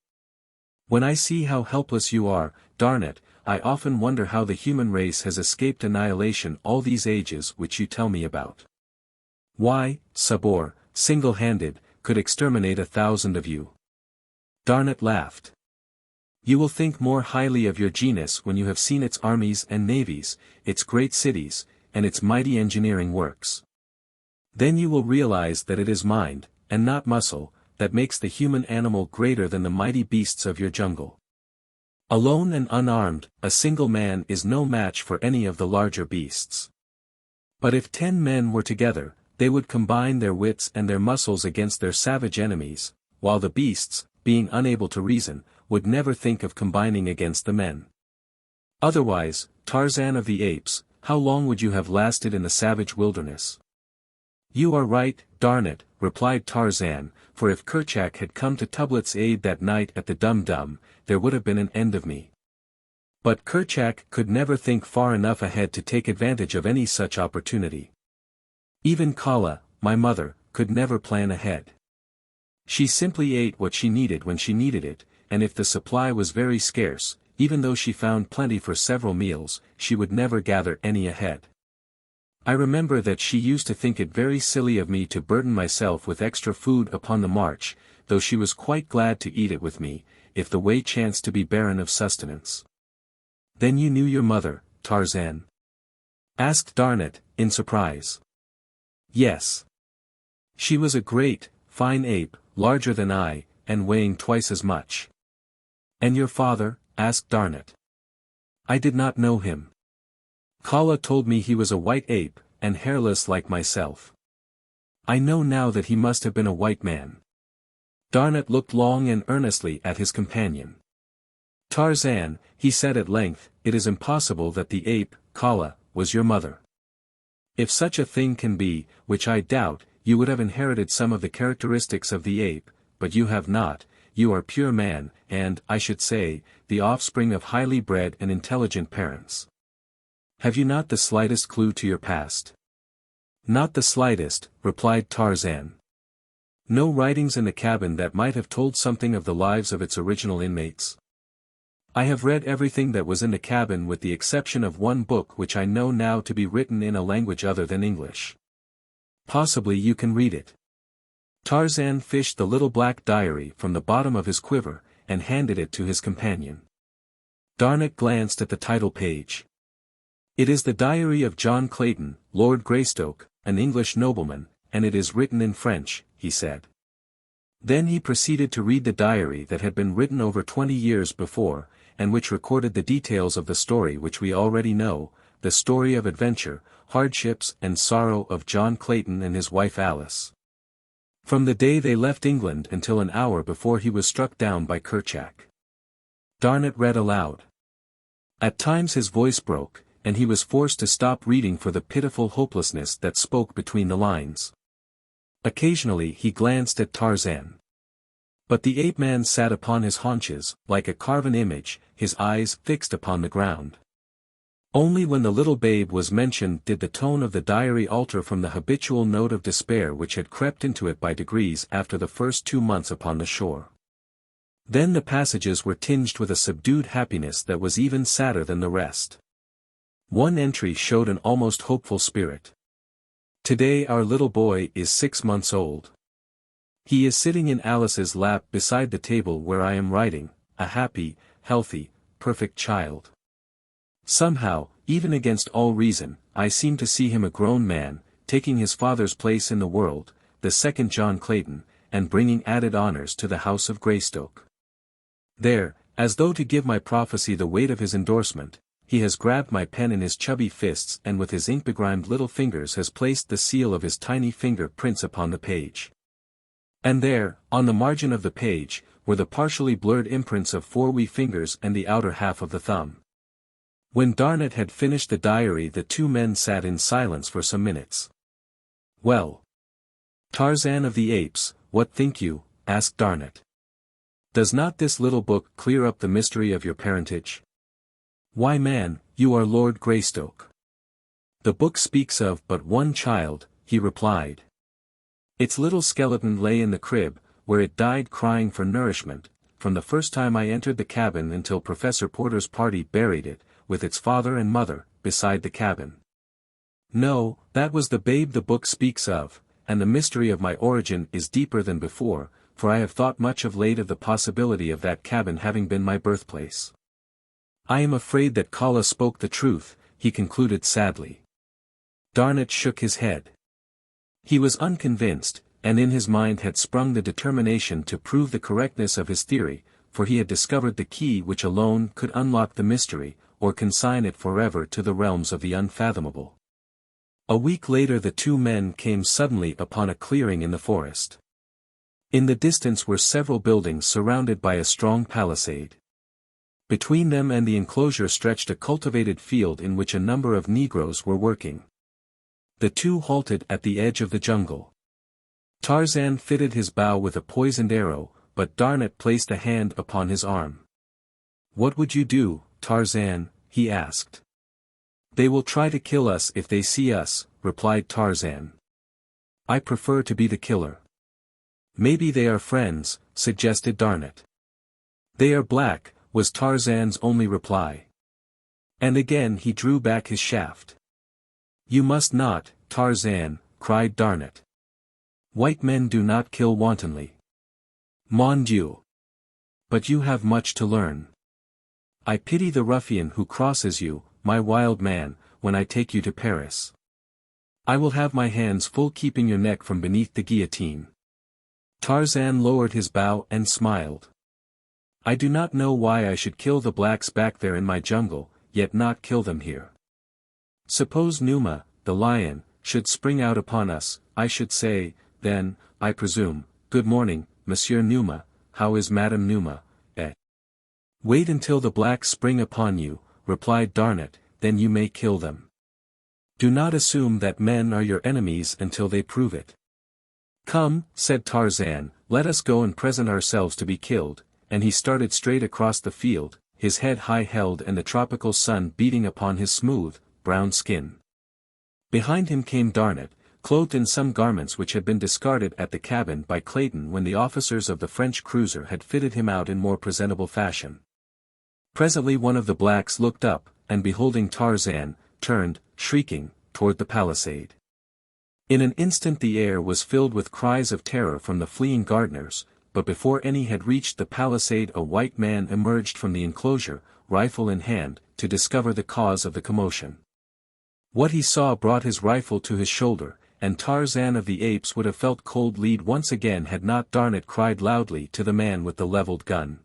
When I see how helpless you are, Darnet, I often wonder how the human race has escaped annihilation all these ages which you tell me about. Why, Sabor, single-handed, could exterminate 1,000 of you." Darnet laughed. "You will think more highly of your genus when you have seen its armies and navies, its great cities, and its mighty engineering works. Then you will realize that it is mind, and not muscle, that makes the human animal greater than the mighty beasts of your jungle. Alone and unarmed, a single man is no match for any of the larger beasts. But if 10 men were together, they would combine their wits and their muscles against their savage enemies, while the beasts, being unable to reason, would never think of combining against the men. Otherwise, Tarzan of the Apes, how long would you have lasted in the savage wilderness?" "You are right, Darnet," replied Tarzan, "for if Kerchak had come to Tublet's aid that night at the Dum-Dum, there would have been an end of me. But Kerchak could never think far enough ahead to take advantage of any such opportunity. Even Kala, my mother, could never plan ahead. She simply ate what she needed when she needed it, and if the supply was very scarce, even though she found plenty for several meals, she would never gather any ahead. I remember that she used to think it very silly of me to burden myself with extra food upon the march, though she was quite glad to eat it with me, if the way chanced to be barren of sustenance." "Then you knew your mother, Tarzan?" asked Darnet, in surprise. "Yes. She was a great, fine ape, larger than I, and weighing twice as much. And your father? Asked Darnot. I did not know him. Kala told me he was a white ape, and hairless like myself. I know now that he must have been a white man. Darnot looked long and earnestly at his companion. Tarzan, he said at length, it is impossible that the ape, Kala, was your mother. If such a thing can be, which I doubt, you would have inherited some of the characteristics of the ape, but you have not. You are pure man, and, I should say, the offspring of highly bred and intelligent parents. Have you not the slightest clue to your past? Not the slightest, replied Tarzan. No writings in the cabin that might have told something of the lives of its original inmates? I have read everything that was in the cabin with the exception of one book which I know now to be written in a language other than English. Possibly you can read it. Tarzan fished the little black diary from the bottom of his quiver, and handed it to his companion. Darnot glanced at the title page. It is the diary of John Clayton, Lord Greystoke, an English nobleman, and it is written in French, he said. Then he proceeded to read the diary that had been written over 20 years before, and which recorded the details of the story which we already know, the story of adventure, hardships and sorrow of John Clayton and his wife Alice. From the day they left England until an hour before he was struck down by Kerchak. Darnot read aloud. At times his voice broke, and he was forced to stop reading for the pitiful hopelessness that spoke between the lines. Occasionally he glanced at Tarzan. But the ape-man sat upon his haunches, like a carven image, his eyes fixed upon the ground. Only when the little babe was mentioned did the tone of the diary alter from the habitual note of despair which had crept into it by degrees after the first 2 months upon the shore. Then the passages were tinged with a subdued happiness that was even sadder than the rest. One entry showed an almost hopeful spirit. Today our little boy is 6 months old. He is sitting in Alice's lap beside the table where I am writing, a happy, healthy, perfect child. Somehow, even against all reason, I seem to see him a grown man, taking his father's place in the world, the second John Clayton, and bringing added honors to the house of Greystoke. There, as though to give my prophecy the weight of his endorsement, he has grabbed my pen in his chubby fists and with his ink-begrimed little fingers has placed the seal of his tiny finger prints upon the page. And there, on the margin of the page, were the partially blurred imprints of 4 wee fingers and the outer half of the thumb. When Darnot had finished the diary the 2 men sat in silence for some minutes. Well, Tarzan of the Apes, what think you? Asked Darnot. Does not this little book clear up the mystery of your parentage? Why man, you are Lord Greystoke. The book speaks of but one child, he replied. Its little skeleton lay in the crib, where it died crying for nourishment, from the first time I entered the cabin until Professor Porter's party buried it, with its father and mother, beside the cabin. No, that was the babe the book speaks of, and the mystery of my origin is deeper than before, for I have thought much of late of the possibility of that cabin having been my birthplace. I am afraid that Kala spoke the truth, he concluded sadly. Darnot shook his head. He was unconvinced, and in his mind had sprung the determination to prove the correctness of his theory, for he had discovered the key which alone could unlock the mystery, or consign it forever to the realms of the unfathomable. A week later the 2 men came suddenly upon a clearing in the forest. In the distance were several buildings surrounded by a strong palisade. Between them and the enclosure stretched a cultivated field in which a number of Negroes were working. The 2 halted at the edge of the jungle. Tarzan fitted his bow with a poisoned arrow, but Darnot placed a hand upon his arm. What would you do, Tarzan? He asked. They will try to kill us if they see us, replied Tarzan. I prefer to be the killer. Maybe they are friends, suggested Darnot. They are black, was Tarzan's only reply. And again he drew back his shaft. You must not, Tarzan, cried Darnot. White men do not kill wantonly. Mon Dieu. But you have much to learn. I pity the ruffian who crosses you, my wild man, when I take you to Paris. I will have my hands full keeping your neck from beneath the guillotine. Tarzan lowered his bow and smiled. I do not know why I should kill the blacks back there in my jungle, yet not kill them here. Suppose Numa, the lion, should spring out upon us, I should say, then, I presume, good morning, Monsieur Numa, how is Madame Numa, eh? Wait until the blacks spring upon you, replied Darnat, then you may kill them. Do not assume that men are your enemies until they prove it. Come, said Tarzan, let us go and present ourselves to be killed, and he started straight across the field, his head high held and the tropical sun beating upon his smooth, brown skin. Behind him came Darnat, clothed in some garments which had been discarded at the cabin by Clayton when the officers of the French cruiser had fitted him out in more presentable fashion. Presently one of the blacks looked up, and beholding Tarzan, turned, shrieking, toward the palisade. In an instant the air was filled with cries of terror from the fleeing gardeners, but before any had reached the palisade a white man emerged from the enclosure, rifle in hand, to discover the cause of the commotion. What he saw brought his rifle to his shoulder, and Tarzan of the Apes would have felt cold lead once again had not Darnat cried loudly to the man with the leveled gun.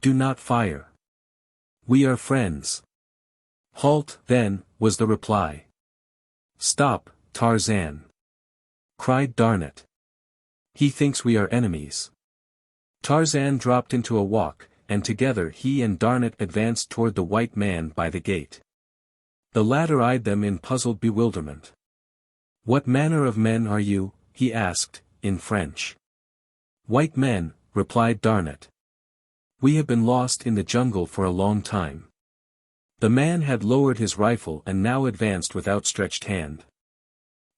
Do not fire. We are friends. Halt, then, was the reply. Stop, Tarzan, cried Darnat. He thinks we are enemies. Tarzan dropped into a walk, and together he and Darnat advanced toward the white man by the gate. The latter eyed them in puzzled bewilderment. What manner of men are you? He asked, in French. White men, replied Darnat. We have been lost in the jungle for a long time. The man had lowered his rifle and now advanced with outstretched hand.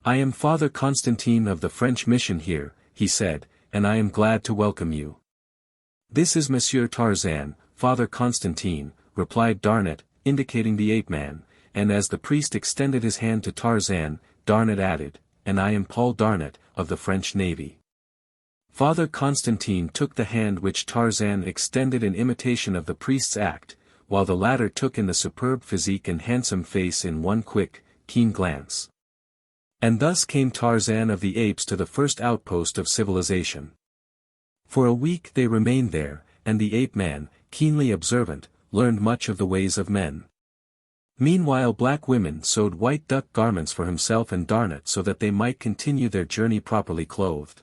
I am Father Constantine of the French mission here, he said, and I am glad to welcome you. This is Monsieur Tarzan, Father Constantine, replied Darnat, indicating the ape-man, and as the priest extended his hand to Tarzan, Darnat added, and I am Paul Darnat, of the French Navy. Father Constantine took the hand which Tarzan extended in imitation of the priest's act, while the latter took in the superb physique and handsome face in one quick, keen glance. And thus came Tarzan of the Apes to the first outpost of civilization. For a week they remained there, and the ape-man, keenly observant, learned much of the ways of men. Meanwhile black women sewed white duck garments for himself and Darnat so that they might continue their journey properly clothed.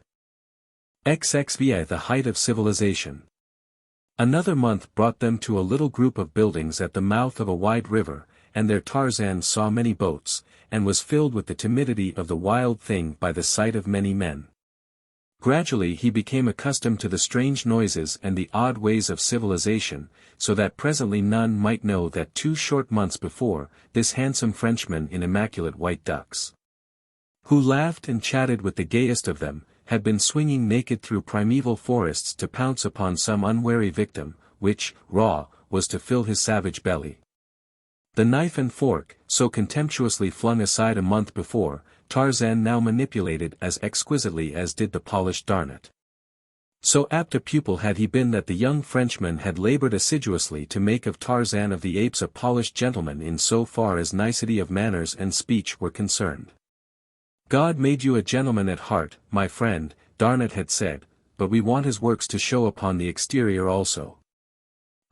XXVI, the height of civilization. Another month brought them to a little group of buildings at the mouth of a wide river, and there Tarzan saw many boats, and was filled with the timidity of the wild thing by the sight of many men. Gradually he became accustomed to the strange noises and the odd ways of civilization, so that presently none might know that 2 short months before, this handsome Frenchman in immaculate white ducks, who laughed and chatted with the gayest of them, had been swinging naked through primeval forests to pounce upon some unwary victim, which, raw, was to fill his savage belly. The knife and fork, so contemptuously flung aside a month before, Tarzan now manipulated as exquisitely as did the polished Darnat. So apt a pupil had he been that the young Frenchman had labored assiduously to make of Tarzan of the Apes a polished gentleman in so far as nicety of manners and speech were concerned. God made you a gentleman at heart, my friend, Darnat had said, but we want his works to show upon the exterior also.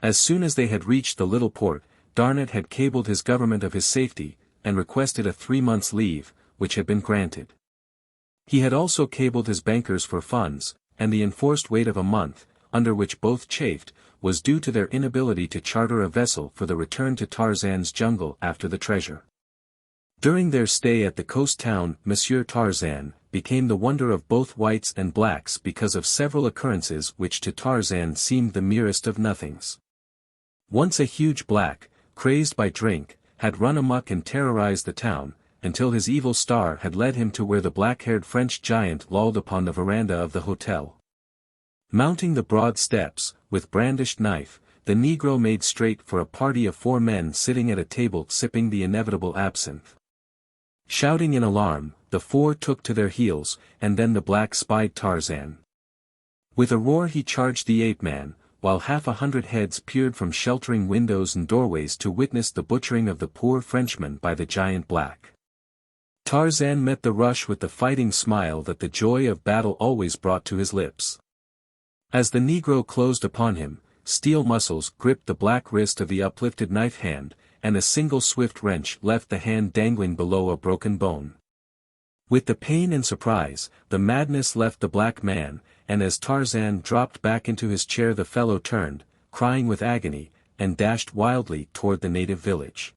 As soon as they had reached the little port, Darnat had cabled his government of his safety, and requested a 3 months' leave, which had been granted. He had also cabled his bankers for funds, and the enforced wait of a month, under which both chafed, was due to their inability to charter a vessel for the return to Tarzan's jungle after the treasure. During their stay at the coast town, Monsieur Tarzan became the wonder of both whites and blacks because of several occurrences which to Tarzan seemed the merest of nothings. Once a huge black, crazed by drink, had run amok and terrorized the town, until his evil star had led him to where the black-haired French giant lolled upon the veranda of the hotel. Mounting the broad steps, with brandished knife, the Negro made straight for a party of 4 men sitting at a table sipping the inevitable absinthe. Shouting in alarm, the 4 took to their heels, and then the black spied Tarzan. With a roar he charged the ape-man, while 100 heads peered from sheltering windows and doorways to witness the butchering of the poor Frenchman by the giant black. Tarzan met the rush with the fighting smile that the joy of battle always brought to his lips. As the Negro closed upon him, steel muscles gripped the black wrist of the uplifted knife hand, and a single swift wrench left the hand dangling below a broken bone. With the pain and surprise, the madness left the black man, and as Tarzan dropped back into his chair the fellow turned, crying with agony, and dashed wildly toward the native village.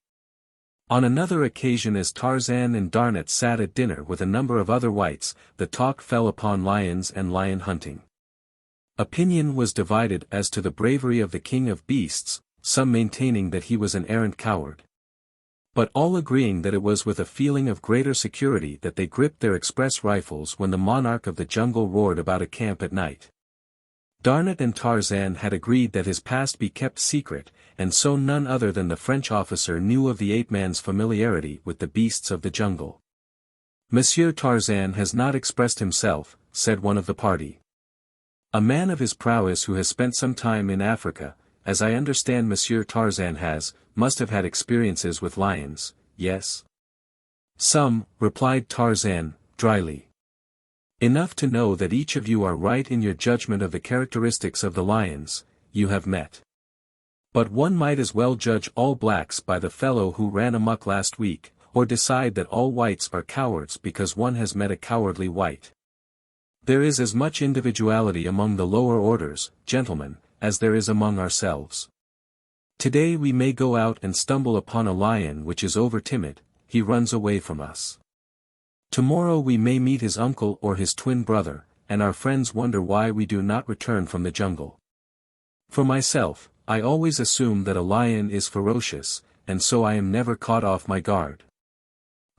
On another occasion as Tarzan and Darnat sat at dinner with a number of other whites, the talk fell upon lions and lion hunting. Opinion was divided as to the bravery of the king of beasts, some maintaining that he was an arrant coward, but all agreeing that it was with a feeling of greater security that they gripped their express rifles when the monarch of the jungle roared about a camp at night. Darnat and Tarzan had agreed that his past be kept secret, and so none other than the French officer knew of the ape-man's familiarity with the beasts of the jungle. "Monsieur Tarzan has not expressed himself," said one of the party. "A man of his prowess who has spent some time in Africa, as I understand Monsieur Tarzan has, must have had experiences with lions, yes?" "Some," replied Tarzan, dryly. "Enough to know that each of you are right in your judgment of the characteristics of the lions you have met. But one might as well judge all blacks by the fellow who ran amok last week, or decide that all whites are cowards because one has met a cowardly white. There is as much individuality among the lower orders, gentlemen, as there is among ourselves. Today we may go out and stumble upon a lion which is over-timid, he runs away from us. Tomorrow we may meet his uncle or his twin brother, and our friends wonder why we do not return from the jungle. For myself, I always assume that a lion is ferocious, and so I am never caught off my guard."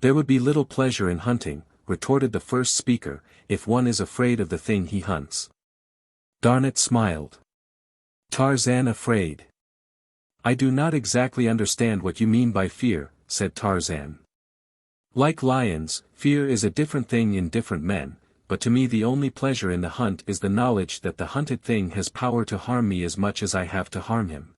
"There would be little pleasure in hunting," retorted the first speaker, "if one is afraid of the thing he hunts." Darnat smiled. "Tarzan afraid? I do not exactly understand what you mean by fear," said Tarzan. "Like lions, fear is a different thing in different men, but to me the only pleasure in the hunt is the knowledge that the hunted thing has power to harm me as much as I have to harm him.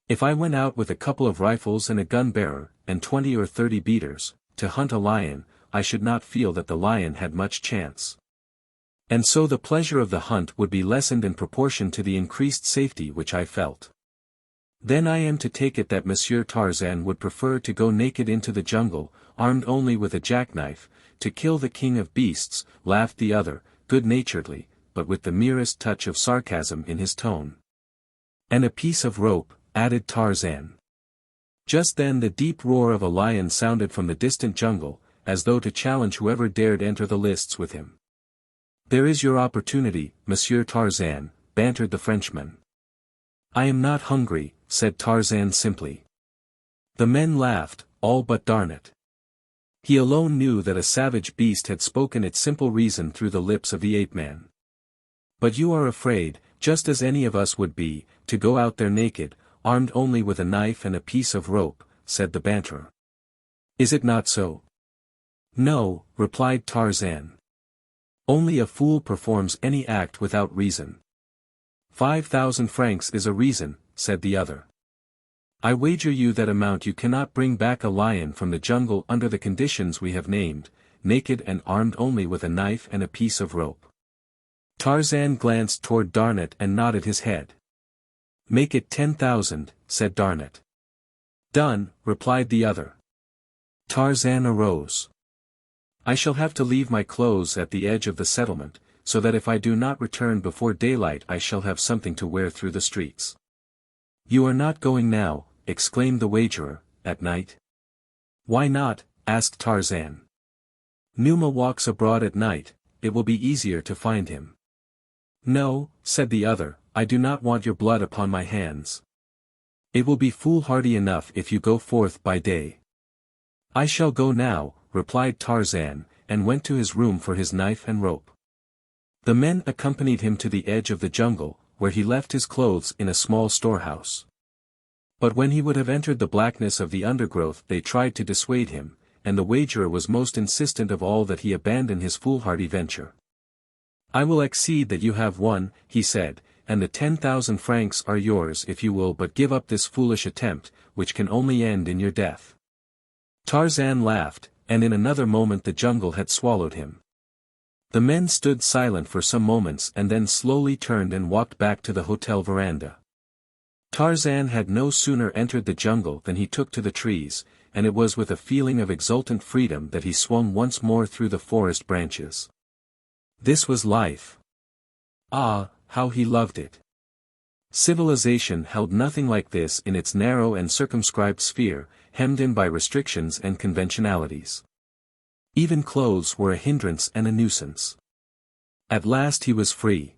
If I went out with a couple of rifles and a gun-bearer, and 20 or 30 beaters, to hunt a lion, I should not feel that the lion had much chance. And so the pleasure of the hunt would be lessened in proportion to the increased safety which I felt. Then I am to take it that Monsieur Tarzan would prefer to go naked into the jungle, armed only with a jackknife, to kill the king of beasts," laughed the other, good-naturedly, but with the merest touch of sarcasm in his tone. "And a piece of rope," added Tarzan. Just then the deep roar of a lion sounded from the distant jungle, as though to challenge whoever dared enter the lists with him. "There is your opportunity, Monsieur Tarzan," bantered the Frenchman. "I am not hungry," said Tarzan simply. The men laughed, all but Darnat. He alone knew that a savage beast had spoken its simple reason through the lips of the ape-man. "But you are afraid, just as any of us would be, to go out there naked, armed only with a knife and a piece of rope," said the banterer. "Is it not so?" "No," replied Tarzan. "Only a fool performs any act without reason." 5,000 francs is a reason," said the other. "I wager you that amount you cannot bring back a lion from the jungle under the conditions we have named, naked and armed only with a knife and a piece of rope." Tarzan glanced toward Darnat and nodded his head. "Make it 10,000, said Darnat. "Done," replied the other. Tarzan arose. "I shall have to leave my clothes at the edge of the settlement, so that if I do not return before daylight I shall have something to wear through the streets." "You are not going now," exclaimed the wagerer, "at night?" "Why not?" asked Tarzan. "Numa walks abroad at night, it will be easier to find him." "No," said the other, "I do not want your blood upon my hands. It will be foolhardy enough if you go forth by day." "I shall go now," replied Tarzan, and went to his room for his knife and rope. The men accompanied him to the edge of the jungle, where he left his clothes in a small storehouse. But when he would have entered the blackness of the undergrowth they tried to dissuade him, and the wagerer was most insistent of all that he abandon his foolhardy venture. "I will accede that you have won," he said, "and the 10,000 francs are yours if you will but give up this foolish attempt, which can only end in your death." Tarzan laughed, and in another moment the jungle had swallowed him. The men stood silent for some moments and then slowly turned and walked back to the hotel veranda. Tarzan had no sooner entered the jungle than he took to the trees, and it was with a feeling of exultant freedom that he swung once more through the forest branches. This was life. Ah, how he loved it! Civilization held nothing like this in its narrow and circumscribed sphere, hemmed in by restrictions and conventionalities. Even clothes were a hindrance and a nuisance. At last he was free.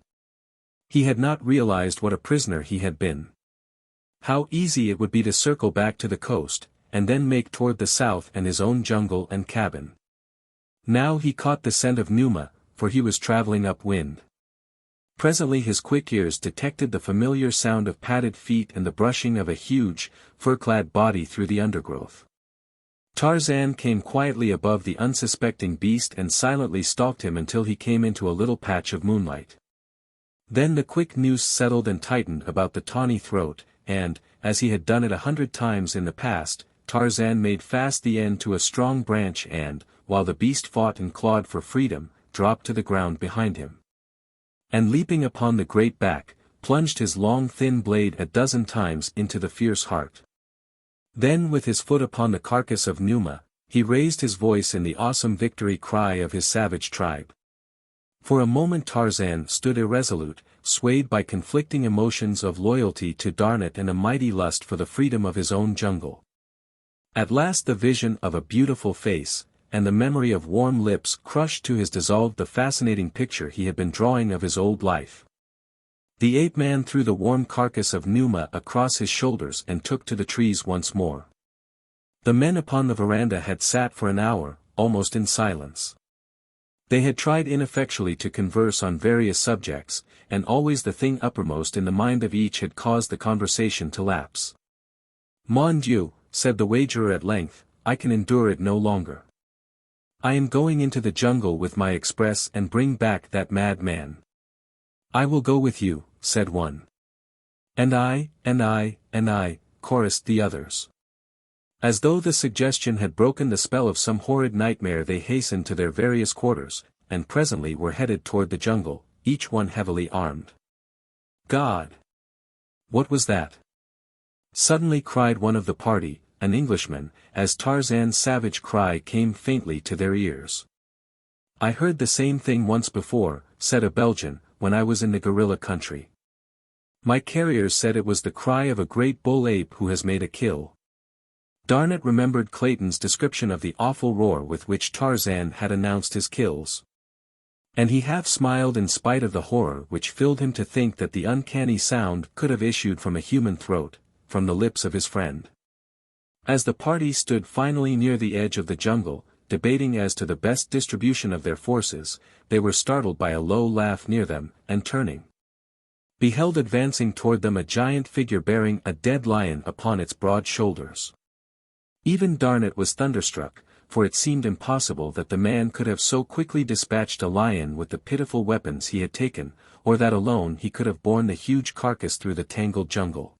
He had not realized what a prisoner he had been. How easy it would be to circle back to the coast, and then make toward the south and his own jungle and cabin. Now he caught the scent of Numa, for he was traveling upwind. Presently his quick ears detected the familiar sound of padded feet and the brushing of a huge, fur-clad body through the undergrowth. Tarzan came quietly above the unsuspecting beast and silently stalked him until he came into a little patch of moonlight. Then the quick noose settled and tightened about the tawny throat, and, as he had done it 100 times in the past, Tarzan made fast the end to a strong branch and, while the beast fought and clawed for freedom, dropped to the ground behind him. And leaping upon the great back, plunged his long thin blade a dozen times into the fierce heart. Then with his foot upon the carcass of Numa, he raised his voice in the awesome victory cry of his savage tribe. For a moment Tarzan stood irresolute, swayed by conflicting emotions of loyalty to Darnat and a mighty lust for the freedom of his own jungle. At last the vision of a beautiful face, and the memory of warm lips crushed to his dissolved the fascinating picture he had been drawing of his old life. The ape-man threw the warm carcass of Numa across his shoulders and took to the trees once more. The men upon the veranda had sat for an hour, almost in silence. They had tried ineffectually to converse on various subjects, and always the thing uppermost in the mind of each had caused the conversation to lapse. "Mon Dieu," said the wagerer at length, "I can endure it no longer. I am going into the jungle with my express and bring back that mad man." "I will go with you," said one. "And I, and I, and I," chorused the others. As though the suggestion had broken the spell of some horrid nightmare they hastened to their various quarters, and presently were headed toward the jungle, each one heavily armed. "God! What was that?" suddenly cried one of the party, an Englishman, as Tarzan's savage cry came faintly to their ears. "I heard the same thing once before," said a Belgian, "when I was in the gorilla country. My carriers said it was the cry of a great bull ape who has made a kill." Darnat remembered Clayton's description of the awful roar with which Tarzan had announced his kills. And he half smiled in spite of the horror which filled him to think that the uncanny sound could have issued from a human throat, from the lips of his friend. As the party stood finally near the edge of the jungle, debating as to the best distribution of their forces, they were startled by a low laugh near them, and turning, beheld advancing toward them a giant figure bearing a dead lion upon its broad shoulders. Even Darnat was thunderstruck, for it seemed impossible that the man could have so quickly dispatched a lion with the pitiful weapons he had taken, or that alone he could have borne the huge carcass through the tangled jungle.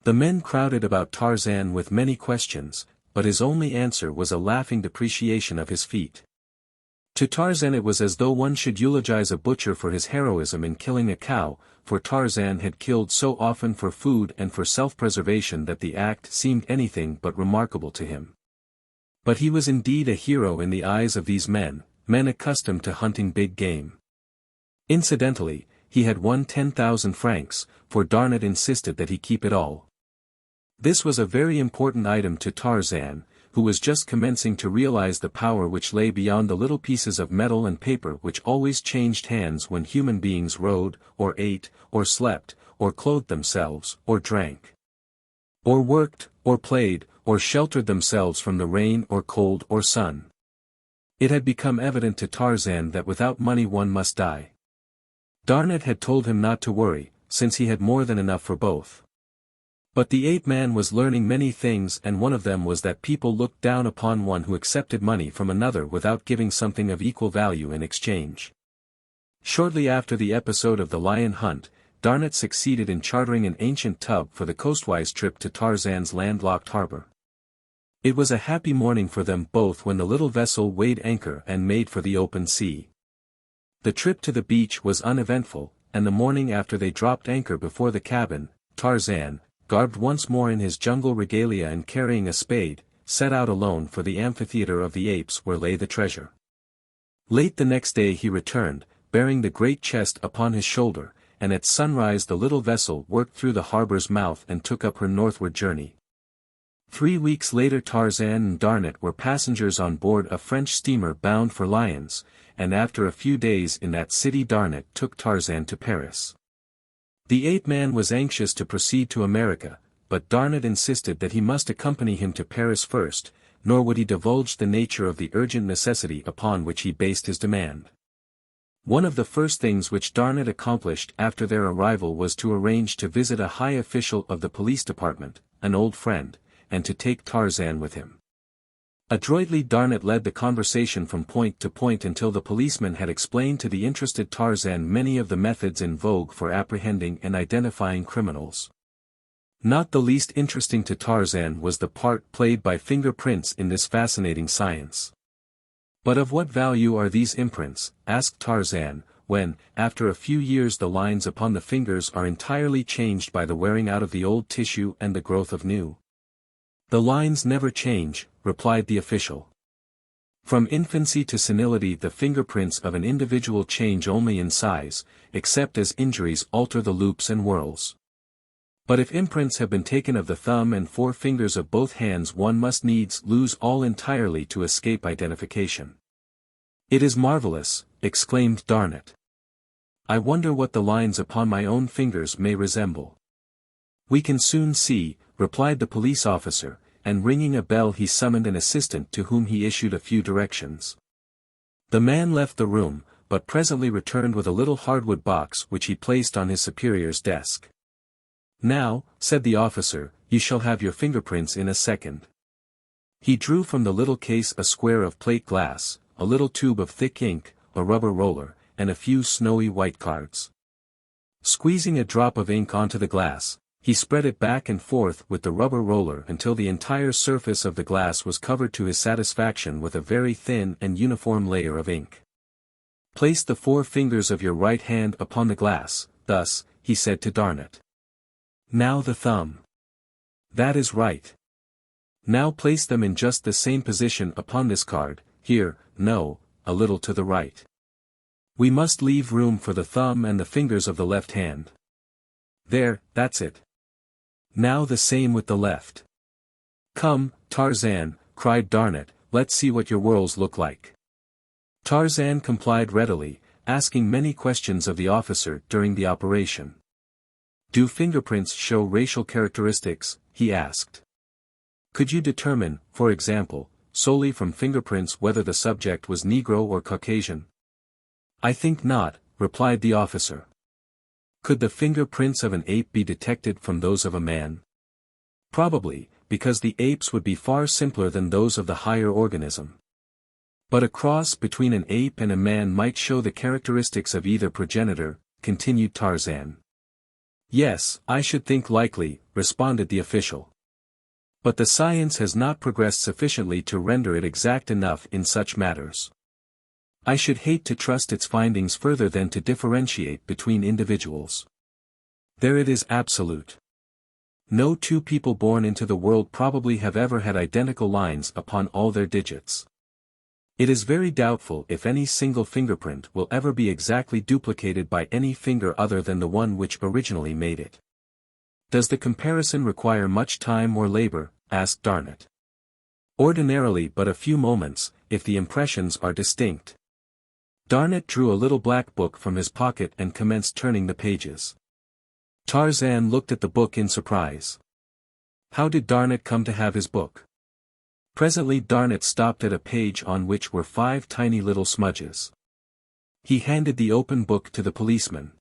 The men crowded about Tarzan with many questions, but his only answer was a laughing depreciation of his feat. To Tarzan it was as though one should eulogize a butcher for his heroism in killing a cow, for Tarzan had killed so often for food and for self-preservation that the act seemed anything but remarkable to him. But he was indeed a hero in the eyes of these men accustomed to hunting big game. Incidentally, he had won 10,000 francs, for Darnat insisted that he keep it all. This was a very important item to Tarzan, who was just commencing to realize the power which lay beyond the little pieces of metal and paper which always changed hands when human beings rode, or ate, or slept, or clothed themselves, or drank, or worked, or played, or sheltered themselves from the rain or cold or sun. It had become evident to Tarzan that without money one must die. Darnat had told him not to worry, since he had more than enough for both. But the ape-man was learning many things, and one of them was that people looked down upon one who accepted money from another without giving something of equal value in exchange. Shortly after the episode of the lion hunt, Darnat succeeded in chartering an ancient tub for the coastwise trip to Tarzan's landlocked harbor. It was a happy morning for them both when the little vessel weighed anchor and made for the open sea. The trip to the beach was uneventful, and the morning after they dropped anchor before the cabin, Tarzan, garbed once more in his jungle regalia and carrying a spade, set out alone for the amphitheater of the apes where lay the treasure. Late the next day he returned, bearing the great chest upon his shoulder, and at sunrise the little vessel worked through the harbor's mouth and took up her northward journey. 3 weeks later Tarzan and Darnat were passengers on board a French steamer bound for Lyons, and after a few days in that city Darnat took Tarzan to Paris. The ape-man was anxious to proceed to America, but Darnat insisted that he must accompany him to Paris first, nor would he divulge the nature of the urgent necessity upon which he based his demand. One of the first things which Darnat accomplished after their arrival was to arrange to visit a high official of the police department, an old friend, and to take Tarzan with him. Adroitly Darnat led the conversation from point to point until the policeman had explained to the interested Tarzan many of the methods in vogue for apprehending and identifying criminals. Not the least interesting to Tarzan was the part played by fingerprints in this fascinating science. "But of what value are these imprints?" asked Tarzan, when, after a few years the lines upon the fingers are entirely changed by the wearing out of the old tissue and the growth of new. "The lines never change," replied the official. "From infancy to senility the fingerprints of an individual change only in size, except as injuries alter the loops and whorls. But if imprints have been taken of the thumb and 4 fingers of both hands one must needs lose all entirely to escape identification." "It is marvelous," exclaimed Darnat. "I wonder what the lines upon my own fingers may resemble." "We can soon see," replied the police officer, and ringing a bell he summoned an assistant to whom he issued a few directions. The man left the room, but presently returned with a little hardwood box which he placed on his superior's desk. "Now," said the officer, "you shall have your fingerprints in a second." He drew from the little case a square of plate glass, a little tube of thick ink, a rubber roller, and a few snowy white cards. Squeezing a drop of ink onto the glass, he spread it back and forth with the rubber roller until the entire surface of the glass was covered to his satisfaction with a very thin and uniform layer of ink. "Place the 4 fingers of your right hand upon the glass, thus," he said to Darnat. "Now the thumb. That is right. Now place them in just the same position upon this card, here, no, a little to the right. We must leave room for the thumb and the fingers of the left hand. There, that's it. Now the same with the left." "Come, Tarzan," cried Darnat, "let's see what your whorls look like." Tarzan complied readily, asking many questions of the officer during the operation. "Do fingerprints show racial characteristics?" he asked. "Could you determine, for example, solely from fingerprints whether the subject was Negro or Caucasian?" "I think not," replied the officer. "Could the fingerprints of an ape be detected from those of a man?" "Probably, because the apes would be far simpler than those of the higher organism. But a cross between an ape and a man might show the characteristics of either progenitor," continued Tarzan. "Yes, I should think likely," responded the official. "But the science has not progressed sufficiently to render it exact enough in such matters. I should hate to trust its findings further than to differentiate between individuals. There it is absolute. No 2 people born into the world probably have ever had identical lines upon all their digits. It is very doubtful if any single fingerprint will ever be exactly duplicated by any finger other than the one which originally made it." "Does the comparison require much time or labor?" asked Darnat. "Ordinarily but a few moments, if the impressions are distinct." Darnat drew a little black book from his pocket and commenced turning the pages. Tarzan looked at the book in surprise. How did Darnat come to have his book? Presently Darnat stopped at a page on which were 5 tiny little smudges. He handed the open book to the policeman.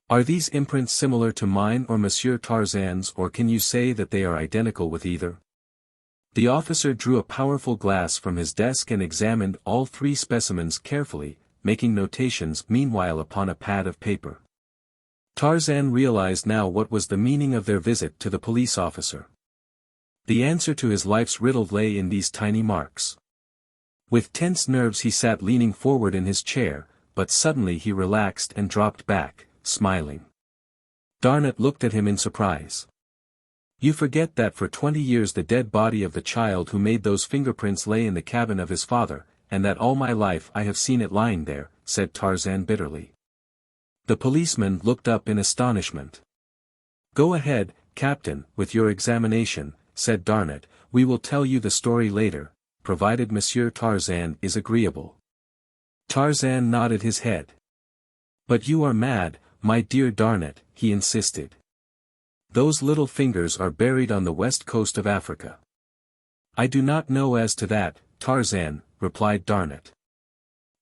"Are these imprints similar to mine or Monsieur Tarzan's, or can you say that they are identical with either?" The officer drew a powerful glass from his desk and examined all 3 specimens carefully, making notations meanwhile upon a pad of paper. Tarzan realized now what was the meaning of their visit to the police officer. The answer to his life's riddle lay in these tiny marks. With tense nerves he sat leaning forward in his chair, but suddenly he relaxed and dropped back, smiling. Darnett looked at him in surprise. "You forget that for 20 years the dead body of the child who made those fingerprints lay in the cabin of his father, and that all my life I have seen it lying there," said Tarzan bitterly. The policeman looked up in astonishment. "Go ahead, Captain, with your examination," said Darnett. "We will tell you the story later, provided Monsieur Tarzan is agreeable." Tarzan nodded his head. "But you are mad, my dear Darnett," he insisted. "Those little fingers are buried on the west coast of Africa." "I do not know as to that, Tarzan," replied Darnett.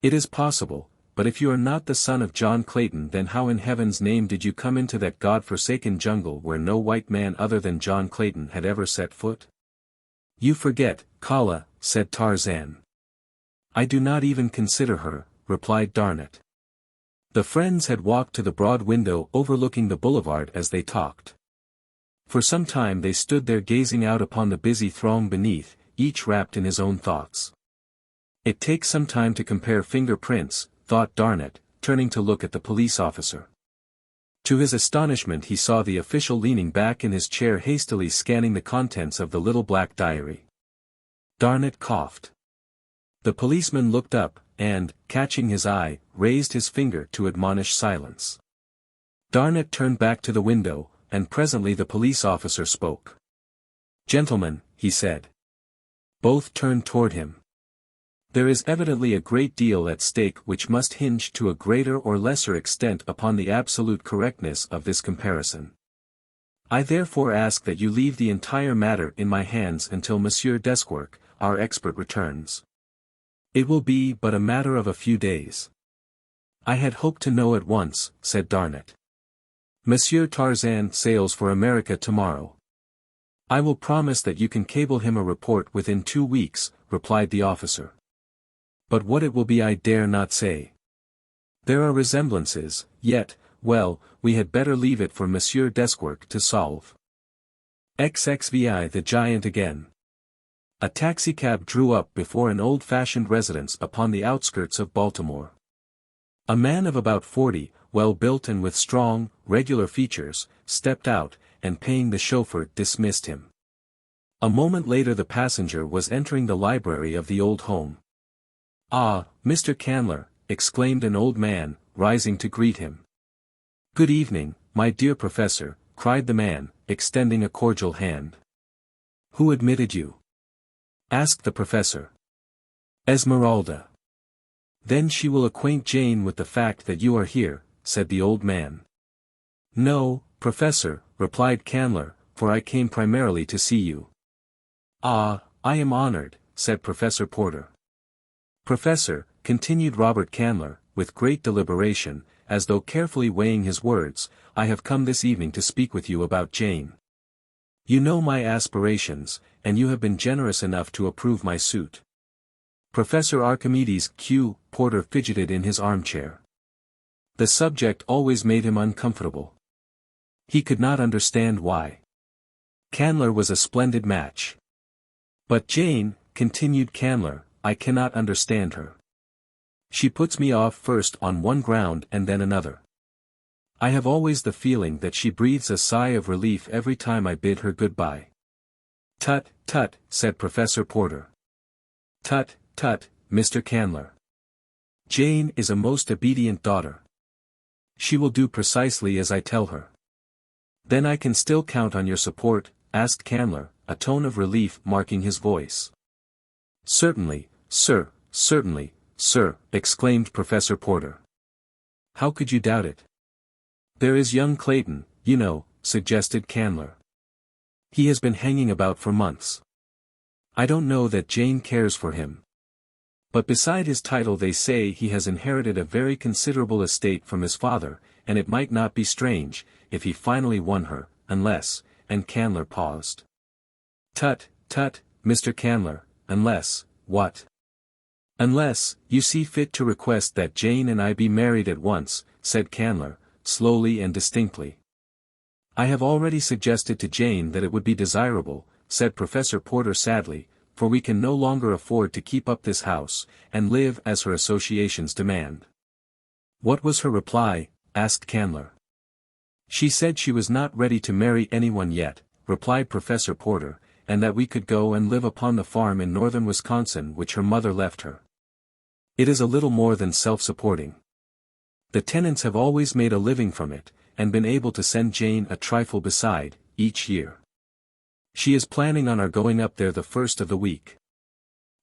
"It is possible, but if you are not the son of John Clayton, then how in heaven's name did you come into that god-forsaken jungle where no white man other than John Clayton had ever set foot?" "You forget, Kala," said Tarzan. "I do not even consider her," replied Darnett. The friends had walked to the broad window overlooking the boulevard as they talked. For some time they stood there gazing out upon the busy throng beneath, each wrapped in his own thoughts. "It takes some time to compare fingerprints," thought Darnett, turning to look at the police officer. To his astonishment he saw the official leaning back in his chair hastily scanning the contents of the little black diary. Darnett coughed. The policeman looked up, and, catching his eye, raised his finger to admonish silence. Darnett turned back to the window, and presently the police officer spoke. "Gentlemen," he said. Both turned toward him. "There is evidently a great deal at stake which must hinge to a greater or lesser extent upon the absolute correctness of this comparison. I therefore ask that you leave the entire matter in my hands until Monsieur Desquerque, our expert, returns. It will be but a matter of a few days." "I had hoped to know at once," said Darnett. "Monsieur Tarzan sails for America tomorrow." "I will promise that you can cable him a report within 2 weeks," replied the officer. "But what it will be I dare not say. There are resemblances, yet, well, we had better leave it for Monsieur Desquerque to solve." XXVI the giant again. A taxicab drew up before an old-fashioned residence upon the outskirts of Baltimore. A man of about 40, well-built and with strong, regular features, stepped out, and paying the chauffeur dismissed him. A moment later the passenger was entering the library of the old home. "Ah, Mr. Candler," exclaimed an old man, rising to greet him. "Good evening, my dear professor," cried the man, extending a cordial hand. "Who admitted you?" asked the professor. "Esmeralda." "Then she will acquaint Jane with the fact that you are here," said the old man. "No, professor," replied Candler, "for I came primarily to see you." "Ah, I am honored," said Professor Porter. "Professor," continued Robert Candler, with great deliberation, as though carefully weighing his words, "I have come this evening to speak with you about Jane. You know my aspirations, and you have been generous enough to approve my suit." Professor Archimedes Q. Porter fidgeted in his armchair. The subject always made him uncomfortable. He could not understand why. Candler was a splendid match. "But Jane," continued Candler, "I cannot understand her. She puts me off first on one ground and then another. I have always the feeling that she breathes a sigh of relief every time I bid her goodbye." "Tut, tut," said Professor Porter. "Tut, tut, Mr. Candler. Jane is a most obedient daughter. She will do precisely as I tell her." "Then I can still count on your support?" asked Candler, a tone of relief marking his voice. "Certainly, sir, certainly, sir," exclaimed Professor Porter. "How could you doubt it?" "There is young Clayton, you know," suggested Candler. "He has been hanging about for months. I don't know that Jane cares for him. But beside his title they say he has inherited a very considerable estate from his father, and it might not be strange, if he finally won her, unless," and Candler paused. "Tut, tut, Mr. Candler, unless, what?" "Unless, you see fit to request that Jane and I be married at once," said Candler, slowly and distinctly. "I have already suggested to Jane that it would be desirable," said Professor Porter sadly, for we can no longer afford to keep up this house, and live as her associations demand. What was her reply? Asked Candler. She said she was not ready to marry anyone yet, replied Professor Porter, and that we could go and live upon the farm in northern Wisconsin which her mother left her. It is a little more than self-supporting. The tenants have always made a living from it, and been able to send Jane a trifle beside, each year. She is planning on our going up there the first of the week.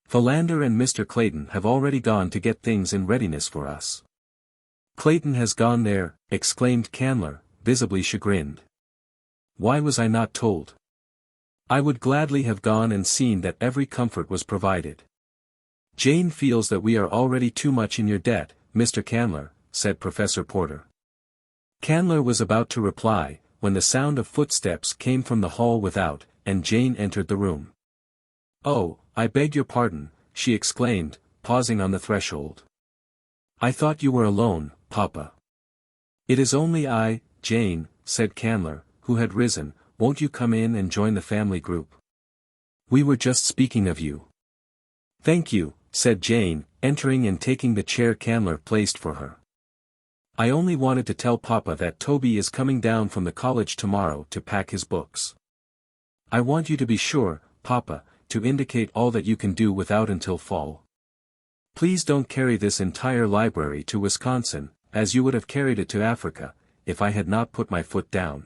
Philander and Mr. Clayton have already gone to get things in readiness for us. Clayton has gone there, exclaimed Candler, visibly chagrined. Why was I not told? I would gladly have gone and seen that every comfort was provided. Jane feels that we are already too much in your debt, Mr. Candler, said Professor Porter. Candler was about to reply, when the sound of footsteps came from the hall without, and Jane entered the room. Oh, I beg your pardon, she exclaimed, pausing on the threshold. I thought you were alone, Papa. It is only I, Jane, said Candler, who had risen. Won't you come in and join the family group? We were just speaking of you. Thank you, said Jane, entering and taking the chair Candler placed for her. I only wanted to tell Papa that Toby is coming down from the college tomorrow to pack his books. I want you to be sure, Papa, to indicate all that you can do without until fall. Please don't carry this entire library to Wisconsin, as you would have carried it to Africa, if I had not put my foot down.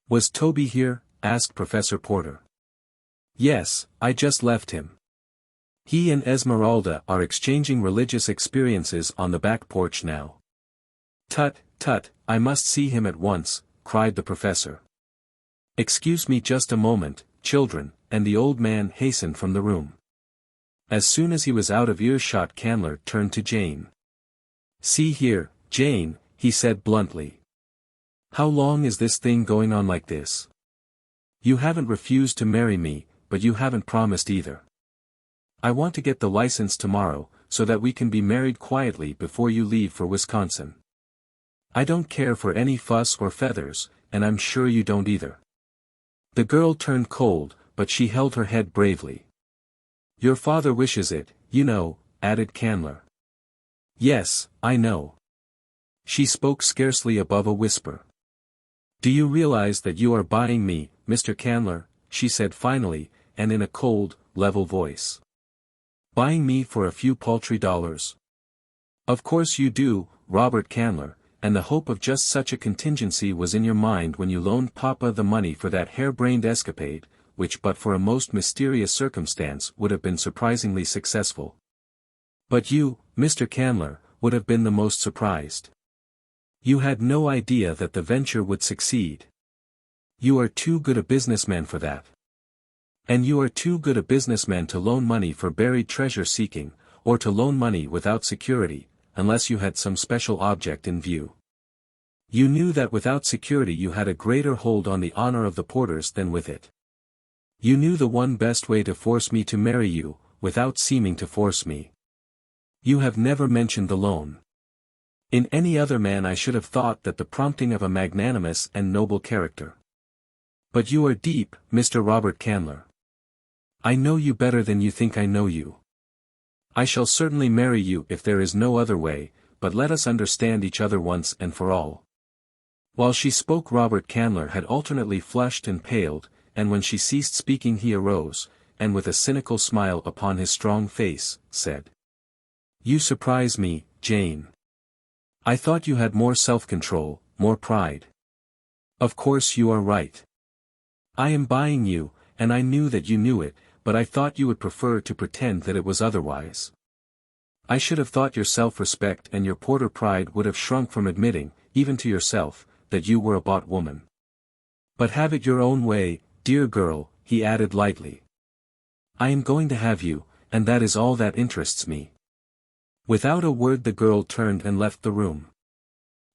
Was Toby here? Asked Professor Porter. Yes, I just left him. He and Esmeralda are exchanging religious experiences on the back porch now. Tut, tut, I must see him at once, cried the professor. Excuse me just a moment, children, and the old man hastened from the room. As soon as he was out of earshot Candler turned to Jane. See here, Jane, he said bluntly. How long is this thing going on like this? You haven't refused to marry me, but you haven't promised either. I want to get the license tomorrow, so that we can be married quietly before you leave for Wisconsin. I don't care for any fuss or feathers, and I'm sure you don't either. The girl turned cold, but she held her head bravely. Your father wishes it, you know, added Candler. Yes, I know. She spoke scarcely above a whisper. Do you realize that you are buying me, Mr. Candler, she said finally, and in a cold, level voice. Buying me for a few paltry dollars? Of course you do, Robert Candler, and the hope of just such a contingency was in your mind when you loaned Papa the money for that harebrained escapade, which but for a most mysterious circumstance would have been surprisingly successful. But you, Mr. Candler, would have been the most surprised. You had no idea that the venture would succeed. You are too good a businessman for that. And you are too good a businessman to loan money for buried treasure seeking, or to loan money without security, unless you had some special object in view. You knew that without security you had a greater hold on the honor of the Porters than with it. You knew the one best way to force me to marry you, without seeming to force me. You have never mentioned the loan. In any other man I should have thought that the prompting of a magnanimous and noble character. But you are deep, Mr. Robert Candler. I know you better than you think I know you. I shall certainly marry you if there is no other way, but let us understand each other once and for all. While she spoke Robert Candler had alternately flushed and paled, and when she ceased speaking he arose, and with a cynical smile upon his strong face, said. You surprise me, Jane. I thought you had more self-control, more pride. Of course you are right. I am buying you, and I knew that you knew it, but I thought you would prefer to pretend that it was otherwise. I should have thought your self-respect and your Porter pride would have shrunk from admitting, even to yourself, that you were a bought woman. But have it your own way, dear girl, he added lightly. I am going to have you, and that is all that interests me. Without a word the girl turned and left the room.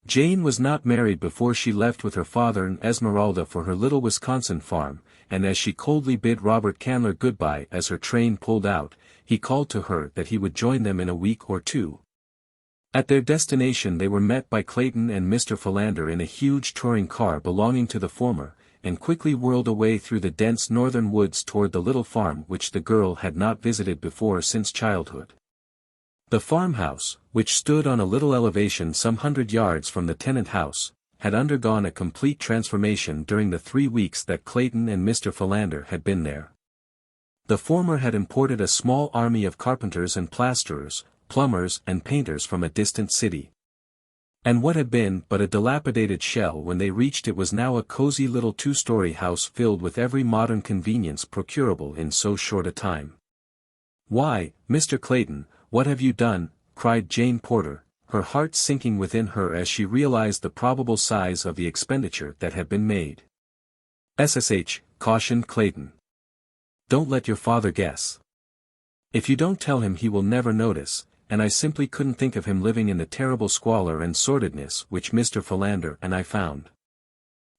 Jane was not married before she left with her father and Esmeralda for her little Wisconsin farm, and as she coldly bid Robert Candler goodbye as her train pulled out, he called to her that he would join them in a week or two. At their destination they were met by Clayton and Mr. Philander in a huge touring car belonging to the former, and quickly whirled away through the dense northern woods toward the little farm which the girl had not visited before since childhood. The farmhouse, which stood on a little elevation some 100 yards from the tenant house, had undergone a complete transformation during the 3 weeks that Clayton and Mr. Philander had been there. The former had imported a small army of carpenters and plasterers, plumbers and painters from a distant city. And what had been but a dilapidated shell when they reached it was now a cozy little 2-story house filled with every modern convenience procurable in so short a time. "Why, Mr. Clayton, what have you done?" cried Jane Porter, her heart sinking within her as she realized the probable size of the expenditure that had been made. "SSH," cautioned Clayton. "Don't let your father guess. If you don't tell him he will never notice, and I simply couldn't think of him living in the terrible squalor and sordidness which Mr. Philander and I found.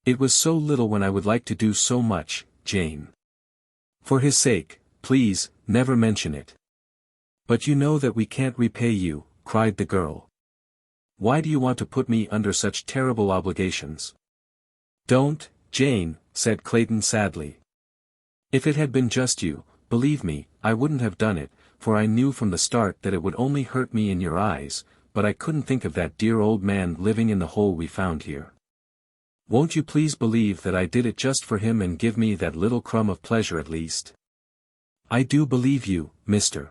It was so little when I would like to do so much, Jane. For his sake, please, never mention it." "But you know that we can't repay you," cried the girl. "Why do you want to put me under such terrible obligations?" "Don't, Jane," said Clayton sadly. "If it had been just you, believe me, I wouldn't have done it, for I knew from the start that it would only hurt me in your eyes, but I couldn't think of that dear old man living in the hole we found here. Won't you please believe that I did it just for him and give me that little crumb of pleasure at least?" "I do believe you, Mr.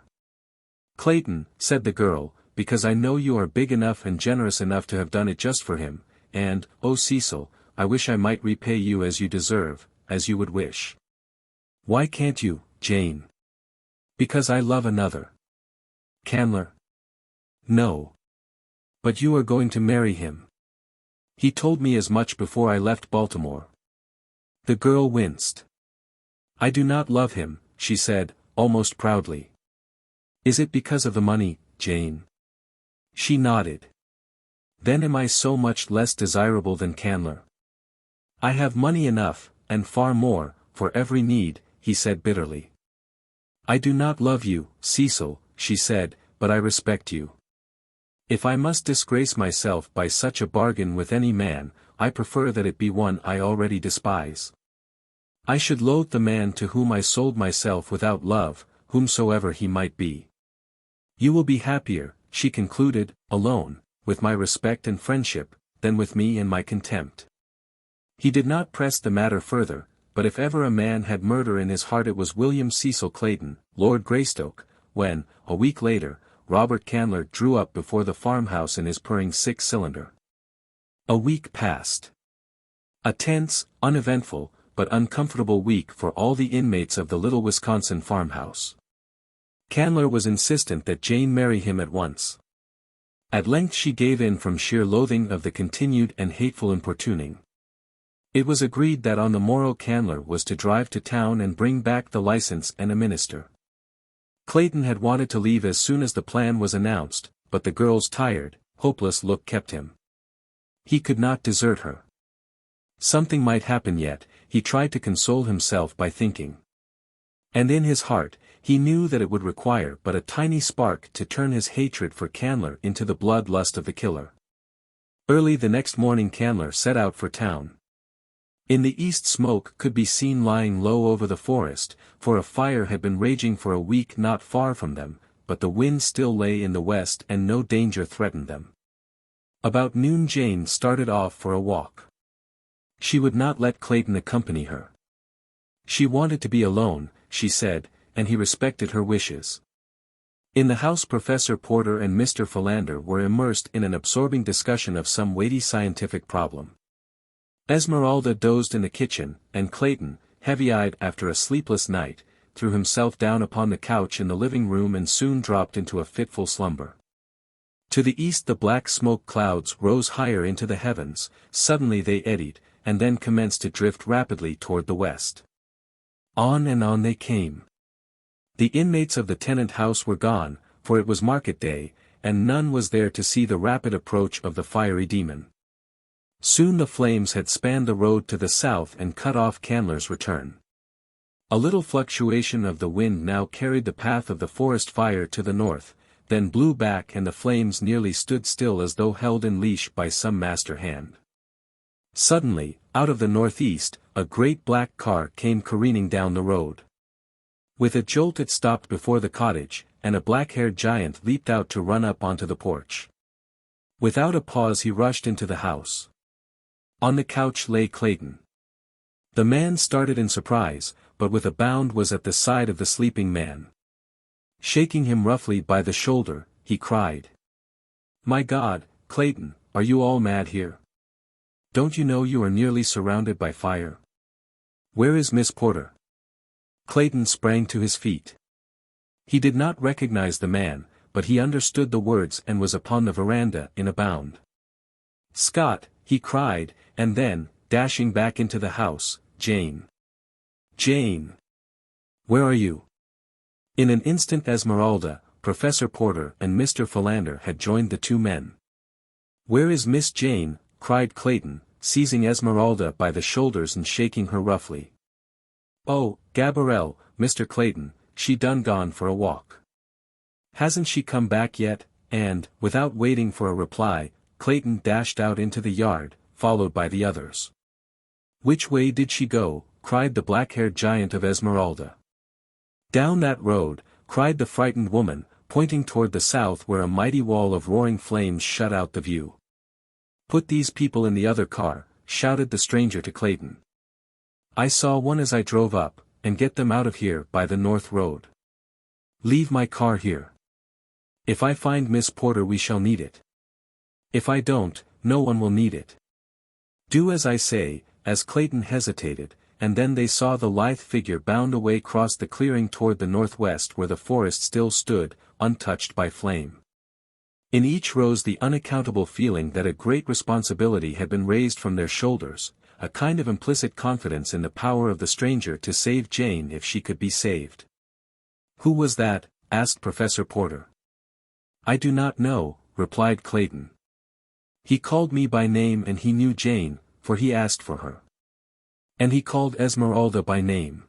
Clayton," said the girl, "because I know you are big enough and generous enough to have done it just for him, and, oh Cecil, I wish I might repay you as you deserve, as you would wish." "Why can't you, Jane?" "Because I love another." "Candler?" "No. But you are going to marry him. He told me as much before I left Baltimore." The girl winced. "I do not love him," she said, almost proudly. "Is it because of the money, Jane?" She nodded. "Then am I so much less desirable than Candler?" "I have money enough, and far more, for every need," he said bitterly. "I do not love you, Cecil," she said, "but I respect you. If I must disgrace myself by such a bargain with any man, I prefer that it be one I already despise. I should loathe the man to whom I sold myself without love, whomsoever he might be. You will be happier," she concluded, "alone, with my respect and friendship, than with me and my contempt." He did not press the matter further, but if ever a man had murder in his heart it was William Cecil Clayton, Lord Greystoke, when, a week later, Robert Candler drew up before the farmhouse in his purring 6-cylinder. A week passed. A tense, uneventful, but uncomfortable week for all the inmates of the little Wisconsin farmhouse. Candler was insistent that Jane marry him at once. At length she gave in from sheer loathing of the continued and hateful importuning. It was agreed that on the morrow Candler was to drive to town and bring back the license and a minister. Clayton had wanted to leave as soon as the plan was announced, but the girl's tired, hopeless look kept him. He could not desert her. Something might happen yet, he tried to console himself by thinking. And in his heart, he knew that it would require but a tiny spark to turn his hatred for Candler into the blood-lust of the killer. Early the next morning Candler set out for town. In the east smoke could be seen lying low over the forest, for a fire had been raging for a week not far from them, but the wind still lay in the west and no danger threatened them. About noon Jane started off for a walk. She would not let Clayton accompany her. She wanted to be alone, she said, and he respected her wishes. In the house Professor Porter and Mr. Philander were immersed in an absorbing discussion of some weighty scientific problem. Esmeralda dozed in the kitchen, and Clayton, heavy-eyed after a sleepless night, threw himself down upon the couch in the living room and soon dropped into a fitful slumber. To the east the black smoke clouds rose higher into the heavens, suddenly they eddied, and then commenced to drift rapidly toward the west. On and on they came. The inmates of the tenant house were gone, for it was market day, and none was there to see the rapid approach of the fiery demon. Soon the flames had spanned the road to the south and cut off Candler's return. A little fluctuation of the wind now carried the path of the forest fire to the north, then blew back and the flames nearly stood still as though held in leash by some master hand. Suddenly, out of the northeast, a great black car came careening down the road. With a jolt it stopped before the cottage, and a black-haired giant leaped out to run up onto the porch. Without a pause he rushed into the house. On the couch lay Clayton. The man started in surprise, but with a bound was at the side of the sleeping man. Shaking him roughly by the shoulder, he cried. "My God, Clayton, are you all mad here? Don't you know you are nearly surrounded by fire? Where is Miss Porter?" Clayton sprang to his feet. He did not recognize the man, but he understood the words and was upon the veranda in a bound. "Scott," he cried, and then, dashing back into the house, "Jane! Jane! Where are you?" In an instant Esmeralda, Professor Porter and Mr. Philander had joined the two men. "Where is Miss Jane?" cried Clayton, seizing Esmeralda by the shoulders and shaking her roughly. "Oh, Gabrielle, Mr. Clayton, she done gone for a walk. Hasn't she come back yet?" And, without waiting for a reply, Clayton dashed out into the yard, followed by the others. "Which way did she go?" cried the black-haired giant of Esmeralda. "Down that road," cried the frightened woman, pointing toward the south where a mighty wall of roaring flames shut out the view. "Put these people in the other car," shouted the stranger to Clayton. "I saw one as I drove up, and get them out of here by the north road. Leave my car here. If I find Miss Porter we shall need it. If I don't, no one will need it. Do as I say." As Clayton hesitated, and then they saw the lithe figure bound away across the clearing toward the northwest where the forest still stood, untouched by flame. In each rose the unaccountable feeling that a great responsibility had been raised from their shoulders, a kind of implicit confidence in the power of the stranger to save Jane if she could be saved. "Who was that?" asked Professor Porter. "I do not know," replied Clayton. "He called me by name and he knew Jane, for he asked for her. And he called Esmeralda by name.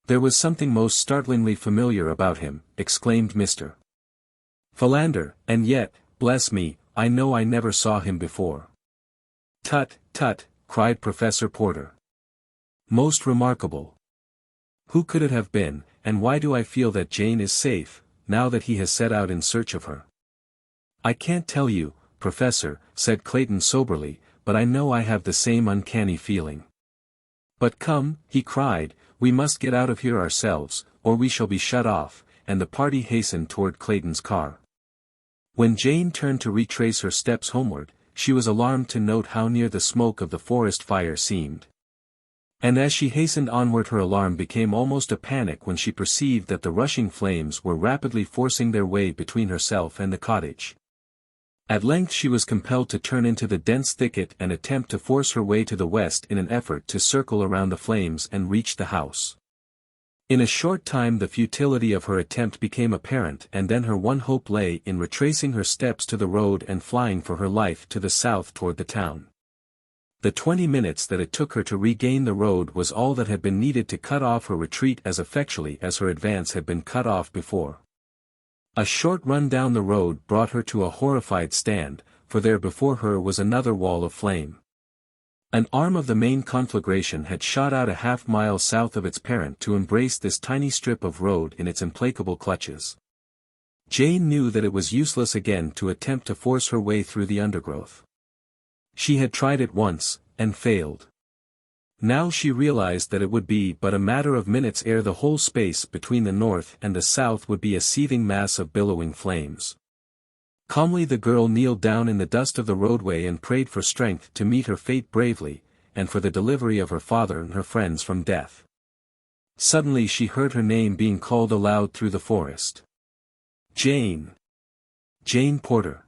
There was something most startlingly familiar about him," exclaimed Mr. Philander, "and yet, bless me, I know I never saw him before." "Tut, tut," cried Professor Porter. "Most remarkable. Who could it have been, and why do I feel that Jane is safe, now that he has set out in search of her?" "I can't tell you, Professor," said Clayton soberly, "but I know I have the same uncanny feeling. But come," he cried, "we must get out of here ourselves, or we shall be shut off," and the party hastened toward Clayton's car. When Jane turned to retrace her steps homeward, she was alarmed to note how near the smoke of the forest fire seemed. And as she hastened onward her alarm became almost a panic when she perceived that the rushing flames were rapidly forcing their way between herself and the cottage. At length she was compelled to turn into the dense thicket and attempt to force her way to the west in an effort to circle around the flames and reach the house. In a short time the futility of her attempt became apparent and then her one hope lay in retracing her steps to the road and flying for her life to the south toward the town. The 20 minutes that it took her to regain the road was all that had been needed to cut off her retreat as effectually as her advance had been cut off before. A short run down the road brought her to a horrified stand, for there before her was another wall of flame. An arm of the main conflagration had shot out a half-mile south of its parent to embrace this tiny strip of road in its implacable clutches. Jane knew that it was useless again to attempt to force her way through the undergrowth. She had tried it once, and failed. Now she realized that it would be but a matter of minutes ere the whole space between the north and the south would be a seething mass of billowing flames. Calmly the girl kneeled down in the dust of the roadway and prayed for strength to meet her fate bravely, and for the delivery of her father and her friends from death. Suddenly she heard her name being called aloud through the forest. "Jane! Jane Porter!"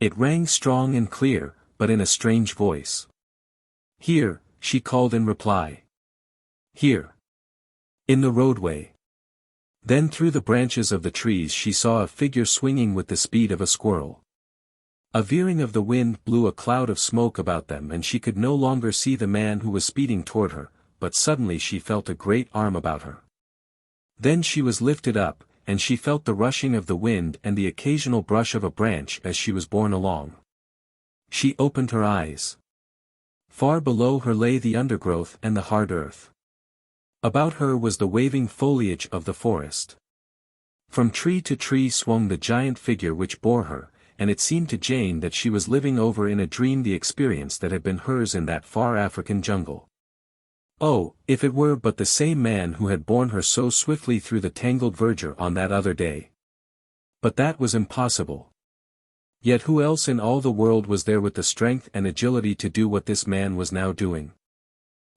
It rang strong and clear, but in a strange voice. "Here," she called in reply. "Here. In the roadway." Then through the branches of the trees she saw a figure swinging with the speed of a squirrel. A veering of the wind blew a cloud of smoke about them and she could no longer see the man who was speeding toward her, but suddenly she felt a great arm about her. Then she was lifted up, and she felt the rushing of the wind and the occasional brush of a branch as she was borne along. She opened her eyes. Far below her lay the undergrowth and the hard earth. About her was the waving foliage of the forest. From tree to tree swung the giant figure which bore her, and it seemed to Jane that she was living over in a dream the experience that had been hers in that far African jungle. Oh, if it were but the same man who had borne her so swiftly through the tangled verdure on that other day. But that was impossible. Yet who else in all the world was there with the strength and agility to do what this man was now doing?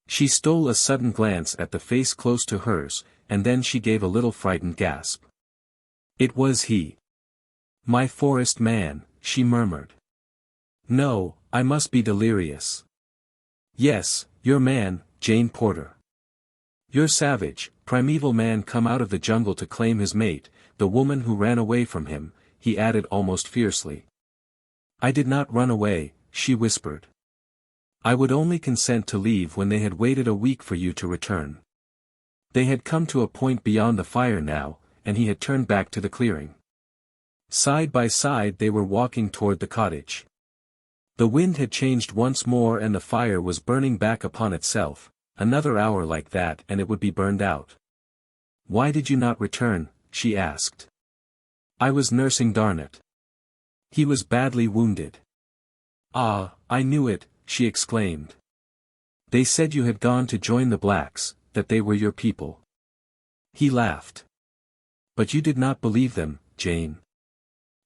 She stole a sudden glance at the face close to hers, and then she gave a little frightened gasp. It was he. My forest man, she murmured. No, I must be delirious. Yes, your man, Jane Porter. Your savage, primeval man come out of the jungle to claim his mate, the woman who ran away from him, he added almost fiercely. I did not run away, she whispered. I would only consent to leave when they had waited a week for you to return. They had come to a point beyond the fire now, and he had turned back to the clearing. Side by side they were walking toward the cottage. The wind had changed once more and the fire was burning back upon itself. Another hour like that and it would be burned out. Why did you not return? She asked. I was nursing Darnet. He was badly wounded. Ah, I knew it, she exclaimed. They said you had gone to join the blacks, that they were your people. He laughed. But you did not believe them, Jane.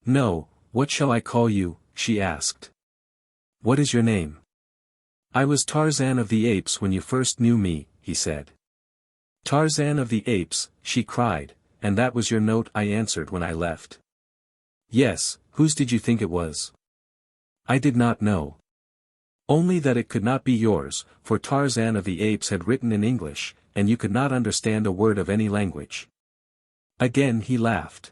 No, what shall I call you? She asked. What is your name? I was Tarzan of the Apes when you first knew me, he said. Tarzan of the Apes, she cried, and that was your note, I answered when I left. Yes, whose did you think it was? I did not know. Only that it could not be yours, for Tarzan of the Apes had written in English, and you could not understand a word of any language. Again he laughed.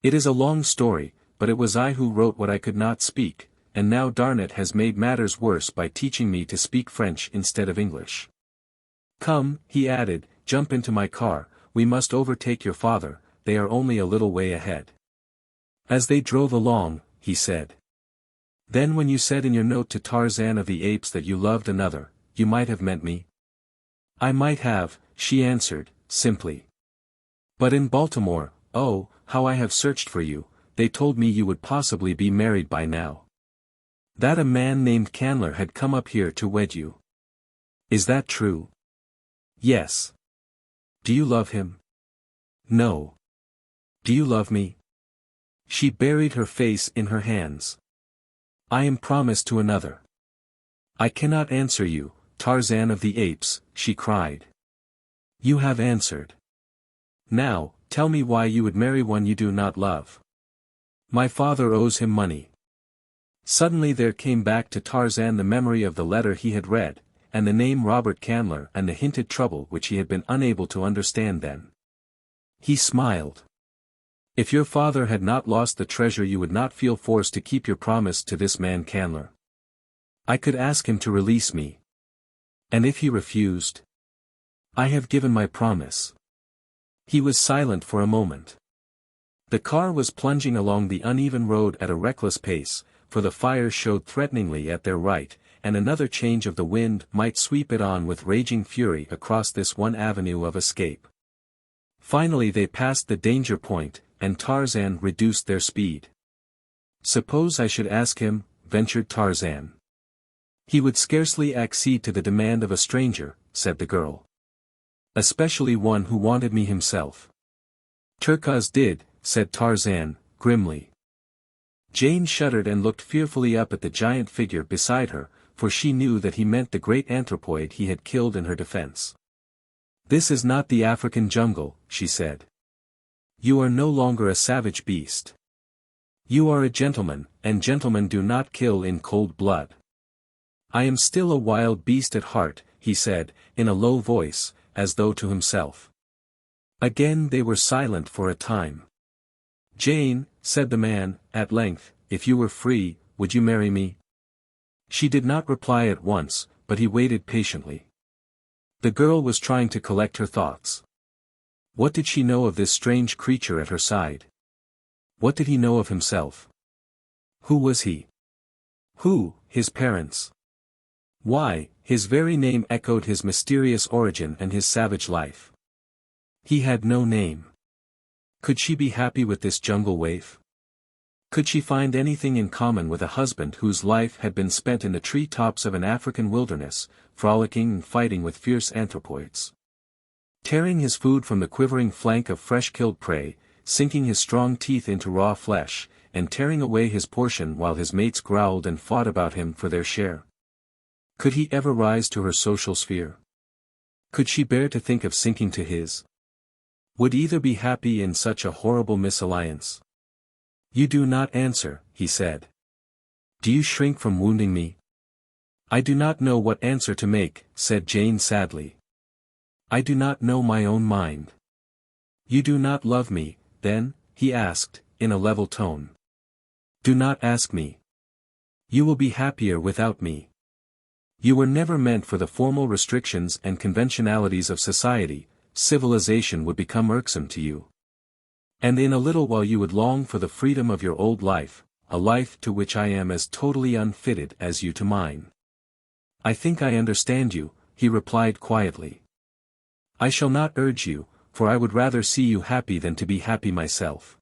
It is a long story, but it was I who wrote what I could not speak, and now Darnet has made matters worse by teaching me to speak French instead of English. Come, he added, jump into my car, we must overtake your father, they are only a little way ahead. As they drove along, he said. Then when you said in your note to Tarzan of the Apes that you loved another, you might have meant me? I might have, she answered, simply. But in Baltimore, oh, how I have searched for you, they told me you would possibly be married by now. That a man named Candler had come up here to wed you. Is that true? Yes. Do you love him? No. Do you love me? She buried her face in her hands. I am promised to another. I cannot answer you, Tarzan of the Apes, she cried. You have answered. Now, tell me why you would marry one you do not love. My father owes him money. Suddenly there came back to Tarzan the memory of the letter he had read, and the name Robert Candler and the hinted trouble which he had been unable to understand then. He smiled. If your father had not lost the treasure you would not feel forced to keep your promise to this man Candler. I could ask him to release me. And if he refused? I have given my promise. He was silent for a moment. The car was plunging along the uneven road at a reckless pace, for the fire showed threateningly at their right, and another change of the wind might sweep it on with raging fury across this one avenue of escape. Finally they passed the danger point, and Tarzan reduced their speed. Suppose I should ask him, ventured Tarzan. He would scarcely accede to the demand of a stranger, said the girl. Especially one who wanted me himself. Turcos did, said Tarzan, grimly. Jane shuddered and looked fearfully up at the giant figure beside her, for she knew that he meant the great anthropoid he had killed in her defense. This is not the African jungle, she said. You are no longer a savage beast. You are a gentleman, and gentlemen do not kill in cold blood. I am still a wild beast at heart, he said, in a low voice, as though to himself. Again they were silent for a time. Jane, said the man, at length, if you were free, would you marry me? She did not reply at once, but he waited patiently. The girl was trying to collect her thoughts. What did she know of this strange creature at her side? What did he know of himself? Who was he? Who, his parents? Why, his very name echoed his mysterious origin and his savage life. He had no name. Could she be happy with this jungle waif? Could she find anything in common with a husband whose life had been spent in the tree-tops of an African wilderness, frolicking and fighting with fierce anthropoids? Tearing his food from the quivering flank of fresh-killed prey, sinking his strong teeth into raw flesh, and tearing away his portion while his mates growled and fought about him for their share. Could he ever rise to her social sphere? Could she bear to think of sinking to his? Would either be happy in such a horrible misalliance? You do not answer, he said. Do you shrink from wounding me? I do not know what answer to make, said Jane sadly. I do not know my own mind. You do not love me, then? He asked, in a level tone. Do not ask me. You will be happier without me. You were never meant for the formal restrictions and conventionalities of society. Civilization would become irksome to you. And in a little while you would long for the freedom of your old life, a life to which I am as totally unfitted as you to mine. I think I understand you, he replied quietly. I shall not urge you, for I would rather see you happy than to be happy myself.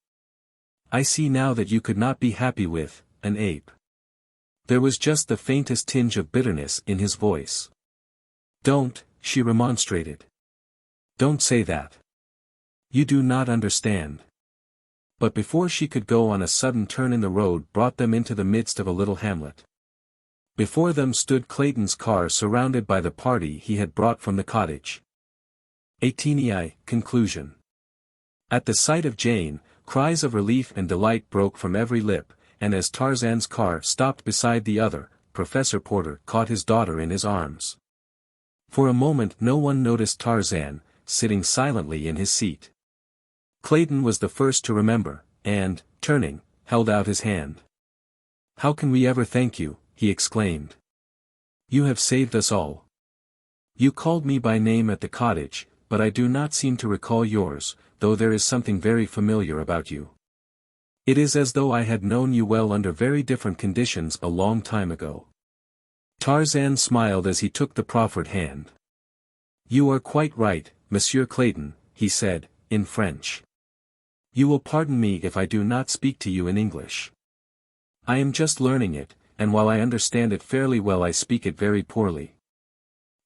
I see now that you could not be happy with an ape. There was just the faintest tinge of bitterness in his voice. Don't, she remonstrated. Don't say that. You do not understand. But before she could go on, a sudden turn in the road brought them into the midst of a little hamlet. Before them stood Clayton's car surrounded by the party he had brought from the cottage. XVIII. Conclusion. At the sight of Jane, cries of relief and delight broke from every lip, and as Tarzan's car stopped beside the other, Professor Porter caught his daughter in his arms. For a moment no one noticed Tarzan, sitting silently in his seat. Clayton was the first to remember, and, turning, held out his hand. How can we ever thank you, he exclaimed. You have saved us all. You called me by name at the cottage, but I do not seem to recall yours, though there is something very familiar about you. It is as though I had known you well under very different conditions a long time ago. Tarzan smiled as he took the proffered hand. You are quite right, Monsieur Clayton, he said, in French. You will pardon me if I do not speak to you in English. I am just learning it, and while I understand it fairly well I speak it very poorly.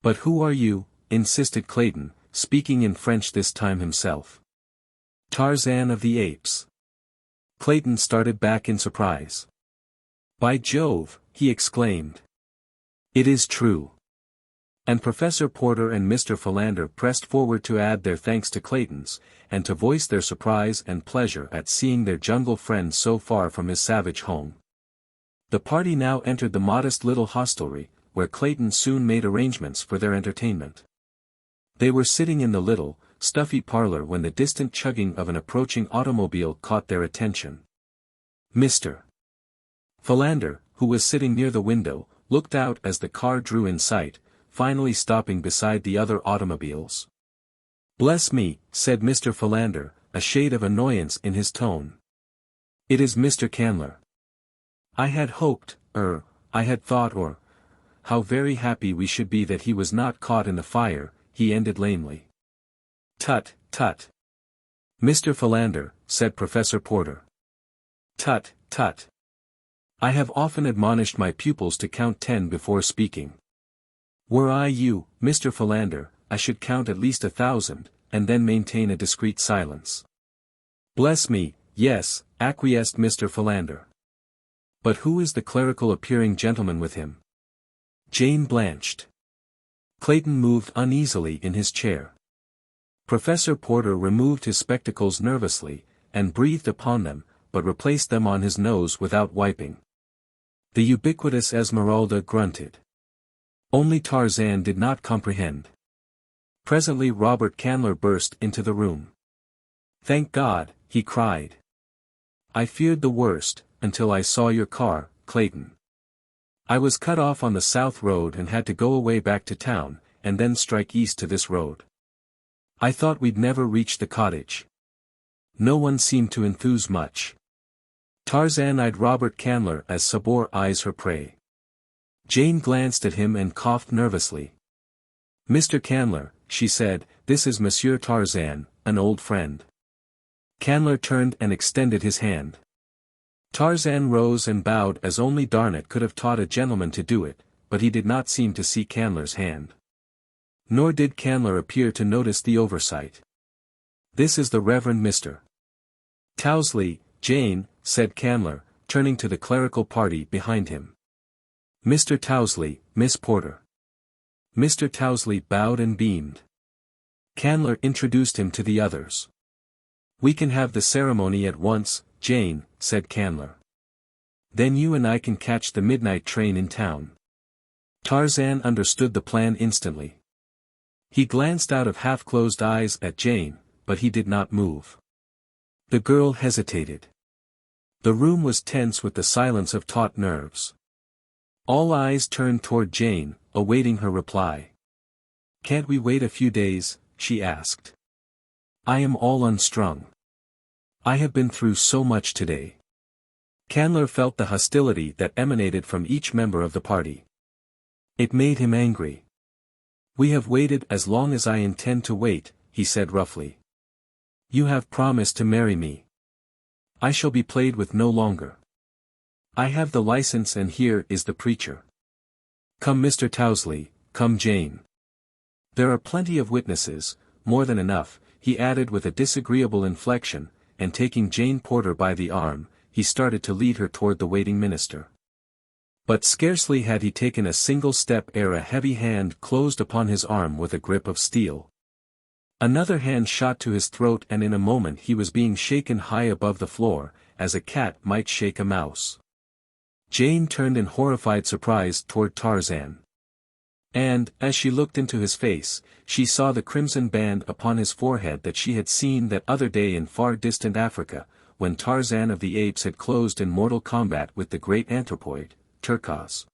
But who are you? Insisted Clayton, speaking in French this time himself. Tarzan of the Apes. Clayton started back in surprise. By Jove, he exclaimed. It is true. And Professor Porter and Mr. Philander pressed forward to add their thanks to Clayton's, and to voice their surprise and pleasure at seeing their jungle friend so far from his savage home. The party now entered the modest little hostelry, where Clayton soon made arrangements for their entertainment. They were sitting in the little, stuffy parlor when the distant chugging of an approaching automobile caught their attention. Mr. Philander, who was sitting near the window, looked out as the car drew in sight, finally stopping beside the other automobiles. Bless me, said Mr. Philander, a shade of annoyance in his tone. It is Mr. Candler. I had hoped, I had thought how very happy we should be that he was not caught in the fire, he ended lamely. Tut, tut. Mr. Philander, said Professor Porter. Tut, tut. I have often admonished my pupils to count 10 before speaking. Were I you, Mr. Philander, I should count at least 1,000, and then maintain a discreet silence. Bless me, yes, acquiesced Mr. Philander. But who is the clerical-appearing gentleman with him? Jane blanched. Clayton moved uneasily in his chair. Professor Porter removed his spectacles nervously, and breathed upon them, but replaced them on his nose without wiping. The ubiquitous Esmeralda grunted. Only Tarzan did not comprehend. Presently Robert Candler burst into the room. Thank God, he cried. I feared the worst, until I saw your car, Clayton. I was cut off on the south road and had to go away back to town, and then strike east to this road. I thought we'd never reach the cottage. No one seemed to enthuse much. Tarzan eyed Robert Candler as Sabor eyes her prey. Jane glanced at him and coughed nervously. "Mr. Candler," she said, "this is Monsieur Tarzan, an old friend." Candler turned and extended his hand. Tarzan rose and bowed as only Darnat could have taught a gentleman to do it, but he did not seem to see Candler's hand. Nor did Candler appear to notice the oversight. "This is the Reverend Mr. Tousley, Jane," said Candler, turning to the clerical party behind him. "Mr. Tousley, Miss Porter." Mr. Tousley bowed and beamed. Candler introduced him to the others. "We can have the ceremony at once, Jane," said Candler. "Then you and I can catch the midnight train in town." Tarzan understood the plan instantly. He glanced out of half-closed eyes at Jane, but he did not move. The girl hesitated. The room was tense with the silence of taut nerves. All eyes turned toward Jane, awaiting her reply. "Can't we wait a few days?" she asked. "I am all unstrung. I have been through so much today." Candler felt the hostility that emanated from each member of the party. It made him angry. "We have waited as long as I intend to wait," he said roughly. "You have promised to marry me. I shall be played with no longer. I have the license and here is the preacher. Come Mr. Tousley, come Jane. There are plenty of witnesses, more than enough," he added with a disagreeable inflection, and taking Jane Porter by the arm, he started to lead her toward the waiting minister. But scarcely had he taken a single step ere a heavy hand closed upon his arm with a grip of steel. Another hand shot to his throat and in a moment he was being shaken high above the floor, as a cat might shake a mouse. Jane turned in horrified surprise toward Tarzan. And, as she looked into his face, she saw the crimson band upon his forehead that she had seen that other day in far distant Africa, when Tarzan of the Apes had closed in mortal combat with the great anthropoid, Kerchak.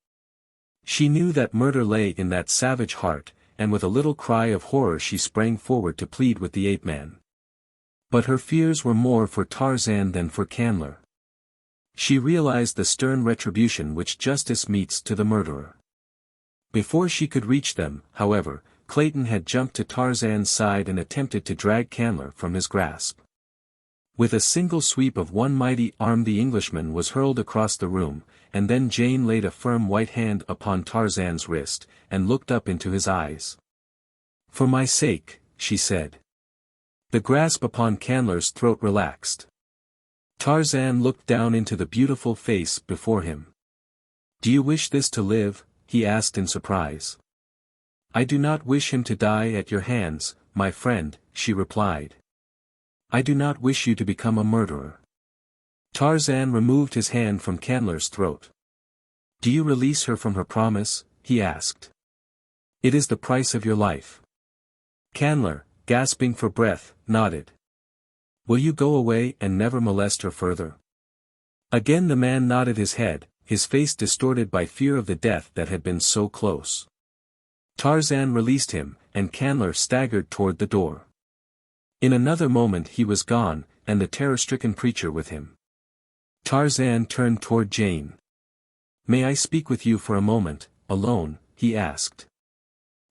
She knew that murder lay in that savage heart, and with a little cry of horror she sprang forward to plead with the ape-man. But her fears were more for Tarzan than for Candler. She realized the stern retribution which justice metes to the murderer. Before she could reach them, however, Clayton had jumped to Tarzan's side and attempted to drag Candler from his grasp. With a single sweep of one mighty arm the Englishman was hurled across the room, and then Jane laid a firm white hand upon Tarzan's wrist, and looked up into his eyes. "For my sake," she said. The grasp upon Candler's throat relaxed. Tarzan looked down into the beautiful face before him. "Do you wish this to live?" he asked in surprise. "I do not wish him to die at your hands, my friend," she replied. "I do not wish you to become a murderer." Tarzan removed his hand from Candler's throat. "Do you release her from her promise?" he asked. "It is the price of your life." Candler, gasping for breath, nodded. "Will you go away and never molest her further?" Again the man nodded his head, his face distorted by fear of the death that had been so close. Tarzan released him, and Candler staggered toward the door. In another moment he was gone, and the terror-stricken preacher with him. Tarzan turned toward Jane. "May I speak with you for a moment, alone?" he asked.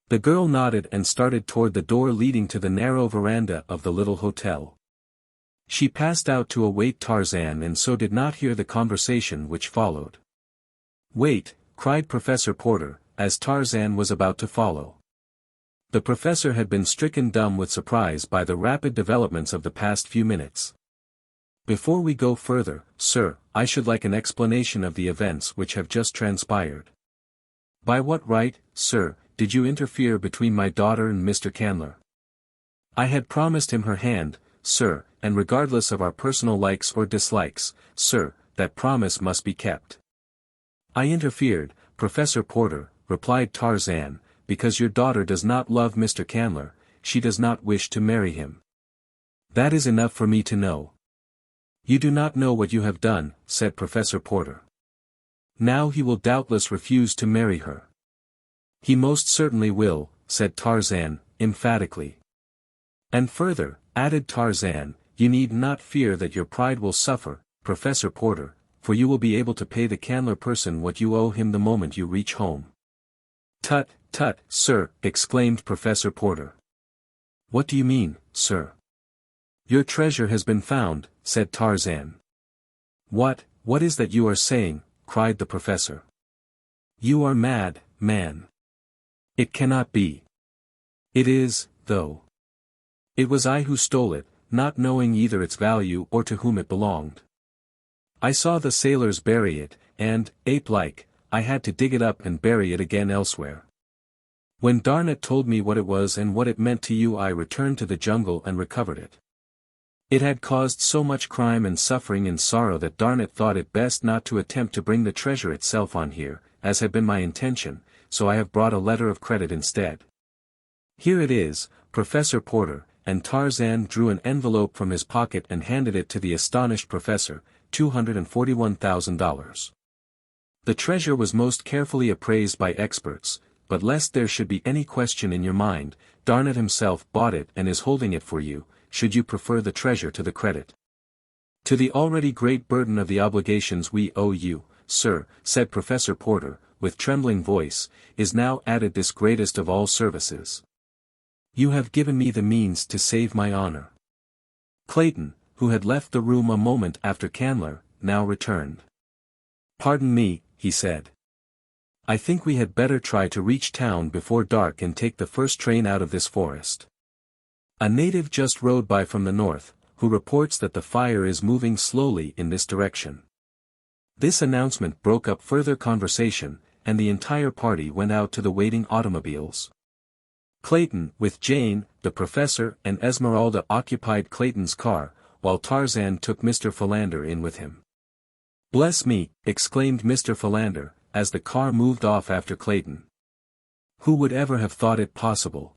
The girl nodded and started toward the door leading to the narrow veranda of the little hotel. She passed out to await Tarzan and so did not hear the conversation which followed. "Wait," cried Professor Porter, as Tarzan was about to follow. The professor had been stricken dumb with surprise by the rapid developments of the past few minutes. "Before we go further, sir, I should like an explanation of the events which have just transpired. By what right, sir, did you interfere between my daughter and Mr. Candler? I had promised him her hand, sir, and regardless of our personal likes or dislikes, sir, that promise must be kept." "I interfered, Professor Porter," replied Tarzan, "because your daughter does not love Mr. Candler, she does not wish to marry him. That is enough for me to know." "You do not know what you have done," said Professor Porter. "Now he will doubtless refuse to marry her." "He most certainly will," said Tarzan, emphatically. "And further," added Tarzan, "you need not fear that your pride will suffer, Professor Porter, for you will be able to pay the Candler person what you owe him the moment you reach home." "Tut, tut, sir," exclaimed Professor Porter. "What do you mean, sir?" "Your treasure has been found," said Tarzan. What is that you are saying?" cried the professor. "You are mad, man. It cannot be." "It is, though. It was I who stole it, not knowing either its value or to whom it belonged. I saw the sailors bury it, and, ape-like, I had to dig it up and bury it again elsewhere. When Darnat told me what it was and what it meant to you, I returned to the jungle and recovered it. It had caused so much crime and suffering and sorrow that Darnat thought it best not to attempt to bring the treasure itself on here, as had been my intention, so I have brought a letter of credit instead. Here it is, Professor Porter," and Tarzan drew an envelope from his pocket and handed it to the astonished professor, $241,000. The treasure was most carefully appraised by experts, but lest there should be any question in your mind, Darnat himself bought it and is holding it for you, should you prefer the treasure to the credit. "To the already great burden of the obligations we owe you, sir," said Professor Porter, with trembling voice, "is now added this greatest of all services. You have given me the means to save my honor." Clayton, who had left the room a moment after Candler, now returned. "Pardon me," he said. "I think we had better try to reach town before dark and take the first train out of this forest. A native just rode by from the north, who reports that the fire is moving slowly in this direction." This announcement broke up further conversation, and the entire party went out to the waiting automobiles. Clayton, with Jane, the professor and Esmeralda occupied Clayton's car, while Tarzan took Mr. Philander in with him. "Bless me," exclaimed Mr. Philander, as the car moved off after Clayton. "Who would ever have thought it possible?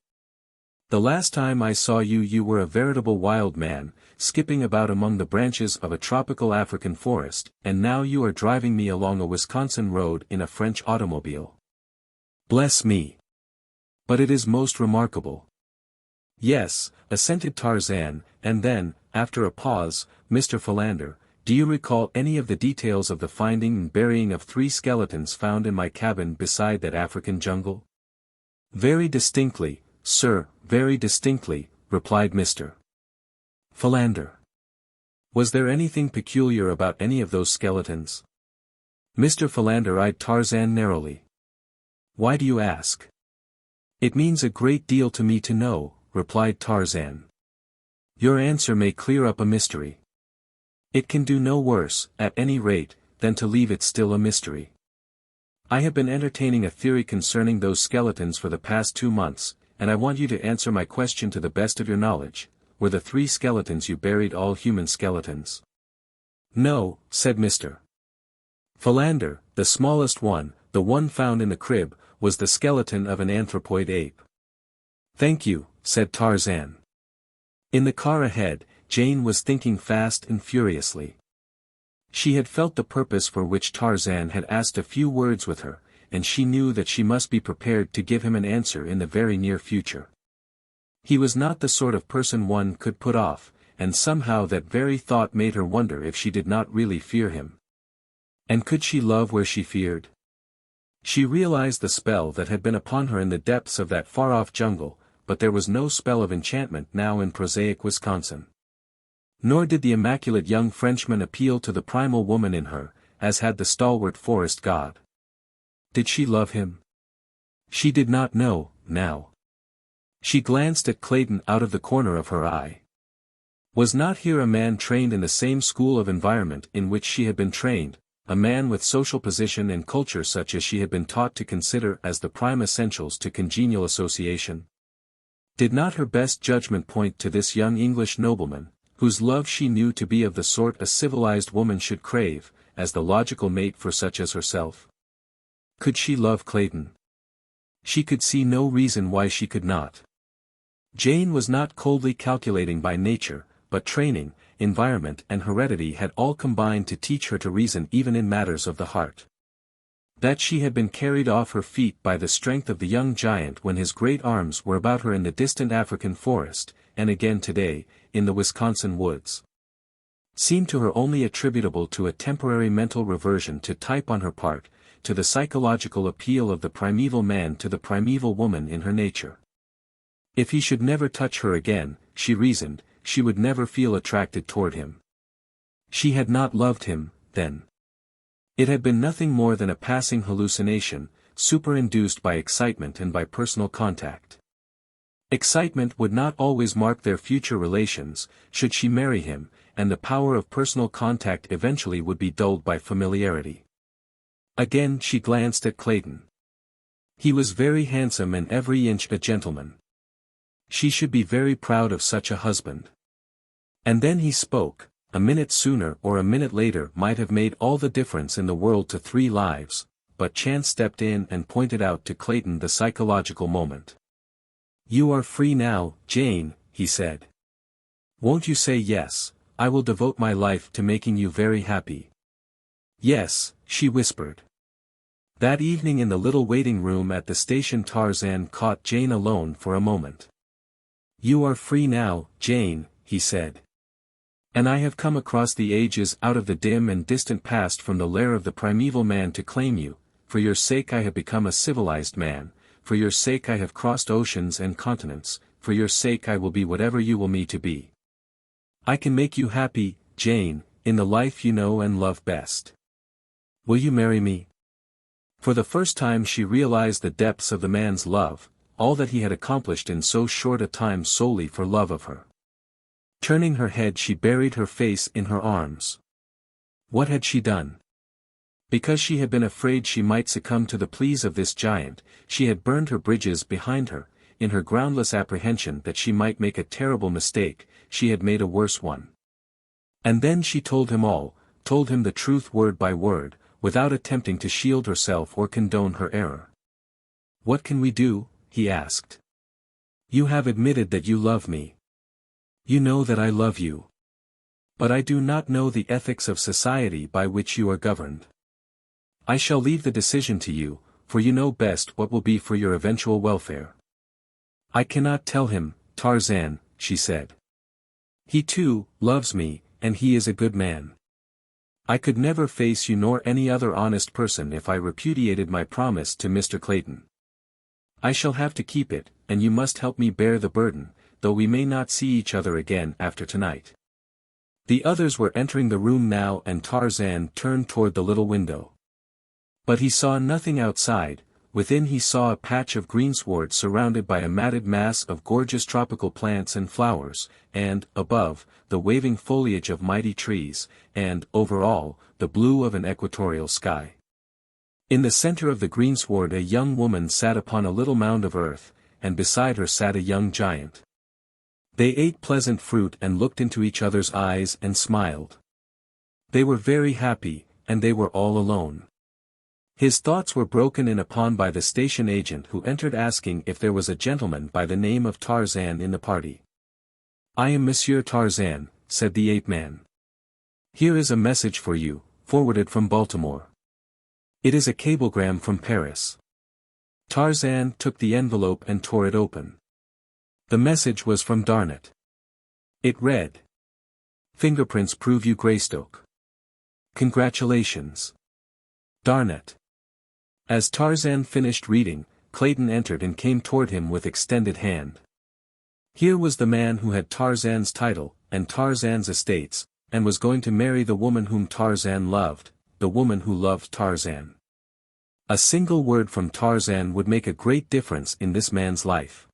The last time I saw you, you were a veritable wild man, skipping about among the branches of a tropical African forest, and now you are driving me along a Wisconsin road in a French automobile. Bless me! But it is most remarkable." "Yes," assented Tarzan, and then, after a pause, "Mr. Philander, do you recall any of the details of the finding and burying of 3 skeletons found in my cabin beside that African jungle?" "Very distinctly, sir, very distinctly," replied Mr. Philander. "Was there anything peculiar about any of those skeletons?" Mr. Philander eyed Tarzan narrowly. "Why do you ask?" "It means a great deal to me to know," replied Tarzan. "Your answer may clear up a mystery. It can do no worse, at any rate, than to leave it still a mystery. I have been entertaining a theory concerning those skeletons for the past 2 months, and I want you to answer my question to the best of your knowledge. Were the 3 skeletons you buried all human skeletons?" "No," said Mr. Philander, "the smallest one, the one found in the crib, was the skeleton of an anthropoid ape." "Thank you," said Tarzan. In the car ahead, Jane was thinking fast and furiously. She had felt the purpose for which Tarzan had asked a few words with her, and she knew that she must be prepared to give him an answer in the very near future. He was not the sort of person one could put off, and somehow that very thought made her wonder if she did not really fear him. And could she love where she feared? She realized the spell that had been upon her in the depths of that far-off jungle, but there was no spell of enchantment now in prosaic Wisconsin. Nor did the immaculate young Frenchman appeal to the primal woman in her, as had the stalwart forest god. Did she love him? She did not know, now. She glanced at Clayton out of the corner of her eye. Was not here a man trained in the same school of environment in which she had been trained, a man with social position and culture such as she had been taught to consider as the prime essentials to congenial association? Did not her best judgment point to this young English nobleman, whose love she knew to be of the sort a civilized woman should crave, as the logical mate for such as herself? Could she love Clayton? She could see no reason why she could not. Jane was not coldly calculating by nature, but training, environment and heredity had all combined to teach her to reason even in matters of the heart. That she had been carried off her feet by the strength of the young giant when his great arms were about her in the distant African forest, and again today, in the Wisconsin woods. seemed to her only attributable to a temporary mental reversion to type on her part, to the psychological appeal of the primeval man to the primeval woman in her nature. If he should never touch her again, she reasoned, she would never feel attracted toward him. She had not loved him, then. It had been nothing more than a passing hallucination, superinduced by excitement and by personal contact. Excitement would not always mark their future relations, should she marry him, and the power of personal contact eventually would be dulled by familiarity. Again she glanced at Clayton. He was very handsome and every inch a gentleman. She should be very proud of such a husband. And then he spoke. A minute sooner or a minute later might have made all the difference in the world to 3 lives, but chance stepped in and pointed out to Clayton the psychological moment. "You are free now, Jane," he said. "Won't you say yes? I will devote my life to making you very happy." "Yes," she whispered. That evening in the little waiting room at the station Tarzan caught Jane alone for a moment. "You are free now, Jane," he said. "And I have come across the ages out of the dim and distant past from the lair of the primeval man to claim you. For your sake I have become a civilized man, for your sake I have crossed oceans and continents, for your sake I will be whatever you will me to be. I can make you happy, Jane, in the life you know and love best. Will you marry me?" For the first time she realized the depths of the man's love, all that he had accomplished in so short a time solely for love of her. Turning her head she buried her face in her arms. What had she done? Because she had been afraid she might succumb to the pleas of this giant, she had burned her bridges behind her, in her groundless apprehension that she might make a terrible mistake, she had made a worse one. And then she told him all, told him the truth word by word, without attempting to shield herself or condone her error. "What can we do?" he asked. "You have admitted that you love me. You know that I love you. But I do not know the ethics of society by which you are governed. I shall leave the decision to you, for you know best what will be for your eventual welfare." "I cannot tell him, Tarzan," she said. "He too, loves me, and he is a good man. I could never face you nor any other honest person if I repudiated my promise to Mr. Clayton. I shall have to keep it, and you must help me bear the burden, though we may not see each other again after tonight." The others were entering the room now and Tarzan turned toward the little window. But he saw nothing outside. Within he saw a patch of greensward surrounded by a matted mass of gorgeous tropical plants and flowers, and, above, the waving foliage of mighty trees, and, over all, the blue of an equatorial sky. In the center of the greensward a young woman sat upon a little mound of earth, and beside her sat a young giant. They ate pleasant fruit and looked into each other's eyes and smiled. They were very happy, and they were all alone. His thoughts were broken in upon by the station agent who entered asking if there was a gentleman by the name of Tarzan in the party. "I am Monsieur Tarzan," said the ape-man. "Here is a message for you, forwarded from Baltimore. It is a cablegram from Paris." Tarzan took the envelope and tore it open. The message was from Darnat. It read, "Fingerprints prove you Greystoke. Congratulations. Darnat." As Tarzan finished reading, Clayton entered and came toward him with extended hand. Here was the man who had Tarzan's title, and Tarzan's estates, and was going to marry the woman whom Tarzan loved, the woman who loved Tarzan. A single word from Tarzan would make a great difference in this man's life.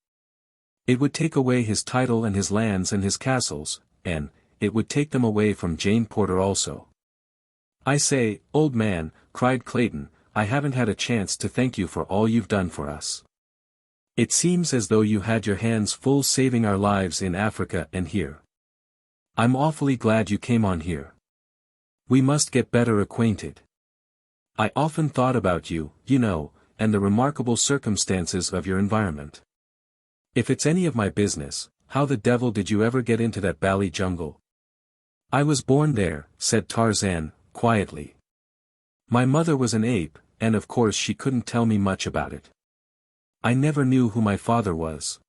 It would take away his title and his lands and his castles, and, it would take them away from Jane Porter also. "I say, old man," cried Clayton, "I haven't had a chance to thank you for all you've done for us. It seems as though you had your hands full saving our lives in Africa and here. I'm awfully glad you came on here. We must get better acquainted. I often thought about you, you know, and the remarkable circumstances of your environment. If it's any of my business, how the devil did you ever get into that bally jungle?" "I was born there," said Tarzan, quietly. "My mother was an ape, and of course she couldn't tell me much about it. I never knew who my father was."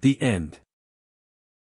The end.